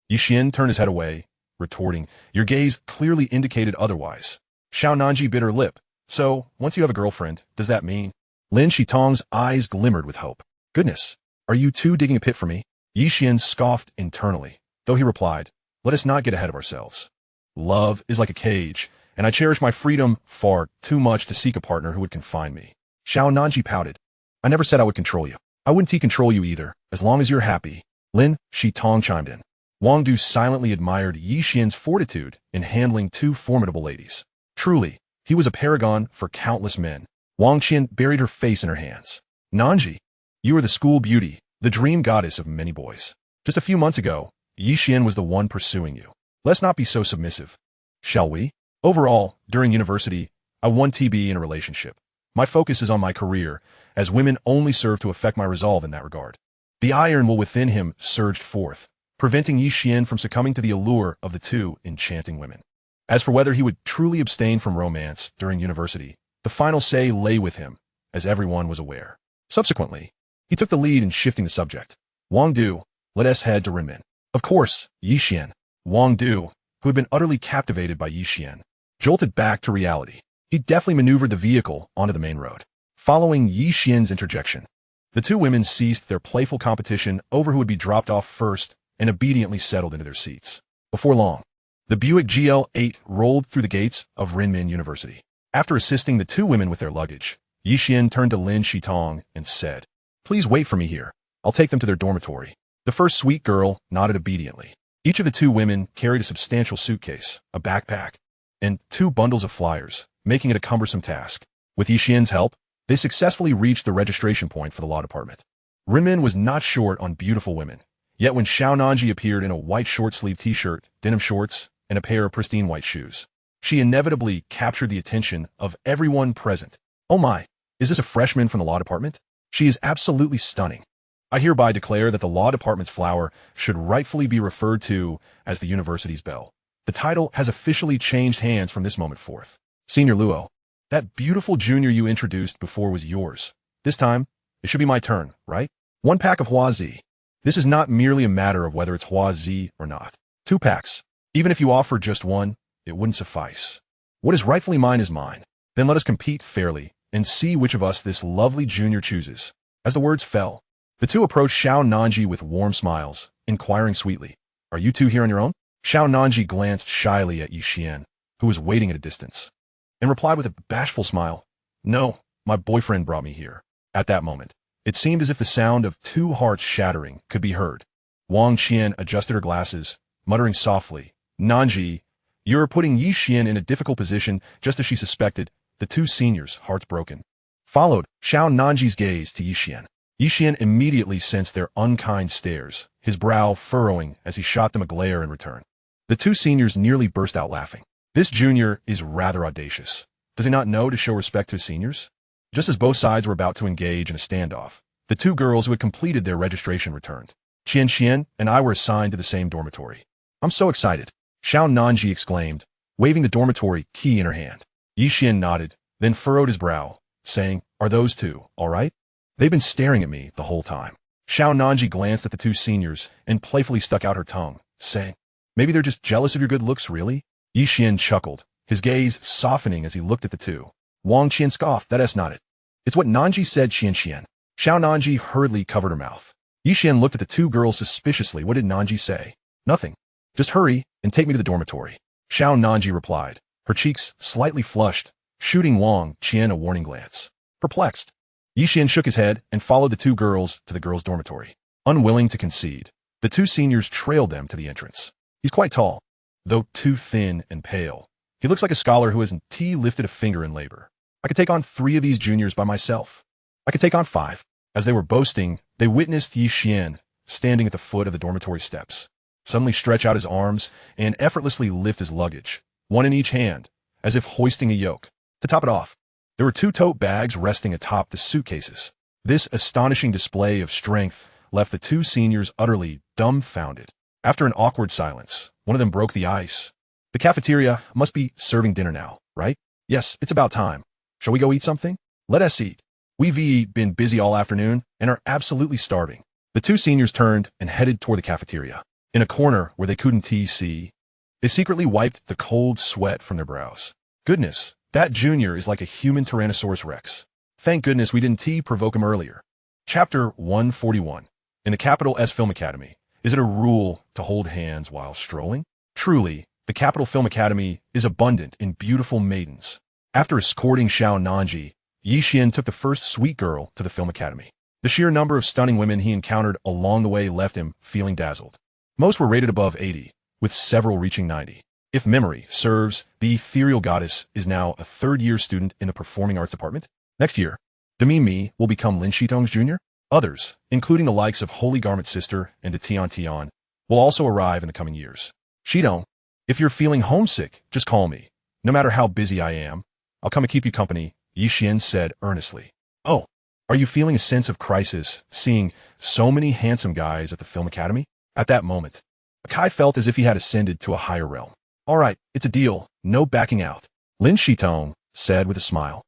Ye Xuan turned his head away, retorting, your gaze clearly indicated otherwise. Xiao Nanji bit her lip. So, once you have a girlfriend, does that mean? Lin Shitong's eyes glimmered with hope. Goodness, are you two digging a pit for me? Ye Xuan scoffed internally, though he replied, let us not get ahead of ourselves. Love is like a cage, and I cherish my freedom far too much to seek a partner who would confine me. Xiao Nanji pouted. I never said I would control you. I wouldn't control you either, as long as you're happy. Lin Shitong chimed in. Wang Du silently admired Ye Xian's fortitude in handling two formidable ladies. Truly, he was a paragon for countless men. Wang Qian buried her face in her hands. Nanji, you are the school beauty, the dream goddess of many boys. Just a few months ago, Ye Xuan was the one pursuing you. Let's not be so submissive. Shall we? Overall, during university, I won TB in a relationship. My focus is on my career, as women only serve to affect my resolve in that regard. The iron will within him surged forth, preventing Ye Xuan from succumbing to the allure of the two enchanting women. As for whether he would truly abstain from romance during university, the final say lay with him, as everyone was aware. Subsequently, he took the lead in shifting the subject. Wang Du, let us head to Renmin. Of course, Ye Xuan. Wang Du, who had been utterly captivated by Ye Xuan, jolted back to reality. He deftly maneuvered the vehicle onto the main road. Following Ye Xian's interjection, the two women ceased their playful competition over who would be dropped off first and obediently settled into their seats. Before long, the Buick GL8 rolled through the gates of Renmin University. After assisting the two women with their luggage, Ye Xuan turned to Lin Shitong and said, please wait for me here. I'll take them to their dormitory. The first sweet girl nodded obediently. Each of the two women carried a substantial suitcase, a backpack, and 2 bundles of flyers, making it a cumbersome task. With Ye Xian's help, they successfully reached the registration point for the law department. Renmin was not short on beautiful women, yet when Xiao Nanji appeared in a white short-sleeved t-shirt, denim shorts, and a pair of pristine white shoes, she inevitably captured the attention of everyone present. Oh my, is this a freshman from the law department? She is absolutely stunning. I hereby declare that the law department's flower should rightfully be referred to as the university's belle. The title has officially changed hands from this moment forth. Senior Luo, that beautiful junior you introduced before was yours. This time, it should be my turn, right? 1 pack of Hua Zi. This is not merely a matter of whether it's Hua Zi or not. 2 packs. Even if you offer just one, it wouldn't suffice. What is rightfully mine is mine. Then let us compete fairly and see which of us this lovely junior chooses. As the words fell, the two approached Xiao Nanji with warm smiles, inquiring sweetly, are you two here on your own? Xiao Nanji glanced shyly at Ye Xuan, who was waiting at a distance, and replied with a bashful smile, no, my boyfriend brought me here. At that moment, it seemed as if the sound of 2 hearts shattering could be heard. Wang Qian adjusted her glasses, muttering softly, Nanji, you're putting Ye Xuan in a difficult position just as she suspected, the 2 seniors, hearts broken. Followed Xiao Nanji's gaze to Ye Xuan. Ye Xuan immediately sensed their unkind stares, his brow furrowing as he shot them a glare in return. The 2 seniors nearly burst out laughing. This junior is rather audacious. Does he not know to show respect to his seniors? Just as both sides were about to engage in a standoff, the 2 girls who had completed their registration returned. Qian Qian and I were assigned to the same dormitory. I'm so excited, Xiao Nanji exclaimed, waving the dormitory key in her hand. Ye Xuan nodded, then furrowed his brow, saying, are those 2, all right? They've been staring at me the whole time. Xiao Nanji glanced at the 2 seniors and playfully stuck out her tongue, saying, maybe they're just jealous of your good looks, really? Ye Xuan chuckled, his gaze softening as he looked at the 2. Wang Qian scoffed, that's not it. It's what Nanji said, Qian Qian. Xiao Nanji hurriedly covered her mouth. Ye Xuan looked at the 2 girls suspiciously. What did Nanji say? Nothing. Just hurry and take me to the dormitory. Xiao Nanji replied, her cheeks slightly flushed, shooting Wang Qian a warning glance. Perplexed, Ye Xuan shook his head and followed the 2 girls to the girls' dormitory. Unwilling to concede, the 2 seniors trailed them to the entrance. He's quite tall, though too thin and pale. He looks like a scholar who hasn't lifted a finger in labor. I could take on 3 of these juniors by myself. I could take on 5. As they were boasting, they witnessed Ye Xuan standing at the foot of the dormitory steps, suddenly stretch out his arms and effortlessly lift his luggage, one in each hand, as if hoisting a yoke. To top it off, there were 2 tote bags resting atop the suitcases. This astonishing display of strength left the two seniors utterly dumbfounded. After an awkward silence, one of them broke the ice. The cafeteria must be serving dinner now, right? Yes, it's about time. Shall we go eat something? Let us eat. We've been busy all afternoon and are absolutely starving. The two seniors turned and headed toward the cafeteria. In a corner where they couldn't see, they secretly wiped the cold sweat from their brows. Goodness, that junior is like a human Tyrannosaurus Rex. Thank goodness we didn't provoke him earlier. Chapter 141. In the Capital S Film Academy, is it a rule to hold hands while strolling? Truly, the Capital Film Academy is abundant in beautiful maidens. After escorting Xiao Nanji, Ye Xuan took the first sweet girl to the Film Academy. The sheer number of stunning women he encountered along the way left him feeling dazzled. Most were rated above 80, with several reaching 90. If memory serves, the ethereal goddess is now a third-year student in the Performing Arts Department. Next year, Demi Mi will become Lin Shitong's junior. Others, including the likes of Holy Garment Sister and the Tian Tian, will also arrive in the coming years. Shitong, if you're feeling homesick, just call me. No matter how busy I am, I'll come and keep you company, Ye Xuan said earnestly. Oh, are you feeling a sense of crisis, seeing so many handsome guys at the Film Academy? At that moment, Akai felt as if he had ascended to a higher realm. All right, it's a deal, no backing out, Lin Shitong said with a smile.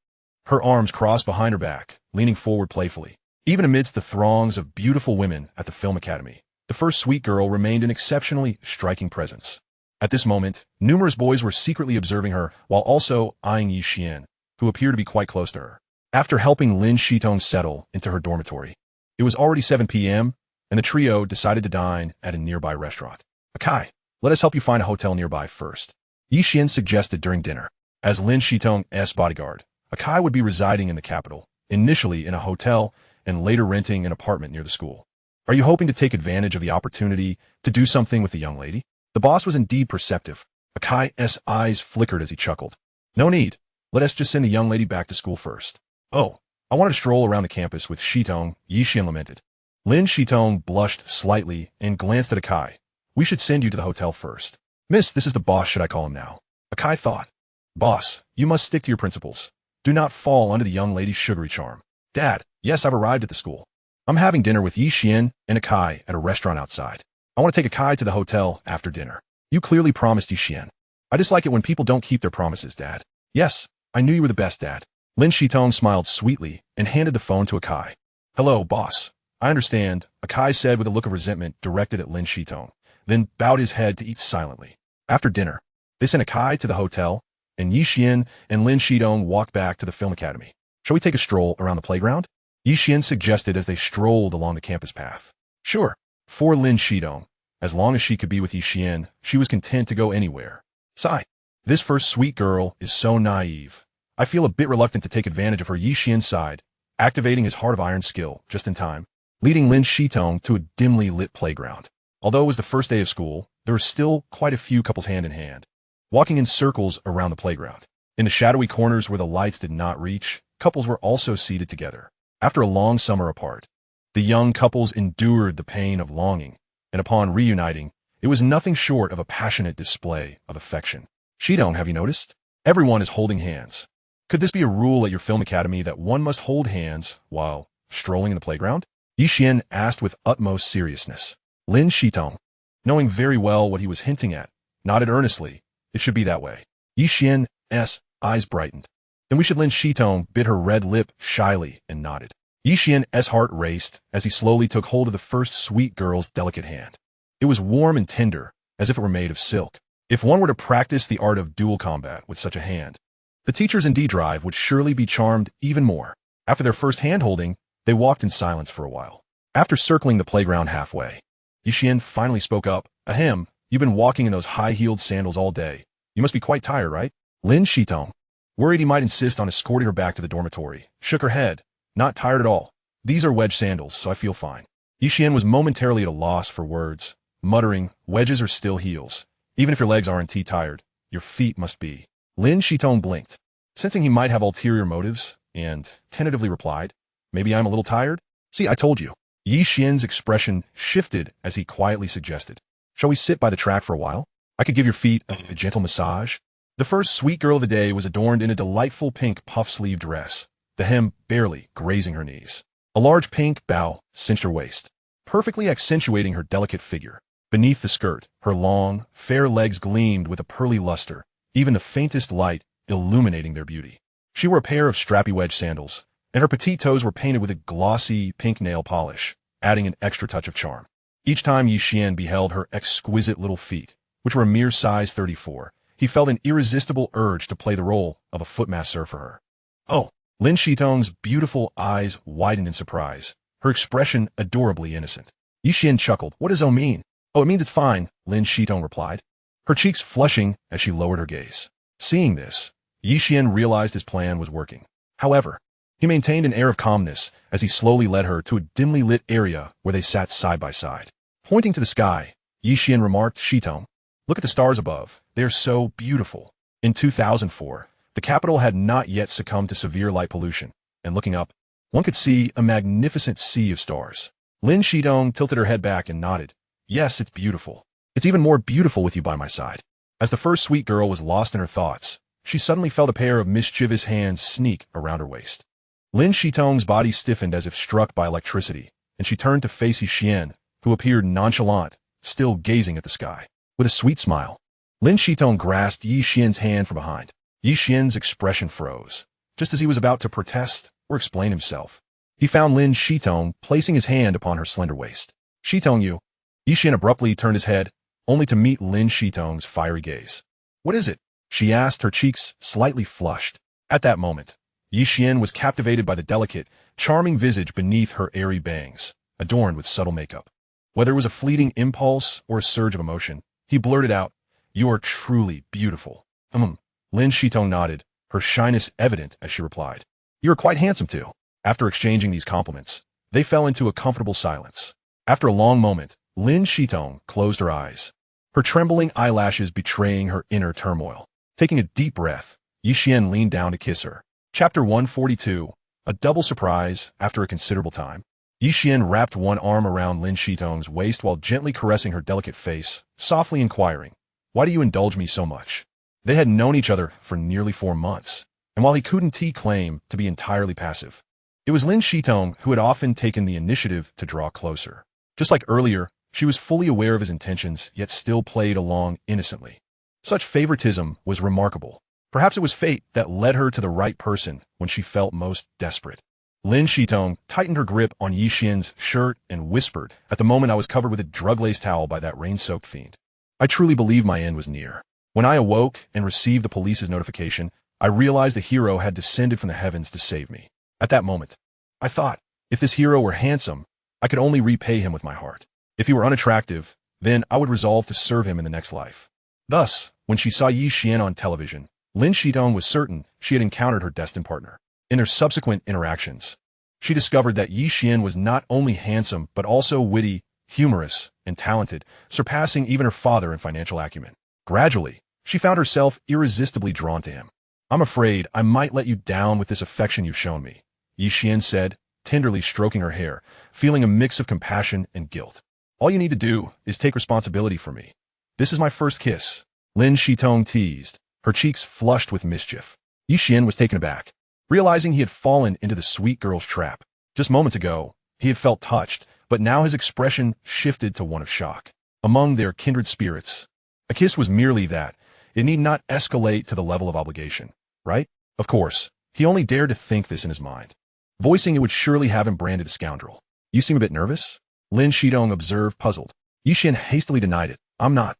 Her arms crossed behind her back, leaning forward playfully. Even amidst the throngs of beautiful women at the Film Academy, the first sweet girl remained an exceptionally striking presence. At this moment, numerous boys were secretly observing her while also eyeing Ye Xuan, who appeared to be quite close to her. After helping Lin Shitong settle into her dormitory, it was already 7 p.m., and the trio decided to dine at a nearby restaurant. Akai, let us help you find a hotel nearby first, Ye Xuan suggested during dinner. As Lin Shitong's bodyguard, Akai would be residing in the capital, initially in a hotel and later renting an apartment near the school. Are you hoping to take advantage of the opportunity to do something with the young lady? The boss was indeed perceptive. Akai's eyes flickered as he chuckled. No need. Let us just send the young lady back to school first. Oh, I wanted to stroll around the campus with Shitong, Ye Xuan lamented. Lin Shitong blushed slightly and glanced at Akai. We should send you to the hotel first. Miss, this is the boss, should I call him now? Akai thought. Boss, you must stick to your principles. Do not fall under the young lady's sugary charm. Dad, yes, I've arrived at the school. I'm having dinner with Ye Xuan and Akai at a restaurant outside. I want to take Akai to the hotel after dinner. You clearly promised Ye Xuan. I dislike it when people don't keep their promises, Dad. Yes, I knew you were the best, Dad. Lin Shitong smiled sweetly and handed the phone to Akai. Hello, boss. I understand, Akai said with a look of resentment directed at Lin Shitong, then bowed his head to eat silently. After dinner, they sent Akai to the hotel, and Ye Xuan and Lin Shitong walked back to the Film Academy. Shall we take a stroll around the playground? Ye Xuan suggested as they strolled along the campus path. Sure. For Lin Shitong, as long as she could be with Ye Xuan, she was content to go anywhere. Sigh. This first sweet girl is so naive. I feel a bit reluctant to take advantage of her. Ye Xuan's side, activating his heart of iron skill just in time, leading Lin Shitong to a dimly lit playground. Although it was the first day of school, there were still quite a few couples hand in hand, walking in circles around the playground. In the shadowy corners where the lights did not reach, couples were also seated together. After a long summer apart, the young couples endured the pain of longing, and upon reuniting, it was nothing short of a passionate display of affection. Shitong, have you noticed? Everyone is holding hands. Could this be a rule at your film academy that one must hold hands while strolling in the playground? Ye Xuan asked with utmost seriousness. Lin Shitong, knowing very well what he was hinting at, nodded earnestly. It should be that way. Ye Xuan's eyes brightened. Then we should. Lin Shitong bit her red lip shyly and nodded. Ye Xuan's heart raced as he slowly took hold of the first sweet girl's delicate hand. It was warm and tender, as if it were made of silk. If one were to practice the art of dual combat with such a hand, the teachers in D-Drive would surely be charmed even more. After their first hand-holding, they walked in silence for a while. After circling the playground halfway, Ye Xuan finally spoke up. Ahem, you've been walking in those high-heeled sandals all day. You must be quite tired, right? Lin Shitong, worried he might insist on escorting her back to the dormitory, shook her head. Not tired at all. These are wedge sandals, so I feel fine. Ye Xuan was momentarily at a loss for words, muttering, wedges are still heels. Even if your legs aren't tired, your feet must be. Lin Shitong blinked, sensing he might have ulterior motives, and tentatively replied, maybe I'm a little tired? See, I told you. Ye Xuan's expression shifted as he quietly suggested, shall we sit by the track for a while? I could give your feet a gentle massage. The first sweet girl of the day was adorned in a delightful pink puff-sleeve dress, the hem barely grazing her knees. A large pink bow cinched her waist. perfectly accentuating her delicate figure. Beneath the skirt, her long, fair legs gleamed with a pearly luster, even the faintest light illuminating their beauty. She wore a pair of strappy wedge sandals, and her petite toes were painted with a glossy pink nail polish, adding an extra touch of charm. Each time Ye Xuan beheld her exquisite little feet, which were a mere size 34, he felt an irresistible urge to play the role of a footmasseur for her. Oh! Lin Shitong's beautiful eyes widened in surprise, her expression adorably innocent. Ye Xuan chuckled. What does "oh" mean? Oh, it means it's fine, Lin Shitong replied, her cheeks flushing as she lowered her gaze. Seeing this, Ye Xuan realized his plan was working. However, he maintained an air of calmness as he slowly led her to a dimly lit area where they sat side by side. Pointing to the sky, Ye Xuan remarked, Shitong, look at the stars above. They are so beautiful. In 2004, the capital had not yet succumbed to severe light pollution, and looking up, one could see a magnificent sea of stars. Lin Shitong tilted her head back and nodded. Yes, it's beautiful. It's even more beautiful with you by my side. As the first sweet girl was lost in her thoughts, she suddenly felt a pair of mischievous hands sneak around her waist. Lin Shitong's body stiffened as if struck by electricity, and she turned to face Ye Xuan, who appeared nonchalant, still gazing at the sky. With a sweet smile, Lin Shitong grasped Ye Xuan's hand from behind. Ye Xuan's expression froze, just as he was about to protest or explain himself. He found Lin Shitong placing his hand upon her slender waist. Shitong, you. Ye Xuan abruptly turned his head, only to meet Lin Shitong's fiery gaze. What is it? She asked, her cheeks slightly flushed. At that moment, Ye Xuan was captivated by the delicate, charming visage beneath her airy bangs, adorned with subtle makeup. Whether it was a fleeting impulse or a surge of emotion, he blurted out, You are truly beautiful. Lin Shitong nodded, her shyness evident as she replied. You are quite handsome too. After exchanging these compliments, they fell into a comfortable silence. After a long moment, Lin Shitong closed her eyes, her trembling eyelashes betraying her inner turmoil. Taking a deep breath, Ye Xuan leaned down to kiss her. Chapter 142, A Double Surprise After a Considerable Time. Ye Xuan wrapped one arm around Lin Shitong's waist while gently caressing her delicate face, softly inquiring, Why do you indulge me so much? They had known each other for nearly 4 months, and while he couldn't claim to be entirely passive, it was Lin Shitong who had often taken the initiative to draw closer. Just like earlier, she was fully aware of his intentions, yet still played along innocently. Such favoritism was remarkable. Perhaps it was fate that led her to the right person when she felt most desperate. Lin Shitong tightened her grip on Ye Xuan's shirt and whispered, At the moment I was covered with a drug-laced towel by that rain-soaked fiend. I truly believed my end was near. When I awoke and received the police's notification, I realized the hero had descended from the heavens to save me. At that moment, I thought, if this hero were handsome, I could only repay him with my heart. If he were unattractive, then I would resolve to serve him in the next life. Thus, when she saw Ye Xuan on television, Lin Shitong was certain she had encountered her destined partner. In their subsequent interactions, she discovered that Ye Xuan was not only handsome but also witty, humorous, and talented, surpassing even her father in financial acumen. Gradually, she found herself irresistibly drawn to him. I'm afraid I might let you down with this affection you've shown me, Ye Xuan said, tenderly stroking her hair, feeling a mix of compassion and guilt. All you need to do is take responsibility for me. This is my first kiss, Lin Shitong teased, her cheeks flushed with mischief. Ye Xuan was taken aback, realizing he had fallen into the sweet girl's trap. Just moments ago, he had felt touched, but now his expression shifted to one of shock. Among their kindred spirits, a kiss was merely that. It need not escalate to the level of obligation, right? Of course, he only dared to think this in his mind. Voicing it would surely have him branded a scoundrel. You seem a bit nervous? Lin Shitong observed, puzzled. Ye Xuan hastily denied it. I'm not.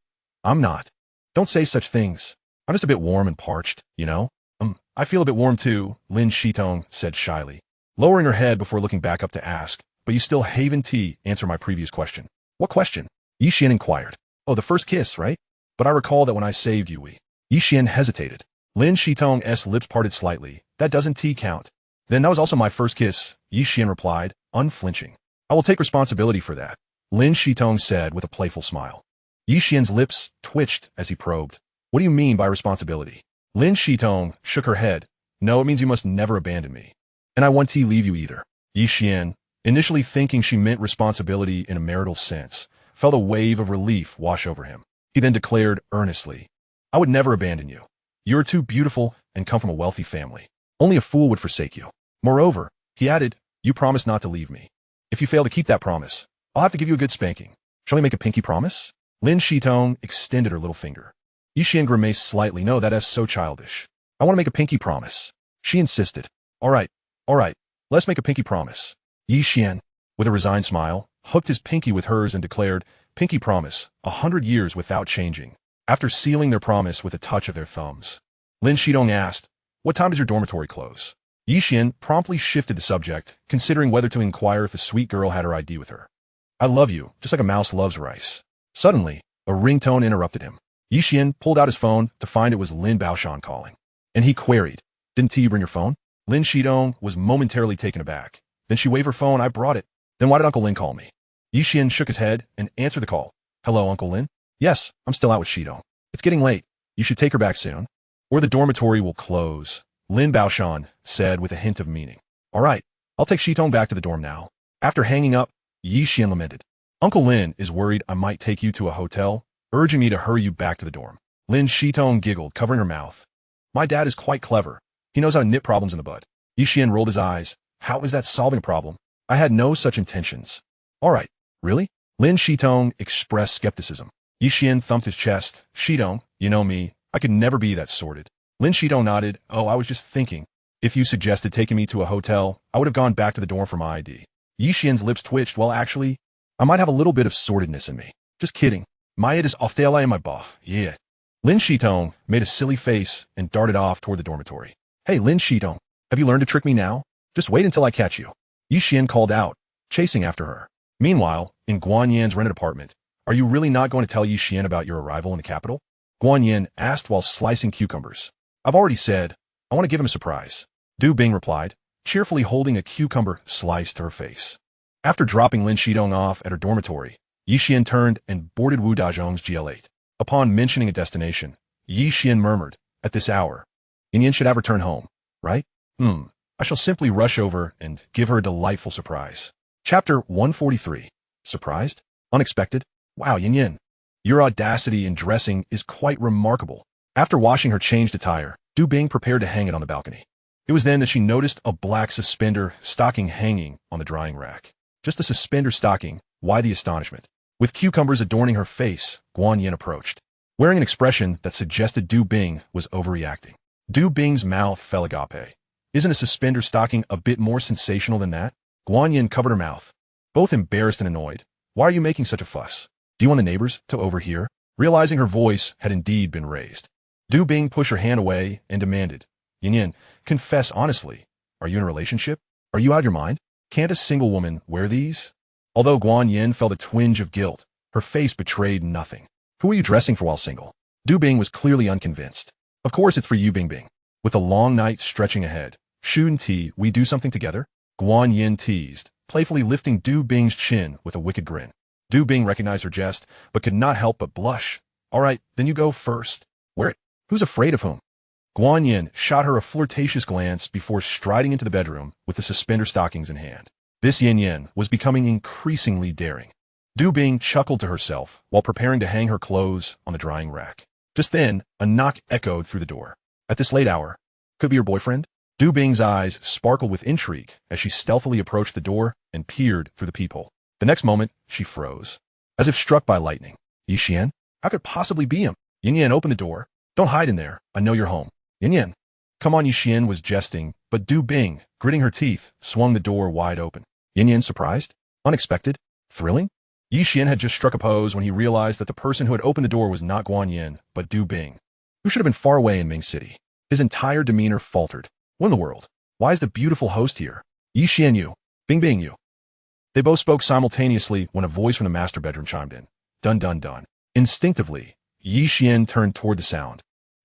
Don't say such things. I'm just a bit warm and parched, you know? I feel a bit warm too, Lin Shitong said shyly, lowering her head before looking back up to ask, but you still haven't answered my previous question. What question? Ye Xuan inquired. Oh, the first kiss, right? But I recall that when I saved you, Ye Xuan hesitated. Lin Shitong's lips parted slightly. That doesn't count. Then that was also my first kiss, Ye Xuan replied, unflinching. I will take responsibility for that, Lin Shitong said with a playful smile. Ye Xuan's lips twitched as he probed. What do you mean by responsibility? Lin Shitong shook her head. No, it means you must never abandon me. And I won't leave you either. Ye Xuan, initially thinking she meant responsibility in a marital sense, felt a wave of relief wash over him. He then declared earnestly, I would never abandon you. You are too beautiful and come from a wealthy family. Only a fool would forsake you. Moreover, he added, you promised not to leave me. If you fail to keep that promise, I'll have to give you a good spanking. Shall we make a pinky promise? Lin Shitong extended her little finger. Ye Xuan grimaced slightly. No, that is so childish. I want to make a pinky promise. She insisted. All right, let's make a pinky promise. Ye Xuan, with a resigned smile, hooked his pinky with hers and declared, pinky promise, 100 years without changing, after sealing their promise with a touch of their thumbs. Lin Shitong asked, what time does your dormitory close? Ye Xuan promptly shifted the subject, considering whether to inquire if the sweet girl had her ID with her. I love you, just like a mouse loves rice. Suddenly, a ringtone interrupted him. Ye Xuan pulled out his phone to find it was Lin Baoshan calling. And he queried, didn't T bring your phone? Lin Shitong was momentarily taken aback. Then she waved her phone. I brought it. Then why did Uncle Lin call me? Ye Xuan shook his head and answered the call. Hello, Uncle Lin? Yes, I'm still out with Shitong. It's getting late. You should take her back soon, or the dormitory will close, Lin Baoshan said with a hint of meaning. All right, I'll take Shitong back to the dorm now. After hanging up, Ye Xuan lamented. Uncle Lin is worried I might take you to a hotel, urging me to hurry you back to the dorm. Lin Shitong giggled, covering her mouth. My dad is quite clever. He knows how to nip problems in the bud. Ye Xuan rolled his eyes. How is that solving a problem? I had no such intentions. All right, really? Lin Shitong expressed skepticism. Ye Xuan thumped his chest. Shitong, you know me. I could never be that sordid. Lin Shitong nodded. Oh, I was just thinking. If you suggested taking me to a hotel, I would have gone back to the dorm for my ID. Ye Xian's lips twitched. Well, actually, I might have a little bit of sordidness in me. Just kidding. My id is oftela in my buff. Yeah. Lin Shitong made a silly face and darted off toward the dormitory. Hey, Lin Shitong, have you learned to trick me now? Just wait until I catch you. Ye Xuan called out, chasing after her. Meanwhile, in Guan Yan's rented apartment, are you really not going to tell Ye Xuan about your arrival in the capital? Guan Yan asked while slicing cucumbers. I've already said, I want to give him a surprise. Du Bing replied, cheerfully holding a cucumber sliced to her face. After dropping Lin Shitong off at her dormitory, Ye Xuan turned and boarded Wu Dazhong's GL8. Upon mentioning a destination, Ye Xuan murmured, at this hour, Yin should have returned home, right? I shall simply rush over and give her a delightful surprise. Chapter 143. Surprised? Unexpected? Wow, Yin, your audacity in dressing is quite remarkable. After washing her changed attire, Du Bing prepared to hang it on the balcony. It was then that she noticed a black suspender stocking hanging on the drying rack. Just a suspender stocking, why the astonishment? With cucumbers adorning her face, Guan Yin approached, wearing an expression that suggested Du Bing was overreacting. Du Bing's mouth fell agape. Isn't a suspender stocking a bit more sensational than that? Guan Yin covered her mouth, both embarrassed and annoyed. Why are you making such a fuss? Do you want the neighbors to overhear? Realizing her voice had indeed been raised, Du Bing pushed her hand away and demanded, Yin, confess honestly. Are you in a relationship? Are you out of your mind? Can't a single woman wear these? Although Guan Yin felt a twinge of guilt, her face betrayed nothing. Who are you dressing for while single? Du Bing was clearly unconvinced. Of course it's for you, Bing Bing. With a long night stretching ahead, shouldn't we do something together? Guan Yin teased, playfully lifting Du Bing's chin with a wicked grin. Du Bing recognized her jest, but could not help but blush. All right, then you go first. Wear it. Who's afraid of whom? Guan Yin shot her a flirtatious glance before striding into the bedroom with the suspender stockings in hand. This Yin was becoming increasingly daring. Du Bing chuckled to herself while preparing to hang her clothes on the drying rack. Just then, a knock echoed through the door. At this late hour, could it be your boyfriend? Du Bing's eyes sparkled with intrigue as she stealthily approached the door and peered through the peephole. The next moment, she froze, as if struck by lightning. Ye Xuan? How could it possibly be him? Yin, open the door. Don't hide in there. I know you're home. Yin. Come on, Ye Xuan was jesting, but Du Bing, gritting her teeth, swung the door wide open. Yin, surprised? Unexpected? Thrilling? Ye Xuan had just struck a pose when he realized that the person who had opened the door was not Guan Yin, but Du Bing, who should have been far away in Ming City. His entire demeanor faltered. What in the world? Why is the beautiful host here? Ye Xuan, you. Bing Bing, you. They both spoke simultaneously when a voice from the master bedroom chimed in. Dun dun dun. Instinctively, Ye Xuan turned toward the sound,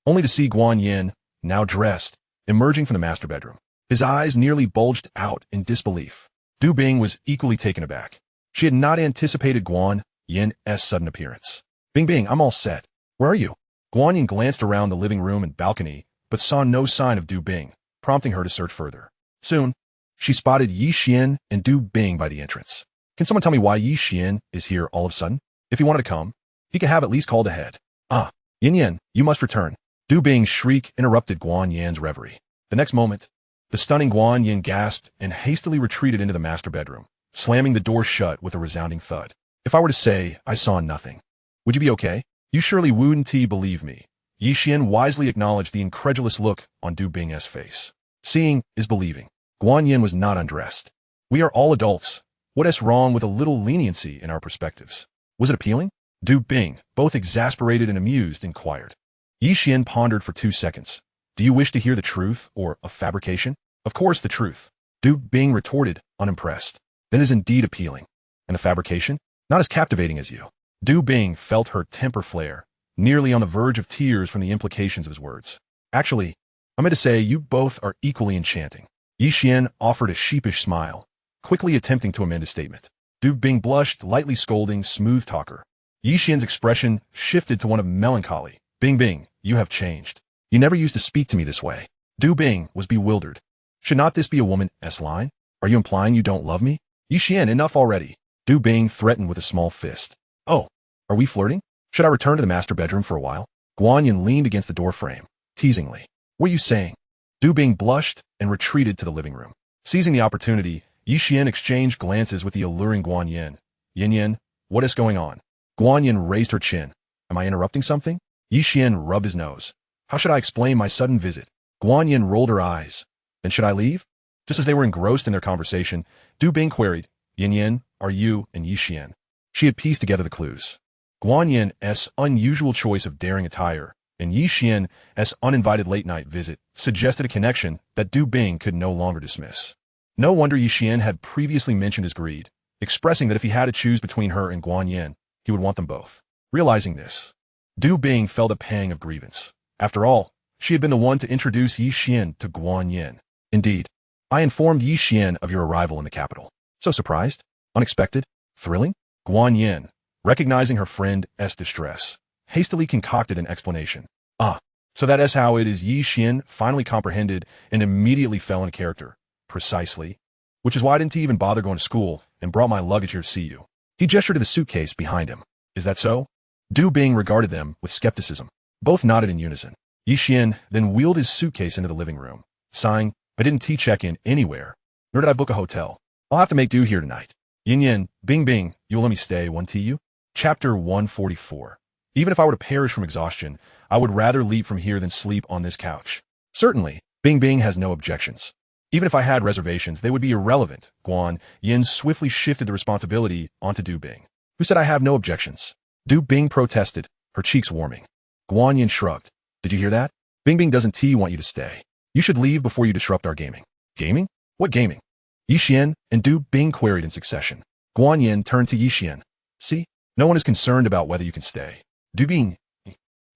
only to see Guan Yin, now dressed, emerging from the master bedroom. His eyes nearly bulged out in disbelief. Du Bing was equally taken aback. She had not anticipated Guan Yin's sudden appearance. Bing Bing, I'm all set. Where are you? Guan Yin glanced around the living room and balcony, but saw no sign of Du Bing, prompting her to search further. Soon, she spotted Ye Xuan and Du Bing by the entrance. Can someone tell me why Ye Xuan is here all of a sudden? If he wanted to come, he could have at least called ahead. Ah, Yin, you must return. Du Bing's shriek interrupted Guan Yin's reverie. The next moment, the stunning Guan Yin gasped and hastily retreated into the master bedroom, slamming the door shut with a resounding thud. If I were to say I saw nothing, would you be okay? You surely wouldn't believe me. Ye Xuan wisely acknowledged the incredulous look on Du Bing's face. Seeing is believing. Guan Yin was not undressed. We are all adults. What is wrong with a little leniency in our perspectives? Was it appealing? Du Bing, both exasperated and amused, inquired. Ye Xuan pondered for 2 seconds. Do you wish to hear the truth or a fabrication? Of course the truth. Du Bing retorted, unimpressed. Then is indeed appealing. And the fabrication? Not as captivating as you. Du Bing felt her temper flare, nearly on the verge of tears from the implications of his words. Actually, I meant to say you both are equally enchanting. Ye Xuan offered a sheepish smile, quickly attempting to amend his statement. Du Bing blushed, lightly scolding, smooth talker. Ye Xuan's expression shifted to one of melancholy. Bing, you have changed. You never used to speak to me this way. Du Bing was bewildered. Should not this be a woman's line? Are you implying you don't love me? Ye Xuan, enough already. Du Bing threatened with a small fist. Oh, are we flirting? Should I return to the master bedroom for a while? Guan Yin leaned against the doorframe, teasingly. What are you saying? Du Bing blushed and retreated to the living room. Seizing the opportunity, Ye Xuan exchanged glances with the alluring Guan Yin. Yin, what is going on? Guan Yin raised her chin. Am I interrupting something? Ye Xuan rubbed his nose. How should I explain my sudden visit? Guan Yin rolled her eyes. Then should I leave? Just as they were engrossed in their conversation, Du Bing queried, Yin, are you and Ye Xuan? She had pieced together the clues. Guan Yin's unusual choice of daring attire and Ye Xuan's uninvited late-night visit suggested a connection that Du Bing could no longer dismiss. No wonder Ye Xuan had previously mentioned his greed, expressing that if he had to choose between her and Guan Yin, he would want them both. Realizing this, Du Bing felt a pang of grievance. After all, she had been the one to introduce Ye Xuan to Guan Yin. Indeed, I informed Ye Xuan of your arrival in the capital. So surprised? Unexpected? Thrilling? Guan Yin, recognizing her friend's distress, hastily concocted an explanation. Ah, so that is how it is. Ye Xuan finally comprehended and immediately fell into character. Precisely. Which is why I didn't even bother going to school and brought my luggage here to see you. He gestured to the suitcase behind him. Is that so? Du Bing regarded them with skepticism. Both nodded in unison. Ye Xuan then wheeled his suitcase into the living room, sighing, I didn't check in anywhere, nor did I book a hotel. I'll have to make do here tonight. Yin, Bing, you'll let me stay, won't you? Chapter 144. Even if I were to perish from exhaustion, I would rather leap from here than sleep on this couch. Certainly, Bing has no objections. Even if I had reservations, they would be irrelevant. Guan Yin swiftly shifted the responsibility onto Du Bing, who said I have no objections. Du Bing protested, her cheeks warming. Guan Yin shrugged. Did you hear that? Bing doesn't want you to stay. You should leave before you disrupt our gaming. Gaming? What gaming? Ye Xuan and Du Bing queried in succession. Guan Yin turned to Ye Xuan. See? No one is concerned about whether you can stay. Du Bing.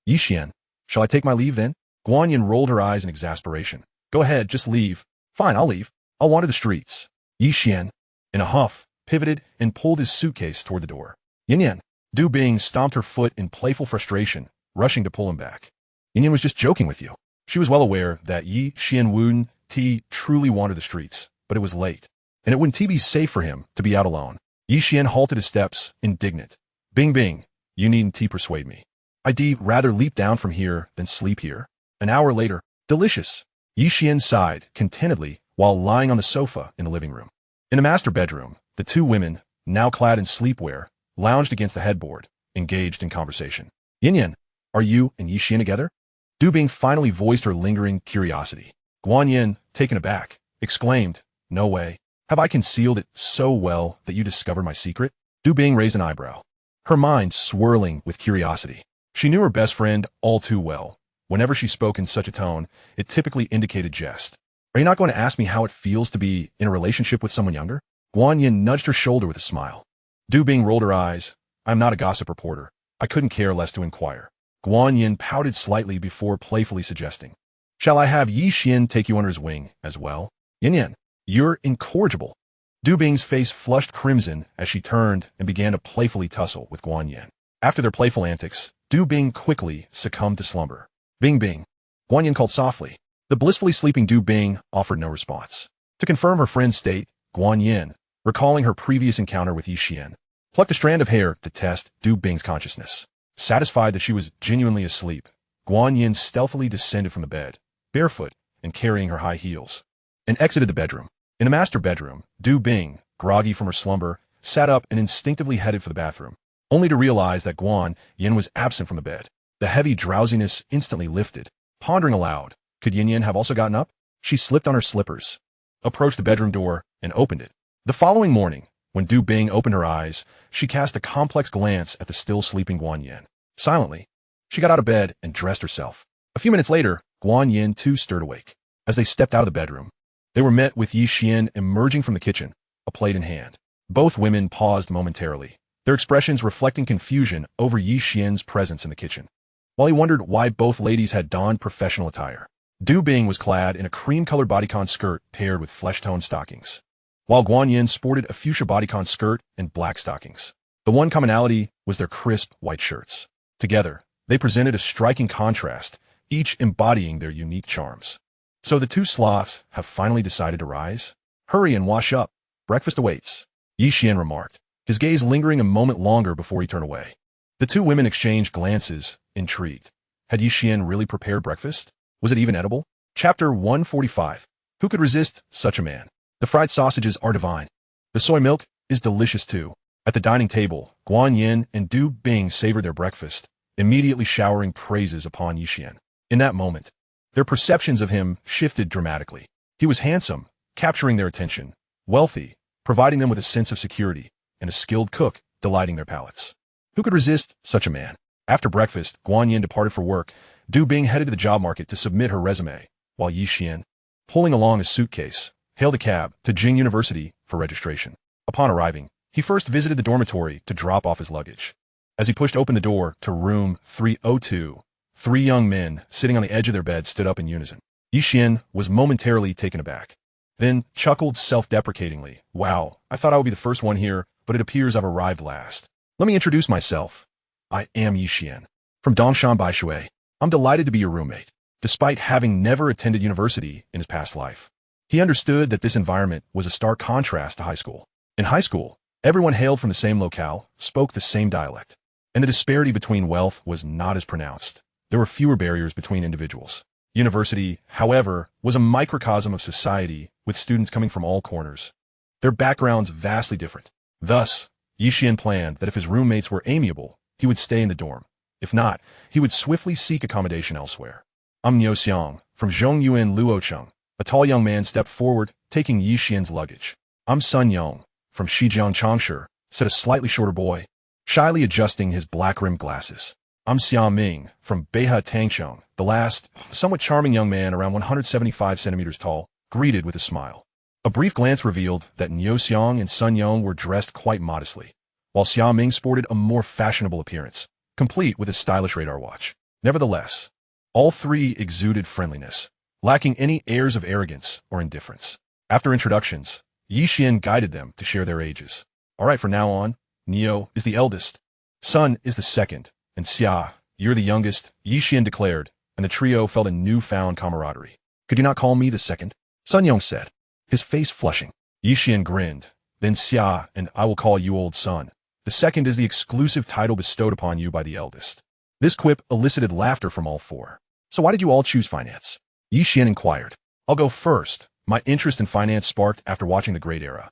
Ye Xuan. Shall I take my leave then? Guan Yin rolled her eyes in exasperation. Go ahead, just leave. Fine, I'll leave. I'll wander the streets. Ye Xuan, in a huff, pivoted and pulled his suitcase toward the door. Yin. Du Bing stomped her foot in playful frustration, rushing to pull him back. Yin was just joking with you. She was well aware that Ye Xuan wouldn't truly wander the streets, but it was late, and it wouldn't be safe for him to be out alone. Ye Xuan halted his steps, indignant. Bing, you needn't persuade me. I'd rather leap down from here than sleep here. An hour later, delicious. Ye Xuan sighed contentedly while lying on the sofa in the living room. In the master bedroom, the two women, now clad in sleepwear, lounged against the headboard, engaged in conversation. Yin, are you and Ye Xuan together? Du Bing finally voiced her lingering curiosity. Guan Yin, taken aback, exclaimed, No way. Have I concealed it so well that you discovered my secret? Du Bing raised an eyebrow, her mind swirling with curiosity. She knew her best friend all too well. Whenever she spoke in such a tone, it typically indicated jest. Are you not going to ask me how it feels to be in a relationship with someone younger? Guan Yin nudged her shoulder with a smile. Du Bing rolled her eyes. I'm not a gossip reporter. I couldn't care less to inquire. Guan Yin pouted slightly before playfully suggesting. Shall I have Ye Xuan take you under his wing as well? Yin, you're incorrigible. Du Bing's face flushed crimson as she turned and began to playfully tussle with Guan Yin. After their playful antics, Du Bing quickly succumbed to slumber. Bing, Guan Yin called softly. The blissfully sleeping Du Bing offered no response. To confirm her friend's state, Guan Yin, recalling her previous encounter with Ye Xuan, plucked a strand of hair to test Du Bing's consciousness. Satisfied that she was genuinely asleep, Guan Yin stealthily descended from the bed, barefoot and carrying her high heels, and exited the bedroom. In the master bedroom, Du Bing, groggy from her slumber, sat up and instinctively headed for the bathroom, only to realize that Guan Yin was absent from the bed. The heavy drowsiness instantly lifted. Pondering aloud, could Yin Yin have also gotten up? She slipped on her slippers, approached the bedroom door, and opened it. The following morning, when Du Bing opened her eyes, she cast a complex glance at the still sleeping Guan Yin. Silently, she got out of bed and dressed herself. A few minutes later, Guan Yin too stirred awake. As they stepped out of the bedroom, they were met with Ye Xuan emerging from the kitchen, a plate in hand. Both women paused momentarily, their expressions reflecting confusion over Ye Xuan's presence in the kitchen. While he wondered why both ladies had donned professional attire, Du Bing was clad in a cream-colored bodycon skirt paired with flesh-toned stockings, while Guan Yin sported a fuchsia bodycon skirt and black stockings. The one commonality was their crisp white shirts. Together, they presented a striking contrast, each embodying their unique charms. So the two sloths have finally decided to rise? Hurry and wash up. Breakfast awaits, Ye Xuan remarked, his gaze lingering a moment longer before he turned away. The two women exchanged glances, intrigued. Had Ye Xuan really prepared breakfast? Was it even edible? Chapter 145. Who could resist such a man? The fried sausages are divine. The soy milk is delicious too. At the dining table, Guan Yin and Du Bing savored their breakfast, immediately showering praises upon Ye Xuan. In that moment, their perceptions of him shifted dramatically. He was handsome, capturing their attention, wealthy, providing them with a sense of security, and a skilled cook, delighting their palates. Who could resist such a man? After breakfast, Guan Yin departed for work. Du Bing headed to the job market to submit her resume, while Ye Xuan, pulling along a suitcase, hailed a cab to Peking University for registration. Upon arriving, he first visited the dormitory to drop off his luggage. As he pushed open the door to room 302, three young men sitting on the edge of their bed stood up in unison. Ye Xuan was momentarily taken aback, then chuckled self-deprecatingly. Wow, I thought I would be the first one here, but it appears I've arrived last. Let me introduce myself. I am Ye Xuan, from Dongshan Baishui. I'm delighted to be your roommate. Despite having never attended university in his past life, he understood that this environment was a stark contrast to high school. In high school, everyone hailed from the same locale, spoke the same dialect, and the disparity between wealth was not as pronounced. There were fewer barriers between individuals. University, however, was a microcosm of society, with students coming from all corners, their backgrounds vastly different. Thus, Ye Xuan planned that if his roommates were amiable, he would stay in the dorm. If not, he would swiftly seek accommodation elsewhere. I'm Ye Xuan, from Zhongyuan Luocheng. A tall young man stepped forward, taking Ye Xuan's luggage. I'm Sun Yong, from Shijiang Changshu, said a slightly shorter boy, shyly adjusting his black-rimmed glasses. I'm Xia Ming, from Beihai Tangcheng. The last, somewhat charming young man, around 175 centimeters tall, greeted with a smile. A brief glance revealed that Ye Xuan and Sun Yong were dressed quite modestly, while Xia Ming sported a more fashionable appearance, complete with a stylish radar watch. Nevertheless, all three exuded friendliness, lacking any airs of arrogance or indifference. After introductions, Ye Xuan guided them to share their ages. All right, from now on, Neo is the eldest, Sun is the second, and Xia, you're the youngest, Ye Xuan declared, and the trio felt a newfound camaraderie. Could you not call me the second? Sun Yong said, his face flushing. Ye Xuan grinned. Then Xia, and I will call you Old Sun. The second is the exclusive title bestowed upon you by the eldest. This quip elicited laughter from all four. So why did you all choose finance? Ye Xuan inquired. I'll go first. My interest in finance sparked after watching The Great Era.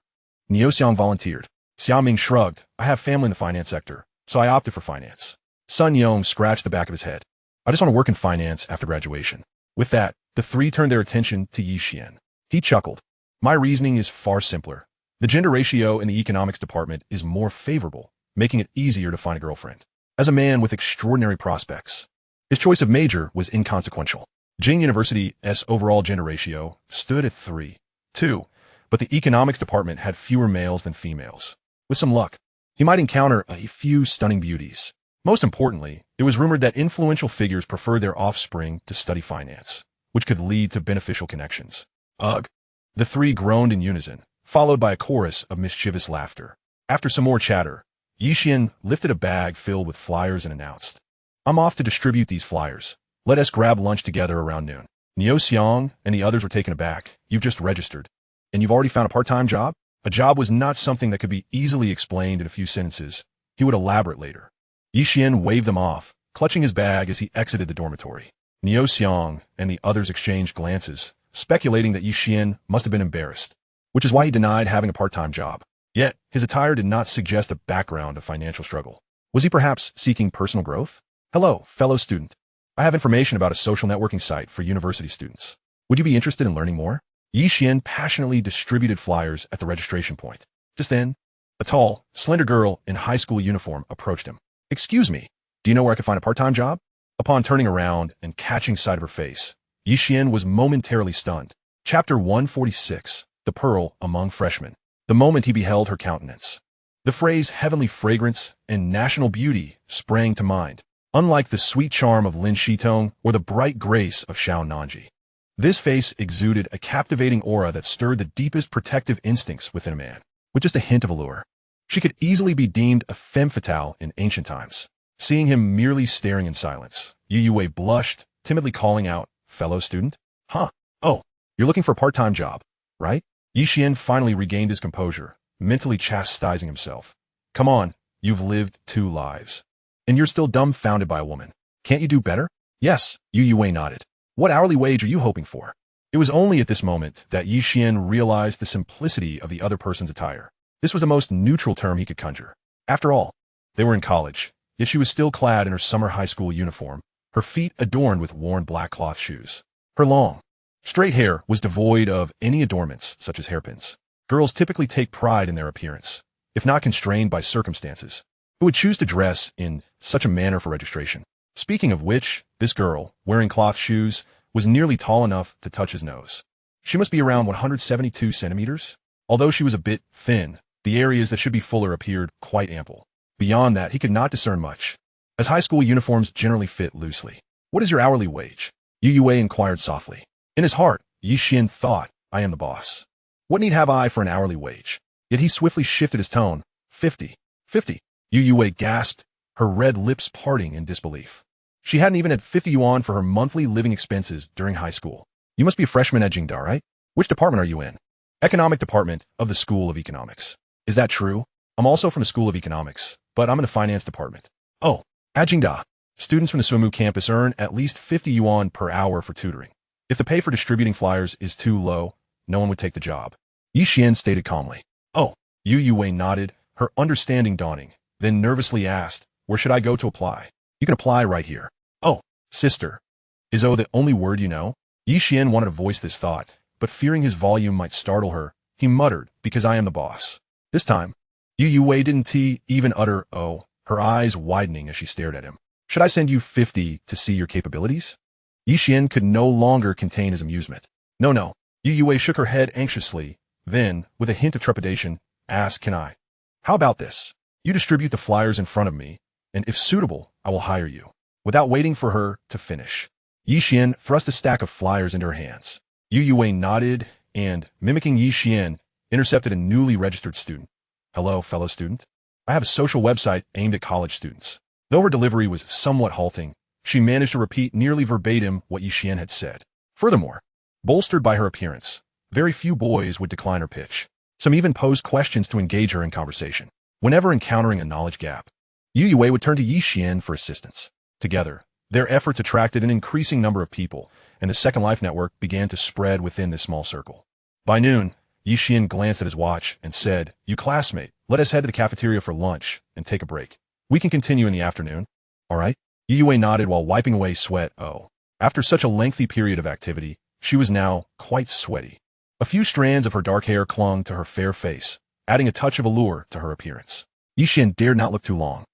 Ye Xuan volunteered. Xia Ming shrugged. I have family in the finance sector, so I opted for finance. Sun Yong scratched the back of his head. I just want to work in finance after graduation. With that, the three turned their attention to Ye Xuan. He chuckled. My reasoning is far simpler. The gender ratio in the economics department is more favorable, making it easier to find a girlfriend. As a man with extraordinary prospects, his choice of major was inconsequential. Peking University's overall gender ratio stood at 3:2, but the economics department had fewer males than females. With some luck, he might encounter a few stunning beauties. Most importantly, it was rumored that influential figures preferred their offspring to study finance, which could lead to beneficial connections. Ugh! The three groaned in unison, followed by a chorus of mischievous laughter. After some more chatter, Ye Xuan lifted a bag filled with flyers and announced, I'm off to distribute these flyers. Let us grab lunch together around noon. Ye Xuan and the others were taken aback. You've just registered, and you've already found a part-time job? A job was not something that could be easily explained in a few sentences. He would elaborate later. Ye Xuan waved them off, clutching his bag as he exited the dormitory. Ye Xuan and the others exchanged glances, speculating that Ye Xuan must have been embarrassed, which is why he denied having a part-time job. Yet, his attire did not suggest a background of financial struggle. Was he perhaps seeking personal growth? Hello, fellow student. I have information about a social networking site for university students. Would you be interested in learning more? Ye Xuan passionately distributed flyers at the registration point. Just then, a tall, slender girl in high school uniform approached him. Excuse me, do you know where I could find a part-time job? Upon turning around and catching sight of her face, Ye Xuan was momentarily stunned. Chapter 146, The Pearl Among Freshmen. The moment he beheld her countenance, the phrase heavenly fragrance and national beauty sprang to mind, unlike the sweet charm of Lin Shitong or the bright grace of Xiao Nanji. This face exuded a captivating aura that stirred the deepest protective instincts within a man, with just a hint of allure. She could easily be deemed a femme fatale in ancient times. Seeing him merely staring in silence, Ye Xuan blushed, timidly calling out, "Fellow student? Huh? Oh, you're looking for a part-time job, right?" Ye Xuan finally regained his composure, mentally chastising himself. Come on, you've lived 2 lives. And you're still dumbfounded by a woman. Can't you do better? Yes, Ye Xuan nodded. What hourly wage are you hoping for? It was only at this moment that Ye Xuan realized the simplicity of the other person's attire. This was the most neutral term he could conjure. After all, they were in college, yet she was still clad in her summer high school uniform, her feet adorned with worn black cloth shoes. Her long, straight hair was devoid of any adornments, such as hairpins. Girls typically take pride in their appearance, if not constrained by circumstances, who would choose to dress in such a manner for registration. Speaking of which, this girl, wearing cloth shoes, was nearly tall enough to touch his nose. She must be around 172 centimeters. Although she was a bit thin, the areas that should be fuller appeared quite ample. Beyond that, he could not discern much, as high school uniforms generally fit loosely. What is your hourly wage? Ye Xuan inquired softly. In his heart, Ye Xuan thought, I am the boss. What need have I for an hourly wage? Yet he swiftly shifted his tone. 50. 50. Ye Xuan gasped, her red lips parting in disbelief. She hadn't even had 50 yuan for her monthly living expenses during high school. You must be a freshman at Jingda, right? Which department are you in? Economic department of the School of Economics. Is that true? I'm also from the School of Economics, but I'm in the finance department. Oh, at Jingda, students from the Suimu campus earn at least 50 yuan per hour for tutoring. If the pay for distributing flyers is too low, no one would take the job. Ye Xuan stated calmly. Oh, Ye Xuan nodded, her understanding dawning, then nervously asked, where should I go to apply? You can apply right here. Oh, sister. Is "oh" the only word you know? Ye Xuan wanted to voice this thought, but fearing his volume might startle her, he muttered, because I am the boss. This time, Ye Xuan didn't even utter "oh," her eyes widening as she stared at him. Should I send you 50 to see your capabilities? Ye Xuan could no longer contain his amusement. No. Ye Xuan shook her head anxiously, then, with a hint of trepidation, asked, can I? How about this? You distribute the flyers in front of me, and if suitable, I will hire you. Without waiting for her to finish, Ye Xuan thrust a stack of flyers into her hands. Ye Xuan nodded and, mimicking Ye Xuan, intercepted a newly registered student. Hello, fellow student. I have a social website aimed at college students. Though her delivery was somewhat halting, she managed to repeat nearly verbatim what Ye Xuan had said. Furthermore, bolstered by her appearance, very few boys would decline her pitch. Some even posed questions to engage her in conversation. Whenever encountering a knowledge gap, Ye Xuan would turn to Ye Xuan for assistance. Together, their efforts attracted an increasing number of people, and the Second Life network began to spread within this small circle. By noon, Ye Xuan glanced at his watch and said, You classmate, let us head to the cafeteria for lunch and take a break. We can continue in the afternoon. All right? Ye Xuan nodded while wiping away sweat. Oh. After such a lengthy period of activity, she was now quite sweaty. A few strands of her dark hair clung to her fair face, adding a touch of allure to her appearance. Ye Xuan dared not look too long.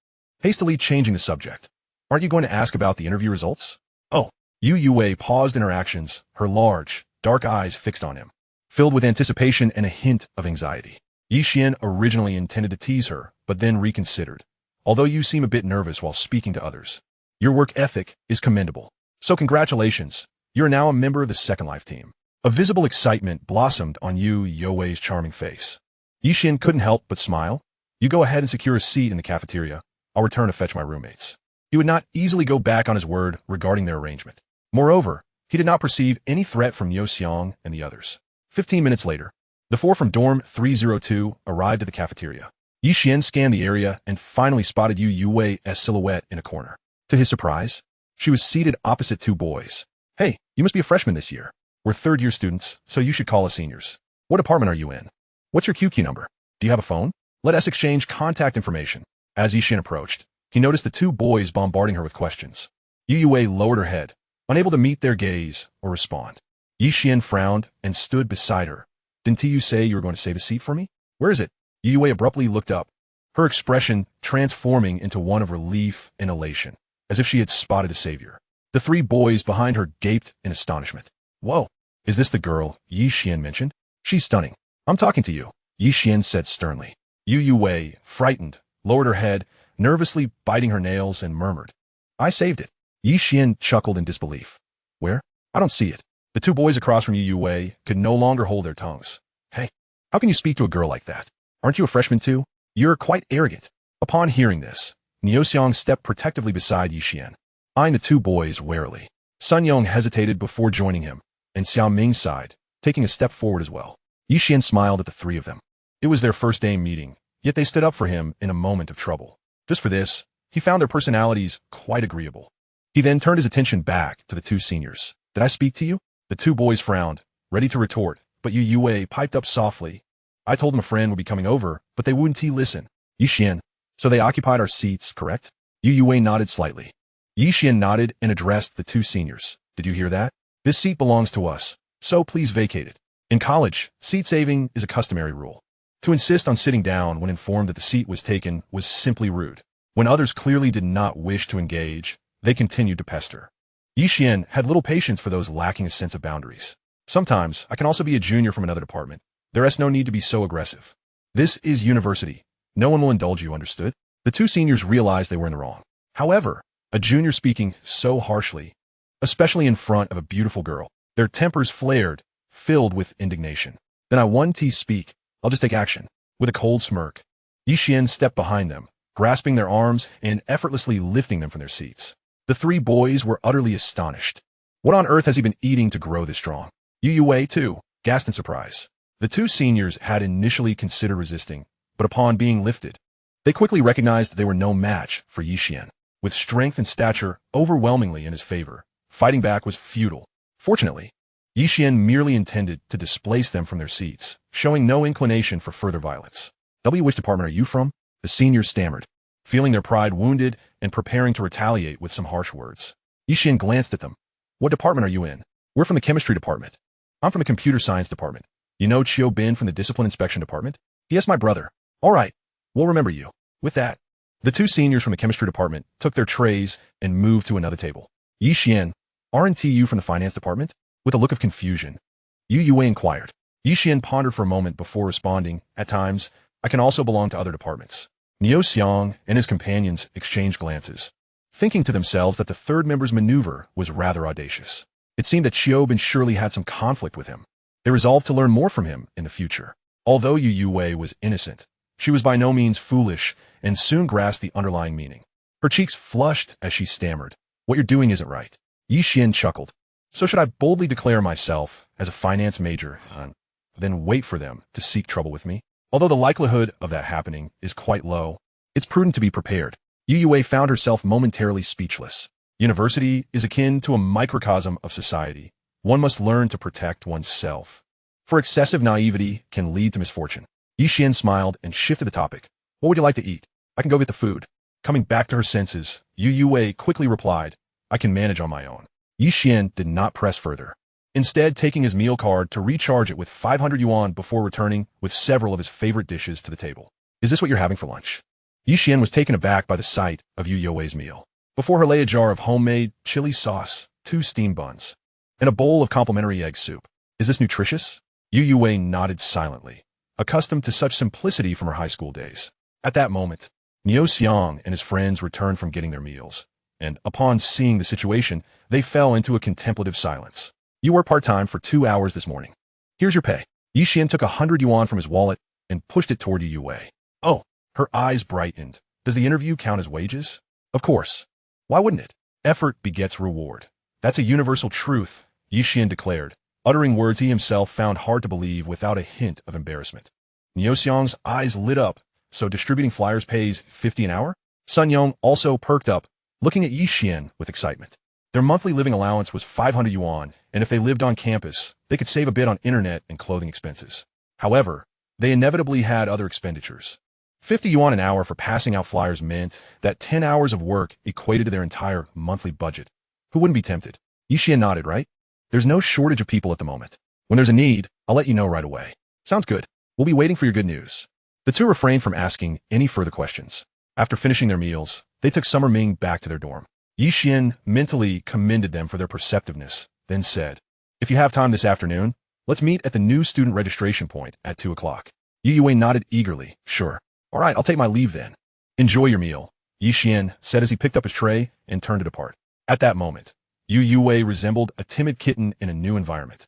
Hastily changing the subject. Aren't you going to ask about the interview results? Oh. Ye Xuan paused in her actions, her large, dark eyes fixed on him, filled with anticipation and a hint of anxiety. Ye Xuan originally intended to tease her, but then reconsidered. Although you seem a bit nervous while speaking to others, your work ethic is commendable. So congratulations, you're now a member of the Second Life team. A visible excitement blossomed on Ye Xuan's charming face. Ye Xuan couldn't help but smile. You go ahead and secure a seat in the cafeteria. I'll return to fetch my roommates. He would not easily go back on his word regarding their arrangement. Moreover, he did not perceive any threat from Ye Xuan and the others. 15 minutes later, the 4 from dorm 302 arrived at the cafeteria. Ye Xuan scanned the area and finally spotted Ye Xuan's silhouette in a corner. To his surprise, she was seated opposite 2 boys. Hey, you must be a freshman this year. We're third-year students, so you should call us seniors. What department are you in? What's your QQ number? Do you have a phone? Let us exchange contact information. As Ye Xuan approached, he noticed the two boys bombarding her with questions. Yu Yue lowered her head, unable to meet their gaze or respond. Ye Xuan frowned and stood beside her. Didn't you say you were going to save a seat for me? Where is it? Yu Yue abruptly looked up, her expression transforming into one of relief and elation, as if she had spotted a savior. The three boys behind her gaped in astonishment. Whoa, is this the girl Ye Xuan mentioned? She's stunning. I'm talking to you, Ye Xuan said sternly. Yu Yue, frightened, lowered her head, nervously biting her nails and murmured, I saved it. Ye Xuan chuckled in disbelief. Where? I don't see it. The two boys across from Yu Yue could no longer hold their tongues. Hey, how can you speak to a girl like that? Aren't you a freshman too? You're quite arrogant. Upon hearing this, Ye Xuan stepped protectively beside Ye Xuan, eyeing the two boys warily. Sun Yong hesitated before joining him, and Xiao Ming sighed, taking a step forward as well. Ye Xuan smiled at the three of them. It was their first day meeting, yet they stood up for him in a moment of trouble. Just for this, he found their personalities quite agreeable. He then turned his attention back to the two seniors. Did I speak to you? The two boys frowned, ready to retort, but Yu Yue piped up softly. I told them a friend would be coming over, but they wouldn't listen. Ye Xuan, so they occupied our seats, correct? Yu Yue nodded slightly. Ye Xuan nodded and addressed the two seniors. Did you hear that? This seat belongs to us, so please vacate it. In college, seat saving is a customary rule. To insist on sitting down when informed that the seat was taken was simply rude. When others clearly did not wish to engage, they continued to pester. Ye Xuan had little patience for those lacking a sense of boundaries. Sometimes, I can also be a junior from another department. There is no need to be so aggressive. This is university. No one will indulge you, understood? The two seniors realized they were in the wrong. However, a junior speaking so harshly, especially in front of a beautiful girl, their tempers flared, filled with indignation. Then I won't speak. I'll just take action. With a cold smirk, Ye Xuan stepped behind them, grasping their arms and effortlessly lifting them from their seats. The three boys were utterly astonished. What on earth has he been eating to grow this strong? Yu Yue, too, gasped in surprise. The two seniors had initially considered resisting, but upon being lifted, they quickly recognized they were no match for Ye Xuan. With strength and stature overwhelmingly in his favor, fighting back was futile. Fortunately, Ye Xuan merely intended to displace them from their seats, showing no inclination for further violence. Which department are you from? The seniors stammered, feeling their pride wounded and preparing to retaliate with some harsh words. Ye Xuan glanced at them. What department are you in? We're from the chemistry department. I'm from the computer science department. You know Chiu Bin from the discipline inspection department? Yes, my brother. All right, we'll remember you. With that, the two seniors from the chemistry department took their trays and moved to another table. Ye Xuan, aren't you from the finance department? With a look of confusion, Yu Yue inquired. Ye Xuan pondered for a moment before responding, at times, I can also belong to other departments. Ye Xuan and his companions exchanged glances, thinking to themselves that the third member's maneuver was rather audacious. It seemed that Chiu Bin surely had some conflict with him. They resolved to learn more from him in the future. Although Yu Yue was innocent, she was by no means foolish and soon grasped the underlying meaning. Her cheeks flushed as she stammered. What you're doing isn't right. Ye Xuan chuckled. So should I boldly declare myself as a finance major and then wait for them to seek trouble with me? Although the likelihood of that happening is quite low, it's prudent to be prepared. Yu Yue found herself momentarily speechless. University is akin to a microcosm of society. One must learn to protect oneself, for excessive naivety can lead to misfortune. Ye Xuan smiled and shifted the topic. What would you like to eat? I can go get the food. Coming back to her senses, Yu Yue quickly replied, I can manage on my own. Ye Xuan did not press further, instead taking his meal card to recharge it with 500 yuan before returning with several of his favorite dishes to the table. Is this what you're having for lunch? Ye Xuan was taken aback by the sight of Yu Yue's meal. Before her lay a jar of homemade chili sauce, 2 steamed buns, and a bowl of complimentary egg soup. Is this nutritious? Yu Yue nodded silently, accustomed to such simplicity from her high school days. At that moment, Ye Xuan and his friends returned from getting their meals, and upon seeing the situation, they fell into a contemplative silence. You work part-time for 2 hours this morning. Here's your pay. Ye Xuan took 100 yuan from his wallet and pushed it toward Yu Yue. Oh, her eyes brightened. Does the interview count as wages? Of course. Why wouldn't it? Effort begets reward. That's a universal truth, Ye Xuan declared, uttering words he himself found hard to believe without a hint of embarrassment. Ye Xuan's eyes lit up. So distributing flyers pays 50 an hour? Sun Yong also perked up, looking at Ye Xuan with excitement. Their monthly living allowance was 500 yuan, and if they lived on campus, they could save a bit on internet and clothing expenses. However, they inevitably had other expenditures. 50 yuan an hour for passing out flyers meant that 10 hours of work equated to their entire monthly budget. Who wouldn't be tempted? Ye Xuan nodded, right? There's no shortage of people at the moment. When there's a need, I'll let you know right away. Sounds good. We'll be waiting for your good news. The two refrained from asking any further questions. After finishing their meals, they took Summer Ming back to their dorm. Ye Xuan mentally commended them for their perceptiveness, then said, "If you have time this afternoon, let's meet at the new student registration point at 2 o'clock. Ye Xuan nodded eagerly. Sure. All right, I'll take my leave then. Enjoy your meal, Ye Xuan said as he picked up his tray and turned it apart. At that moment, Ye Xuan resembled a timid kitten in a new environment,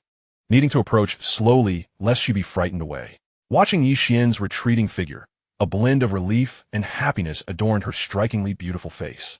needing to approach slowly lest she be frightened away. Watching Ye Xuan's retreating figure, a blend of relief and happiness adorned her strikingly beautiful face.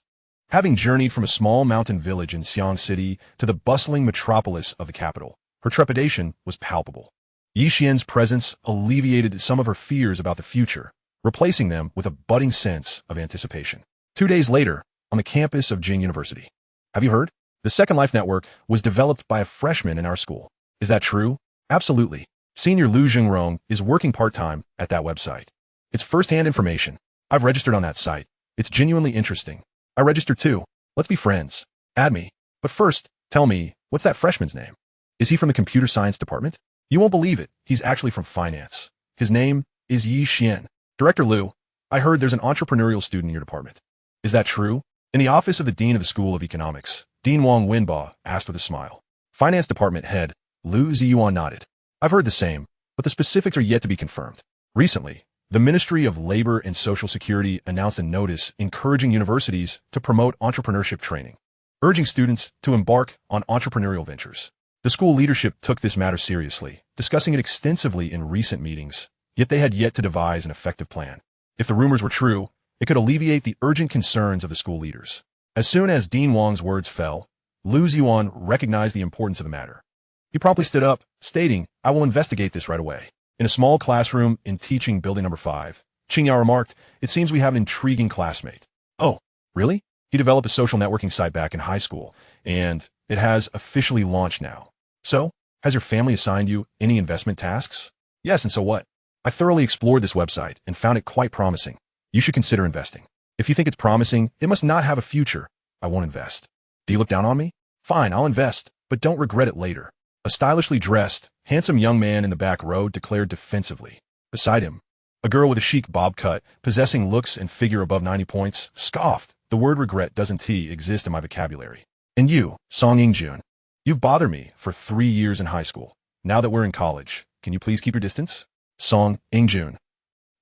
Having journeyed from a small mountain village in Xi'an City to the bustling metropolis of the capital, her trepidation was palpable. Ye Xuan's presence alleviated some of her fears about the future, replacing them with a budding sense of anticipation. 2 days later, on the campus of Peking University. Have you heard? The Second Life network was developed by a freshman in our school. Is that true? Absolutely. Senior Lu Zhengrong is working part-time at that website. It's first-hand information. I've registered on that site. It's genuinely interesting. I registered too. Let's be friends. Add me. But first, tell me, what's that freshman's name? Is he from the computer science department? You won't believe it. He's actually from finance. His name is Ye Xuan. Director Liu, I heard there's an entrepreneurial student in your department. Is that true? In the office of the Dean of the School of Economics, Dean Wang Wenba asked with a smile. Finance Department Head, Lu Ziyuan nodded. I've heard the same, but the specifics are yet to be confirmed. Recently, the Ministry of Labor and Social Security announced a notice encouraging universities to promote entrepreneurship training, urging students to embark on entrepreneurial ventures. The school leadership took this matter seriously, discussing it extensively in recent meetings, yet they had yet to devise an effective plan. If the rumors were true, it could alleviate the urgent concerns of the school leaders. As soon as Dean Wang's words fell, Lu Ziyuan recognized the importance of the matter. He promptly stood up, stating, I will investigate this right away. In a small classroom in teaching building number 5, Qingyao remarked, it seems we have an intriguing classmate. Oh, really? He developed a social networking site back in high school, and it has officially launched now. So, has your family assigned you any investment tasks? Yes, and so what? I thoroughly explored this website and found it quite promising. You should consider investing. If you think it's promising, it must not have a future. I won't invest. Do you look down on me? Fine, I'll invest, but don't regret it later. A stylishly dressed, handsome young man in the back row declared defensively. Beside him, a girl with a chic bob cut, possessing looks and figure above 90 points, scoffed. The word regret doesn't exist in my vocabulary. And you, Song Yingjun, you've bothered me for 3 years in high school. Now that we're in college, can you please keep your distance? Song Yingjun.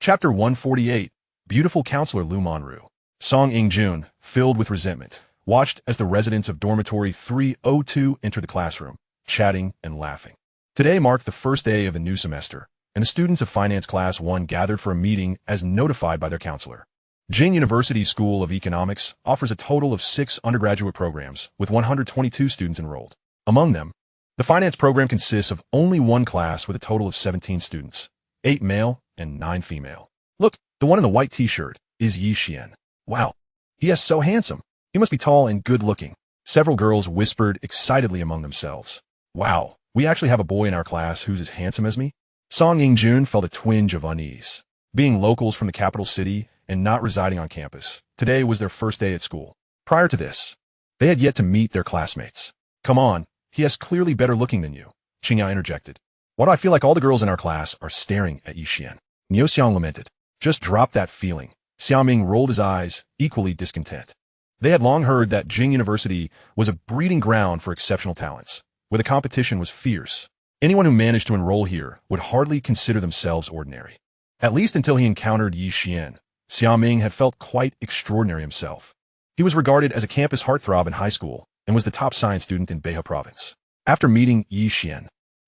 Chapter 148. Beautiful Counselor Lu Monru. Song Yingjun, filled with resentment, watched as the residents of dormitory 302 entered the classroom, chatting and laughing. Today marked the first day of the new semester, and the students of Finance Class 1 gathered for a meeting as notified by their counselor. Peking University School of Economics offers a total of 6 undergraduate programs, with 122 students enrolled. Among them, the finance program consists of only one class with a total of 17 students, 8 male and 9 female. Look, the one in the white t-shirt is Ye Xuan. Wow, he is so handsome. He must be tall and good-looking. Several girls whispered excitedly among themselves. Wow, we actually have a boy in our class who's as handsome as me? Song Yingjun felt a twinge of unease. Being locals from the capital city and not residing on campus, today was their first day at school. Prior to this, they had yet to meet their classmates. Come on, he is clearly better looking than you, Qingyao interjected. Why do I feel like all the girls in our class are staring at Ye Xuan? Niu Xiang lamented. Just drop that feeling. Xiaoming rolled his eyes, equally discontent. They had long heard that Peking University was a breeding ground for exceptional talents, where the competition was fierce. Anyone who managed to enroll here would hardly consider themselves ordinary. At least until he encountered Ye Xuan, Xiaoming had felt quite extraordinary himself. He was regarded as a campus heartthrob in high school and was the top science student in Behe province. After meeting Ye Xuan,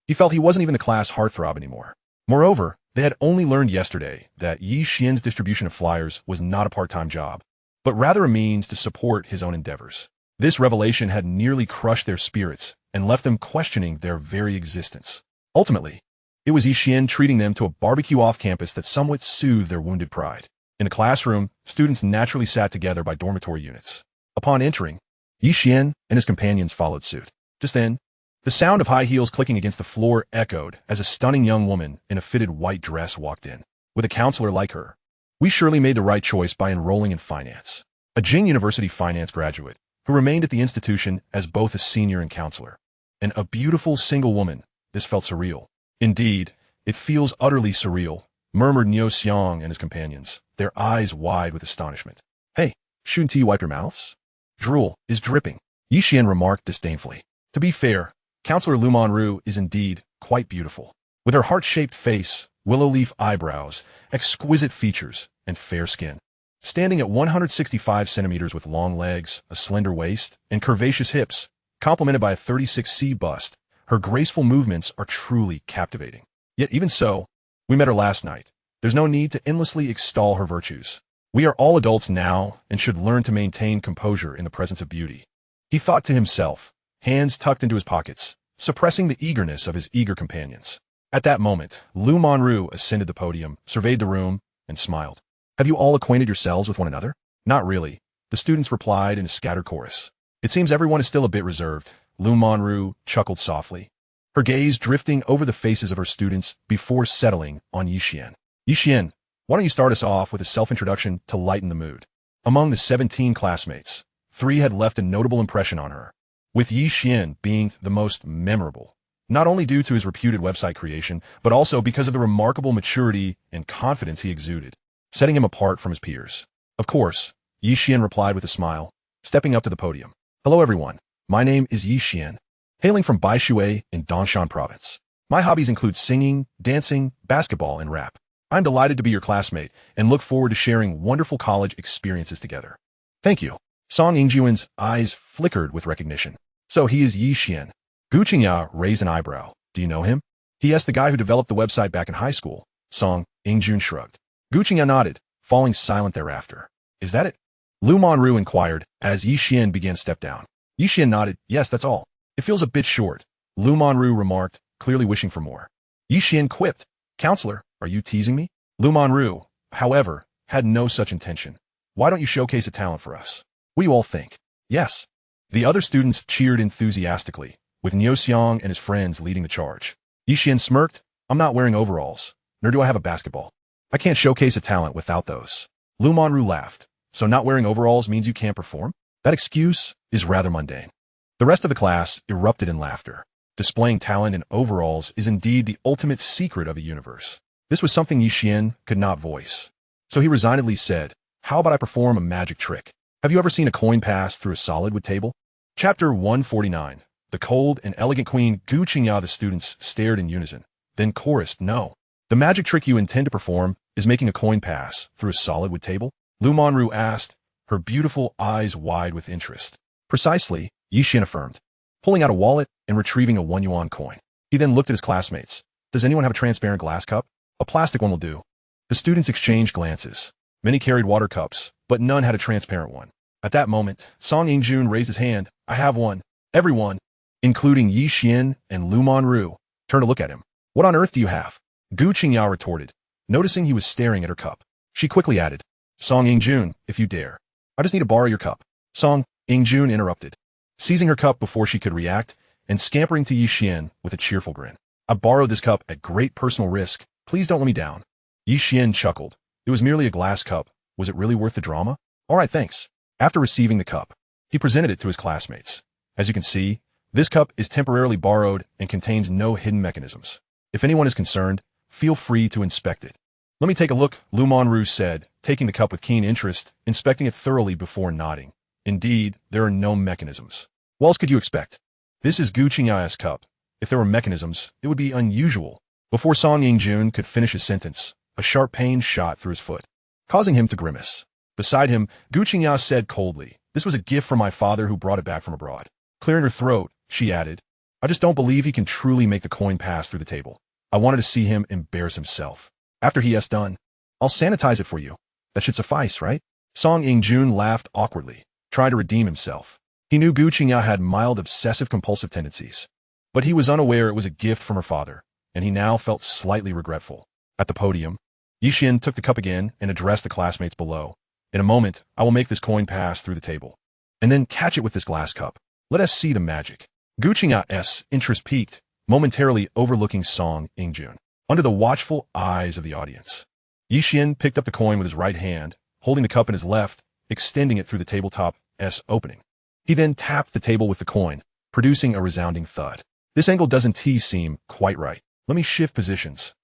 he felt he wasn't even the class heartthrob anymore. Moreover, they had only learned yesterday that Ye Xuan's distribution of flyers was not a part-time job, but rather a means to support his own endeavors. This revelation had nearly crushed their spirits and left them questioning their very existence. Ultimately, it was Ye Xuan treating them to a barbecue off campus that somewhat soothed their wounded pride. In the classroom, students naturally sat together by dormitory units. Upon entering, Ye Xuan and his companions followed suit. Just then, The sound of high heels clicking against the floor echoed as a stunning young woman in a fitted white dress walked in. With a counselor like her, we surely made the right choice by enrolling in finance. A Jing University finance graduate who remained at the institution as both a senior and counselor. And a beautiful single woman. This felt surreal. Indeed, it feels utterly surreal, murmured Ye Xuan and his companions, their eyes wide with astonishment. Hey, shouldn't you wipe your mouths? Drool is dripping, Ye Xuan remarked disdainfully. To be fair, Counselor Lu Monru is indeed quite beautiful. With her heart-shaped face, willow leaf eyebrows, exquisite features, and fair skin. Standing at 165 centimeters with long legs, a slender waist, and curvaceous hips, complemented by a 36C bust, her graceful movements are truly captivating. Yet even so, we met her last night. There's no need to endlessly extol her virtues. We are all adults now and should learn to maintain composure in the presence of beauty. He thought to himself, hands tucked into his pockets, suppressing the eagerness of his eager companions. At that moment, Lu Monru ascended the podium, surveyed the room, and smiled. Have you all acquainted yourselves with one another? Not really, the students replied in a scattered chorus. It seems everyone is still a bit reserved. Lu Monru chuckled softly, her gaze drifting over the faces of her students before settling on Ye Xuan. Ye Xuan, why don't you start us off with a self-introduction to lighten the mood? Among the 17 classmates, 3 had left a notable impression on her, with Ye Xuan being the most memorable, not only due to his reputed website creation, but also because of the remarkable maturity and confidence he exuded, setting him apart from his peers. Of course, Ye Xuan replied with a smile, stepping up to the podium. Hello everyone, my name is Ye Xuan, hailing from Baishui in Dongshan province. My hobbies include singing, dancing, basketball, and rap. I'm delighted to be your classmate and look forward to sharing wonderful college experiences together. Thank you. Song Yingjuan's eyes flickered with recognition. So he is Ye Xuan. Gu Qingya raised an eyebrow. Do you know him? He asked the guy who developed the website back in high school. Song Yingjun shrugged. Gu Qingya nodded, falling silent thereafter. Is that it? Lu Monru inquired as Ye Xuan began to step down. Ye Xuan nodded. Yes, that's all. It feels a bit short, Lu Monru remarked, clearly wishing for more. Ye Xuan quipped. Counselor, are you teasing me? Lu Monru, however, had no such intention. Why don't you showcase a talent for us? What do you all think? Yes. The other students cheered enthusiastically, with Ye Xuan and his friends leading the charge. Ye Xuan smirked. I'm not wearing overalls, nor do I have a basketball. I can't showcase a talent without those. Lu Monru laughed. So not wearing overalls means you can't perform? That excuse is rather mundane. The rest of the class erupted in laughter. Displaying talent in overalls is indeed the ultimate secret of the universe. This was something Ye Xuan could not voice. So he resignedly said, how about I perform a magic trick? Have you ever seen a coin pass through a solid wood table? Chapter 149. The cold and elegant queen Gu Qingya. The students stared in unison, then chorused, no. The magic trick you intend to perform is making a coin pass through a solid wood table? Lu Monru asked, her beautiful eyes wide with interest. Precisely, Ye Xuan affirmed, pulling out a wallet and retrieving a 1 yuan coin. He then looked at his classmates. Does anyone have a transparent glass cup? A plastic one will do. The students exchanged glances. Many carried water cups, but none had a transparent one. At that moment, Song Yingjun raised his hand. I have one. Everyone, including Ye Xuan and Lu Monru, turned to look at him. What on earth do you have? Gu Qingya retorted, noticing he was staring at her cup. She quickly added, Song Yingjun, if you dare. I just need to borrow your cup. Song Yingjun interrupted, seizing her cup before she could react and scampering to Ye Xuan with a cheerful grin. I borrowed this cup at great personal risk. Please don't let me down. Ye Xuan chuckled. It was merely a glass cup. Was it really worth the drama? All right, thanks. After receiving the cup, he presented it to his classmates. As you can see, this cup is temporarily borrowed and contains no hidden mechanisms. If anyone is concerned, feel free to inspect it. Let me take a look, Lu Monru said, taking the cup with keen interest, inspecting it thoroughly before nodding. Indeed, there are no mechanisms. What else could you expect? This is Gu Qingya's cup. If there were mechanisms, it would be unusual. Before Song Yingjun could finish his sentence, a sharp pain shot through his foot, causing him to grimace. Beside him, Gu Qingya said coldly, this was a gift from my father who brought it back from abroad. Clearing her throat, she added, I just don't believe he can truly make the coin pass through the table. I wanted to see him embarrass himself. After he has done, I'll sanitize it for you. That should suffice, right? Song Yingjun laughed awkwardly, trying to redeem himself. He knew Gu Qingya had mild obsessive-compulsive tendencies, but he was unaware it was a gift from her father, and he now felt slightly regretful. At the podium, Ye Xuan took the cup again and addressed the classmates below. In a moment, I will make this coin pass through the table, and then catch it with this glass cup. Let us see the magic. Gu Qingya's interest peaked, momentarily overlooking Song Ingjun, under the watchful eyes of the audience. Ye Xuan picked up the coin with his right hand, holding the cup in his left, extending it through the tabletop's opening. He then tapped the table with the coin, producing a resounding thud. This angle doesn't seem quite right. Let me shift positions.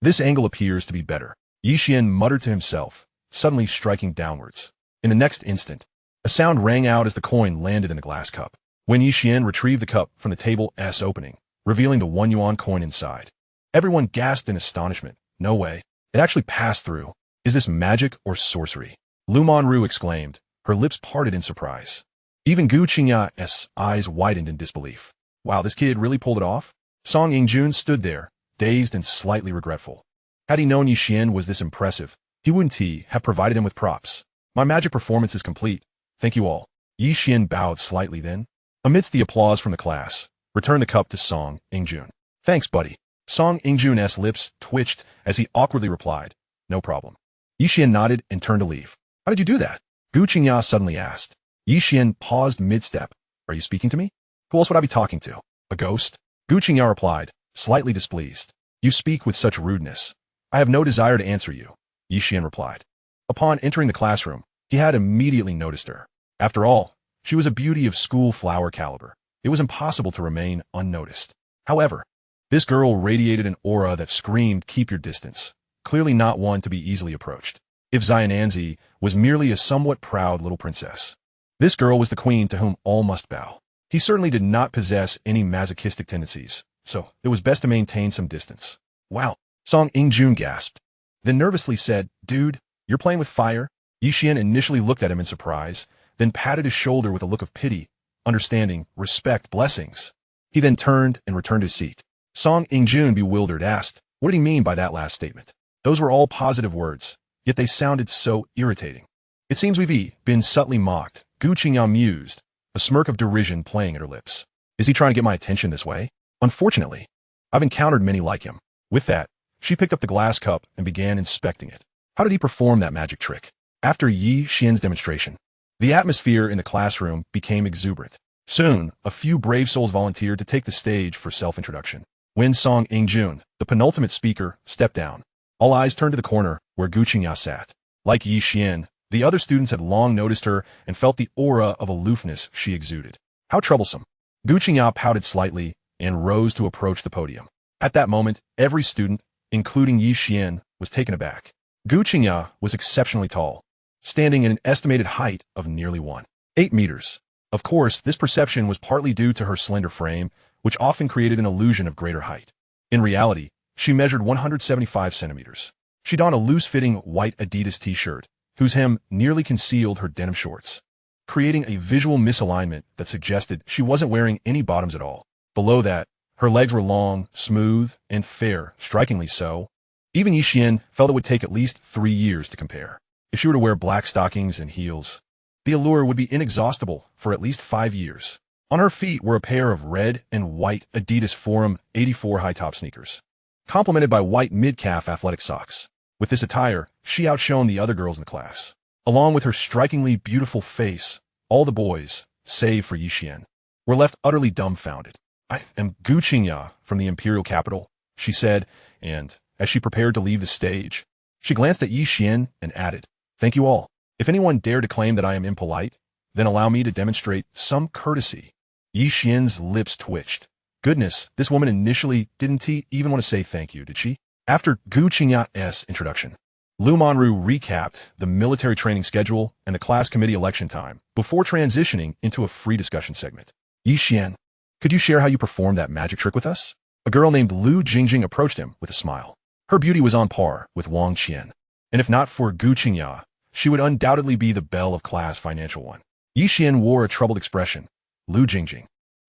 This angle appears to be better. Ye Xuan muttered to himself, suddenly striking downwards. In the next instant, a sound rang out as the coin landed in the glass cup. When Ye Xuan retrieved the cup from the table's opening, revealing the 1 yuan coin inside, everyone gasped in astonishment. No way. It actually passed through. Is this magic or sorcery? Lu Monru exclaimed, her lips parted in surprise. Even Gu Qingya's eyes widened in disbelief. Wow, this kid really pulled it off? Song Ingjun stood there, dazed and slightly regretful. Had he known Ye Xuan was this impressive, he wouldn't have provided him with props. My magic performance is complete. Thank you all. Ye Xuan bowed slightly then, amidst the applause from the class, returned the cup to Song Ingjun. Thanks, buddy. Song Ingjun's lips twitched as he awkwardly replied, no problem. Ye Xuan nodded and turned to leave. How did you do that? Gu Qingya suddenly asked. Ye Xuan paused mid-step. Are you speaking to me? Who else would I be talking to? A ghost? Gu Qingya replied, slightly displeased. You speak with such rudeness. I have no desire to answer you, Ye Xuan replied. Upon entering the classroom, he had immediately noticed her. After all, she was a beauty of school flower caliber. It was impossible to remain unnoticed. However, this girl radiated an aura that screamed, keep your distance, clearly not one to be easily approached. If Xiananzi was merely a somewhat proud little princess, this girl was the queen to whom all must bow. He certainly did not possess any masochistic tendencies, so it was best to maintain some distance. Wow, Song Ingjun gasped, then nervously said, dude, you're playing with fire? Ye Xuan initially looked at him in surprise, then patted his shoulder with a look of pity, understanding, respect, blessings. He then turned and returned to his seat. Song Ingjun, bewildered, asked, what did he mean by that last statement? Those were all positive words, yet they sounded so irritating. It seems we've been subtly mocked, Gu Qingya mused, a smirk of derision playing at her lips. Is he trying to get my attention this way? Unfortunately, I've encountered many like him. With that, she picked up the glass cup and began inspecting it. How did he perform that magic trick? After Ye Xuan's demonstration, the atmosphere in the classroom became exuberant. Soon, a few brave souls volunteered to take the stage for self-introduction. When Song Ingjun, the penultimate speaker, stepped down, all eyes turned to the corner where Gu Qingya sat. Like Ye Xuan, the other students had long noticed her and felt the aura of aloofness she exuded. How troublesome. Gu Qingya pouted slightly and rose to approach the podium. At that moment, every student, including Ye Xuan, was taken aback. Gu Qingya was exceptionally tall, standing at an estimated height of nearly 1.8 meters. Of course, this perception was partly due to her slender frame, which often created an illusion of greater height. In reality, she measured 175 centimeters. She donned a loose-fitting white Adidas t-shirt, whose hem nearly concealed her denim shorts, creating a visual misalignment that suggested she wasn't wearing any bottoms at all. Below that, her legs were long, smooth, and fair, strikingly so. Even Ye Xuan felt it would take at least 3 years to compare. If she were to wear black stockings and heels, the allure would be inexhaustible for at least 5 years. On her feet were a pair of red and white Adidas Forum 84 high-top sneakers, complemented by white mid-calf athletic socks. With this attire, she outshone the other girls in the class. Along with her strikingly beautiful face, all the boys, save for Ye Xuan, were left utterly dumbfounded. I am Gu Qingya from the imperial capital, she said, and as she prepared to leave the stage, she glanced at Ye Xuan and added, thank you all. If anyone dare to claim that I am impolite, then allow me to demonstrate some courtesy. Ye Xuan's lips twitched. Goodness, this woman initially didn't even want to say thank you, did she? After Gu Qingya's introduction, Lu Monru recapped the military training schedule and the class committee election time before transitioning into a free discussion segment. Ye Xuan, could you share how you performed that magic trick with us? A girl named Lu Jingjing approached him with a smile. Her beauty was on par with Wang Qian, and if not for Gu Qingya, she would undoubtedly be the belle of class financial one. Ye Xuan wore a troubled expression. Lu Jingjing,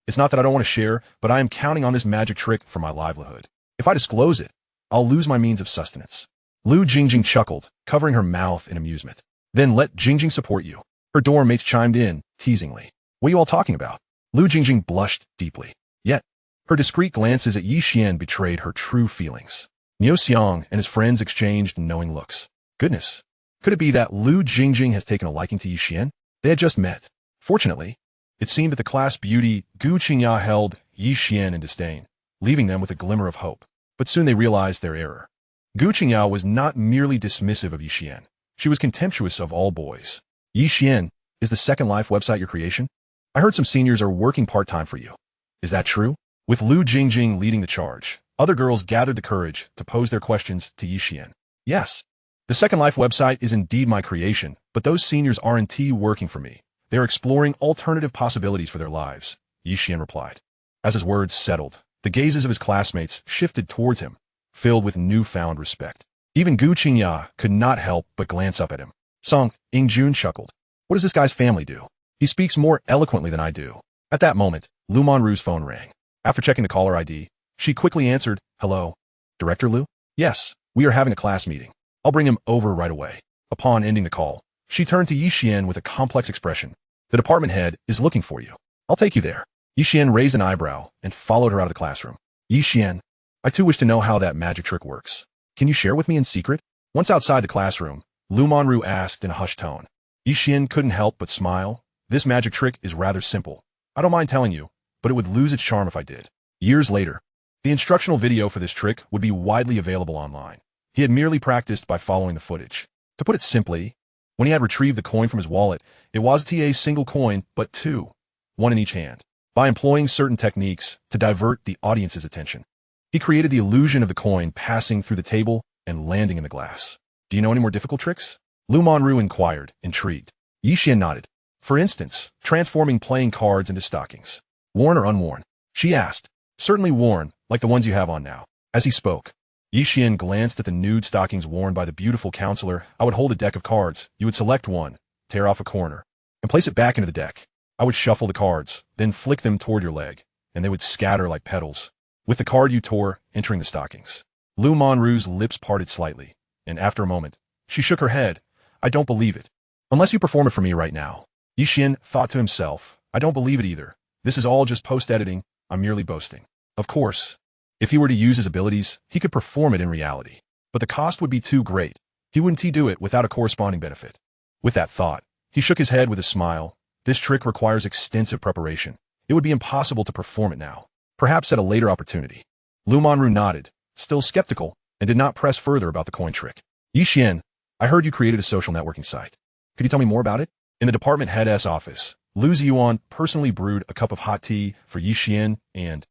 it's not that I don't want to share, but I am counting on this magic trick for my livelihood. If I disclose it, I'll lose my means of sustenance. Lu Jingjing chuckled, covering her mouth in amusement. Then let Jingjing support you. Her dorm mates chimed in, teasingly. What are you all talking about? Lu Jingjing blushed deeply. Yet, her discreet glances at Ye Xuan betrayed her true feelings. Ye Xuan and his friends exchanged knowing looks. Goodness, could it be that Lu Jingjing has taken a liking to Ye Xuan? They had just met. Fortunately, It seemed that the class beauty Gu Qingya held Ye Xuan in disdain, leaving them with a glimmer of hope. But soon they realized their error. Gu Qingya was not merely dismissive of Ye Xuan. She was contemptuous of all boys. Ye Xuan, is the Second Life website your creation? I heard some seniors are working part-time for you. Is that true? With Lu Jingjing leading the charge, other girls gathered the courage to pose their questions to Ye Xuan. Yes. The Second Life website is indeed my creation, but those seniors aren't working for me. They are exploring alternative possibilities for their lives, Ye Xuan replied. As his words settled, the gazes of his classmates shifted towards him, filled with newfound respect. Even Gu Qingya could not help but glance up at him. Song, Jun chuckled. What does this guy's family do? He speaks more eloquently than I do. At that moment, Lu Monru's phone rang. After checking the caller ID, she quickly answered, Hello. Director Lu? Yes, we are having a class meeting. I'll bring him over right away. Upon ending the call, she turned to Ye Xuan with a complex expression. The department head is looking for you. I'll take you there. Ye Xuan raised an eyebrow and followed her out of the classroom. Ye Xuan, I too wish to know how that magic trick works. Can you share with me in secret? Once outside the classroom, Lu Monru asked in a hushed tone. Ye Xuan couldn't help but smile. This magic trick is rather simple. I don't mind telling you, but it would lose its charm if I did. Years later, the instructional video for this trick would be widely available online. He had merely practiced by following the footage. To put it simply, when he had retrieved the coin from his wallet, it wasn't a single coin, but two, one in each hand. By employing certain techniques to divert the audience's attention, he created the illusion of the coin passing through the table and landing in the glass. Do you know any more difficult tricks? Lu Monru inquired, intrigued. Ye Xuan nodded. For instance, transforming playing cards into stockings. Worn or unworn? She asked. Certainly worn, like the ones you have on now. As he spoke, Ye Xuan glanced at the nude stockings worn by the beautiful counselor. I would hold a deck of cards. You would select one, tear off a corner, and place it back into the deck. I would shuffle the cards, then flick them toward your leg, and they would scatter like petals, with the card you tore entering the stockings. Lu Monru's lips parted slightly, and after a moment, she shook her head. I don't believe it. Unless you perform it for me right now. Ye Xuan thought to himself, I don't believe it either. This is all just post-editing. I'm merely boasting. Of course, if he were to use his abilities, he could perform it in reality. But the cost would be too great. He wouldn't do it without a corresponding benefit. With that thought, he shook his head with a smile. This trick requires extensive preparation. It would be impossible to perform it now. Perhaps at a later opportunity. Lu Monru nodded, still skeptical, and did not press further about the coin trick. Ye Xuan, I heard you created a social networking site. Could you tell me more about it? In the department head's office, Lu Xuan personally brewed a cup of hot tea for Ye Xuan and,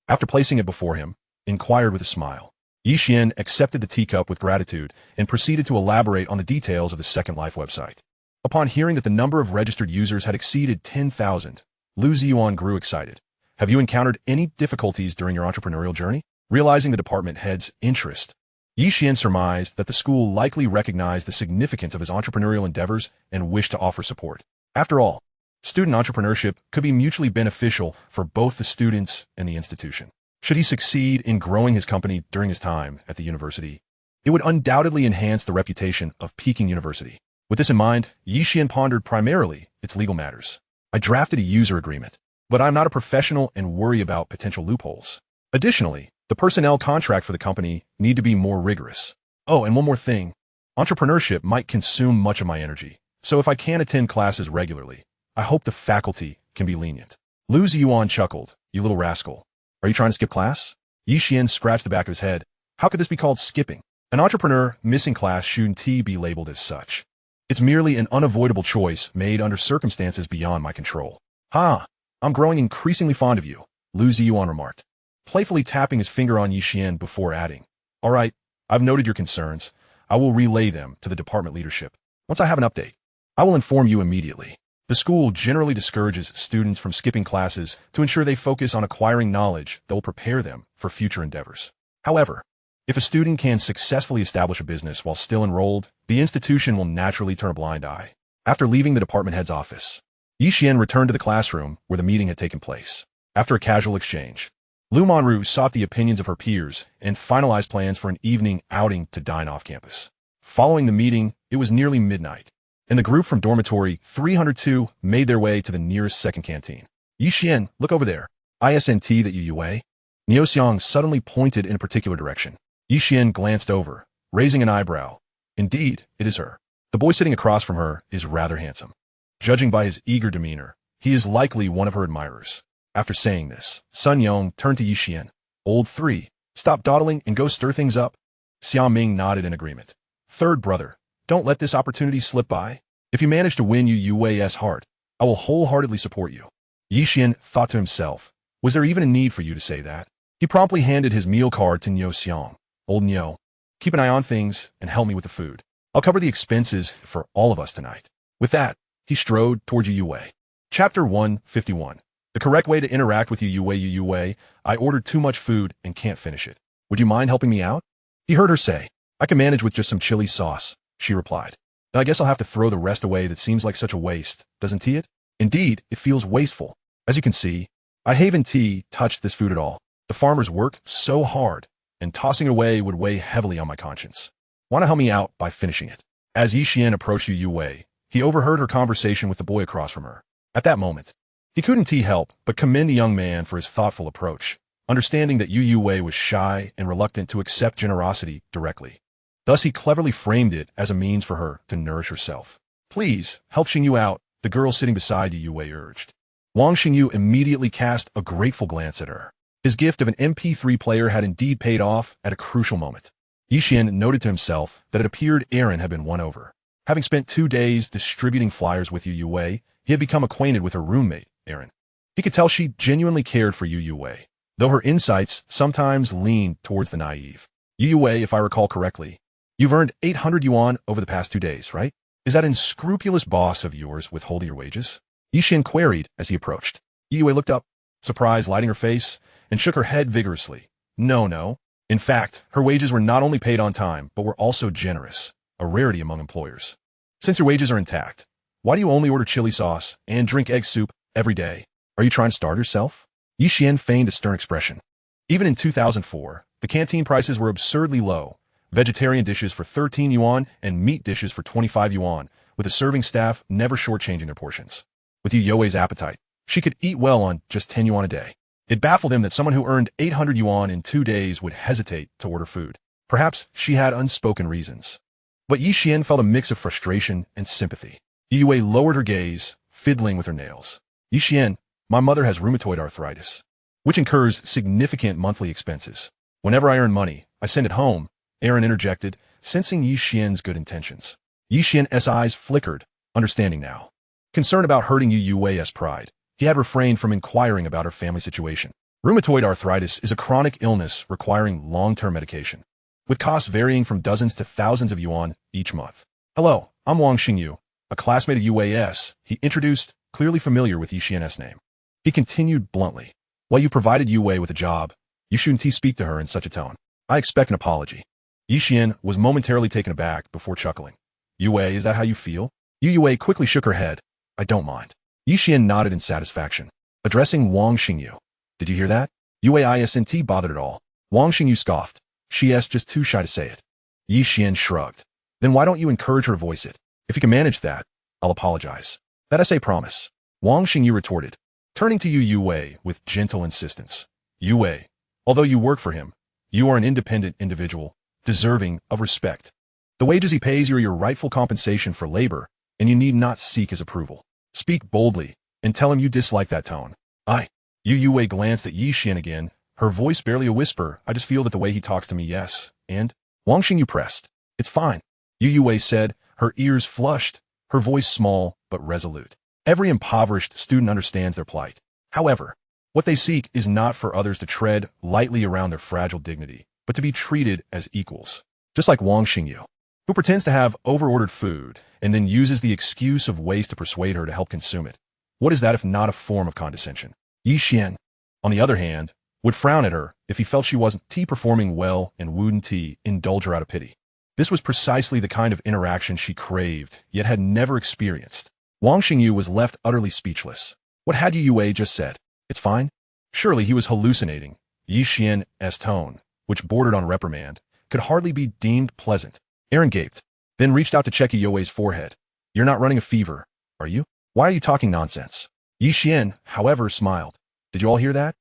after placing it before him, inquired with a smile. Ye Xuan accepted the teacup with gratitude and proceeded to elaborate on the details of the Second Life website. Upon hearing that the number of registered users had exceeded 10,000, Lu Xuan grew excited. Have you encountered any difficulties during your entrepreneurial journey? Realizing the department head's interest, Ye Xuan surmised that the school likely recognized the significance of his entrepreneurial endeavors and wished to offer support. After all, student entrepreneurship could be mutually beneficial for both the students and the institution. Should he succeed in growing his company during his time at the university, it would undoubtedly enhance the reputation of Peking University. With this in mind, Ye Xuan pondered primarily its legal matters. I drafted a user agreement, but I'm not a professional and worry about potential loopholes. Additionally, the personnel contract for the company need to be more rigorous. Oh, and one more thing. Entrepreneurship might consume much of my energy, so if I can't attend classes regularly, I hope the faculty can be lenient. Lu Xuan chuckled. You little rascal. Are you trying to skip class? Ye Xuan scratched the back of his head. How could this be called skipping? An entrepreneur missing class shouldn't be labeled as such. It's merely an unavoidable choice made under circumstances beyond my control. I'm growing increasingly fond of you, Lu Xuan remarked, playfully tapping his finger on Ye Xuan before adding, All right, I've noted your concerns. I will relay them to the department leadership. Once I have an update, I will inform you immediately. The school generally discourages students from skipping classes to ensure they focus on acquiring knowledge that will prepare them for future endeavors. However, if a student can successfully establish a business while still enrolled, the institution will naturally turn a blind eye. After leaving the department head's office, Ye Xuan returned to the classroom where the meeting had taken place. After a casual exchange, Lu Monru sought the opinions of her peers and finalized plans for an evening outing to dine off campus. Following the meeting, it was nearly midnight, and the group from dormitory 302 made their way to the nearest second canteen. Ye Xuan, look over there. Isn't that you Yue? Ye Xuan suddenly pointed in a particular direction. Ye Xuan glanced over, raising an eyebrow. Indeed, it is her. The boy sitting across from her is rather handsome. Judging by his eager demeanor, He is likely one of her admirers. After saying this, Sun Yong turned to Ye Xuan. Old 3, stop dawdling and go stir things up. Xia Ming nodded in agreement. Third brother, don't let this opportunity slip by. If you manage to win Yu Wei's heart, I will wholeheartedly support you. Ye Xuan thought to himself, was there even a need for you to say that? He promptly handed his meal card to Ye Xuan. Old Nyo, keep an eye on things and help me with the food. I'll cover the expenses for all of us tonight. With that, he strode toward Yu Wei. Chapter 151. The correct way to interact with Yu Wei. I ordered too much food and can't finish it. Would you mind helping me out? He heard her say. I can manage with just some chili sauce, she replied. Now I guess I'll have to throw the rest away. That seems like such a waste, doesn't it? Indeed, it feels wasteful. As you can see, I haven't touched this food at all. The farmers work so hard, and tossing it away would weigh heavily on my conscience. Want to help me out by finishing it? As Ye Xuan approached Yu Wei, he overheard her conversation with the boy across from her. At that moment, he couldn't help but commend the young man for his thoughtful approach, understanding that Yu Wei was shy and reluctant to accept generosity directly. Thus he cleverly framed it as a means for her to nourish herself. Please, help Xingyu out, the girl sitting beside Yu Wei urged. Wang Xingyu immediately cast a grateful glance at her. His gift of an MP3 player had indeed paid off at a crucial moment. Ye Xuan noted to himself that it appeared Aaron had been won over. Having spent 2 days distributing flyers with Yu Wei, he had become acquainted with her roommate, Aaron. He could tell she genuinely cared for Yu Wei, though her insights sometimes leaned towards the naive. Yu Wei, if I recall correctly, you've earned 800 yuan over the past 2 days, right? Is that unscrupulous boss of yours withholding your wages? Ye Xuan queried as he approached. Yu Wei looked up, surprise lighting her face, and shook her head vigorously. No. In fact, her wages were not only paid on time, but were also generous, a rarity among employers. Since your wages are intact, why do you only order chili sauce and drink egg soup every day? Are you trying to starve yourself? Ye Xuan feigned a stern expression. Even in 2004, the canteen prices were absurdly low. Vegetarian dishes for 13 yuan and meat dishes for 25 yuan, with the serving staff never shortchanging their portions. With Yu Wei's appetite, she could eat well on just 10 yuan a day. It baffled him that someone who earned 800 yuan in 2 days would hesitate to order food. Perhaps she had unspoken reasons. But Ye Xuan felt a mix of frustration and sympathy. Yu Wei lowered her gaze, fiddling with her nails. Ye Xuan, my mother has rheumatoid arthritis, which incurs significant monthly expenses. Whenever I earn money, I send it home, Aaron interjected, sensing Ye Xuan's good intentions. Ye Xuan's eyes flickered, understanding now. Concerned about hurting Yu Wei's pride, he had refrained from inquiring about her family situation. Rheumatoid arthritis is a chronic illness requiring long-term medication, with costs varying from dozens to thousands of yuan each month. Hello, I'm Wang Xingyu, a classmate of Yu Wei's, he introduced, clearly familiar with Ye Xuan's name. He continued bluntly, while you provided Yu Wei with a job, you shouldn't speak to her in such a tone. I expect an apology. Ye Xuan was momentarily taken aback before chuckling. Yu Wei, is that how you feel? Yu Wei quickly shook her head. I don't mind. Ye Xuan nodded in satisfaction, addressing Wang Xingyu. Did you hear that? Yu Wei isn't bothered at all. Wang Xingyu scoffed. She's just too shy to say it. Ye Xuan shrugged. Then why don't you encourage her to voice it? If you can manage that, I'll apologize. That I say promise. Wang Xingyu retorted, turning to Yu Wei with gentle insistence. Yu Wei, although you work for him, you are an independent individual, deserving of respect. The wages he pays you are your rightful compensation for labor, and you need not seek his approval. Speak boldly, and tell him you dislike that tone. Yu Wei glanced at Ye Xuan again, her voice barely a whisper. I just feel that the way he talks to me, yes, and? Wang Xingyu pressed. It's fine. Yu Wei said, her ears flushed, her voice small but resolute. Every impoverished student understands their plight. However, what they seek is not for others to tread lightly around their fragile dignity, but to be treated as equals. Just like Wang Xingyu, who pretends to have overordered food and then uses the excuse of waste to persuade her to help consume it. What is that if not a form of condescension? Ye Xuan, on the other hand, would frown at her if he felt she wasn't performing well and wouldn't indulge her out of pity. This was precisely the kind of interaction she craved, yet had never experienced. Wang Xingyu was left utterly speechless. What had Yu Wei just said? It's fine? Surely he was hallucinating. Ye Xuan's tone, which bordered on reprimand, could hardly be deemed pleasant. Aaron gaped, then reached out to check Yu Wei's forehead. You're not running a fever, are you? Why are you talking nonsense? Ye Xuan, however, smiled. Did you all hear that?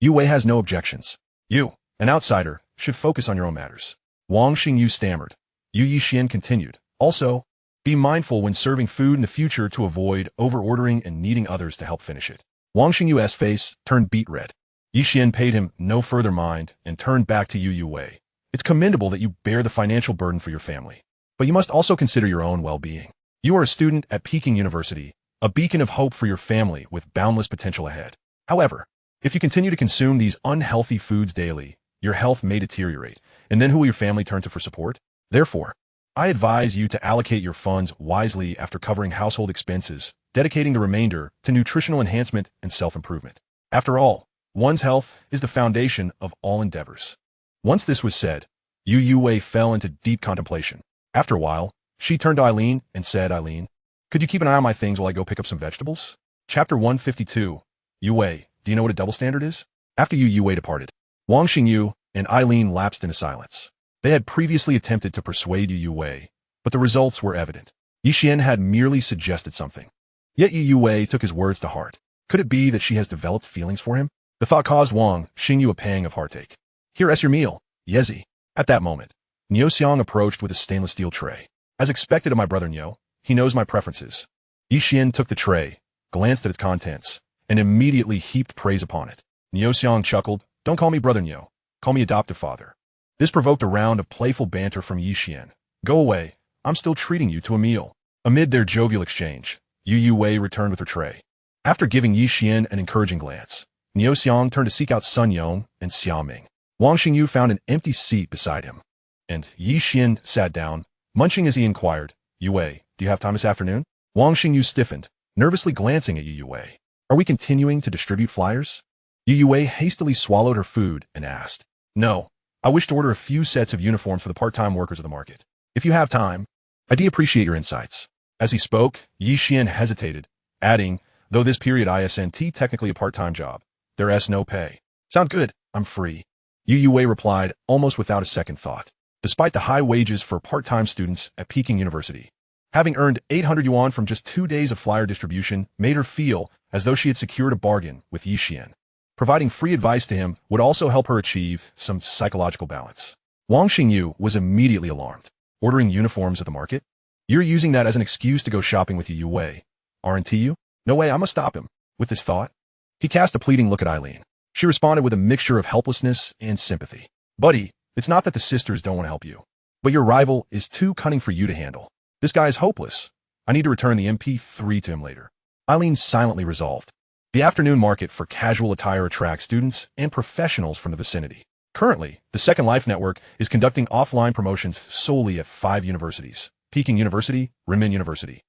Yu Wei has no objections. You, an outsider, should focus on your own matters. Wang Xingyu stammered. Ye Xuan continued. Also, Be mindful when serving food in the future to avoid over-ordering and needing others to help finish it. Wang Xingyu's face turned beet red. Ye Xuan paid him no further mind and turned back to Yu Wei. It's commendable that you bear the financial burden for your family, but you must also consider your own well-being. You are a student at Peking University, a beacon of hope for your family with boundless potential ahead. However, if you continue to consume these unhealthy foods daily, your health may deteriorate, and then who will your family turn to for support? Therefore, I advise you to allocate your funds wisely after covering household expenses, dedicating the remainder to nutritional enhancement and self-improvement. After all, one's health is the foundation of all endeavors. Once this was said, Yu Wei fell into deep contemplation. After a while, she turned to Eileen and said, Eileen, could you keep an eye on my things while I go pick up some vegetables? Chapter 152. Yu Wei, do you know what a double standard is? After Yu Wei departed, Wang Xingyu and Eileen lapsed into silence. They had previously attempted to persuade Yu Wei, but the results were evident. Ye Xuan had merely suggested something. Yet Yu Wei took his words to heart. Could it be that she has developed feelings for him? The thought caused Wang Xingyu a pang of heartache. Here's your meal, Yezi. At that moment, Ye Xuan approached with a stainless steel tray. As expected of my brother Ye, he knows my preferences. Ye Xuan took the tray, glanced at its contents, and immediately heaped praise upon it. Ye Xuan chuckled, don't call me brother Ye, call me adoptive father. This provoked a round of playful banter from Ye Xuan. Go away, I'm still treating you to a meal. Amid their jovial exchange, Yu Wei returned with her tray. After giving Ye Xuan an encouraging glance, Ye Xuan turned to seek out Sun Yong and Xia Ming. Wang Xingyu found an empty seat beside him, and Ye Xuan sat down, munching as he inquired, Yu Wei, do you have time this afternoon? Wang Xingyu stiffened, nervously glancing at Yu Wei. Are we continuing to distribute flyers? Yu Wei hastily swallowed her food and asked, No, I wish to order a few sets of uniforms for the part-time workers of the market. If you have time, I do appreciate your insights. As he spoke, Ye Xuan hesitated, adding, though this period isn't technically a part-time job, there's no pay. Sound good, I'm free. Yu Wei replied almost without a second thought. Despite the high wages for part-time students at Peking University, having earned 800 yuan from just 2 days of flyer distribution made her feel as though she had secured a bargain with Ye Xuan. Providing free advice to him would also help her achieve some psychological balance. Wang Xingyu was immediately alarmed. Ordering uniforms at the market? You're using that as an excuse to go shopping with Yu Wei, aren't you? No way, I must stop him. With this thought, he cast a pleading look at Eileen. She responded with a mixture of helplessness and sympathy. Buddy, it's not that the sisters don't want to help you, but your rival is too cunning for you to handle. This guy is hopeless. I need to return the MP3 to him later. Eileen silently resolved. The afternoon market for casual attire attracts students and professionals from the vicinity. Currently, the Second Life network is conducting offline promotions solely at 5 universities: Peking University, Renmin University,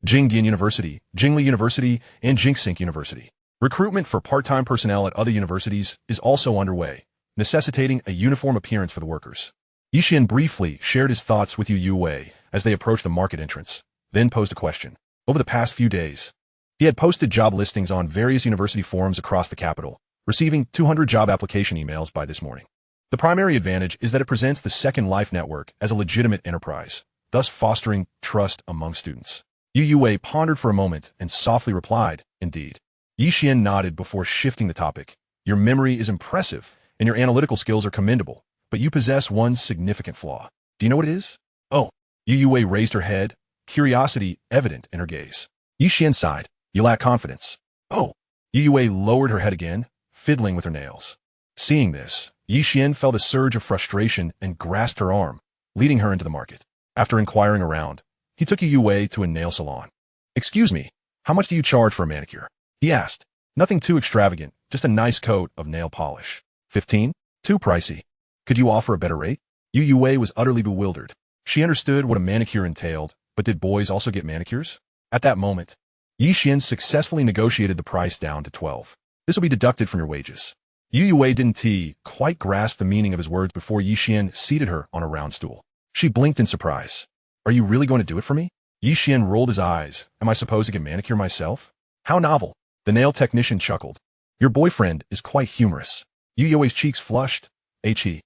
Jingdian University, Jingli University, and Jinxink University. Recruitment for part-time personnel at other universities is also underway, necessitating a uniform appearance for the workers. Ye Xuan briefly shared his thoughts with Yu Wei as they approached the market entrance, then posed a question. Over the past few days, he had posted job listings on various university forums across the capital, receiving 200 job application emails by this morning. The primary advantage is that it presents the Second Life network as a legitimate enterprise, thus fostering trust among students. Yu Wei pondered for a moment and softly replied, Indeed. Ye Xuan nodded before shifting the topic. Your memory is impressive, and your analytical skills are commendable, but you possess one significant flaw. Do you know what it is? Oh. Yu Wei raised her head, curiosity evident in her gaze. Ye Xuan sighed. You lack confidence. Oh. Yu Wei lowered her head again, fiddling with her nails. Seeing this, Ye Xuan felt a surge of frustration and grasped her arm, leading her into the market. After inquiring around, he took Yu Wei to a nail salon. Excuse me, how much do you charge for a manicure? He asked. Nothing too extravagant, just a nice coat of nail polish. 15? Too pricey. Could you offer a better rate? Yu Wei was utterly bewildered. She understood what a manicure entailed, but did boys also get manicures? At that moment, Ye Xuan successfully negotiated the price down to 12. This will be deducted from your wages. Yu Wei didn't quite grasp the meaning of his words before Ye Xuan seated her on a round stool. She blinked in surprise. Are you really going to do it for me? Ye Xuan rolled his eyes. Am I supposed to get manicure myself? How novel. The nail technician chuckled. Your boyfriend is quite humorous. Yu Wei's cheeks flushed. He.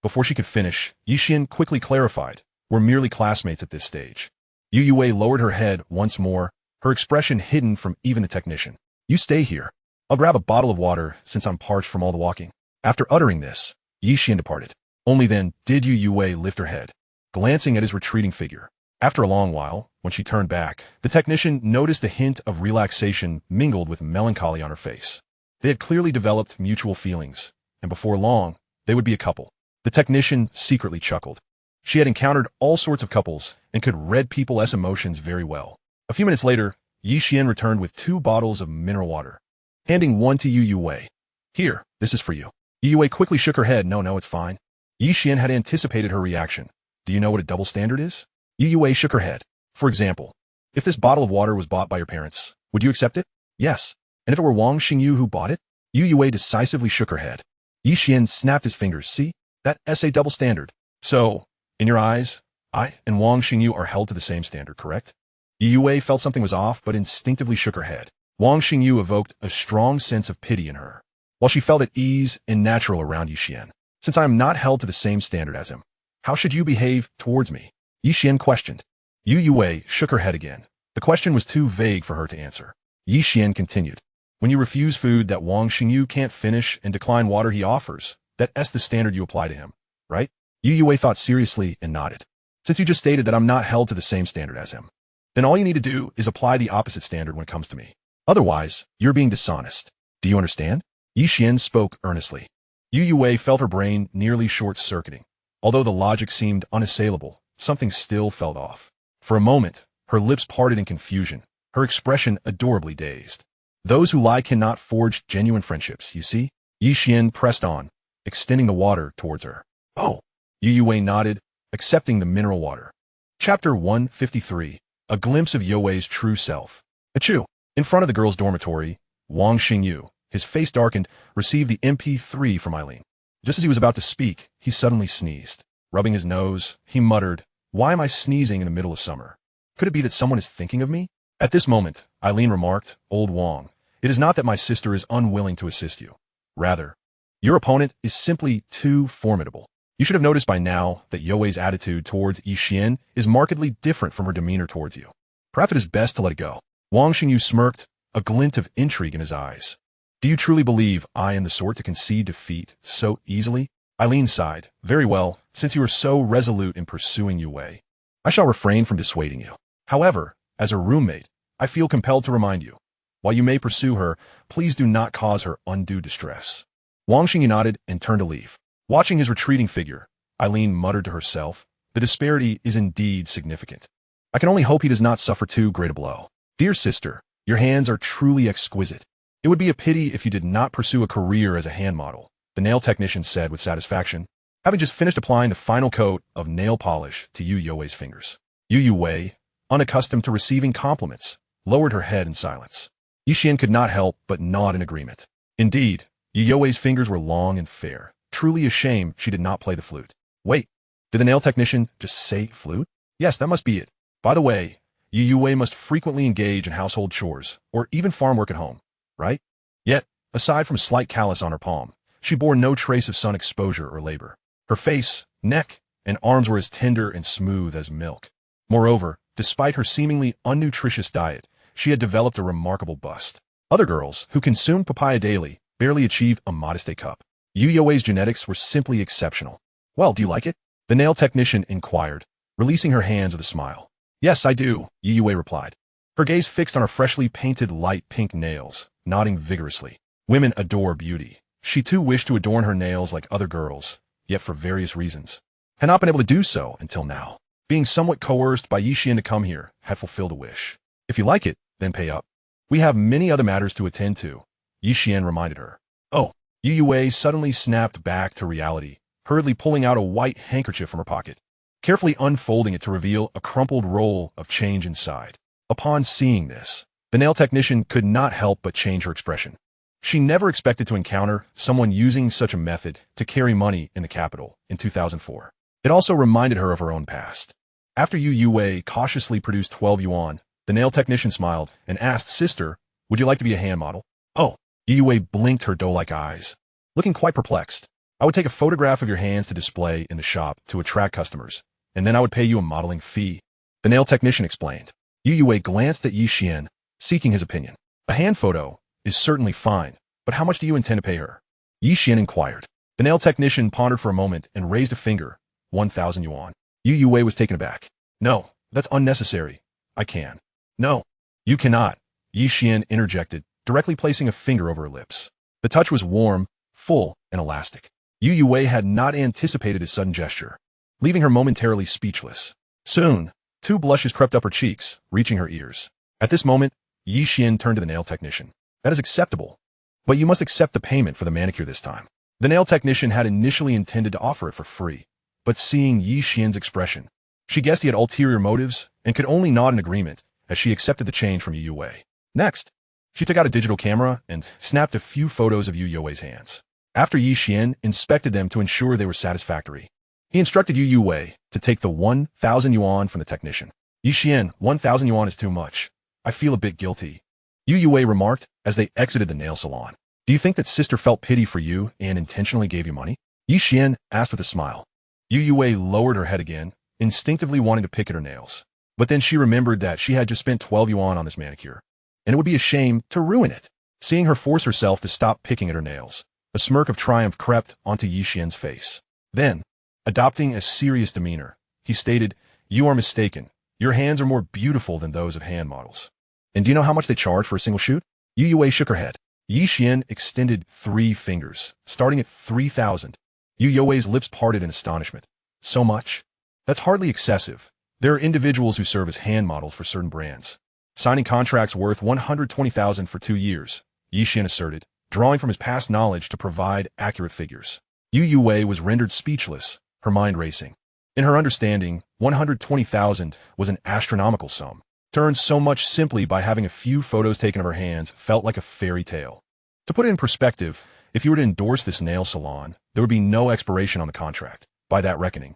Before she could finish, Ye Xuan quickly clarified. We're merely classmates at this stage. Yu Wei lowered her head once more, her expression hidden from even the technician. You stay here. I'll grab a bottle of water since I'm parched from all the walking. After uttering this, Ye Xuan departed. Only then did Yu Wei lift her head, glancing at his retreating figure. After a long while, when she turned back, the technician noticed a hint of relaxation mingled with melancholy on her face. They had clearly developed mutual feelings, and before long, they would be a couple. The technician secretly chuckled. She had encountered all sorts of couples and could read people's emotions very well. A few minutes later, Ye Xuan returned with 2 bottles of mineral water, handing one to Ye Xuan. Here, this is for you. Ye Xuan quickly shook her head. No, it's fine. Ye Xuan had anticipated her reaction. Do you know what a double standard is? Ye Xuan shook her head. For example, if this bottle of water was bought by your parents, would you accept it? Yes. And if it were Wang Xingyu who bought it? Ye Xuan decisively shook her head. Ye Xuan snapped his fingers. See? That's a double standard. So, in your eyes, I and Wang Xingyu are held to the same standard, correct? Ye Xuan felt something was off, but instinctively shook her head. Wang Xingyu evoked a strong sense of pity in her, while she felt at ease and natural around Ye Xuan. Since I am not held to the same standard as him, how should you behave towards me? Ye Xuan questioned. Ye Xuan shook her head again. The question was too vague for her to answer. Ye Xuan continued. When you refuse food that Wang Xingyu can't finish and decline water he offers, that's the standard you apply to him, right? Ye Xuan thought seriously and nodded. Since you just stated that I'm not held to the same standard as him, then all you need to do is apply the opposite standard when it comes to me. Otherwise, you're being dishonest. Do you understand? Ye Xuan spoke earnestly. Ye Xuan felt her brain nearly short-circuiting. Although the logic seemed unassailable, something still felt off. For a moment, her lips parted in confusion, her expression adorably dazed. Those who lie cannot forge genuine friendships, you see? Ye Xuan pressed on, extending the water towards her. Oh. Ye Xuan nodded, accepting the mineral water. Chapter 153. A glimpse of You's true self. Achoo! In front of the girls' dormitory, Wang Xingyu, his face darkened, received the MP3 from Eileen. Just as he was about to speak, he suddenly sneezed. Rubbing his nose, he muttered, "Why am I sneezing in the middle of summer? Could it be that someone is thinking of me?" At this moment, Eileen remarked, "Old Wang, it is not that my sister is unwilling to assist you. Rather, your opponent is simply too formidable. You should have noticed by now that You's attitude towards Ye Xuan is markedly different from her demeanor towards you. Perhaps it is best to let it go." Wang Xingyu smirked, a glint of intrigue in his eyes. "Do you truly believe I am the sort to concede defeat so easily?" Eileen sighed. "Very well, since you are so resolute in pursuing Yue, I shall refrain from dissuading you. However, as her roommate, I feel compelled to remind you, while you may pursue her, please do not cause her undue distress." Wang Xingyu nodded and turned to leave. Watching his retreating figure, Eileen muttered to herself, "The disparity is indeed significant. I can only hope he does not suffer too great a blow. Dear sister, your hands are truly exquisite. It would be a pity if you did not pursue a career as a hand model," the nail technician said with satisfaction, having just finished applying the final coat of nail polish to You's fingers. Yue, unaccustomed to receiving compliments, lowered her head in silence. Ye Xuan could not help but nod in agreement. Indeed, You's fingers were long and fair. Truly a shame she did not play the flute. Wait, did the nail technician just say flute? Yes, that must be it. By the way, Yue must frequently engage in household chores, or even farm work at home, right? Yet, aside from a slight callus on her palm, she bore no trace of sun exposure or labor. Her face, neck, and arms were as tender and smooth as milk. Moreover, despite her seemingly unnutritious diet, she had developed a remarkable bust. Other girls, who consumed papaya daily, barely achieved a modest A cup. Yue's genetics were simply exceptional. Well, do you like it? The nail technician inquired, releasing her hands with a smile. Yes, I do, Yue replied. Her gaze fixed on her freshly painted light pink nails, nodding vigorously. Women adore beauty. She too wished to adorn her nails like other girls, yet for various reasons had not been able to do so until now. Being somewhat coerced by Ye Xuan to come here had fulfilled a wish. If you like it, then pay up. We have many other matters to attend to, Ye Xuan reminded her. Oh, Yue suddenly snapped back to reality, hurriedly pulling out a white handkerchief from her pocket, carefully unfolding it to reveal a crumpled roll of change inside. Upon seeing this, the nail technician could not help but change her expression. She never expected to encounter someone using such a method to carry money in the capital in 2004. It also reminded her of her own past. After Yue cautiously produced 12 yuan, the nail technician smiled and asked, Sister, would you like to be a hand model? Oh, Yue blinked her doe-like eyes, looking quite perplexed. I would take a photograph of your hands to display in the shop to attract customers, and then I would pay you a modeling fee, the nail technician explained. Yue glanced at Ye Xuan, seeking his opinion. A hand photo is certainly fine, but how much do you intend to pay her? Ye Xuan inquired. The nail technician pondered for a moment and raised a finger. 1,000 yuan. Yue was taken aback. No, That's unnecessary. I can. No. You cannot, Ye Xuan interjected, directly placing a finger over her lips. The touch was warm, full, and elastic. Yu Wei had not anticipated his sudden gesture, leaving her momentarily speechless. Soon, 2 blushes crept up her cheeks, reaching her ears. At this moment, Ye Xuan turned to the nail technician. That is acceptable. But you must accept the payment for the manicure this time. The nail technician had initially intended to offer it for free, but seeing Ye Xuan's expression, she guessed he had ulterior motives and could only nod in agreement as she accepted the change from Yu Wei. Next, she took out a digital camera and snapped a few photos of Yu Wei's hands. After Ye Xuan inspected them to ensure they were satisfactory, he instructed Yu Wei to take the 1,000 yuan from the technician. Ye Xuan, 1,000 yuan is too much. I feel a bit guilty, Yu Wei remarked as they exited the nail salon. Do you think that sister felt pity for you and intentionally gave you money? Ye Xuan asked with a smile. Yu Wei lowered her head again, instinctively wanting to pick at her nails. But then she remembered that she had just spent 12 yuan on this manicure, and it would be a shame to ruin it. Seeing her force herself to stop picking at her nails, a smirk of triumph crept onto Ye Xuan's face. Then, adopting a serious demeanor, he stated, You are mistaken. Your hands are more beautiful than those of hand models. And do you know how much they charge for a single shoot? Yu Wei shook her head. Ye Xuan extended 3 fingers, starting at 3,000. Yu Wei's lips parted in astonishment. So much? That's hardly excessive. There are individuals who serve as hand models for certain brands, signing contracts worth 120,000 for 2 years, Ye Xuan asserted, drawing from his past knowledge to provide accurate figures. Yu Wei was rendered speechless, her mind racing. In her understanding, 120,000 was an astronomical sum. To earn so much simply by having a few photos taken of her hands felt like a fairy tale. To put it in perspective, if you were to endorse this nail salon, there would be no expiration on the contract. By that reckoning,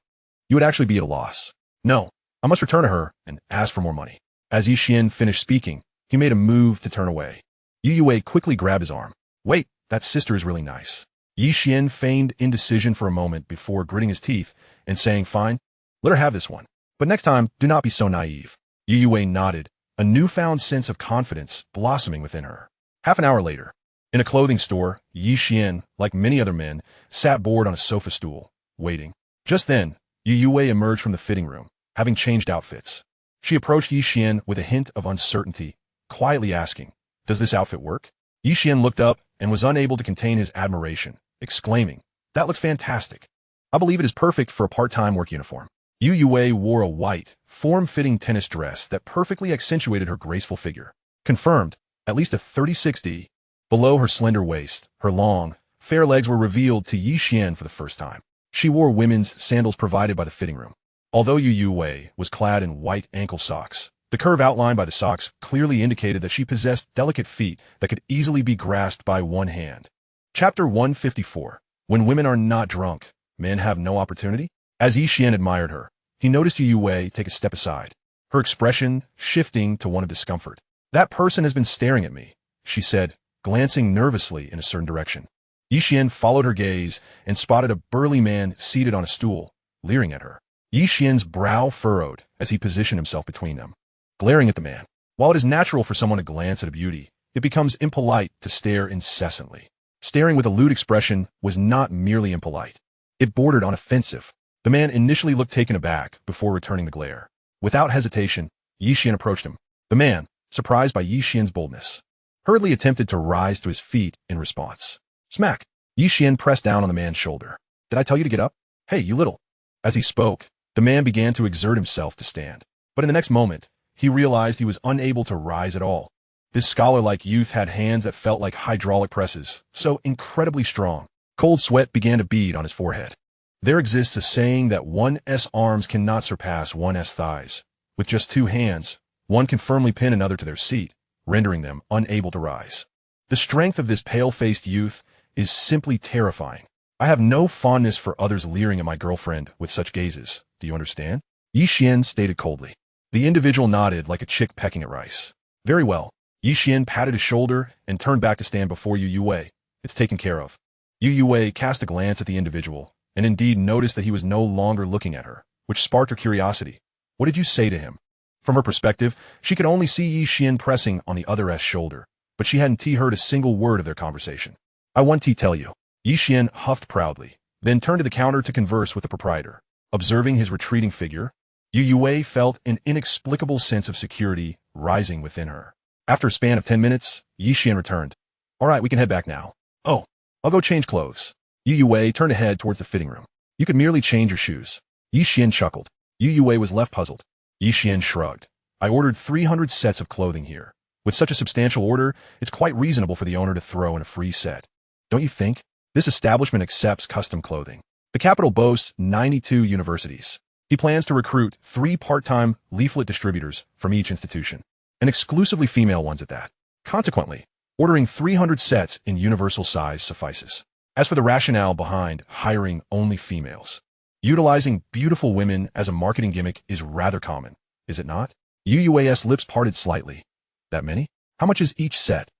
you would actually be at a loss. No, I must return to her and ask for more money. As Ye Xuan finished speaking, he made a move to turn away. Yu Wei quickly grabbed his arm. Wait, that sister is really nice. Ye Xuan feigned indecision for a moment before gritting his teeth and saying, Fine, let her have this one. But next time, do not be so naive. Yu Wei nodded, a newfound sense of confidence blossoming within her. Half an hour later, in a clothing store, Ye Xuan, like many other men, sat bored on a sofa stool, waiting. Just then, Yu Wei emerged from the fitting room, having changed outfits. She approached Ye Xuan with a hint of uncertainty, quietly asking, Does this outfit work? Ye Xuan looked up and was unable to contain his admiration, exclaiming, That looks fantastic. I believe it is perfect for a part-time work uniform. Yu Wei wore a white, form-fitting tennis dress that perfectly accentuated her graceful figure. Confirmed, at least a 36D. Below her slender waist, her long, fair legs were revealed to Ye Xuan for the first time. She wore women's sandals provided by the fitting room. Although Yu Wei was clad in white ankle socks, the curve outlined by the socks clearly indicated that she possessed delicate feet that could easily be grasped by one hand. Chapter 154. When women are not drunk, men have no opportunity? As Ye Xuan admired her, he noticed Yu Wei take a step aside, her expression shifting to one of discomfort. That person has been staring at me, she said, glancing nervously in a certain direction. Ye Xuan followed her gaze and spotted a burly man seated on a stool, leering at her. Ye Xuan's brow furrowed as he positioned himself between them, glaring at the man. While it is natural for someone to glance at a beauty, it becomes impolite to stare incessantly. Staring with a lewd expression was not merely impolite. It bordered on offensive. The man initially looked taken aback before returning the glare. Without hesitation, Ye Xuan approached him. The man, surprised by Ye Xuan's boldness, hurriedly attempted to rise to his feet in response. Smack! Ye Xuan pressed down on the man's shoulder. Did I tell you to get up? Hey, you little. As he spoke, the man began to exert himself to stand. But in the next moment, he realized he was unable to rise at all. This scholar-like youth had hands that felt like hydraulic presses, so incredibly strong. Cold sweat began to bead on his forehead. There exists a saying that one's arms cannot surpass one's thighs. With just 2 hands, one can firmly pin another to their seat, rendering them unable to rise. The strength of this pale-faced youth is simply terrifying. I have no fondness for others leering at my girlfriend with such gazes. Do you understand? Ye Xuan stated coldly. The individual nodded like a chick pecking at rice. Very well. Ye Xuan patted his shoulder and turned back to stand before Yu Wei. It's taken care of. Yu Wei cast a glance at the individual, and indeed noticed that he was no longer looking at her, which sparked her curiosity. What did you say to him? From her perspective, she could only see Ye Xuan pressing on the other's shoulder, but she hadn't heard a single word of their conversation. I want to tell you. Ye Xuan huffed proudly, then turned to the counter to converse with the proprietor. Observing his retreating figure, Yu Yue felt an inexplicable sense of security rising within her. After a span of 10 minutes, Ye Xuan returned. All right, we can head back now. Oh, I'll go change clothes. Yu Yue turned to head towards the fitting room. You could merely change your shoes. Ye Xuan chuckled. Yu Yue was left puzzled. Ye Xuan shrugged. I ordered 300 sets of clothing here. With such a substantial order, it's quite reasonable for the owner to throw in a free set. Don't you think? This establishment accepts custom clothing. The capital boasts 92 universities. He plans to recruit 3 part-time leaflet distributors from each institution, and exclusively female ones at that. Consequently, ordering 300 sets in universal size suffices. As for the rationale behind hiring only females, utilizing beautiful women as a marketing gimmick is rather common, is it not? Yu Yue's lips parted slightly. That many? How much is each set?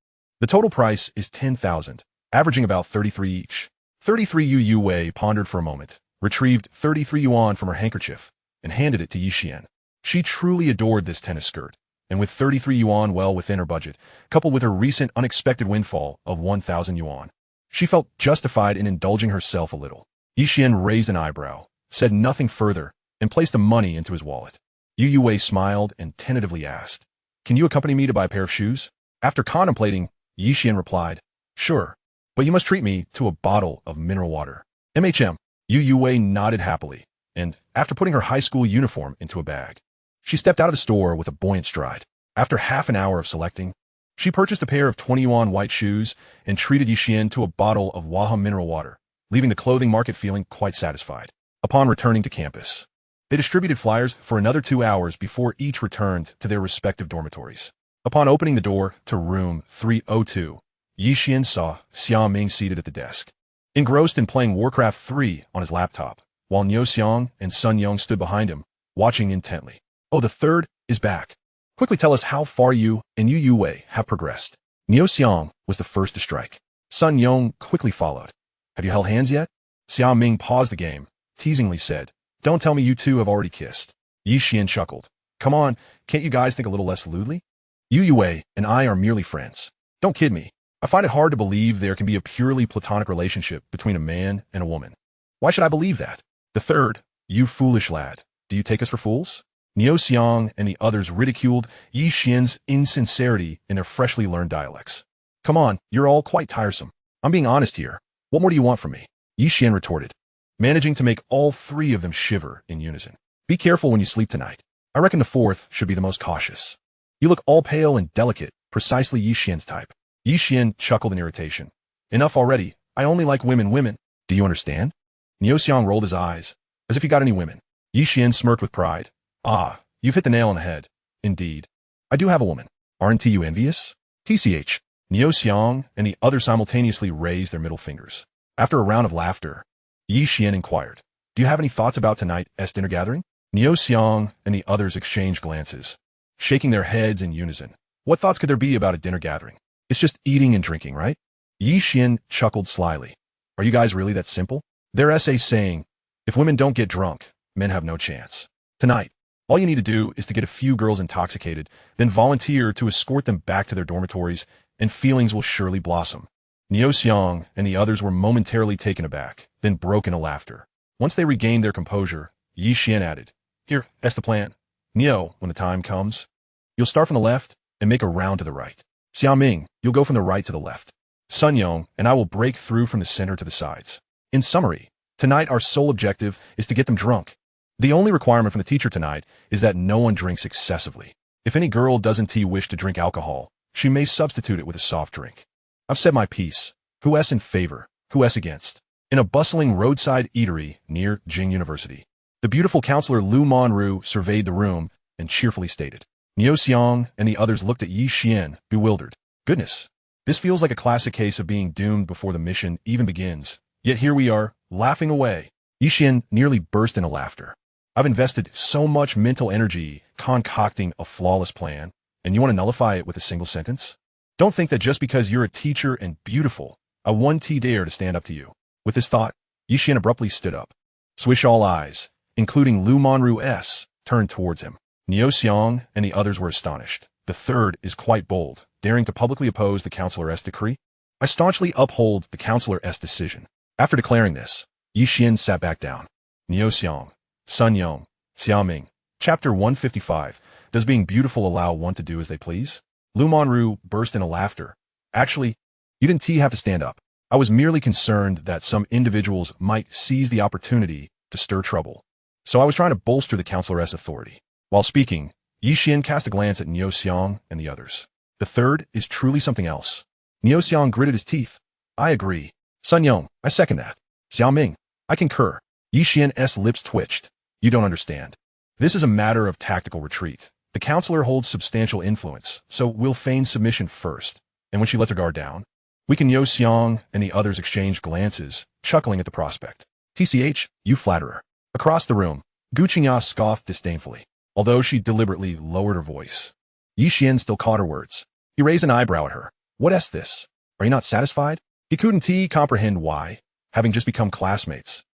The total price is 10,000, averaging about 33 each. 33 Yu Yue pondered for a moment, retrieved 33 yuan from her handkerchief, and handed it to Ye Xuan. She truly adored this tennis skirt, and with 33 yuan well within her budget, coupled with her recent unexpected windfall of 1,000 yuan, she felt justified in indulging herself a little. Ye Xuan raised an eyebrow, said nothing further, and placed the money into his wallet. Yu Yue smiled and tentatively asked, Can you accompany me to buy a pair of shoes? After contemplating, Ye Xuan replied, Sure, but you must treat me to a bottle of mineral water. MHM. Yu Yue nodded happily, and, after putting her high school uniform into a bag, she stepped out of the store with a buoyant stride. After half an hour of selecting, she purchased a pair of 20 yuan white shoes and treated Ye Xuan to a bottle of Waham mineral water, leaving the clothing market feeling quite satisfied. Upon returning to campus, they distributed flyers for another 2 hours before each returned to their respective dormitories. Upon opening the door to room 302, Ye Xuan saw Xia Ming seated at the desk, engrossed in playing Warcraft 3 on his laptop, while Ye Xuan and Sun Yong stood behind him, watching intently. Oh, the third is back. Quickly tell us how far you and Yu Yue have progressed. Ye Xuan was the first to strike. Sun Yong quickly followed. Have you held hands yet? Xia Ming paused the game, teasingly said, Don't tell me you two have already kissed. Ye Xuan chuckled. Come on, can't you guys think a little less lewdly? Yu Yue and I are merely friends. Don't kid me. I find it hard to believe there can be a purely platonic relationship between a man and a woman. Why should I believe that? The third, you foolish lad, do you take us for fools? Ye Xuan and the others ridiculed Ye Xuan's insincerity in their freshly learned dialects. Come on, you're all quite tiresome. I'm being honest here. What more do you want from me? Ye Xuan retorted, managing to make all 3 of them shiver in unison. Be careful when you sleep tonight. I reckon the 4th should be the most cautious. You look all pale and delicate, precisely Ye Xuan's type. Ye Xuan chuckled in irritation. Enough already. I only like women. Do you understand? Ye Xuan rolled his eyes, as if he got any women. Ye Xuan smirked with pride. Ah, you've hit the nail on the head. Indeed. I do have a woman. Aren't you envious? TCH. Ye Xuan and the others simultaneously raised their middle fingers. After a round of laughter, Ye Xuan inquired, Do you have any thoughts about tonight's dinner gathering? Ye Xuan and the others exchanged glances, shaking their heads in unison. What thoughts could there be about a dinner gathering? It's just eating and drinking, right? Ye Xuan chuckled slyly. Are you guys really that simple? Their essay saying, if women don't get drunk, men have no chance. Tonight, all you need to do is to get a few girls intoxicated, then volunteer to escort them back to their dormitories, and feelings will surely blossom. Ye Xuan and the others were momentarily taken aback, then broke into laughter. Once they regained their composure, Ye Xuan added, Here, that's the plan. Neo, when the time comes, you'll start from the left and make a round to the right. Xia Ming, you'll go from the right to the left. Sun Yong and I will break through from the center to the sides. In summary, tonight our sole objective is to get them drunk. The only requirement from the teacher tonight is that no one drinks excessively. If any girl doesn't wish to drink alcohol, she may substitute it with a soft drink. I've said my piece. Who's in favor? Who's against? In a bustling roadside eatery near Jing University, the beautiful counselor Lu Monru surveyed the room and cheerfully stated. Ye Xuan and the others looked at Ye Xuan, bewildered. Goodness, this feels like a classic case of being doomed before the mission even begins. Yet here we are, laughing away. Ye Xuan nearly burst into laughter. I've invested so much mental energy concocting a flawless plan, and you want to nullify it with a single sentence? Don't think that just because you're a teacher and beautiful, I won't dare to stand up to you. With this thought, Ye Xuan abruptly stood up. Swish all eyes, including Lu Monru S, turned towards him. Ye Xuan and the others were astonished. The third is quite bold, daring to publicly oppose the Counselor-S decree. I staunchly uphold the Counselor-S decision. After declaring this, Ye Xuan sat back down. Ye Xuan, Sun Yong, Xia Ming, Chapter 155. Does being beautiful allow one to do as they please? Lu Monru burst into laughter. Actually, you didn't have to stand up. I was merely concerned that some individuals might seize the opportunity to stir trouble. So I was trying to bolster the counselor's authority. While speaking, Ye Xuan cast a glance at Ye Xuan and the others. The third is truly something else. Ye Xuan gritted his teeth. I agree. Sun Yong, I second that. Xiao Ming, I concur. Ye Xian's lips twitched. You don't understand. This is a matter of tactical retreat. The counselor holds substantial influence, so we'll feign submission first, and when she lets her guard down, we can. Ye Xuan and the others exchanged glances, chuckling at the prospect. TCH, you flatterer. Across the room, Gu Qingya scoffed disdainfully, although she deliberately lowered her voice. Ye Xuan still caught her words. He raised an eyebrow at her. What's this? Are you not satisfied? He couldn't comprehend why, having just become classmates,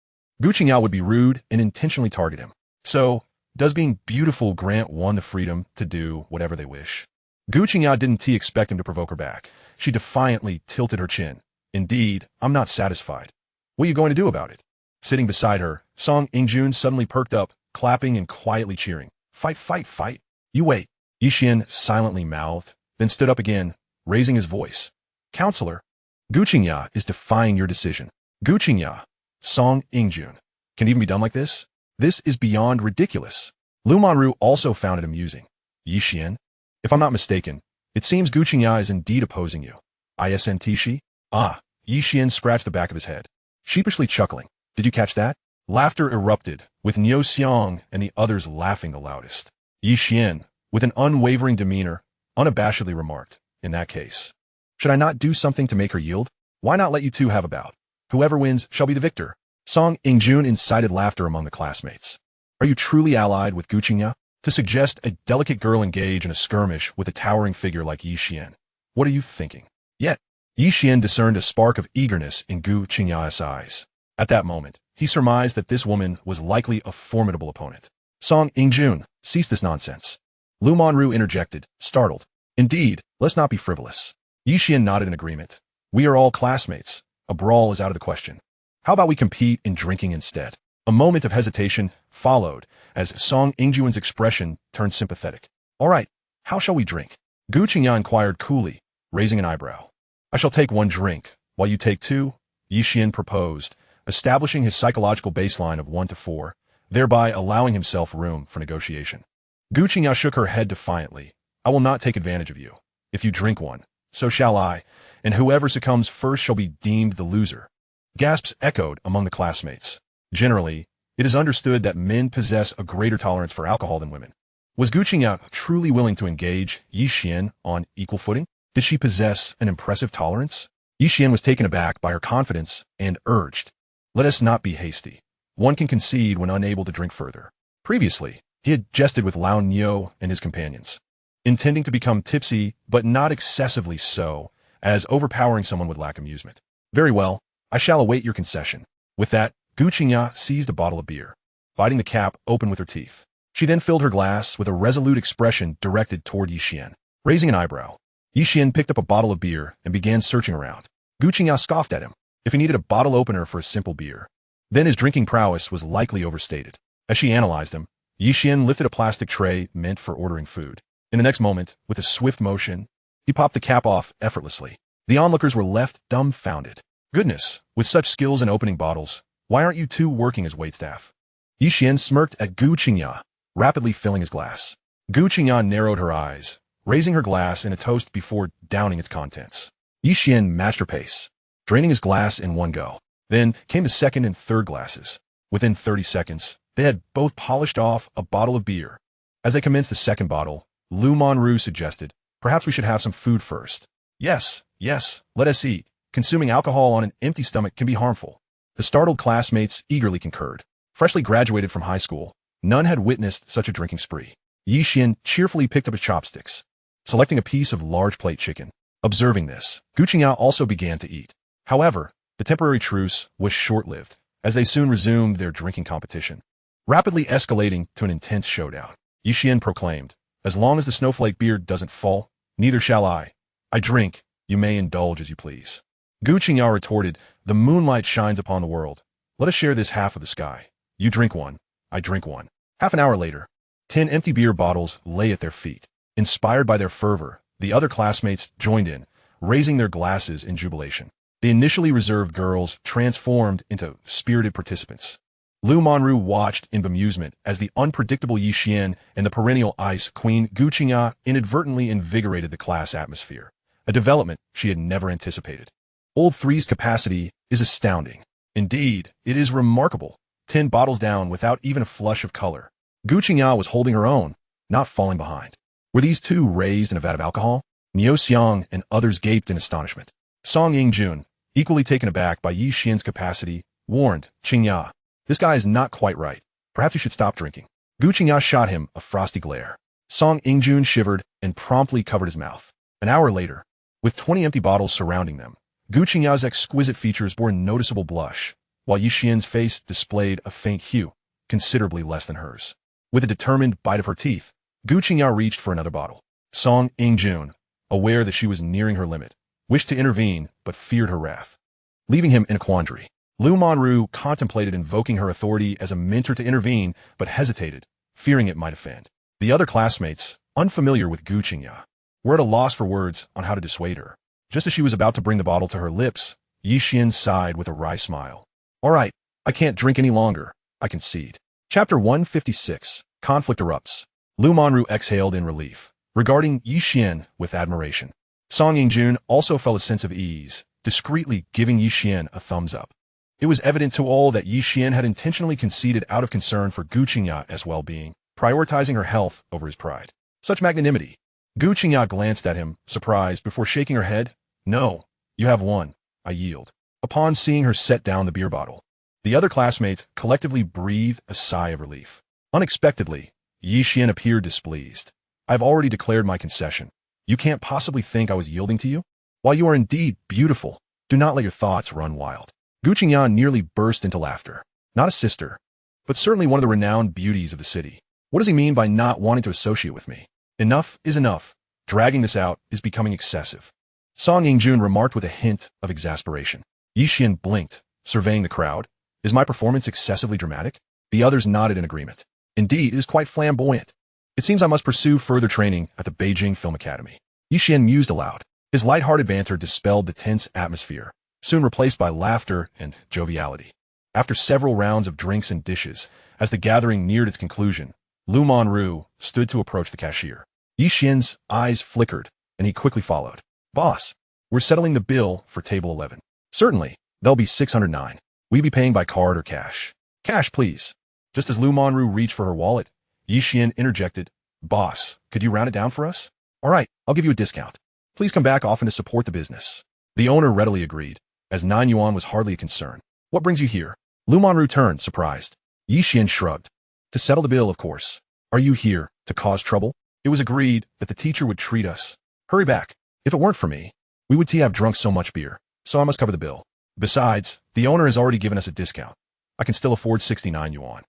Gu Qingya would be rude and intentionally target him. So, does being beautiful grant one the freedom to do whatever they wish? Gu Qingya didn't expect him to provoke her back. She defiantly tilted her chin. Indeed, I'm not satisfied. What are you going to do about it? Sitting beside her, Song Ingjun suddenly perked up, clapping and quietly cheering. Fight, fight, fight. You wait. Ye Xuan silently mouthed, then stood up again, raising his voice. Counselor, Gu Qingya is defying your decision. Gu Qingya, Song Ingjun. Can it even be done like this? This is beyond ridiculous. Lu Monru also found it amusing. Ye Xuan? If I'm not mistaken, it seems Gu Qingya is indeed opposing you. Isn't she? Ah, Ye Xuan scratched the back of his head, sheepishly chuckling. Did you catch that? Laughter erupted, with Ye Xuan and the others laughing the loudest. Ye Xuan, with an unwavering demeanor, unabashedly remarked, in that case, should I not do something to make her yield? Why not let you two have a bout? Whoever wins shall be the victor. Song Ingjun incited laughter among the classmates. Are you truly allied with Gu Qingya? To suggest a delicate girl engage in a skirmish with a towering figure like Ye Xuan. What are you thinking? Yet, Ye Xuan discerned a spark of eagerness in Gu Qingya's eyes. At that moment, he surmised that this woman was likely a formidable opponent. Song Ingjun, cease this nonsense. Lu Monru interjected, startled. Indeed, let's not be frivolous. Ye Xuan nodded in agreement. We are all classmates. A brawl is out of the question. How about we compete in drinking instead? A moment of hesitation followed as Song Ingjun's expression turned sympathetic. All right, how shall we drink? Gu Qingya inquired coolly, raising an eyebrow. I shall take one drink, while you take two, Ye Xuan proposed, establishing his psychological baseline of 1 to 4, thereby allowing himself room for negotiation. Gu Qingya shook her head defiantly. I will not take advantage of you. If you drink one, so shall I, and whoever succumbs first shall be deemed the loser. Gasps echoed among the classmates. Generally, it is understood that men possess a greater tolerance for alcohol than women. Was Gu Qingya truly willing to engage Ye Xuan on equal footing? Did she possess an impressive tolerance? Ye Xuan was taken aback by her confidence and urged, let us not be hasty. One can concede when unable to drink further. Previously, he had jested with Lao Nyo and his companions, intending to become tipsy, but not excessively so, as overpowering someone would lack amusement. Very well, I shall await your concession. With that, Gu Qingya seized a bottle of beer, biting the cap open with her teeth. She then filled her glass with a resolute expression directed toward Ye Xuan. Raising an eyebrow, Ye Xuan picked up a bottle of beer and began searching around. Gu Qingya scoffed at him. If he needed a bottle opener for a simple beer, then his drinking prowess was likely overstated. As she analyzed him, Ye Xuan lifted a plastic tray meant for ordering food. In the next moment, with a swift motion, he popped the cap off effortlessly. The onlookers were left dumbfounded. Goodness, with such skills in opening bottles, why aren't you two working as waitstaff? Ye Xuan smirked at Gu Qingya, rapidly filling his glass. Gu Qingya narrowed her eyes, raising her glass in a toast before downing its contents. Ye Xuan matched her pace, draining his glass in one go. Then came the second and third glasses. Within 30 seconds, they had both polished off a bottle of beer. As they commenced the second bottle, Lu Monru suggested, perhaps we should have some food first. Yes, let us eat. Consuming alcohol on an empty stomach can be harmful. The startled classmates eagerly concurred. Freshly graduated from high school, none had witnessed such a drinking spree. Ye Xuan cheerfully picked up his chopsticks, selecting a piece of large plate chicken. Observing this, Gu Qingya also began to eat. However, the temporary truce was short-lived, as they soon resumed their drinking competition, rapidly escalating to an intense showdown. Ye Xuan proclaimed, as long as the snowflake beard doesn't fall, neither shall I. I drink, you may indulge as you please. Gu Qingya retorted, the moonlight shines upon the world. Let us share this half of the sky. You drink one, I drink one. Half an hour later, 10 empty beer bottles lay at their feet. Inspired by their fervor, the other classmates joined in, raising their glasses in jubilation. The initially reserved girls transformed into spirited participants. Lu Monru watched in bemusement as the unpredictable Ye Xuan and the perennial ice queen Gu Qingya inadvertently invigorated the class atmosphere, a development she had never anticipated. Old Three's capacity is astounding. Indeed, it is remarkable. 10 bottles down without even a flush of color. Gu Qingya was holding her own, not falling behind. Were these two raised in a vat of alcohol? Ye Xuan and others gaped in astonishment. Song Yingjun, equally taken aback by Ye Xuan's capacity, warned Qingya, "This guy is not quite right. Perhaps you should stop drinking." Gu Qingya shot him a frosty glare. Song Yingjun shivered and promptly covered his mouth. An hour later, with 20 empty bottles surrounding them, Gu Qingya's exquisite features bore a noticeable blush, while Ye Xuan's face displayed a faint hue, considerably less than hers. With a determined bite of her teeth, Gu Qingya reached for another bottle. Song Yingjun, aware that she was nearing her limit, wished to intervene but feared her wrath. Leaving him in a quandary, Lu Monru contemplated invoking her authority as a mentor to intervene but hesitated, fearing it might offend. The other classmates, unfamiliar with Gu Qingya, were at a loss for words on how to dissuade her. Just as she was about to bring the bottle to her lips, Ye Xuan sighed with a wry smile. "All right, I can't drink any longer. I concede." Chapter 156, Conflict Erupts. Lu Monru exhaled in relief, regarding Ye Xuan with admiration. Song Yingjun also felt a sense of ease, discreetly giving Ye Xuan a thumbs up. It was evident to all that Ye Xuan had intentionally conceded out of concern for Gu Qingya's well-being, prioritizing her health over his pride. Such magnanimity. Gu Qingya glanced at him, surprised, before shaking her head. "No, you have won. I yield." Upon seeing her set down the beer bottle, the other classmates collectively breathed a sigh of relief. Unexpectedly, Ye Xuan appeared displeased. "I've already declared my concession. You can't possibly think I was yielding to you? While you are indeed beautiful, do not let your thoughts run wild." Gu Qingya nearly burst into laughter. Not a sister, but certainly one of the renowned beauties of the city. What does he mean by not wanting to associate with me? Enough is enough. Dragging this out is becoming excessive. Song Yingjun remarked with a hint of exasperation. Ye Xuan blinked, surveying the crowd. "Is my performance excessively dramatic?" The others nodded in agreement. "Indeed, it is quite flamboyant. It seems I must pursue further training at the Beijing Film Academy." Ye Xuan mused aloud. His light-hearted banter dispelled the tense atmosphere, soon replaced by laughter and joviality. After several rounds of drinks and dishes, as the gathering neared its conclusion, Lu Monru stood to approach the cashier. Ye Xuan's eyes flickered, and he quickly followed. "Boss, we're settling the bill for table 11. "Certainly, there'll be 609. We be paying by card or cash?" "Cash, please." Just as Lu Monru reached for her wallet, Ye Xuan interjected, "Boss, could you round it down for us?" "All right, I'll give you a discount. Please come back often to support the business." The owner readily agreed, as 9 yuan was hardly a concern. "What brings you here?" Lu Monru turned, surprised. Ye Xuan shrugged. "To settle the bill, of course. Are you here to cause trouble?" It was agreed that the teacher would treat us. Hurry back. If it weren't for me, we would have drunk so much beer, so I must cover the bill. Besides, the owner has already given us a discount. I can still afford 69 yuan.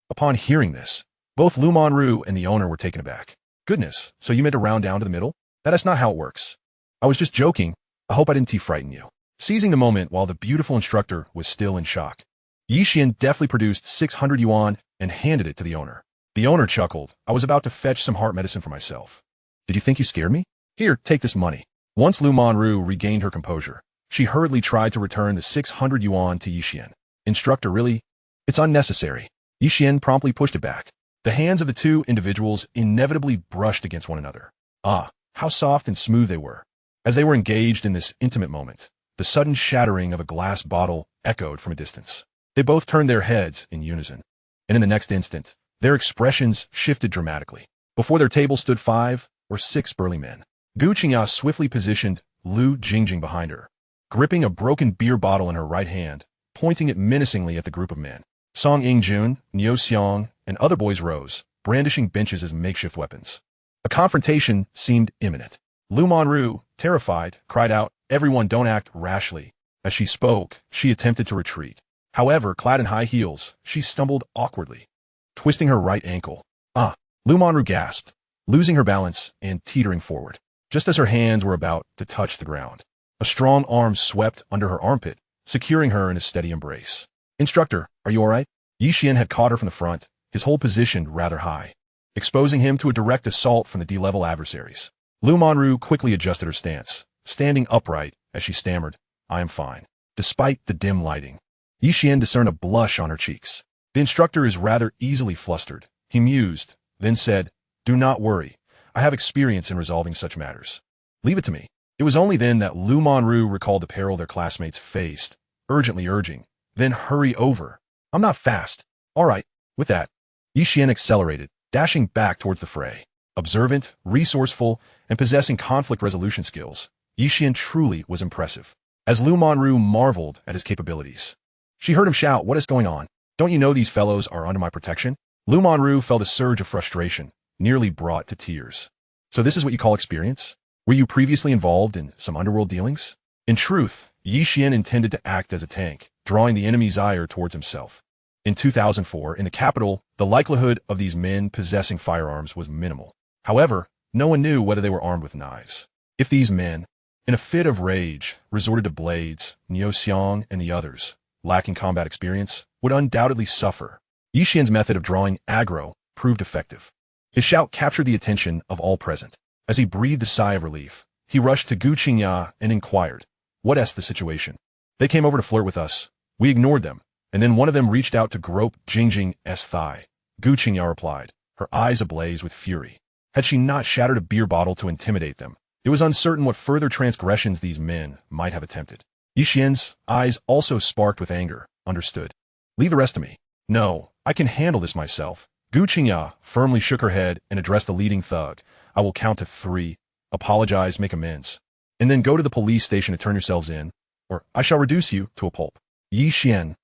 Upon hearing this, both Lu Monru and the owner were taken aback. "Goodness, so you meant to round down to the middle? That is not how it works." "I was just joking. I hope I didn't frighten you." Seizing the moment while the beautiful instructor was still in shock, Ye Xuan deftly produced 600 yuan and handed it to the owner. The owner chuckled. "I was about to fetch some heart medicine for myself. Did you think you scared me? Here, take this money." Once Lu Monru regained her composure, she hurriedly tried to return the 600 yuan to Ye Xuan. "Instructor, really? It's unnecessary." Ye Xuan promptly pushed it back. The hands of the two individuals inevitably brushed against one another. Ah, how soft and smooth they were. As they were engaged in this intimate moment, the sudden shattering of a glass bottle echoed from a distance. They both turned their heads in unison, and in the next instant, their expressions shifted dramatically. Before their table stood 5 or 6 burly men. Gu Qingya swiftly positioned Lu Jingjing behind her, gripping a broken beer bottle in her right hand, pointing it menacingly at the group of men. Song Yingjun, Ye Xuan, and other boys rose, brandishing benches as makeshift weapons. A confrontation seemed imminent. Lu Monru, terrified, cried out, "Everyone, don't act rashly." As she spoke, she attempted to retreat. However, clad in high heels, she stumbled awkwardly, twisting her right ankle. "Ah!" Lu Monru gasped, losing her balance and teetering forward. Just as her hands were about to touch the ground, a strong arm swept under her armpit, securing her in a steady embrace. "Instructor, are you all right?" Ye Xuan had caught her from the front, his hold positioned rather high. exposing him to a direct assault from the D-level adversaries. Lu Monru quickly adjusted her stance, standing upright as she stammered, "I am fine." Despite the dim lighting, Ye Xuan discerned a blush on her cheeks. "The instructor is rather easily flustered," he mused, then said, "Do not worry. I have experience in resolving such matters. Leave it to me." It was only then that Lu Monru recalled the peril their classmates faced, urgently urging, "Then hurry over. I'm not fast." "All right." With that, Ye Xuan accelerated, dashing back towards the fray. Observant, resourceful, and possessing conflict resolution skills, Ye Xuan truly was impressive. As Lu Monru marveled at his capabilities, she heard him shout, "What is going on? Don't you know these fellows are under my protection?" Lu Monru felt a surge of frustration, nearly brought to tears. "So this is what you call experience? Were you previously involved in some underworld dealings?" In truth, Ye Xuan intended to act as a tank, drawing the enemy's ire towards himself. In 2004, in the capital, the likelihood of these men possessing firearms was minimal. However, no one knew whether they were armed with knives. If these men, in a fit of rage, resorted to blades, Ye Xuan and the others, lacking combat experience, would undoubtedly suffer. Ye Xuan's method of drawing aggro proved effective. His shout captured the attention of all present. As he breathed a sigh of relief, he rushed to Gu Qingya and inquired, "What's the situation?" "They came over to flirt with us. We ignored them, and then one of them reached out to grope Jingjing's thigh." Gu Qingya replied, her eyes ablaze with fury. Had she not shattered a beer bottle to intimidate them, it was uncertain what further transgressions these men might have attempted. Ye Xuan's eyes also sparked with anger. "Understood. Leave the rest to me." "No, I can handle this myself." Gu Qingya firmly shook her head and addressed the leading thug. "I will count to 3, apologize, make amends, and then go to the police station to turn yourselves in, or I shall reduce you to a pulp." Ye Xuan.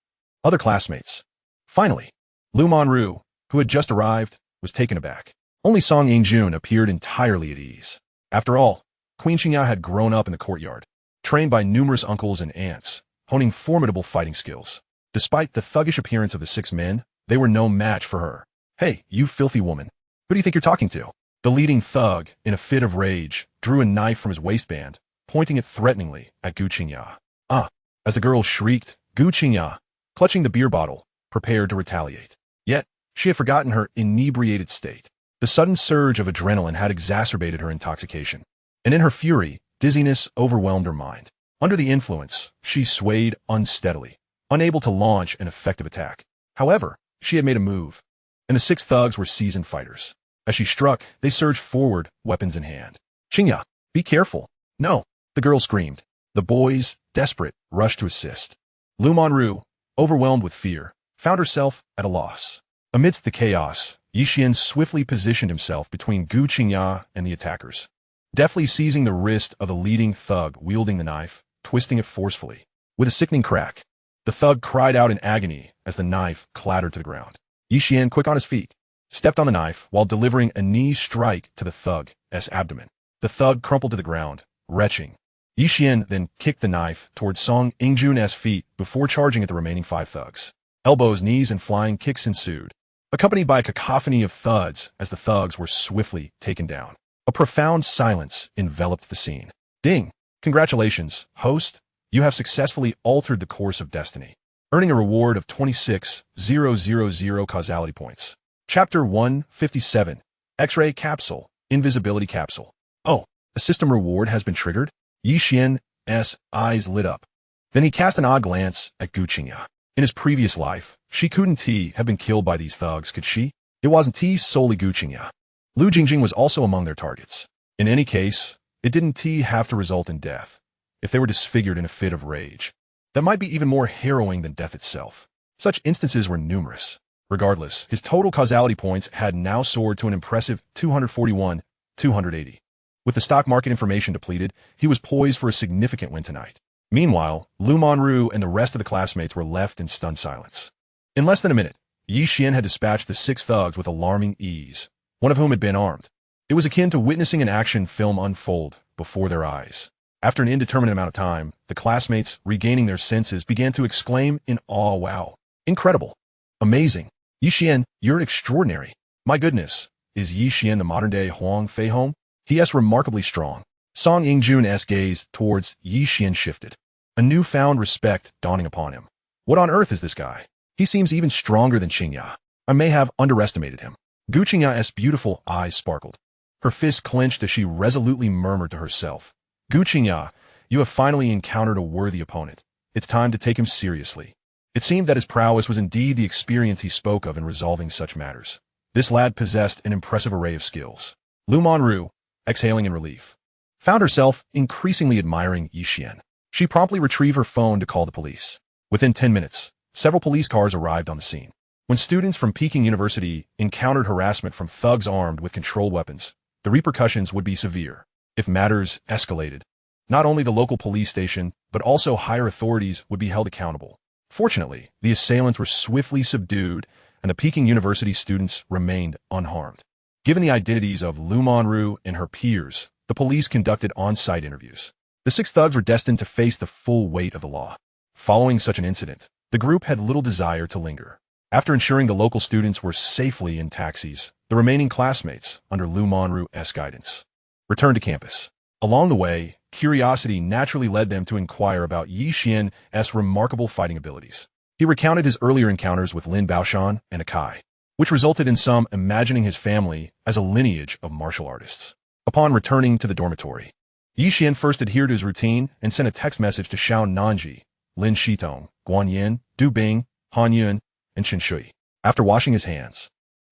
Other classmates. Finally, Lu Monru, who had just arrived, was taken aback. Only Song Yingjun appeared entirely at ease. After all, Queen Qingya had grown up in the courtyard, trained by numerous uncles and aunts, honing formidable fighting skills. Despite the thuggish appearance of the 6 men, they were no match for her. "Hey, you filthy woman. Who do you think you're talking to?" The leading thug, in a fit of rage, drew a knife from his waistband, pointing it threateningly at Gu Qingya. "Ah!" As the girl shrieked, Gu Qingya, clutching the beer bottle, prepared to retaliate. Yet, she had forgotten her inebriated state. The sudden surge of adrenaline had exacerbated her intoxication, and in her fury, dizziness overwhelmed her mind. Under the influence, she swayed unsteadily, unable to launch an effective attack. However, she had made a move, and the 6 thugs were seasoned fighters. As she struck, they surged forward, weapons in hand. "Qingya, be careful." "No," the girl screamed. The boys, desperate, rushed to assist. Lu Monru, overwhelmed with fear, found herself at a loss. Amidst the chaos, Ye Xuan swiftly positioned himself between Gu Qingya and the attackers, deftly seizing the wrist of the leading thug wielding the knife, twisting it forcefully. With a sickening crack, the thug cried out in agony as the knife clattered to the ground. Ye Xuan, quick on his feet, stepped on the knife while delivering a knee strike to the thug's abdomen. The thug crumpled to the ground, retching. Ye Xuan then kicked the knife towards Song Yingjun's feet before charging at the remaining 5 thugs. Elbows, knees, and flying kicks ensued, accompanied by a cacophony of thuds as the thugs were swiftly taken down. A profound silence enveloped the scene. "Ding! Congratulations, host. You have successfully altered the course of destiny, earning a reward of 26,000 causality points." Chapter 157, X-ray capsule, invisibility capsule. "Oh, a system reward has been triggered?" Ye Xuan's eyes lit up. Then he cast an odd glance at Gu Qingya. In his previous life, she couldn't have been killed by these thugs, could she? It wasn't solely Gu Qingya. Lu Jingjing was also among their targets. In any case, it didn't have to result in death. If they were disfigured in a fit of rage, that might be even more harrowing than death itself. Such instances were numerous. Regardless, his total causality points had now soared to an impressive 280. With the stock market information depleted, he was poised for a significant win tonight. Meanwhile, Lu Monru and the rest of the classmates were left in stunned silence. In less than a minute, Ye Xuan had dispatched the 6 thugs with alarming ease, one of whom had been armed. It was akin to witnessing an action film unfold before their eyes. After an indeterminate amount of time, the classmates, regaining their senses, began to exclaim in awe, "Wow! Incredible! Amazing! Ye Xuan, you're extraordinary! My goodness, is Ye Xuan the modern-day Huang Feihong? He is remarkably strong." Song Yingjun's gaze towards Ye Xuan shifted, a newfound respect dawning upon him. "What on earth is this guy? He seems even stronger than Qingya. I may have underestimated him." Gu Qingya's beautiful eyes sparkled. Her fists clenched as she resolutely murmured to herself, Gu Qingya, you have finally encountered a worthy opponent. It's time to take him seriously. It seemed that his prowess was indeed the experience he spoke of in resolving such matters. This lad possessed an impressive array of skills. Lu Monru, exhaling in relief, found herself increasingly admiring Ye Xuan. She promptly retrieved her phone to call the police. Within 10 minutes, several police cars arrived on the scene. When students from Peking University encountered harassment from thugs armed with controlled weapons, the repercussions would be severe. If matters escalated, not only the local police station, but also higher authorities would be held accountable. Fortunately, the assailants were swiftly subdued, and the Peking University students remained unharmed. Given the identities of Lu Monru and her peers, the police conducted on-site interviews. The 6 thugs were destined to face the full weight of the law. Following such an incident, the group had little desire to linger. After ensuring the local students were safely in taxis, the remaining classmates, under Lu Monru's guidance, returned to campus. Along the way, curiosity naturally led them to inquire about Ye Xuan's remarkable fighting abilities. He recounted his earlier encounters with Lin Baoshan and Akai, which resulted in some imagining his family as a lineage of martial artists. Upon returning to the dormitory, Ye Xuan first adhered to his routine and sent a text message to Xiao Nanji, Lin Shitong, Guan Yin, Du Bing, Han Yun, and Chen Shui. After washing his hands,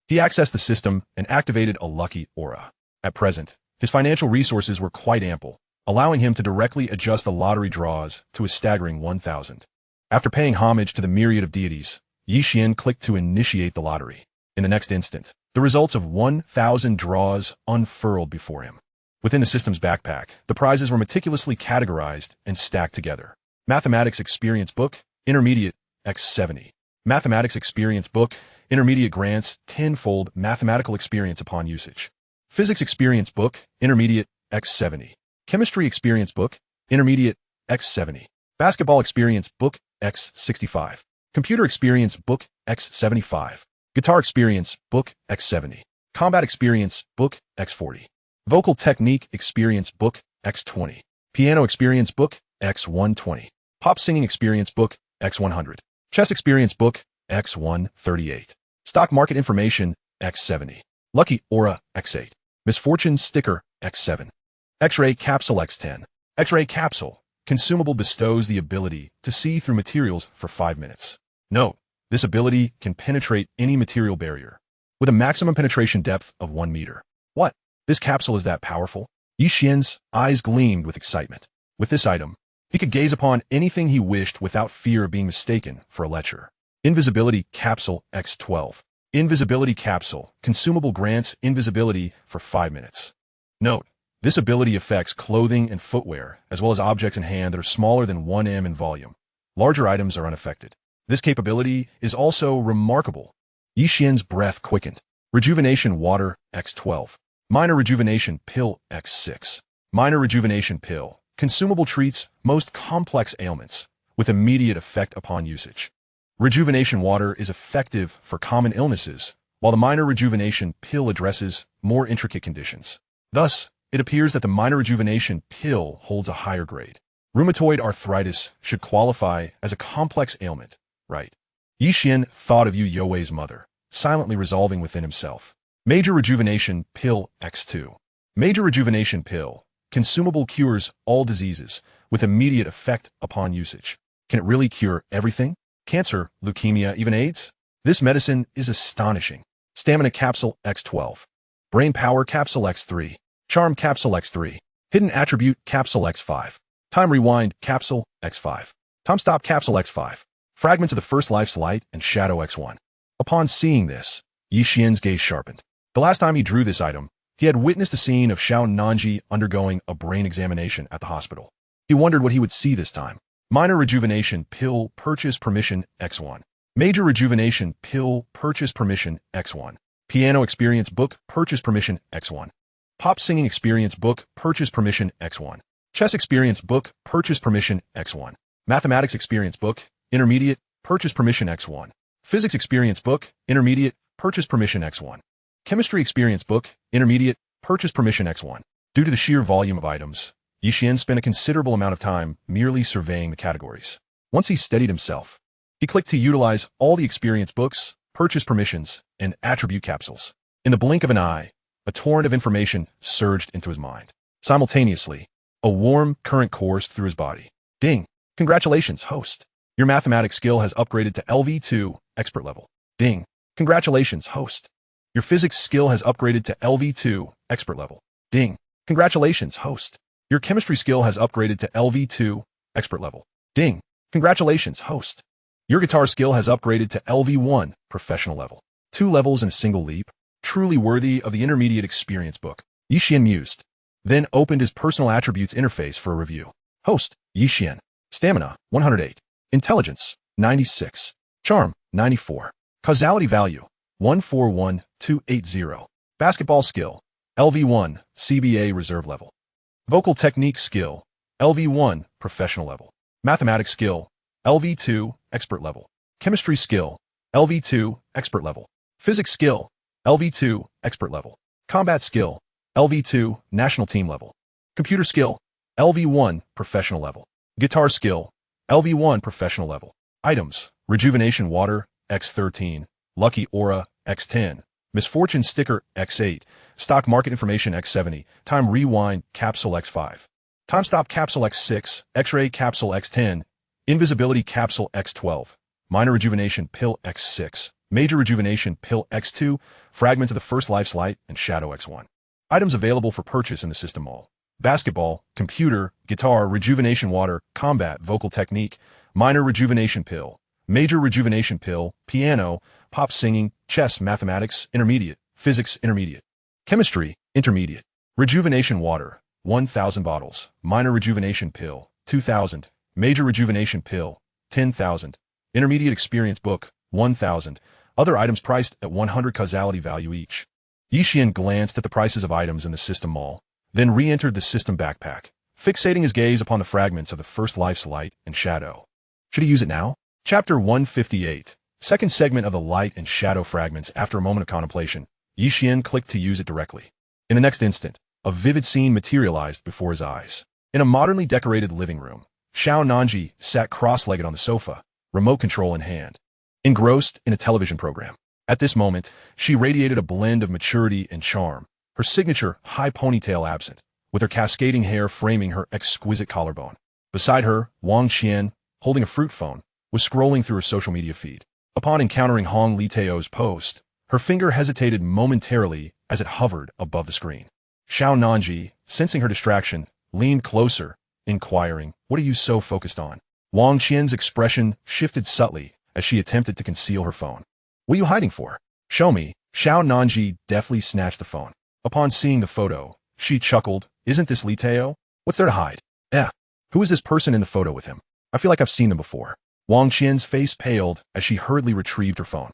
he accessed the system and activated a lucky aura. At present, his financial resources were quite ample, allowing him to directly adjust the lottery draws to a staggering 1,000. After paying homage to the myriad of deities, Ye Xuan clicked to initiate the lottery. In the next instant, the results of 1,000 draws unfurled before him. Within the system's backpack, the prizes were meticulously categorized and stacked together. Mathematics Experience Book, Intermediate, X70. Mathematics Experience Book, Intermediate grants 10-fold mathematical experience upon usage. Physics Experience Book, Intermediate, X70. Chemistry Experience Book, Intermediate, X70. Basketball Experience Book, X65. Computer Experience Book, X75. Guitar Experience Book, X70. Combat Experience Book, X40. Vocal Technique Experience Book, X20. Piano Experience Book, X120. Pop Singing Experience Book, X100. Chess Experience Book, X138. Stock Market Information, X70. Lucky Aura, X8. Misfortune Sticker, X7. X-Ray Capsule, X10. X-Ray Capsule. Consumable bestows the ability to see through materials for 5 minutes. Note, this ability can penetrate any material barrier, with a maximum penetration depth of 1 meter. What? This capsule is that powerful? Ye Xuan's eyes gleamed with excitement. With this item, he could gaze upon anything he wished without fear of being mistaken for a lecture. Invisibility Capsule X12. Invisibility Capsule. Consumable grants invisibility for 5 minutes. Note, this ability affects clothing and footwear, as well as objects in hand that are smaller than 1 m in volume. Larger items are unaffected. This capability is also remarkable. Ye Xuan's breath quickened. Rejuvenation Water X12. Minor Rejuvenation Pill X6. Minor Rejuvenation Pill. Consumable treats most complex ailments, with immediate effect upon usage. Rejuvenation Water is effective for common illnesses, while the Minor Rejuvenation Pill addresses more intricate conditions. Thus, it appears that the Minor Rejuvenation Pill holds a higher grade. Rheumatoid arthritis should qualify as a complex ailment, right? Ye Xuan thought of Yu You's mother, silently resolving within himself. Major Rejuvenation Pill X2. Major Rejuvenation Pill. Consumable cures all diseases, with immediate effect upon usage. Can it really cure everything? Cancer, leukemia, even AIDS? This medicine is astonishing. Stamina Capsule X12. Brain Power Capsule X3. Charm Capsule X3. Hidden Attribute Capsule X5. Time Rewind Capsule X5. Time Stop Capsule X5. Fragments of the First Life's Light and Shadow X1. Upon seeing this, Ye Xuan's gaze sharpened. The last time he drew this item, he had witnessed the scene of Xiao Nanji undergoing a brain examination at the hospital. He wondered what he would see this time. Minor Rejuvenation Pill Purchase Permission X1. Major Rejuvenation Pill Purchase Permission X1. Piano Experience Book Purchase Permission X1. Pop Singing Experience Book Purchase Permission X1. Chess Experience Book Purchase Permission X1. Mathematics Experience Book Intermediate Purchase Permission X1. Physics Experience Book Intermediate Purchase Permission X1. Chemistry Experience Book, Intermediate, Purchase Permission X1. Due to the sheer volume of items, Ye Xuan spent a considerable amount of time merely surveying the categories. Once he steadied himself, he clicked to utilize all the experience books, purchase permissions, and attribute capsules. In the blink of an eye, a torrent of information surged into his mind. Simultaneously, a warm current coursed through his body. Ding! Congratulations, host. Your mathematics skill has upgraded to LV2, expert level. Ding! Congratulations, host. Your physics skill has upgraded to LV2, expert level. Ding! Congratulations, host. Your chemistry skill has upgraded to LV2, expert level. Ding! Congratulations, host. Your guitar skill has upgraded to LV1, professional level. 2 levels in a single leap. Truly worthy of the intermediate experience book. Ye Xuan mused, then opened his personal attributes interface for a review. Host, Ye Xuan. Stamina, 108. Intelligence, 96. Charm, 94. Causality value, 141280. Basketball skill, LV1, CBA reserve level. Vocal technique skill, LV1, professional level. Mathematics skill, LV2, expert level. Chemistry skill, LV2, expert level. Physics skill, LV2, expert level. Combat skill, LV2, national team level. Computer skill, LV1, professional level. Guitar skill, LV1, professional level. Items, Rejuvenation Water, X13, Lucky Aura, X10, Misfortune Sticker, X8, Stock Market Information, X70, Time Rewind, Capsule, X5, Time Stop Capsule, X6, X-Ray Capsule, X10, Invisibility Capsule, X12, Minor Rejuvenation Pill, X6, Major Rejuvenation Pill, X2, Fragments of the First Life's Light, and Shadow, X1. Items available for purchase in the system mall. Basketball, computer, guitar, rejuvenation water, combat, vocal technique, minor rejuvenation pill, major rejuvenation pill, piano, pop singing, chess, mathematics, intermediate, physics, intermediate, chemistry, intermediate, rejuvenation water, 1,000 bottles, minor rejuvenation pill, 2,000, major rejuvenation pill, 10,000, intermediate experience book, 1,000, other items priced at 100 causality value each. Ye Xuan glanced at the prices of items in the system mall, then re-entered the system backpack, fixating his gaze upon the fragments of the First Life's Light and Shadow. Should he use it now? Chapter 158, second segment of the Light and Shadow fragments. After a moment of contemplation, Ye Xuan clicked to use it directly. In the next instant, a vivid scene materialized before his eyes. In a modernly decorated living room, Xiao Nanji sat cross-legged on the sofa, remote control in hand, engrossed in a television program. At this moment, she radiated a blend of maturity and charm, her signature high ponytail absent, with her cascading hair framing her exquisite collarbone. Beside her, Wang Qian, holding a fruit phone, was scrolling through her social media feed. Upon encountering Hong Liteo's post, her finger hesitated momentarily as it hovered above the screen. Xiao Nanji, sensing her distraction, leaned closer, inquiring, "What are you so focused on?" Wang Qian's expression shifted subtly as she attempted to conceal her phone. "What are you hiding for? Show me." Xiao Nanji deftly snatched the phone. Upon seeing the photo, she chuckled, "Isn't this Liteo? What's there to hide? Who is this person in the photo with him? I feel like I've seen them before." Wang Qian's face paled as she hurriedly retrieved her phone.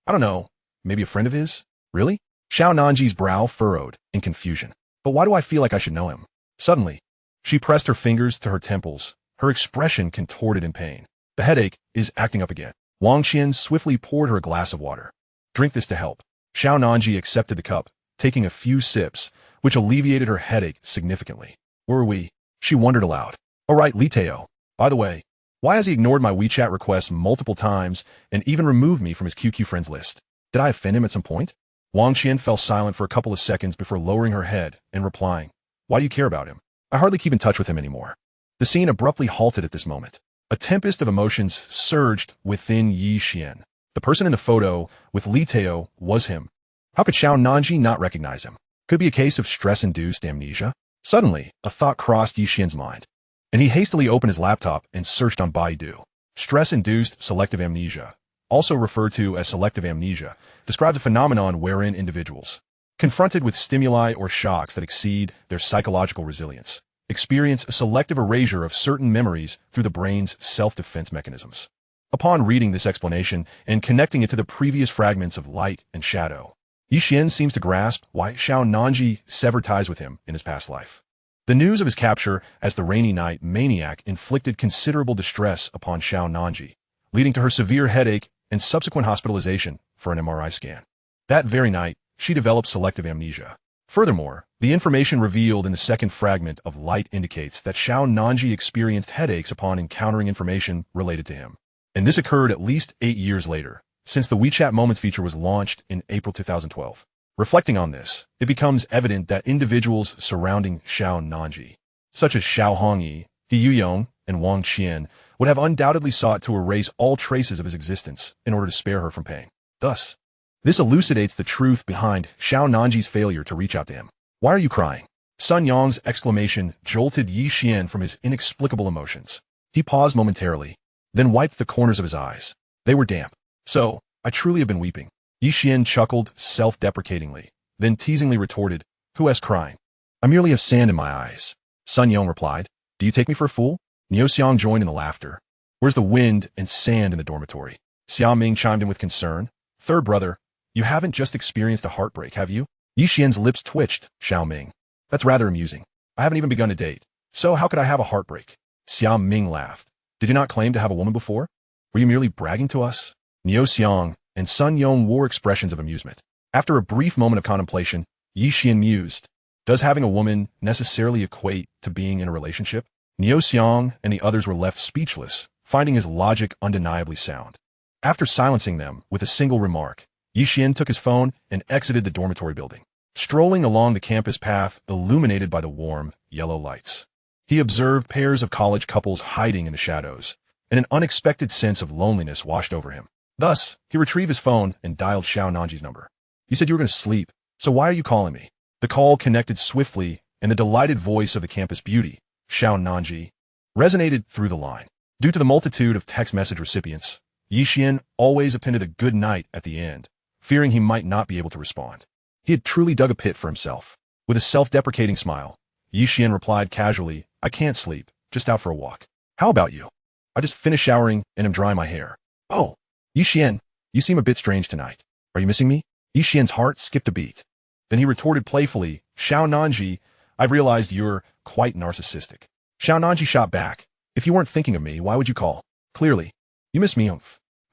"I don't know, maybe a friend of his? Really?" Xiao Nanji's brow furrowed in confusion. "But why do I feel like I should know him?" Suddenly, she pressed her fingers to her temples, her expression contorted in pain. "The headache is acting up again." Wang Qian swiftly poured her a glass of water. "Drink this to help." Xiao Nanji accepted the cup, taking a few sips, which alleviated her headache significantly. "Where are we?" she wondered aloud. "All right, Liteo. By the way, why has he ignored my WeChat requests multiple times and even removed me from his QQ friends list? Did I offend him at some point?" Wang Qian fell silent for a couple of seconds before lowering her head and replying, "Why do you care about him? I hardly keep in touch with him anymore." The scene abruptly halted at this moment. A tempest of emotions surged within Ye Xuan. The person in the photo with Liteo was him. How could Xiao Nanji not recognize him? Could it be a case of stress-induced amnesia? Suddenly, a thought crossed Ye Xuan's mind, and he hastily opened his laptop and searched on Baidu. Stress-induced selective amnesia, also referred to as selective amnesia, describes a phenomenon wherein individuals, confronted with stimuli or shocks that exceed their psychological resilience, experience a selective erasure of certain memories through the brain's self-defense mechanisms. Upon reading this explanation and connecting it to the previous fragments of Light and Shadow, Ye Xuan seems to grasp why Xiao Nanji severed ties with him in his past life. The news of his capture as the Rainy Night Maniac inflicted considerable distress upon Xiao Nanji, leading to her severe headache and subsequent hospitalization for an MRI scan. That very night, she developed selective amnesia. Furthermore, the information revealed in the second fragment of Light indicates that Xiao Nanji experienced headaches upon encountering information related to him. And this occurred at least 8 years later, since the WeChat Moments feature was launched in April 2012. Reflecting on this, it becomes evident that individuals surrounding Xiao Nanji, such as Xiao Hongyi, Ye Xuan, and Wang Qian, would have undoubtedly sought to erase all traces of his existence in order to spare her from pain. Thus, this elucidates the truth behind Xiao Nanji's failure to reach out to him. Why are you crying? Sun Yang's exclamation jolted Ye Xuan from his inexplicable emotions. He paused momentarily, then wiped the corners of his eyes. They were damp. So, I truly have been weeping. Ye Xuan chuckled self-deprecatingly, then teasingly retorted, who is crying? I merely have sand in my eyes. Sun Yang replied, do you take me for a fool? Ye Xuan joined in the laughter. Where's the wind and sand in the dormitory? Xia Ming chimed in with concern. Third brother, you haven't just experienced a heartbreak, have you? Ye Xian's lips twitched. Xiao Ming. That's rather amusing. I haven't even begun to date. So how could I have a heartbreak? Xia Ming laughed. Did you not claim to have a woman before? Were you merely bragging to us? Ye Xuan and Sun Yong wore expressions of amusement. After a brief moment of contemplation, Ye Xuan mused. Does having a woman necessarily equate to being in a relationship? Ye Xuan and the others were left speechless, finding his logic undeniably sound. After silencing them with a single remark, Ye Xuan took his phone and exited the dormitory building. Strolling along the campus path illuminated by the warm, yellow lights, he observed pairs of college couples hiding in the shadows, and an unexpected sense of loneliness washed over him. Thus, he retrieved his phone and dialed Xiao Nanji's number. You said you were going to sleep, so why are you calling me? The call connected swiftly, and the delighted voice of the campus beauty, Xiao Nanji, resonated through the line. Due to the multitude of text message recipients, Ye Xuan always appended a good night at the end, fearing he might not be able to respond. He had truly dug a pit for himself. With a self-deprecating smile, Ye Xuan replied casually, I can't sleep, just out for a walk. How about you? I just finished showering and am drying my hair. Oh, Ye Xuan, you seem a bit strange tonight. Are you missing me? Ye Xian's heart skipped a beat. Then he retorted playfully, Xiao Nanji, I've realized you're quite narcissistic. Xiao Nanji shot back. If you weren't thinking of me, why would you call? Clearly, you miss me,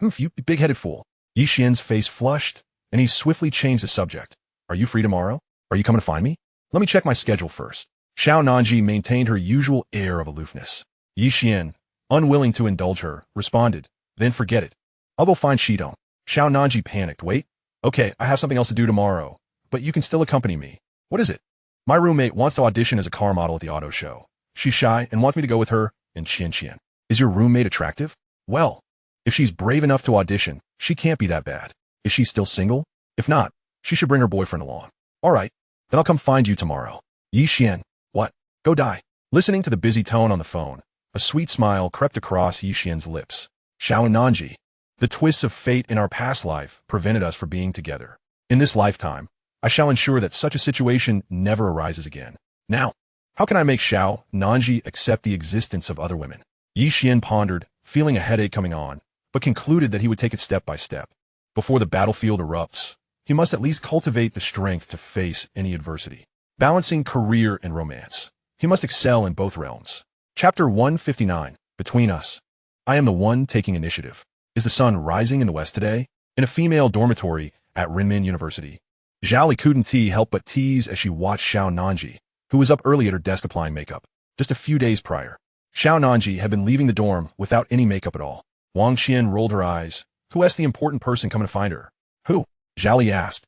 you big-headed fool. Ye Xian's face flushed, and he swiftly changed the subject. Are you free tomorrow? Are you coming to find me? Let me check my schedule first. Xiao Nanji maintained her usual air of aloofness. Ye Xuan, unwilling to indulge her, responded, then forget it. I'll go find Shidong. Xiao Nanji panicked. Wait. Okay, I have something else to do tomorrow, but you can still accompany me. What is it? My roommate wants to audition as a car model at the auto show. She's shy and wants me to go with her and Qian. Is your roommate attractive? Well, if she's brave enough to audition, she can't be that bad. Is she still single? If not, she should bring her boyfriend along. All right, then I'll come find you tomorrow. Ye Xuan, what? Go die. Listening to the busy tone on the phone, a sweet smile crept across Ye Xian's lips. Xiao Nanji, the twists of fate in our past life prevented us from being together. In this lifetime, I shall ensure that such a situation never arises again. Now, how can I make Xiao Nanji accept the existence of other women? Ye Xuan pondered, feeling a headache coming on, but concluded that he would take it step by step. Before the battlefield erupts, he must at least cultivate the strength to face any adversity. Balancing career and romance, he must excel in both realms. Chapter 159, Between Us. I am the one taking initiative. Is the sun rising in the west today? In a female dormitory at Renmin University, Zhao couldn't help but tease as she watched Xiao Nanji, who was up early at her desk applying makeup. Just a few days prior, Xiao Nanji had been leaving the dorm without any makeup at all. Wang Qian rolled her eyes. Who asked the important person coming to find her? Who? Zhao asked,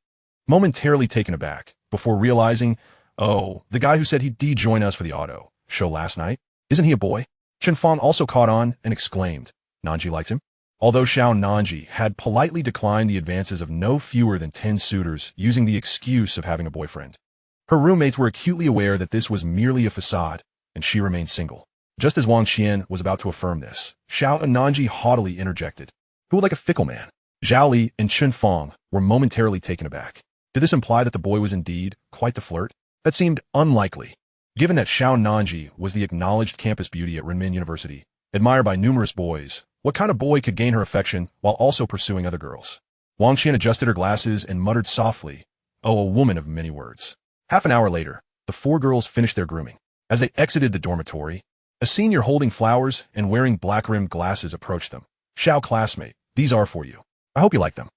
momentarily taken aback, before realizing, oh, the guy who said he'd join us for the auto show last night. Isn't he a boy? Chen Fang also caught on and exclaimed, Nanji liked him. Although Xiao Nanji had politely declined the advances of no fewer than 10 suitors using the excuse of having a boyfriend, her roommates were acutely aware that this was merely a facade, and she remained single. Just as Wang Qian was about to affirm this, Xiao Nanji haughtily interjected, who would like a fickle man? Zhao Li and Chen Fang were momentarily taken aback. Did this imply that the boy was indeed quite the flirt? That seemed unlikely, given that Xiao Nanji was the acknowledged campus beauty at Renmin University, admired by numerous boys. What kind of boy could gain her affection while also pursuing other girls? Wang Qian adjusted her glasses and muttered softly, oh, a woman of many words. Half an hour later, the 4 girls finished their grooming. As they exited the dormitory, a senior holding flowers and wearing black-rimmed glasses approached them. Xiao classmate, these are for you. I hope you like them.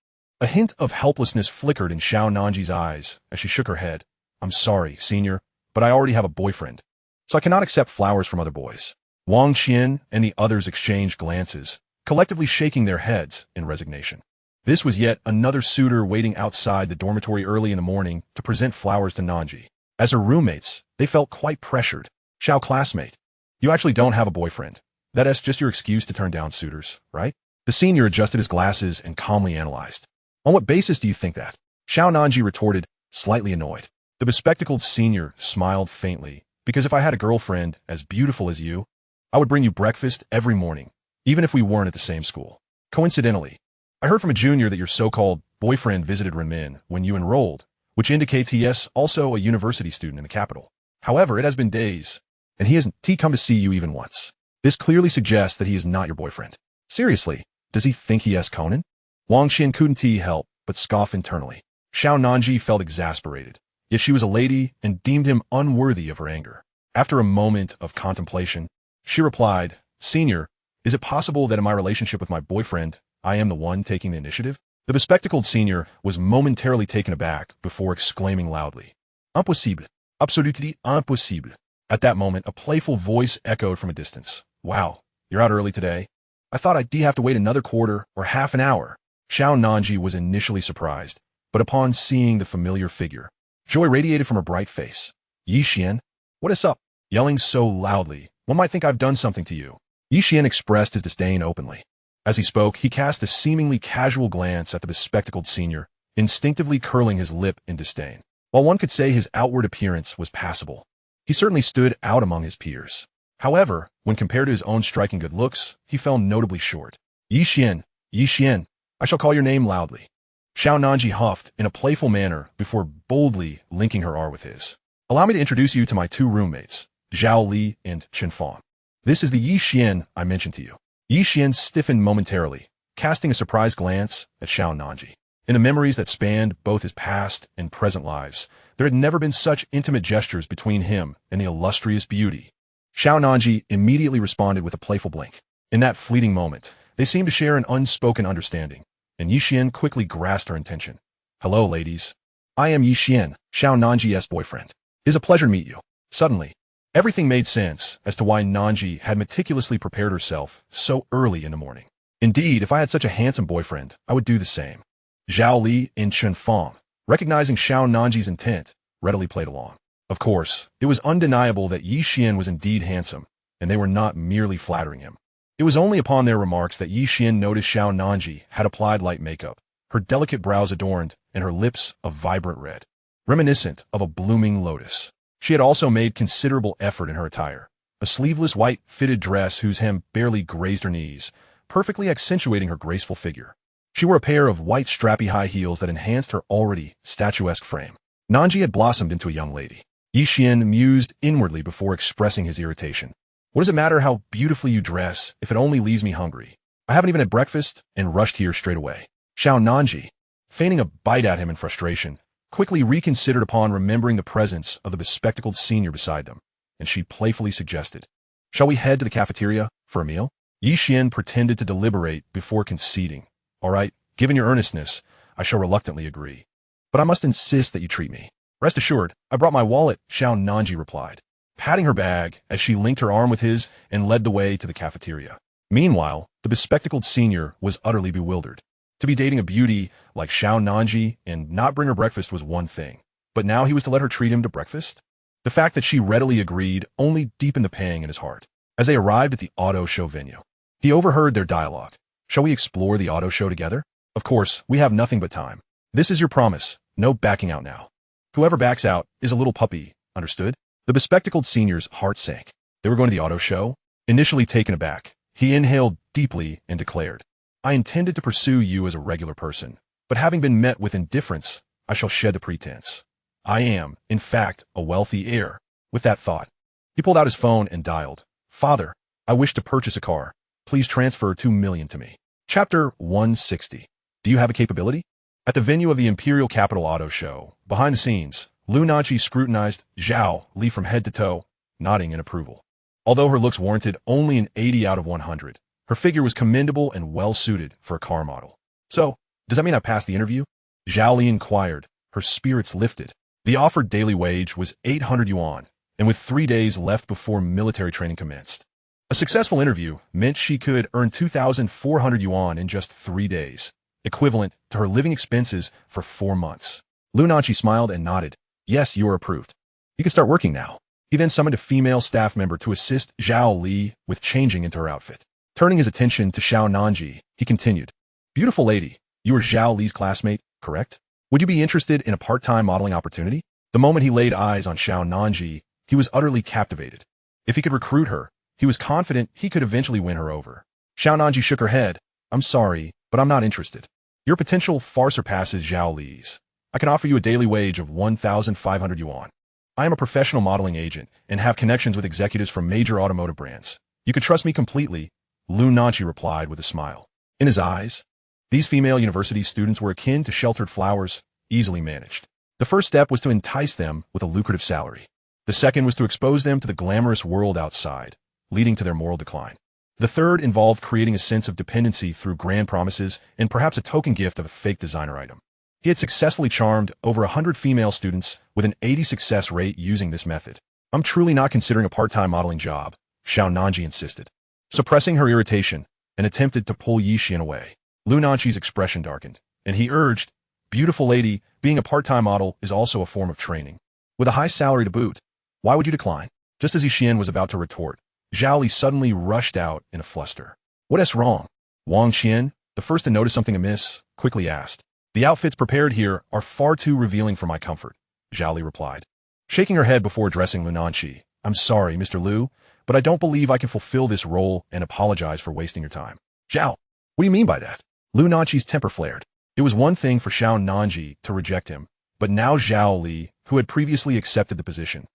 A hint of helplessness flickered in Xiao Nanji's eyes as she shook her head. I'm sorry, senior, but I already have a boyfriend, so I cannot accept flowers from other boys. Wang Qian and the others exchanged glances, collectively shaking their heads in resignation. This was yet another suitor waiting outside the dormitory early in the morning to present flowers to Nanji. As her roommates, they felt quite pressured. Xiao classmate, you actually don't have a boyfriend. That's just your excuse to turn down suitors, right? The senior adjusted his glasses and calmly analyzed. On what basis do you think that? Xiao Nanji retorted, slightly annoyed. The bespectacled senior smiled faintly, because if I had a girlfriend as beautiful as you, I would bring you breakfast every morning, even if we weren't at the same school. Coincidentally, I heard from a junior that your so-called boyfriend visited Renmin when you enrolled, which indicates he is also a university student in the capital. However, it has been days, and he hasn't come to see you even once. This clearly suggests that he is not your boyfriend. Seriously, does he think he is Conan? Wang Xin couldn't help but scoff internally. Xiao Nanji felt exasperated, yet she was a lady and deemed him unworthy of her anger. After a moment of contemplation, she replied, Senior, is it possible that in my relationship with my boyfriend, I am the one taking the initiative? The bespectacled senior was momentarily taken aback before exclaiming loudly, Impossible. Absolutely impossible. At that moment, a playful voice echoed from a distance. Wow, you're out early today? I thought I'd have to wait another quarter or half an hour. Xiao Nanji was initially surprised, but upon seeing the familiar figure, joy radiated from her bright face. Ye Xuan, what is up? Yelling so loudly, one might think I've done something to you. Ye Xuan expressed his disdain openly. As he spoke, he cast a seemingly casual glance at the bespectacled senior, instinctively curling his lip in disdain. While one could say his outward appearance was passable, he certainly stood out among his peers. However, when compared to his own striking good looks, he fell notably short. Ye Xuan, I shall call your name loudly. Xiao Nanji huffed in a playful manner before boldly linking her arm with his. Allow me to introduce you to my two roommates, Zhao Li and Chen Fang. This is the Ye Xuan I mentioned to you. Ye Xuan stiffened momentarily, casting a surprised glance at Xiao Nanji. In the memories that spanned both his past and present lives, there had never been such intimate gestures between him and the illustrious beauty. Xiao Nanji immediately responded with a playful blink. In that fleeting moment, they seemed to share an unspoken understanding, and Ye Xuan quickly grasped her intention. Hello, ladies. I am Ye Xuan, Xiao Nanji's boyfriend. It is a pleasure to meet you. Suddenly, everything made sense as to why Nanji had meticulously prepared herself so early in the morning. Indeed, if I had such a handsome boyfriend, I would do the same. Zhao Li and Chen Fang, recognizing Xiao Nanji's intent, readily played along. Of course, it was undeniable that Ye Xuan was indeed handsome, and they were not merely flattering him. It was only upon their remarks that Ye Xuan noticed Xiao Nanji had applied light makeup, her delicate brows adorned, and her lips a vibrant red, reminiscent of a blooming lotus. She had also made considerable effort in her attire, a sleeveless white fitted dress whose hem barely grazed her knees, perfectly accentuating her graceful figure. She wore a pair of white strappy high heels that enhanced her already statuesque frame. Nanji had blossomed into a young lady. Ye Xuan mused inwardly before expressing his irritation. What does it matter how beautifully you dress if it only leaves me hungry? I haven't even had breakfast and rushed here straight away. Xiao Nanji, feigning a bite at him in frustration, quickly reconsidered upon remembering the presence of the bespectacled senior beside them, and she playfully suggested, Shall we head to the cafeteria for a meal? Ye Xuan pretended to deliberate before conceding. All right, given your earnestness, I shall reluctantly agree. But I must insist that you treat me. Rest assured, I brought my wallet, Xiao Nanji replied, patting her bag as she linked her arm with his and led the way to the cafeteria. Meanwhile, the bespectacled senior was utterly bewildered. To be dating a beauty like Xiao Nanji and not bring her breakfast was one thing, but now he was to let her treat him to breakfast? The fact that she readily agreed only deepened the pang in his heart. As they arrived at the auto show venue, he overheard their dialogue. Shall we explore the auto show together? Of course, we have nothing but time. This is your promise, no backing out now. Whoever backs out is a little puppy, understood? The bespectacled senior's heart sank. They were going to the auto show? Initially taken aback, he inhaled deeply and declared, I intended to pursue you as a regular person, but having been met with indifference, I shall shed the pretense. I am, in fact, a wealthy heir. With that thought, he pulled out his phone and dialed, Father, I wish to purchase a car. Please transfer $2 million to me. Chapter 160. Do you have a capability? At the venue of the Imperial Capital Auto Show, behind the scenes, Lu Nanji scrutinized Zhao Li from head to toe, nodding in approval. Although her looks warranted only an 80 out of 100, her figure was commendable and well-suited for a car model. So, does that mean I passed the interview? Zhao Li inquired, her spirits lifted. The offered daily wage was 800 yuan, and with 3 days left before military training commenced. A successful interview meant she could earn 2,400 yuan in just 3 days. equivalent to her living expenses for 4 months. Lu Nanqi smiled and nodded. Yes, you are approved. You can start working now. He then summoned a female staff member to assist Zhao Li with changing into her outfit. Turning his attention to Xiao Nanji, he continued. Beautiful lady, you are Zhao Li's classmate, correct? Would you be interested in a part-time modeling opportunity? The moment he laid eyes on Xiao Nanji, he was utterly captivated. If he could recruit her, he was confident he could eventually win her over. Xiao Nanji shook her head. I'm sorry, but I'm not interested. Your potential far surpasses Zhao Li's. I can offer you a daily wage of 1,500 yuan. I am a professional modeling agent and have connections with executives from major automotive brands. You can trust me completely, Lu Nanqi replied with a smile. In his eyes, these female university students were akin to sheltered flowers, easily managed. The first step was to entice them with a lucrative salary. The second was to expose them to the glamorous world outside, leading to their moral decline. The third involved creating a sense of dependency through grand promises and perhaps a token gift of a fake designer item. He had successfully charmed over 100 female students with an 80% success rate using this method. I'm truly not considering a part-time modeling job, Xiao Nanji insisted. Suppressing her irritation and attempted to pull Ye Xuan away. Lu Nanqi's expression darkened, and he urged, beautiful lady, being a part-time model is also a form of training. With a high salary to boot, why would you decline? Just as Ye Xuan was about to retort, Zhao Li suddenly rushed out in a fluster. What is wrong? Wang Qian, the first to notice something amiss, quickly asked. The outfits prepared here are far too revealing for my comfort, Zhao Li replied. Shaking her head before addressing Lu Nanqi, I'm sorry, Mr. Lu, but I don't believe I can fulfill this role and apologize for wasting your time. Zhao, what do you mean by that? Lu Nanqi's temper flared. It was one thing for Xiao Nanji to reject him, but now Zhao Li, who had previously accepted the position,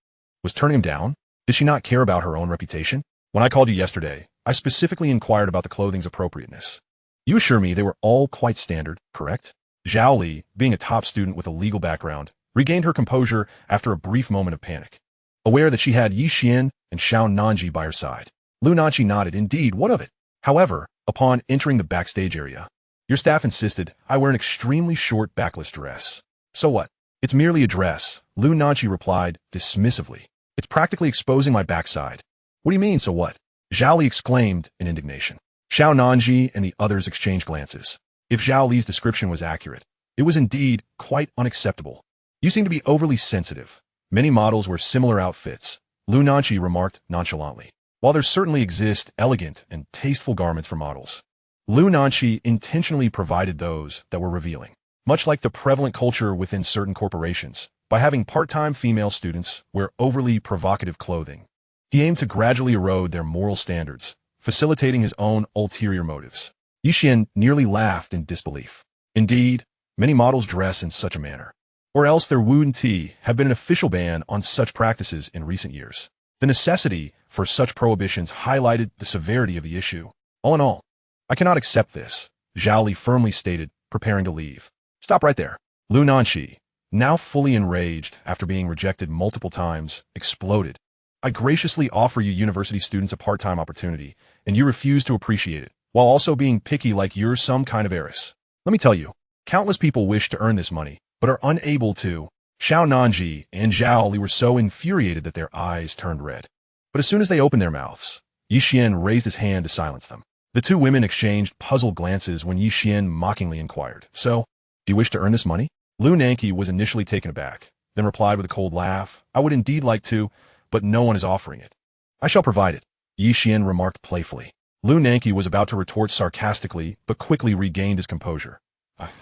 was turning him down? Did she not care about her own reputation? When I called you yesterday, I specifically inquired about the clothing's appropriateness. You assure me they were all quite standard, correct? Zhao Li, being a top student with a legal background, regained her composure after a brief moment of panic. Aware that she had Ye Xuan and Xiao Nanji by her side, Lu Nanqi nodded. Indeed, what of it? However, upon entering the backstage area, your staff insisted I wear an extremely short backless dress. So what? It's merely a dress, Lu Nanqi replied dismissively. It's practically exposing my backside. What do you mean, so what? Zhao Li exclaimed in indignation. Xiao Nanji and the others exchanged glances. If Zhao Li's description was accurate, it was indeed quite unacceptable. You seem to be overly sensitive. Many models wear similar outfits, Lu Nanqi remarked nonchalantly. While there certainly exist elegant and tasteful garments for models, Lu Nanqi intentionally provided those that were revealing. Much like the prevalent culture within certain corporations, by having part-time female students wear overly provocative clothing, he aimed to gradually erode their moral standards, facilitating his own ulterior motives. Ye Xuan nearly laughed in disbelief. Indeed, many models dress in such a manner. Or else there wouldn't have been an official ban on such practices in recent years. The necessity for such prohibitions highlighted the severity of the issue. All in all, I cannot accept this, Zhao Li firmly stated, preparing to leave. Stop right there. Lu Nanqi, now fully enraged after being rejected multiple times, exploded. I graciously offer you university students a part-time opportunity, and you refuse to appreciate it, while also being picky like you're some kind of heiress. Let me tell you, countless people wish to earn this money, but are unable to. Xiao Nanji and Zhao Li were so infuriated that their eyes turned red. But as soon as they opened their mouths, Ye Xuan raised his hand to silence them. The two women exchanged puzzled glances when Ye Xuan mockingly inquired, So, do you wish to earn this money? Lu Nanqi was initially taken aback, then replied with a cold laugh, I would indeed like to, but no one is offering it. I shall provide it, Ye Xuan remarked playfully. Lu Nanqi was about to retort sarcastically, but quickly regained his composure.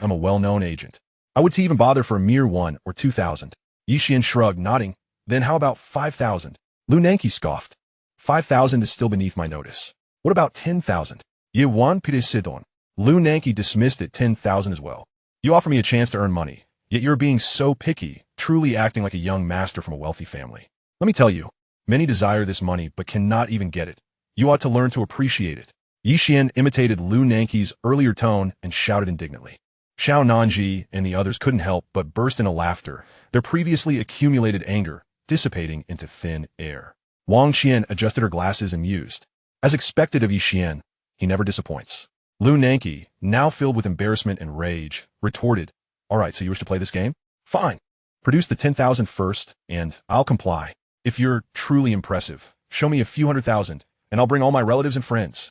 I'm a well-known agent. I would even bother for a mere 1 or 2,000. Ye Xuan shrugged, nodding. Then how about 5,000? Lu Nanqi scoffed. 5,000 is still beneath my notice. What about 10,000? Ye Xuan Sidon. Lu Nanqi dismissed at 10,000 as well. You offer me a chance to earn money, yet you're being so picky, truly acting like a young master from a wealthy family. Let me tell you, many desire this money but cannot even get it. You ought to learn to appreciate it. Ye Xuan imitated Lu Nanqi's earlier tone and shouted indignantly. Xiao Nanji and the others couldn't help but burst into laughter, their previously accumulated anger dissipating into thin air. Wang Qian adjusted her glasses and mused. As expected of Ye Xuan, he never disappoints. Lu Nanqi, now filled with embarrassment and rage, retorted, All right, so you wish to play this game? Fine. Produce the 10,000 first, and I'll comply. If you're truly impressive, show me a few 100,000, and I'll bring all my relatives and friends.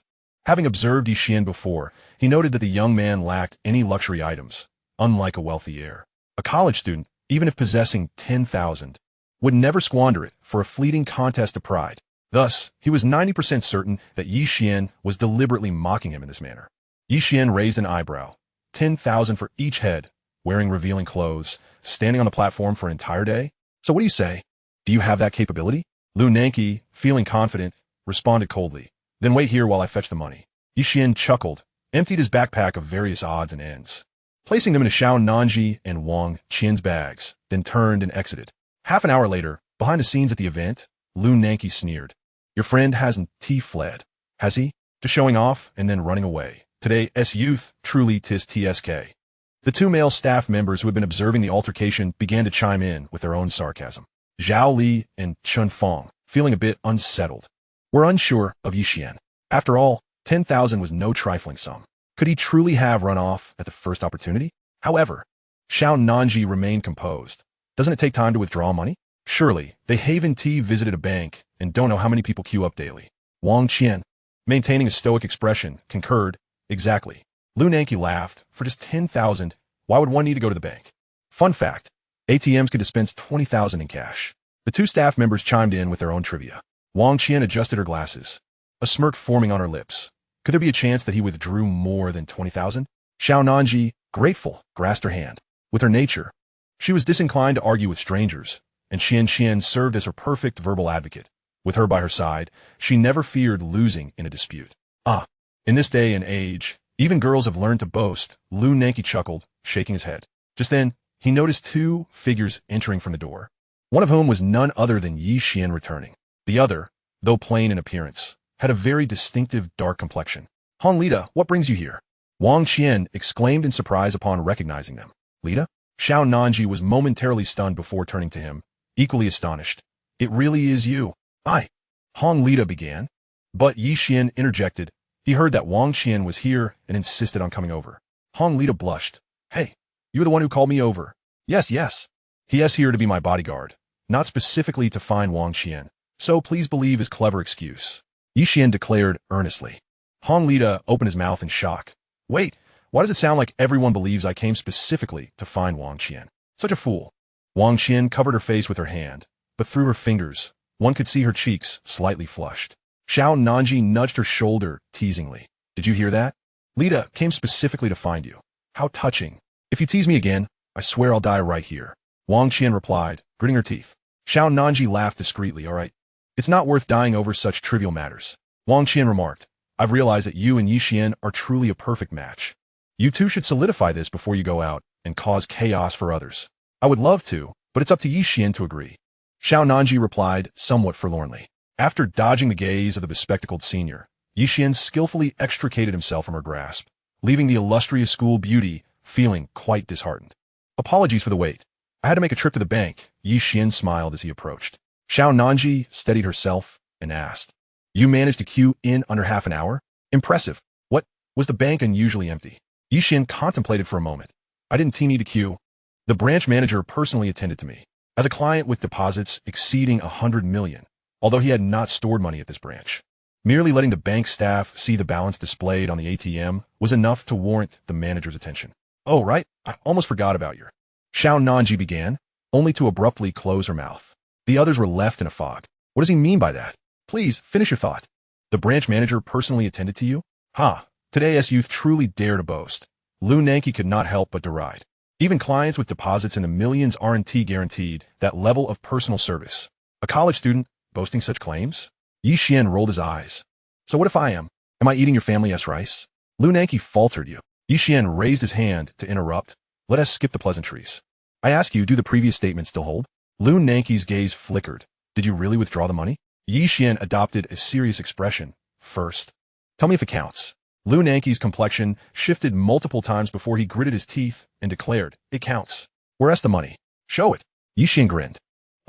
Having observed Ye Xuan before, he noted that the young man lacked any luxury items, unlike a wealthy heir. A college student, even if possessing 10,000, would never squander it for a fleeting contest of pride. Thus, he was 90% certain that Ye Xuan was deliberately mocking him in this manner. Ye Xuan raised an eyebrow. 10,000 for each head, wearing revealing clothes, standing on the platform for an entire day? So what do you say? Do you have that capability? Lu Nanqi, feeling confident, responded coldly. Then wait here while I fetch the money. Ye Xuan chuckled, emptied his backpack of various odds and ends, placing them into Xiao Nanji and Wang Qian's bags, then turned and exited. Half an hour later, behind the scenes at the event, Lu Nanqi sneered. Your friend hasn't fled, has he? Just showing off and then running away. Today, youth, truly tis TSK. The two male staff members who had been observing the altercation began to chime in with their own sarcasm. Zhao Li and Chun Fong, feeling a bit unsettled, were unsure of Ye Xuan. After all, 10,000 was no trifling sum. Could he truly have run off at the first opportunity? However, Xiao Nanji remained composed. Doesn't it take time to withdraw money? Surely, they Haven T visited a bank and don't know how many people queue up daily. Wang Qian, maintaining a stoic expression, concurred. Exactly. Lu Nanqi laughed. For just 10,000, why would one need to go to the bank? Fun fact, ATMs could dispense 20,000 in cash. The two staff members chimed in with their own trivia. Wang Qian adjusted her glasses, a smirk forming on her lips. Could there be a chance that he withdrew more than 20,000? Xiao Nanji, grateful, grasped her hand. With her nature, she was disinclined to argue with strangers, and Xian served as her perfect verbal advocate. With her by her side, she never feared losing in a dispute. In this day and age, even girls have learned to boast, Lu Nanqi chuckled, shaking his head. Just then, he noticed two figures entering from the door, one of whom was none other than Ye Xuan returning. The other, though plain in appearance, had a very distinctive dark complexion. Han Lida, what brings you here? Wang Qian exclaimed in surprise upon recognizing them. Lida? Xiao Nanji was momentarily stunned before turning to him, equally astonished. It really is you. Han Lida began, but Ye Xuan interjected. He heard that Wang Qian was here and insisted on coming over. Han Lida blushed. Hey, you're the one who called me over. Yes. He is here to be my bodyguard, not specifically to find Wang Qian, so please believe his clever excuse. Ye Xuan declared earnestly. Han Lida opened his mouth in shock. Wait, why does it sound like everyone believes I came specifically to find Wang Qian? Such a fool. Wang Qian covered her face with her hand, but through her fingers, one could see her cheeks slightly flushed. Xiao Nanji nudged her shoulder teasingly. Did you hear that? Lida came specifically to find you. How touching. If you tease me again, I swear I'll die right here. Wang Qian replied, gritting her teeth. Xiao Nanji laughed discreetly. All right. It's not worth dying over such trivial matters. Wang Qian remarked. I've realized that you and Ye Xuan are truly a perfect match. You two should solidify this before you go out and cause chaos for others. I would love to, but it's up to Ye Xuan to agree. Xiao Nanji replied somewhat forlornly. After dodging the gaze of the bespectacled senior, Ye Xuan skillfully extricated himself from her grasp, leaving the illustrious school beauty feeling quite disheartened. Apologies for the wait. I had to make a trip to the bank. Ye Xuan smiled as he approached. Xiao Nanji steadied herself and asked, You managed to queue in under half an hour? Impressive. What, was the bank unusually empty? Ye Xuan contemplated for a moment. I didn't need to queue. The branch manager personally attended to me. As a client with deposits exceeding 100 million, although he had not stored money at this branch, merely letting the bank staff see the balance displayed on the ATM was enough to warrant the manager's attention. Oh, right, I almost forgot about your... Xiao Nanji began, only to abruptly close her mouth. The others were left in a fog. What does he mean by that? Please, finish your thought. The branch manager personally attended to you? Today's youth truly dare to boast. Lu Nanqi could not help but deride. Even clients with deposits in the millions aren't guaranteed that level of personal service. A college student boasting such claims? Ye Xuan rolled his eyes. So what if I am? Am I eating your family's rice? Lu Nanqi faltered you. Ye Xuan raised his hand to interrupt. Let us skip the pleasantries. I ask you, do the previous statements still hold? Lu Nanqi's gaze flickered. Did you really withdraw the money? Ye Xuan adopted a serious expression. First, tell me if it counts. Lu Nanqi's complexion shifted multiple times before he gritted his teeth and declared, It counts. Where's the money? Show it. Ye Xuan grinned.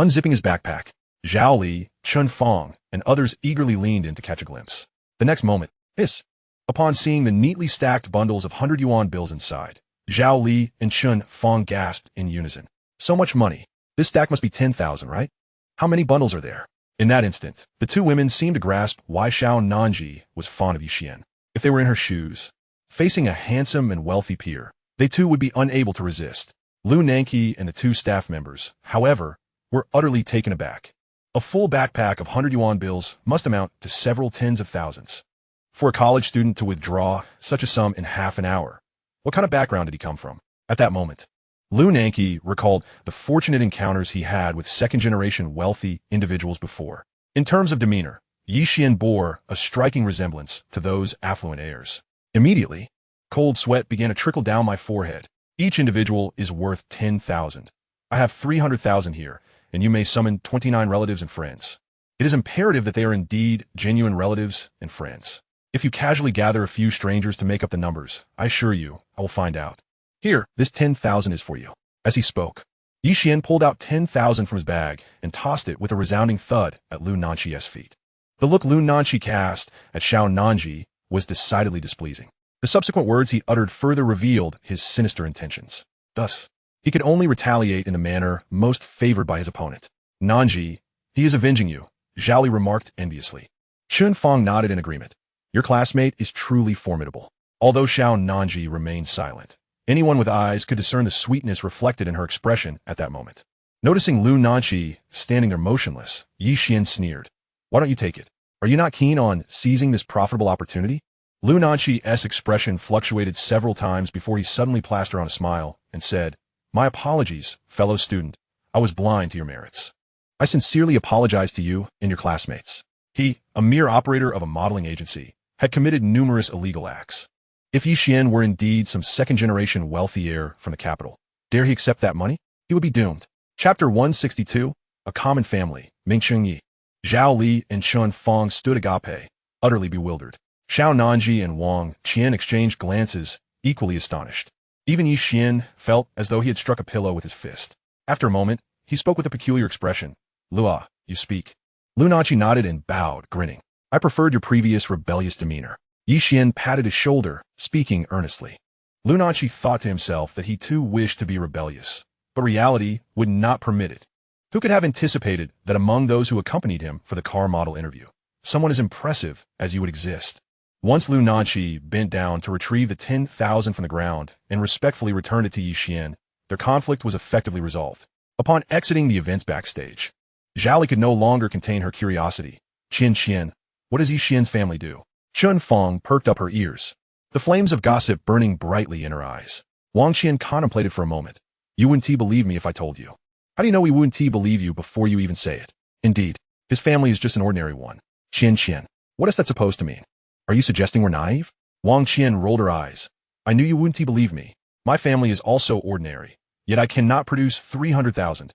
Unzipping his backpack, Zhao Li, Chun Fong, and others eagerly leaned in to catch a glimpse. The next moment, hiss. Upon seeing the neatly stacked bundles of 100 yuan bills inside, Zhao Li and Chun Fong gasped in unison. So much money. This stack must be 10,000, right? How many bundles are there? In that instant, the two women seemed to grasp why Xiao Nanji was fond of Ye Xuan. if they were in her shoes. Facing a handsome and wealthy peer, they too would be unable to resist. Lu Nanqi and the two staff members, however, were utterly taken aback. A full backpack of 100 yuan bills must amount to several tens of thousands. For a college student to withdraw such a sum in half an hour, what kind of background did he come from? At that moment, Lu Nanqi recalled the fortunate encounters he had with second-generation wealthy individuals before. In terms of demeanor, Ye Xuan bore a striking resemblance to those affluent heirs. Immediately, cold sweat began to trickle down my forehead. Each individual is worth 10,000. I have 300,000 here, and you may summon 29 relatives and friends. It is imperative that they are indeed genuine relatives and friends. If you casually gather a few strangers to make up the numbers, I assure you, I will find out. Here, this 10,000 is for you. As he spoke, Ye Xuan pulled out 10,000 from his bag and tossed it with a resounding thud at Lu Nanqi's feet. The look Lu Nanqi cast at Xiao Nanji was decidedly displeasing. The subsequent words he uttered further revealed his sinister intentions. Thus, he could only retaliate in the manner most favored by his opponent. Nanji, he is avenging you, Zhao Li remarked enviously. Chun Fong nodded in agreement. Your classmate is truly formidable. Although Xiao Nanji remained silent, anyone with eyes could discern the sweetness reflected in her expression at that moment. Noticing Lu Nanqi standing there motionless, Ye Xuan sneered. Why don't you take it? Are you not keen on seizing this profitable opportunity? Lu Nanqi's expression fluctuated several times before he suddenly plastered on a smile and said, My apologies, fellow student. I was blind to your merits. I sincerely apologize to you and your classmates. He, a mere operator of a modeling agency, had committed numerous illegal acts. If Ye Xuan were indeed some second-generation wealthy heir from the capital, dare he accept that money? He would be doomed. Chapter 162, A Common Family, Mingcheng Yi. Zhao Li and Chun Fong stood agape, utterly bewildered. Xiao Nanji and Wang Qian exchanged glances, equally astonished. Even Ye Xuan felt as though he had struck a pillow with his fist. After a moment, he spoke with a peculiar expression. Lua, you speak. Lu Nanqi nodded and bowed, grinning. I preferred your previous rebellious demeanor. Ye Xuan patted his shoulder, speaking earnestly. Lu Nanqi thought to himself that he too wished to be rebellious, but reality would not permit it. Who could have anticipated that among those who accompanied him for the car model interview, someone as impressive as you would exist? Once Lu Nanqi bent down to retrieve the 10,000 from the ground and respectfully returned it to Ye Xuan, their conflict was effectively resolved. Upon exiting the events backstage, Zhao Li could no longer contain her curiosity. Qian, what does Ye Xuan's family do? Chun Fong perked up her ears, the flames of gossip burning brightly in her eyes. Wang Qian contemplated for a moment. You wouldn't believe me if I told you. How do you know we wouldn't believe you before you even say it? Indeed, his family is just an ordinary one. Qian, what is that supposed to mean? Are you suggesting we're naive? Wang Qian rolled her eyes. I knew you wouldn't believe me. My family is also ordinary, yet I cannot produce 300,000.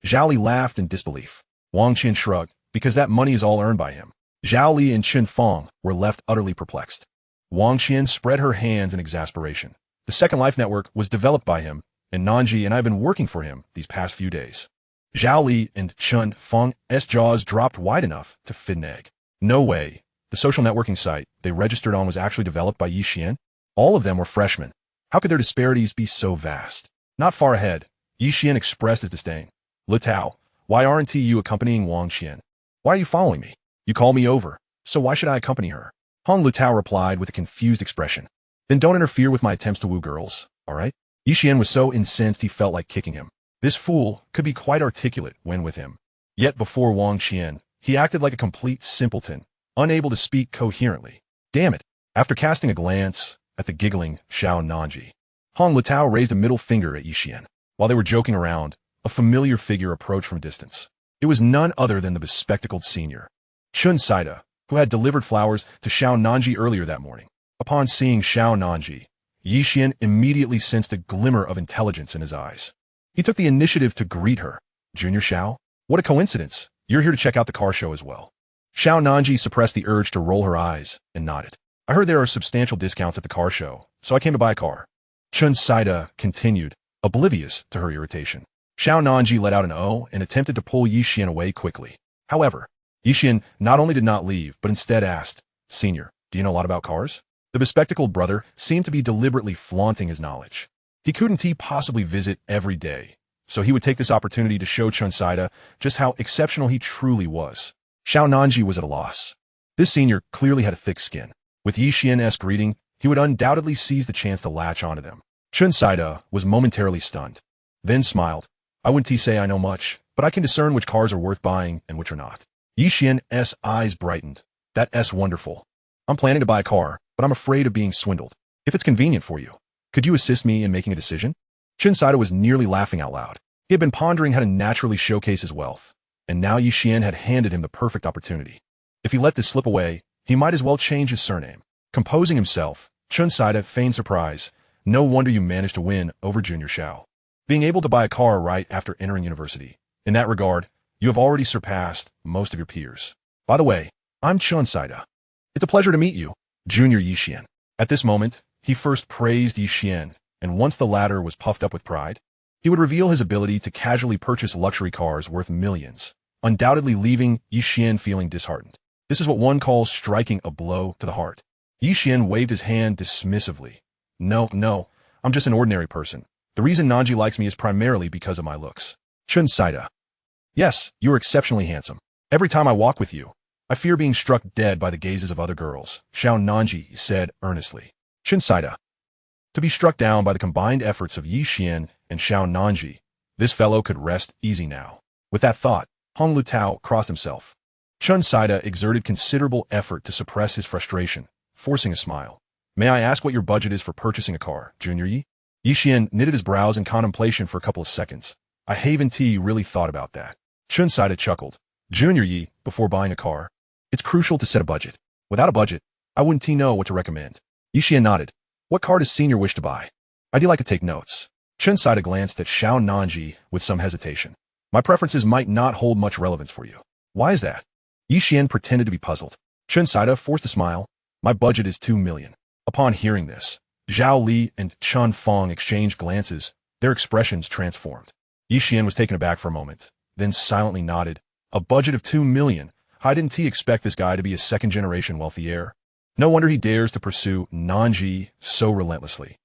Zhao Li laughed in disbelief. Wang Qian shrugged, because that money is all earned by him. Zhao Li and Chun Fong were left utterly perplexed. Wang Qian spread her hands in exasperation. The Second Life network was developed by him, and Nanji and I have been working for him these past few days. Zhao Li and Chun Fong's jaws dropped wide enough to fit an egg. No way. The social networking site they registered on was actually developed by Ye Xuan? All of them were freshmen. How could their disparities be so vast? Not far ahead, Ye Xuan expressed his disdain. Le Tao, why aren't you accompanying Wang Qian? Why are you following me? You call me over, so why should I accompany her? Hong Lu Tao replied with a confused expression. Then don't interfere with my attempts to woo girls, all right? Ye Xuan was so incensed he felt like kicking him. This fool could be quite articulate when with him. Yet before Wang Qian, he acted like a complete simpleton, unable to speak coherently. Damn it. After casting a glance at the giggling Xiao Nanji, Hong Lu Tao raised a middle finger at Ye Xuan. While they were joking around, a familiar figure approached from a distance. It was none other than the bespectacled senior, Chun Saida, who had delivered flowers to Xiao Nanji earlier that morning. Upon seeing Xiao Nanji, Ye Xuan immediately sensed a glimmer of intelligence in his eyes. He took the initiative to greet her. Junior Xiao? What a coincidence. You're here to check out the car show as well. Xiao Nanji suppressed the urge to roll her eyes and nodded. I heard there are substantial discounts at the car show, so I came to buy a car. Chun Saida continued, oblivious to her irritation. Xiao Nanji let out an "oh" and attempted to pull Ye Xuan away quickly. However, Ye Xuan not only did not leave, but instead asked, Senior, do you know a lot about cars? The bespectacled brother seemed to be deliberately flaunting his knowledge. He couldn't possibly visit every day, so he would take this opportunity to show Chun Saida just how exceptional he truly was. Xiao Nanji was at a loss. This senior clearly had a thick skin. With Ye Xuan's greeting, he would undoubtedly seize the chance to latch onto them. Chun Saida was momentarily stunned, then smiled. I wouldn't say I know much, but I can discern which cars are worth buying and which are not. Ye Xuan's eyes brightened. That's wonderful. I'm planning to buy a car, but I'm afraid of being swindled. If it's convenient for you, could you assist me in making a decision? Chun Saida was nearly laughing out loud. He had been pondering how to naturally showcase his wealth, and now Ye Xuan had handed him the perfect opportunity. If he let this slip away, he might as well change his surname. Composing himself, Chun Saida feigned surprise. No wonder you managed to win over Junior Xiao. Being able to buy a car right after entering university. In that regard, you have already surpassed most of your peers. By the way, I'm Chun Saida. It's a pleasure to meet you, Junior Ye Xuan. At this moment, he first praised Ye Xuan, and once the latter was puffed up with pride, he would reveal his ability to casually purchase luxury cars worth millions, undoubtedly leaving Ye Xuan feeling disheartened. This is what one calls striking a blow to the heart. Ye Xuan waved his hand dismissively. No, I'm just an ordinary person. The reason Nanji likes me is primarily because of my looks. Chun Saida. Yes, you are exceptionally handsome. Every time I walk with you, I fear being struck dead by the gazes of other girls, Xiao Nanji said earnestly. Chun Saida. To be struck down by the combined efforts of Ye Xuan and Xiao Nanji, this fellow could rest easy now. With that thought, Hong Lutao crossed himself. Chun Saida exerted considerable effort to suppress his frustration, forcing a smile. May I ask what your budget is for purchasing a car, Junior Yi? Ye Xuan knitted his brows in contemplation for a couple of seconds. I haven't really thought about that. Chun Saida chuckled. Junior Yi, before buying a car, it's crucial to set a budget. Without a budget, I wouldn't know what to recommend. Ye Xuan nodded. What car does Senior wish to buy? I'd like to take notes. Chun Saida glanced at Xiao Nanji with some hesitation. My preferences might not hold much relevance for you. Why is that? Ye Xuan pretended to be puzzled. Chun Saida forced a smile. My budget is 2 million. Upon hearing this, Zhao Li and Chun Fong exchanged glances. Their expressions transformed. Ye Xuan was taken aback for a moment, then silently nodded. A budget of 2 million. How didn't he expect this guy to be a second-generation wealthy heir? No wonder he dares to pursue Nanji so relentlessly.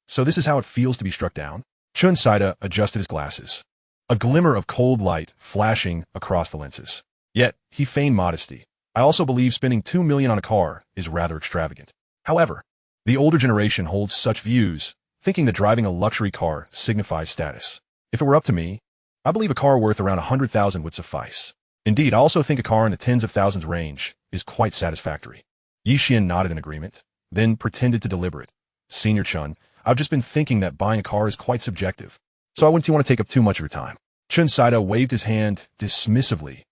So this is how it feels to be struck down? Chun Saida adjusted his glasses. A glimmer of cold light flashing across the lenses. Yet, he feigned modesty. I also believe spending 2 million on a car is rather extravagant. However, the older generation holds such views, thinking that driving a luxury car signifies status. If it were up to me, I believe a car worth around 100,000 would suffice. Indeed, I also think a car in the tens of thousands range is quite satisfactory. Ye Xuan nodded in agreement, then pretended to deliberate. Senior Chun, I've just been thinking that buying a car is quite subjective, so I wouldn't want to take up too much of your time. Chun Saida waved his hand dismissively.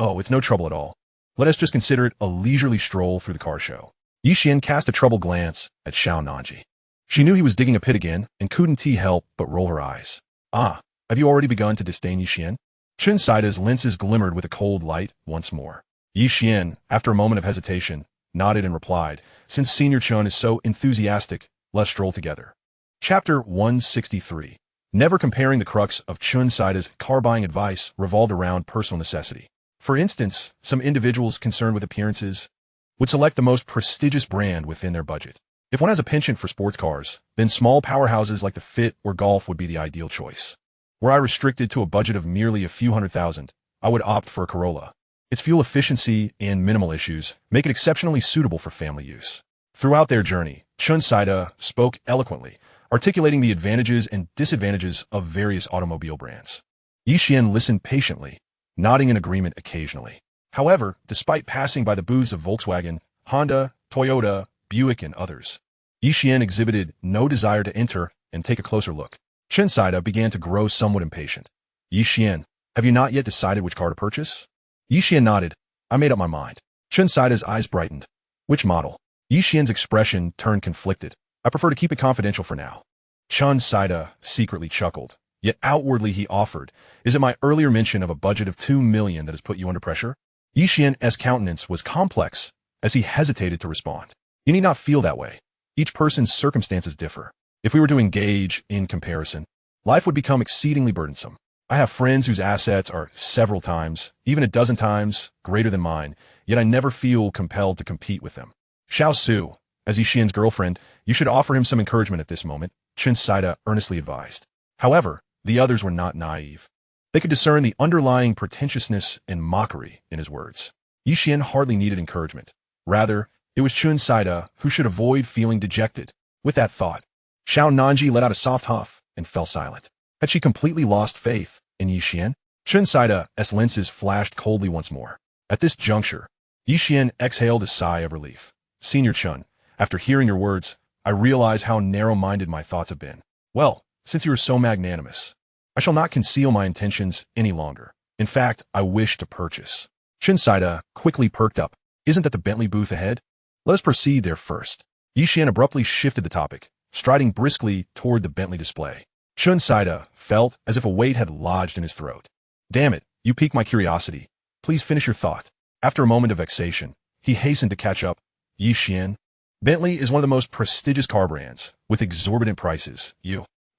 Oh, it's no trouble at all. Let us just consider it a leisurely stroll through the car show. Ye Xuan cast a troubled glance at Xiao Nanji. She knew he was digging a pit again and couldn't help but roll her eyes. Have you already begun to disdain Ye Xuan? Chun Saida's lenses glimmered with a cold light once more. Ye Xuan, after a moment of hesitation, nodded and replied, since Senior Chun is so enthusiastic, let's stroll together. Chapter 163. Never comparing. The crux of Chun Saida's car-buying advice revolved around personal necessity. For instance, some individuals concerned with appearances would select the most prestigious brand within their budget. If one has a penchant for sports cars, then small powerhouses like the Fit or Golf would be the ideal choice. Were I restricted to a budget of merely a few $100,000, I would opt for a Corolla. Its fuel efficiency and minimal issues make it exceptionally suitable for family use. Throughout their journey, Chun Saida spoke eloquently, articulating the advantages and disadvantages of various automobile brands. Ye Xuan listened patiently, nodding in agreement occasionally. However, despite passing by the booths of Volkswagen, Honda, Toyota, Buick, and others, Ye Xuan exhibited no desire to enter and take a closer look. Chun Saida began to grow somewhat impatient. Ye Xuan, have you not yet decided which car to purchase? Ye Xuan nodded. I made up my mind. Chun Saida's eyes brightened. Which model? Ye Xuan's expression turned conflicted. I prefer to keep it confidential for now. Chun Saida secretly chuckled, yet outwardly he offered, is it my earlier mention of a budget of 2 million that has put you under pressure? Ye Xuan's countenance was complex as he hesitated to respond. You need not feel that way. Each person's circumstances differ. If we were to engage in comparison, life would become exceedingly burdensome. I have friends whose assets are several times, even a dozen times, greater than mine, yet I never feel compelled to compete with them. Xiao Su, as Ye Xuan's girlfriend, you should offer him some encouragement at this moment, Chun Saida earnestly advised. However, the others were not naive. They could discern the underlying pretentiousness and mockery in his words. Ye Xuan hardly needed encouragement. Rather, It was Chun Saida who should avoid feeling dejected. With that thought, Xiao Nanji let out a soft huff and fell silent. Had she completely lost faith in Ye Xuan? Chun Saida's lenses flashed coldly once more. At this juncture, Ye Xuan exhaled a sigh of relief. Senior Chun, after hearing your words, I realize how narrow-minded my thoughts have been. Well, since you are so magnanimous, I shall not conceal my intentions any longer. In fact, I wish to purchase. Chun Saida quickly perked up. Isn't that the Bentley booth ahead? Let us proceed there first. Ye Xuan abruptly shifted the topic, striding briskly toward the Bentley display. Chun Saida felt as if a weight had lodged in his throat. Damn it, you piqued my curiosity. Please finish your thought. After a moment of vexation, he hastened to catch up. Ye Xuan, Bentley is one of the most prestigious car brands, with exorbitant prices.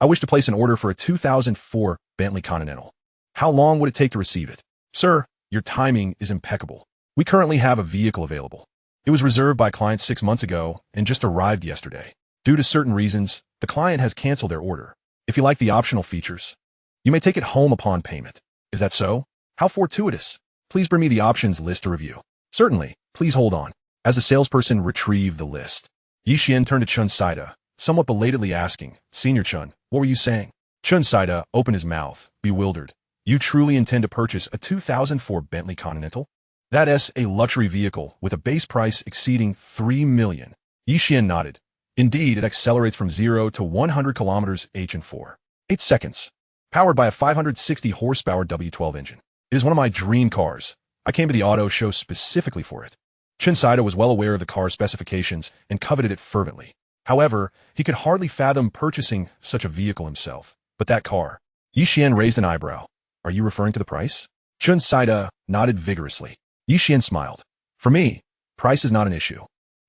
I wish to place an order for a 2004 Bentley Continental. How long would it take to receive it? Sir, your timing is impeccable. We currently have a vehicle available. It was reserved by a client 6 months ago and just arrived yesterday. Due to certain reasons, the client has canceled their order. If you like the optional features, you may take it home upon payment. Is that so? How fortuitous. Please bring me the options list to review. Certainly, please hold on. As the salesperson retrieved the list, Ye Xuan turned to Chun Saida, somewhat belatedly asking, Senior Chun, what were you saying? Chun Saida opened his mouth, bewildered. You truly intend to purchase a 2004 Bentley Continental? That is a luxury vehicle with a base price exceeding 3 million. Ye Xuan nodded. Indeed, it accelerates from 0 to 100 kilometers h in 4.8 seconds. Powered by a 560 horsepower W12 engine. It is one of my dream cars. I came to the auto show specifically for it. Chun Saida was well aware of the car's specifications and coveted it fervently. However, he could hardly fathom purchasing such a vehicle himself. But that car. Ye Xuan raised an eyebrow. Are you referring to the price? Chun Saida nodded vigorously. Ye Xuan smiled. For me, price is not an issue.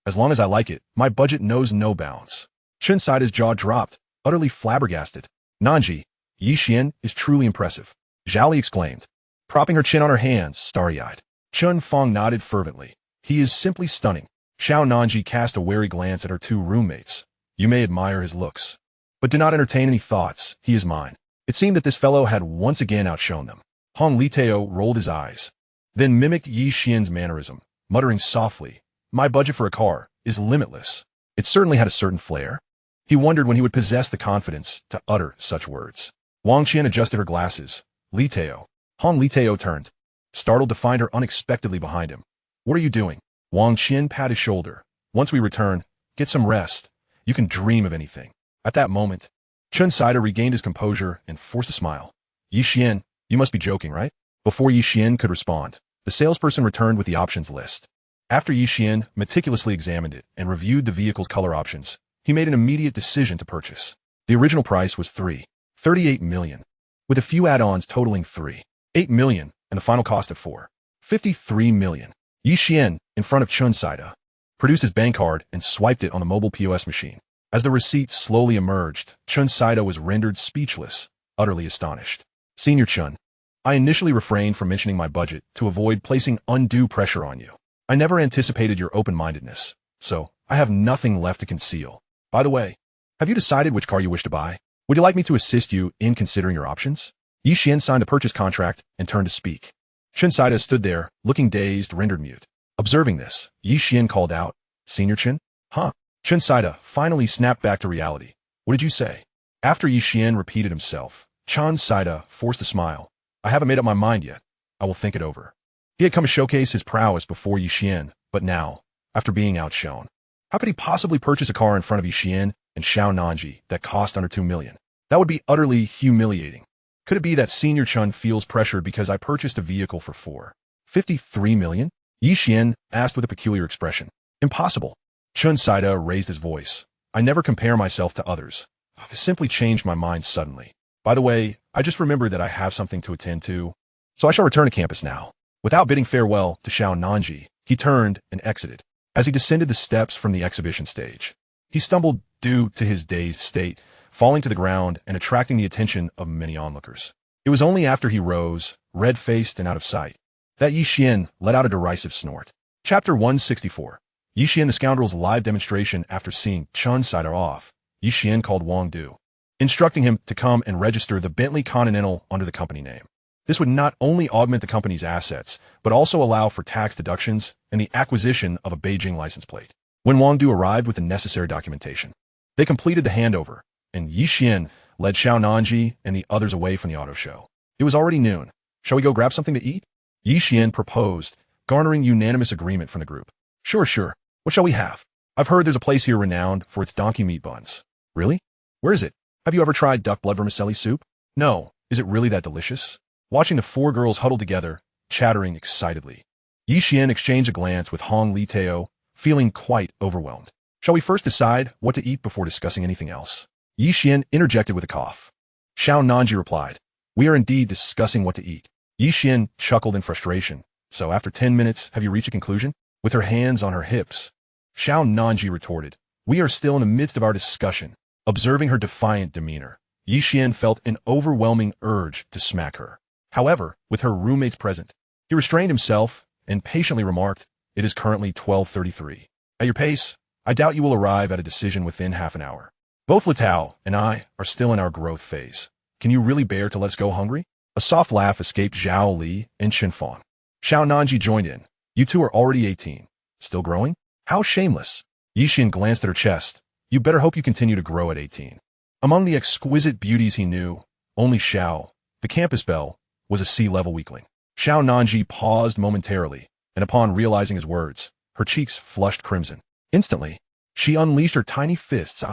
As long as I like it, my budget knows no bounds. Chun Saida's jaw dropped, utterly flabbergasted. Nanji, Ye Xuan is truly impressive. Zhao Li exclaimed, propping her chin on her hands, starry-eyed. Chun Fong nodded fervently. He is simply stunning. Xiao Nanji cast a wary glance at her two roommates. You may admire his looks, but do not entertain any thoughts. He is mine. It seemed that this fellow had once again outshone them. Hong Liteo rolled his eyes, then mimicked Ye Xuan's mannerism, muttering softly, my budget for a car is limitless. It certainly had a certain flair. He wondered when he would possess the confidence to utter such words. Wang Qian adjusted her glasses. Liteo. Hong Liteo turned, startled to find her unexpectedly behind him. What are you doing? Wang Qian patted his shoulder. Once we return, get some rest. You can dream of anything. At that moment, Chun Saida regained his composure and forced a smile. Ye Xuan, you must be joking, right? Before Ye Xuan could respond, the salesperson returned with the options list. After Ye Xuan meticulously examined it and reviewed the vehicle's color options, he made an immediate decision to purchase. The original price was 3.38 million, with a few add-ons totaling 3.8 million and the final cost of 4.53 million. Ye Xuan, in front of Chun Saida, produced his bank card and swiped it on the mobile POS machine. As the receipt slowly emerged, Chun Saida was rendered speechless, utterly astonished. Senior Chun, I initially refrained from mentioning my budget to avoid placing undue pressure on you. I never anticipated your open-mindedness, so I have nothing left to conceal. By the way, have you decided which car you wish to buy? Would you like me to assist you in considering your options? Ye Xuan signed a purchase contract and turned to speak. Chun Saida stood there, looking dazed, rendered mute. Observing this, Ye Xuan called out, Senior Chun? Huh? Chun Saida finally snapped back to reality. What did you say? After Ye Xuan repeated himself, Chun Saida forced a smile. I haven't made up my mind yet. I will think it over. He had come to showcase his prowess before Ye Xuan, but now, after being outshone, how could he possibly purchase a car in front of Ye Xuan and Xiao Nanji that cost under 2 million? That would be utterly humiliating. Could it be that Senior Chun feels pressured because I purchased a vehicle for 4.53 million? Ye Xuan asked with a peculiar expression. Impossible. Chun Saida raised his voice. I never compare myself to others. I simply changed my mind suddenly. By the way, I just remembered that I have something to attend to, so I shall return to campus now. Without bidding farewell to Xiao Nanji, he turned and exited. As he descended the steps from the exhibition stage, he stumbled due to his dazed state, falling to the ground and attracting the attention of many onlookers. It was only after he rose, red-faced and out of sight, that Ye Xuan let out a derisive snort. Chapter 164. Ye Xuan the scoundrel's live demonstration. After seeing Chun Saida off, Ye Xuan called Wang Du, instructing him to come and register the Bentley Continental under the company name. This would not only augment the company's assets, but also allow for tax deductions and the acquisition of a Beijing license plate. when Wang Du arrived with the necessary documentation. They completed the handover, and Ye Xuan led Xiao Nanji and the others away from the auto show. It was already noon. Shall we go grab something to eat? Ye Xuan proposed, garnering unanimous agreement from the group. Sure. What shall we have? I've heard there's a place here renowned for its donkey meat buns. Really? Where is it? Have you ever tried duck blood vermicelli soup? No. Is it really that delicious? Watching the four girls huddle together, chattering excitedly. Ye Xuan exchanged a glance with Hong Li Teo, feeling quite overwhelmed. Shall we first decide what to eat before discussing anything else? Ye Xuan interjected with a cough. Xiao Nanji replied, we are indeed discussing what to eat. Ye Xuan chuckled in frustration. So after 10 minutes, have you reached a conclusion? With her hands on her hips, Xiao Nanji retorted, we are still in the midst of our discussion. Observing her defiant demeanor, Ye Xuan felt an overwhelming urge to smack her. However, with her roommates present, he restrained himself and patiently remarked, it is currently 12:33. At your pace, I doubt you will arrive at a decision within half an hour. Both Litao and I are still in our growth phase. Can you really bear to let us go hungry? A soft laugh escaped Zhao Li and Xinfang. Xiao Nanji joined in. You two are already 18. Still growing? How shameless. Ye Xuan glanced at her chest. You better hope you continue to grow at 18. Among the exquisite beauties he knew, only Xiao, the campus belle, was a C-level weakling. Xiao Nanji paused momentarily, and upon realizing his words, her cheeks flushed crimson. Instantly, she unleashed her tiny fists.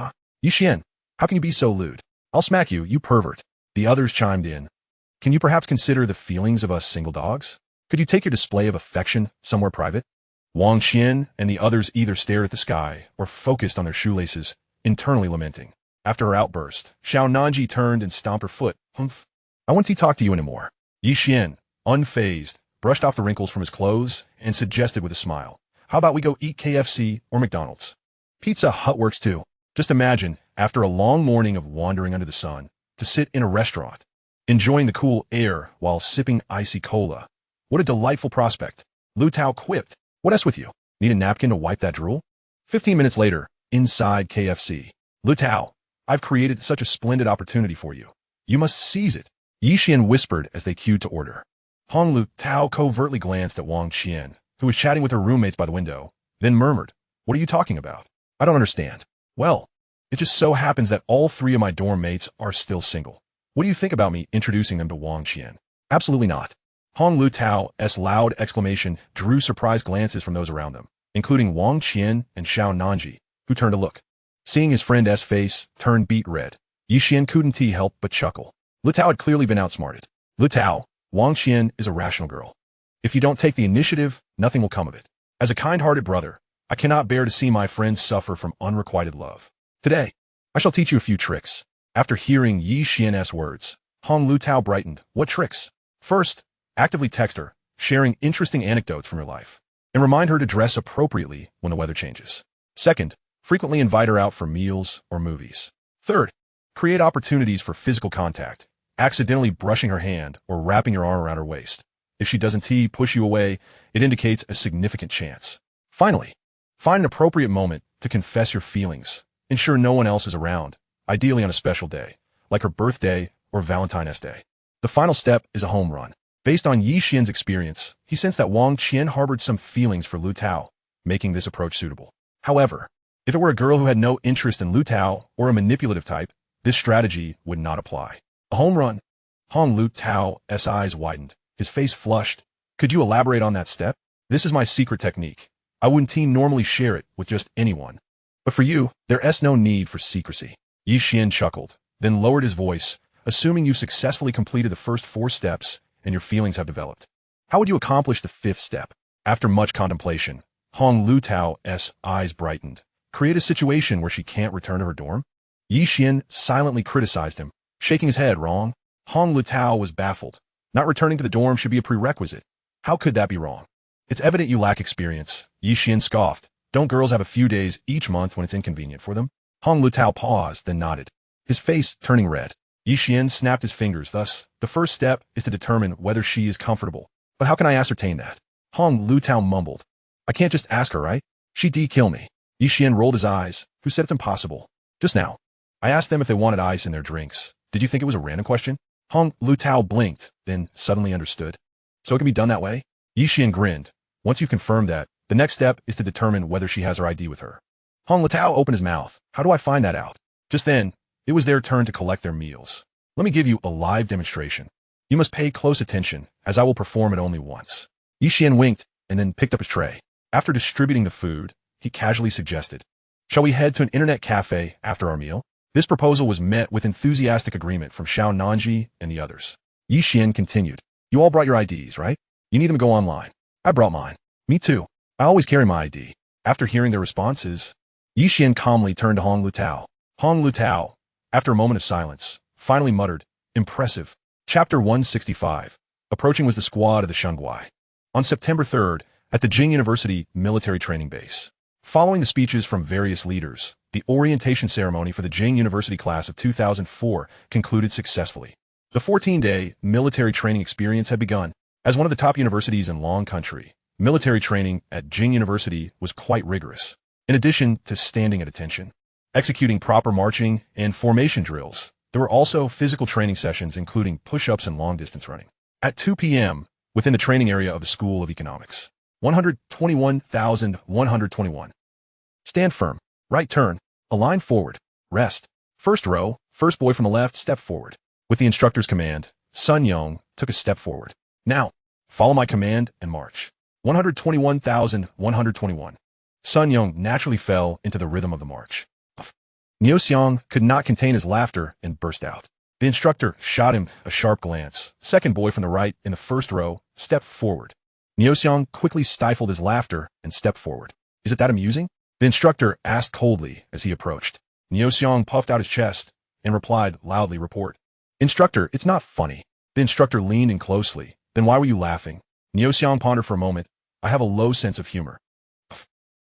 Ye Xuan, how can you be so lewd? I'll smack you, you pervert. The others chimed in. Can you perhaps consider the feelings of us single dogs? Could you take your display of affection somewhere private? Wang Xian and the others either stared at the sky or focused on their shoelaces, internally lamenting. After her outburst, Xiao Nanji turned and stomped her foot. Humph. I won't talk to you anymore. Ye Xuan, unfazed, brushed off the wrinkles from his clothes and suggested with a smile. How about we go eat KFC or McDonald's? Pizza Hut works too. Just imagine, after a long morning of wandering under the sun, to sit in a restaurant, enjoying the cool air while sipping icy cola. What a delightful prospect. Lu Tao quipped. What else with you? Need a napkin to wipe that drool? 15 minutes later, inside KFC. Lu Tao, I've created such a splendid opportunity for you. You must seize it. Ye Xuan whispered as they queued to order. Hong Lu Tao covertly glanced at Wang Qian, who was chatting with her roommates by the window, then murmured, what are you talking about? I don't understand. Well, it just so happens that all three of my dorm mates are still single. What do you think about me introducing them to Wang Qian? Absolutely not. Hong Lu Tao's loud exclamation drew surprised glances from those around them, including Wang Qian and Xiao Nanji, who turned to look. Seeing his friend's face turn beet red, Ye Xuan couldn't help but chuckle. Lu Tao had clearly been outsmarted. Lu Tao, Wang Qian is a rational girl. If you don't take the initiative, nothing will come of it. As a kind-hearted brother, I cannot bear to see my friends suffer from unrequited love. Today, I shall teach you a few tricks. After hearing Ye Xuan's words, Hong Lu Tao brightened. What tricks? First, actively text her, sharing interesting anecdotes from her life, and remind her to dress appropriately when the weather changes. Second, frequently invite her out for meals or movies. Third, create opportunities for physical contact, accidentally brushing her hand or wrapping your arm around her waist. If she doesn't push you away, it indicates a significant chance. Finally, find an appropriate moment to confess your feelings. Ensure no one else is around, ideally on a special day, like her birthday or Valentine's Day. The final step is a home run. Based on Ye Xuan's experience, he sensed that Wang Qian harbored some feelings for Lu Tao, making this approach suitable. However, if it were a girl who had no interest in Lu Tao or a manipulative type, this strategy would not apply. A home run. Hong Lu Tao's eyes widened. His face flushed. Could you elaborate on that step? This is my secret technique. I wouldn't normally share it with just anyone. But for you, there's no need for secrecy. Ye Xuan chuckled, then lowered his voice, assuming you've successfully completed the first 4 steps and your feelings have developed. How would you accomplish the 5th step? After much contemplation, Hong Lu Tao's eyes brightened. Create a situation where she can't return to her dorm? Ye Xuan silently criticized him, shaking his head. Wrong. Hong Lu Tao was baffled. Not returning to the dorm should be a prerequisite. How could that be wrong? It's evident you lack experience. Ye Xuan scoffed. Don't girls have a few days each month when it's inconvenient for them? Hong Lu Tao paused, then nodded, his face turning red. Ye Xuan snapped his fingers. Thus, the first step is to determine whether she is comfortable. But how can I ascertain that? Hong Lu Tao mumbled. I can't just ask her, right? She'd kill me. Ye Xuan rolled his eyes. Who said it's impossible? Just now. I asked them if they wanted ice in their drinks. Did you think it was a random question? Hong Lu Tao blinked, then suddenly understood. So it can be done that way? Ye Xuan grinned. Once you've confirmed that, The next step is to determine whether she has her ID with her. Hong Letao opened his mouth. How do I find that out? Just then, it was their turn to collect their meals. Let me give you a live demonstration. You must pay close attention, as I will perform it only once. Ye Xuan winked and then picked up his tray. After distributing the food, he casually suggested, "Shall we head to an internet cafe after our meal?" This proposal was met with enthusiastic agreement from Xiao Nanji and the others. Ye Xuan continued, "You all brought your IDs, right? You need them to go online. I brought mine. Me too. I always carry my ID." After hearing their responses, Ye Xuan calmly turned to Hong Letao. Hong Letao, after a moment of silence, finally muttered, "Impressive." Chapter 165. Approaching was the squad of the Shunguai. On September 3rd, at the Peking University military training base. Following the speeches from various leaders, the orientation ceremony for the Peking University class of 2004 concluded successfully. The 14-day military training experience had begun. As one of the top universities in Long Country, military training at Peking University was quite rigorous. In addition to standing at attention, executing proper marching and formation drills, there were also physical training sessions including push-ups and long-distance running. At 2 p.m., within the training area of the School of Economics, 121,121. Stand firm. Right turn. Align forward. Rest. First row. First boy from the left, step forward. With the instructor's command, Sun Yong took a step forward. Now, follow my command and march. 121,121. Sun Yong naturally fell into the rhythm of the march. Ye Xuan could not contain his laughter and burst out. The instructor shot him a sharp glance. Second boy from the right in the first row stepped forward. Ye Xuan quickly stifled his laughter and stepped forward. "Is it that amusing?" the instructor asked coldly as he approached. Ye Xuan puffed out his chest and replied loudly, "Report." "Instructor, it's not funny." The instructor leaned in closely. "Then why were you laughing?" Ye Xuan pondered for a moment. "I have a low sense of humor."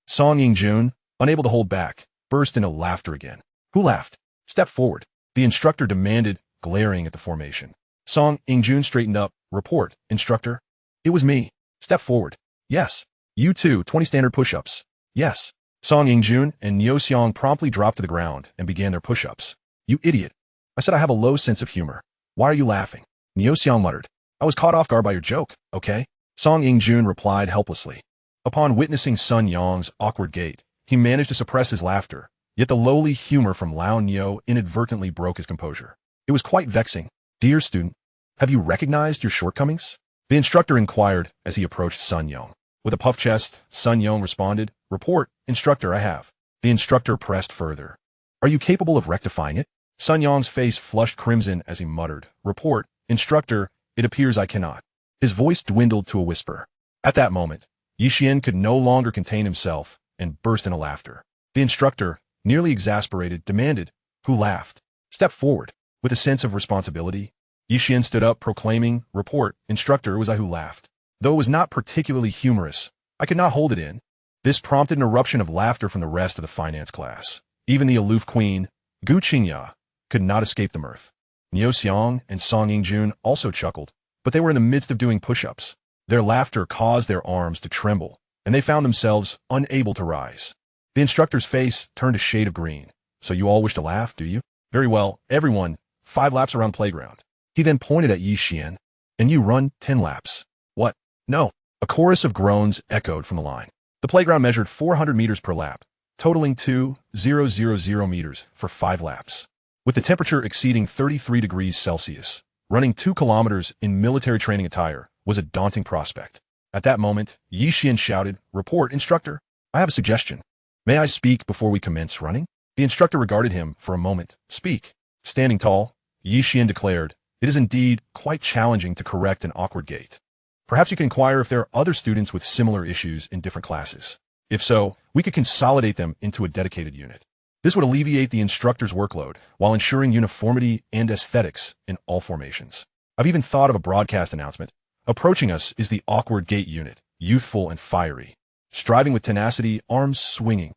Song Yingjun, unable to hold back, burst into laughter again. "Who laughed? Step forward," the instructor demanded, glaring at the formation. Song Yingjun straightened up. "Report, instructor." "It was me." "Step forward." "Yes." "You too, 20 standard push-ups." "Yes." Song Yingjun and Ye Xuan promptly dropped to the ground and began their push-ups. "You idiot. I said I have a low sense of humor. Why are you laughing?" Ye Xuan muttered. "I was caught off guard by your joke, okay?" Song Yingjun replied helplessly. Upon witnessing Sun Yong's awkward gait, he managed to suppress his laughter, yet the lowly humor from Lao Nio inadvertently broke his composure. It was quite vexing. "Dear student, have you recognized your shortcomings?" the instructor inquired as he approached Sun Yong. With a puffed chest, Sun Yong responded, "Report, instructor, I have." The instructor pressed further. "Are you capable of rectifying it?" Sun Yong's face flushed crimson as he muttered, "Report, instructor, it appears I cannot." His voice dwindled to a whisper. At that moment, Ye Xuan could no longer contain himself and burst into laughter. The instructor, nearly exasperated, demanded, "Who laughed?" "Step forward." With a sense of responsibility, Ye Xuan stood up, proclaiming, "Report, instructor, it was I who laughed. Though it was not particularly humorous, I could not hold it in." This prompted an eruption of laughter from the rest of the finance class. Even the aloof queen, Gu Qingya, could not escape the mirth. Ye Xuan and Song Yingjun also chuckled, but they were in the midst of doing push-ups. Their laughter caused their arms to tremble, and they found themselves unable to rise. The instructor's face turned a shade of green. "So you all wish to laugh, do you? Very well, everyone, 5 laps around the playground." He then pointed at Ye Xuan. "And you run 10 laps. "What? No." A chorus of groans echoed from the line. The playground measured 400 meters per lap, totaling 2,000 meters for 5 laps. With the temperature exceeding 33 degrees Celsius, running 2 kilometers in military training attire was a daunting prospect. At that moment, Ye Xuan shouted, "Report, instructor. I have a suggestion. May I speak before we commence running?" The instructor regarded him for a moment. "Speak." Standing tall, Ye Xuan declared, "It is indeed quite challenging to correct an awkward gait. Perhaps you can inquire if there are other students with similar issues in different classes. If so, we could consolidate them into a dedicated unit. This would alleviate the instructor's workload while ensuring uniformity and aesthetics in all formations. I've even thought of a broadcast announcement. Approaching us is the awkward gait unit, youthful and fiery, striving with tenacity, arms swinging.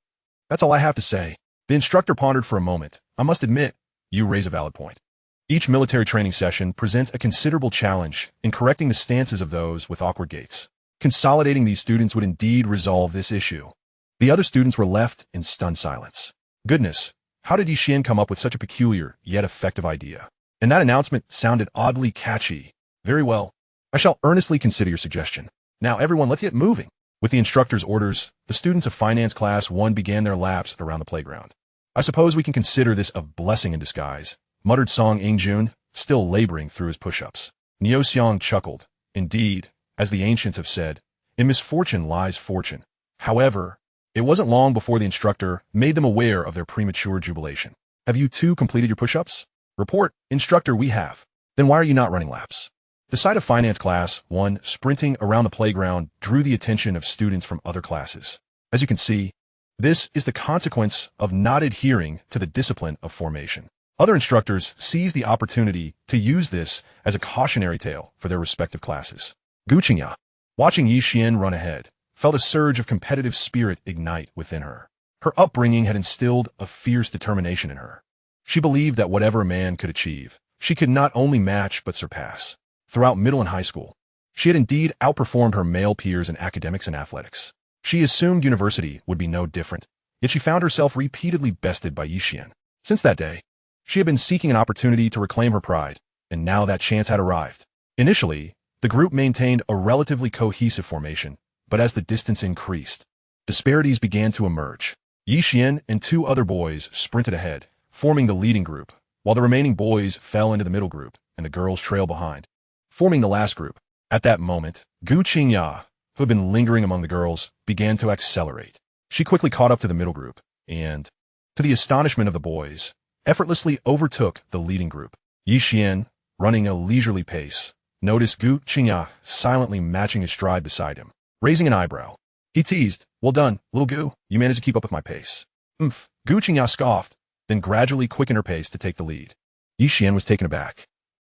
That's all I have to say." The instructor pondered for a moment. "I must admit, you raise a valid point. Each military training session presents a considerable challenge in correcting the stances of those with awkward gaits. Consolidating these students would indeed resolve this issue." The other students were left in stunned silence. Goodness, how did Ye Xuan come up with such a peculiar yet effective idea? And that announcement sounded oddly catchy. "Very well. I shall earnestly consider your suggestion. Now everyone, let's get moving." With the instructor's orders, the students of Finance Class 1 began their laps around the playground. I suppose we can consider this a blessing in disguise, muttered Song Ingjun, still laboring through his push-ups. Ye Xuan chuckled. Indeed, as the ancients have said, in misfortune lies fortune. However, it wasn't long before the instructor made them aware of their premature jubilation. Have you two completed your push-ups? Report, instructor, we have. Then why are you not running laps? The sight of Finance Class 1 sprinting around the playground drew the attention of students from other classes. As you can see, this is the consequence of not adhering to the discipline of formation. Other instructors seized the opportunity to use this as a cautionary tale for their respective classes. Gu Qingya, watching Ye Xuan run ahead, felt a surge of competitive spirit ignite within her. Her upbringing had instilled a fierce determination in her. She believed that whatever a man could achieve, she could not only match but surpass. Throughout middle and high school, she had indeed outperformed her male peers in academics and athletics. She assumed university would be no different, yet she found herself repeatedly bested by Ye Xuan. Since that day, she had been seeking an opportunity to reclaim her pride, and now that chance had arrived. Initially, the group maintained a relatively cohesive formation, but as the distance increased, disparities began to emerge. Ye Xuan and two other boys sprinted ahead, forming the leading group, while the remaining boys fell into the middle group, and the girls trailed behind, forming the last group. At that moment, Gu Qingya, who had been lingering among the girls, began to accelerate. She quickly caught up to the middle group, and, to the astonishment of the boys, effortlessly overtook the leading group. Ye Xuan, running a leisurely pace, noticed Gu Qingya silently matching his stride beside him. Raising an eyebrow, he teased, "Well done, little Gu, you managed to keep up with my pace." "Umph," Gu Qingya scoffed, then gradually quickened her pace to take the lead. Ye Xuan was taken aback.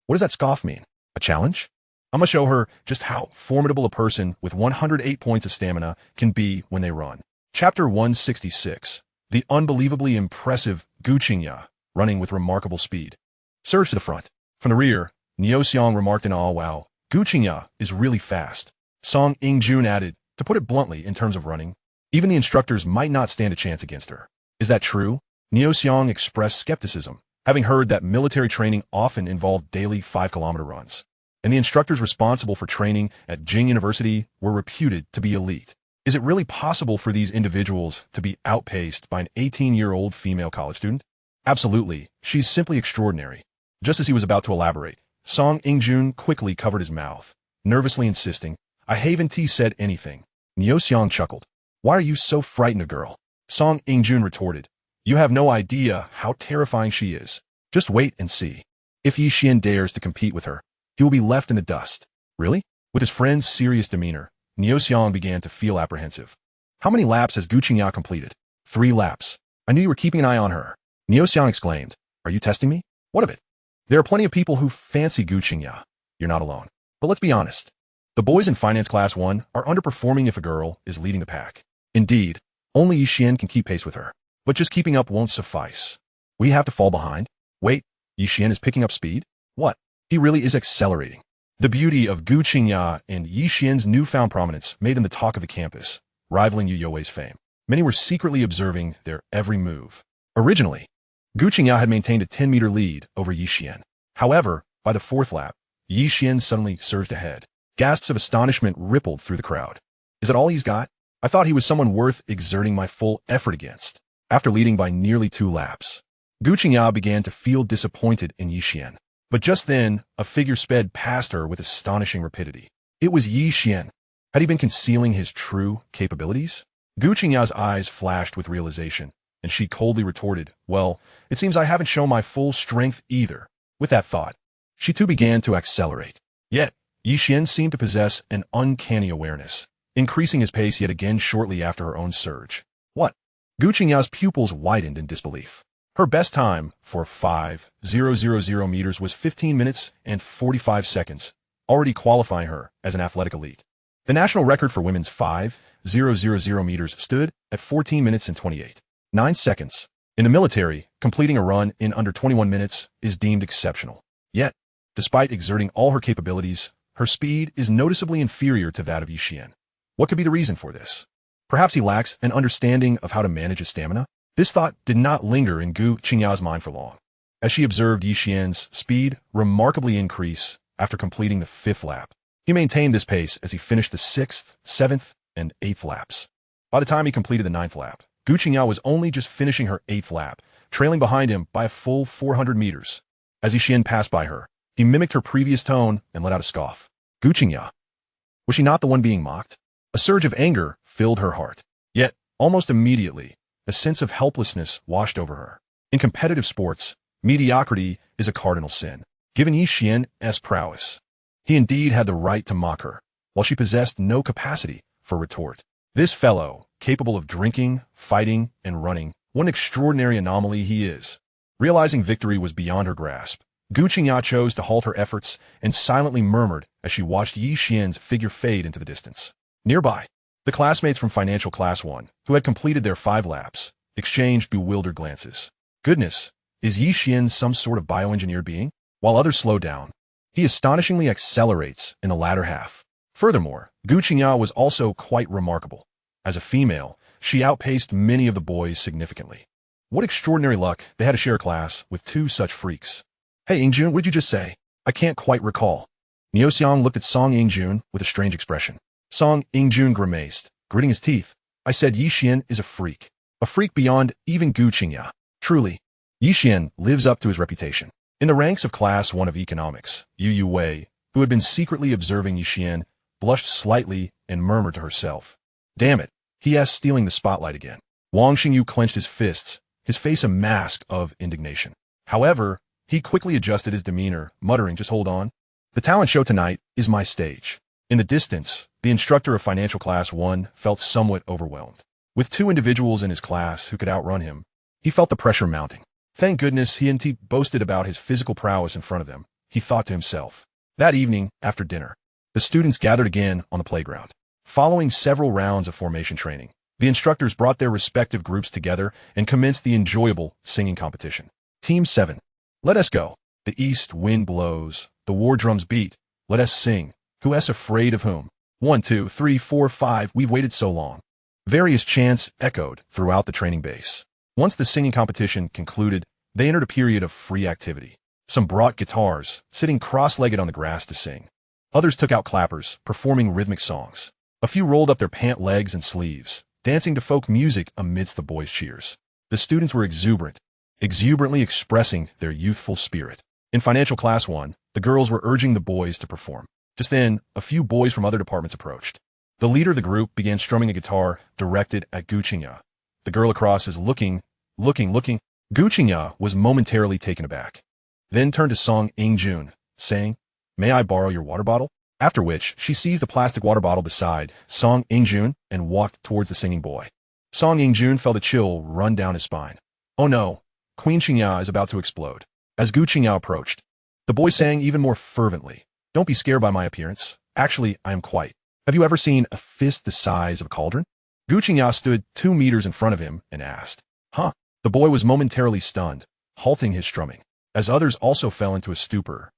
What does that scoff mean? A challenge? I'm gonna show her just how formidable a person with 108 points of stamina can be when they run. Chapter 166. The unbelievably impressive Gu Qingya, running with remarkable speed. Surged to the front. From the rear, Ye Xuan remarked in awe, "Wow, Gu Qingya is really fast." Song Ingjun added, "To put it bluntly, in terms of running, even the instructors might not stand a chance against her." Is that true? Ye Xuan expressed skepticism, having heard that military training often involved daily 5-kilometer runs, and the instructors responsible for training at Peking University were reputed to be elite. Is it really possible for these individuals to be outpaced by an 18-year-old female college student? Absolutely, she's simply extraordinary. Just as he was about to elaborate, Song Ingjun quickly covered his mouth, nervously insisting, "I haven't said anything." Ye Xuan chuckled. "Why are you so frightened, girl?" Song Ingjun retorted, "You have no idea how terrifying she is. Just wait and see. If Ye Xuan dares to compete with her, he will be left in the dust." Really? With his friend's serious demeanor, Ye Xuan began to feel apprehensive. "How many laps has Gu Qingya completed?" 3 laps. "I knew you were keeping an eye on her." Ye Xuan exclaimed, "Are you testing me?" "What of it? There are plenty of people who fancy Gu Qingya. You're not alone. But let's be honest. The boys in Finance Class 1 are underperforming if a girl is leading the pack. Indeed, only Ye Xuan can keep pace with her. But just keeping up won't suffice. We have to fall behind. Wait, Ye Xuan is picking up speed? What? He really is accelerating." The beauty of Gu Qingya and Ye Xuan's newfound prominence made them the talk of the campus, rivaling Yu Youwei's fame. Many were secretly observing their every move. Originally, Gu Qingya had maintained a 10-meter lead over Ye Xuan. However, by the 4th lap, Ye Xuan suddenly surged ahead. Gasps of astonishment rippled through the crowd. Is it all he's got? I thought he was someone worth exerting my full effort against. After leading by nearly 2 laps, Gu Qingya began to feel disappointed in Ye Xuan. But just then, a figure sped past her with astonishing rapidity. It was Ye Xuan. Had he been concealing his true capabilities? Gu Qingya's eyes flashed with realization, and she coldly retorted, "Well, it seems I haven't shown my full strength either." With that thought, she too began to accelerate. Yet, Ye Xuan seemed to possess an uncanny awareness, increasing his pace yet again shortly after her own surge. What? Gu Qingya's pupils widened in disbelief. Her best time for 5,000 meters was 15 minutes and 45 seconds, already qualifying her as an athletic elite. The national record for women's 5,000 meters stood at 14 minutes and 28.9 seconds. In the military, completing a run in under 21 minutes is deemed exceptional. Yet, despite exerting all her capabilities, her speed is noticeably inferior to that of Ye Xuan. What could be the reason for this? Perhaps he lacks an understanding of how to manage his stamina? This thought did not linger in Gu Qingya's mind for long, as she observed Ye Xuan's speed remarkably increase after completing the 5th lap. He maintained this pace as he finished the 6th, 7th, and 8th laps. By the time he completed the 9th lap, Gu Qingya was only just finishing her 8th lap, trailing behind him by a full 400 meters. As Ye Xuan passed by her, he mimicked her previous tone and let out a scoff. Gu Qingya. Was she not the one being mocked? A surge of anger filled her heart. Yet, almost immediately, a sense of helplessness washed over her. In competitive sports, mediocrity is a cardinal sin. Given Ye Xuan's prowess, he indeed had the right to mock her, while she possessed no capacity for retort. This fellow, capable of drinking, fighting, and running, what an extraordinary anomaly he is. Realizing victory was beyond her grasp, Gu Qingya chose to halt her efforts and silently murmured as she watched Ye Xuan's figure fade into the distance. Nearby, the classmates from Financial Class 1, who had completed their 5 laps, exchanged bewildered glances. Goodness, is Ye Xuan some sort of bioengineered being? While others slow down, he astonishingly accelerates in the latter half. Furthermore, Gu Qingya was also quite remarkable. As a female, she outpaced many of the boys significantly. What extraordinary luck they had to share a class with 2 such freaks. Hey, Yingjun, what did you just say? I can't quite recall. Ye Xuan looked at Song Yingjun with a strange expression. Song Yingjun grimaced, gritting his teeth. I said Ye Xuan is a freak beyond even Gu Qingya. Truly, Ye Xuan lives up to his reputation. In the ranks of Class 1 of Economics, Yu Wei, who had been secretly observing Ye Xuan, blushed slightly and murmured to herself. Damn it, he has stealing the spotlight again. Wang Xingyu clenched his fists, his face a mask of indignation. However, he quickly adjusted his demeanor, muttering, just hold on. The talent show tonight is my stage. In the distance, the instructor of Financial Class 1 felt somewhat overwhelmed. With 2 individuals in his class who could outrun him, he felt the pressure mounting. Thank goodness he hadn't boasted about his physical prowess in front of them, he thought to himself. That evening, after dinner, the students gathered again on the playground. Following several rounds of formation training, the instructors brought their respective groups together and commenced the enjoyable singing competition. Team 7. Let us go. The east wind blows, the war drums beat. Let us sing. Who's afraid of whom? 1, 2, 3, 4, 5, we've waited so long. Various chants echoed throughout the training base. Once the singing competition concluded, they entered a period of free activity. Some brought guitars, sitting cross-legged on the grass to sing. Others took out clappers, performing rhythmic songs. A few rolled up their pant legs and sleeves, dancing to folk music amidst the boys' cheers. The students were exuberantly expressing their youthful spirit. In Financial Class 1, the girls were urging the boys to perform. Just then, a few boys from other departments approached. The leader of the group began strumming a guitar directed at Gu Qingya. The girl across is looking. Gu Qingya was momentarily taken aback. Then turned to Song Yingjun, saying, May I borrow your water bottle? After which, she seized the plastic water bottle beside Song Yingjun and walked towards the singing boy. Song Yingjun felt a chill run down his spine. Oh no, Queen Qingya is about to explode. As Gu Qingya approached, the boy sang even more fervently, Don't be scared by my appearance. Actually, I am quite. Have you ever seen a fist the size of a cauldron? Gu Qingya stood 2 meters in front of him and asked, Huh? The boy was momentarily stunned, halting his strumming. As others also fell into a stupor,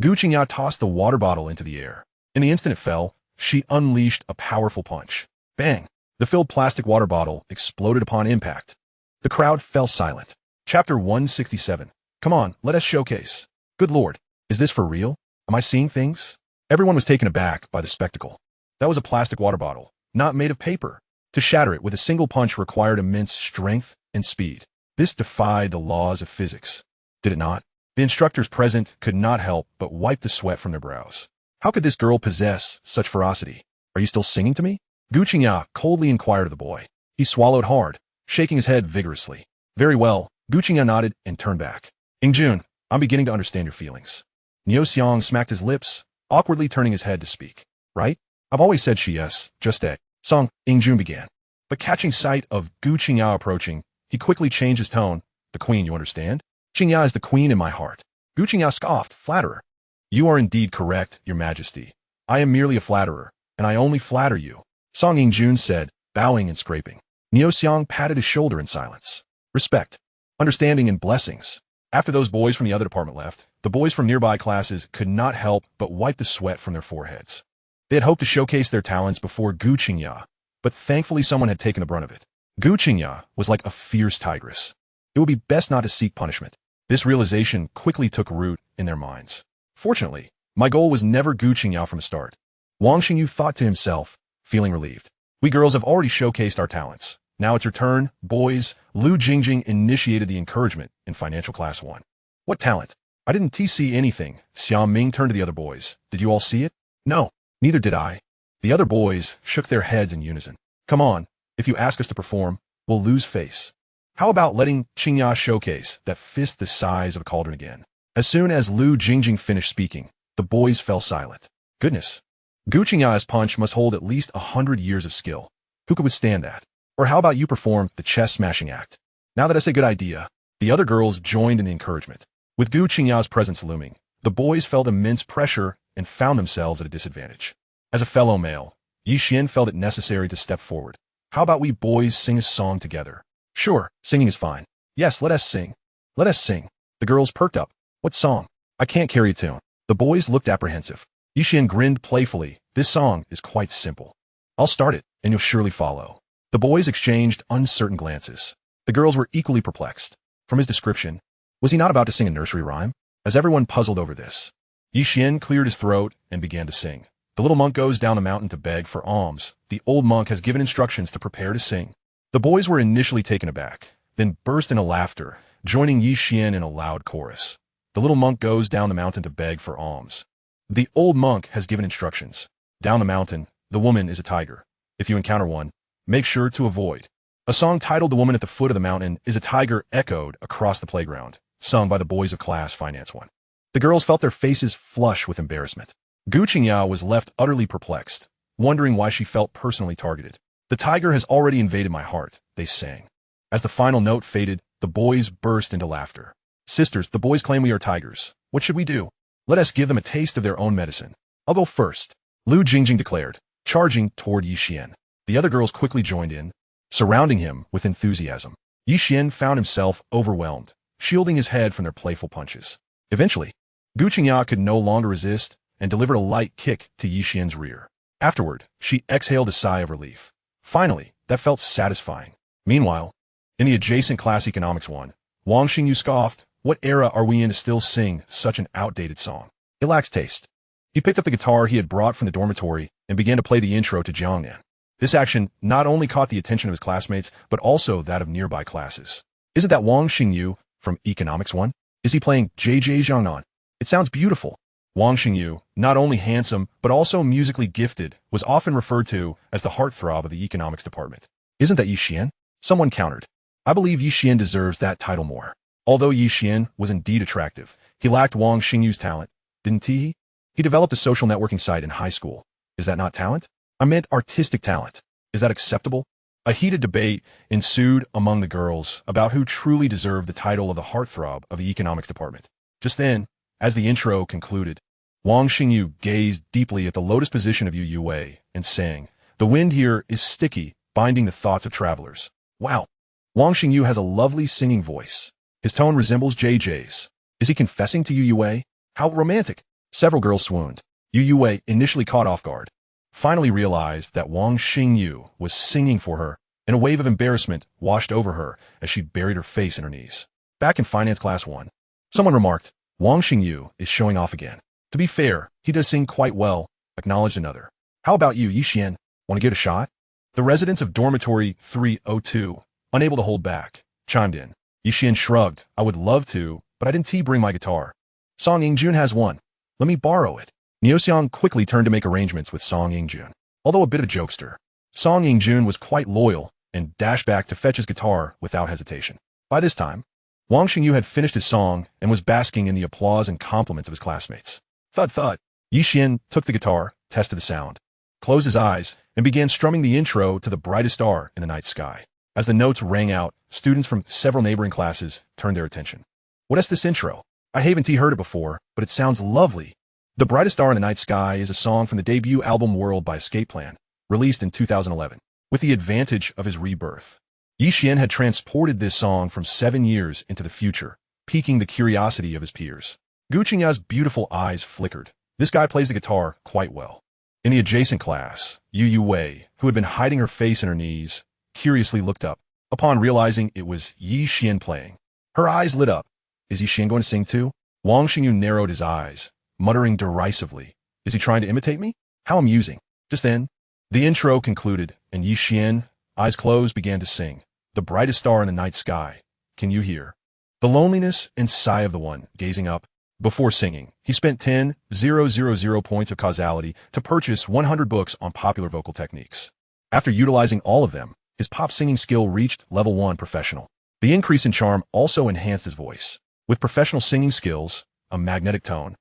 Gu Qingya tossed the water bottle into the air. In the instant it fell, she unleashed a powerful punch. Bang! The filled plastic water bottle exploded upon impact. The crowd fell silent. Chapter 167. Come on, let us showcase. Good Lord, is this for real? Am I seeing things? Everyone was taken aback by the spectacle. That was a plastic water bottle, not made of paper. To shatter it with a single punch required immense strength and speed. This defied the laws of physics. Did it not? The instructors present could not help but wipe the sweat from their brows. How could this girl possess such ferocity? Are you still singing to me? Gu Qingya coldly inquired of the boy. He swallowed hard, shaking his head vigorously. Very well, Gu Qingya nodded and turned back. Yingjun, I'm beginning to understand your feelings. Ye Xuan smacked his lips, awkwardly turning his head to speak. Right? I've always said she yes, just a. Song, Yingjun began. But catching sight of Gu Qingya approaching, he quickly changed his tone. The queen, you understand? Qingya is the queen in my heart. Gu Qingya scoffed, flatterer. You are indeed correct, your majesty. I am merely a flatterer, and I only flatter you. Song Yingjun said, bowing and scraping. Ye Xuan patted his shoulder in silence. Respect, understanding, and blessings. After those boys from the other department left, the boys from nearby classes could not help but wipe the sweat from their foreheads. They had hoped to showcase their talents before Gu Qingya, but thankfully someone had taken the brunt of it. Gu Qingya was like a fierce tigress. It would be best not to seek punishment. This realization quickly took root in their minds. Fortunately, my goal was never Gu Qingya from the start. Wang Xingyu thought to himself, feeling relieved. We girls have already showcased our talents. Now it's your turn, boys. Lu Jingjing initiated the encouragement in Financial Class 1. What talent? I didn't see anything. Xiao Ming turned to the other boys. Did you all see it? No, neither did I. The other boys shook their heads in unison. Come on, if you ask us to perform, we'll lose face. How about letting Qingya showcase that fist the size of a cauldron again? As soon as Lu Jingjing finished speaking, the boys fell silent. Goodness. Gu Qingya's punch must hold at least 100 years of skill. Who could withstand that? Or how about you perform the chest-smashing act? Now that I say good idea, the other girls joined in the encouragement. With Gu Qingya's presence looming, the boys felt immense pressure and found themselves at a disadvantage. As a fellow male, Ye Xuan felt it necessary to step forward. How about we boys sing a song together? Sure, singing is fine. Yes, let us sing. Let us sing. The girls perked up. What song? I can't carry a tune. The boys looked apprehensive. Ye Xuan grinned playfully. This song is quite simple. I'll start it, and you'll surely follow. The boys exchanged uncertain glances. The girls were equally perplexed. From his description, was he not about to sing a nursery rhyme? As everyone puzzled over this, Ye Xuan cleared his throat and began to sing. The little monk goes down the mountain to beg for alms. The old monk has given instructions to prepare to sing. The boys were initially taken aback, then burst into laughter, joining Ye Xuan in a loud chorus. The little monk goes down the mountain to beg for alms. The old monk has given instructions. Down the mountain, the woman is a tiger. If you encounter one, make sure to avoid. A song titled The Woman at the Foot of the Mountain is a Tiger echoed across the playground, sung by the boys of Class Finance 1. The girls felt their faces flush with embarrassment. Gu Qingya was left utterly perplexed, wondering why she felt personally targeted. The tiger has already invaded my heart, they sang. As the final note faded, the boys burst into laughter. Sisters, the boys claim we are tigers. What should we do? Let us give them a taste of their own medicine. I'll go first, Lu Jingjing declared, charging toward Ye Xuan. The other girls quickly joined in, surrounding him with enthusiasm. Ye Xuan found himself overwhelmed, shielding his head from their playful punches. Eventually, Gu Qingya could no longer resist and delivered a light kick to Ye Xuan's rear. Afterward, she exhaled a sigh of relief. Finally, that felt satisfying. Meanwhile, in the adjacent class Economics 1, Wang Xingyu scoffed, what era are we in to still sing such an outdated song? It lacks taste. He picked up the guitar he had brought from the dormitory and began to play the intro to Jiangnan. This action not only caught the attention of his classmates, but also that of nearby classes. Isn't that Wang Xingyu from Economics 1? Is he playing JJ Jiangnan? It sounds beautiful. Wang Xingyu, not only handsome, but also musically gifted, was often referred to as the heartthrob of the economics department. Isn't that Ye Xuan? Someone countered. I believe Ye Xuan deserves that title more. Although Ye Xuan was indeed attractive, he lacked Wang Xingyu's talent, didn't he? He developed a social networking site in high school. Is that not talent? I meant artistic talent. Is that acceptable? A heated debate ensued among the girls about who truly deserved the title of the heartthrob of the economics department. Just then, as the intro concluded, Wang Xingyu gazed deeply at the lotus position of Yu Wei and sang, the wind here is sticky, binding the thoughts of travelers. Wow. Wang Xingyu has a lovely singing voice. His tone resembles JJ's. Is he confessing to Yu Wei? How romantic. Several girls swooned. Yu Wei, initially caught off guard, finally realized that Wang Xingyu was singing for her, and a wave of embarrassment washed over her as she buried her face in her knees. Back in Finance Class 1, someone remarked, Wang Xingyu is showing off again. To be fair, he does sing quite well, acknowledged another. How about you, Ye Xuan? Want to give it a shot? The residents of Dormitory 302, unable to hold back, chimed in. Ye Xuan shrugged. I would love to, but I didn't bring my guitar. Song Yingjun has one. Let me borrow it. Niuxiang quickly turned to make arrangements with Song Yingjun. Although a bit of a jokester, Song Yingjun was quite loyal and dashed back to fetch his guitar without hesitation. By this time, Wang Xingyu had finished his song and was basking in the applause and compliments of his classmates. Thud thud. Ye Xuan took the guitar, tested the sound, closed his eyes, and began strumming the intro to the brightest star in the night sky. As the notes rang out, students from several neighboring classes turned their attention. What is this intro? I haven't heard it before, but it sounds lovely. The Brightest Star in the Night Sky is a song from the debut album World by Escape Plan, released in 2011. With the advantage of his rebirth, Ye Xuan had transported this song from 7 years into the future, piquing the curiosity of his peers. Gu Qingya's beautiful eyes flickered. This guy plays the guitar quite well. In the adjacent class, Yu Wei, who had been hiding her face in her knees, curiously looked up, upon realizing it was Ye Xuan playing. Her eyes lit up. Is Ye Xuan going to sing too? Wang Xingyu narrowed his eyes, muttering derisively. Is he trying to imitate me? How amusing. Just then, The intro concluded, and Ye Xuan, eyes closed, began to sing, "The brightest star in the night sky. Can you hear the loneliness and sigh of the one gazing up?" Before singing, he spent 10,000 points of causality to purchase 100 books on popular vocal techniques. After utilizing all of them, his pop singing skill reached level 1 professional. The increase in charm also enhanced his voice. With professional singing skills, a magnetic tone,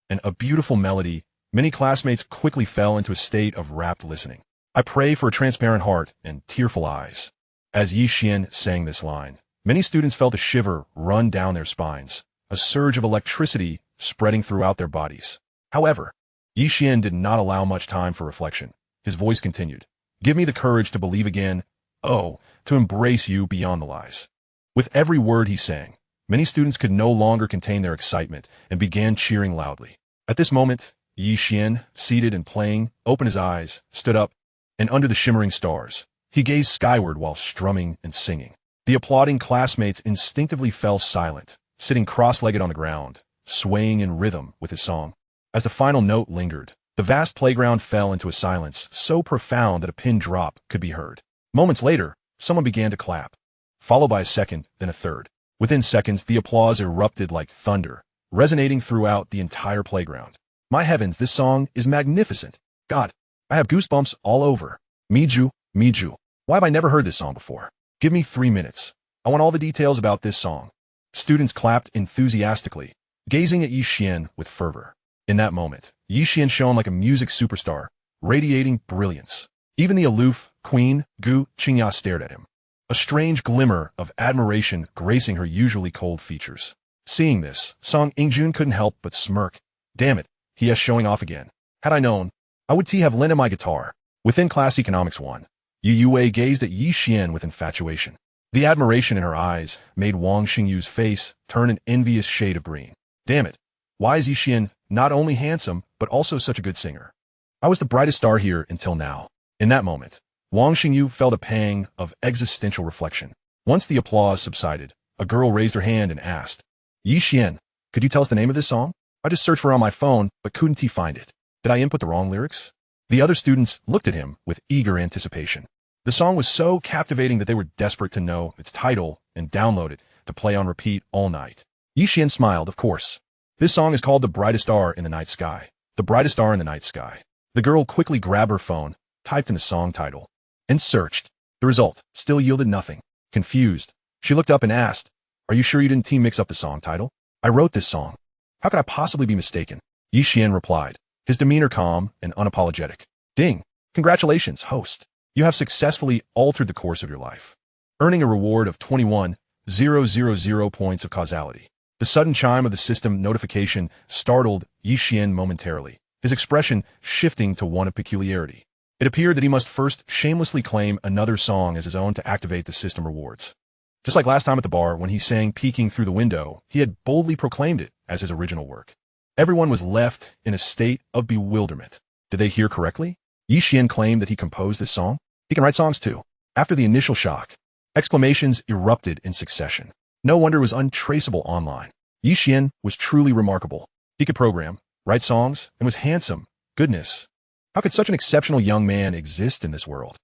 and a beautiful melody, many classmates quickly fell into a state of rapt listening. "I pray for a transparent heart and tearful eyes." As Ye Xuan sang this line, many students felt a shiver run down their spines, a surge of electricity spreading throughout their bodies. However, Ye Xuan did not allow much time for reflection. His voice continued, "Give me the courage to believe again, oh, to embrace you beyond the lies." With every word he sang, many students could no longer contain their excitement and began cheering loudly. At this moment, Ye Xuan, seated and playing, opened his eyes, stood up, and under the shimmering stars, he gazed skyward while strumming and singing. The applauding classmates instinctively fell silent, sitting cross-legged on the ground, swaying in rhythm with his song. As the final note lingered, the vast playground fell into a silence so profound that a pin drop could be heard. Moments later, someone began to clap, followed by a second, then a third. Within seconds, the applause erupted like thunder, resonating throughout the entire playground. "My heavens, this song is magnificent. God, I have goosebumps all over. Miju, Miju. Why have I never heard this song before? Give me 3 minutes. I want all the details about this song." Students clapped enthusiastically, gazing at Ye Xuan with fervor. In that moment, Ye Xuan shone like a music superstar, radiating brilliance. Even the aloof Queen Gu Qingya stared at him, a strange glimmer of admiration gracing her usually cold features. Seeing this, Song Ingjun couldn't help but smirk. "Damn it, he is showing off again. Had I known, I would have lent him my guitar." Within Class Economics 1, Yu Yue gazed at Ye Xuan with infatuation. The admiration in her eyes made Wang Xingyu's face turn an envious shade of green. "Damn it, why is Ye Xuan not only handsome, but also such a good singer? I was the brightest star here until now." In that moment, Wang Xingyu felt a pang of existential reflection. Once the applause subsided, a girl raised her hand and asked, "Ye Xuan, could you tell us the name of this song? I just searched for it on my phone, but couldn't find it. Did I input the wrong lyrics?" The other students looked at him with eager anticipation. The song was so captivating that they were desperate to know its title and download it to play on repeat all night. Ye Xuan smiled, "Of course. This song is called The Brightest Star in the Night Sky. The Brightest Star in the Night Sky." The girl quickly grabbed her phone, typed in the song title, and searched. The result still yielded nothing. Confused, she looked up and asked, "Are you sure you didn't mix up the song title? I wrote this song. How could I possibly be mistaken?" Ye Xuan replied, his demeanor calm and unapologetic. "Ding! Congratulations, host. You have successfully altered the course of your life, earning a reward of 21,000 points of causality." The sudden chime of the system notification startled Ye Xuan momentarily, his expression shifting to one of peculiarity. It appeared that he must first shamelessly claim another song as his own to activate the system rewards. Just like last time at the bar when he sang "Peeking Through the Window," he had boldly proclaimed it as his original work. Everyone was left in a state of bewilderment. Did they hear correctly? Ye Xuan claimed that he composed this song? He can write songs too. After the initial shock, exclamations erupted in succession. No wonder it was untraceable online. Ye Xuan was truly remarkable. He could program, write songs, and was handsome. Goodness. How could such an exceptional young man exist in this world?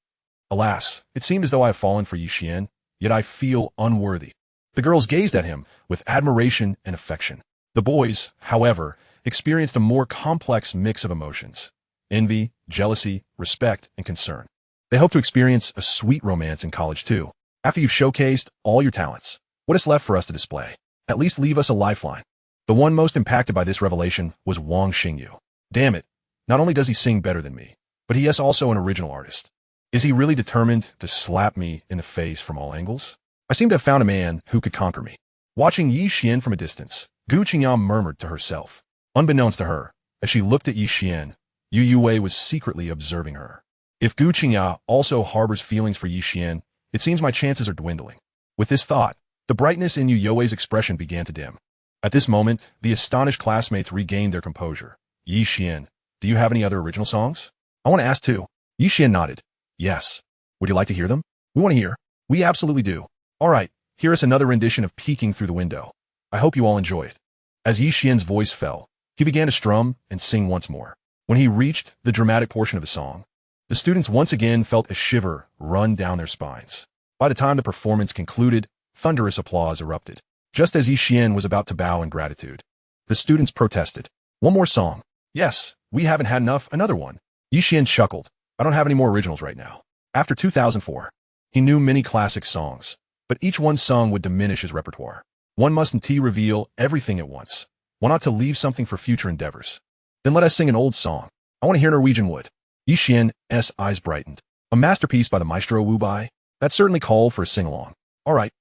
Alas, it seemed as though I have fallen for Ye Xuan, yet I feel unworthy. The girls gazed at him with admiration and affection. The boys, however, experienced a more complex mix of emotions: envy, jealousy, respect, and concern. They hope to experience a sweet romance in college too. After you've showcased all your talents, what is left for us to display? At least leave us a lifeline. The one most impacted by this revelation was Wang Xingyu. Damn it, not only does he sing better than me, but he is also an original artist. Is he really determined to slap me in the face from all angles? I seem to have found a man who could conquer me. Watching Ye Xuan from a distance, Gu Qingyang murmured to herself. Unbeknownst to her, as she looked at Ye Xuan, Yu Yue was secretly observing her. If Gu Qingyang also harbors feelings for Ye Xuan, it seems my chances are dwindling. With this thought, the brightness in Yu Yue's expression began to dim. At this moment, the astonished classmates regained their composure. Ye Xuan, do you have any other original songs? I want to ask too. Ye Xuan nodded. Yes. Would you like to hear them? We want to hear. We absolutely do. All right, hear us another rendition of Peeking Through the Window. I hope you all enjoy it. As Ye Xuan's voice fell, he began to strum and sing once more. When he reached the dramatic portion of the song, The students once again felt a shiver run down their spines. By the time the performance concluded, thunderous applause erupted. Just as Ye Xuan was about to bow in gratitude, the students protested. One more song. Yes, we haven't had enough, another one. Ye Xuan chuckled. I don't have any more originals right now. After 2004, he knew many classic songs, but each one sung would diminish his repertoire. One mustn't reveal everything at once. One ought to leave something for future endeavors. Then let us sing an old song. I want to hear Norwegian Wood. Ye Xuan's eyes brightened. A masterpiece by the maestro Wu Bai? That certainly called for a sing-along. All right,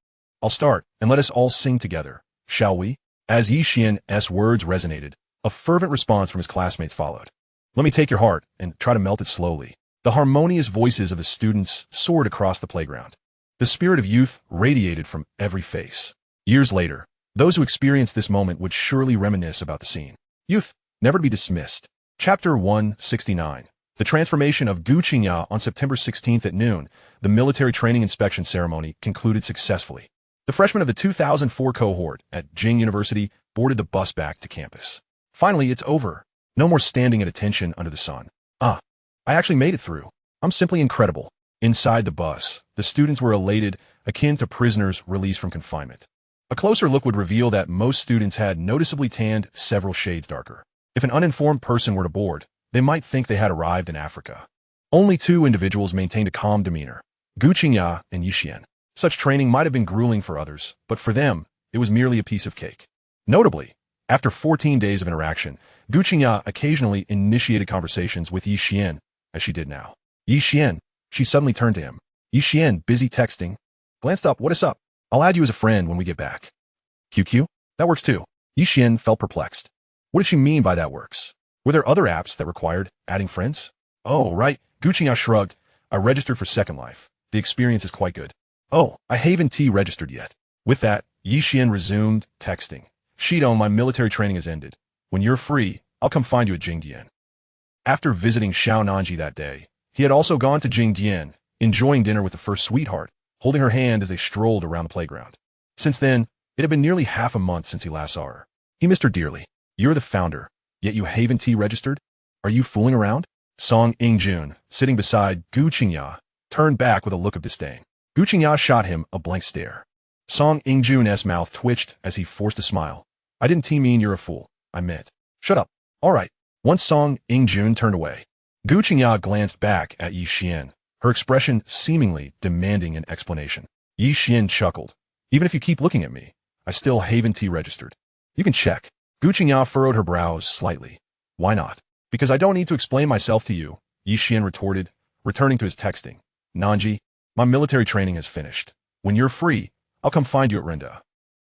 I'll start, and let us all sing together, shall we? As Ye Xuan's words resonated, a fervent response from his classmates followed. Let me take your heart and try to melt it slowly. The harmonious voices of the students soared across the playground. The spirit of youth radiated from every face. Years later, those who experienced this moment would surely reminisce about the scene. Youth, never to be dismissed. Chapter 169. The transformation of Gu Qingya on September 16th at noon, the military training inspection ceremony concluded successfully. The freshmen of the 2004 cohort at Peking University boarded the bus back to campus. Finally, it's over. No more standing at attention under the sun. I actually made it through. I'm simply incredible. Inside the bus, the students were elated, akin to prisoners released from confinement. A closer look would reveal that most students had noticeably tanned several shades darker. If an uninformed person were to board, they might think they had arrived in Africa. Only two individuals maintained a calm demeanor, Gu Qingya and Ye Xuan. Such training might have been grueling for others, but for them, it was merely a piece of cake. Notably, after 14 days of interaction, Gu Qingya occasionally initiated conversations with Ye Xuan, as she did now. Ye Xuan, she suddenly turned to him. Ye Xuan, busy texting. Glanced up, what is up? I'll add you as a friend when we get back. QQ? That works too. Ye Xuan felt perplexed. What did she mean by that works? Were there other apps that required adding friends? Oh, right. Gu Qingya shrugged. I registered for Second Life. The experience is quite good. Oh, I haven't registered yet. With that, Ye Xuan resumed texting. Shido, my military training has ended. When you're free, I'll come find you at Jingdian. After visiting Shaonanji that day, he had also gone to Jingdian, enjoying dinner with the first sweetheart, holding her hand as they strolled around the playground. Since then, it had been nearly half a month since he last saw her. He missed her dearly. You're the founder, yet you haven't registered? Are you fooling around? Song Ingjun, sitting beside Gu Qingya, turned back with a look of disdain. Gu Qingya shot him a blank stare. Song Ingjun's mouth twitched as he forced a smile. I didn't mean you're a fool. I meant. Shut up. All right. Once Song Ingjun turned away, Gu Qingya glanced back at Ye Xuan, her expression seemingly demanding an explanation. Ye Xuan chuckled. Even if you keep looking at me, I still haven't registered. You can check. Gu Qingya furrowed her brows slightly. Why not? Because I don't need to explain myself to you, Ye Xuan retorted, returning to his texting. Nanji, my military training is finished. When you're free, I'll come find you at Rinda.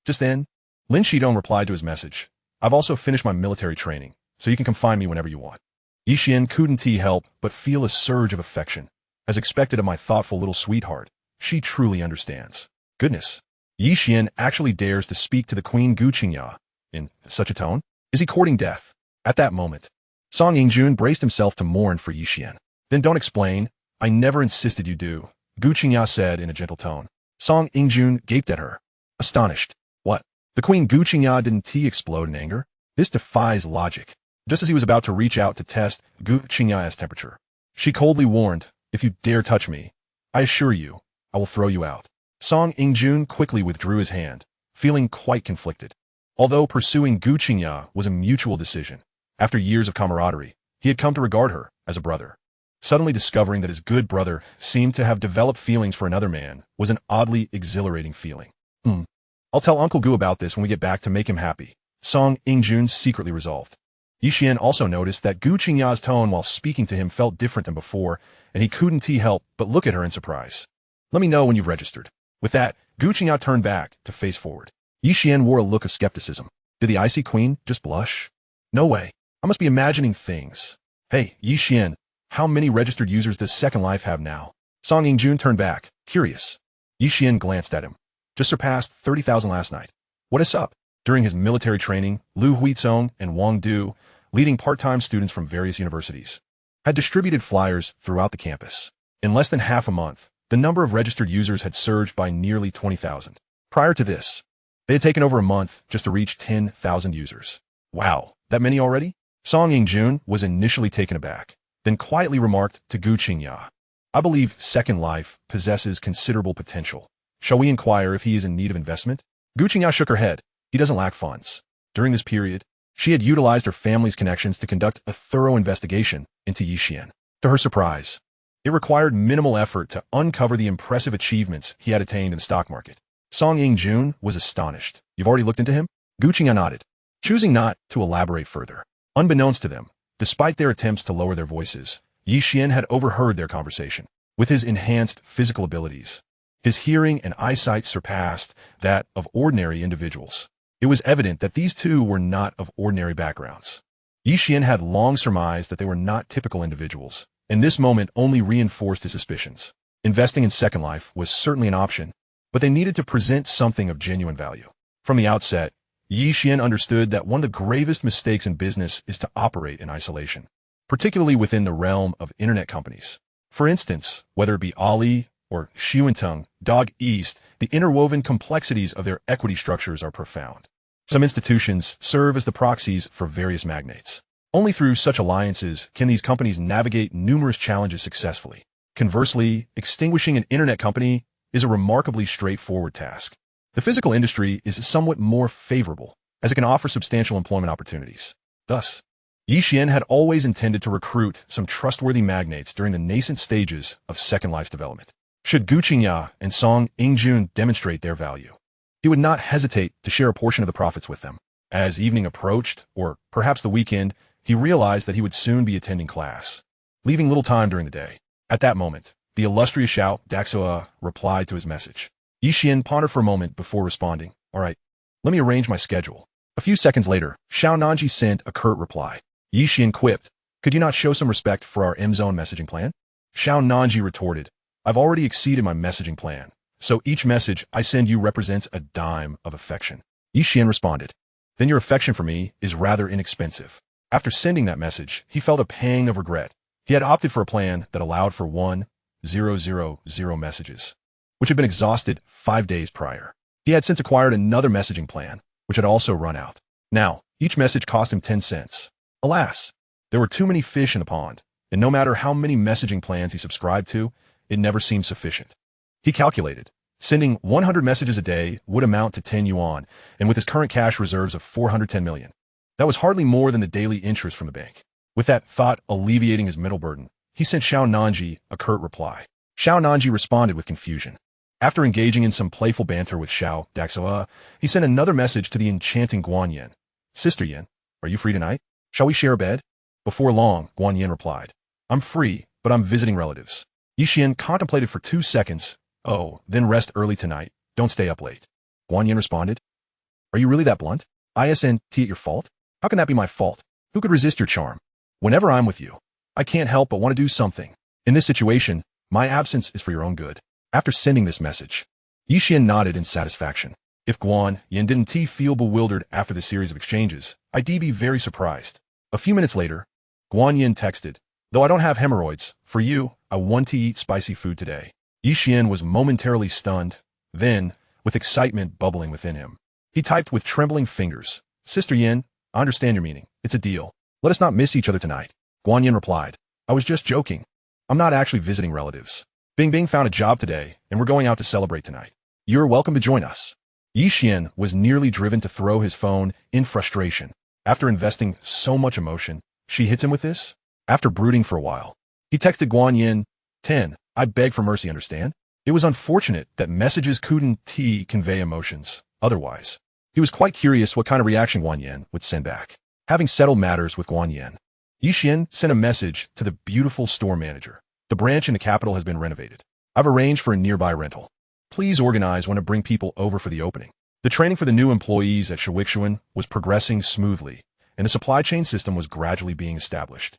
Just then, Lin Shidong replied to his message. I've also finished my military training, so you can come find me whenever you want. Ye Xuan couldn't help but feel a surge of affection. As expected of my thoughtful little sweetheart, she truly understands. Goodness. Ye Xuan actually dares to speak to the Queen Gu Qingya in such a tone? Is he courting death? At that moment, Song Ingjun braced himself to mourn for Ye Xuan. Then don't explain. I never insisted you do, Gu Qingya said in a gentle tone. Song Ingjun gaped at her, astonished. What? The Queen Gu Qingya didn't explode in anger? This defies logic. Just as he was about to reach out to test Gu Qingya's temperature, she coldly warned, if you dare touch me, I assure you, I will throw you out. Song Ingjun quickly withdrew his hand, feeling quite conflicted. Although pursuing Gu Qingya was a mutual decision, after years of camaraderie, he had come to regard her as a brother. Suddenly discovering that his good brother seemed to have developed feelings for another man was an oddly exhilarating feeling. I'll tell Uncle Gu about this when we get back to make him happy, Song Ingjun secretly resolved. Ye Xuan also noticed that Gu Qingya's tone while speaking to him felt different than before, and he couldn't help but look at her in surprise. Let me know when you've registered. With that, Gu Qingya turned back to face forward. Ye Xuan wore a look of skepticism. Did the icy queen just blush? No way. I must be imagining things. Hey, Ye Xuan, how many registered users does Second Life have now? Song Ingjun turned back, curious. Ye Xuan glanced at him. Just surpassed 30,000 last night. What is up? During his military training, Liu Huizong and Wang Du, leading part-time students from various universities, had distributed flyers throughout the campus. In less than half a month, the number of registered users had surged by nearly 20,000. Prior to this, they had taken over a month just to reach 10,000 users. Wow, that many already? Song Ingjun was initially taken aback. then quietly remarked to Gu Qingya, I believe Second Life possesses considerable potential. Shall we inquire if he is in need of investment? Gu Qingya shook her head. He doesn't lack funds. During this period, she had utilized her family's connections to conduct a thorough investigation into Ye Xuan. To her surprise, it required minimal effort to uncover the impressive achievements he had attained in the stock market. Song Ying-jun was astonished. You've already looked into him? Gu Qingya nodded, choosing not to elaborate further. Unbeknownst to them, despite their attempts to lower their voices, Ye Xuan had overheard their conversation. With his enhanced physical abilities, his hearing and eyesight surpassed that of ordinary individuals. It was evident that these two were not of ordinary backgrounds. Ye Xuan had long surmised that they were not typical individuals, and this moment only reinforced his suspicions. Investing in Second Life was certainly an option, but they needed to present something of genuine value. From the outset, Ye Xuan understood that one of the gravest mistakes in business is to operate in isolation, particularly within the realm of internet companies. For instance, whether it be Ali or Xuantung, Dog East, the interwoven complexities of their equity structures are profound. Some institutions serve as the proxies for various magnates. Only through such alliances can these companies navigate numerous challenges successfully. Conversely, extinguishing an internet company is a remarkably straightforward task. The physical industry is somewhat more favorable, as it can offer substantial employment opportunities. Thus, Ye Xuan had always intended to recruit some trustworthy magnates during the nascent stages of Second Life's development. Should Gu Qingya and Song Ying-jun demonstrate their value, he would not hesitate to share a portion of the profits with them. As evening approached, or perhaps the weekend, he realized that he would soon be attending class, leaving little time during the day. At that moment, the illustrious Xiao Daxua replied to his message. Ye Xuan pondered for a moment before responding. All right, let me arrange my schedule. A few seconds later, Xiao Nanji sent a curt reply. Ye Xuan quipped, could you not show some respect for our M-Zone messaging plan? Xiao Nanji retorted, I've already exceeded my messaging plan, so each message I send you represents a dime of affection. Ye Xuan responded, then your affection for me is rather inexpensive. After sending that message, he felt a pang of regret. He had opted for a plan that allowed for 1,000 messages, which had been exhausted 5 days prior. He had since acquired another messaging plan, which had also run out. Now, each message cost him 10 cents. Alas, there were too many fish in the pond, and no matter how many messaging plans he subscribed to, it never seemed sufficient. He calculated, sending 100 messages a day would amount to 10 yuan, and with his current cash reserves of 410 million, that was hardly more than the daily interest from the bank. With that thought alleviating his mental burden, he sent Xiao Nanji a curt reply. Xiao Nanji responded with confusion. After engaging in some playful banter with Xiao Daxua, he sent another message to the enchanting Guan Yin. Sister Yin, are you free tonight? Shall we share a bed? Before long, Guan Yin replied, I'm free, but I'm visiting relatives. Ye Xuan contemplated for 2 seconds. Oh, then rest early tonight. Don't stay up late. Guan Yin responded, are you really that blunt? Isn't it your fault? How can that be my fault? Who could resist your charm? Whenever I'm with you, I can't help but want to do something. In this situation, my absence is for your own good. After sending this message, Ye Xuan nodded in satisfaction. If Guan Yin didn't feel bewildered after the series of exchanges, I'd be very surprised. A few minutes later, Guan Yin texted, though I don't have hemorrhoids, for you, I want to eat spicy food today. Ye Xuan was momentarily stunned. Then, with excitement bubbling within him, he typed with trembling fingers, Sister Yin, I understand your meaning. It's a deal. Let us not miss each other tonight. Guan Yin replied, I was just joking. I'm not actually visiting relatives. Bing Bing found a job today, and we're going out to celebrate tonight. You're welcome to join us. Ye Xuan was nearly driven to throw his phone in frustration. After investing so much emotion, she hits him with this? After brooding for a while, he texted Guan Yin, 10, I beg for mercy, understand? It was unfortunate that messages couldn't convey emotions. Otherwise, he was quite curious what kind of reaction Guan Yin would send back. Having settled matters with Guan Yin, Ye Xuan sent a message to the beautiful store manager. The branch in the capital has been renovated. I've arranged for a nearby rental. Please organize when to bring people over for the opening. The training for the new employees at Ye Xuan was progressing smoothly, and the supply chain system was gradually being established.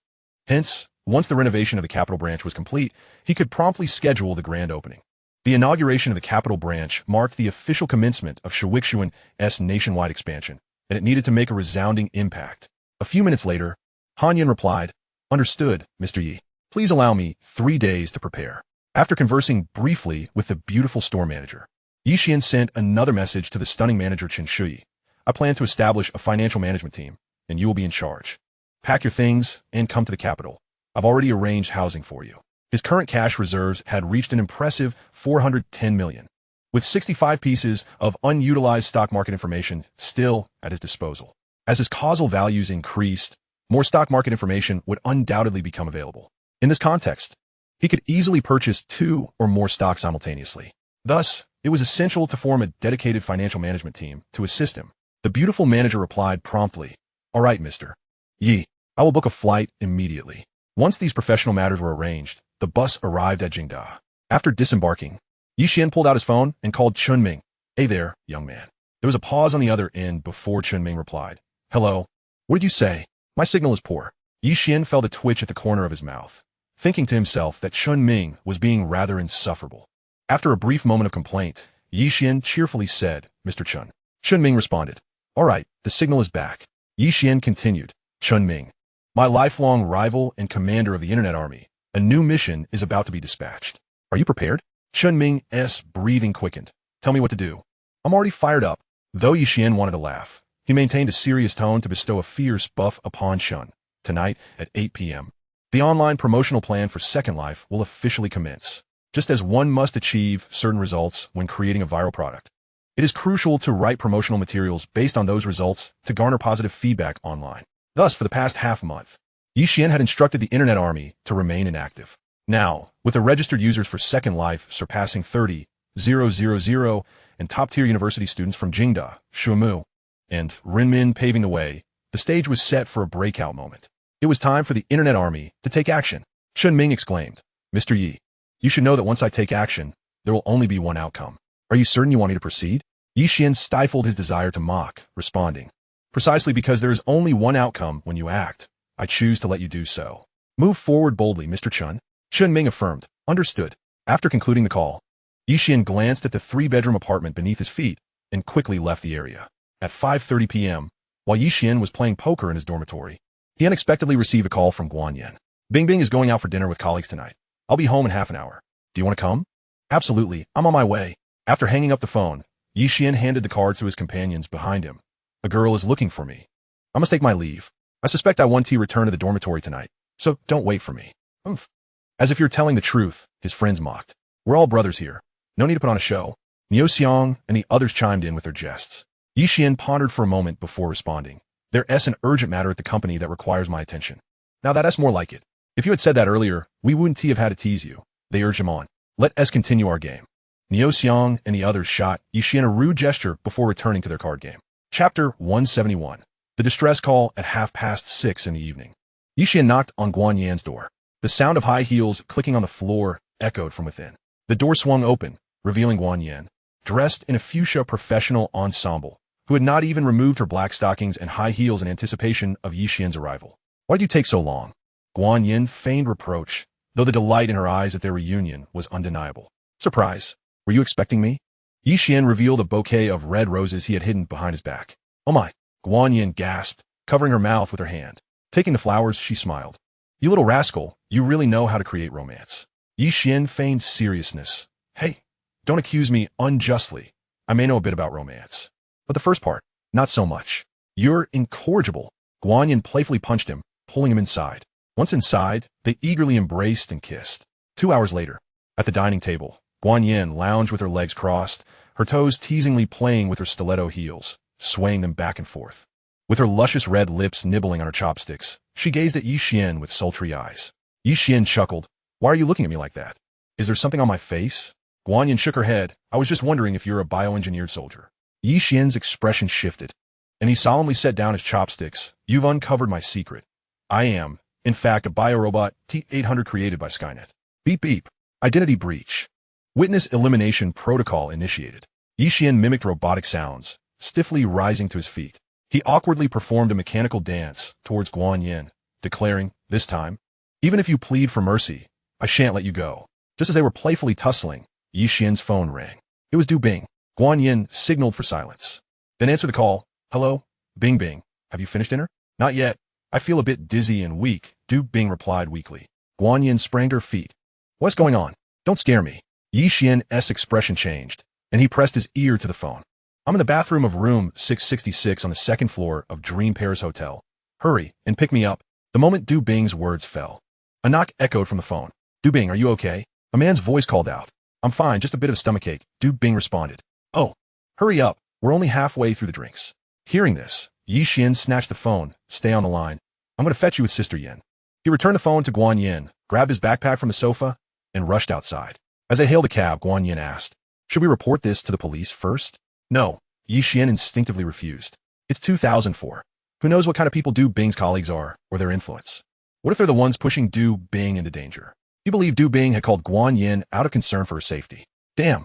Hence, once the renovation of the capital branch was complete, he could promptly schedule the grand opening. The inauguration of the capital branch marked the official commencement of Ye Xuan's nationwide expansion, and it needed to make a resounding impact. A few minutes later, Han Yin replied, Understood, Mr. Yi. Please allow me 3 days to prepare. After conversing briefly with the beautiful store manager, Ye Xuan sent another message to the stunning manager Chen Shui. I plan to establish a financial management team, and you will be in charge. Pack your things and come to the capital. I've already arranged housing for you. His current cash reserves had reached an impressive 410 million, with 65 pieces of unutilized stock market information still at his disposal. As his causal values increased, more stock market information would undoubtedly become available. In this context, he could easily purchase 2 or more stocks simultaneously. Thus, it was essential to form a dedicated financial management team to assist him. The beautiful manager replied promptly, "All right, Mr. Ye, I will book a flight immediately." Once these professional matters were arranged, the bus arrived at Jingda. After disembarking, Ye Xuan pulled out his phone and called Chunming. "Hey there, young man." There was a pause on the other end before Chunming replied, "Hello. What did you say? My signal is poor." Ye Xuan felt a twitch at the corner of his mouth, thinking to himself that Chunming was being rather insufferable. After a brief moment of complaint, Ye Xuan cheerfully said, "Mr. Chun." Chunming responded, "All right, the signal is back." Ye Xuan continued, "Chunming, my lifelong rival and commander of the Internet Army, a new mission is about to be dispatched. Are you prepared?" Chunming's breathing quickened. "Tell me what to do." "I'm already fired up." Though Ye Xuan wanted to laugh, he maintained a serious tone to bestow a fierce buff upon Chun. "Tonight at 8 p.m., the online promotional plan for Second Life will officially commence. Just as one must achieve certain results when creating a viral product, it is crucial to write promotional materials based on those results to garner positive feedback online. Thus, for the past half-month, Ye Xuan had instructed the Internet Army to remain inactive. Now, with the registered users for Second Life surpassing 30,000 and top-tier university students from Jingda, Shumu, and Renmin paving the way, the stage was set for a breakout moment. It was time for the Internet Army to take action. Chunming exclaimed, "Mr. Yi, you should know that once I take action, there will only be one outcome. Are you certain you want me to proceed?" Ye Xuan stifled his desire to mock, responding, "Precisely because there is only one outcome when you act, I choose to let you do so. Move forward boldly, Mr. Chun." Chunming affirmed, "Understood." After concluding the call, Ye Xuan glanced at the 3-bedroom apartment beneath his feet and quickly left the area. At 5:30 p.m., while Ye Xuan was playing poker in his dormitory, he unexpectedly received a call from Guanyin. "Bing Bing is going out for dinner with colleagues tonight. I'll be home in half an hour. Do you want to come?" "Absolutely, I'm on my way." After hanging up the phone, Ye Xuan handed the cards to his companions behind him. "A girl is looking for me. I must take my leave. I suspect I want to return to the dormitory tonight, so don't wait for me." "Oomph." "As if you're telling the truth," his friends mocked. "We're all brothers here. No need to put on a show." Ye Xuan and the others chimed in with their jests. Ye Xuan pondered for a moment before responding. "There's an urgent matter at the company that requires my attention." "Now that's more like it. If you had said that earlier, we wouldn't have had to tease you." They urged him on. "Let us continue our game." Ye Xuan and the others shot Ye Xuan a rude gesture before returning to their card game. Chapter 171. The distress call at 6:30 in the evening. Ye Xuan knocked on Guanyan's door. The sound of high heels clicking on the floor echoed from within. The door swung open, revealing Guanyan, dressed in a fuchsia professional ensemble, who had not even removed her black stockings and high heels in anticipation of Ye Xuan's arrival. "Why did you take so long?" Guanyin feigned reproach, though the delight in her eyes at their reunion was undeniable. "Surprise. Were you expecting me?" Ye Xuan revealed a bouquet of red roses he had hidden behind his back. "Oh my!" Guanyin gasped, covering her mouth with her hand. Taking the flowers, she smiled. "You little rascal, you really know how to create romance." Ye Xuan feigned seriousness. "Hey, don't accuse me unjustly. I may know a bit about romance. But the first part, not so much." "You're incorrigible." Guanyin playfully punched him, pulling him inside. Once inside, they eagerly embraced and kissed. 2 hours later, at the dining table, Guanyin lounged with her legs crossed, her toes teasingly playing with her stiletto heels, swaying them back and forth. With her luscious red lips nibbling on her chopsticks, she gazed at Ye Xuan with sultry eyes. Ye Xuan chuckled. "Why are you looking at me like that? Is there something on my face?" Guanyin shook her head. "I was just wondering if you're a bioengineered soldier." Ye Xuan's expression shifted, and he solemnly set down his chopsticks. "You've uncovered my secret. I am, in fact, a biorobot T-800 created by Skynet." Beep beep. Identity breach. Witness elimination protocol initiated. Ye Xuan mimicked robotic sounds, stiffly rising to his feet. He awkwardly performed a mechanical dance towards Guanyin, declaring, "This time, even if you plead for mercy, I shan't let you go." Just as they were playfully tussling, Ye Xuan's phone rang. It was Du Bing. Guanyin signaled for silence. Then answered the call. "Hello? Bing Bing. Have you finished dinner?" "Not yet. I feel a bit dizzy and weak," Du Bing replied weakly. Guanyin sprang to her feet. "What's going on? Don't scare me." Ye Xuan's expression changed, and he pressed his ear to the phone. "I'm in the bathroom of room 666 on the second floor of Dream Paris Hotel. Hurry and pick me up." The moment Du Bing's words fell, A knock echoed from the phone. Du Bing, are you okay? A man's voice called out. I'm fine, just a bit of stomachache, Du Bing responded. Oh, hurry up, we're only halfway through the drinks. Hearing this, Ye Xuan snatched the phone. Stay on the line. I'm going to fetch you with Sister Yin. He returned the phone to Guan Yin, grabbed his backpack from the sofa, and rushed outside. As they hailed a cab, Guan Yin asked, should we report this to the police first? No, Ye Xuan instinctively refused. It's 2004. Who knows what kind of people Du Bing's colleagues are, or their influence? What if they're the ones pushing Du Bing into danger? He believed Du Bing had called Guan Yin out of concern for her safety. Damn,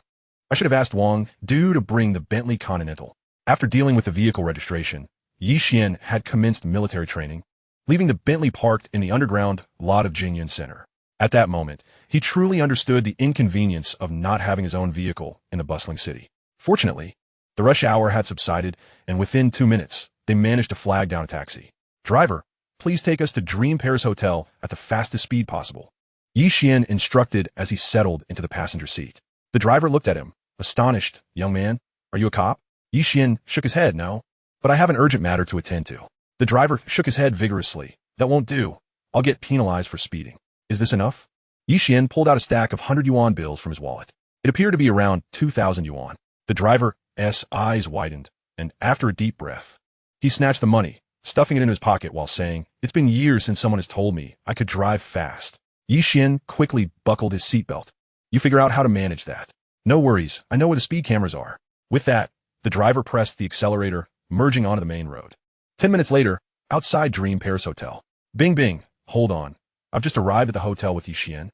I should have asked Wang Du to bring the Bentley Continental. After dealing with the vehicle registration, Ye Xuan had commenced military training, leaving the Bentley parked in the underground lot of Jingyun Center. At that moment, he truly understood the inconvenience of not having his own vehicle in the bustling city. Fortunately, the rush hour had subsided, and within 2 minutes, they managed to flag down a taxi. Driver, please take us to Dream Paris Hotel at the fastest speed possible. Ye Xuan instructed as he settled into the passenger seat. The driver looked at him, astonished. Young man, are you a cop? Ye Xuan shook his head. No, but I have an urgent matter to attend to. The driver shook his head vigorously. That won't do. I'll get penalized for speeding. Is this enough? Ye Xuan pulled out a stack of 100 yuan bills from his wallet. It appeared to be around 2,000 yuan. The driver's eyes widened, and after a deep breath, he snatched the money, stuffing it in his pocket while saying, it's been years since someone has told me I could drive fast. Ye Xuan quickly buckled his seatbelt. You figure out how to manage that. No worries, I know where the speed cameras are. With that, the driver pressed the accelerator, merging onto the main road. 10 minutes later, outside Dream Paris Hotel. Bing bing, hold on. I've just arrived at the hotel with Ye Xuan.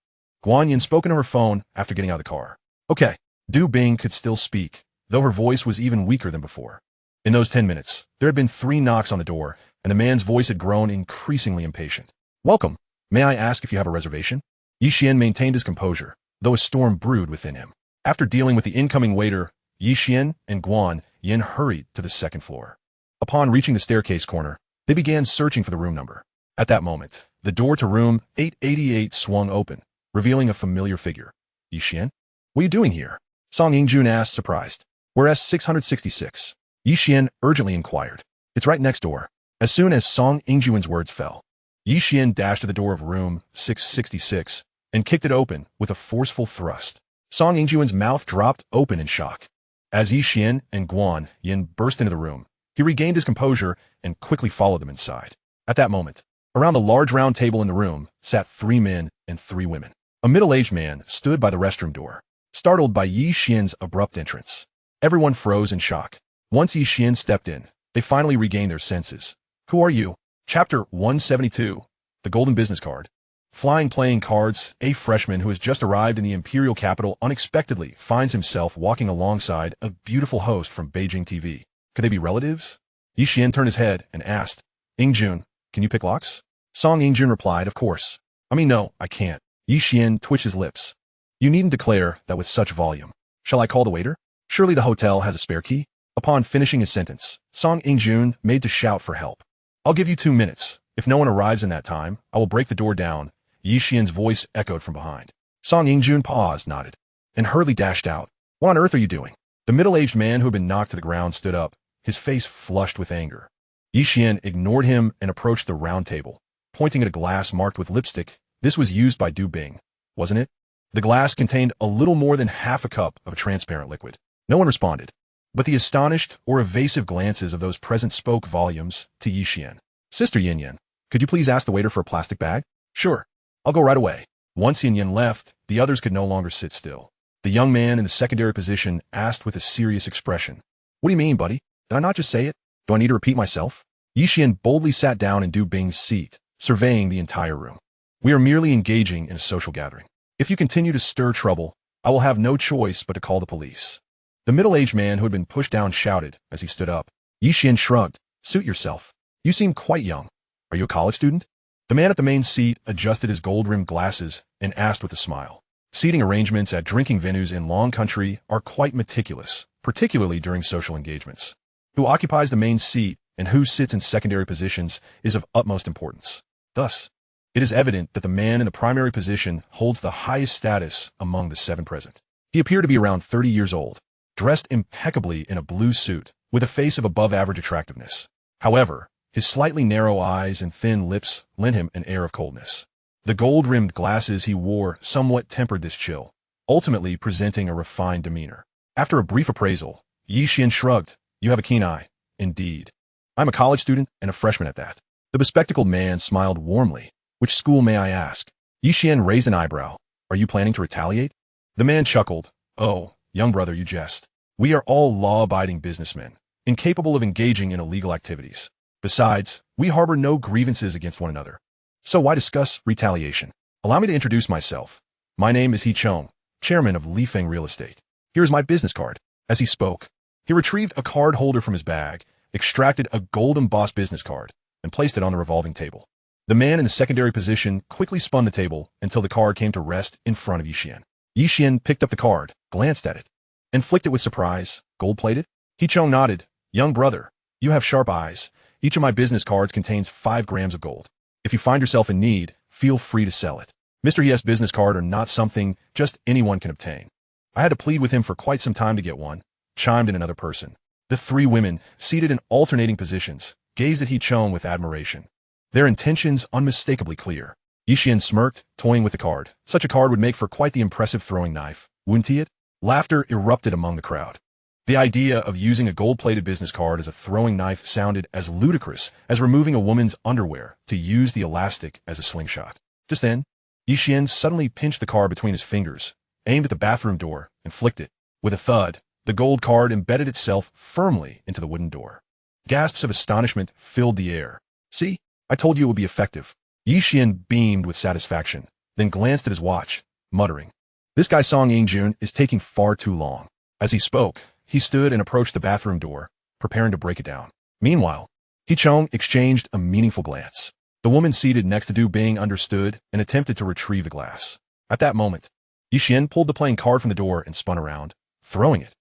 Guan Yin spoke into her phone after getting out of the car. Okay, Du Bing could still speak, though her voice was even weaker than before. In those 10 minutes, there had been 3 knocks on the door, and the man's voice had grown increasingly impatient. Welcome. May I ask if you have a reservation? Ye Xuan maintained his composure, though a storm brewed within him. After dealing with the incoming waiter, Ye Xuan and Guan Yin hurried to the second floor. Upon reaching the staircase corner, they began searching for the room number. At that moment, the door to room 888 swung open, revealing a familiar figure. Ye Xuan? What are you doing here? Song Yingjun asked, surprised. Whereas 666. Ye Xuan urgently inquired. It's right next door. As soon as Song Yingjun's words fell, Ye Xuan dashed to the door of room 666 and kicked it open with a forceful thrust. Song Yingjun's mouth dropped open in shock. As Ye Xuan and Guan Yin burst into the room, he regained his composure and quickly followed them inside. At that moment, around the large round table in the room sat 3 men and 3 women. A middle-aged man stood by the restroom door, startled by Ye Xuan's abrupt entrance. Everyone froze in shock. Once Ye Xuan stepped in, they finally regained their senses. Who are you? Chapter 172. The Golden Business Card. Flying playing cards, a freshman who has just arrived in the imperial capital unexpectedly finds himself walking alongside a beautiful host from Beijing TV. Could they be relatives? Ye Xuan turned his head and asked, Yingjun, can you pick locks? Song Yingjun replied, of course. I mean, no, I can't. Ye Xuan twitched his lips. You needn't declare that with such volume. Shall I call the waiter? Surely the hotel has a spare key? Upon finishing his sentence, Song Yingjun made to shout for help. I'll give you 2 minutes. If no one arrives in that time, I will break the door down. Ye Xuan's voice echoed from behind. Song Yingjun paused, nodded, and hurriedly dashed out. What on earth are you doing? The middle-aged man who had been knocked to the ground stood up, his face flushed with anger. Ye Xuan ignored him and approached the round table, pointing at a glass marked with lipstick. This was used by Du Bing, wasn't it? The glass contained a little more than half a cup of a transparent liquid. No one responded, but the astonished or evasive glances of those present spoke volumes to Ye Xuan. Sister Yin Yin, could you please ask the waiter for a plastic bag? Sure. I'll go right away. Once Yin Yin left, the others could no longer sit still. The young man in the secondary position asked with a serious expression. What do you mean, buddy? Did I not just say it? Do I need to repeat myself? Ye Xuan boldly sat down in Du Bing's seat, surveying the entire room. We are merely engaging in a social gathering. If you continue to stir trouble, I will have no choice but to call the police. The middle-aged man who had been pushed down shouted as he stood up. Ye Xuan shrugged. Suit yourself. You seem quite young. Are you a college student? The man at the main seat adjusted his gold-rimmed glasses and asked with a smile. Seating arrangements at drinking venues in Long Country are quite meticulous, particularly during social engagements. Who occupies the main seat and who sits in secondary positions is of utmost importance. Thus, it is evident that the man in the primary position holds the highest status among the 7 present. He appeared to be around 30 years old, dressed impeccably in a blue suit, with a face of above-average attractiveness. However, his slightly narrow eyes and thin lips lent him an air of coldness. The gold-rimmed glasses he wore somewhat tempered this chill, ultimately presenting a refined demeanor. After a brief appraisal, Ye Xuan shrugged. You have a keen eye. Indeed. I'm a college student and a freshman at that. The bespectacled man smiled warmly. Which school, may I ask? Ye Xuan raised an eyebrow. Are you planning to retaliate? The man chuckled. Oh, young brother, you jest. We are all law-abiding businessmen, incapable of engaging in illegal activities. Besides, we harbor no grievances against one another. So why discuss retaliation? Allow me to introduce myself. My name is Ye Xuan, chairman of Lifeng Real Estate. Here is my business card. As he spoke, he retrieved a card holder from his bag, extracted a gold-embossed business card, and placed it on the revolving table. The man in the secondary position quickly spun the table until the card came to rest in front of Ye Xuan. Ye Xuan picked up the card, glanced at it, and flicked it with surprise. Gold-plated? Ye Xuan nodded. Young brother, you have sharp eyes. Each of my business cards contains 5 grams of gold. If you find yourself in need, feel free to sell it. Mr. Ye's business card are not something just anyone can obtain. I had to plead with him for quite some time to get one, chimed in another person. The 3 women, seated in alternating positions, gazed at Ye Xuan with admiration. Their intentions unmistakably clear. Ye Xuan smirked, toying with the card. Such a card would make for quite the impressive throwing knife, wouldn't it? Laughter erupted among the crowd. The idea of using a gold-plated business card as a throwing knife sounded as ludicrous as removing a woman's underwear to use the elastic as a slingshot. Just then, Ye Xuan suddenly pinched the card between his fingers, aimed at the bathroom door, and flicked it. With a thud, the gold card embedded itself firmly into the wooden door. Gasps of astonishment filled the air. See? I told you it would be effective. Ye Xuan beamed with satisfaction, then glanced at his watch, muttering, This guy Song Yingjun is taking far too long. As he spoke, he stood and approached the bathroom door, preparing to break it down. Meanwhile, Ye Xuan exchanged a meaningful glance. The woman seated next to Du Bing understood and attempted to retrieve the glass. At that moment, Ye Xuan pulled the playing card from the door and spun around, throwing it.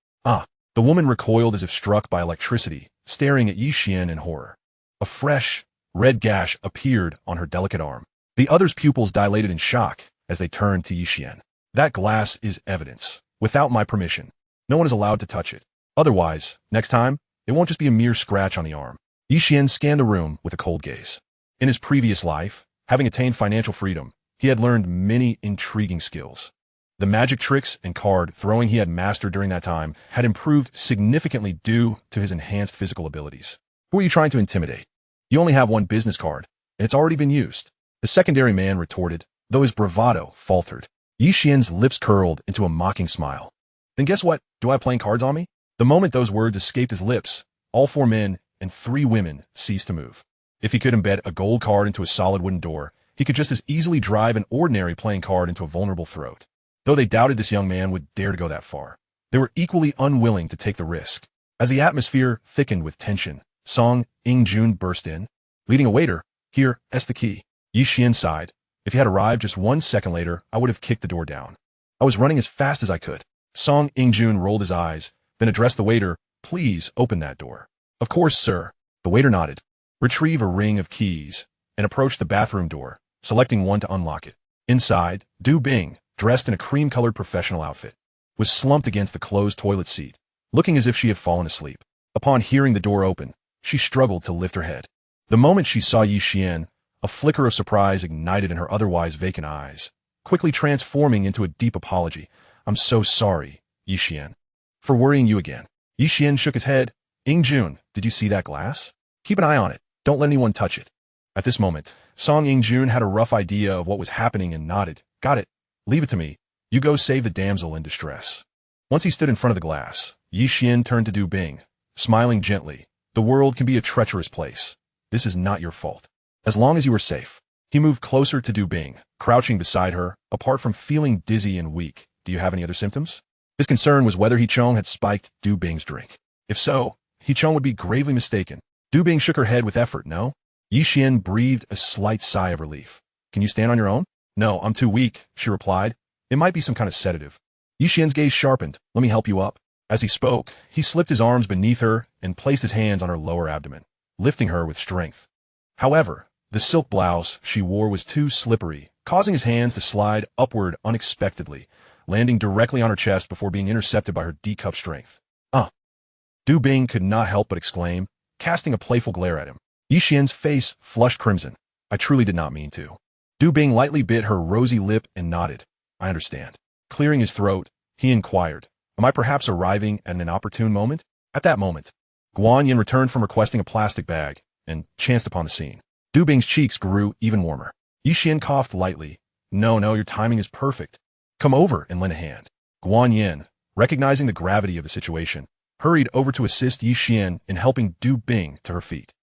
The woman recoiled as if struck by electricity, staring at Ye Xuan in horror. A fresh, red gash appeared on her delicate arm. The other's pupils dilated in shock as they turned to Ye Xuan. That glass is evidence. Without my permission, no one is allowed to touch it. Otherwise, next time, it won't just be a mere scratch on the arm. Ye Xuan scanned the room with a cold gaze. In his previous life, having attained financial freedom, he had learned many intriguing skills. The magic tricks and card throwing he had mastered during that time had improved significantly due to his enhanced physical abilities. Who are you trying to intimidate? You only have one business card, and it's already been used. The secondary man retorted, though his bravado faltered. Ye Xuan's lips curled into a mocking smile. Then guess what? Do I have playing cards on me? The moment those words escaped his lips, all 4 men and 3 women ceased to move. If he could embed a gold card into a solid wooden door, he could just as easily drive an ordinary playing card into a vulnerable throat. Though they doubted this young man would dare to go that far, they were equally unwilling to take the risk. As the atmosphere thickened with tension, Song Yingjun burst in. Leading a waiter, Here, that's the key. Ye Xuan sighed. If he had arrived just 1 second later, I would have kicked the door down. I was running as fast as I could. Song Yingjun rolled his eyes, then addressed the waiter. Please open that door. Of course, sir. The waiter nodded. Retrieve a ring of keys, and approached the bathroom door, selecting one to unlock it. Inside, Du Bing, dressed in a cream-colored professional outfit, was slumped against the closed toilet seat, looking as if she had fallen asleep. Upon hearing the door open, she struggled to lift her head. The moment she saw Ye Xuan, a flicker of surprise ignited in her otherwise vacant eyes, quickly transforming into a deep apology. I'm so sorry, Ye Xuan, for worrying you again. Ye Xuan shook his head. Yingjun, did you see that glass? Keep an eye on it. Don't let anyone touch it. At this moment, Song Yingjun had a rough idea of what was happening and nodded. Got it. Leave it to me. You go save the damsel in distress. Once he stood in front of the glass, Ye Xuan turned to Du Bing, smiling gently. The world can be a treacherous place. This is not your fault. As long as you are safe. He moved closer to Du Bing, crouching beside her, apart from feeling dizzy and weak. Do you have any other symptoms? His concern was whether Ye Xuan had spiked Du Bing's drink. If so, Ye Xuan would be gravely mistaken. Du Bing shook her head with effort. No? Ye Xuan breathed a slight sigh of relief. Can you stand on your own? No, I'm too weak, she replied. It might be some kind of sedative. Ye Xuan's gaze sharpened. Let me help you up. As he spoke, he slipped his arms beneath her and placed his hands on her lower abdomen, lifting her with strength. However, the silk blouse she wore was too slippery, causing his hands to slide upward unexpectedly, landing directly on her chest before being intercepted by her D-cup strength. Du Bing could not help but exclaim, casting a playful glare at him. Ye Xuan's face flushed crimson. I truly did not mean to. Du Bing lightly bit her rosy lip and nodded. I understand. Clearing his throat, he inquired, am I perhaps arriving at an inopportune moment? At that moment, Guan Yin returned from requesting a plastic bag and chanced upon the scene. Du Bing's cheeks grew even warmer. Ye Xuan coughed lightly. No, your timing is perfect. Come over and lend a hand. Guan Yin, recognizing the gravity of the situation, hurried over to assist Ye Xuan in helping Du Bing to her feet.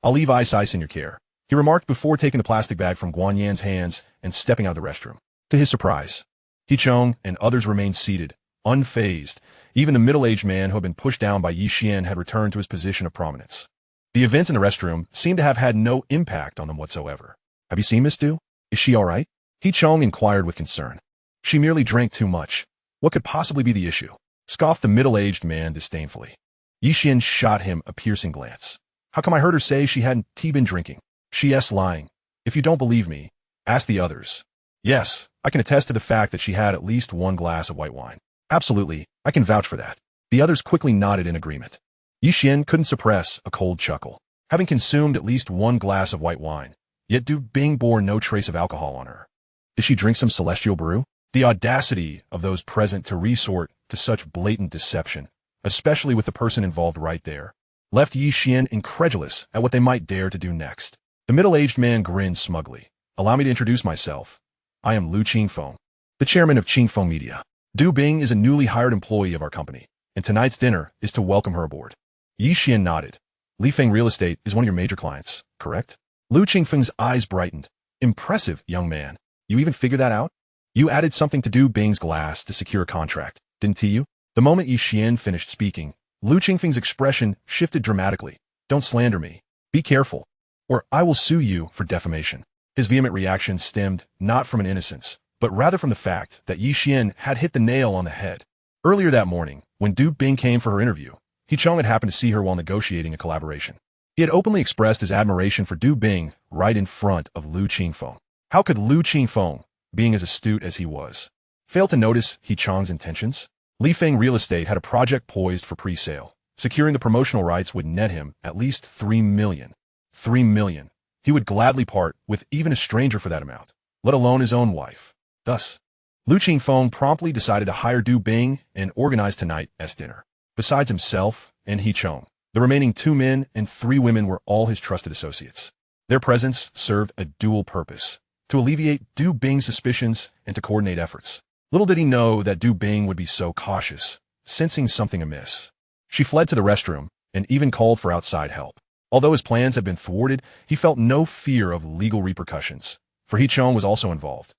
I'll leave Ice in your care, he remarked before taking the plastic bag from Guan Yin's hands and stepping out of the restroom. To his surprise, He Chong and others remained seated, unfazed. Even the middle-aged man who had been pushed down by Ye Xuan had returned to his position of prominence. The events in the restroom seemed to have had no impact on them whatsoever. Have you seen Miss Du? Is she all right? He Chong inquired with concern. She merely drank too much. What could possibly be the issue? Scoffed the middle-aged man disdainfully. Ye Xuan shot him a piercing glance. How come I heard her say she hadn't been drinking? She's lying. If you don't believe me, ask the others. Yes, I can attest to the fact that she had at least one glass of white wine. Absolutely, I can vouch for that. The others quickly nodded in agreement. Ye Xuan couldn't suppress a cold chuckle. Having consumed at least one glass of white wine, yet Du Bing bore no trace of alcohol on her. Did she drink some celestial brew? The audacity of those present to resort to such blatant deception, especially with the person involved right there, left Ye Xuan incredulous at what they might dare to do next. The middle-aged man grinned smugly. Allow me to introduce myself. I am Lu Qingfeng, the chairman of Qingfeng Media. Du Bing is a newly hired employee of our company, and tonight's dinner is to welcome her aboard. Ye Xuan nodded. Li Feng Real Estate is one of your major clients, correct? Lu Qingfeng's eyes brightened. Impressive, young man. You even figured that out? You added something to Du Bing's glass to secure a contract, didn't you? The moment Ye Xuan finished speaking, Lu Qingfeng's expression shifted dramatically. Don't slander me. Be careful, or I will sue you for defamation. His vehement reaction stemmed not from an innocence, but rather from the fact that Ye Xuan had hit the nail on the head. Earlier that morning, when Du Bing came for her interview, He Chong had happened to see her while negotiating a collaboration. He had openly expressed his admiration for Du Bing right in front of Lu Qingfeng. How could Lu Qingfeng, being as astute as he was, fail to notice He Chong's intentions? Li Feng Real Estate had a project poised for pre-sale. Securing the promotional rights would net him at least $3 million. $3 million. He would gladly part with even a stranger for that amount, let alone his own wife. Thus, Lu Qingfeng promptly decided to hire Du Bing and organize tonight's dinner. Besides himself and He Chong, the remaining 2 men and 3 women were all his trusted associates. Their presence served a dual purpose, to alleviate Du Bing's suspicions and to coordinate efforts. Little did he know that Du Bing would be so cautious, sensing something amiss. She fled to the restroom and even called for outside help. Although his plans had been thwarted, he felt no fear of legal repercussions, for He Chong was also involved.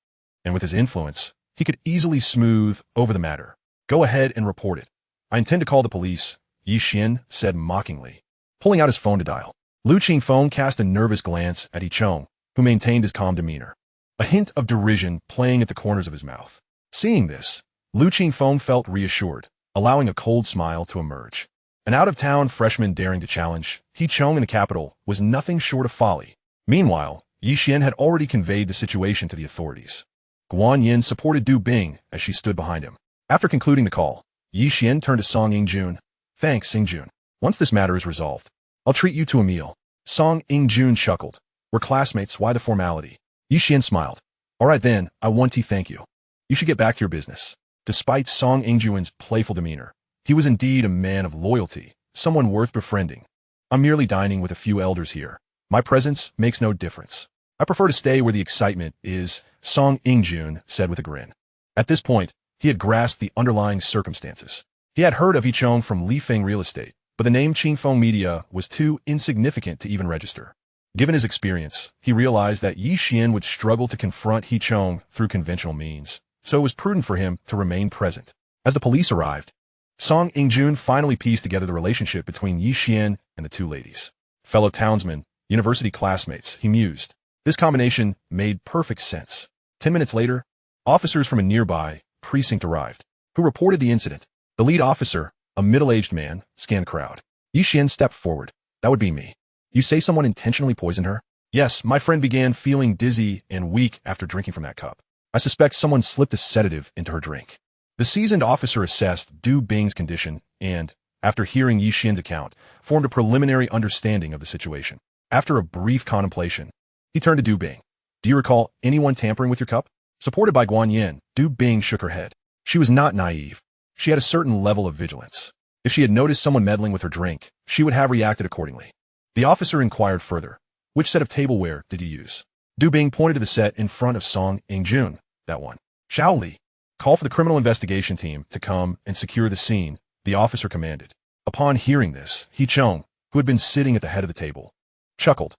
And with his influence, he could easily smooth over the matter. Go ahead and report it. I intend to call the police, Ye Xuan said mockingly, pulling out his phone to dial. Lu Qingfeng cast a nervous glance at He Chong, who maintained his calm demeanor, a hint of derision playing at the corners of his mouth. Seeing this, Lu Qingfeng felt reassured, allowing a cold smile to emerge. An out-of-town freshman daring to challenge He Chong in the capital was nothing short of folly. Meanwhile, Ye Xuan had already conveyed the situation to the authorities. Guan Yin supported Du Bing as she stood behind him. After concluding the call, Ye Xuan turned to Song Yingjun. Thanks, Yingjun. Once this matter is resolved, I'll treat you to a meal. Song Yingjun chuckled. We're classmates, why the formality? Ye Xuan smiled. All right then, I want to thank you. You should get back to your business. Despite Song Yingjun's playful demeanor, he was indeed a man of loyalty, someone worth befriending. I'm merely dining with a few elders here. My presence makes no difference. I prefer to stay where the excitement is, Song Yingjun said with a grin. At this point, he had grasped the underlying circumstances. He had heard of He Chong from Li Feng Real Estate, but the name Qingfeng Media was too insignificant to even register. Given his experience, he realized that Ye Xuan would struggle to confront He Chong through conventional means, so it was prudent for him to remain present. As the police arrived, Song Yingjun finally pieced together the relationship between Ye Xuan and the 2 ladies. Fellow townsmen, university classmates, he mused. This combination made perfect sense. 10 minutes later, officers from a nearby precinct arrived, who reported the incident. The lead officer, a middle-aged man, scanned the crowd. Ye Xuan stepped forward. That would be me. You say someone intentionally poisoned her? Yes, my friend began feeling dizzy and weak after drinking from that cup. I suspect someone slipped a sedative into her drink. The seasoned officer assessed Du Bing's condition and, after hearing Ye Xuan's account, formed a preliminary understanding of the situation. After a brief contemplation, he turned to Du Bing. Do you recall anyone tampering with your cup? Supported by Guan Yin, Du Bing shook her head. She was not naive. She had a certain level of vigilance. If she had noticed someone meddling with her drink, she would have reacted accordingly. The officer inquired further. Which set of tableware did you use? Du Bing pointed to the set in front of Song Ingjun. That one. Xiao Li. Call for the criminal investigation team to come and secure the scene, the officer commanded. Upon hearing this, Ye Xuan, who had been sitting at the head of the table, chuckled.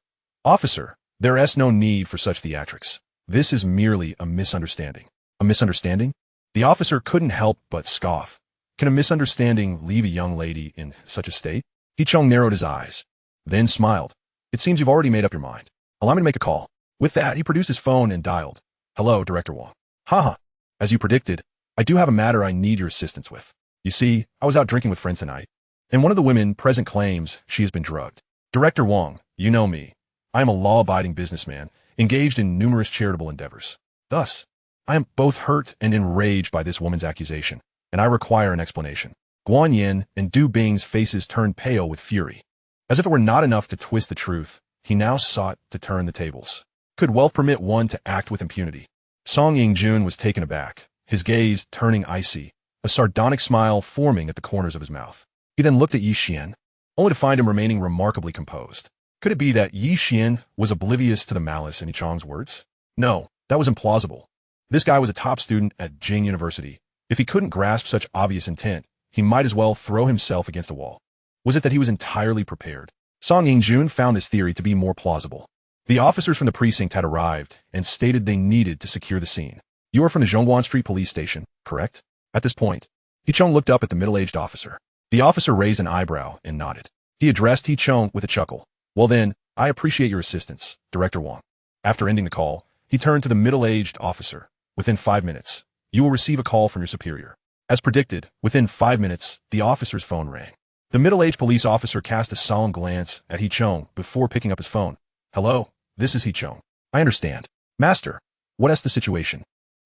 Officer, there is no need for such theatrics. This is merely a misunderstanding. A misunderstanding? The officer couldn't help but scoff. Can a misunderstanding leave a young lady in such a state? Ye Xuan narrowed his eyes, then smiled. It seems you've already made up your mind. Allow me to make a call. With that, he produced his phone and dialed. Hello, Director Wang. Haha. As you predicted, I do have a matter I need your assistance with. You see, I was out drinking with friends tonight, and one of the women present claims she has been drugged. Director Wang, you know me. I am a law-abiding businessman, engaged in numerous charitable endeavors. Thus, I am both hurt and enraged by this woman's accusation, and I require an explanation. Guan Yin and Du Bing's faces turned pale with fury. As if it were not enough to twist the truth, he now sought to turn the tables. Could wealth permit one to act with impunity? Song Yingjun was taken aback, his gaze turning icy, a sardonic smile forming at the corners of his mouth. He then looked at Ye Xuan, only to find him remaining remarkably composed. Could it be that Ye Xuan was oblivious to the malice in Ye Chang's words? No, that was implausible. This guy was a top student at Peking University. If he couldn't grasp such obvious intent, he might as well throw himself against a wall. Was it that he was entirely prepared? Song Yingjun found this theory to be more plausible. The officers from the precinct had arrived and stated they needed to secure the scene. You are from the Zhongguan Street Police Station, correct? At this point, Ye Xuan looked up at the middle-aged officer. The officer raised an eyebrow and nodded. He addressed Ye Xuan with a chuckle. Well then, I appreciate your assistance, Director Wang. After ending the call, he turned to the middle-aged officer. Within 5 minutes, you will receive a call from your superior. As predicted, within 5 minutes, the officer's phone rang. The middle-aged police officer cast a solemn glance at Ye Xuan before picking up his phone. Hello, this is Ye Xuan. I understand. Master, what is the situation?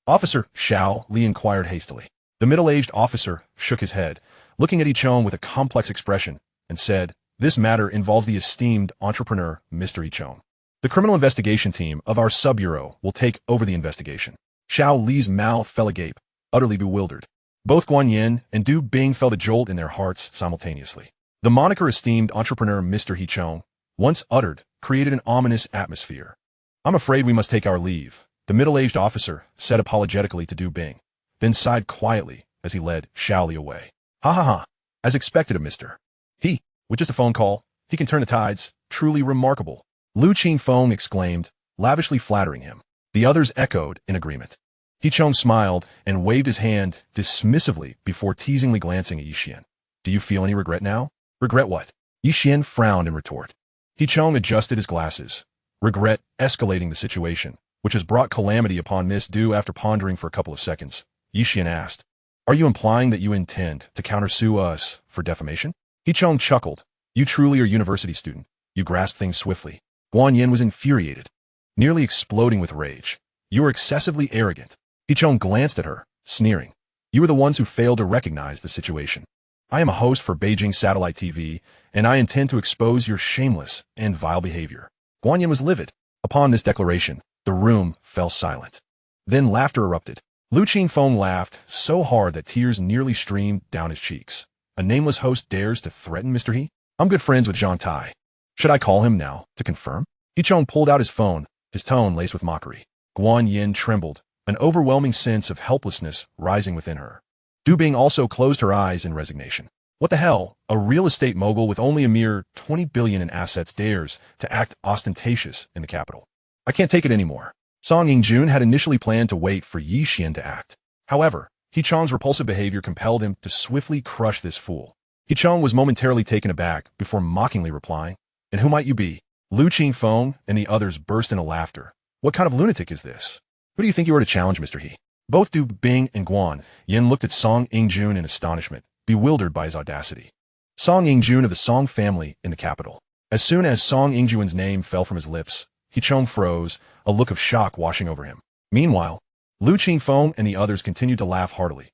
Officer Xiao Li inquired hastily. The middle-aged officer shook his head, looking at Ye Xuan with a complex expression, and said, This matter involves the esteemed entrepreneur, Mr. Ye Xuan. The criminal investigation team of our sub-bureau will take over the investigation. Xiao Li's mouth fell agape, utterly bewildered. Both Guan Yin and Du Bing felt a jolt in their hearts simultaneously. The moniker esteemed entrepreneur Mr. Ye Xuan, once uttered, created an ominous atmosphere. I'm afraid we must take our leave, the middle-aged officer said apologetically to Du Bing, then sighed quietly as he led Xiao Li away. Ha ha ha, as expected of Mr. He, with just a phone call, he can turn the tides, truly remarkable. Lu Qingfeng exclaimed, lavishly flattering him. The others echoed in agreement. Ye Xuan smiled and waved his hand dismissively before teasingly glancing at Ye Xuan. Do you feel any regret now? Regret what? Ye Xuan frowned in retort. Ye Xuan adjusted his glasses. Regret escalating the situation, which has brought calamity upon Miss Du. After pondering for a couple of seconds, Ye Xuan asked, Are you implying that you intend to countersue us for defamation? Ye Xuan chuckled. You truly are a university student. You grasp things swiftly. Guan Yin was infuriated, nearly exploding with rage. You are excessively arrogant. Ye Xuan glanced at her, sneering. You are the ones who failed to recognize the situation. I am a host for Beijing Satellite TV, and I intend to expose your shameless and vile behavior. Guan Yin was livid. Upon this declaration, the room fell silent. Then laughter erupted. Lu Qingfeng laughed so hard that tears nearly streamed down his cheeks. A nameless host dares to threaten Mr. He? I'm good friends with Zhang Tai. Should I call him now to confirm? Ye Xuan pulled out his phone, his tone laced with mockery. Guan Yin trembled, an overwhelming sense of helplessness rising within her. Du Bing also closed her eyes in resignation. What the hell? A real estate mogul with only a mere 20 billion in assets dares to act ostentatious in the capital. I can't take it anymore. Song Yingjun had initially planned to wait for Ye Xuan to act. However, Ye Chang's repulsive behavior compelled him to swiftly crush this fool. Ye Chang was momentarily taken aback before mockingly replying, And who might you be? Lu Qingfeng and the others burst into laughter. What kind of lunatic is this? Who do you think you are to challenge, Mr. He? Both Du Bing and Guan Yin looked at Song Yingjun in astonishment, bewildered by his audacity. Song Yingjun of the Song family in the capital. As soon as Song Yingjun's name fell from his lips, Ye Xuan froze, a look of shock washing over him. Meanwhile, Lu Qingfeng and the others continued to laugh heartily.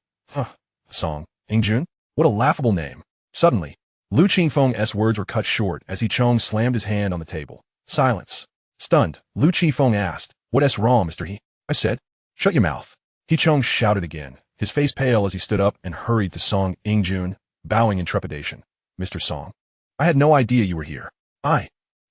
Song Yingjun? What a laughable name. Suddenly, Lu Qingfeng's words were cut short as Ye Xuan slammed his hand on the table. Silence. Stunned, Lu Qingfeng asked, What's wrong, Mr. He? I said. Shut your mouth. He Chung shouted again, his face pale as he stood up and hurried to Song Ingjun, bowing in trepidation. Mr. Song, I had no idea you were here. I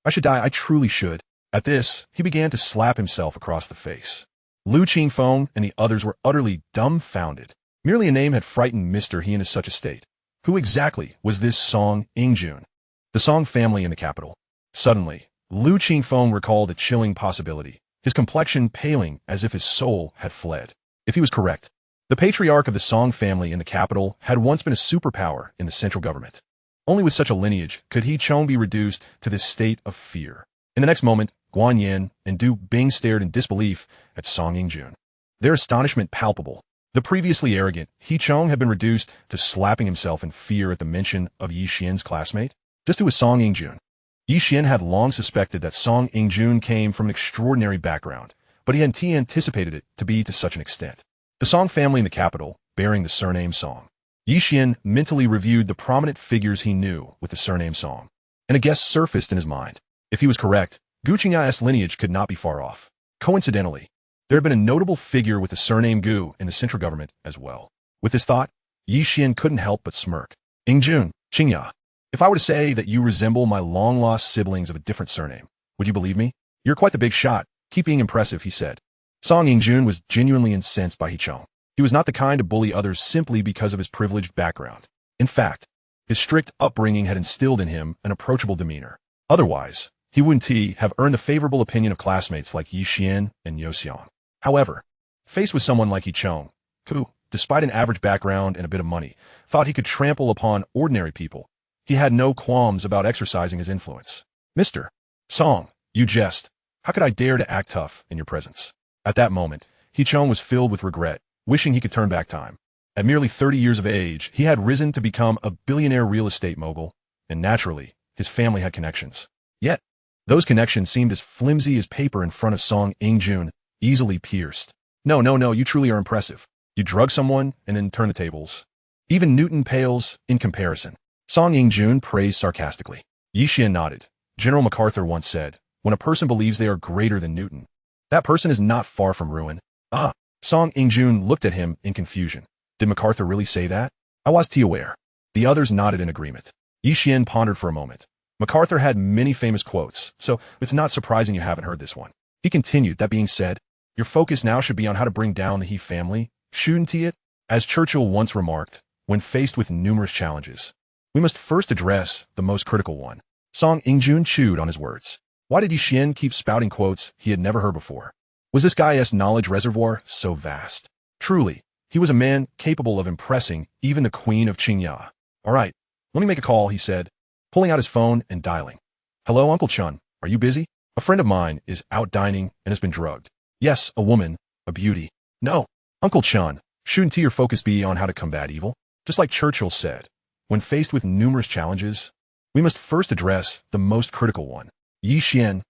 should die, I truly should. At this, he began to slap himself across the face. Lu Qingfeng and the others were utterly dumbfounded. Merely a name had frightened Mr. He into such a state. Who exactly was this Song Ingjun? The Song family in the capital. Suddenly, Lu Qingfeng recalled a chilling possibility, his complexion paling as if his soul had fled. If he was correct, the patriarch of the Song family in the capital had once been a superpower in the central government. Only with such a lineage could He Chung be reduced to this state of fear. In the next moment, Guan Yin and Du Bing stared in disbelief at Song Ingjun, their astonishment palpable. The previously arrogant He Chung had been reduced to slapping himself in fear at the mention of Ye Xuan's classmate. Just who was Song Ingjun? Ye Xuan had long suspected that Song Ingjun came from an extraordinary background, but he hadn't anticipated it to be to such an extent. The Song family in the capital, bearing the surname Song. Ye Xuan mentally reviewed the prominent figures he knew with the surname Song, and a guess surfaced in his mind. If he was correct, Gu Qingya's lineage could not be far off. Coincidentally, there had been a notable figure with the surname Gu in the central government as well. With this thought, Ye Xuan couldn't help but smirk. Ingjun, Qingya, if I were to say that you resemble my long-lost siblings of a different surname, would you believe me? You're quite the big shot. Keep being impressive, he said. Song Ingjun was genuinely incensed by He Chung. He was not the kind to bully others simply because of his privileged background. In fact, his strict upbringing had instilled in him an approachable demeanor. Otherwise, he wouldn't have earned the favorable opinion of classmates like Ye Xuan and Ye Xuan. However, faced with someone like He Chung, who, despite an average background and a bit of money, thought he could trample upon ordinary people, he had no qualms about exercising his influence. Mr. Song, you jest. How could I dare to act tough in your presence? At that moment, He Chung was filled with regret, wishing he could turn back time. At merely 30 years of age, he had risen to become a billionaire real estate mogul, and naturally, his family had connections. Yet, those connections seemed as flimsy as paper in front of Song Ingjun, easily pierced. No, you truly are impressive. You drug someone and then turn the tables. Even Newton pales in comparison. Song Ingjun praised sarcastically. Ye Xuan nodded. General MacArthur once said, when a person believes they are greater than Newton, that person is not far from ruin. Ah, Song Ingjun looked at him in confusion. Did MacArthur really say that? I was aware. The others nodded in agreement. Ye Xuan pondered for a moment. MacArthur had many famous quotes, so it's not surprising you haven't heard this one. He continued, that being said, your focus now should be on how to bring down the He family, shouldn't it? As Churchill once remarked, when faced with numerous challenges, we must first address the most critical one. Song Ingjun chewed on his words. Why did Ye Xuan keep spouting quotes he had never heard before? Was this guy's knowledge reservoir so vast? Truly, he was a man capable of impressing even the Queen of Qingya. All right, let me make a call, he said, pulling out his phone and dialing. Hello, Uncle Chun, are you busy? A friend of mine is out dining and has been drugged. Yes, a woman, a beauty. No, Uncle Chun, shouldn't your focus be on how to combat evil? Just like Churchill said, when faced with numerous challenges, we must first address the most critical one. Ye Xuan.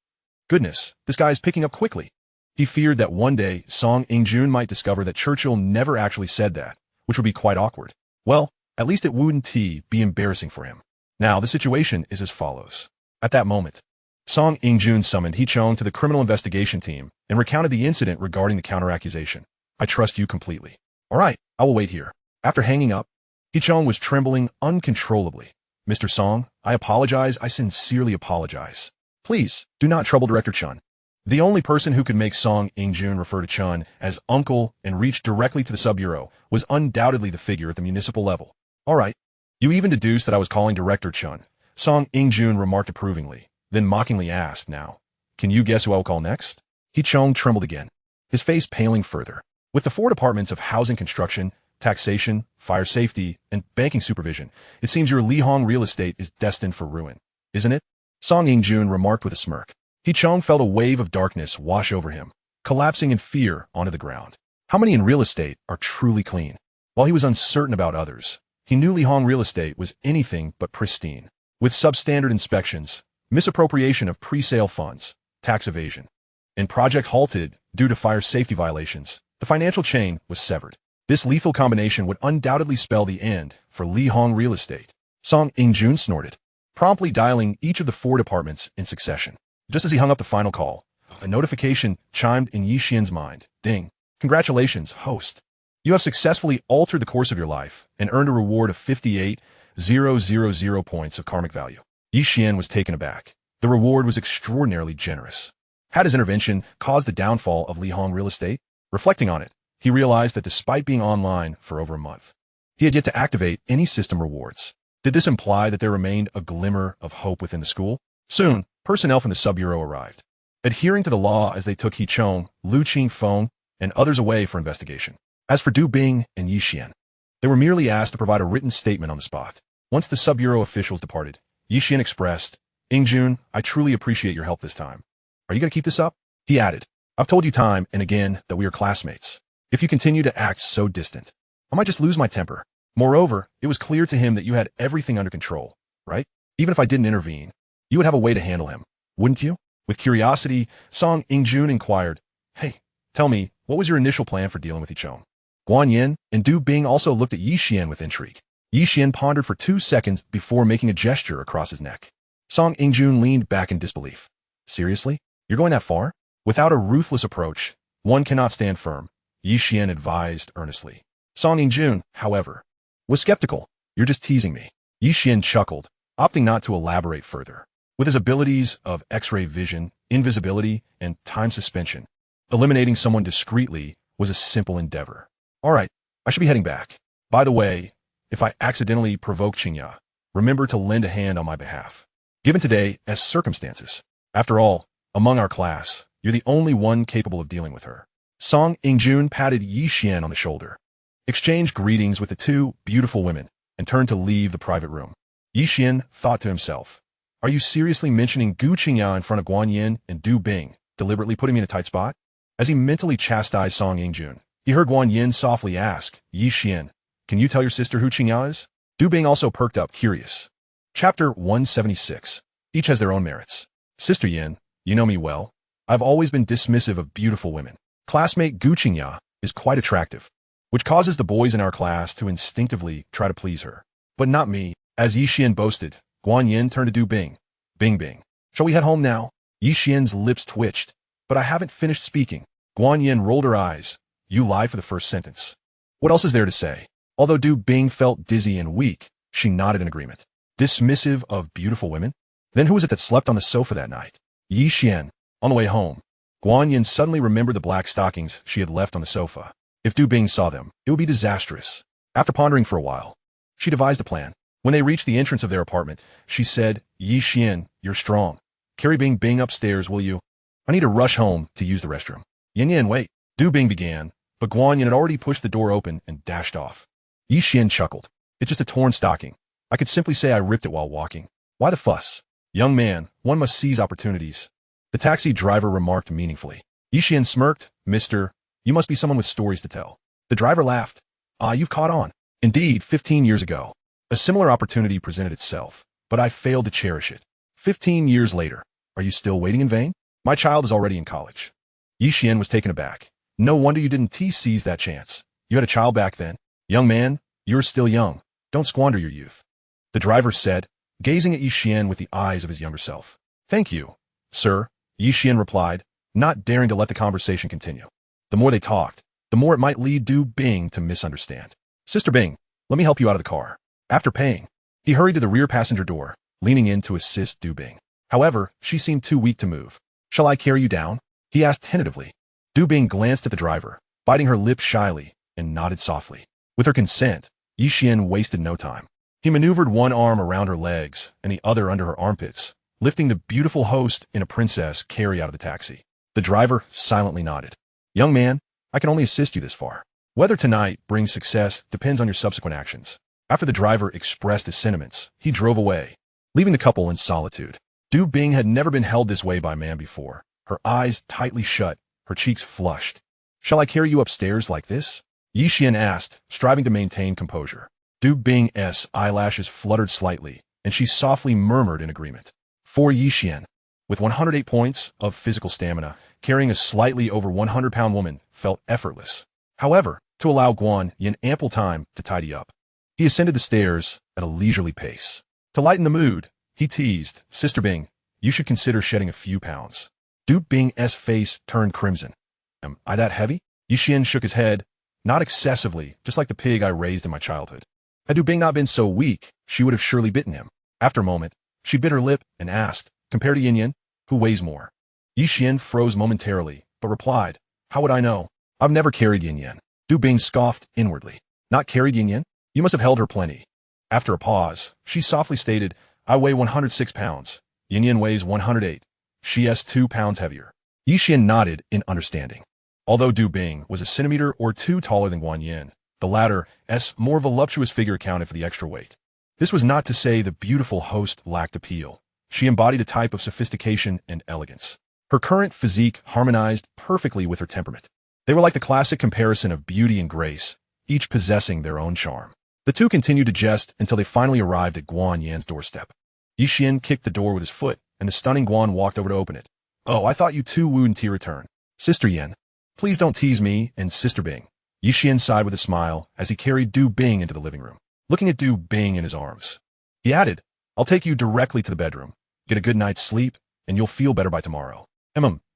Goodness, this guy is picking up quickly. He feared that one day Song Ingjun might discover that Churchill never actually said that, which would be quite awkward. Well, at least it wouldn't be embarrassing for him. Now, the situation is as follows. At that moment, Song Ingjun summoned He Chung to the criminal investigation team and recounted the incident regarding the counteraccusation. I trust you completely. All right, I will wait here. After hanging up, He Chung was trembling uncontrollably. Mr. Song, I apologize. I sincerely apologize. Please, do not trouble Director Chun. The only person who could make Song Ingjun refer to Chun as uncle and reach directly to the sub-bureau was undoubtedly the figure at the municipal level. All right. You even deduced that I was calling Director Chun. Song Ingjun remarked approvingly, then mockingly asked, now, can you guess who I will call next? He Chung trembled again, his face paling further. With the 4 departments of housing construction, taxation, fire safety, and banking supervision, it seems your Lihong real estate is destined for ruin, isn't it? Song Ingjun remarked with a smirk. He Chung felt a wave of darkness wash over him, collapsing in fear onto the ground. How many in real estate are truly clean? While he was uncertain about others, he knew Lihong real estate was anything but pristine. With substandard inspections, misappropriation of pre-sale funds, tax evasion, and projects halted due to fire safety violations, the financial chain was severed. This lethal combination would undoubtedly spell the end for Lihong real estate. Song Ingjun snorted, promptly dialing each of the 4 departments in succession. Just as he hung up the final call, A notification chimed in Ye Xuan's mind. Ding. Congratulations, host. You have successfully altered the course of your life and earned a reward of 58,000 points of karmic value. Ye Xuan was taken aback. The reward was extraordinarily generous. Had his intervention caused the downfall of Li Hong real estate? Reflecting on it, he realized that despite being online for over a month, he had yet to activate any system rewards. Did this imply that there remained a glimmer of hope within the school? Soon, personnel from the sub-bureau arrived, adhering to the law as they took He Chong, Lu Qingfeng, and others away for investigation. As for Du Bing and Ye Xuan, they were merely asked to provide a written statement on the spot. Once the sub-bureau officials departed, Ye Xuan expressed, "Ingjun, I truly appreciate your help this time. Are you going to keep this up?" He added, "I've told you time and again that we are classmates. If you continue to act so distant, I might just lose my temper. Moreover, it was clear to him that you had everything under control, right? Even if I didn't intervene, you would have a way to handle him, wouldn't you?" With curiosity, Song Ingjun inquired, "Hey, tell me, what was your initial plan for dealing with He Chong?" Guan Yin and Du Bing also looked at Ye Xuan with intrigue. Ye Xuan pondered for 2 seconds before making a gesture across his neck. Song Ingjun leaned back in disbelief. "Seriously? You're going that far?" "Without a ruthless approach, one cannot stand firm," Ye Xuan advised earnestly. Song Ingjun, however, was skeptical. "You're just teasing me." Ye Xuan chuckled, opting not to elaborate further. With his abilities of X-ray vision, invisibility, and time suspension, eliminating someone discreetly was a simple endeavor. "All right, I should be heading back. By the way, if I accidentally provoke Qingya, remember to lend a hand on my behalf. Given today as circumstances. After all, among our class, you're the only one capable of dealing with her." Song Ingjun patted Ye Xuan on the shoulder, exchanged greetings with the 2 beautiful women, and turned to leave the private room. Ye Xuan thought to himself, "Are you seriously mentioning Gu Qingya in front of Guan Yin and Du Bing, deliberately putting me in a tight spot?" As he mentally chastised Song Ingjun, he heard Guan Yin softly ask, "Ye Xuan, can you tell your sister who Qingya is?" Du Bing also perked up, curious. Chapter 176. Each has their own merits. "Sister Yin, you know me well. I've always been dismissive of beautiful women. Classmate Gu Qingya is quite attractive, which causes the boys in our class to instinctively try to please her. But not me." As Ye Xuan boasted, Guan Yin turned to Du Bing. "Bing Bing, shall we head home now?" Ye Xuan's lips twitched. "But I haven't finished speaking." Guan Yin rolled her eyes. "You lied for the first sentence. What else is there to say?" Although Du Bing felt dizzy and weak, she nodded in agreement. Dismissive of beautiful women? Then who was it that slept on the sofa that night? Ye Xuan. On the way home, Guan Yin suddenly remembered the black stockings she had left on the sofa. If Du Bing saw them, it would be disastrous. After pondering for a while, she devised a plan. When they reached the entrance of their apartment, she said, "Ye Xuan, you're strong. Carry Bing Bing upstairs, will you? I need to rush home to use the restroom." "Yin Yin, wait." Du Bing began, but Guan Yin had already pushed the door open and dashed off. Ye Xuan chuckled. "It's just a torn stocking. I could simply say I ripped it while walking. Why the fuss? Young man, one must seize opportunities." The taxi driver remarked meaningfully. Ye Xuan smirked. "Mister, you must be someone with stories to tell." The driver laughed. "Ah, you've caught on." Indeed, 15 years ago, a similar opportunity presented itself, but I failed to cherish it. 15 years later, are you still waiting in vain? My child is already in college. Ye Xuan was taken aback. "No wonder you didn't seize that chance. You had a child back then. Young man, you're still young. Don't squander your youth." The driver said, gazing at Ye Xuan with the eyes of his younger self. "Thank you, sir," Ye Xuan replied, not daring to let the conversation continue. The more they talked, the more it might lead Du Bing to misunderstand. "Sister Bing, let me help you out of the car." After paying, he hurried to the rear passenger door, leaning in to assist Du Bing. However, she seemed too weak to move. "Shall I carry you down?" he asked tentatively. Du Bing glanced at the driver, biting her lip shyly, and nodded softly. With her consent, Ye Xuan wasted no time. He maneuvered one arm around her legs and the other under her armpits, lifting the beautiful host in a princess carry out of the taxi. The driver silently nodded. "Young man, I can only assist you this far. Whether tonight brings success depends on your subsequent actions." After the driver expressed his sentiments, he drove away, leaving the couple in solitude. Du Bing had never been held this way by a man before. Her eyes tightly shut, her cheeks flushed. "Shall I carry you upstairs like this?" Ye Xuan asked, striving to maintain composure. Du Bing's eyelashes fluttered slightly, and she softly murmured in agreement. For Ye Xuan, with 108 points of physical stamina, carrying a slightly over 100-pound woman felt effortless. However, to allow Guan Yin ample time to tidy up, he ascended the stairs at a leisurely pace. To lighten the mood, he teased, "Sister Bing, you should consider shedding a few pounds." Du Bing's face turned crimson. Am I that heavy? Ye Xuan shook his head. Not excessively, just like the pig I raised in my childhood. Had Du Bing not been so weak, she would have surely bitten him. After a moment, she bit her lip and asked, compared to Yin Yin, who weighs more? Ye Xuan froze momentarily, but replied, how would I know? I've never carried Yin Yin. Du Bing scoffed inwardly. Not carried Yin Yin? You must have held her plenty. After a pause, she softly stated, I weigh 106 pounds. Yin Yin weighs 108. She is 2 pounds heavier. Ye Xuan nodded in understanding. Although Du Bing was a centimeter or two taller than Guan Yin, the latter's more voluptuous figure accounted for the extra weight. This was not to say the beautiful host lacked appeal. She embodied a type of sophistication and elegance. Her current physique harmonized perfectly with her temperament. They were like the classic comparison of beauty and grace, each possessing their own charm. The two continued to jest until they finally arrived at Guan Yin's doorstep. Ye Xuan kicked the door with his foot, and the stunning Guan walked over to open it. Oh, I thought you two wooed to return. Sister Yin, please don't tease me and Sister Bing. Ye Xuan sighed with a smile as he carried Du Bing into the living room, looking at Du Bing in his arms. He added, I'll take you directly to the bedroom. Get a good night's sleep, and you'll feel better by tomorrow.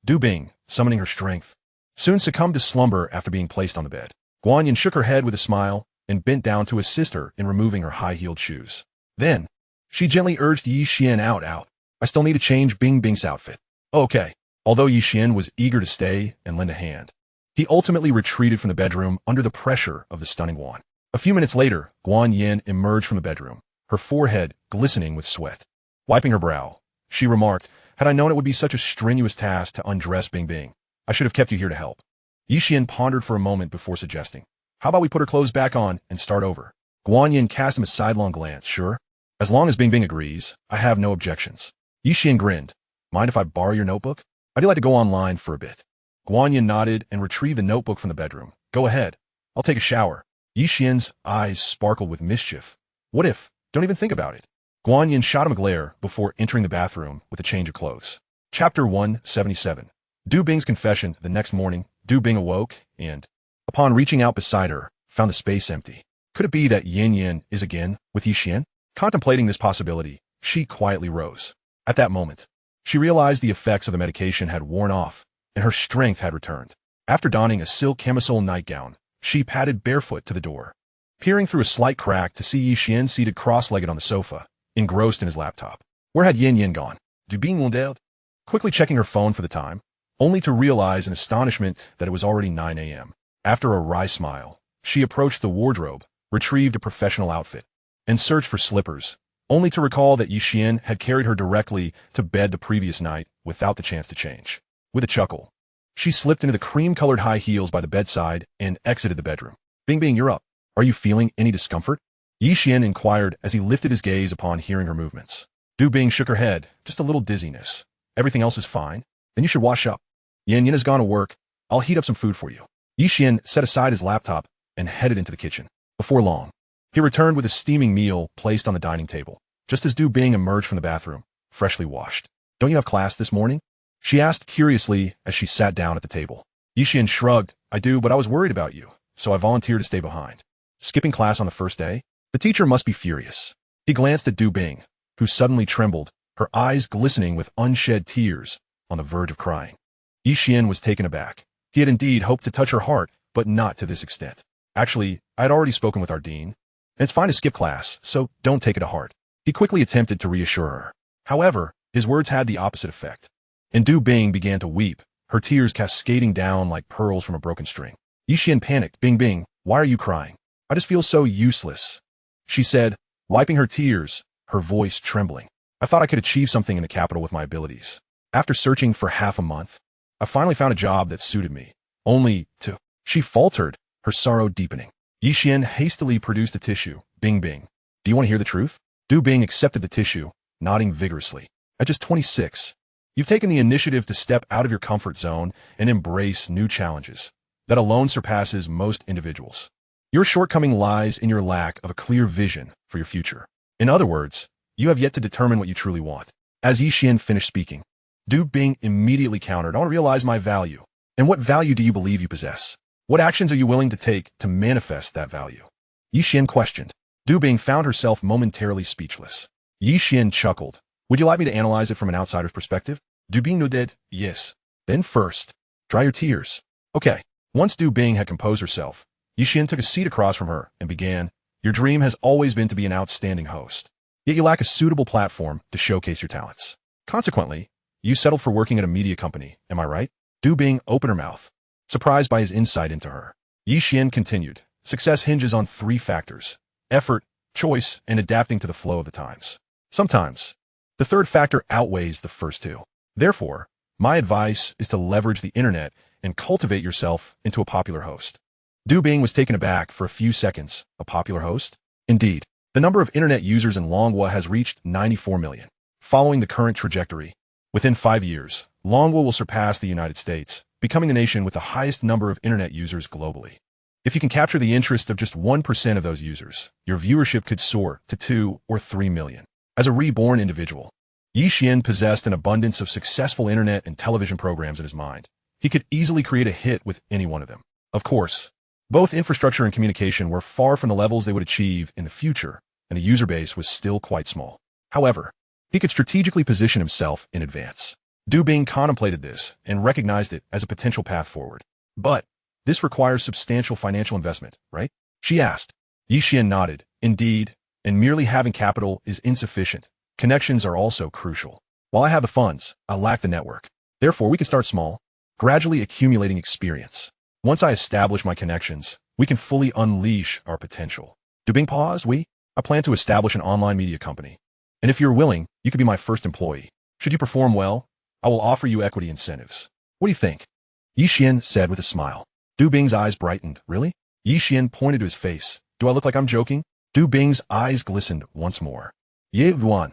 Du Bing, summoning her strength, soon succumbed to slumber after being placed on the bed. Guan Yin shook her head with a smile and bent down to assist her in removing her high-heeled shoes. Then, she gently urged Ye Xuan out. I still need to change Bing's outfit. Okay. Although Ye Xuan was eager to stay and lend a hand, he ultimately retreated from the bedroom under the pressure of the stunning Guan. A few minutes later, Guan Yin emerged from the bedroom, her forehead glistening with sweat. Wiping her brow, she remarked, had I known it would be such a strenuous task to undress Bing, I should have kept you here to help. Ye Xuan pondered for a moment before suggesting, how about we put her clothes back on and start over? Guan Yin cast him a sidelong glance. Sure. As long as Bing agrees, I have no objections. Ye Xuan grinned. Mind if I borrow your notebook? I do like to go online for a bit. Guan Yin nodded and retrieved the notebook from the bedroom. Go ahead. I'll take a shower. Ye Xuan's eyes sparkled with mischief. What if? Don't even think about it. Guan Yin shot him a glare before entering the bathroom with a change of clothes. Chapter 177. Du Bing's confession. The next morning, Du Bing awoke and, upon reaching out beside her, found the space empty. Could it be that Yin Yin is again with Ye Xuan? Contemplating this possibility, she quietly rose. At that moment, she realized the effects of the medication had worn off, and her strength had returned. After donning a silk camisole nightgown, she padded barefoot to the door, peering through a slight crack to see Ye Xuan seated cross-legged on the sofa, engrossed in his laptop. Where had Yin Yin gone? Du Bing wounded? Quickly checking her phone for the time, only to realize in astonishment that it was already 9 a.m. After a wry smile, she approached the wardrobe, retrieved a professional outfit, and searched for slippers, only to recall that Ye Xuan had carried her directly to bed the previous night without the chance to change. With a chuckle, she slipped into the cream-colored high heels by the bedside and exited the bedroom. Bing, you're up. Are you feeling any discomfort? Ye Xuan inquired as he lifted his gaze upon hearing her movements. Du Bing shook her head, just a little dizziness. Everything else is fine. Then you should wash up. Yin Yin has gone to work. I'll heat up some food for you. Ye Xuan set aside his laptop and headed into the kitchen. Before long, he returned with a steaming meal placed on the dining table, just as Du Bing emerged from the bathroom, freshly washed. Don't you have class this morning? She asked curiously as she sat down at the table. Ye Xuan shrugged. I do, but I was worried about you, so I volunteered to stay behind. Skipping class on the first day? The teacher must be furious. He glanced at Du Bing, who suddenly trembled, her eyes glistening with unshed tears, on the verge of crying. Ye Xuan was taken aback. He had indeed hoped to touch her heart, but not to this extent. Actually, I had already spoken with our dean, and it's fine to skip class, so don't take it to heart. He quickly attempted to reassure her. However, his words had the opposite effect, and Du Bing began to weep, her tears cascading down like pearls from a broken string. Ye Xuan panicked. Bing, why are you crying? I just feel so useless, she said, wiping her tears, her voice trembling. I thought I could achieve something in the capital with my abilities. After searching for half a month, I finally found a job that suited me. Only to... She faltered, her sorrow deepening. Ye Xuan hastily produced a tissue. Bing, do you want to hear the truth? Du Bing accepted the tissue, nodding vigorously. At just 26, you've taken the initiative to step out of your comfort zone and embrace new challenges. That alone surpasses most individuals. Your shortcoming lies in your lack of a clear vision for your future. In other words, you have yet to determine what you truly want. As Ye Xuan finished speaking, Du Bing immediately countered, I want to realize my value. And what value do you believe you possess? What actions are you willing to take to manifest that value? Ye Xuan questioned. Du Bing found herself momentarily speechless. Ye Xuan chuckled. Would you like me to analyze it from an outsider's perspective? Du Bing nodded. Yes. Then first, dry your tears. Okay. Once Du Bing had composed herself, Ye Xuan took a seat across from her and began, your dream has always been to be an outstanding host. Yet you lack a suitable platform to showcase your talents. Consequently, you settled for working at a media company, am I right? Du Bing opened her mouth, surprised by his insight into her. Ye Xuan continued, success hinges on 3 factors: effort, choice, and adapting to the flow of the times. Sometimes, the third factor outweighs the first 2. Therefore, my advice is to leverage the internet and cultivate yourself into a popular host. Du Bing was taken aback for a few seconds. A popular host? Indeed, the number of internet users in Longhua has reached 94 million. Following the current trajectory, within 5 years, Longhua will surpass the United States, becoming the nation with the highest number of internet users globally. If you can capture the interest of just 1% of those users, your viewership could soar to 2 or 3 million. As a reborn individual, Ye Xuan possessed an abundance of successful internet and television programs in his mind. He could easily create a hit with any one of them. Of course, both infrastructure and communication were far from the levels they would achieve in the future, and the user base was still quite small. However, he could strategically position himself in advance. Du Bing contemplated this and recognized it as a potential path forward. But this requires substantial financial investment, right? She asked. Ye Xuan nodded. Indeed, and merely having capital is insufficient. Connections are also crucial. While I have the funds, I lack the network. Therefore, we can start small, gradually accumulating experience. Once I establish my connections, we can fully unleash our potential. Du Bing paused. I plan to establish an online media company. And if you're willing, you could be my first employee. Should you perform well, I will offer you equity incentives. What do you think? Ye Xuan said with a smile. Du Bing's eyes brightened. Really? Ye Xuan pointed to his face. Do I look like I'm joking? Du Bing's eyes glistened once more. Ye Xuan.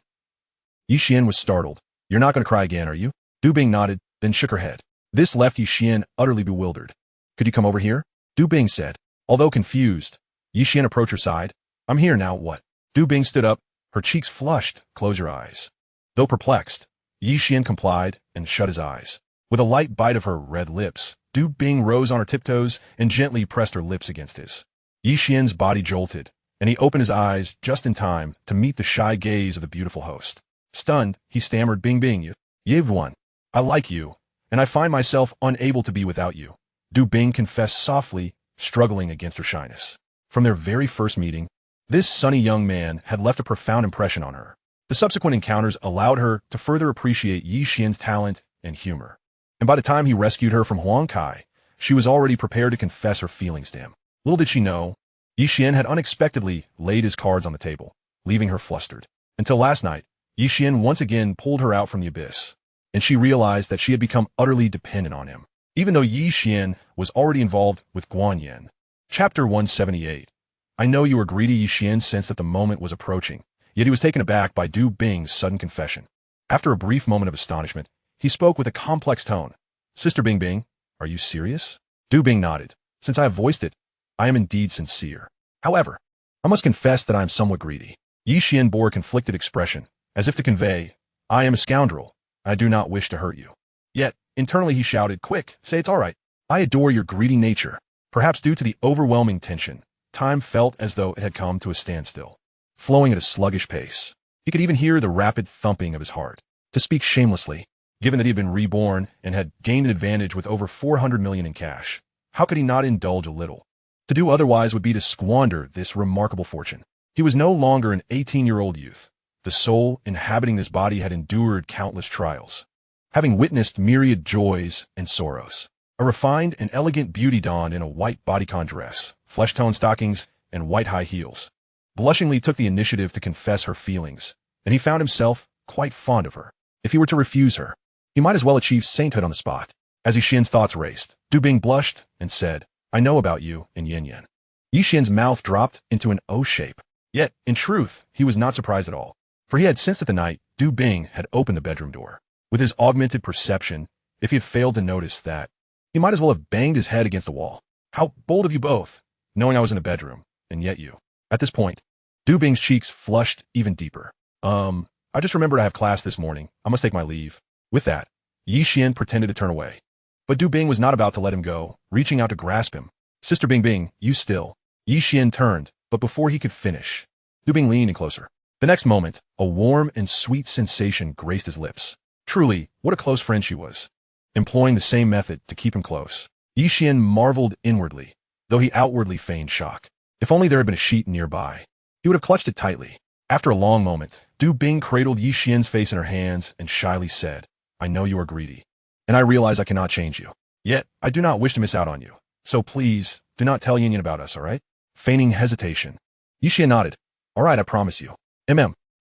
Ye Xuan was startled. You're not going to cry again, are you? Du Bing nodded, then shook her head. This left Ye Xuan utterly bewildered. Could you come over here? Du Bing said. Although confused, Ye Xuan approached her side. I'm here now, what? Du Bing stood up, her cheeks flushed. Close your eyes. Though perplexed, Ye Xuan complied and shut his eyes. With a light bite of her red lips, Du Bing rose on her tiptoes and gently pressed her lips against his. Ye Xuan's body jolted, and he opened his eyes just in time to meet the shy gaze of the beautiful host. Stunned, he stammered, Bing Bing, Ye Xuan. I like you, and I find myself unable to be without you. Du Bing confessed softly, struggling against her shyness. From their very first meeting, this sunny young man had left a profound impression on her. The subsequent encounters allowed her to further appreciate Ye Xuan's talent and humor. And by the time he rescued her from Huang Kai, she was already prepared to confess her feelings to him. Little did she know, Ye Xuan had unexpectedly laid his cards on the table, leaving her flustered. Until last night, Ye Xuan once again pulled her out from the abyss, and she realized that she had become utterly dependent on him, even though Ye Xuan was already involved with Guan Yan. Chapter 178. I know you are greedy. Ye Xuan sensed that the moment was approaching, yet he was taken aback by Du Bing's sudden confession. After a brief moment of astonishment, he spoke with a complex tone. Sister Bing Bing, are you serious? Du Bing nodded. Since I have voiced it, I am indeed sincere. However, I must confess that I am somewhat greedy. Ye Xuan bore a conflicted expression, as if to convey, I am a scoundrel. I do not wish to hurt you. Yet, internally he shouted, quick, say it's all right. I adore your greedy nature. Perhaps due to the overwhelming tension, time felt as though it had come to a standstill, flowing at a sluggish pace. He could even hear the rapid thumping of his heart. To speak shamelessly, given that he had been reborn and had gained an advantage with over 400 million in cash, how could he not indulge a little? To do otherwise would be to squander this remarkable fortune. He was no longer an 18-year-old youth. The soul inhabiting this body had endured countless trials, having witnessed myriad joys and sorrows. A refined and elegant beauty dawned in a white bodycon dress, flesh-toned stockings, and white high heels. Blushingly took the initiative to confess her feelings, and he found himself quite fond of her. If he were to refuse her, he might as well achieve sainthood on the spot. As Ye Xuan's thoughts raced, Du Bing blushed and said, I know about you and Yin Yan. Ye Xuan's mouth dropped into an O shape. Yet, in truth, he was not surprised at all, for he had sensed that the night Du Bing had opened the bedroom door. With his augmented perception, if he had failed to notice that, he might as well have banged his head against the wall. How bold of you both, knowing I was in a bedroom, and yet you. At this point, Du Bing's cheeks flushed even deeper. I just remembered I have class this morning. I must take my leave. With that, Ye Xuan pretended to turn away. But Du Bing was not about to let him go, reaching out to grasp him. Sister Bing Bing, you still. Ye Xuan turned, but before he could finish, Du Bing leaned in closer. The next moment, a warm and sweet sensation graced his lips. Truly, what a close friend she was. employing the same method to keep him close. Ye Xuan marveled inwardly, though he outwardly feigned shock. If only there had been a sheet nearby. He would have clutched it tightly. After a long moment, Du Bing cradled Ye Xuan's face in her hands and shyly said, "I know you are greedy, and I realize I cannot change you. Yet, I do not wish to miss out on you. So please, do not tell Yin about us, all right?" Feigning hesitation, Ye Xuan nodded. "All right, I promise you."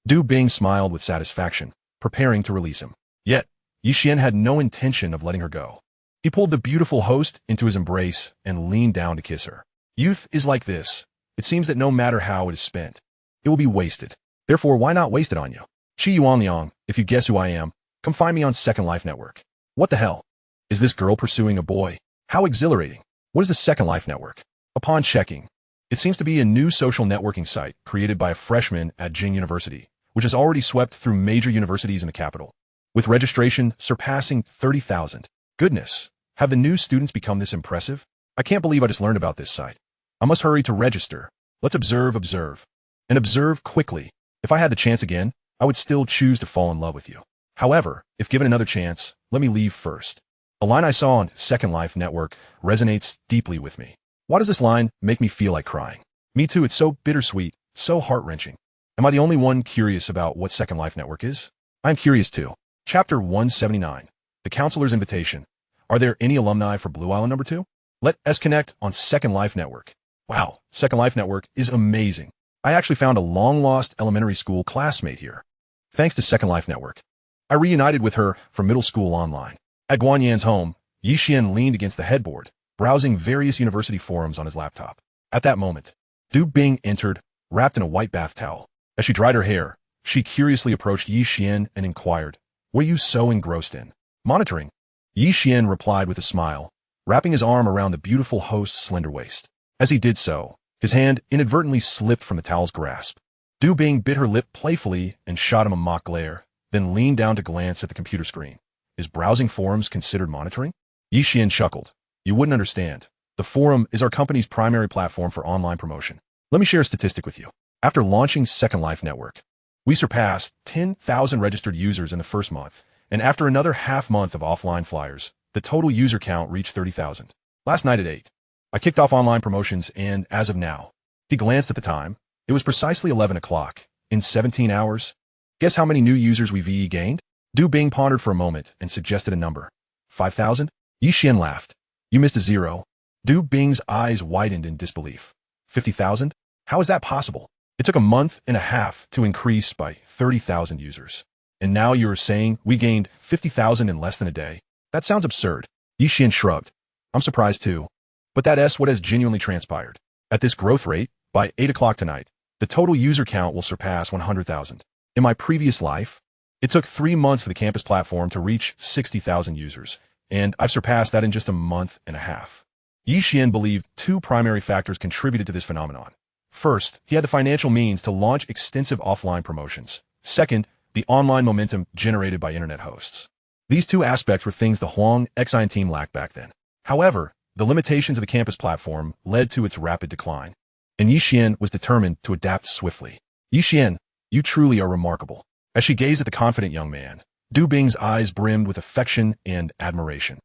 Du Bing smiled with satisfaction, preparing to release him. Yet, Ye Xuan had no intention of letting her go. He pulled the beautiful host into his embrace and leaned down to kiss her. Youth is like this. It seems that no matter how it is spent, it will be wasted. Therefore, why not waste it on you? Qi Yuan Liang, if you guess who I am, come find me on Second Life Network. What the hell? Is this girl pursuing a boy? How exhilarating. What is the Second Life Network? Upon checking, it seems to be a new social networking site created by a freshman at Peking University, which has already swept through major universities in the capital, with registration surpassing 30,000. Goodness, have the new students become this impressive? I can't believe I just learned about this site. I must hurry to register. Let's observe, and observe quickly. If I had the chance again, I would still choose to fall in love with you. However, if given another chance, let me leave first. A line I saw on Second Life Network resonates deeply with me. Why does this line make me feel like crying? Me too, it's so bittersweet, so heart-wrenching. Am I the only one curious about what Second Life Network is? I'm curious too. Chapter 179, The Counselor's Invitation. Are there any alumni for Blue Island number 2? Let us connect on Second Life Network. Wow, Second Life Network is amazing. I actually found a long-lost elementary school classmate here. Thanks to Second Life Network, I reunited with her from middle school online. At Guanyan's home, Ye Xuan leaned against the headboard, browsing various university forums on his laptop. At that moment, Du Bing entered, wrapped in a white bath towel. As she dried her hair, she curiously approached Ye Xuan and inquired, "What are you so engrossed in?" "Monitoring." Ye Xuan replied with a smile, wrapping his arm around the beautiful host's slender waist. As he did so, his hand inadvertently slipped from the towel's grasp. Du Bing bit her lip playfully and shot him a mock glare, then leaned down to glance at the computer screen. Is browsing forums considered monitoring? Ye Xuan chuckled. You wouldn't understand. The forum is our company's primary platform for online promotion. Let me share a statistic with you. After launching Second Life Network, we surpassed 10,000 registered users in the first month, and after another half month of offline flyers, the total user count reached 30,000. Last night at 8, I kicked off online promotions and, as of now, he glanced at the time. It was precisely 11 o'clock. In 17 hours, guess how many new users we've gained? Du Bing pondered for a moment and suggested a number. 5,000? Ye Xuan laughed. You missed a zero. Du Bing's eyes widened in disbelief. 50,000? How is that possible? It took a month and a half to increase by 30,000 users. And now you're saying we gained 50,000 in less than a day? That sounds absurd. Ye Xuan shrugged. I'm surprised too. But that's what has genuinely transpired. At this growth rate, by 8 o'clock tonight, the total user count will surpass 100,000. In my previous life, it took 3 months for the campus platform to reach 60,000 users, and I've surpassed that in just a month and a half. Ye Xuan believed 2 primary factors contributed to this phenomenon. First, he had the financial means to launch extensive offline promotions. Second, the online momentum generated by internet hosts. These 2 aspects were things the Huang Xian team lacked back then. However, the limitations of the campus platform led to its rapid decline, and Ye Xuan was determined to adapt swiftly. Ye Xuan, you truly are remarkable. As she gazed at the confident young man, Du Bing's eyes brimmed with affection and admiration.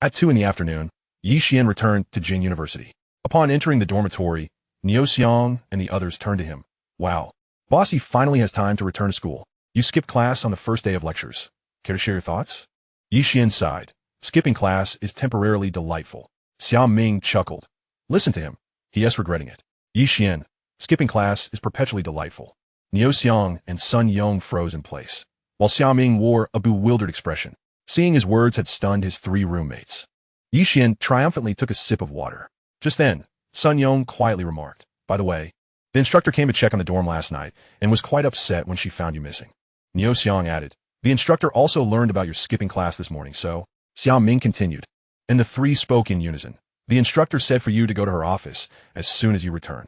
At 2 in the afternoon, Ye Xuan returned to Peking University. Upon entering the dormitory, Ye Xuan and the others turned to him. Wow, Bossy finally has time to return to school. You skipped class on the first day of lectures. Care to share your thoughts? Ye Xuan sighed. Skipping class is temporarily delightful. Xiao Ming chuckled. Listen to him. He is regretting it. Ye Xuan, skipping class is perpetually delightful. Ye Xuan and Sun Yong froze in place, while Xiao Ming wore a bewildered expression. Seeing his words had stunned his 3 roommates. Ye Xuan triumphantly took a sip of water. Just then, Sun Yong quietly remarked, by the way, the instructor came to check on the dorm last night and was quite upset when she found you missing. Ye Xuan added, the instructor also learned about your skipping class this morning, so... Xiao Ming continued, and the 3 spoke in unison. The instructor said for you to go to her office as soon as you return.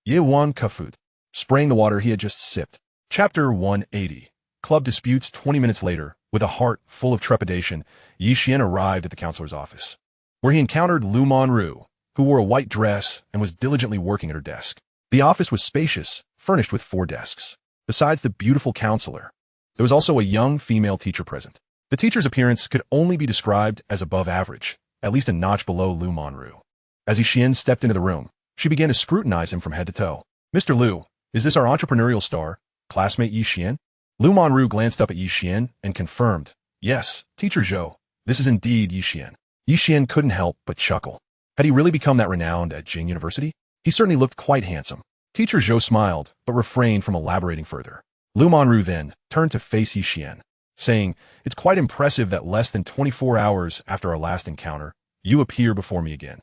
Ye Xuan kafut, spraying the water he had just sipped. Chapter 180. Club disputes. 20 minutes later, with a heart full of trepidation, Ye Xuan arrived at the counselor's office, where he encountered Lu Monru, who wore a white dress and was diligently working at her desk. The office was spacious, furnished with 4 desks. Besides the beautiful counselor, there was also a young female teacher present. The teacher's appearance could only be described as above average, at least a notch below Lu Monru. As Ye Xuan stepped into the room, she began to scrutinize him from head to toe. "Mr. Lu, is this our entrepreneurial star, classmate Ye Xuan?" Lu Monru glanced up at Ye Xuan and confirmed, "Yes, Teacher Zhou, this is indeed Ye Xuan." Ye Xuan couldn't help but chuckle. Had he really become that renowned at Peking University? He certainly looked quite handsome. Teacher Zhou smiled, but refrained from elaborating further. Lu Monru then turned to face Ye Xuan, saying, "It's quite impressive that less than 24 hours after our last encounter, you appear before me again.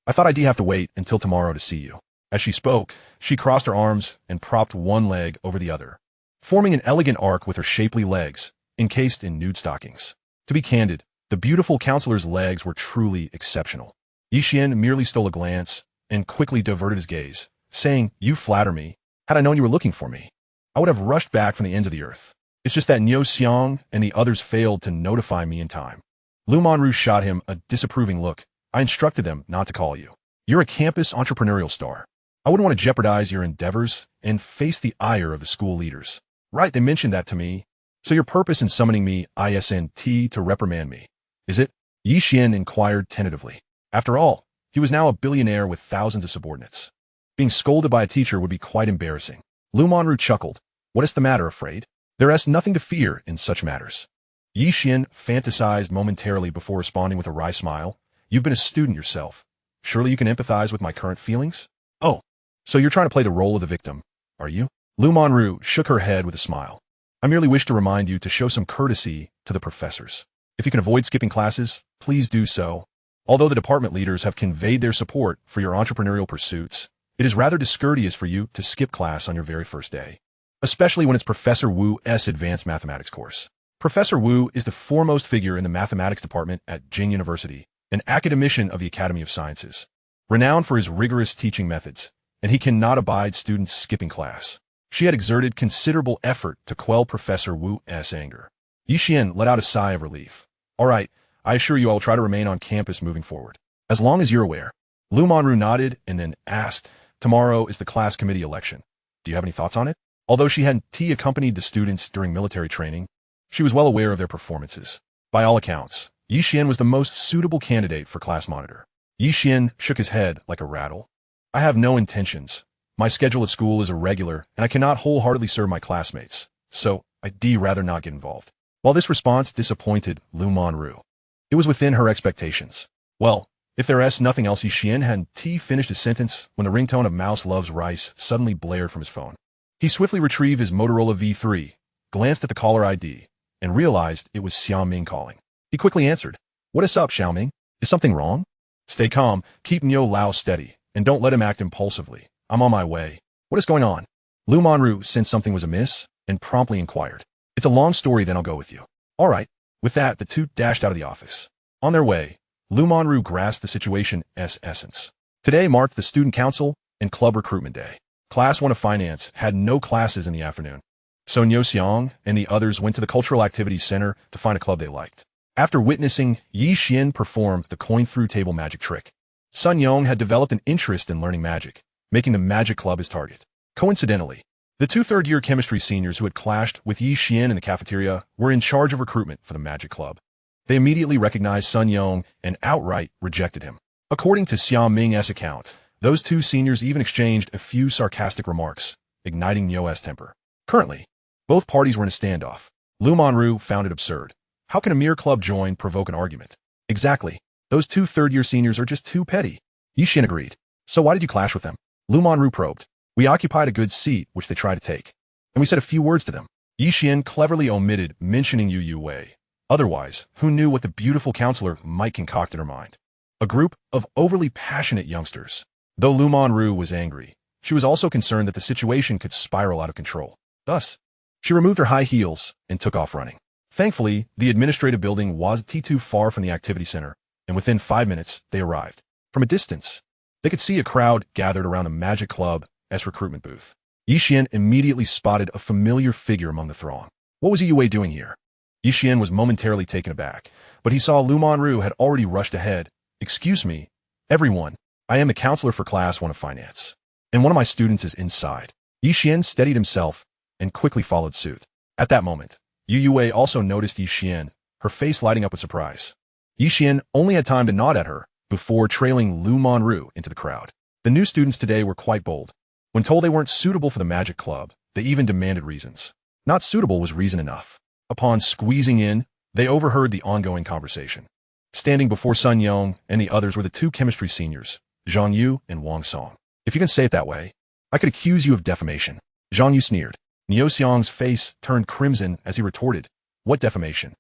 I thought I'd have to wait until tomorrow to see you." As she spoke, she crossed her arms and propped one leg over the other, forming an elegant arc with her shapely legs, encased in nude stockings. To be candid, the beautiful counselor's legs were truly exceptional. Ye Xuan merely stole a glance and quickly diverted his gaze, saying, "You flatter me. Had I known you were looking for me, I would have rushed back from the ends of the earth. It's just that Ye Xuan and the others failed to notify me in time." Lu Monru shot him a disapproving look. "I instructed them not to call you. You're a campus entrepreneurial star. I wouldn't want to jeopardize your endeavors and face the ire of the school leaders." "Right, they mentioned that to me. So your purpose in summoning me isn't to reprimand me, is it?" Ye Xuan inquired tentatively. After all, he was now a billionaire with thousands of subordinates. Being scolded by a teacher would be quite embarrassing. Lu Monru chuckled. "What is the matter, afraid? There is nothing to fear in such matters." Ye Xuan fantasized momentarily before responding with a wry smile. "You've been a student yourself. Surely you can empathize with my current feelings?" "Oh, so you're trying to play the role of the victim, are you?" Lu Monru shook her head with a smile. "I merely wish to remind you to show some courtesy to the professors. If you can avoid skipping classes, please do so. Although the department leaders have conveyed their support for your entrepreneurial pursuits, it is rather discourteous for you to skip class on your very first day, especially when it's Professor Wu's advanced mathematics course." Professor Wu is the foremost figure in the mathematics department at Peking University, an academician of the Academy of Sciences, renowned for his rigorous teaching methods, and he cannot abide students skipping class. She had exerted considerable effort to quell Professor Wu's anger. Ye Xuan let out a sigh of relief. "All right, I assure you I will try to remain on campus moving forward, as long as you're aware." Lu Monru nodded and then asked, "Tomorrow is the class committee election. Do you have any thoughts on it?" Although she hadn't accompanied the students during military training, she was well aware of their performances. By all accounts, Ye Xuan was the most suitable candidate for class monitor. Ye Xuan shook his head like a rattle. "I have no intentions. My schedule at school is irregular, and I cannot wholeheartedly serve my classmates, so I'd rather not get involved." While this response disappointed Lu Monru, it was within her expectations. "Well, if there is nothing else," Ye Xuan hadn't finished his sentence when the ringtone of Mouse Loves Rice suddenly blared from his phone. He swiftly retrieved his Motorola V3, glanced at the caller ID, and realized it was Xiaoming calling. He quickly answered. "What is up, Xiaoming? Is something wrong?" "Stay calm, keep Nyo Lao steady, and don't let him act impulsively. I'm on my way." "What is going on?" Lu Monru sensed something was amiss and promptly inquired. "It's a long story, then I'll go with you." "All right." With that, the two dashed out of the office. On their way, Lu Monru grasped the situation's essence. Today marked the student council and club recruitment day. Class 1 of Finance had no classes in the afternoon, so Ye Xuan and the others went to the Cultural Activities Center to find a club they liked. After witnessing Ye Xuan perform the coin-through-table magic trick, Sun Yong had developed an interest in learning magic, making the magic club his target. Coincidentally, the two third-year chemistry seniors who had clashed with Ye Xuan in the cafeteria were in charge of recruitment for the magic club. They immediately recognized Sun Yong and outright rejected him. According to Xiao Ming's account, those two seniors even exchanged a few sarcastic remarks, igniting Nyo's temper. Currently, both parties were in a standoff. Lu Monru found it absurd. How can a mere club join provoke an argument? Exactly. Those two third-year seniors are just too petty. Ye Xuan agreed. "So why did you clash with them?" Lu Monru probed. "We occupied a good seat, which they tried to take, and we said a few words to them." Ye Xuan cleverly omitted mentioning Yu Wei. Otherwise, who knew what the beautiful counselor might concoct in her mind? A group of overly passionate youngsters. Though Lu Monru was angry, she was also concerned that the situation could spiral out of control. Thus, she removed her high heels and took off running. Thankfully, the administrative building wasn't too far from the activity center, and within 5 minutes, they arrived. From a distance, they could see a crowd gathered around the Magic Club's recruitment booth. Ye Xuan immediately spotted a familiar figure among the throng. What was Yu Wei doing here? Ye Xuan was momentarily taken aback, but he saw Lu Monru had already rushed ahead. "Excuse me, everyone. I am the counselor for Class 1 of Finance, and one of my students is inside." Ye Xuan steadied himself and quickly followed suit. At that moment, Yu Wei also noticed Ye Xuan her face lighting up with surprise. Ye Xuan only had time to nod at her before trailing Lu Monru into the crowd. The new students today were quite bold. When told they weren't suitable for the magic club, they even demanded reasons. Not suitable was reason enough. Upon squeezing in, they overheard the ongoing conversation. Standing before Sun Yong and the others were the two chemistry seniors, Zhang Yu and Wang Song. If you can say it that way, I could accuse you of defamation. Zhang Yu sneered. Ye Xuan's face turned crimson as he retorted, "What defamation?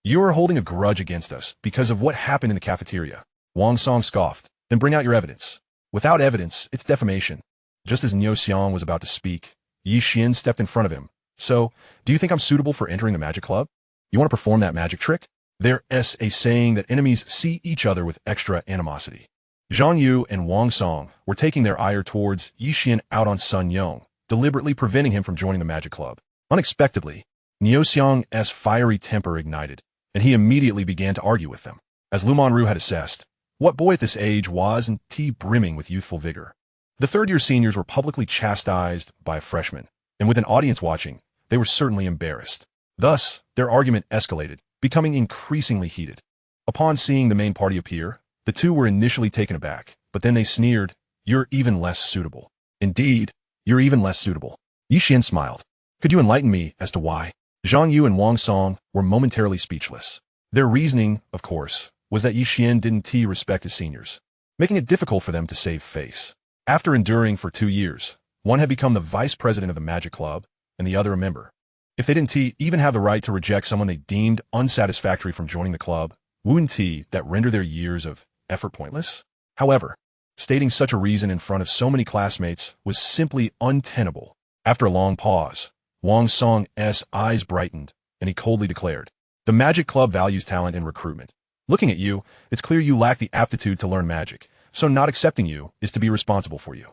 You are holding a grudge against us because of what happened in the cafeteria." Wang Song scoffed. "Then bring out your evidence." "Without evidence, it's defamation." Just as Ye Xuan was about to speak, Ye Xuan stepped in front of him. "So, do you think I'm suitable for entering the magic club? You want to perform that magic trick?" There's a saying that enemies see each other with extra animosity. Zhang Yu and Wang Song were taking their ire towards Ye Xuan out on Sun Yong, deliberately preventing him from joining the magic club. Unexpectedly, Ye Xuan's fiery temper ignited, and he immediately began to argue with them. As Lu Monru had assessed, what boy at this age was and brimming with youthful vigor. The third-year seniors were publicly chastised by a freshman, and with an audience watching, they were certainly embarrassed. Thus, their argument escalated, becoming increasingly heated. Upon seeing the main party appear, the two were initially taken aback, but then they sneered, "You're even less suitable." "Indeed, you're even less suitable." Ye Xuan smiled. "Could you enlighten me as to why?" Zhang Yu and Wang Song were momentarily speechless. Their reasoning, of course, was that Ye Xuan didn't respect his seniors, making it difficult for them to save face. After enduring for 2 years, one had become the vice president of the magic club, and the other a member. If they didn't even have the right to reject someone they deemed unsatisfactory from joining the club, wouldn't that render their years of effort pointless? However, stating such a reason in front of so many classmates was simply untenable. After a long pause, Wang Song's eyes brightened, and he coldly declared, "The magic club values talent in recruitment. Looking at you, it's clear you lack the aptitude to learn magic, so not accepting you is to be responsible for you."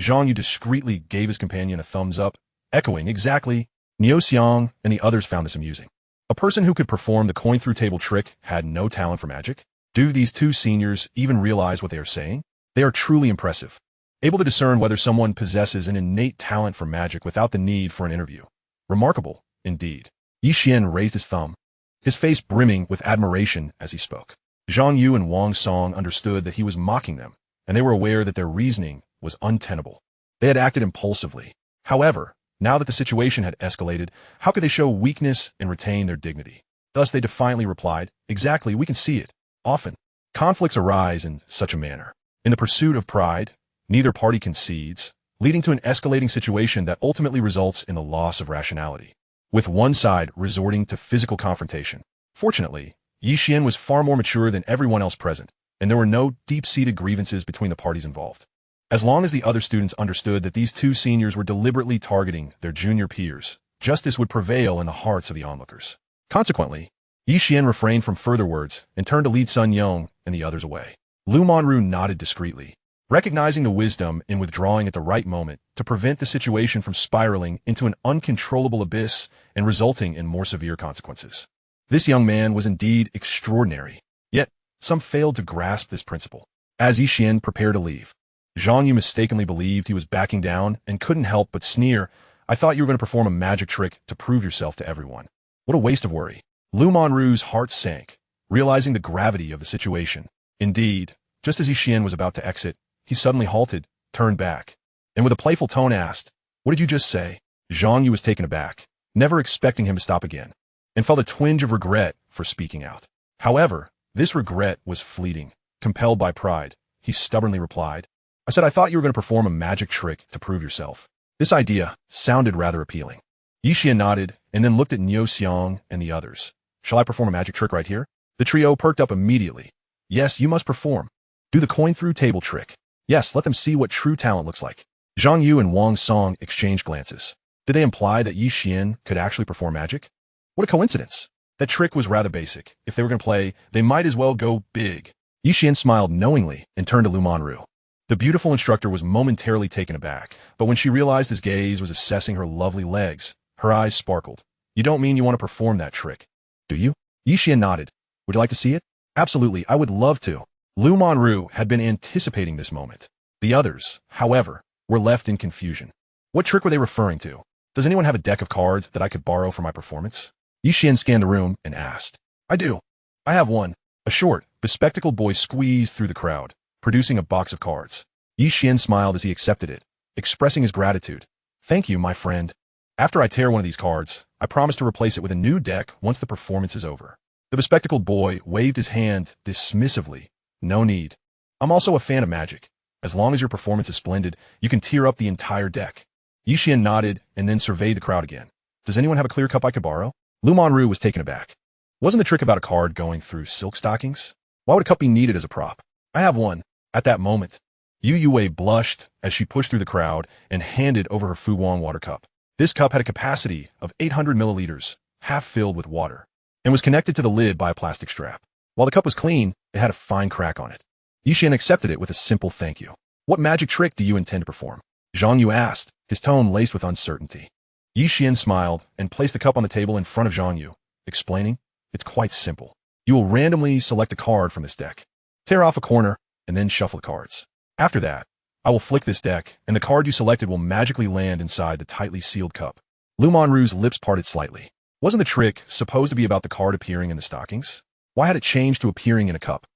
Zhang Yu discreetly gave his companion a thumbs up, echoing exactly. Ye Xuan and the others found this amusing. A person who could perform the coin-through-table trick had no talent for magic? Do these two seniors even realize what they are saying? They are truly impressive, able to discern whether someone possesses an innate talent for magic without the need for an interview. Remarkable, indeed. Ye Xuan raised his thumb, his face brimming with admiration as he spoke. Zhang Yu and Wang Song understood that he was mocking them, and they were aware that their reasoning was untenable. They had acted impulsively. However, now that the situation had escalated, how could they show weakness and retain their dignity? Thus they defiantly replied, "Exactly, we can see it." Often, conflicts arise in such a manner. In the pursuit of pride, neither party concedes, leading to an escalating situation that ultimately results in the loss of rationality, with one side resorting to physical confrontation. Fortunately, Ye Xuan was far more mature than everyone else present, and there were no deep-seated grievances between the parties involved. As long as the other students understood that these two seniors were deliberately targeting their junior peers, justice would prevail in the hearts of the onlookers. Consequently, Ye Xuan refrained from further words and turned to lead Sun Yong and the others away. Lu Monru nodded discreetly, recognizing the wisdom in withdrawing at the right moment to prevent the situation from spiraling into an uncontrollable abyss and resulting in more severe consequences. This young man was indeed extraordinary, yet some failed to grasp this principle. As Ye Xuan prepared to leave, Zhang Yu mistakenly believed he was backing down and couldn't help but sneer, "I thought you were going to perform a magic trick to prove yourself to everyone. What a waste of worry." Lu Monru's heart sank, realizing the gravity of the situation. Indeed, just as Ye Xuan was about to exit, he suddenly halted, turned back, and with a playful tone asked, "What did you just say?" Zhang Yu was taken aback, never expecting him to stop again, and felt a twinge of regret for speaking out. However, this regret was fleeting. Compelled by pride, he stubbornly replied, "I said I thought you were going to perform a magic trick to prove yourself." This idea sounded rather appealing. Ye Xuan nodded and then looked at Ye Xuan and the others. "Shall I perform a magic trick right here?" The trio perked up immediately. "Yes, you must perform. Do the coin-through-table trick. Yes, let them see what true talent looks like." Zhang Yu and Wang Song exchanged glances. Did they imply that Ye Xuan could actually perform magic? What a coincidence. That trick was rather basic. If they were going to play, they might as well go big. Ye Xuan smiled knowingly and turned to Lu Monru. The beautiful instructor was momentarily taken aback, but when she realized his gaze was assessing her lovely legs, her eyes sparkled. "You don't mean you want to perform that trick, do you?" Ye Xuan nodded. "Would you like to see it?" "Absolutely, I would love to." Lu Monru had been anticipating this moment. The others, however, were left in confusion. What trick were they referring to? "Does anyone have a deck of cards that I could borrow for my performance?" Ye Xuan scanned the room and asked. I do. I have one. A short, bespectacled boy squeezed through the crowd, producing a box of cards. Ye Xuan smiled as he accepted it, expressing his gratitude. Thank you, my friend. After I tear one of these cards, I promise to replace it with a new deck once the performance is over. The bespectacled boy waved his hand dismissively. No need. I'm also a fan of magic. As long as your performance is splendid, you can tear up the entire deck. Ye Xuan nodded and then surveyed the crowd again. Does anyone have a clear cup I could borrow? Lu Monru was taken aback. Wasn't the trick about a card going through silk stockings? Why would a cup be needed as a prop? I have one. At that moment, Yu Yue blushed as she pushed through the crowd and handed over her Fuguang water cup. This cup had a capacity of 800 milliliters, half filled with water, and was connected to the lid by a plastic strap. While the cup was clean, it had a fine crack on it. Ye Xuan accepted it with a simple thank you. What magic trick do you intend to perform? Zhang Yu asked, his tone laced with uncertainty. Ye Xuan smiled and placed the cup on the table in front of Zhang Yu, explaining, it's quite simple. You will randomly select a card from this deck, tear off a corner, and then shuffle the cards. After that, I will flick this deck, and the card you selected will magically land inside the tightly sealed cup. Lu Monru's lips parted slightly. Wasn't the trick supposed to be about the card appearing in the stockings? Why had it changed to appearing in a cup?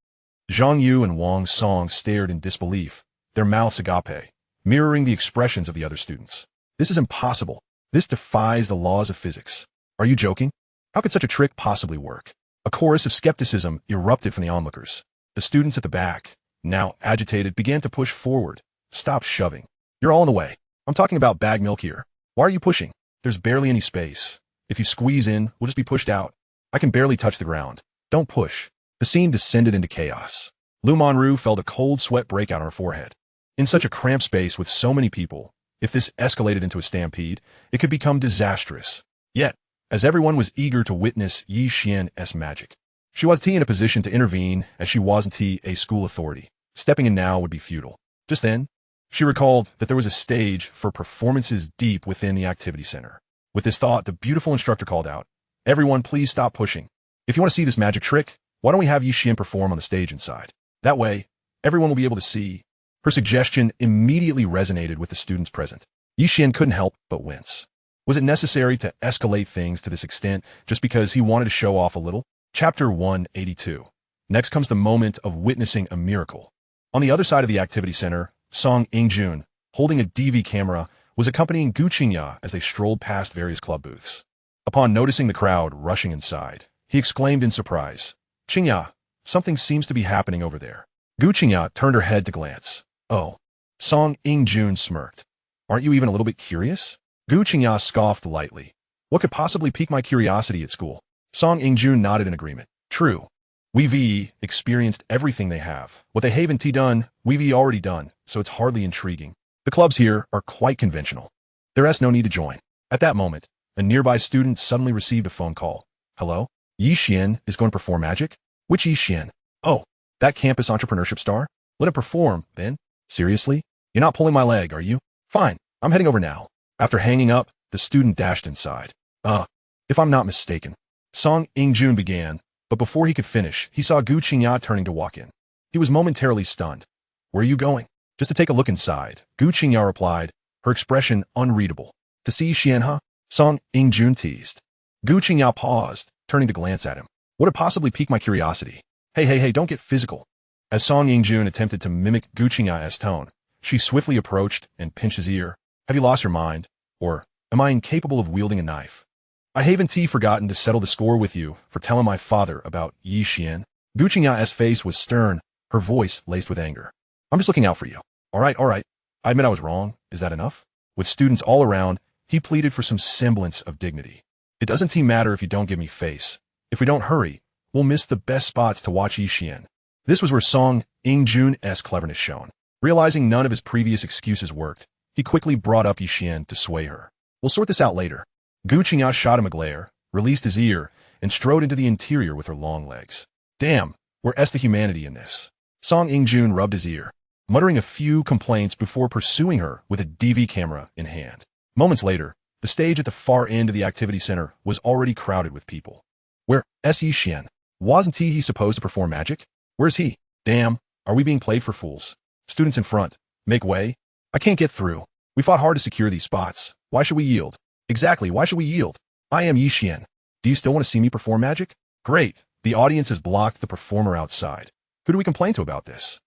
Zhang Yu and Wang Song stared in disbelief, their mouths agape, mirroring the expressions of the other students. This is impossible. This defies the laws of physics. Are you joking? How could such a trick possibly work? A chorus of skepticism erupted from the onlookers. The students at the back, now agitated, began to push forward. Stop shoving. You're all in the way. I'm talking about bag milk here. Why are you pushing? There's barely any space. If you squeeze in, we'll just be pushed out. I can barely touch the ground. Don't push. The scene descended into chaos. Lu Monru felt a cold sweat break out on her forehead. In such a cramped space with so many people, if this escalated into a stampede, it could become disastrous. Yet, as everyone was eager to witness Ye Xuan's magic, she wasn't in a position to intervene as she wasn't a school authority. Stepping in now would be futile. Just then, she recalled that there was a stage for performances deep within the activity center. With this thought, the beautiful instructor called out, "Everyone, please stop pushing. If you want to see this magic trick, why don't we have Ye Xuan perform on the stage inside? That way, everyone will be able to see." Her suggestion immediately resonated with the students present. Ye Xuan couldn't help but wince. Was it necessary to escalate things to this extent just because he wanted to show off a little? Chapter 182. Next comes the moment of witnessing a miracle. On the other side of the activity center, Song Ingjun, holding a DV camera, was accompanying Gu Qingya as they strolled past various club booths. Upon noticing the crowd rushing inside, he exclaimed in surprise, "Qingya, something seems to be happening over there." Gu Qingya turned her head to glance. "Oh." Song Ingjun smirked. "Aren't you even a little bit curious?" Gu Qingya scoffed lightly. "What could possibly pique my curiosity at school?" Song Ingjun nodded in agreement. "True. We've experienced everything they have. What they haven't done, we've already done, so it's hardly intriguing. The clubs here are quite conventional. There's no need to join." At that moment, a nearby student suddenly received a phone call. "Hello? Ye Xuan is going to perform magic? Which Ye Xuan? Oh, that campus entrepreneurship star? Let him perform, then. Seriously? You're not pulling my leg, are you? Fine, I'm heading over now." After hanging up, the student dashed inside. If I'm not mistaken." Song Ingjun began, but before he could finish, he saw Gu Qingya turning to walk in. He was momentarily stunned. "Where are you going?" "Just to take a look inside," Gu Qingya replied, her expression unreadable. "To see Xuan, huh?" Song Ingjun teased. Gu Qingya paused, turning to glance at him. "What would possibly pique my curiosity?" Hey, don't get physical." As Song Ingjun attempted to mimic Gu Qingya's tone, she swiftly approached and pinched his ear. "Have you lost your mind? Or am I incapable of wielding a knife? I haven't forgotten to settle the score with you for telling my father about Ye Xuan." Gu Qingya's face was stern, her voice laced with anger. "I'm just looking out for you. All right. I admit I was wrong. Is that enough?" With students all around, he pleaded for some semblance of dignity. "It doesn't matter if you don't give me face. If we don't hurry, we'll miss the best spots to watch Ye Xuan." This was where Song Ingjun's cleverness shone. Realizing none of his previous excuses worked, he quickly brought up Ye Xuan to sway her. "We'll sort this out later." Gu Qingya shot him a glare, released his ear, and strode into the interior with her long legs. "Damn, where's the humanity in this?" Song Ingjun rubbed his ear, muttering a few complaints before pursuing her with a DV camera in hand. Moments later, the stage at the far end of the activity center was already crowded with people. "Where's Ye Xuan? Wasn't he supposed to perform magic? Where's he? Damn, are we being played for fools? Students in front, make way. I can't get through. We fought hard to secure these spots. Why should we yield?" "Exactly, why should we yield? I am Ye Xuan. Do you still want to see me perform magic? Great, The audience has blocked the performer outside. Who do we complain to about this?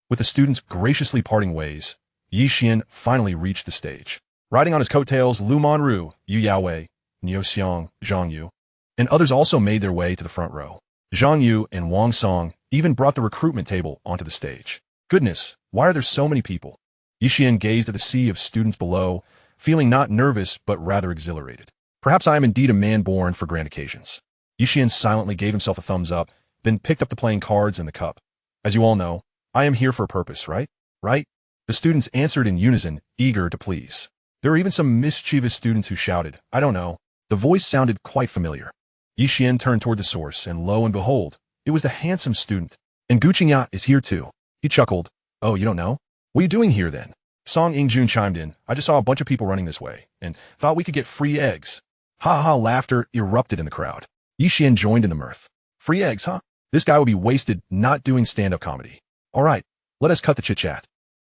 With the students graciously parting ways, Ye Xuan finally reached the stage. Riding on his coattails, Lu Monru, Yu Yaowei, Ye Xuan, Zhang Yu, and others also made their way to the front row. Zhang Yu and Wang Song even brought the recruitment table onto the stage. Goodness, why are there so many people? Ye Xuan gazed at the sea of students below, feeling not nervous but rather exhilarated. Perhaps I am indeed a man born for grand occasions. Ye Xuan silently gave himself a thumbs up, then picked up the playing cards and the cup. As you all know, I am here for a purpose, right? Right? The students answered in unison, eager to please. There were even some mischievous students who shouted, I don't know. The voice sounded quite familiar. Ye Xuan turned toward the source, and lo and behold, it was the handsome student. And Guqingya is here too. He chuckled. Oh, you don't know? What are you doing here then? Song Yingjun chimed in. I just saw a bunch of people running this way, and thought we could get free eggs. Ha ha, laughter erupted in the crowd. Ye Xuan joined in the mirth. Free eggs, huh? This guy would be wasted not doing stand-up comedy. All right, let us cut the chit-chat.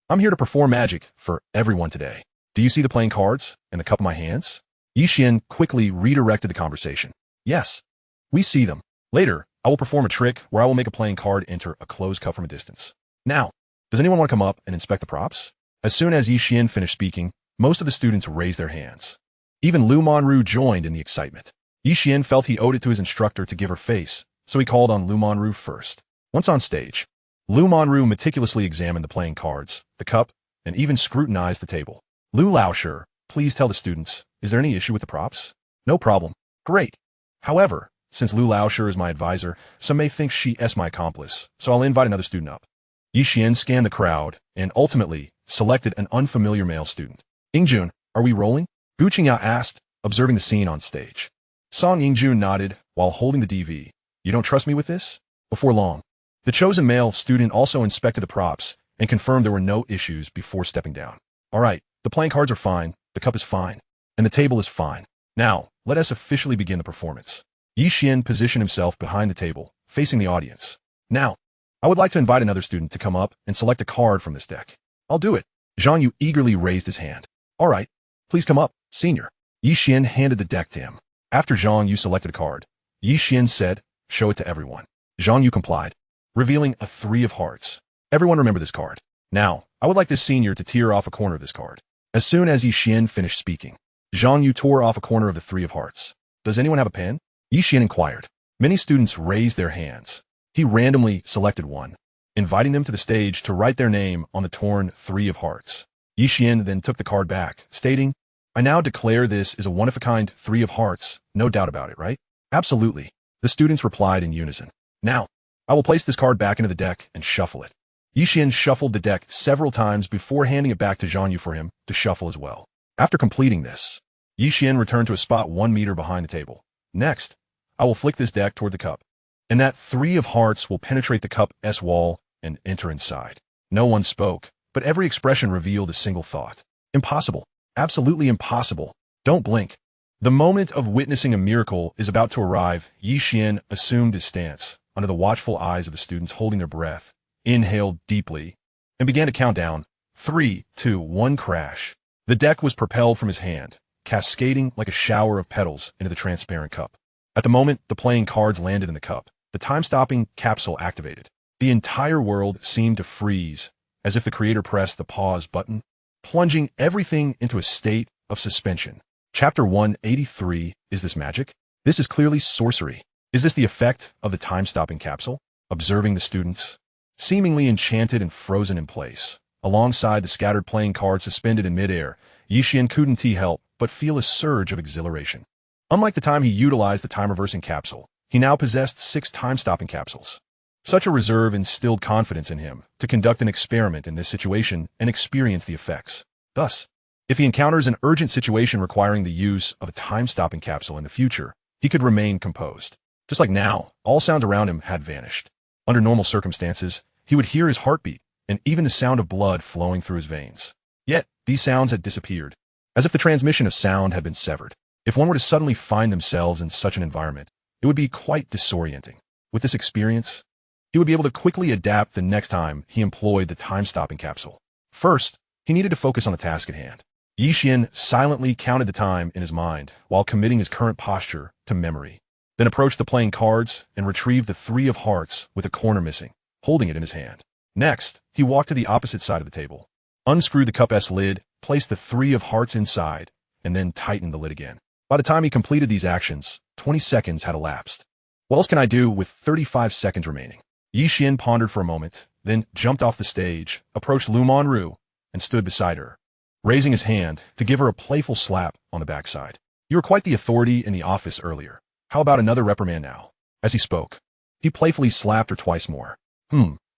I'm here to perform magic for everyone today. Do you see the playing cards and the cup in my hands? Ye Xuan quickly redirected the conversation. Yes, we see them. Later, I will perform a trick where I will make a playing card enter a closed cup from a distance. Now, does anyone want to come up and inspect the props? As soon as Ye Xuan finished speaking, most of the students raised their hands. Even Lu Monru joined in the excitement. Ye Xuan felt he owed it to his instructor to give her face, so he called on Lu Monru first. Once on stage, Lu Monru meticulously examined the playing cards, the cup, and even scrutinized the table. Lu Laoshi, please tell the students, is there any issue with the props? No problem. Great. However, since Lu Laoshi is my advisor, some may think she is my accomplice, so I'll invite another student up. Ye Xuan scanned the crowd and ultimately selected an unfamiliar male student. Yingjun, are we rolling? Guqingya asked, observing the scene on stage. Song Yingjun nodded while holding the DV. You don't trust me with this? Before long, the chosen male student also inspected the props and confirmed there were no issues before stepping down. All right, the playing cards are fine, the cup is fine, and the table is fine. Now, let us officially begin the performance. Ye Xuan positioned himself behind the table, facing the audience. Now, I would like to invite another student to come up and select a card from this deck. I'll do it. Zhang Yu eagerly raised his hand. All right, please come up, senior. Ye Xuan handed the deck to him. After Zhang Yu selected a card, Ye Xuan said, show it to everyone. Zhang Yu complied, revealing a 3 of hearts. Everyone remember this card. Now, I would like this senior to tear off a corner of this card. As soon as Ye Xuan finished speaking, Zhang Yu tore off a corner of the 3 of hearts. Does anyone have a pen? Ye Xuan inquired. Many students raised their hands. He randomly selected one, inviting them to the stage to write their name on the torn 3 of hearts. Ye Xuan then took the card back, stating, I now declare this is a one-of-a-kind 3 of hearts, no doubt about it, right? Absolutely. The students replied in unison. Now, I will place this card back into the deck and shuffle it. Ye Xuan shuffled the deck several times before handing it back to Zhang Yu for him to shuffle as well. After completing this, Ye Xuan returned to a spot 1 meter behind the table. Next, I will flick this deck toward the cup, and that 3 of hearts will penetrate the cup's wall and enter inside. No one spoke, but every expression revealed a single thought. Impossible. Absolutely impossible. Don't blink. The moment of witnessing a miracle is about to arrive. Ye Xuan assumed his stance under the watchful eyes of the students holding their breath, inhaled deeply, and began to count down. 3, 2, 1, crash. The deck was propelled from his hand, cascading like a shower of petals into the transparent cup. At the moment the playing cards landed in the cup, the time-stopping capsule activated. The entire world seemed to freeze, as if the creator pressed the pause button, plunging everything into a state of suspension. Chapter 183, is this magic? This is clearly sorcery. Is this the effect of the time-stopping capsule? Observing the students, seemingly enchanted and frozen in place, alongside the scattered playing cards suspended in midair, Ye Xuan couldn't help but feel a surge of exhilaration. Unlike the time he utilized the time-reversing capsule, he now possessed 6 time-stopping capsules. Such a reserve instilled confidence in him to conduct an experiment in this situation and experience the effects. Thus, if he encounters an urgent situation requiring the use of a time-stopping capsule in the future, he could remain composed. Just like now, all sound around him had vanished. Under normal circumstances, he would hear his heartbeat and even the sound of blood flowing through his veins. Yet, these sounds had disappeared, as if the transmission of sound had been severed. If one were to suddenly find themselves in such an environment, it would be quite disorienting. With this experience, he would be able to quickly adapt the next time he employed the time-stopping capsule. First, he needed to focus on the task at hand. Ye Xuan silently counted the time in his mind while committing his current posture to memory. then approached the playing cards and retrieved the 3 of hearts with a corner missing, holding it in his hand. Next, he walked to the opposite side of the table, unscrewed the cup's lid, placed the 3 of hearts inside, and then tightened the lid again. By the time he completed these actions, 20 seconds had elapsed. What else can I do with 35 seconds remaining? Ye Xuan pondered for a moment, then jumped off the stage, approached Lu Monru, and stood beside her, raising his hand to give her a playful slap on the backside. You were quite the authority in the office earlier. How about another reprimand now? As he spoke, he playfully slapped her twice more.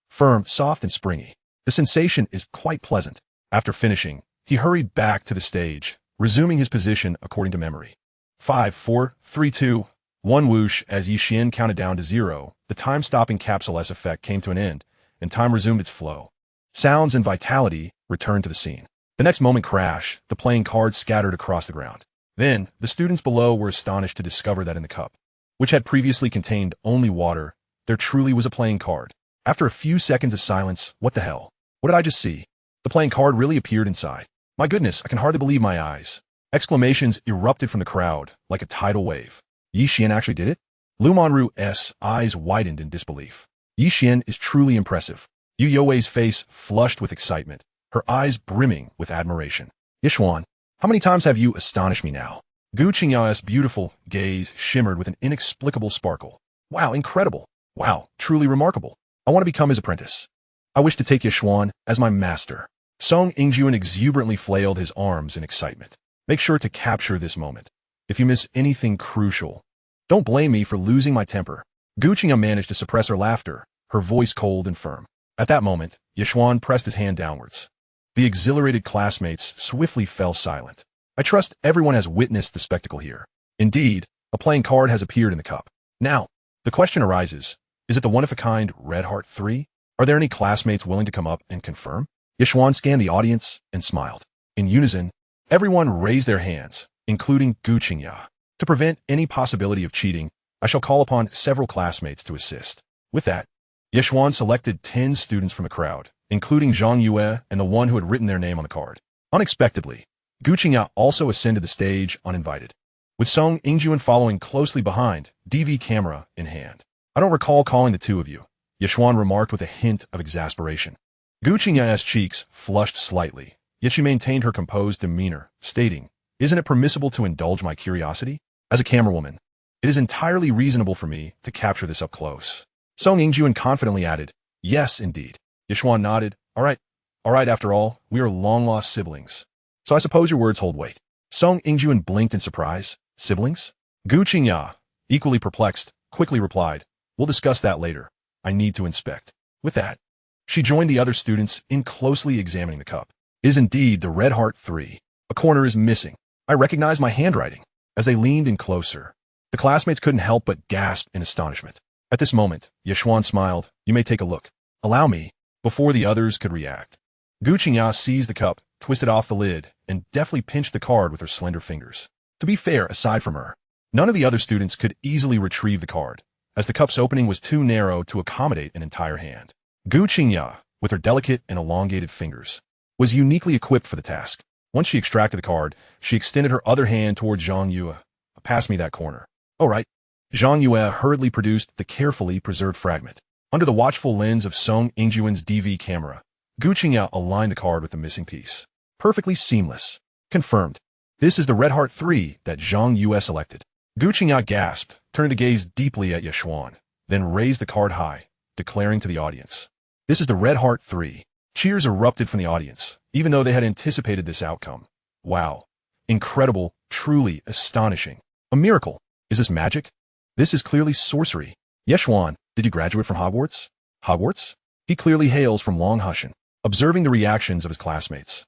Firm, soft, and springy. The sensation is quite pleasant. After finishing, he hurried back to the stage, resuming his position according to memory. 5, 4, 3, 2, 1 whoosh. As Ye Xuan counted down to 0, the time-stopping capsule S effect came to an end, and time resumed its flow. Sounds and vitality returned to the scene. The next moment crash, the playing cards scattered across the ground. Then, the students below were astonished to discover that in the cup, which had previously contained only water, there truly was a playing card. After a few seconds of silence, what the hell? What did I just see? The playing card really appeared inside. My goodness, I can hardly believe my eyes. Exclamations erupted from the crowd, like a tidal wave. Ye Xuan actually did it? Lu Monru's eyes widened in disbelief. Ye Xuan is truly impressive. Yu Youwei's face flushed with excitement, her eyes brimming with admiration. Ye Xuan, how many times have you astonished me now? Gu Qingyao's beautiful gaze shimmered with an inexplicable sparkle. Wow, incredible. Wow, truly remarkable. I want to become his apprentice. I wish to take Ye Xuan as my master. Song Ingjuan exuberantly flailed his arms in excitement. Make sure to capture this moment. If you miss anything crucial, don't blame me for losing my temper. Gu Qingyao managed to suppress her laughter, her voice cold and firm. At that moment, Ye Xuan pressed his hand downwards. The exhilarated classmates swiftly fell silent. I trust everyone has witnessed the spectacle here. Indeed, a playing card has appeared in the cup. Now, the question arises, is it the one-of-a-kind Red Heart 3? Are there any classmates willing to come up and confirm? Ye Xuan scanned the audience and smiled. In unison, everyone raised their hands, including Gu Qingyao. To prevent any possibility of cheating, I shall call upon several classmates to assist. With that, Ye Xuan selected 10 students from the crowd, including Zhang Yue and the one who had written their name on the card. Unexpectedly, Gu Qingyao also ascended the stage uninvited, with Song Ingjuan following closely behind, DV camera in hand. I don't recall calling the two of you, Ye Xuan remarked with a hint of exasperation. Gu Qingyao's cheeks flushed slightly, yet she maintained her composed demeanor, stating, Isn't it permissible to indulge my curiosity? As a camerawoman, it is entirely reasonable for me to capture this up close. Song Ingjuan confidently added, Yes, indeed. Ye Xuan nodded. All right, after all, we are long-lost siblings. So I suppose your words hold weight. Song Ingjuan blinked in surprise. Siblings? Gu Qingyao, equally perplexed, quickly replied, We'll discuss that later. I need to inspect. With that, she joined the other students in closely examining the cup. It is indeed the Red Heart 3. A corner is missing. I recognize my handwriting. As they leaned in closer, the classmates couldn't help but gasp in astonishment. At this moment, Ye Xuan smiled. You may take a look. Allow me. Before the others could react, Gu Qingyao seized the cup, twisted off the lid, and deftly pinched the card with her slender fingers. To be fair, aside from her, none of the other students could easily retrieve the card, as the cup's opening was too narrow to accommodate an entire hand. Gu Qingyao, with her delicate and elongated fingers, was uniquely equipped for the task. Once she extracted the card, she extended her other hand toward Zhang Yue. Pass me that corner. All right. Zhang Yue hurriedly produced the carefully preserved fragment. Under the watchful lens of Song Ingjuan's DV camera, Gu Qingyao aligned the card with the missing piece. Perfectly seamless. Confirmed. This is the Red Heart 3 that Zhang Yue selected. Gu Qingyao gasped, turning to gaze deeply at Ye Xuan, then raised the card high, declaring to the audience, This is the Red Heart 3. Cheers erupted from the audience, even though they had anticipated this outcome. Wow. Incredible, truly astonishing. A miracle. Is this magic? This is clearly sorcery. Ye Xuan, did you graduate from Hogwarts? Hogwarts? He clearly hails from Longhushan. Observing the reactions of his classmates,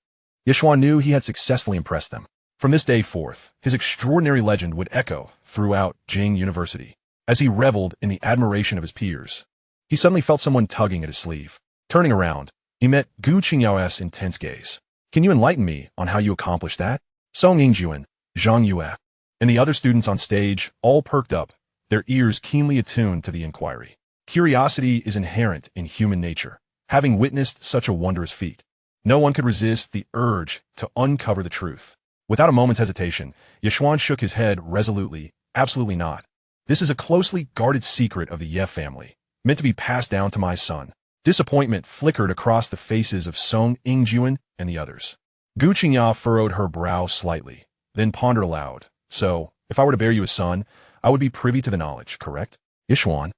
Ye Xuan knew he had successfully impressed them. From this day forth, his extraordinary legend would echo throughout Peking University. As he reveled in the admiration of his peers, he suddenly felt someone tugging at his sleeve. Turning around, he met Gu Qingyao's intense gaze. Can you enlighten me on how you accomplished that? Song Ingjuan, Zhang Yue, and the other students on stage all perked up, their ears keenly attuned to the inquiry. Curiosity is inherent in human nature. Having witnessed such a wondrous feat, no one could resist the urge to uncover the truth. Without a moment's hesitation, Ye Xuan shook his head resolutely. Absolutely not. This is a closely guarded secret of the Ye family, meant to be passed down to my son. Disappointment flickered across the faces of Song Ingjuan and the others. Gu Qingya furrowed her brow slightly, then pondered aloud. So, if I were to bear you a son, I would be privy to the knowledge, correct? Ye Xuan.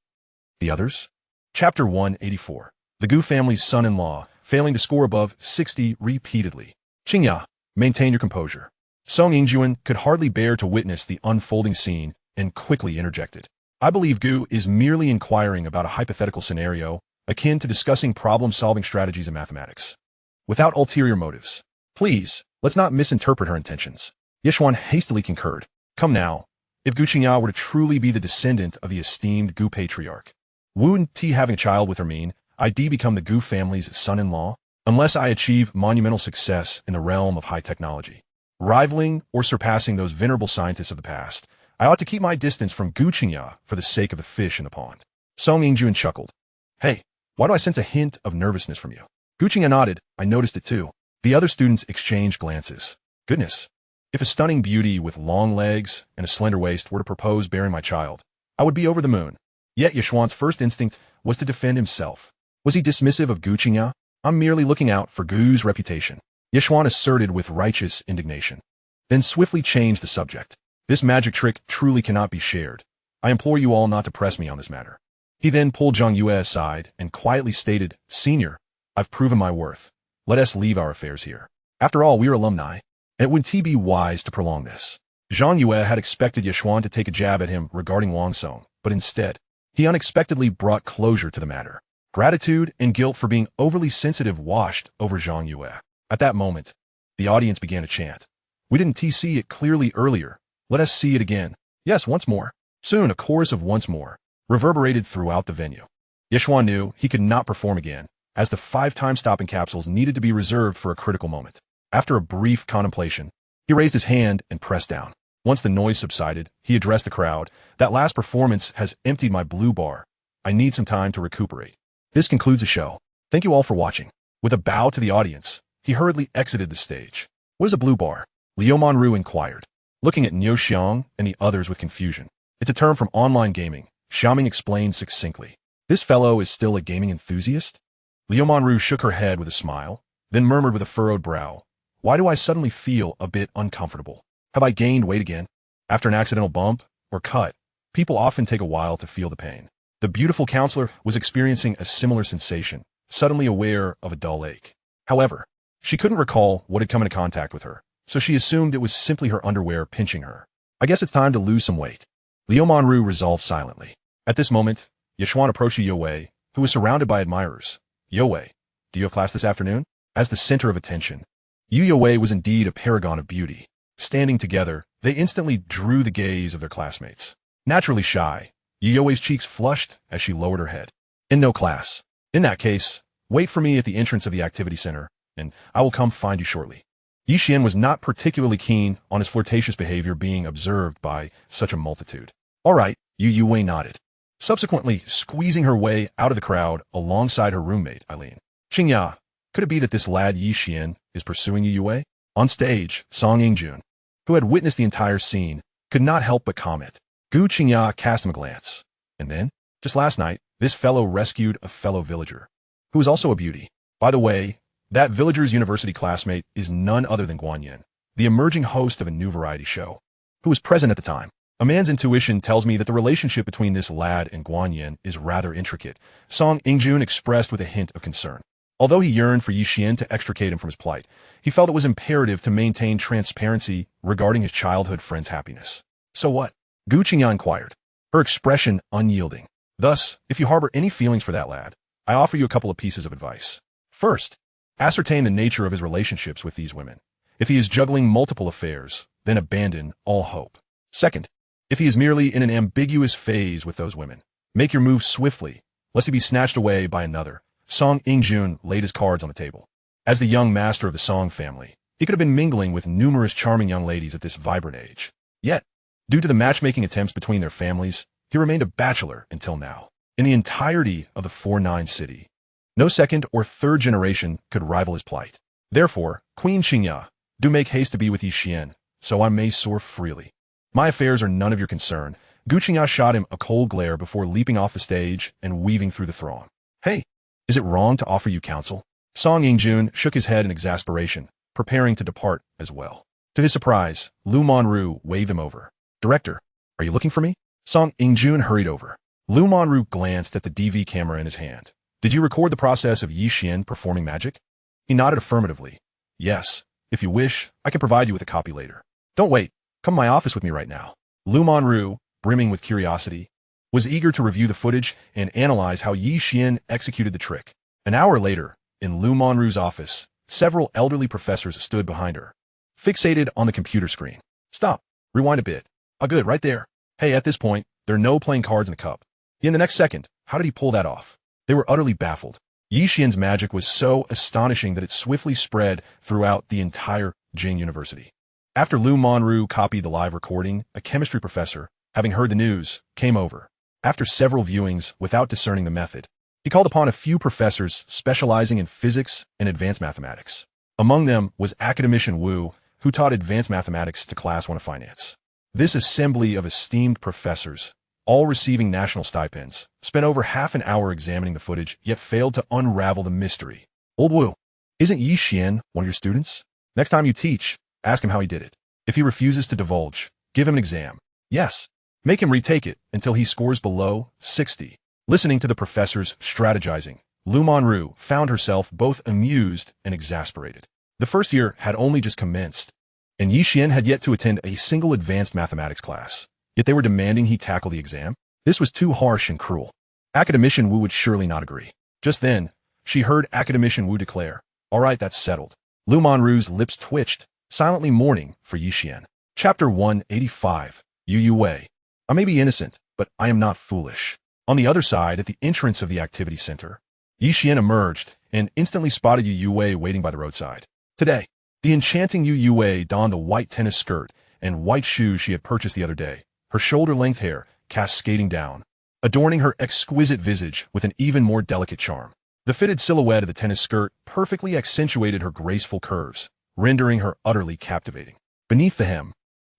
The others? Chapter 184. The Gu family's son-in-law, failing to score above 60 repeatedly. Qingya, maintain your composure. Song Ingjuan could hardly bear to witness the unfolding scene and quickly interjected. I believe Gu is merely inquiring about a hypothetical scenario akin to discussing problem-solving strategies in mathematics. Without ulterior motives. Please, let's not misinterpret her intentions. Ye Xuan hastily concurred. Come now, if Gu Qingya were to truly be the descendant of the esteemed Gu patriarch, wouldn't he having a child with her mean I'd become the Gu family's son-in-law? Unless I achieve monumental success in the realm of high technology, rivaling or surpassing those venerable scientists of the past, I ought to keep my distance from Gu Qingya for the sake of the fish in the pond. Song Ingjuan chuckled. Hey, why do I sense a hint of nervousness from you? Gu Qingya nodded. I noticed it too. The other students exchanged glances. Goodness. If a stunning beauty with long legs and a slender waist were to propose bearing my child, I would be over the moon. Yet Ye Xuan's first instinct was to defend himself. Was he dismissive of Gu Qingya? I'm merely looking out for Gu's reputation, Ye Xuan asserted with righteous indignation. Then swiftly changed the subject. This magic trick truly cannot be shared. I implore you all not to press me on this matter. He then pulled Zhang Yue aside and quietly stated, Senior, I've proven my worth. Let us leave our affairs here. After all, we are alumni, and it wouldn't be wise to prolong this. Zhang Yue had expected Ye Xuan to take a jab at him regarding Wang Song, but instead, he unexpectedly brought closure to the matter. Gratitude and guilt for being overly sensitive washed over Zhang Yue. At that moment, the audience began to chant. We didn't see it clearly earlier. Let us see it again. Yes, once more. Soon a chorus of once more reverberated throughout the venue. Ye Xuan knew he could not perform again, as the 5 time-stopping capsules needed to be reserved for a critical moment. After a brief contemplation, he raised his hand and pressed down. Once the noise subsided, he addressed the crowd. That last performance has emptied my blue bar. I need some time to recuperate. This concludes the show. Thank you all for watching. With a bow to the audience, he hurriedly exited the stage. What is a blue bar? Liu Manru inquired, looking at Ye Xuan and the others with confusion. It's a term from online gaming, Xiaoming explained succinctly. This fellow is still a gaming enthusiast? Liu Manru shook her head with a smile, then murmured with a furrowed brow. Why do I suddenly feel a bit uncomfortable? Have I gained weight again? After an accidental bump or cut, people often take a while to feel the pain. The beautiful counselor was experiencing a similar sensation, suddenly aware of a dull ache. However, she couldn't recall what had come into contact with her, so she assumed it was simply her underwear pinching her. I guess it's time to lose some weight. Liu Manru resolved silently. At this moment, Ye Xuan approached Ye Wei, who was surrounded by admirers. Ye Wei, do you have class this afternoon? As the center of attention, Ye Wei was indeed a paragon of beauty. Standing together, they instantly drew the gaze of their classmates. Naturally shy, Ye Wei's cheeks flushed as she lowered her head. In no class. In that case, wait for me at the entrance of the activity center, and I will come find you shortly. Ye Xuan was not particularly keen on his flirtatious behavior being observed by such a multitude. All right, Ye Wei nodded, subsequently squeezing her way out of the crowd alongside her roommate, Eileen. Qingya, could it be that this lad Ye Xuan is pursuing Ye Wei? On stage, Song Ingjuan, who had witnessed the entire scene, could not help but comment. Gu Qingya cast him a glance. And then, just last night, this fellow rescued a fellow villager, who was also a beauty. By the way, that villager's university classmate is none other than Guanyin, the emerging host of a new variety show, who was present at the time. A man's intuition tells me that the relationship between this lad and Guanyin is rather intricate, Song Ingjuan expressed with a hint of concern. Although he yearned for Ye Xuan to extricate him from his plight, he felt it was imperative to maintain transparency regarding his childhood friend's happiness. So what? Gu Qingya inquired, her expression unyielding. Thus, if you harbor any feelings for that lad, I offer you a couple of pieces of advice. First, ascertain the nature of his relationships with these women. If he is juggling multiple affairs, then abandon all hope. Second, if he is merely in an ambiguous phase with those women, make your move swiftly, lest he be snatched away by another. Song Ingjuan laid his cards on the table. As the young master of the Song family, he could have been mingling with numerous charming young ladies at this vibrant age. Yet, due to the matchmaking attempts between their families, he remained a bachelor until now. In the entirety of the 4-9 city, no second or third generation could rival his plight. Therefore, Queen Qingya, do make haste to be with Ye Xuan, so I may soar freely. My affairs are none of your concern. Guqinya shot him a cold glare before leaping off the stage and weaving through the throng. Hey, is it wrong to offer you counsel? Song Yingjun shook his head in exasperation, preparing to depart as well. To his surprise, Lu Monru waved him over. Director, are you looking for me? Song Yingjun hurried over. Lu Monru glanced at the DV camera in his hand. Did you record the process of Ye Xuan performing magic? He nodded affirmatively. Yes. If you wish, I can provide you with a copy later. Don't wait. Come to my office with me right now. Lu Monru, brimming with curiosity, was eager to review the footage and analyze how Ye Xuan executed the trick. An hour later, in Lu Monru's office, several elderly professors stood behind her, fixated on the computer screen. Stop. Rewind a bit. Ah, good, right there. Hey, at this point, there are no playing cards in the cup. In the next second, how did he pull that off? They were utterly baffled. Ye Xuan's magic was so astonishing that it swiftly spread throughout the entire Jing University. After Lu Monru copied the live recording, a chemistry professor, having heard the news, came over. After several viewings without discerning the method, he called upon a few professors specializing in physics and advanced mathematics. Among them was academician Wu, who taught advanced mathematics to Class 1 of Finance. This assembly of esteemed professors, all receiving national stipends, spent over half an hour examining the footage, yet failed to unravel the mystery. Old Wu, isn't Ye Xuan one of your students? Next time you teach, ask him how he did it. If he refuses to divulge, give him an exam. Yes. Make him retake it until he scores below 60. Listening to the professors strategizing, Lu Monru found herself both amused and exasperated. The first year had only just commenced, and Ye Xuan had yet to attend a single advanced mathematics class. Yet they were demanding he tackle the exam? This was too harsh and cruel. Academician Wu would surely not agree. Just then, she heard Academician Wu declare, all right, that's settled. Lu Monru's lips twitched, silently mourning for Ye Xuan. Chapter 185, Yu Wei. I may be innocent, but I am not foolish. On the other side, at the entrance of the activity center, Ye Xuan emerged and instantly spotted Yu Wei waiting by the roadside. Today, the enchanting Yu Wei donned the white tennis skirt and white shoes she had purchased the other day, her shoulder-length hair cascading down, adorning her exquisite visage with an even more delicate charm. The fitted silhouette of the tennis skirt perfectly accentuated her graceful curves, rendering her utterly captivating. Beneath the hem,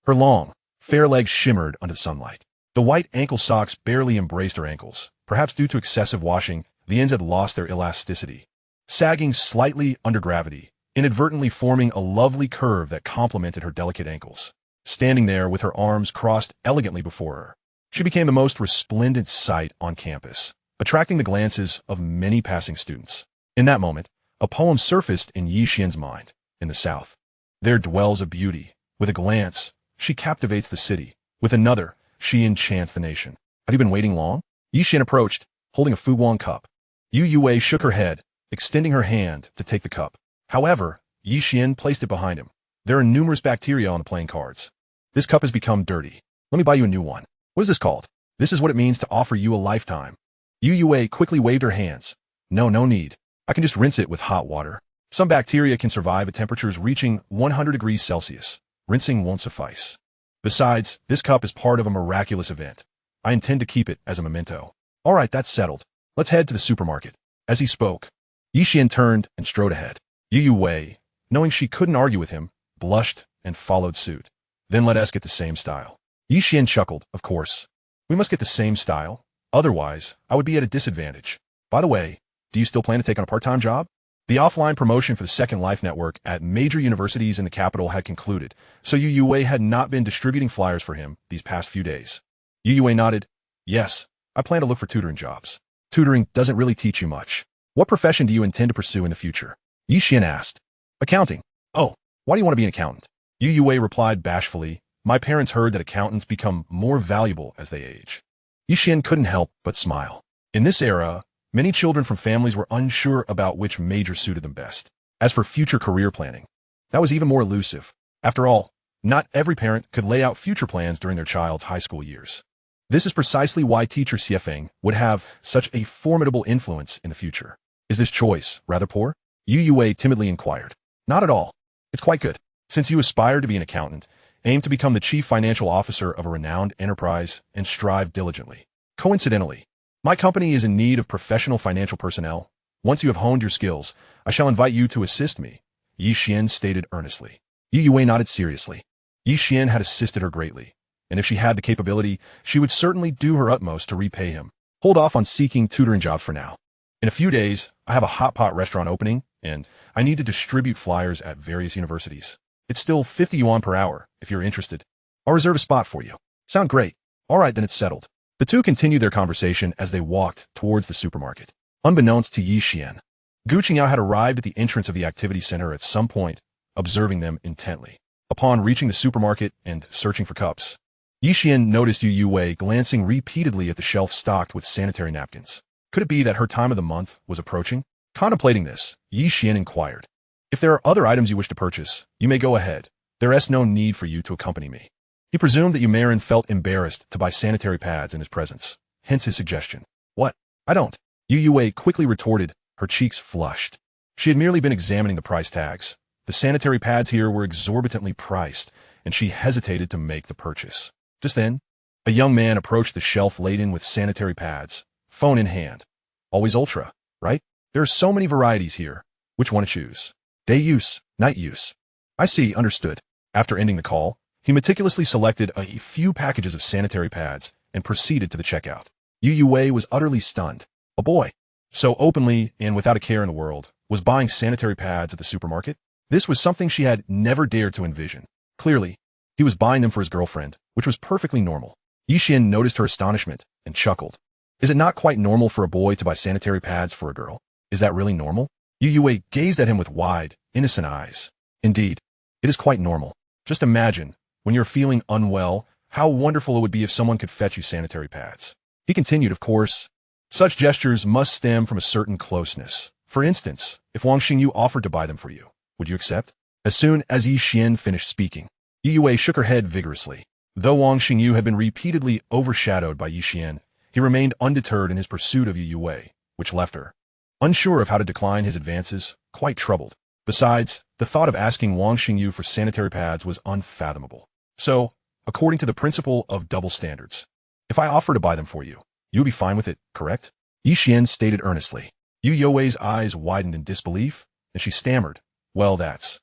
her long, fair legs shimmered under the sunlight. The white ankle socks barely embraced her ankles. Perhaps due to excessive washing, the ends had lost their elasticity, sagging slightly under gravity, inadvertently forming a lovely curve that complemented her delicate ankles. Standing there with her arms crossed elegantly before her, she became the most resplendent sight on campus, attracting the glances of many passing students. In that moment, a poem surfaced in Ye Xuan's mind. In the south, there dwells a beauty. With a glance, she captivates the city. With another, she enchants the nation. Had he been waiting long? Ye Xuan approached, holding a Fuguang cup. Yu Wei shook her head, extending her hand to take the cup. However, Ye Xuan placed it behind him. There are numerous bacteria on the playing cards. This cup has become dirty. Let me buy you a new one. What is this called? This is what it means to offer you a lifetime. Yu Wei quickly waved her hands. No need. I can just rinse it with hot water. Some bacteria can survive at temperatures reaching 100 degrees Celsius. Rinsing won't suffice. Besides, this cup is part of a miraculous event. I intend to keep it as a memento. All right, that's settled. Let's head to the supermarket. As he spoke, Ye Xuan turned and strode ahead. Yu Wei, knowing she couldn't argue with him, blushed and followed suit. Then let us get the same style. Ye Xuan chuckled, of course. We must get the same style. Otherwise, I would be at a disadvantage. By the way, do you still plan to take on a part-time job? The offline promotion for the Second Life network at major universities in the capital had concluded, so Yu Wei had not been distributing flyers for him these past few days. Yu Wei nodded. Yes, I plan to look for tutoring jobs. Tutoring doesn't really teach you much. What profession do you intend to pursue in the future? Ye Xuan asked. Accounting. Oh, why do you want to be an accountant? Yu Wei replied bashfully. My parents heard that accountants become more valuable as they age. Ye Xuan couldn't help but smile. In this era, many children from families were unsure about which major suited them best. As for future career planning, that was even more elusive. After all, not every parent could lay out future plans during their child's high school years. This is precisely why teacher Xiefeng would have such a formidable influence in the future. Is this choice rather poor? Yu Wei timidly inquired. Not at all. It's quite good. Since you aspire to be an accountant, aim to become the chief financial officer of a renowned enterprise and strive diligently. Coincidentally, my company is in need of professional financial personnel. Once you have honed your skills, I shall invite you to assist me, Ye Xuan stated earnestly. Yu Wei nodded seriously. Ye Xuan had assisted her greatly. and if she had the capability, she would certainly do her utmost to repay him. Hold off on seeking tutoring jobs for now. In a few days, I have a hot pot restaurant opening, and I need to distribute flyers at various universities. It's still 50 yuan per hour, if you're interested. I'll reserve a spot for you. Sound great? All right, then it's settled. The two continued their conversation as they walked towards the supermarket. Unbeknownst to Ye Xuan, Gu Qingyao had arrived at the entrance of the activity center at some point, observing them intently. Upon reaching the supermarket and searching for cups, Ye Xuan noticed Yu Wei glancing repeatedly at the shelf stocked with sanitary napkins. Could it be that her time of the month was approaching? Contemplating this, Ye Xuan inquired, "If there are other items you wish to purchase, you may go ahead. There is no need for you to accompany me." He presumed that Yumarin felt embarrassed to buy sanitary pads in his presence, hence his suggestion. "What? I don't." Yu Wei quickly retorted, her cheeks flushed. She had merely been examining the price tags. The sanitary pads here were exorbitantly priced, and she hesitated to make the purchase. Just then, a young man approached the shelf laden with sanitary pads, phone in hand. Always ultra, right? There are so many varieties here. Which one to choose? Day use, night use. I see, understood. After ending the call, he meticulously selected a few packages of sanitary pads and proceeded to the checkout. Yu Wei was utterly stunned. A boy, so openly and without a care in the world, was buying sanitary pads at the supermarket? This was something she had never dared to envision. Clearly, he was buying them for his girlfriend, which was perfectly normal. Ye Xuan noticed her astonishment and chuckled. Is it not quite normal for a boy to buy sanitary pads for a girl? Is that really normal? Yu Wei gazed at him with wide, innocent eyes. Indeed, it is quite normal. Just imagine, when you're feeling unwell, how wonderful it would be if someone could fetch you sanitary pads. He continued, of course, such gestures must stem from a certain closeness. For instance, if Wang Xingyu offered to buy them for you, would you accept? As soon as Ye Xuan finished speaking, Yu Wei shook her head vigorously. Though Wang Xingyu had been repeatedly overshadowed by Ye Xuan, he remained undeterred in his pursuit of Yu Wei, which left her unsure of how to decline his advances, quite troubled. Besides, the thought of asking Wang Xingyu for sanitary pads was unfathomable. So, according to the principle of double standards, if I offer to buy them for you, you'll be fine with it, correct? Ye Xuan stated earnestly. Yu Wei's eyes widened in disbelief, and she stammered, "Well, that's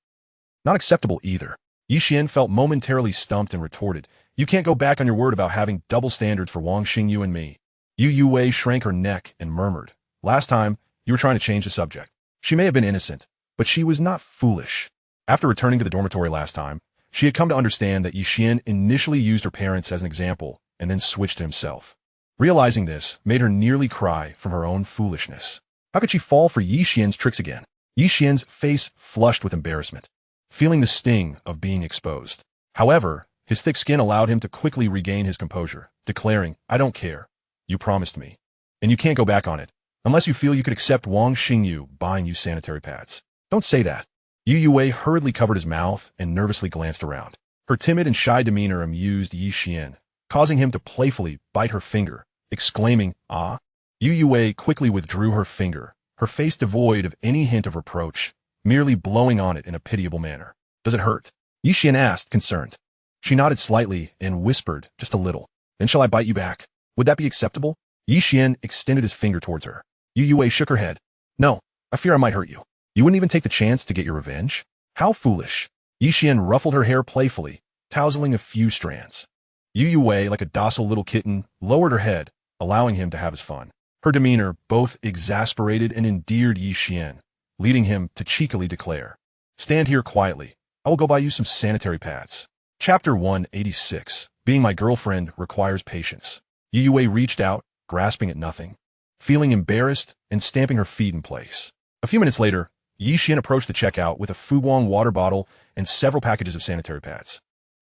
not acceptable either." Ye Xuan felt momentarily stumped and retorted, "You can't go back on your word about having double standards for Wang Xingyu and me." Yu Wei shrank her neck and murmured, "Last time, you were trying to change the subject." She may have been innocent, but she was not foolish. After returning to the dormitory last time, she had come to understand that Ye Xuan initially used her parents as an example and then switched to himself. Realizing this made her nearly cry from her own foolishness. How could she fall for Ye Xuan's tricks again? Ye Xuan's face flushed with embarrassment, feeling the sting of being exposed. However, his thick skin allowed him to quickly regain his composure, declaring, "I don't care. You promised me. And you can't go back on it, unless you feel you could accept Wang Xingyu buying you sanitary pads." "Don't say that." Yu Wei hurriedly covered his mouth and nervously glanced around. Her timid and shy demeanor amused Ye Xuan, causing him to playfully bite her finger, exclaiming, "Ah." Yu Wei quickly withdrew her finger, her face devoid of any hint of reproach, merely blowing on it in a pitiable manner. "Does it hurt?" Ye Xuan asked, concerned. She nodded slightly and whispered, "Just a little. Then shall I bite you back? Would that be acceptable?" Ye Xuan extended his finger towards her. Yu Wei shook her head. "No, I fear I might hurt you. You wouldn't even take the chance to get your revenge? How foolish." Ye Xuan ruffled her hair playfully, tousling a few strands. Yu Wei, like a docile little kitten, lowered her head, allowing him to have his fun. Her demeanor both exasperated and endeared Ye Xuan, leading him to cheekily declare, "Stand here quietly. I will go buy you some sanitary pads." Chapter 186. Being my girlfriend requires patience. Yu Wei reached out, grasping at nothing, feeling embarrassed and stamping her feet in place. A few minutes later, Ye Xuan approached the checkout with a Fuguang water bottle and several packages of sanitary pads.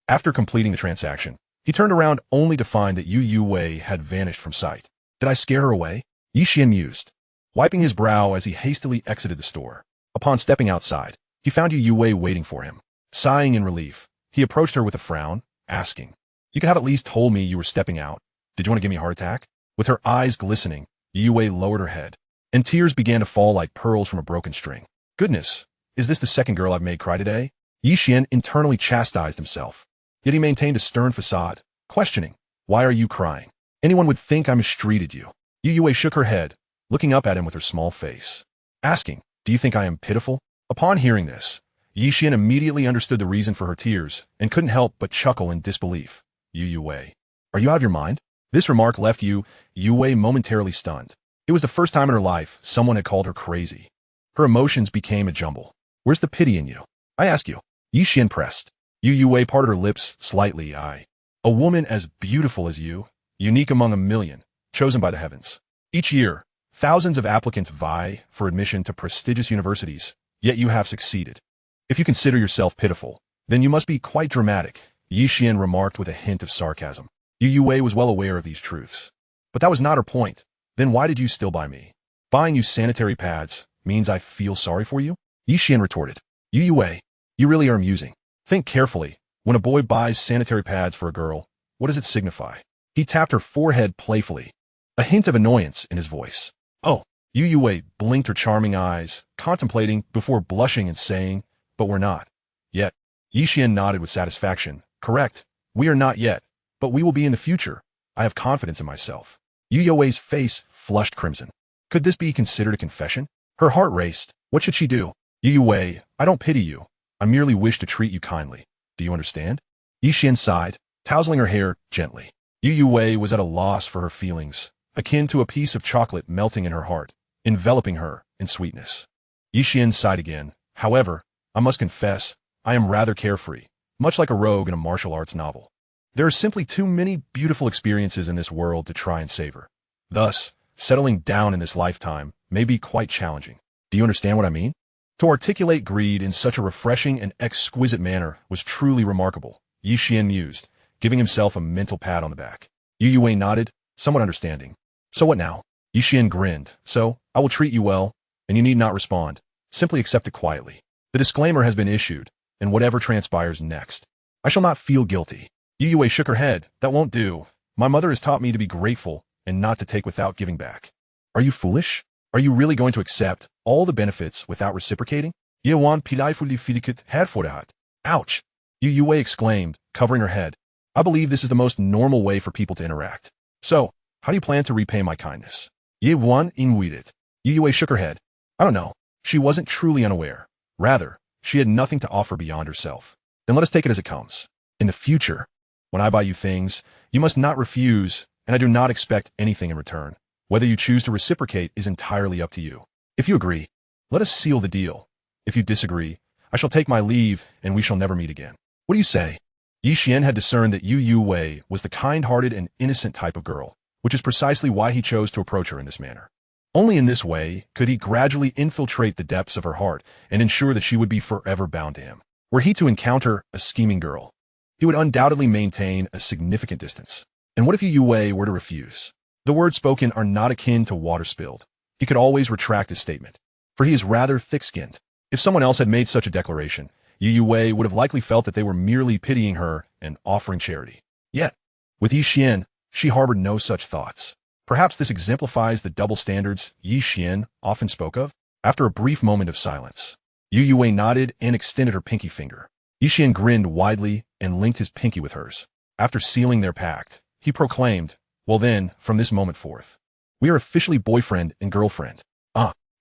After completing the transaction, he turned around only to find that Yu Wei had vanished from sight. Did I scare her away? Ye Xuan mused, wiping his brow as he hastily exited the store. Upon stepping outside, he found Yu Wei waiting for him. Sighing in relief, he approached her with a frown, asking, "You could have at least told me you were stepping out. Did you want to give me a heart attack?" With her eyes glistening, Yu Wei lowered her head, and tears began to fall like pearls from a broken string. "Goodness, is this the second girl I've made cry today?" Ye Xuan internally chastised himself. Yet he maintained a stern facade, questioning, "Why are you crying? Anyone would think I mistreated you." Yu Wei shook her head, looking up at him with her small face, asking, "Do you think I am pitiful?" Upon hearing this, Ye Xuan immediately understood the reason for her tears and couldn't help but chuckle in disbelief. Ye Xuan. Are you out of your mind? This remark left Ye Xuan momentarily stunned. It was the first time in her life someone had called her crazy. Her emotions became a jumble. Where's the pity in you? I ask you. Ye Xuan pressed. Ye Xuan parted her lips slightly. A woman as beautiful as you, unique among a million, chosen by the heavens. Each year, thousands of applicants vie for admission to prestigious universities, yet you have succeeded. If you consider yourself pitiful, then you must be quite dramatic, Ye Xuan remarked with a hint of sarcasm. Ye Xuan was well aware of these truths. But that was not her point. Then why did you still buy me? Buying you sanitary pads means I feel sorry for you? Ye Xuan retorted. Ye Xuan, you really are amusing. Think carefully. When a boy buys sanitary pads for a girl, what does it signify? He tapped her forehead playfully, a hint of annoyance in his voice. Oh, Ye Xuan blinked her charming eyes, contemplating before blushing and saying, but we're not. Yet. Ye Xuan nodded with satisfaction. Correct. We are not yet, but we will be in the future. I have confidence in myself. Ye Xuan's face flushed crimson. Could this be considered a confession? Her heart raced. What should she do? Ye Xuan, I don't pity you. I merely wish to treat you kindly. Do you understand? Ye Xuan sighed, tousling her hair gently. Ye Xuan was at a loss for her feelings, akin to a piece of chocolate melting in her heart, enveloping her in sweetness. Ye Xuan sighed again. However, I must confess, I am rather carefree, much like a rogue in a martial arts novel. There are simply too many beautiful experiences in this world to try and savor. Thus, settling down in this lifetime may be quite challenging. Do you understand what I mean? To articulate greed in such a refreshing and exquisite manner was truly remarkable, Ye Xuan mused, giving himself a mental pat on the back. Ye Xuan nodded, somewhat understanding. So what now? Ye Xuan grinned. So, I will treat you well, and you need not respond. Simply accept it quietly. The disclaimer has been issued, and whatever transpires next, I shall not feel guilty. Ye Xuan shook her head. That won't do. My mother has taught me to be grateful and not to take without giving back. Are you foolish? Are you really going to accept all the benefits without reciprocating? Ye Xuan pidayfully fidiket herforhat. Ouch! Ye Xuan exclaimed, covering her head. I believe this is the most normal way for people to interact. So, how do you plan to repay my kindness? Ye Xuan inwided. Ye Xuan shook her head. I don't know. She wasn't truly unaware. Rather, she had nothing to offer beyond herself. Then let us take it as it comes. In the future, when I buy you things, you must not refuse, and I do not expect anything in return. Whether you choose to reciprocate is entirely up to you. If you agree, let us seal the deal. If you disagree, I shall take my leave, and we shall never meet again. What do you say? Ye Xuan had discerned that Ye Xuan was the kind-hearted and innocent type of girl, which is precisely why he chose to approach her in this manner. Only in this way could he gradually infiltrate the depths of her heart and ensure that she would be forever bound to him. Were he to encounter a scheming girl, he would undoubtedly maintain a significant distance. And what if Ye Xuan were to refuse? The words spoken are not akin to water spilled. He could always retract his statement, for he is rather thick-skinned. If someone else had made such a declaration, Ye Xuan would have likely felt that they were merely pitying her and offering charity. Yet, with Ye Xuan, she harbored no such thoughts. Perhaps this exemplifies the double standards Ye Xuan often spoke of. After a brief moment of silence, Ye Xuan nodded and extended her pinky finger. Ye Xuan grinned widely and linked his pinky with hers. After sealing their pact, he proclaimed, well then, from this moment forth, we are officially boyfriend and girlfriend.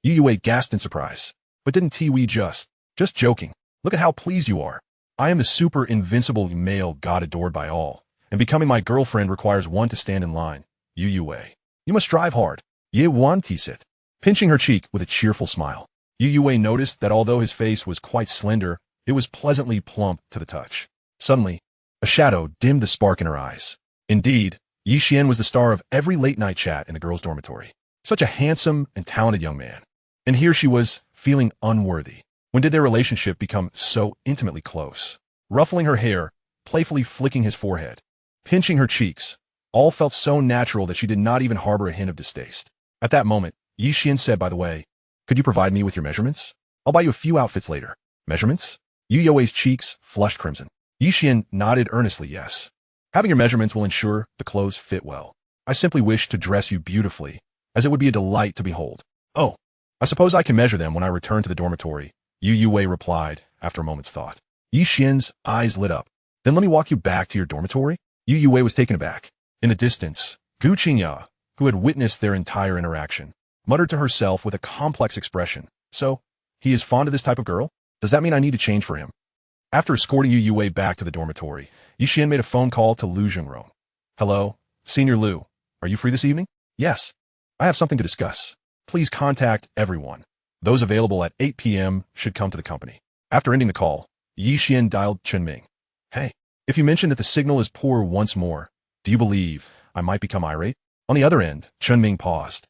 Ye Xuan gasped in surprise. But didn't we just joking. Look at how pleased you are. I am the super invincible male god adored by all, and becoming my girlfriend requires one to stand in line. Ye Xuan, you must strive hard. Ye Xuan teased, pinching her cheek with a cheerful smile. Ye Xuan noticed that although his face was quite slender, it was pleasantly plump to the touch. Suddenly, a shadow dimmed the spark in her eyes. Indeed, Ye Xuan was the star of every late-night chat in the girls' dormitory. Such a handsome and talented young man. And here she was, feeling unworthy. When did their relationship become so intimately close? Ruffling her hair, playfully flicking his forehead, pinching her cheeks, all felt so natural that she did not even harbor a hint of distaste. At that moment, Ye Xuan said, by the way, could you provide me with your measurements? I'll buy you a few outfits later. Measurements? Ye Xuan's cheeks flushed crimson. Ye Xuan nodded earnestly, yes. Having your measurements will ensure the clothes fit well. I simply wish to dress you beautifully, as it would be a delight to behold. Oh, I suppose I can measure them when I return to the dormitory, Ye Xuan replied, after a moment's thought. Ye Xuan's eyes lit up. Then let me walk you back to your dormitory? Ye Xuan was taken aback. In the distance, Gu Qingya, who had witnessed their entire interaction, muttered to herself with a complex expression. So, he is fond of this type of girl? Does that mean I need to change for him? After escorting Ye Xuan back to the dormitory, Ye Xuan made a phone call to Lu Zhengrong. Hello, Senior Lu. Are you free this evening? Yes. I have something to discuss. Please contact everyone. Those available at 8 p.m. should come to the company. After ending the call, Ye Xuan dialed Chunming. Hey, if you mention that the signal is poor once more, do you believe I might become irate? On the other end, Chunming paused.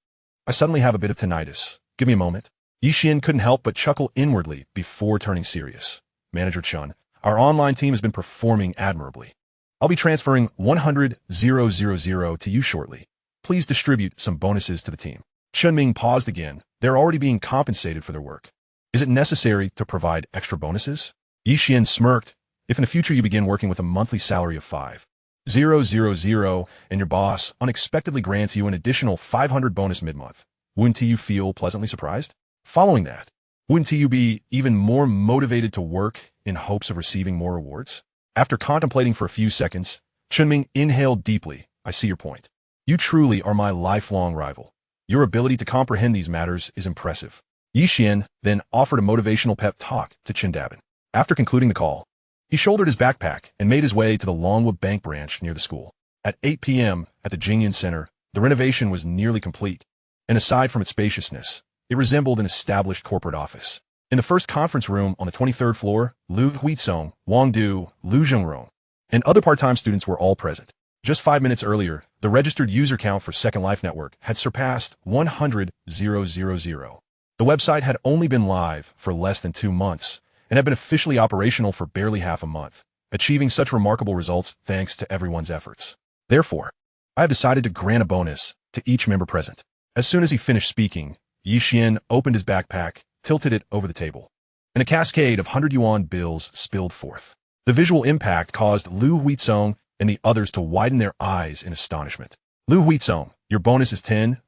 I suddenly have a bit of tinnitus. Give me a moment. Ye Xuan couldn't help but chuckle inwardly before turning serious. Manager Chun, our online team has been performing admirably. I'll be transferring 100,000 to you shortly. Please distribute some bonuses to the team. Chunming paused again. They're already being compensated for their work. Is it necessary to provide extra bonuses? Ye Xuan smirked. If in the future you begin working with a monthly salary of 5,000 and your boss unexpectedly grants you an additional 500 bonus mid-month, wouldn't you feel pleasantly surprised? Following that, wouldn't you be even more motivated to work in hopes of receiving more rewards? After contemplating for a few seconds, Chunming inhaled deeply. I see your point. You truly are my lifelong rival. Your ability to comprehend these matters is impressive. Ye Xuan then offered a motivational pep talk to Qindabin. After concluding the call, he shouldered his backpack and made his way to the Longwood Bank branch near the school. At 8 p.m. at the Jingyan Center, the renovation was nearly complete, and aside from its spaciousness, it resembled an established corporate office. In the first conference room on the 23rd floor, Lu Huizong, Wang Du, Lu Zhengrong, and other part-time students were all present. Just 5 minutes earlier, the registered user count for Second Life Network had surpassed 100,000. The website had only been live for less than 2 months and had been officially operational for barely half a month, achieving such remarkable results thanks to everyone's efforts. Therefore, I have decided to grant a bonus to each member present. As soon as he finished speaking, Ye Xuan opened his backpack, tilted it over the table, and a cascade of 100 yuan bills spilled forth. The visual impact caused Lu Huizong and the others to widen their eyes in astonishment. Lu Huizong, your bonus is 10,000.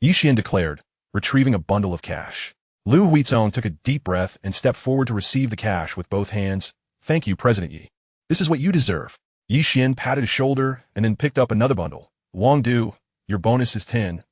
Ye Xuan declared, retrieving a bundle of cash. Lu Huizong took a deep breath and stepped forward to receive the cash with both hands. Thank you, President Yi. This is what you deserve. Ye Xuan patted his shoulder and then picked up another bundle. Wang Du, your bonus is 10,000.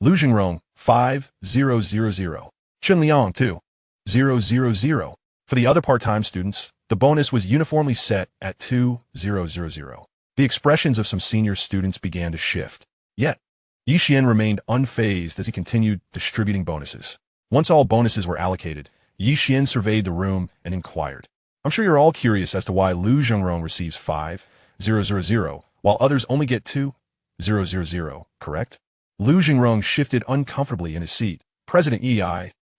Lu Zhengrong, 5,000. Chun Liang, 2,000. For the other part-time students, the bonus was uniformly set at 2,000. The expressions of some senior students began to shift. Yet, Ye Xuan remained unfazed as he continued distributing bonuses. Once all bonuses were allocated, Ye Xuan surveyed the room and inquired. I'm sure you're all curious as to why Lu Zhengrong receives 5,000, while others only get 2,000, correct? Lu Zhengrong shifted uncomfortably in his seat. President Ye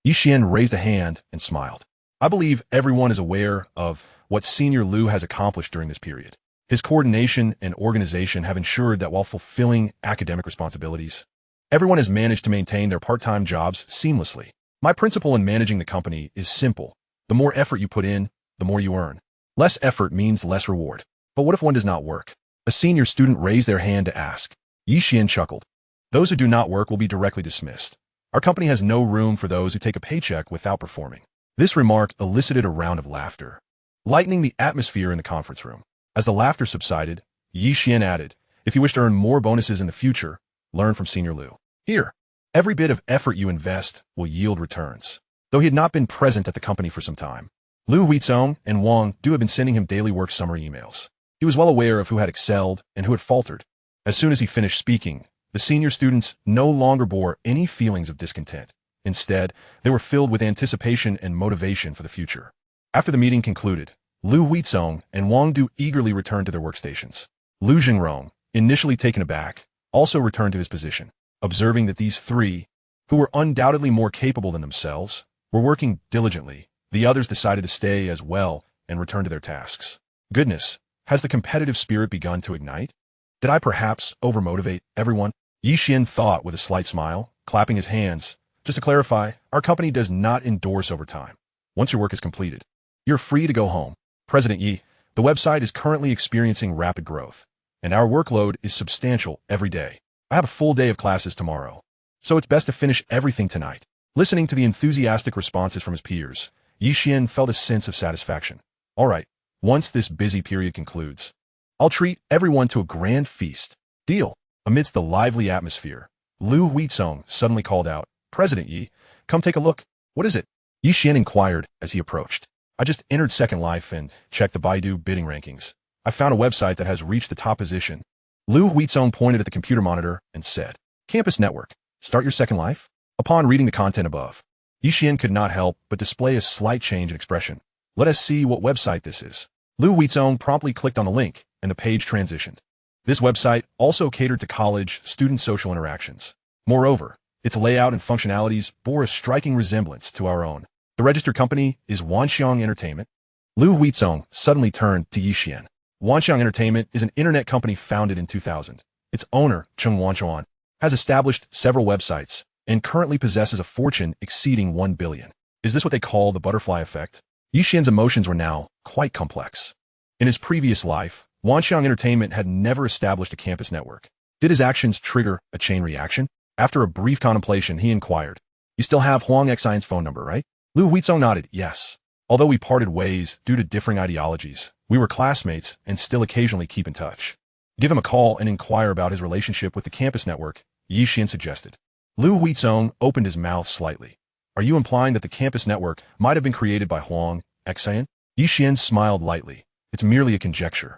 Xuan raised a hand and smiled. I believe everyone is aware of what Senior Lu has accomplished during this period. His coordination and organization have ensured that while fulfilling academic responsibilities, everyone has managed to maintain their part-time jobs seamlessly. My principle in managing the company is simple. The more effort you put in, the more you earn. Less effort means less reward. But what if one does not work? A senior student raised their hand to ask. Ye Xuan chuckled. Those who do not work will be directly dismissed. Our company has no room for those who take a paycheck without performing. This remark elicited a round of laughter, lightening the atmosphere in the conference room. As the laughter subsided, Ye Xuan added, if you wish to earn more bonuses in the future, learn from Senior Lu. Here, every bit of effort you invest will yield returns. Though he had not been present at the company for some time, Lu Huizong and Wang Du had been sending him daily work summary emails. He was well aware of who had excelled and who had faltered. As soon as he finished speaking, the senior students no longer bore any feelings of discontent. Instead, they were filled with anticipation and motivation for the future. After the meeting concluded, Lu Huizong and Wang Du eagerly returned to their workstations. Lu Zhengrong, initially taken aback, also returned to his position, observing that these three, who were undoubtedly more capable than themselves, were working diligently. The others decided to stay as well and return to their tasks. Goodness, has the competitive spirit begun to ignite? Did I perhaps overmotivate everyone? Ye Xuan thought with a slight smile, clapping his hands. Just to clarify, our company does not endorse overtime. Once your work is completed, you're free to go home. President Yi, the website is currently experiencing rapid growth, and our workload is substantial every day. I have a full day of classes tomorrow, so it's best to finish everything tonight. Listening to the enthusiastic responses from his peers, Ye Xuan felt a sense of satisfaction. All right, once this busy period concludes, I'll treat everyone to a grand feast. Deal. Amidst the lively atmosphere, Lu Huizong suddenly called out, President Yi, come take a look. What is it? Ye Xuan inquired as he approached. I just entered Second Life and checked the Baidu bidding rankings. I found a website that has reached the top position. Lu Huizong pointed at the computer monitor and said, Campus Network, start your Second Life? Upon reading the content above, Ye Xuan could not help but display a slight change in expression. Let us see what website this is. Lu Huizong promptly clicked on the link, and the page transitioned. This website also catered to college student social interactions. Moreover, its layout and functionalities bore a striking resemblance to our own. The registered company is Wanxiang Entertainment. Lu Huizong suddenly turned to Ye Xuan. Wanxiang Entertainment is an internet company founded in 2000. Its owner, Cheng Wanchuan, has established several websites and currently possesses a fortune exceeding 1 billion. Is this what they call the butterfly effect? Ye Xuan's emotions were now quite complex. In his previous life, Wanxiang Entertainment had never established a campus network. Did his actions trigger a chain reaction? After a brief contemplation, he inquired, You still have Huang Xian's phone number, right? Lu Huizong nodded, yes. Although we parted ways due to differing ideologies, we were classmates and still occasionally keep in touch. Give him a call and inquire about his relationship with the campus network, Ye Xuan suggested. Lu Huizong opened his mouth slightly. Are you implying that the campus network might have been created by Huang Xian? Ye Xuan smiled lightly. It's merely a conjecture.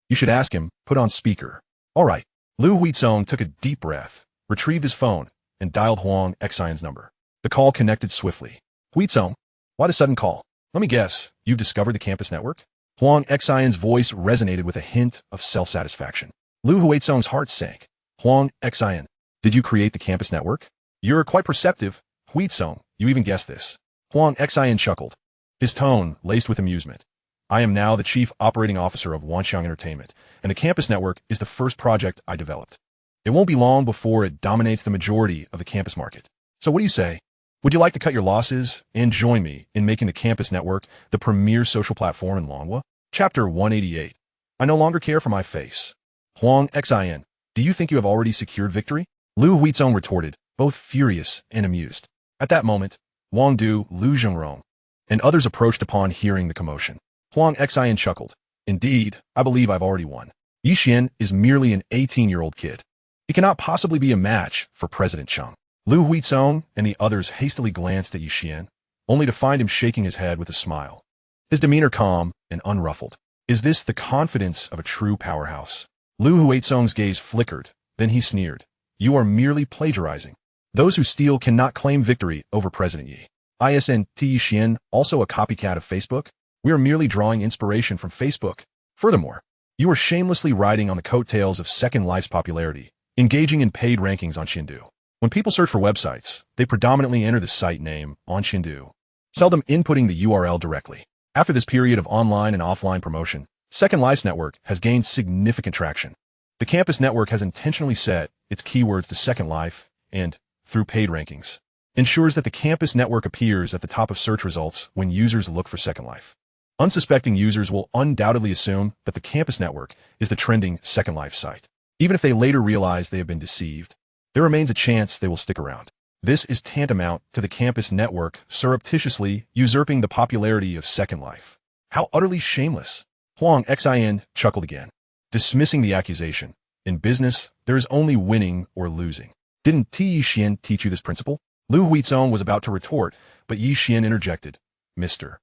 You should ask him, put on speaker. All right. Lu Huizong took a deep breath, retrieved his phone, and dialed Huang Xian's number. The call connected swiftly. Huizong, why the sudden call? Let me guess, you've discovered the campus network? Huang Xian's voice resonated with a hint of self-satisfaction. Lu Huizong's heart sank. Huang Xian, did you create the campus network? You're quite perceptive. Huizong, you even guessed this. Huang Xian chuckled, his tone laced with amusement. I am now the chief operating officer of Wanxiang Entertainment, and the campus network is the first project I developed. It won't be long before it dominates the majority of the campus market. So what do you say? Would you like to cut your losses and join me in making the campus network the premier social platform in Longhua? Chapter 188. I no longer care for my face. Huang Xian, do you think you have already secured victory? Lu Huizong retorted, both furious and amused. At that moment, Wang Du, Lu Zhengrong, and others approached upon hearing the commotion. Huang Xian chuckled. Indeed, I believe I've already won. Ye Xuan is merely an 18-year-old kid. He cannot possibly be a match for President Cheng. Lu Huizong and the others hastily glanced at Ye Xuan, only to find him shaking his head with a smile. His demeanor calm and unruffled. Is this the confidence of a true powerhouse? Lu Huizong's gaze flickered, then he sneered. You are merely plagiarizing. Those who steal cannot claim victory over President Yi. Isn't Ye Xuan also a copycat of Facebook? We are merely drawing inspiration from Facebook. Furthermore, you are shamelessly riding on the coattails of Second Life's popularity, engaging in paid rankings on Xindu. When people search for websites, they predominantly enter the site name on Xindu, seldom inputting the URL directly. After this period of online and offline promotion, Second Life's network has gained significant traction. The campus network has intentionally set its keywords to Second Life and, through paid rankings, ensures that the campus network appears at the top of search results when users look for Second Life. Unsuspecting users will undoubtedly assume that the campus network is the trending Second Life site. Even if they later realize they have been deceived, there remains a chance they will stick around. This is tantamount to the campus network surreptitiously usurping the popularity of Second Life. How utterly shameless! Huang Xian chuckled again, dismissing the accusation. In business, there is only winning or losing. Didn't Ye Xuan teach you this principle? Lu Huizong was about to retort, but Ye Xuan interjected. Mr.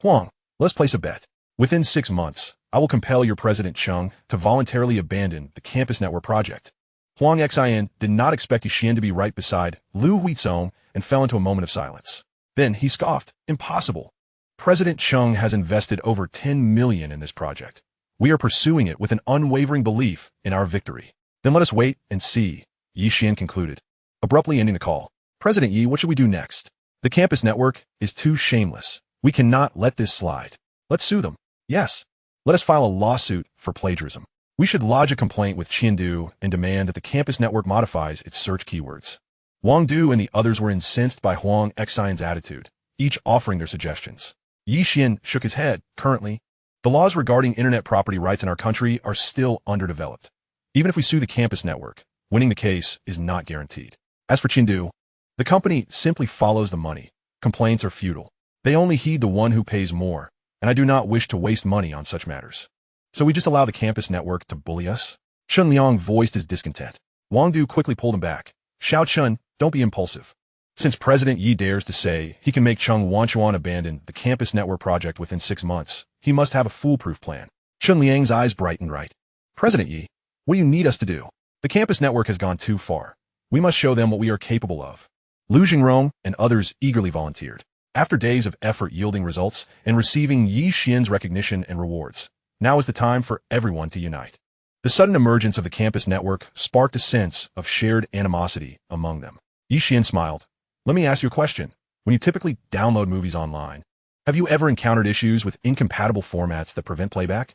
Huang, let's place a bet. Within 6 months, I will compel your President Cheng to voluntarily abandon the campus network project. Huang Xian did not expect Ye Xuan to be right beside Lu Huizong and fell into a moment of silence. Then he scoffed. Impossible. President Cheng has invested over 10 million in this project. We are pursuing it with an unwavering belief in our victory. Then let us wait and see, Ye Xuan concluded, abruptly ending the call. President Yi, what should we do next? The campus network is too shameless. We cannot let this slide. Let's sue them. Yes. Let us file a lawsuit for plagiarism. We should lodge a complaint with Chengdu and demand that the campus network modifies its search keywords. Wang Du and the others were incensed by Huang Xian's attitude, each offering their suggestions. Ye Xuan shook his head. Currently, the laws regarding internet property rights in our country are still underdeveloped. Even if we sue the campus network, winning the case is not guaranteed. As for Chengdu, the company simply follows the money. Complaints are futile. They only heed the one who pays more, and I do not wish to waste money on such matters. So we just allow the campus network to bully us? Chun Liang voiced his discontent. Wang Du quickly pulled him back. Xiao Chun, don't be impulsive. Since President Yi dares to say he can make Ye Xuan abandon the campus network project within 6 months, he must have a foolproof plan. Chun Liang's eyes brightened. Right. President Yi, what do you need us to do? The campus network has gone too far. We must show them what we are capable of. Lu Jingrong and others eagerly volunteered. After days of effort yielding results and receiving Ye Xuan's recognition and rewards, now is the time for everyone to unite. The sudden emergence of the campus network sparked a sense of shared animosity among them. Ye Xuan smiled. Let me ask you a question. When you typically download movies online, have you ever encountered issues with incompatible formats that prevent playback?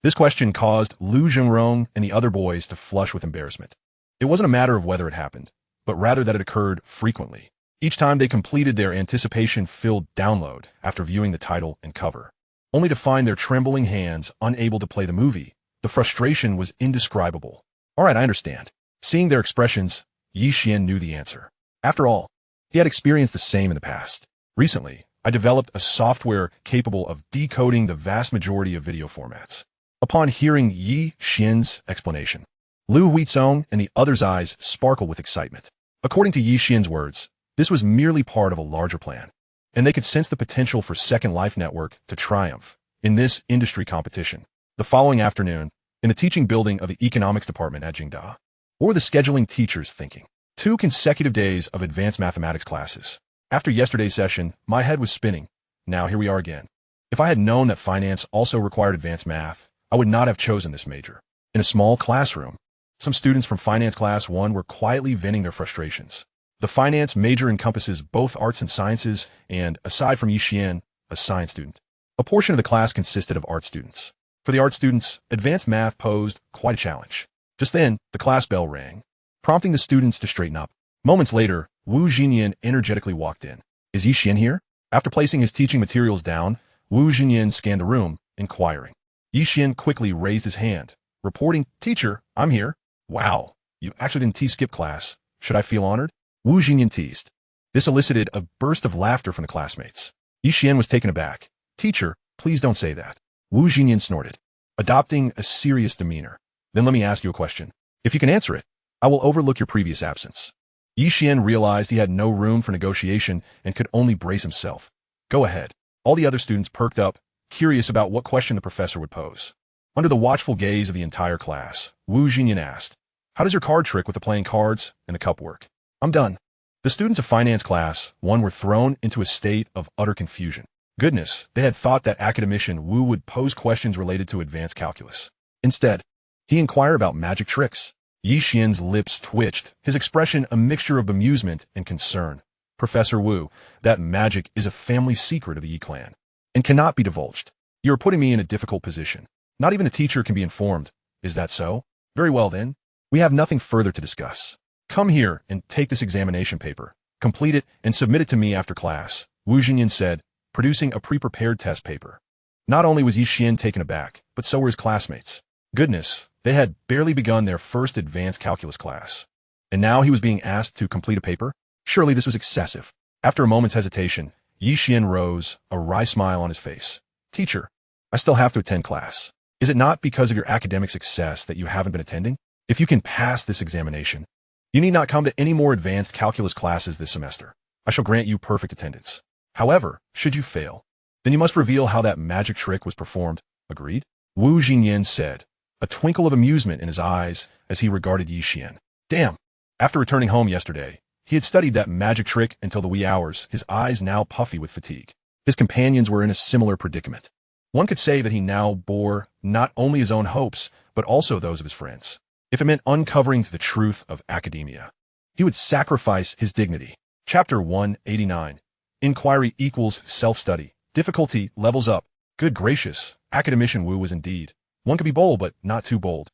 This question caused Lu Jingrong and the other boys to flush with embarrassment. It wasn't a matter of whether it happened, but rather that it occurred frequently. Each time they completed their anticipation-filled download after viewing the title and cover, only to find their trembling hands unable to play the movie. The frustration was indescribable. All right, I understand. Seeing their expressions, Ye Xuan knew the answer. After all, he had experienced the same in the past. Recently, I developed a software capable of decoding the vast majority of video formats. Upon hearing Ye Xuan's explanation, Lu Huizong and the others' eyes sparkled with excitement. According to Ye Xuan's words, this was merely part of a larger plan, and they could sense the potential for Second Life Network to triumph in this industry competition. The following afternoon, in the teaching building of the economics department at Jingda, what were the scheduling teachers thinking? 2 consecutive days of advanced mathematics classes. After yesterday's session, my head was spinning. Now here we are again. If I had known that finance also required advanced math, I would not have chosen this major. In a small classroom, some students from finance class 1 were quietly venting their frustrations. The finance major encompasses both arts and sciences and, aside from Ye Xuan, a science student. A portion of the class consisted of art students. For the art students, advanced math posed quite a challenge. Just then, the class bell rang, prompting the students to straighten up. Moments later, Wu Jinyan energetically walked in. Is Ye Xuan here? After placing his teaching materials down, Wu Jinyan scanned the room, inquiring. Ye Xuan quickly raised his hand, reporting, Teacher, I'm here. Wow, you actually didn't skip class. Should I feel honored? Wu Jinyan teased. This elicited a burst of laughter from the classmates. Ye Xuan was taken aback. Teacher, please don't say that. Wu Jinyan snorted, adopting a serious demeanor. Then let me ask you a question. If you can answer it, I will overlook your previous absence. Ye Xuan realized he had no room for negotiation and could only brace himself. Go ahead. All the other students perked up, curious about what question the professor would pose. Under the watchful gaze of the entire class, Wu Jinyan asked, How does your card trick with the playing cards and the cup work? I'm done. The students of finance class 1 were thrown into a state of utter confusion. Goodness, they had thought that academician Wu would pose questions related to advanced calculus. Instead, he inquired about magic tricks. Ye Xuan's lips twitched, his expression a mixture of amusement and concern. Professor Wu, that magic is a family secret of the Yi clan, and cannot be divulged. You are putting me in a difficult position. Not even a teacher can be informed. Is that so? Very well then. We have nothing further to discuss. Come here and take this examination paper. Complete it and submit it to me after class, Wu Jinyan said, producing a pre-prepared test paper. Not only was Ye Xuan taken aback, but so were his classmates. Goodness, they had barely begun their first advanced calculus class. And now he was being asked to complete a paper? Surely this was excessive. After a moment's hesitation, Ye Xuan rose, a wry smile on his face. Teacher, I still have to attend class. Is it not because of your academic success that you haven't been attending? If you can pass this examination, you need not come to any more advanced calculus classes this semester. I shall grant you perfect attendance. However, should you fail, then you must reveal how that magic trick was performed. Agreed? Wu Jinyan said, a twinkle of amusement in his eyes as he regarded Ye Xuan. Damn! After returning home yesterday, he had studied that magic trick until the wee hours, his eyes now puffy with fatigue. His companions were in a similar predicament. One could say that he now bore not only his own hopes, but also those of his friends. If it meant uncovering the truth of academia, he would sacrifice his dignity. Chapter 189. Inquiry equals self-study. Difficulty levels up. Good gracious, academician Wu was indeed. One could be bold, but not too bold.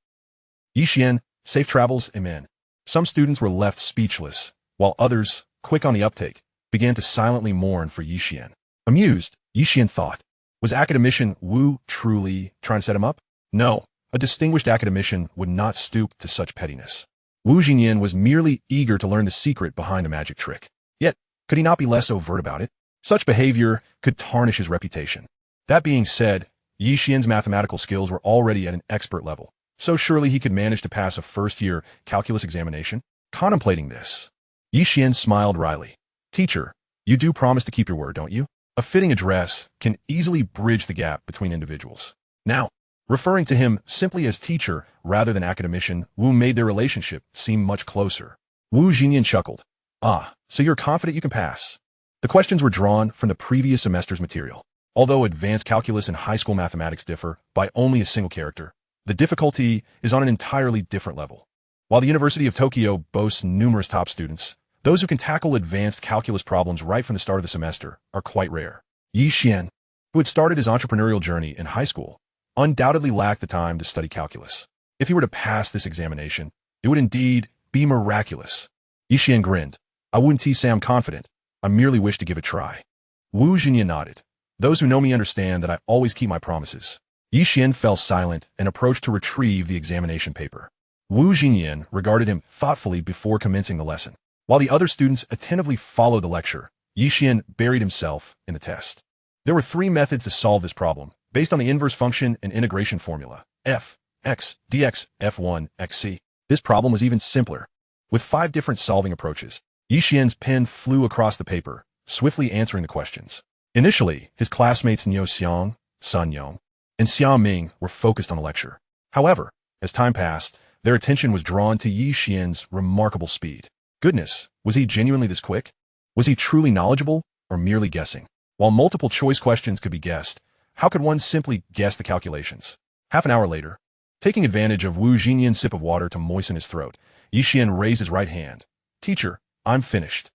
Ye Xuan, safe travels, amen. Some students were left speechless, while others, quick on the uptake, began to silently mourn for Ye Xuan. Amused, Ye Xuan thought, was academician Wu truly trying to set him up? No, a distinguished academician would not stoop to such pettiness. Wu Jinyan was merely eager to learn the secret behind a magic trick. Yet, could he not be less overt about it? Such behavior could tarnish his reputation. That being said, Ye Xuan's mathematical skills were already at an expert level, so surely he could manage to pass a first-year calculus examination. Contemplating this, Ye Xuan smiled wryly. Teacher, you do promise to keep your word, don't you? A fitting address can easily bridge the gap between individuals. Now, referring to him simply as teacher rather than academician, Wu made their relationship seem much closer. Wu Xinyan chuckled. Ah, so you're confident you can pass? The questions were drawn from the previous semester's material. Although advanced calculus and high school mathematics differ by only a single character, the difficulty is on an entirely different level. While the University of Tokyo boasts numerous top students, those who can tackle advanced calculus problems right from the start of the semester are quite rare. Ye Xuan, who had started his entrepreneurial journey in high school, undoubtedly lacked the time to study calculus. If he were to pass this examination, it would indeed be miraculous. Ye Xuan grinned. I wouldn't say I'm confident. I merely wish to give it a try. Wu Xinyan nodded. Those who know me understand that I always keep my promises. Ye Xuan fell silent and approached to retrieve the examination paper. Wu Xinyan regarded him thoughtfully before commencing the lesson. While the other students attentively followed the lecture, Ye Xuan buried himself in the test. There were 3 methods to solve this problem, based on the inverse function and integration formula, f, x, dx, f1, xc. This problem was even simpler. With 5 different solving approaches, Ye Xuan's pen flew across the paper, swiftly answering the questions. Initially, his classmates Ye Xuan, Sun Yong, and Xia Ming were focused on the lecture. However, as time passed, their attention was drawn to Ye Xuan's remarkable speed. Goodness, was he genuinely this quick? Was he truly knowledgeable, or merely guessing? While multiple choice questions could be guessed, how could one simply guess the calculations? Half an hour later, taking advantage of Wu Xinyan's sip of water to moisten his throat, Ye Xuan raised his right hand. Teacher, I'm finished.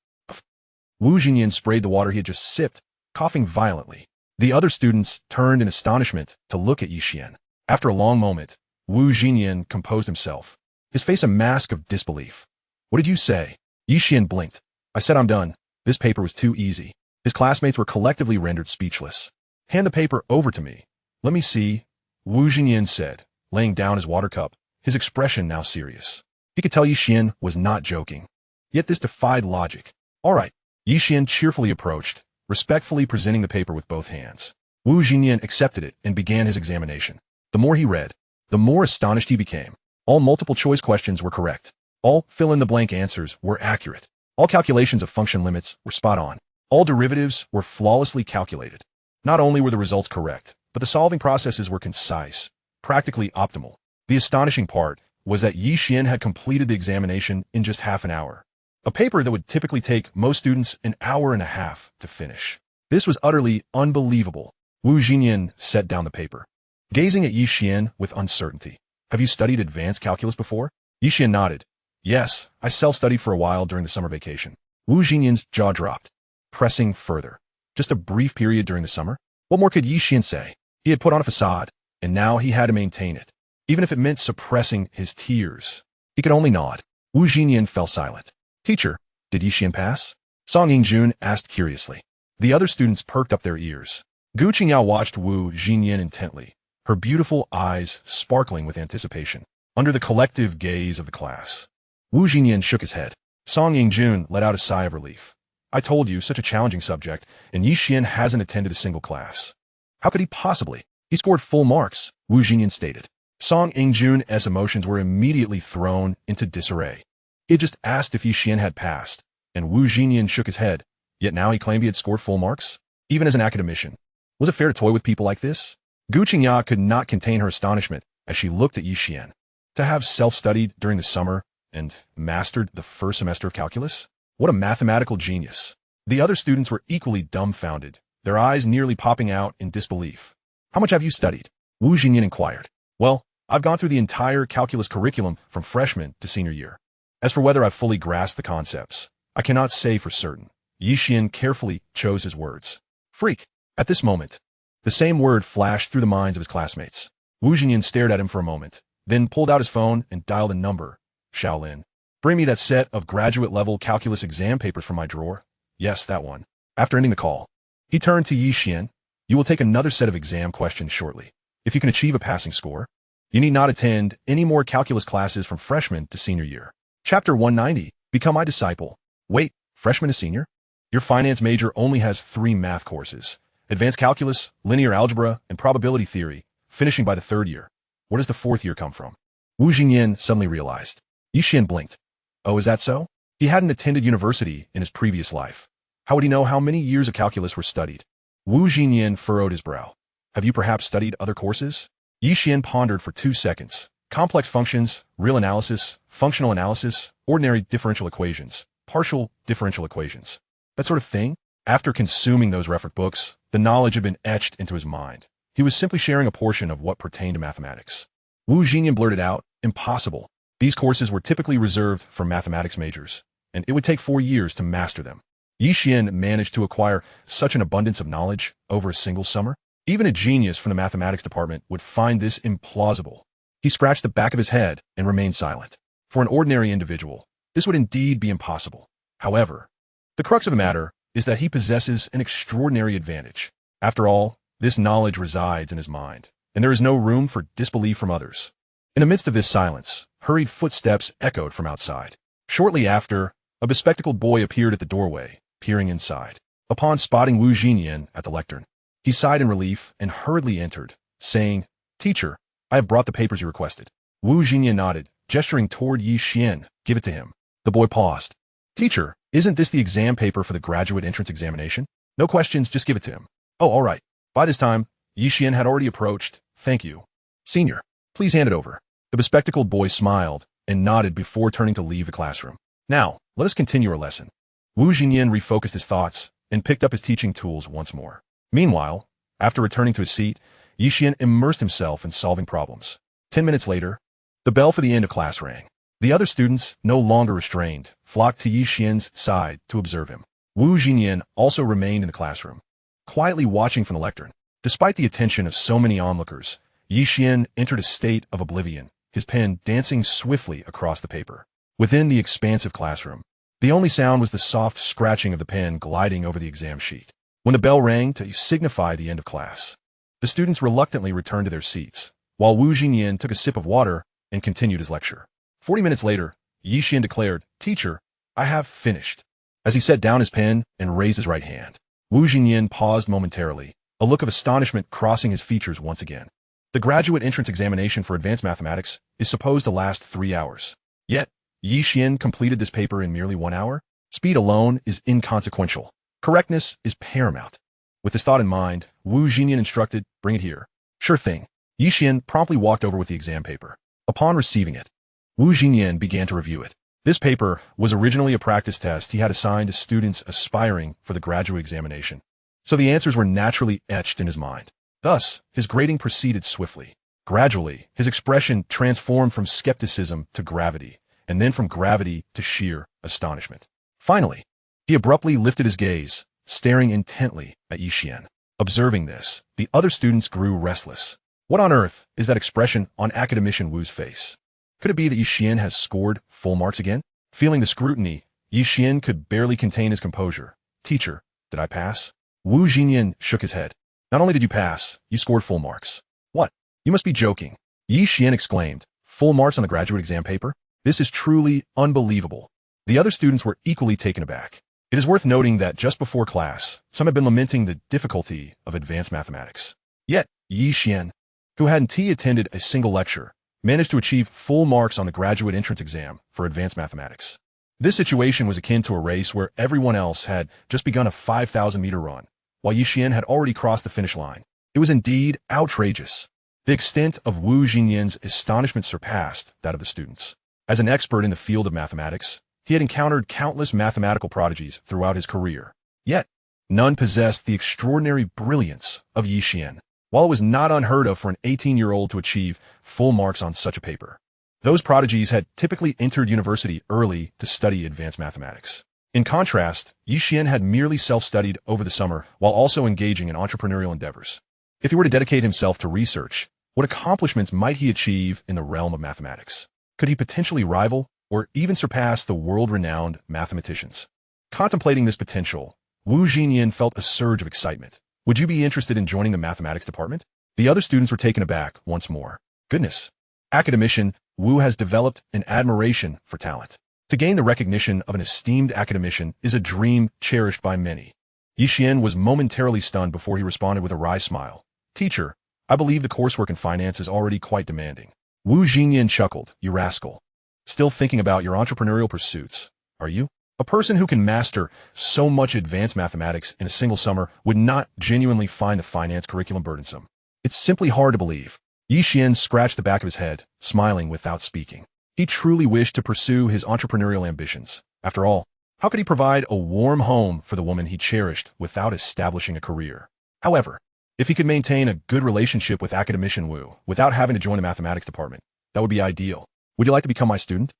Wu Xinyan sprayed the water he had just sipped, coughing violently. The other students turned in astonishment to look at Ye Xuan. After a long moment, Wu Xinyan composed himself, his face a mask of disbelief. What did you say? Ye Xuan blinked. I said I'm done. This paper was too easy. His classmates were collectively rendered speechless. Hand the paper over to me. Let me see, Wu Xinyan said, laying down his water cup, his expression now serious. He could tell Ye Xuan was not joking. Yet this defied logic. All right. Ye Xuan cheerfully approached, respectfully presenting the paper with both hands. Wu Xinyan accepted it and began his examination. The more he read, the more astonished he became. All multiple-choice questions were correct. All fill-in-the-blank answers were accurate. All calculations of function limits were spot on. All derivatives were flawlessly calculated. Not only were the results correct, but the solving processes were concise, practically optimal. The astonishing part was that Ye Xuan had completed the examination in just half an hour. A paper that would typically take most students an hour and a half to finish. This was utterly unbelievable. Wu Xinyan set down the paper, gazing at Ye Xuan with uncertainty. Have you studied advanced calculus before? Ye Xuan nodded. Yes, I self-studied for a while during the summer vacation. Wu Xinyan's jaw dropped, pressing further. Just a brief period during the summer? What more could Ye Xuan say? He had put on a facade, and now he had to maintain it. Even if it meant suppressing his tears, he could only nod. Wu Xinyan fell silent. Teacher, did Ye Xuan pass? Song Yingjun asked curiously. The other students perked up their ears. Gu Qingyao watched Wu Xinyan intently, her beautiful eyes sparkling with anticipation, under the collective gaze of the class. Wu Xinyan shook his head. Song Yingjun let out a sigh of relief. I told you, such a challenging subject, and Ye Xuan hasn't attended a single class. How could he possibly? He scored full marks, Wu Xinyan stated. Song Yingjun's emotions were immediately thrown into disarray. He had just asked if Ye Xuan had passed, and Wu Xinyan shook his head, yet now he claimed he had scored full marks? Even as an academician. Was it fair to toy with people like this? Gu Qingya could not contain her astonishment as she looked at Ye Xuan. To have self-studied during the summer and mastered the first semester of calculus? What a mathematical genius. The other students were equally dumbfounded, their eyes nearly popping out in disbelief. How much have you studied? Wu Xinyan inquired. Well, I've gone through the entire calculus curriculum from freshman to senior year. As for whether I've fully grasped the concepts, I cannot say for certain. Ye Xuan carefully chose his words. Freak. At this moment, the same word flashed through the minds of his classmates. Wu Xinyan stared at him for a moment, then pulled out his phone and dialed a number. Shaolin. Bring me that set of graduate-level calculus exam papers from my drawer. Yes, that one. After ending the call, he turned to Ye Xuan. You will take another set of exam questions shortly. If you can achieve a passing score, you need not attend any more calculus classes from freshman to senior year. Chapter 190, Become My Disciple. Wait, freshman to senior? Your finance major only has 3 math courses. Advanced calculus, linear algebra, and probability theory, finishing by the 3rd year. Where does the 4th year come from? Wu Xinyan suddenly realized. Ye Xuan blinked. Oh, is that so? He hadn't attended university in his previous life. How would he know how many years of calculus were studied? Wu Xinyan furrowed his brow. Have you perhaps studied other courses? Ye Xuan pondered for 2 seconds. Complex functions, real analysis, functional analysis, ordinary differential equations, partial differential equations. That sort of thing? After consuming those reference books, the knowledge had been etched into his mind. He was simply sharing a portion of what pertained to mathematics. Wu Xinyan blurted out, impossible. These courses were typically reserved for mathematics majors, and it would take 4 years to master them. Ye Xuan managed to acquire such an abundance of knowledge over a single summer. Even a genius from the mathematics department would find this implausible. He scratched the back of his head and remained silent. For an ordinary individual, this would indeed be impossible. However, the crux of the matter is that he possesses an extraordinary advantage. After all, this knowledge resides in his mind, and there is no room for disbelief from others. In the midst of this silence, hurried footsteps echoed from outside. Shortly after, a bespectacled boy appeared at the doorway, peering inside. Upon spotting Wu Xinyan at the lectern, he sighed in relief and hurriedly entered, saying, "Teacher, I have brought the papers you requested." Wu Xinyan nodded, gesturing toward Ye Xuan. "Give it to him." The boy paused. "Teacher, isn't this the exam paper for the graduate entrance examination? No questions, just give it to him." "Oh, all right." By this time, Ye Xuan had already approached. "Thank you. Senior, please hand it over." The bespectacled boy smiled and nodded before turning to leave the classroom. "Now, let us continue our lesson." Wu Xinyan refocused his thoughts and picked up his teaching tools once more. Meanwhile, after returning to his seat, Ye Xuan immersed himself in solving problems. 10 minutes later, the bell for the end of class rang. The other students, no longer restrained, flocked to Ye Xuan's side to observe him. Wu Xinyan also remained in the classroom, quietly watching from the lectern. Despite the attention of so many onlookers, Ye Xuan entered a state of oblivion, his pen dancing swiftly across the paper. Within the expansive classroom, the only sound was the soft scratching of the pen gliding over the exam sheet. When the bell rang to signify the end of class, the students reluctantly returned to their seats, while Wu Xinyan took a sip of water and continued his lecture. 40 minutes later, Ye Xuan declared, "Teacher, I have finished." As he set down his pen and raised his right hand, Wu Xinyan paused momentarily, a look of astonishment crossing his features once again. The graduate entrance examination for advanced mathematics is supposed to last 3 hours. Yet, Ye Xuan completed this paper in merely 1 hour? Speed alone is inconsequential. Correctness is paramount. With this thought in mind, Wu Xinyan instructed, "Bring it here." "Sure thing." Ye Xuan promptly walked over with the exam paper. Upon receiving it, Wu Xinyan began to review it. This paper was originally a practice test he had assigned to students aspiring for the graduate examination, so the answers were naturally etched in his mind. Thus, his grading proceeded swiftly. Gradually, his expression transformed from skepticism to gravity, and then from gravity to sheer astonishment. Finally, he abruptly lifted his gaze, staring intently at Ye Xuan. Observing this, the other students grew restless. What on earth is that expression on academician Wu's face? Could it be that Ye Xuan has scored full marks again? Feeling the scrutiny, Ye Xuan could barely contain his composure. "Teacher, did I pass?" Wu Xinyan shook his head. "Not only did you pass, you scored full marks." "What? You must be joking." Ye Xuan exclaimed. "Full marks on the graduate exam paper? This is truly unbelievable." The other students were equally taken aback. It is worth noting that just before class, some had been lamenting the difficulty of advanced mathematics. Yet, Ye Xuan, who hadn't attended a single lecture, managed to achieve full marks on the graduate entrance exam for advanced mathematics. This situation was akin to a race where everyone else had just begun a 5,000-meter run, while Ye Xuan had already crossed the finish line. It was indeed outrageous. The extent of Wu Xinyan's astonishment surpassed that of the students. As an expert in the field of mathematics, he had encountered countless mathematical prodigies throughout his career. Yet, none possessed the extraordinary brilliance of Ye Xuan. While it was not unheard of for an 18-year-old to achieve full marks on such a paper, those prodigies had typically entered university early to study advanced mathematics. In contrast, Ye Xuan had merely self-studied over the summer while also engaging in entrepreneurial endeavors. If he were to dedicate himself to research, what accomplishments might he achieve in the realm of mathematics? Could he potentially rival or even surpass the world-renowned mathematicians? Contemplating this potential, Wu Xinyan felt a surge of excitement. "Would you be interested in joining the mathematics department?" The other students were taken aback once more. Goodness. Academician Wu has developed an admiration for talent. To gain the recognition of an esteemed academician is a dream cherished by many. Ye Xuan was momentarily stunned before he responded with a wry smile. "Teacher, I believe the coursework in finance is already quite demanding." Wu Xinyan chuckled. "You rascal. Still thinking about your entrepreneurial pursuits, are you?" A person who can master so much advanced mathematics in a single summer would not genuinely find the finance curriculum burdensome. It's simply hard to believe. Ye Xuan scratched the back of his head, smiling without speaking. He truly wished to pursue his entrepreneurial ambitions. After all, how could he provide a warm home for the woman he cherished without establishing a career? However, if he could maintain a good relationship with academician Wu without having to join the mathematics department, that would be ideal. Would you like to become my student?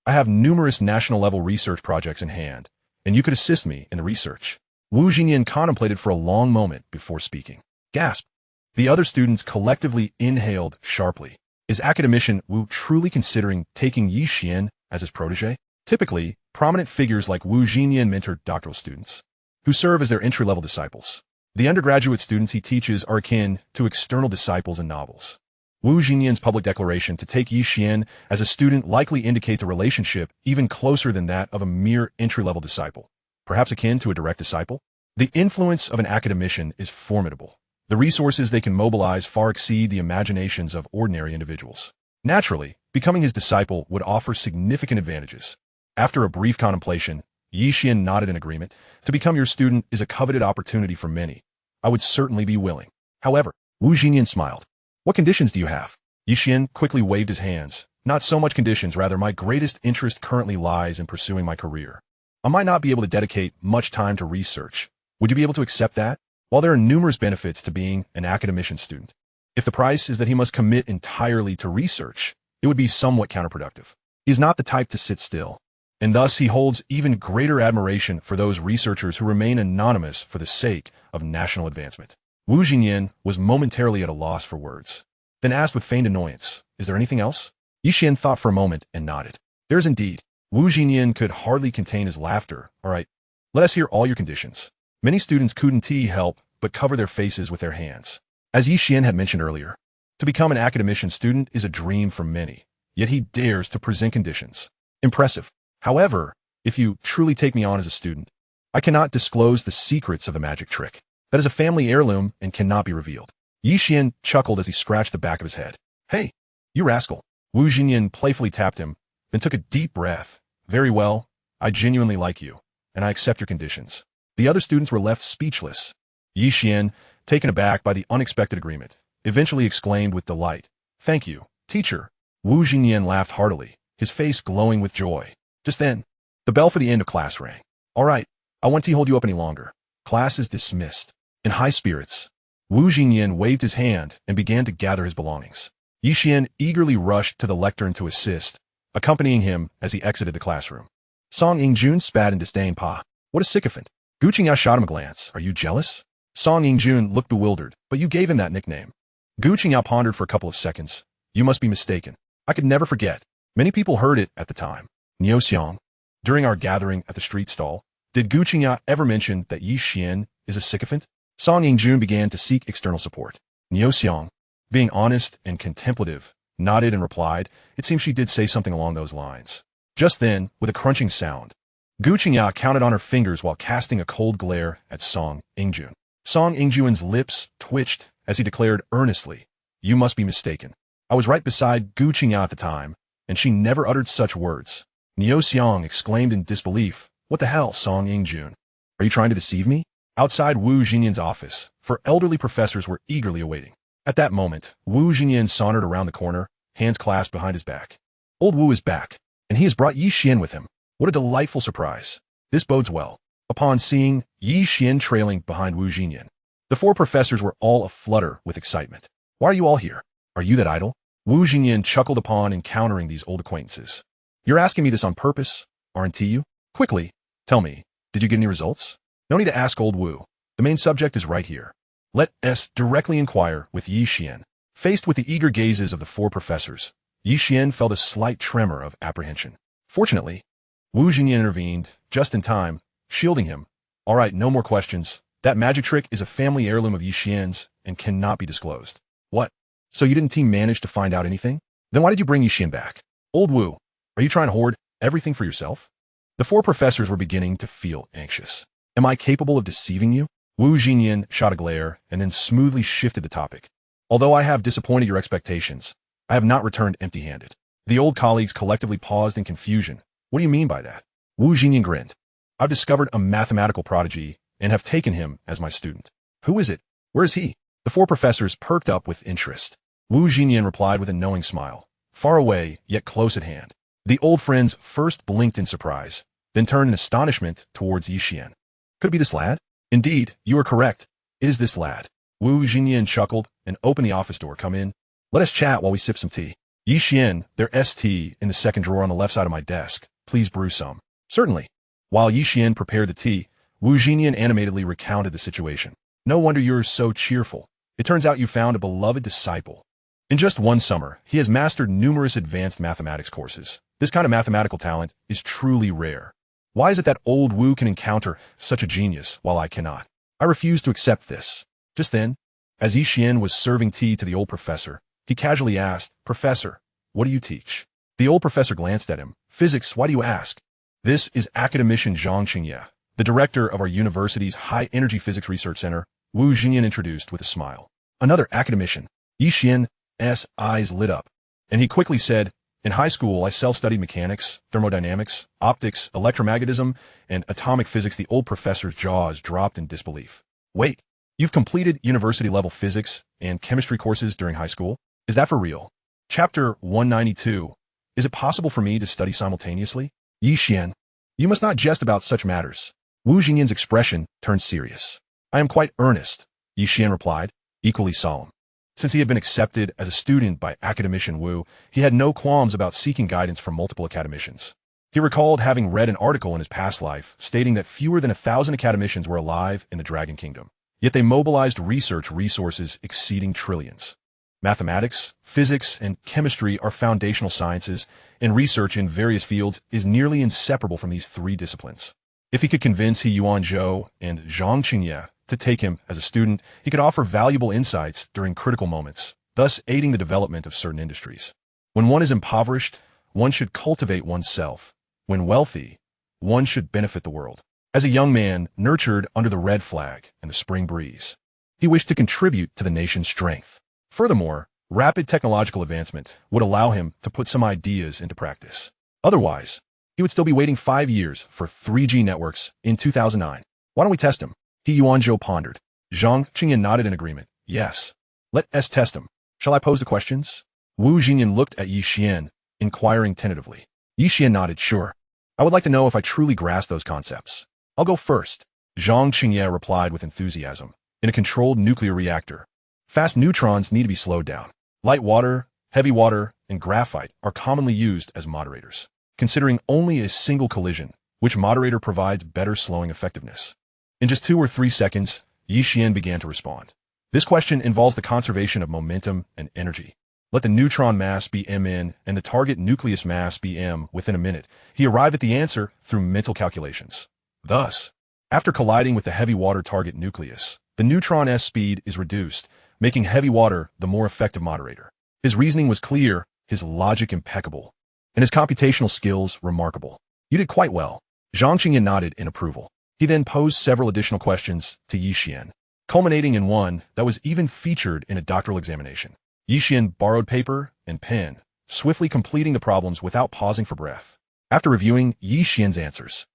I have numerous national-level research projects in hand, and you could assist me in the research. Wu Xinyan contemplated for a long moment before speaking. Gasp! The other students collectively inhaled sharply. Is academician Wu truly considering taking Ye Xuan as his protege? Typically, prominent figures like Wu Xinyan mentor doctoral students, who serve as their entry-level disciples. The undergraduate students he teaches are akin to external disciples in novels. Wu Xinyan's public declaration to take Ye Xuan as a student likely indicates a relationship even closer than that of a mere entry-level disciple, perhaps akin to a direct disciple. The influence of an academician is formidable. The resources they can mobilize far exceed the imaginations of ordinary individuals. Naturally, becoming his disciple would offer significant advantages. After a brief contemplation, Ye Xuan nodded in agreement. To become your student is a coveted opportunity for many. I would certainly be willing. However, Wu Xinyan smiled. What conditions do you have? Ye Xuan quickly waved his hands. Not so much conditions, rather my greatest interest currently lies in pursuing my career. I might not be able to dedicate much time to research. Would you be able to accept that? While there are numerous benefits to being an academician student, if the price is that he must commit entirely to research, it would be somewhat counterproductive. He is not the type to sit still, and thus he holds even greater admiration for those researchers who remain anonymous for the sake of national advancement. Wu Xinyan was momentarily at a loss for words, then asked with feigned annoyance, is there anything else? Ye Xuan thought for a moment and nodded. There is indeed. Wu Xinyan could hardly contain his laughter. All right, let us hear all your conditions. Many students couldn't help but cover their faces with their hands. As Ye Xuan had mentioned earlier, to become an academician student is a dream for many, yet he dares to present conditions. Impressive. However, if you truly take me on as a student, I cannot disclose the secrets of the magic trick. That is a family heirloom and cannot be revealed. Ye Xuan chuckled as he scratched the back of his head. Hey, you rascal. Wu Xinyan playfully tapped him, then took a deep breath. Very well, I genuinely like you, and I accept your conditions. The other students were left speechless. Ye Xuan, taken aback by the unexpected agreement, eventually exclaimed with delight, thank you, teacher. Wu Xinyan laughed heartily, his face glowing with joy. Just then, the bell for the end of class rang. All right, I won't hold you up any longer. Class is dismissed. In high spirits, Wu Xinyan waved his hand and began to gather his belongings. Ye Xuan eagerly rushed to the lectern to assist, accompanying him as he exited the classroom. Song Yingjun spat in disdain. Pa, what a sycophant. Gu Qingyao shot him a glance. Are you jealous? Song Yingjun looked bewildered, but you gave him that nickname. Gu Qingyao pondered for a couple of seconds. You must be mistaken. I could never forget. Many people heard it at the time. Ye Xuan. During our gathering at the street stall, did Gu Qingyao ever mention that Ye Xuan is a sycophant? Song Yingjun began to seek external support. Ye Xuan, being honest and contemplative, nodded and replied, it seems she did say something along those lines. Just then, with a crunching sound, Gu Qingyao counted on her fingers while casting a cold glare at Song Yingjun. Song Yingjun's lips twitched as he declared earnestly, you must be mistaken. I was right beside Gu Qingyao at the time, and she never uttered such words. Ye Xuan exclaimed in disbelief, what the hell, Song Yingjun? Are you trying to deceive me? Outside Wu Xinyan's office, 4 elderly professors were eagerly awaiting. At that moment, Wu Xinyan sauntered around the corner, hands clasped behind his back. Old Wu is back, and he has brought Ye Xuan with him. What a delightful surprise. This bodes well. Upon seeing Ye Xuan trailing behind Wu Xinyan, the 4 professors were all aflutter with excitement. Why are you all here? Are you that idol? Wu Xinyan chuckled upon encountering these old acquaintances. You're asking me this on purpose, aren't you? Quickly, tell me, did you get any results? No need to ask old Wu. The main subject is right here. Let us directly inquire with Ye Xuan. Faced with the eager gazes of the 4 professors, Ye Xuan felt a slight tremor of apprehension. Fortunately, Wu Xinyan intervened, just in time, shielding him. All right, no more questions. That magic trick is a family heirloom of Ye Xuan's and cannot be disclosed. What? So you didn't manage to find out anything? Then why did you bring Ye Xuan back? Old Wu, are you trying to hoard everything for yourself? The 4 professors were beginning to feel anxious. Am I capable of deceiving you? Wu Xinyan shot a glare and then smoothly shifted the topic. Although I have disappointed your expectations, I have not returned empty-handed. The old colleagues collectively paused in confusion. What do you mean by that? Wu Xinyan grinned. I've discovered a mathematical prodigy and have taken him as my student. Who is it? Where is he? The four professors perked up with interest. Wu Xinyan replied with a knowing smile. Far away, yet close at hand. The old friends first blinked in surprise, then turned in astonishment towards Ye Xuan. Could it be this lad? Indeed, you are correct. It is this lad. Wu Xinyan chuckled and opened the office door. Come in. Let us chat while we sip some tea. Ye Xuan, there's tea in the second drawer on the left side of my desk. Please brew some. Certainly. While Ye Xuan prepared the tea, Wu Xinyan animatedly recounted the situation. No wonder you're so cheerful. It turns out you found a beloved disciple. In just one summer, he has mastered numerous advanced mathematics courses. This kind of mathematical talent is truly rare. Why is it that old Wu can encounter such a genius while I cannot? I refuse to accept this. Just then, as Ye Xuan was serving tea to the old professor, he casually asked, Professor, what do you teach? The old professor glanced at him. Physics, why do you ask? This is academician Zhang Qingye, the director of our university's high-energy physics research center, Wu Xinyan introduced with a smile. Another academician. Ye Xuan's eyes lit up, and he quickly said, in high school, I self-studied mechanics, thermodynamics, optics, electromagnetism, and atomic physics. The old professor's jaws dropped in disbelief. Wait, you've completed university-level physics and chemistry courses during high school? Is that for real? Chapter 192. Is it possible for me to study simultaneously? Ye Xuan, you must not jest about such matters. Wu Xinyan's expression turned serious. I am quite earnest, Ye Xuan replied, equally solemn. Since he had been accepted as a student by academician Wu, he had no qualms about seeking guidance from multiple academicians. He recalled having read an article in his past life stating that fewer than 1,000 academicians were alive in the Dragon Kingdom, yet they mobilized research resources exceeding trillions. Mathematics, physics, and chemistry are foundational sciences, and research in various fields is nearly inseparable from these three disciplines. If he could convince Ye Xuan and Zhang Qingye to take him as a student, he could offer valuable insights during critical moments, thus aiding the development of certain industries. When one is impoverished, one should cultivate oneself. When wealthy, one should benefit the world. As a young man nurtured under the red flag and the spring breeze, he wished to contribute to the nation's strength. Furthermore, rapid technological advancement would allow him to put some ideas into practice. Otherwise, he would still be waiting 5 years for 3G networks in 2009. Why don't we test him? Ye Xuan pondered. Zhang Qingye nodded in agreement. Yes. Let us test him. Shall I pose the questions? Wu Xinyan looked at Ye Xuan, inquiring tentatively. Ye Xuan nodded. Sure. I would like to know if I truly grasp those concepts. I'll go first. Zhang Qingye replied with enthusiasm. In a controlled nuclear reactor, fast neutrons need to be slowed down. Light water, heavy water, and graphite are commonly used as moderators. Considering only a single collision, which moderator provides better slowing effectiveness? In just 2 or 3 seconds, Ye Xuan began to respond. This question involves the conservation of momentum and energy. Let the neutron mass be mn and the target nucleus mass be m. Within a minute, he arrived at the answer through mental calculations. Thus, after colliding with the heavy water target nucleus, the neutron's speed is reduced, making heavy water the more effective moderator. His reasoning was clear, his logic impeccable, and his computational skills remarkable. You did quite well. Zhang Qingye nodded in approval. He then posed several additional questions to Ye Xuan, culminating in one that was even featured in a doctoral examination. Ye Xuan borrowed paper and pen, swiftly completing the problems without pausing for breath. After reviewing Ye Xuan's answers,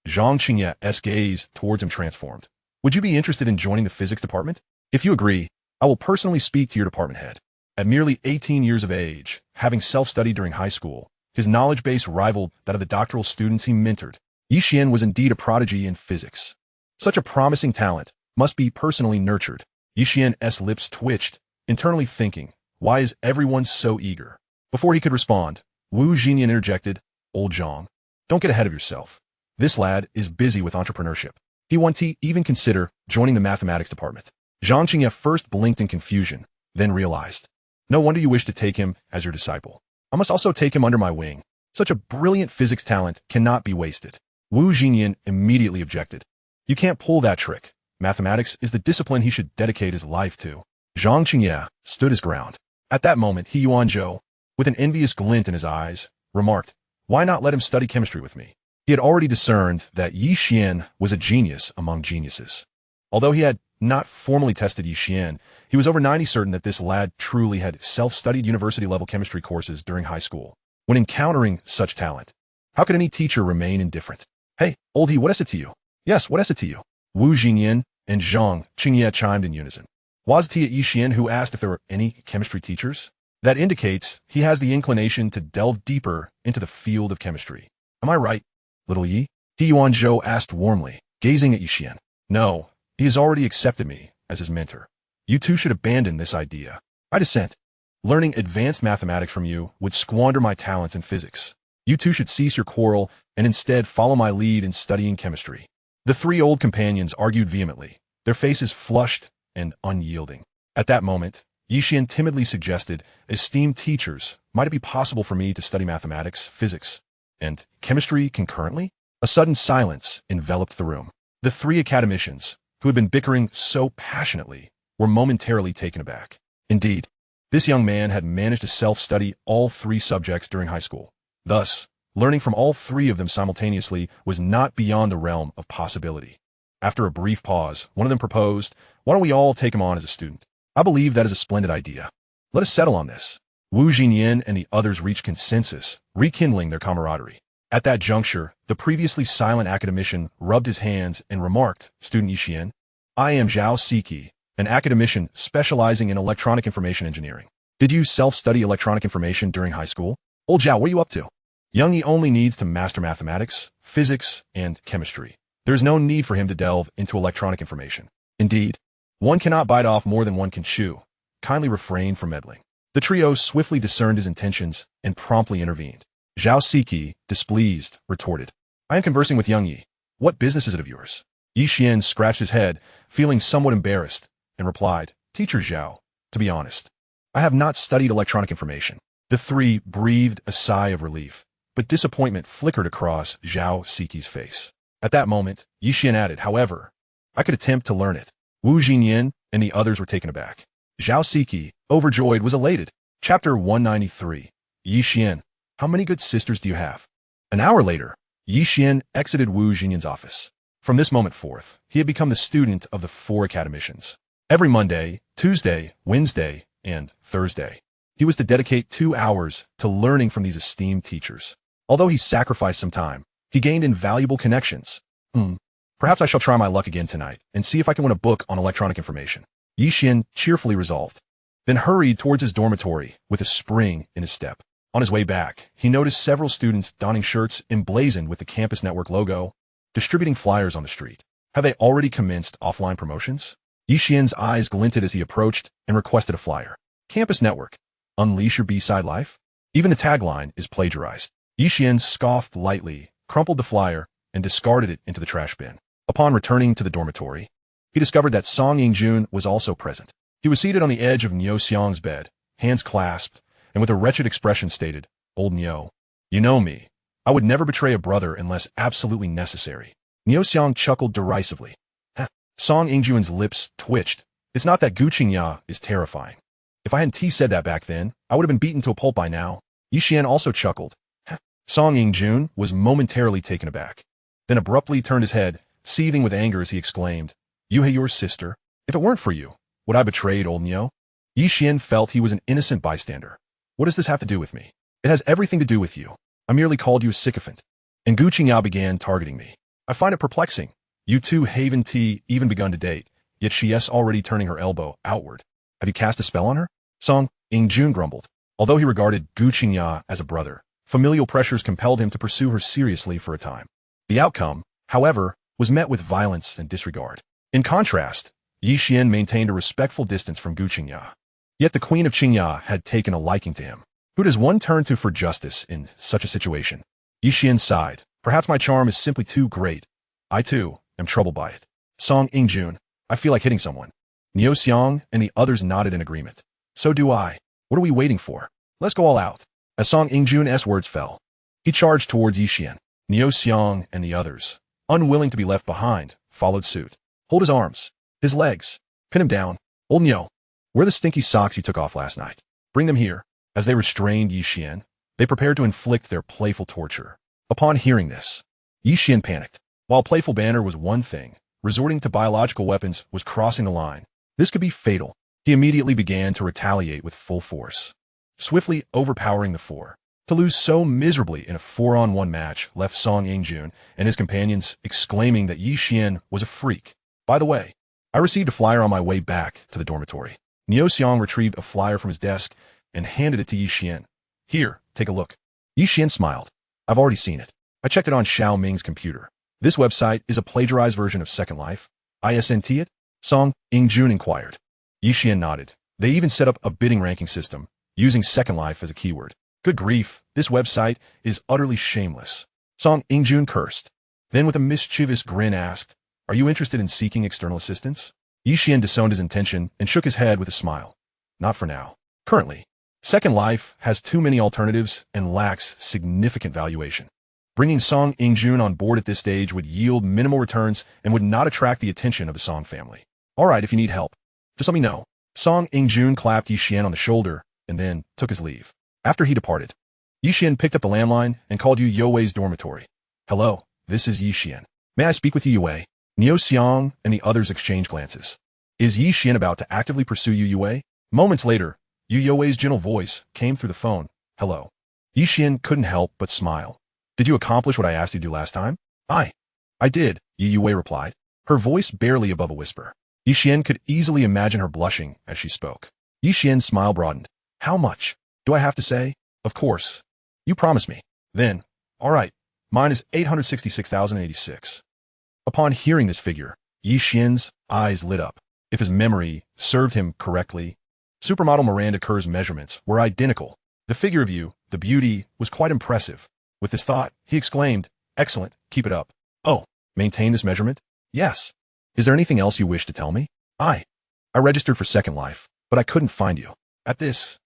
Zhang Qingye's gaze towards him transformed. Would you be interested in joining the physics department? If you agree, I will personally speak to your department head. At merely 18 years of age, having self-studied during high school, his knowledge base rivaled that of the doctoral students he mentored. Ye Xuan was indeed a prodigy in physics. Such a promising talent must be personally nurtured. Ye Xuan's lips twitched, internally thinking, why is everyone so eager? Before he could respond, Wu Xinyan interjected, Old Zhang, don't get ahead of yourself. This lad is busy with entrepreneurship. He won't even consider joining the mathematics department. Zhang Qingye first blinked in confusion, then realized. No wonder you wish to take him as your disciple. I must also take him under my wing. Such a brilliant physics talent cannot be wasted. Wu Xinyan immediately objected. You can't pull that trick. Mathematics is the discipline he should dedicate his life to. Zhang Qingye stood his ground. At that moment, Ye Xuan, with an envious glint in his eyes, remarked, why not let him study chemistry with me? He had already discerned that Ye Xuan was a genius among geniuses. Although he had not formally tested Ye Xuan, he was over 90 certain that this lad truly had self-studied university-level chemistry courses during high school. When encountering such talent, how could any teacher remain indifferent? Hey, old He, what is it to you? Yes, what is it to you? Wu Jingyan and Zhang Qingye chimed in unison. Was it Ye Xuan who asked if there were any chemistry teachers? That indicates he has the inclination to delve deeper into the field of chemistry. Am I right, little Yi? He Yuanzhou asked warmly, gazing at Ye Xuan. No, he has already accepted me as his mentor. You two should abandon this idea. I dissent. Learning advanced mathematics from you would squander my talents in physics. You two should cease your quarrel and instead follow my lead in studying chemistry. The three old companions argued vehemently, their faces flushed and unyielding. At that moment, Ye Xuan timidly suggested, esteemed teachers, might it be possible for me to study mathematics, physics, and chemistry concurrently? A sudden silence enveloped the room. The three academicians, who had been bickering so passionately, were momentarily taken aback. Indeed, this young man had managed to self-study all three subjects during high school. Thus, learning from all three of them simultaneously was not beyond the realm of possibility. After a brief pause, one of them proposed, why don't we all take him on as a student? I believe that is a splendid idea. Let us settle on this. Wu Jingyan and the others reached consensus, rekindling their camaraderie. At that juncture, the previously silent academician rubbed his hands and remarked, Student Ye Xuan, I am Zhao Siki, an academician specializing in electronic information engineering. Did you self-study electronic information during high school? Old Zhao, what are you up to? Young Yi only needs to master mathematics, physics, and chemistry. There is no need for him to delve into electronic information. Indeed, one cannot bite off more than one can chew. Kindly refrain from meddling. The trio swiftly discerned his intentions and promptly intervened. Zhao Siki, displeased, retorted, I am conversing with young Yi. What business is it of yours? Ye Xuan scratched his head, feeling somewhat embarrassed, and replied, Teacher Zhao, to be honest, I have not studied electronic information. The three breathed a sigh of relief, but disappointment flickered across Zhao Siki's face. At that moment, Ye Xuan added, however, I could attempt to learn it. Wu Jingyan and the others were taken aback. Zhao Siki, overjoyed, was elated. Chapter 193. Ye Xuan, how many good sisters do you have? An hour later, Ye Xuan exited Wu Jingyan's office. From this moment forth, he had become the student of the four academicians. Every Monday, Tuesday, Wednesday, and Thursday, he was to dedicate 2 hours to learning from these esteemed teachers. Although he sacrificed some time, he gained invaluable connections. Perhaps I shall try my luck again tonight and see if I can win a book on electronic information. Ye Xuan cheerfully resolved, then hurried towards his dormitory with a spring in his step. On his way back, he noticed several students donning shirts emblazoned with the Campus Network logo, distributing flyers on the street. Have they already commenced offline promotions? Ye Xuan's eyes glinted as he approached and requested a flyer. Campus Network, unleash your B-side life? Even the tagline is plagiarized. Ye Xuan scoffed lightly, crumpled the flyer, and discarded it into the trash bin. Upon returning to the dormitory, he discovered that Song Yingjun was also present. He was seated on the edge of Niu Xiang's bed, hands clasped, and with a wretched expression stated, Old Niu, you know me. I would never betray a brother unless absolutely necessary. Niu Xiang chuckled derisively. Song Yingjun's lips twitched. It's not that Gu Qingya is terrifying. If I hadn't said that back then, I would have been beaten to a pulp by now. Ye Xuan also chuckled. Song Yingjun was momentarily taken aback, then abruptly turned his head, seething with anger as he exclaimed, Yuhei, your sister? If it weren't for you, would I betrayed old Niu? Ye Xuan felt he was an innocent bystander. What does this have to do with me? It has everything to do with you. I merely called you a sycophant. And Gu Qingya began targeting me. I find it perplexing. You two haven't even begun to date, yet she is already turning her elbow outward. Have you cast a spell on her? Song Yingjun grumbled. Although he regarded Gu Qingya as a brother, familial pressures compelled him to pursue her seriously for a time. The outcome, however, was met with violence and disregard. In contrast, Ye Xuan maintained a respectful distance from Gu Qingya. Yet the Queen of Qingya had taken a liking to him. Who does one turn to for justice in such a situation? Ye Xuan sighed. Perhaps my charm is simply too great. I, too, am troubled by it. Song Yingjun, I feel like hitting someone. Niu Xiang and the others nodded in agreement. So do I. What are we waiting for? Let's go all out. As Song Yingjun's words fell, he charged towards Ye Xuan. Niu Xiang and the others, unwilling to be left behind, followed suit. Hold his arms, his legs, pin him down. Old Niu, where are the stinky socks you took off last night? Bring them here. As they restrained Ye Xuan, they prepared to inflict their playful torture. Upon hearing this, Ye Xuan panicked. While playful banter was one thing, resorting to biological weapons was crossing the line. This could be fatal. He immediately began to retaliate with full force, swiftly overpowering the four. To lose so miserably in a 4-on-1 match left Song Yingjun and his companions exclaiming that Ye Xuan was a freak. By the way, I received a flyer on my way back to the dormitory. Ye Xuan retrieved a flyer from his desk and handed it to Ye Xuan. Here, take a look. Ye Xuan smiled. I've already seen it. I checked it on Xiao Ming's computer. This website is a plagiarized version of Second Life. Isn't it? Song Yingjun inquired. Ye Xuan nodded. They even set up a bidding ranking system, using Second Life as a keyword. Good grief, this website is utterly shameless. Song Yingjun cursed. Then with a mischievous grin asked, Are you interested in seeking external assistance? Ye Xuan disowned his intention and shook his head with a smile. Not for now. Currently, Second Life has too many alternatives and lacks significant valuation. Bringing Song Yingjun on board at this stage would yield minimal returns and would not attract the attention of the Song family. All right, if you need help, just let me know. Song Yingjun clapped Ye Xuan on the shoulder and then took his leave. After he departed, Ye Xuan picked up the landline and called Yu Wei's dormitory. Hello, this is Ye Xuan. May I speak with Ye Wei? Ye Xuan and the others exchanged glances. Is Ye Xuan about to actively pursue Ye Wei? Moments later, Ye Wei's gentle voice came through the phone. Hello. Ye Xuan couldn't help but smile. Did you accomplish what I asked you to do last time? I did, Ye Wei replied, her voice barely above a whisper. Ye Xuan could easily imagine her blushing as she spoke. Ye Xuan's smile broadened. How much? Do I have to say? Of course. You promised me. Then, all right, mine is 866,086. Upon hearing this figure, Ye Xuan's eyes lit up. If his memory served him correctly, supermodel Miranda Kerr's measurements were identical. The figure of you, the beauty, was quite impressive. With this thought, he exclaimed, Excellent, keep it up. Oh, maintain this measurement? Yes. Is there anything else you wish to tell me? I registered for Second Life, but I couldn't find you. At this,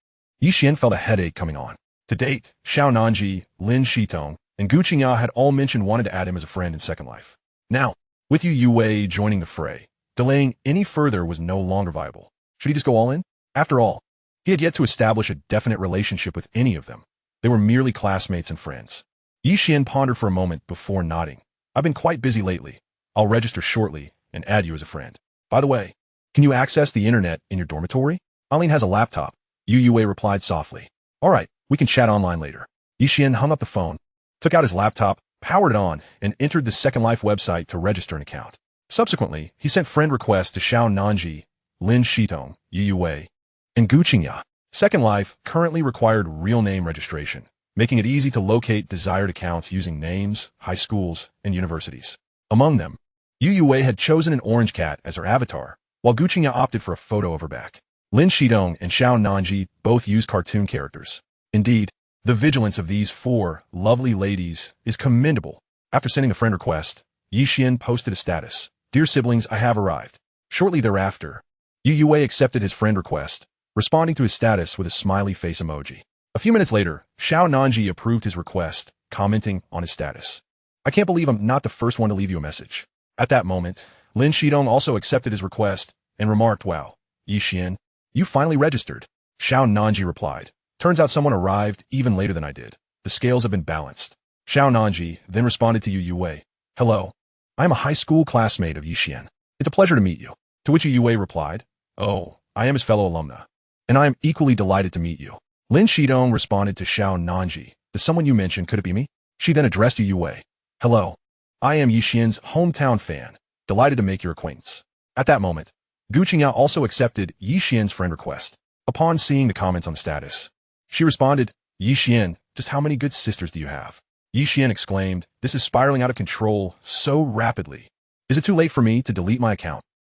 Ye Xuan felt a headache coming on. To date, Xiao Nanji, Lin Shitong, and Gu Qingya had all mentioned wanting to add him as a friend in Second Life. Now, with Ye Wei joining the fray, delaying any further was no longer viable. Should he just go all in? After all, he had yet to establish a definite relationship with any of them. They were merely classmates and friends. Ye Xuan pondered for a moment before nodding. I've been quite busy lately. I'll register shortly and add you as a friend. By the way, can you access the internet in your dormitory? Eileen has a laptop. Ye Wei replied softly. All right, we can chat online later. Ye Xuan hung up the phone, took out his laptop, powered it on, and entered the Second Life website to register an account. Subsequently, he sent friend requests to Xiao Nanji, Lin Shitong, Ye Wei, and Gu Qingya. Second Life currently required real name registration, making it easy to locate desired accounts using names, high schools, and universities. Among them, Ye Wei had chosen an orange cat as her avatar, while Gu Qingya opted for a photo of her back. Lin Shitong and Xiao Nanji both used cartoon characters. Indeed, the vigilance of these four lovely ladies is commendable. After sending a friend request, Ye Xuan posted a status. Dear siblings, I have arrived. Shortly thereafter, Ye Wei accepted his friend request, responding to his status with a smiley face emoji. A few minutes later, Xiao Nanji approved his request, commenting on his status. I can't believe I'm not the first one to leave you a message. At that moment, Lin Shitong also accepted his request and remarked, Wow, Ye Xuan, you finally registered. Xiao Nanji replied. Turns out someone arrived even later than I did. The scales have been balanced. Xiao Nanji then responded to Ye Wei. Hello. I am a high school classmate of Ye Xuan. It's a pleasure to meet you. To which Ye Wei replied, Oh, I am his fellow alumna. And I am equally delighted to meet you. Lin Shitong responded to Xiao Nanji. The someone you mentioned, could it be me? She then addressed Ye Wei. Hello. I am Ye Xuan's hometown fan. Delighted to make your acquaintance. At that moment, Gu Qingya also accepted Ye Xuan's friend request. Upon seeing the comments on the status, she responded, Ye Xuan, just how many good sisters do you have? Ye Xuan exclaimed, This is spiraling out of control so rapidly. Is it too late for me to delete my account?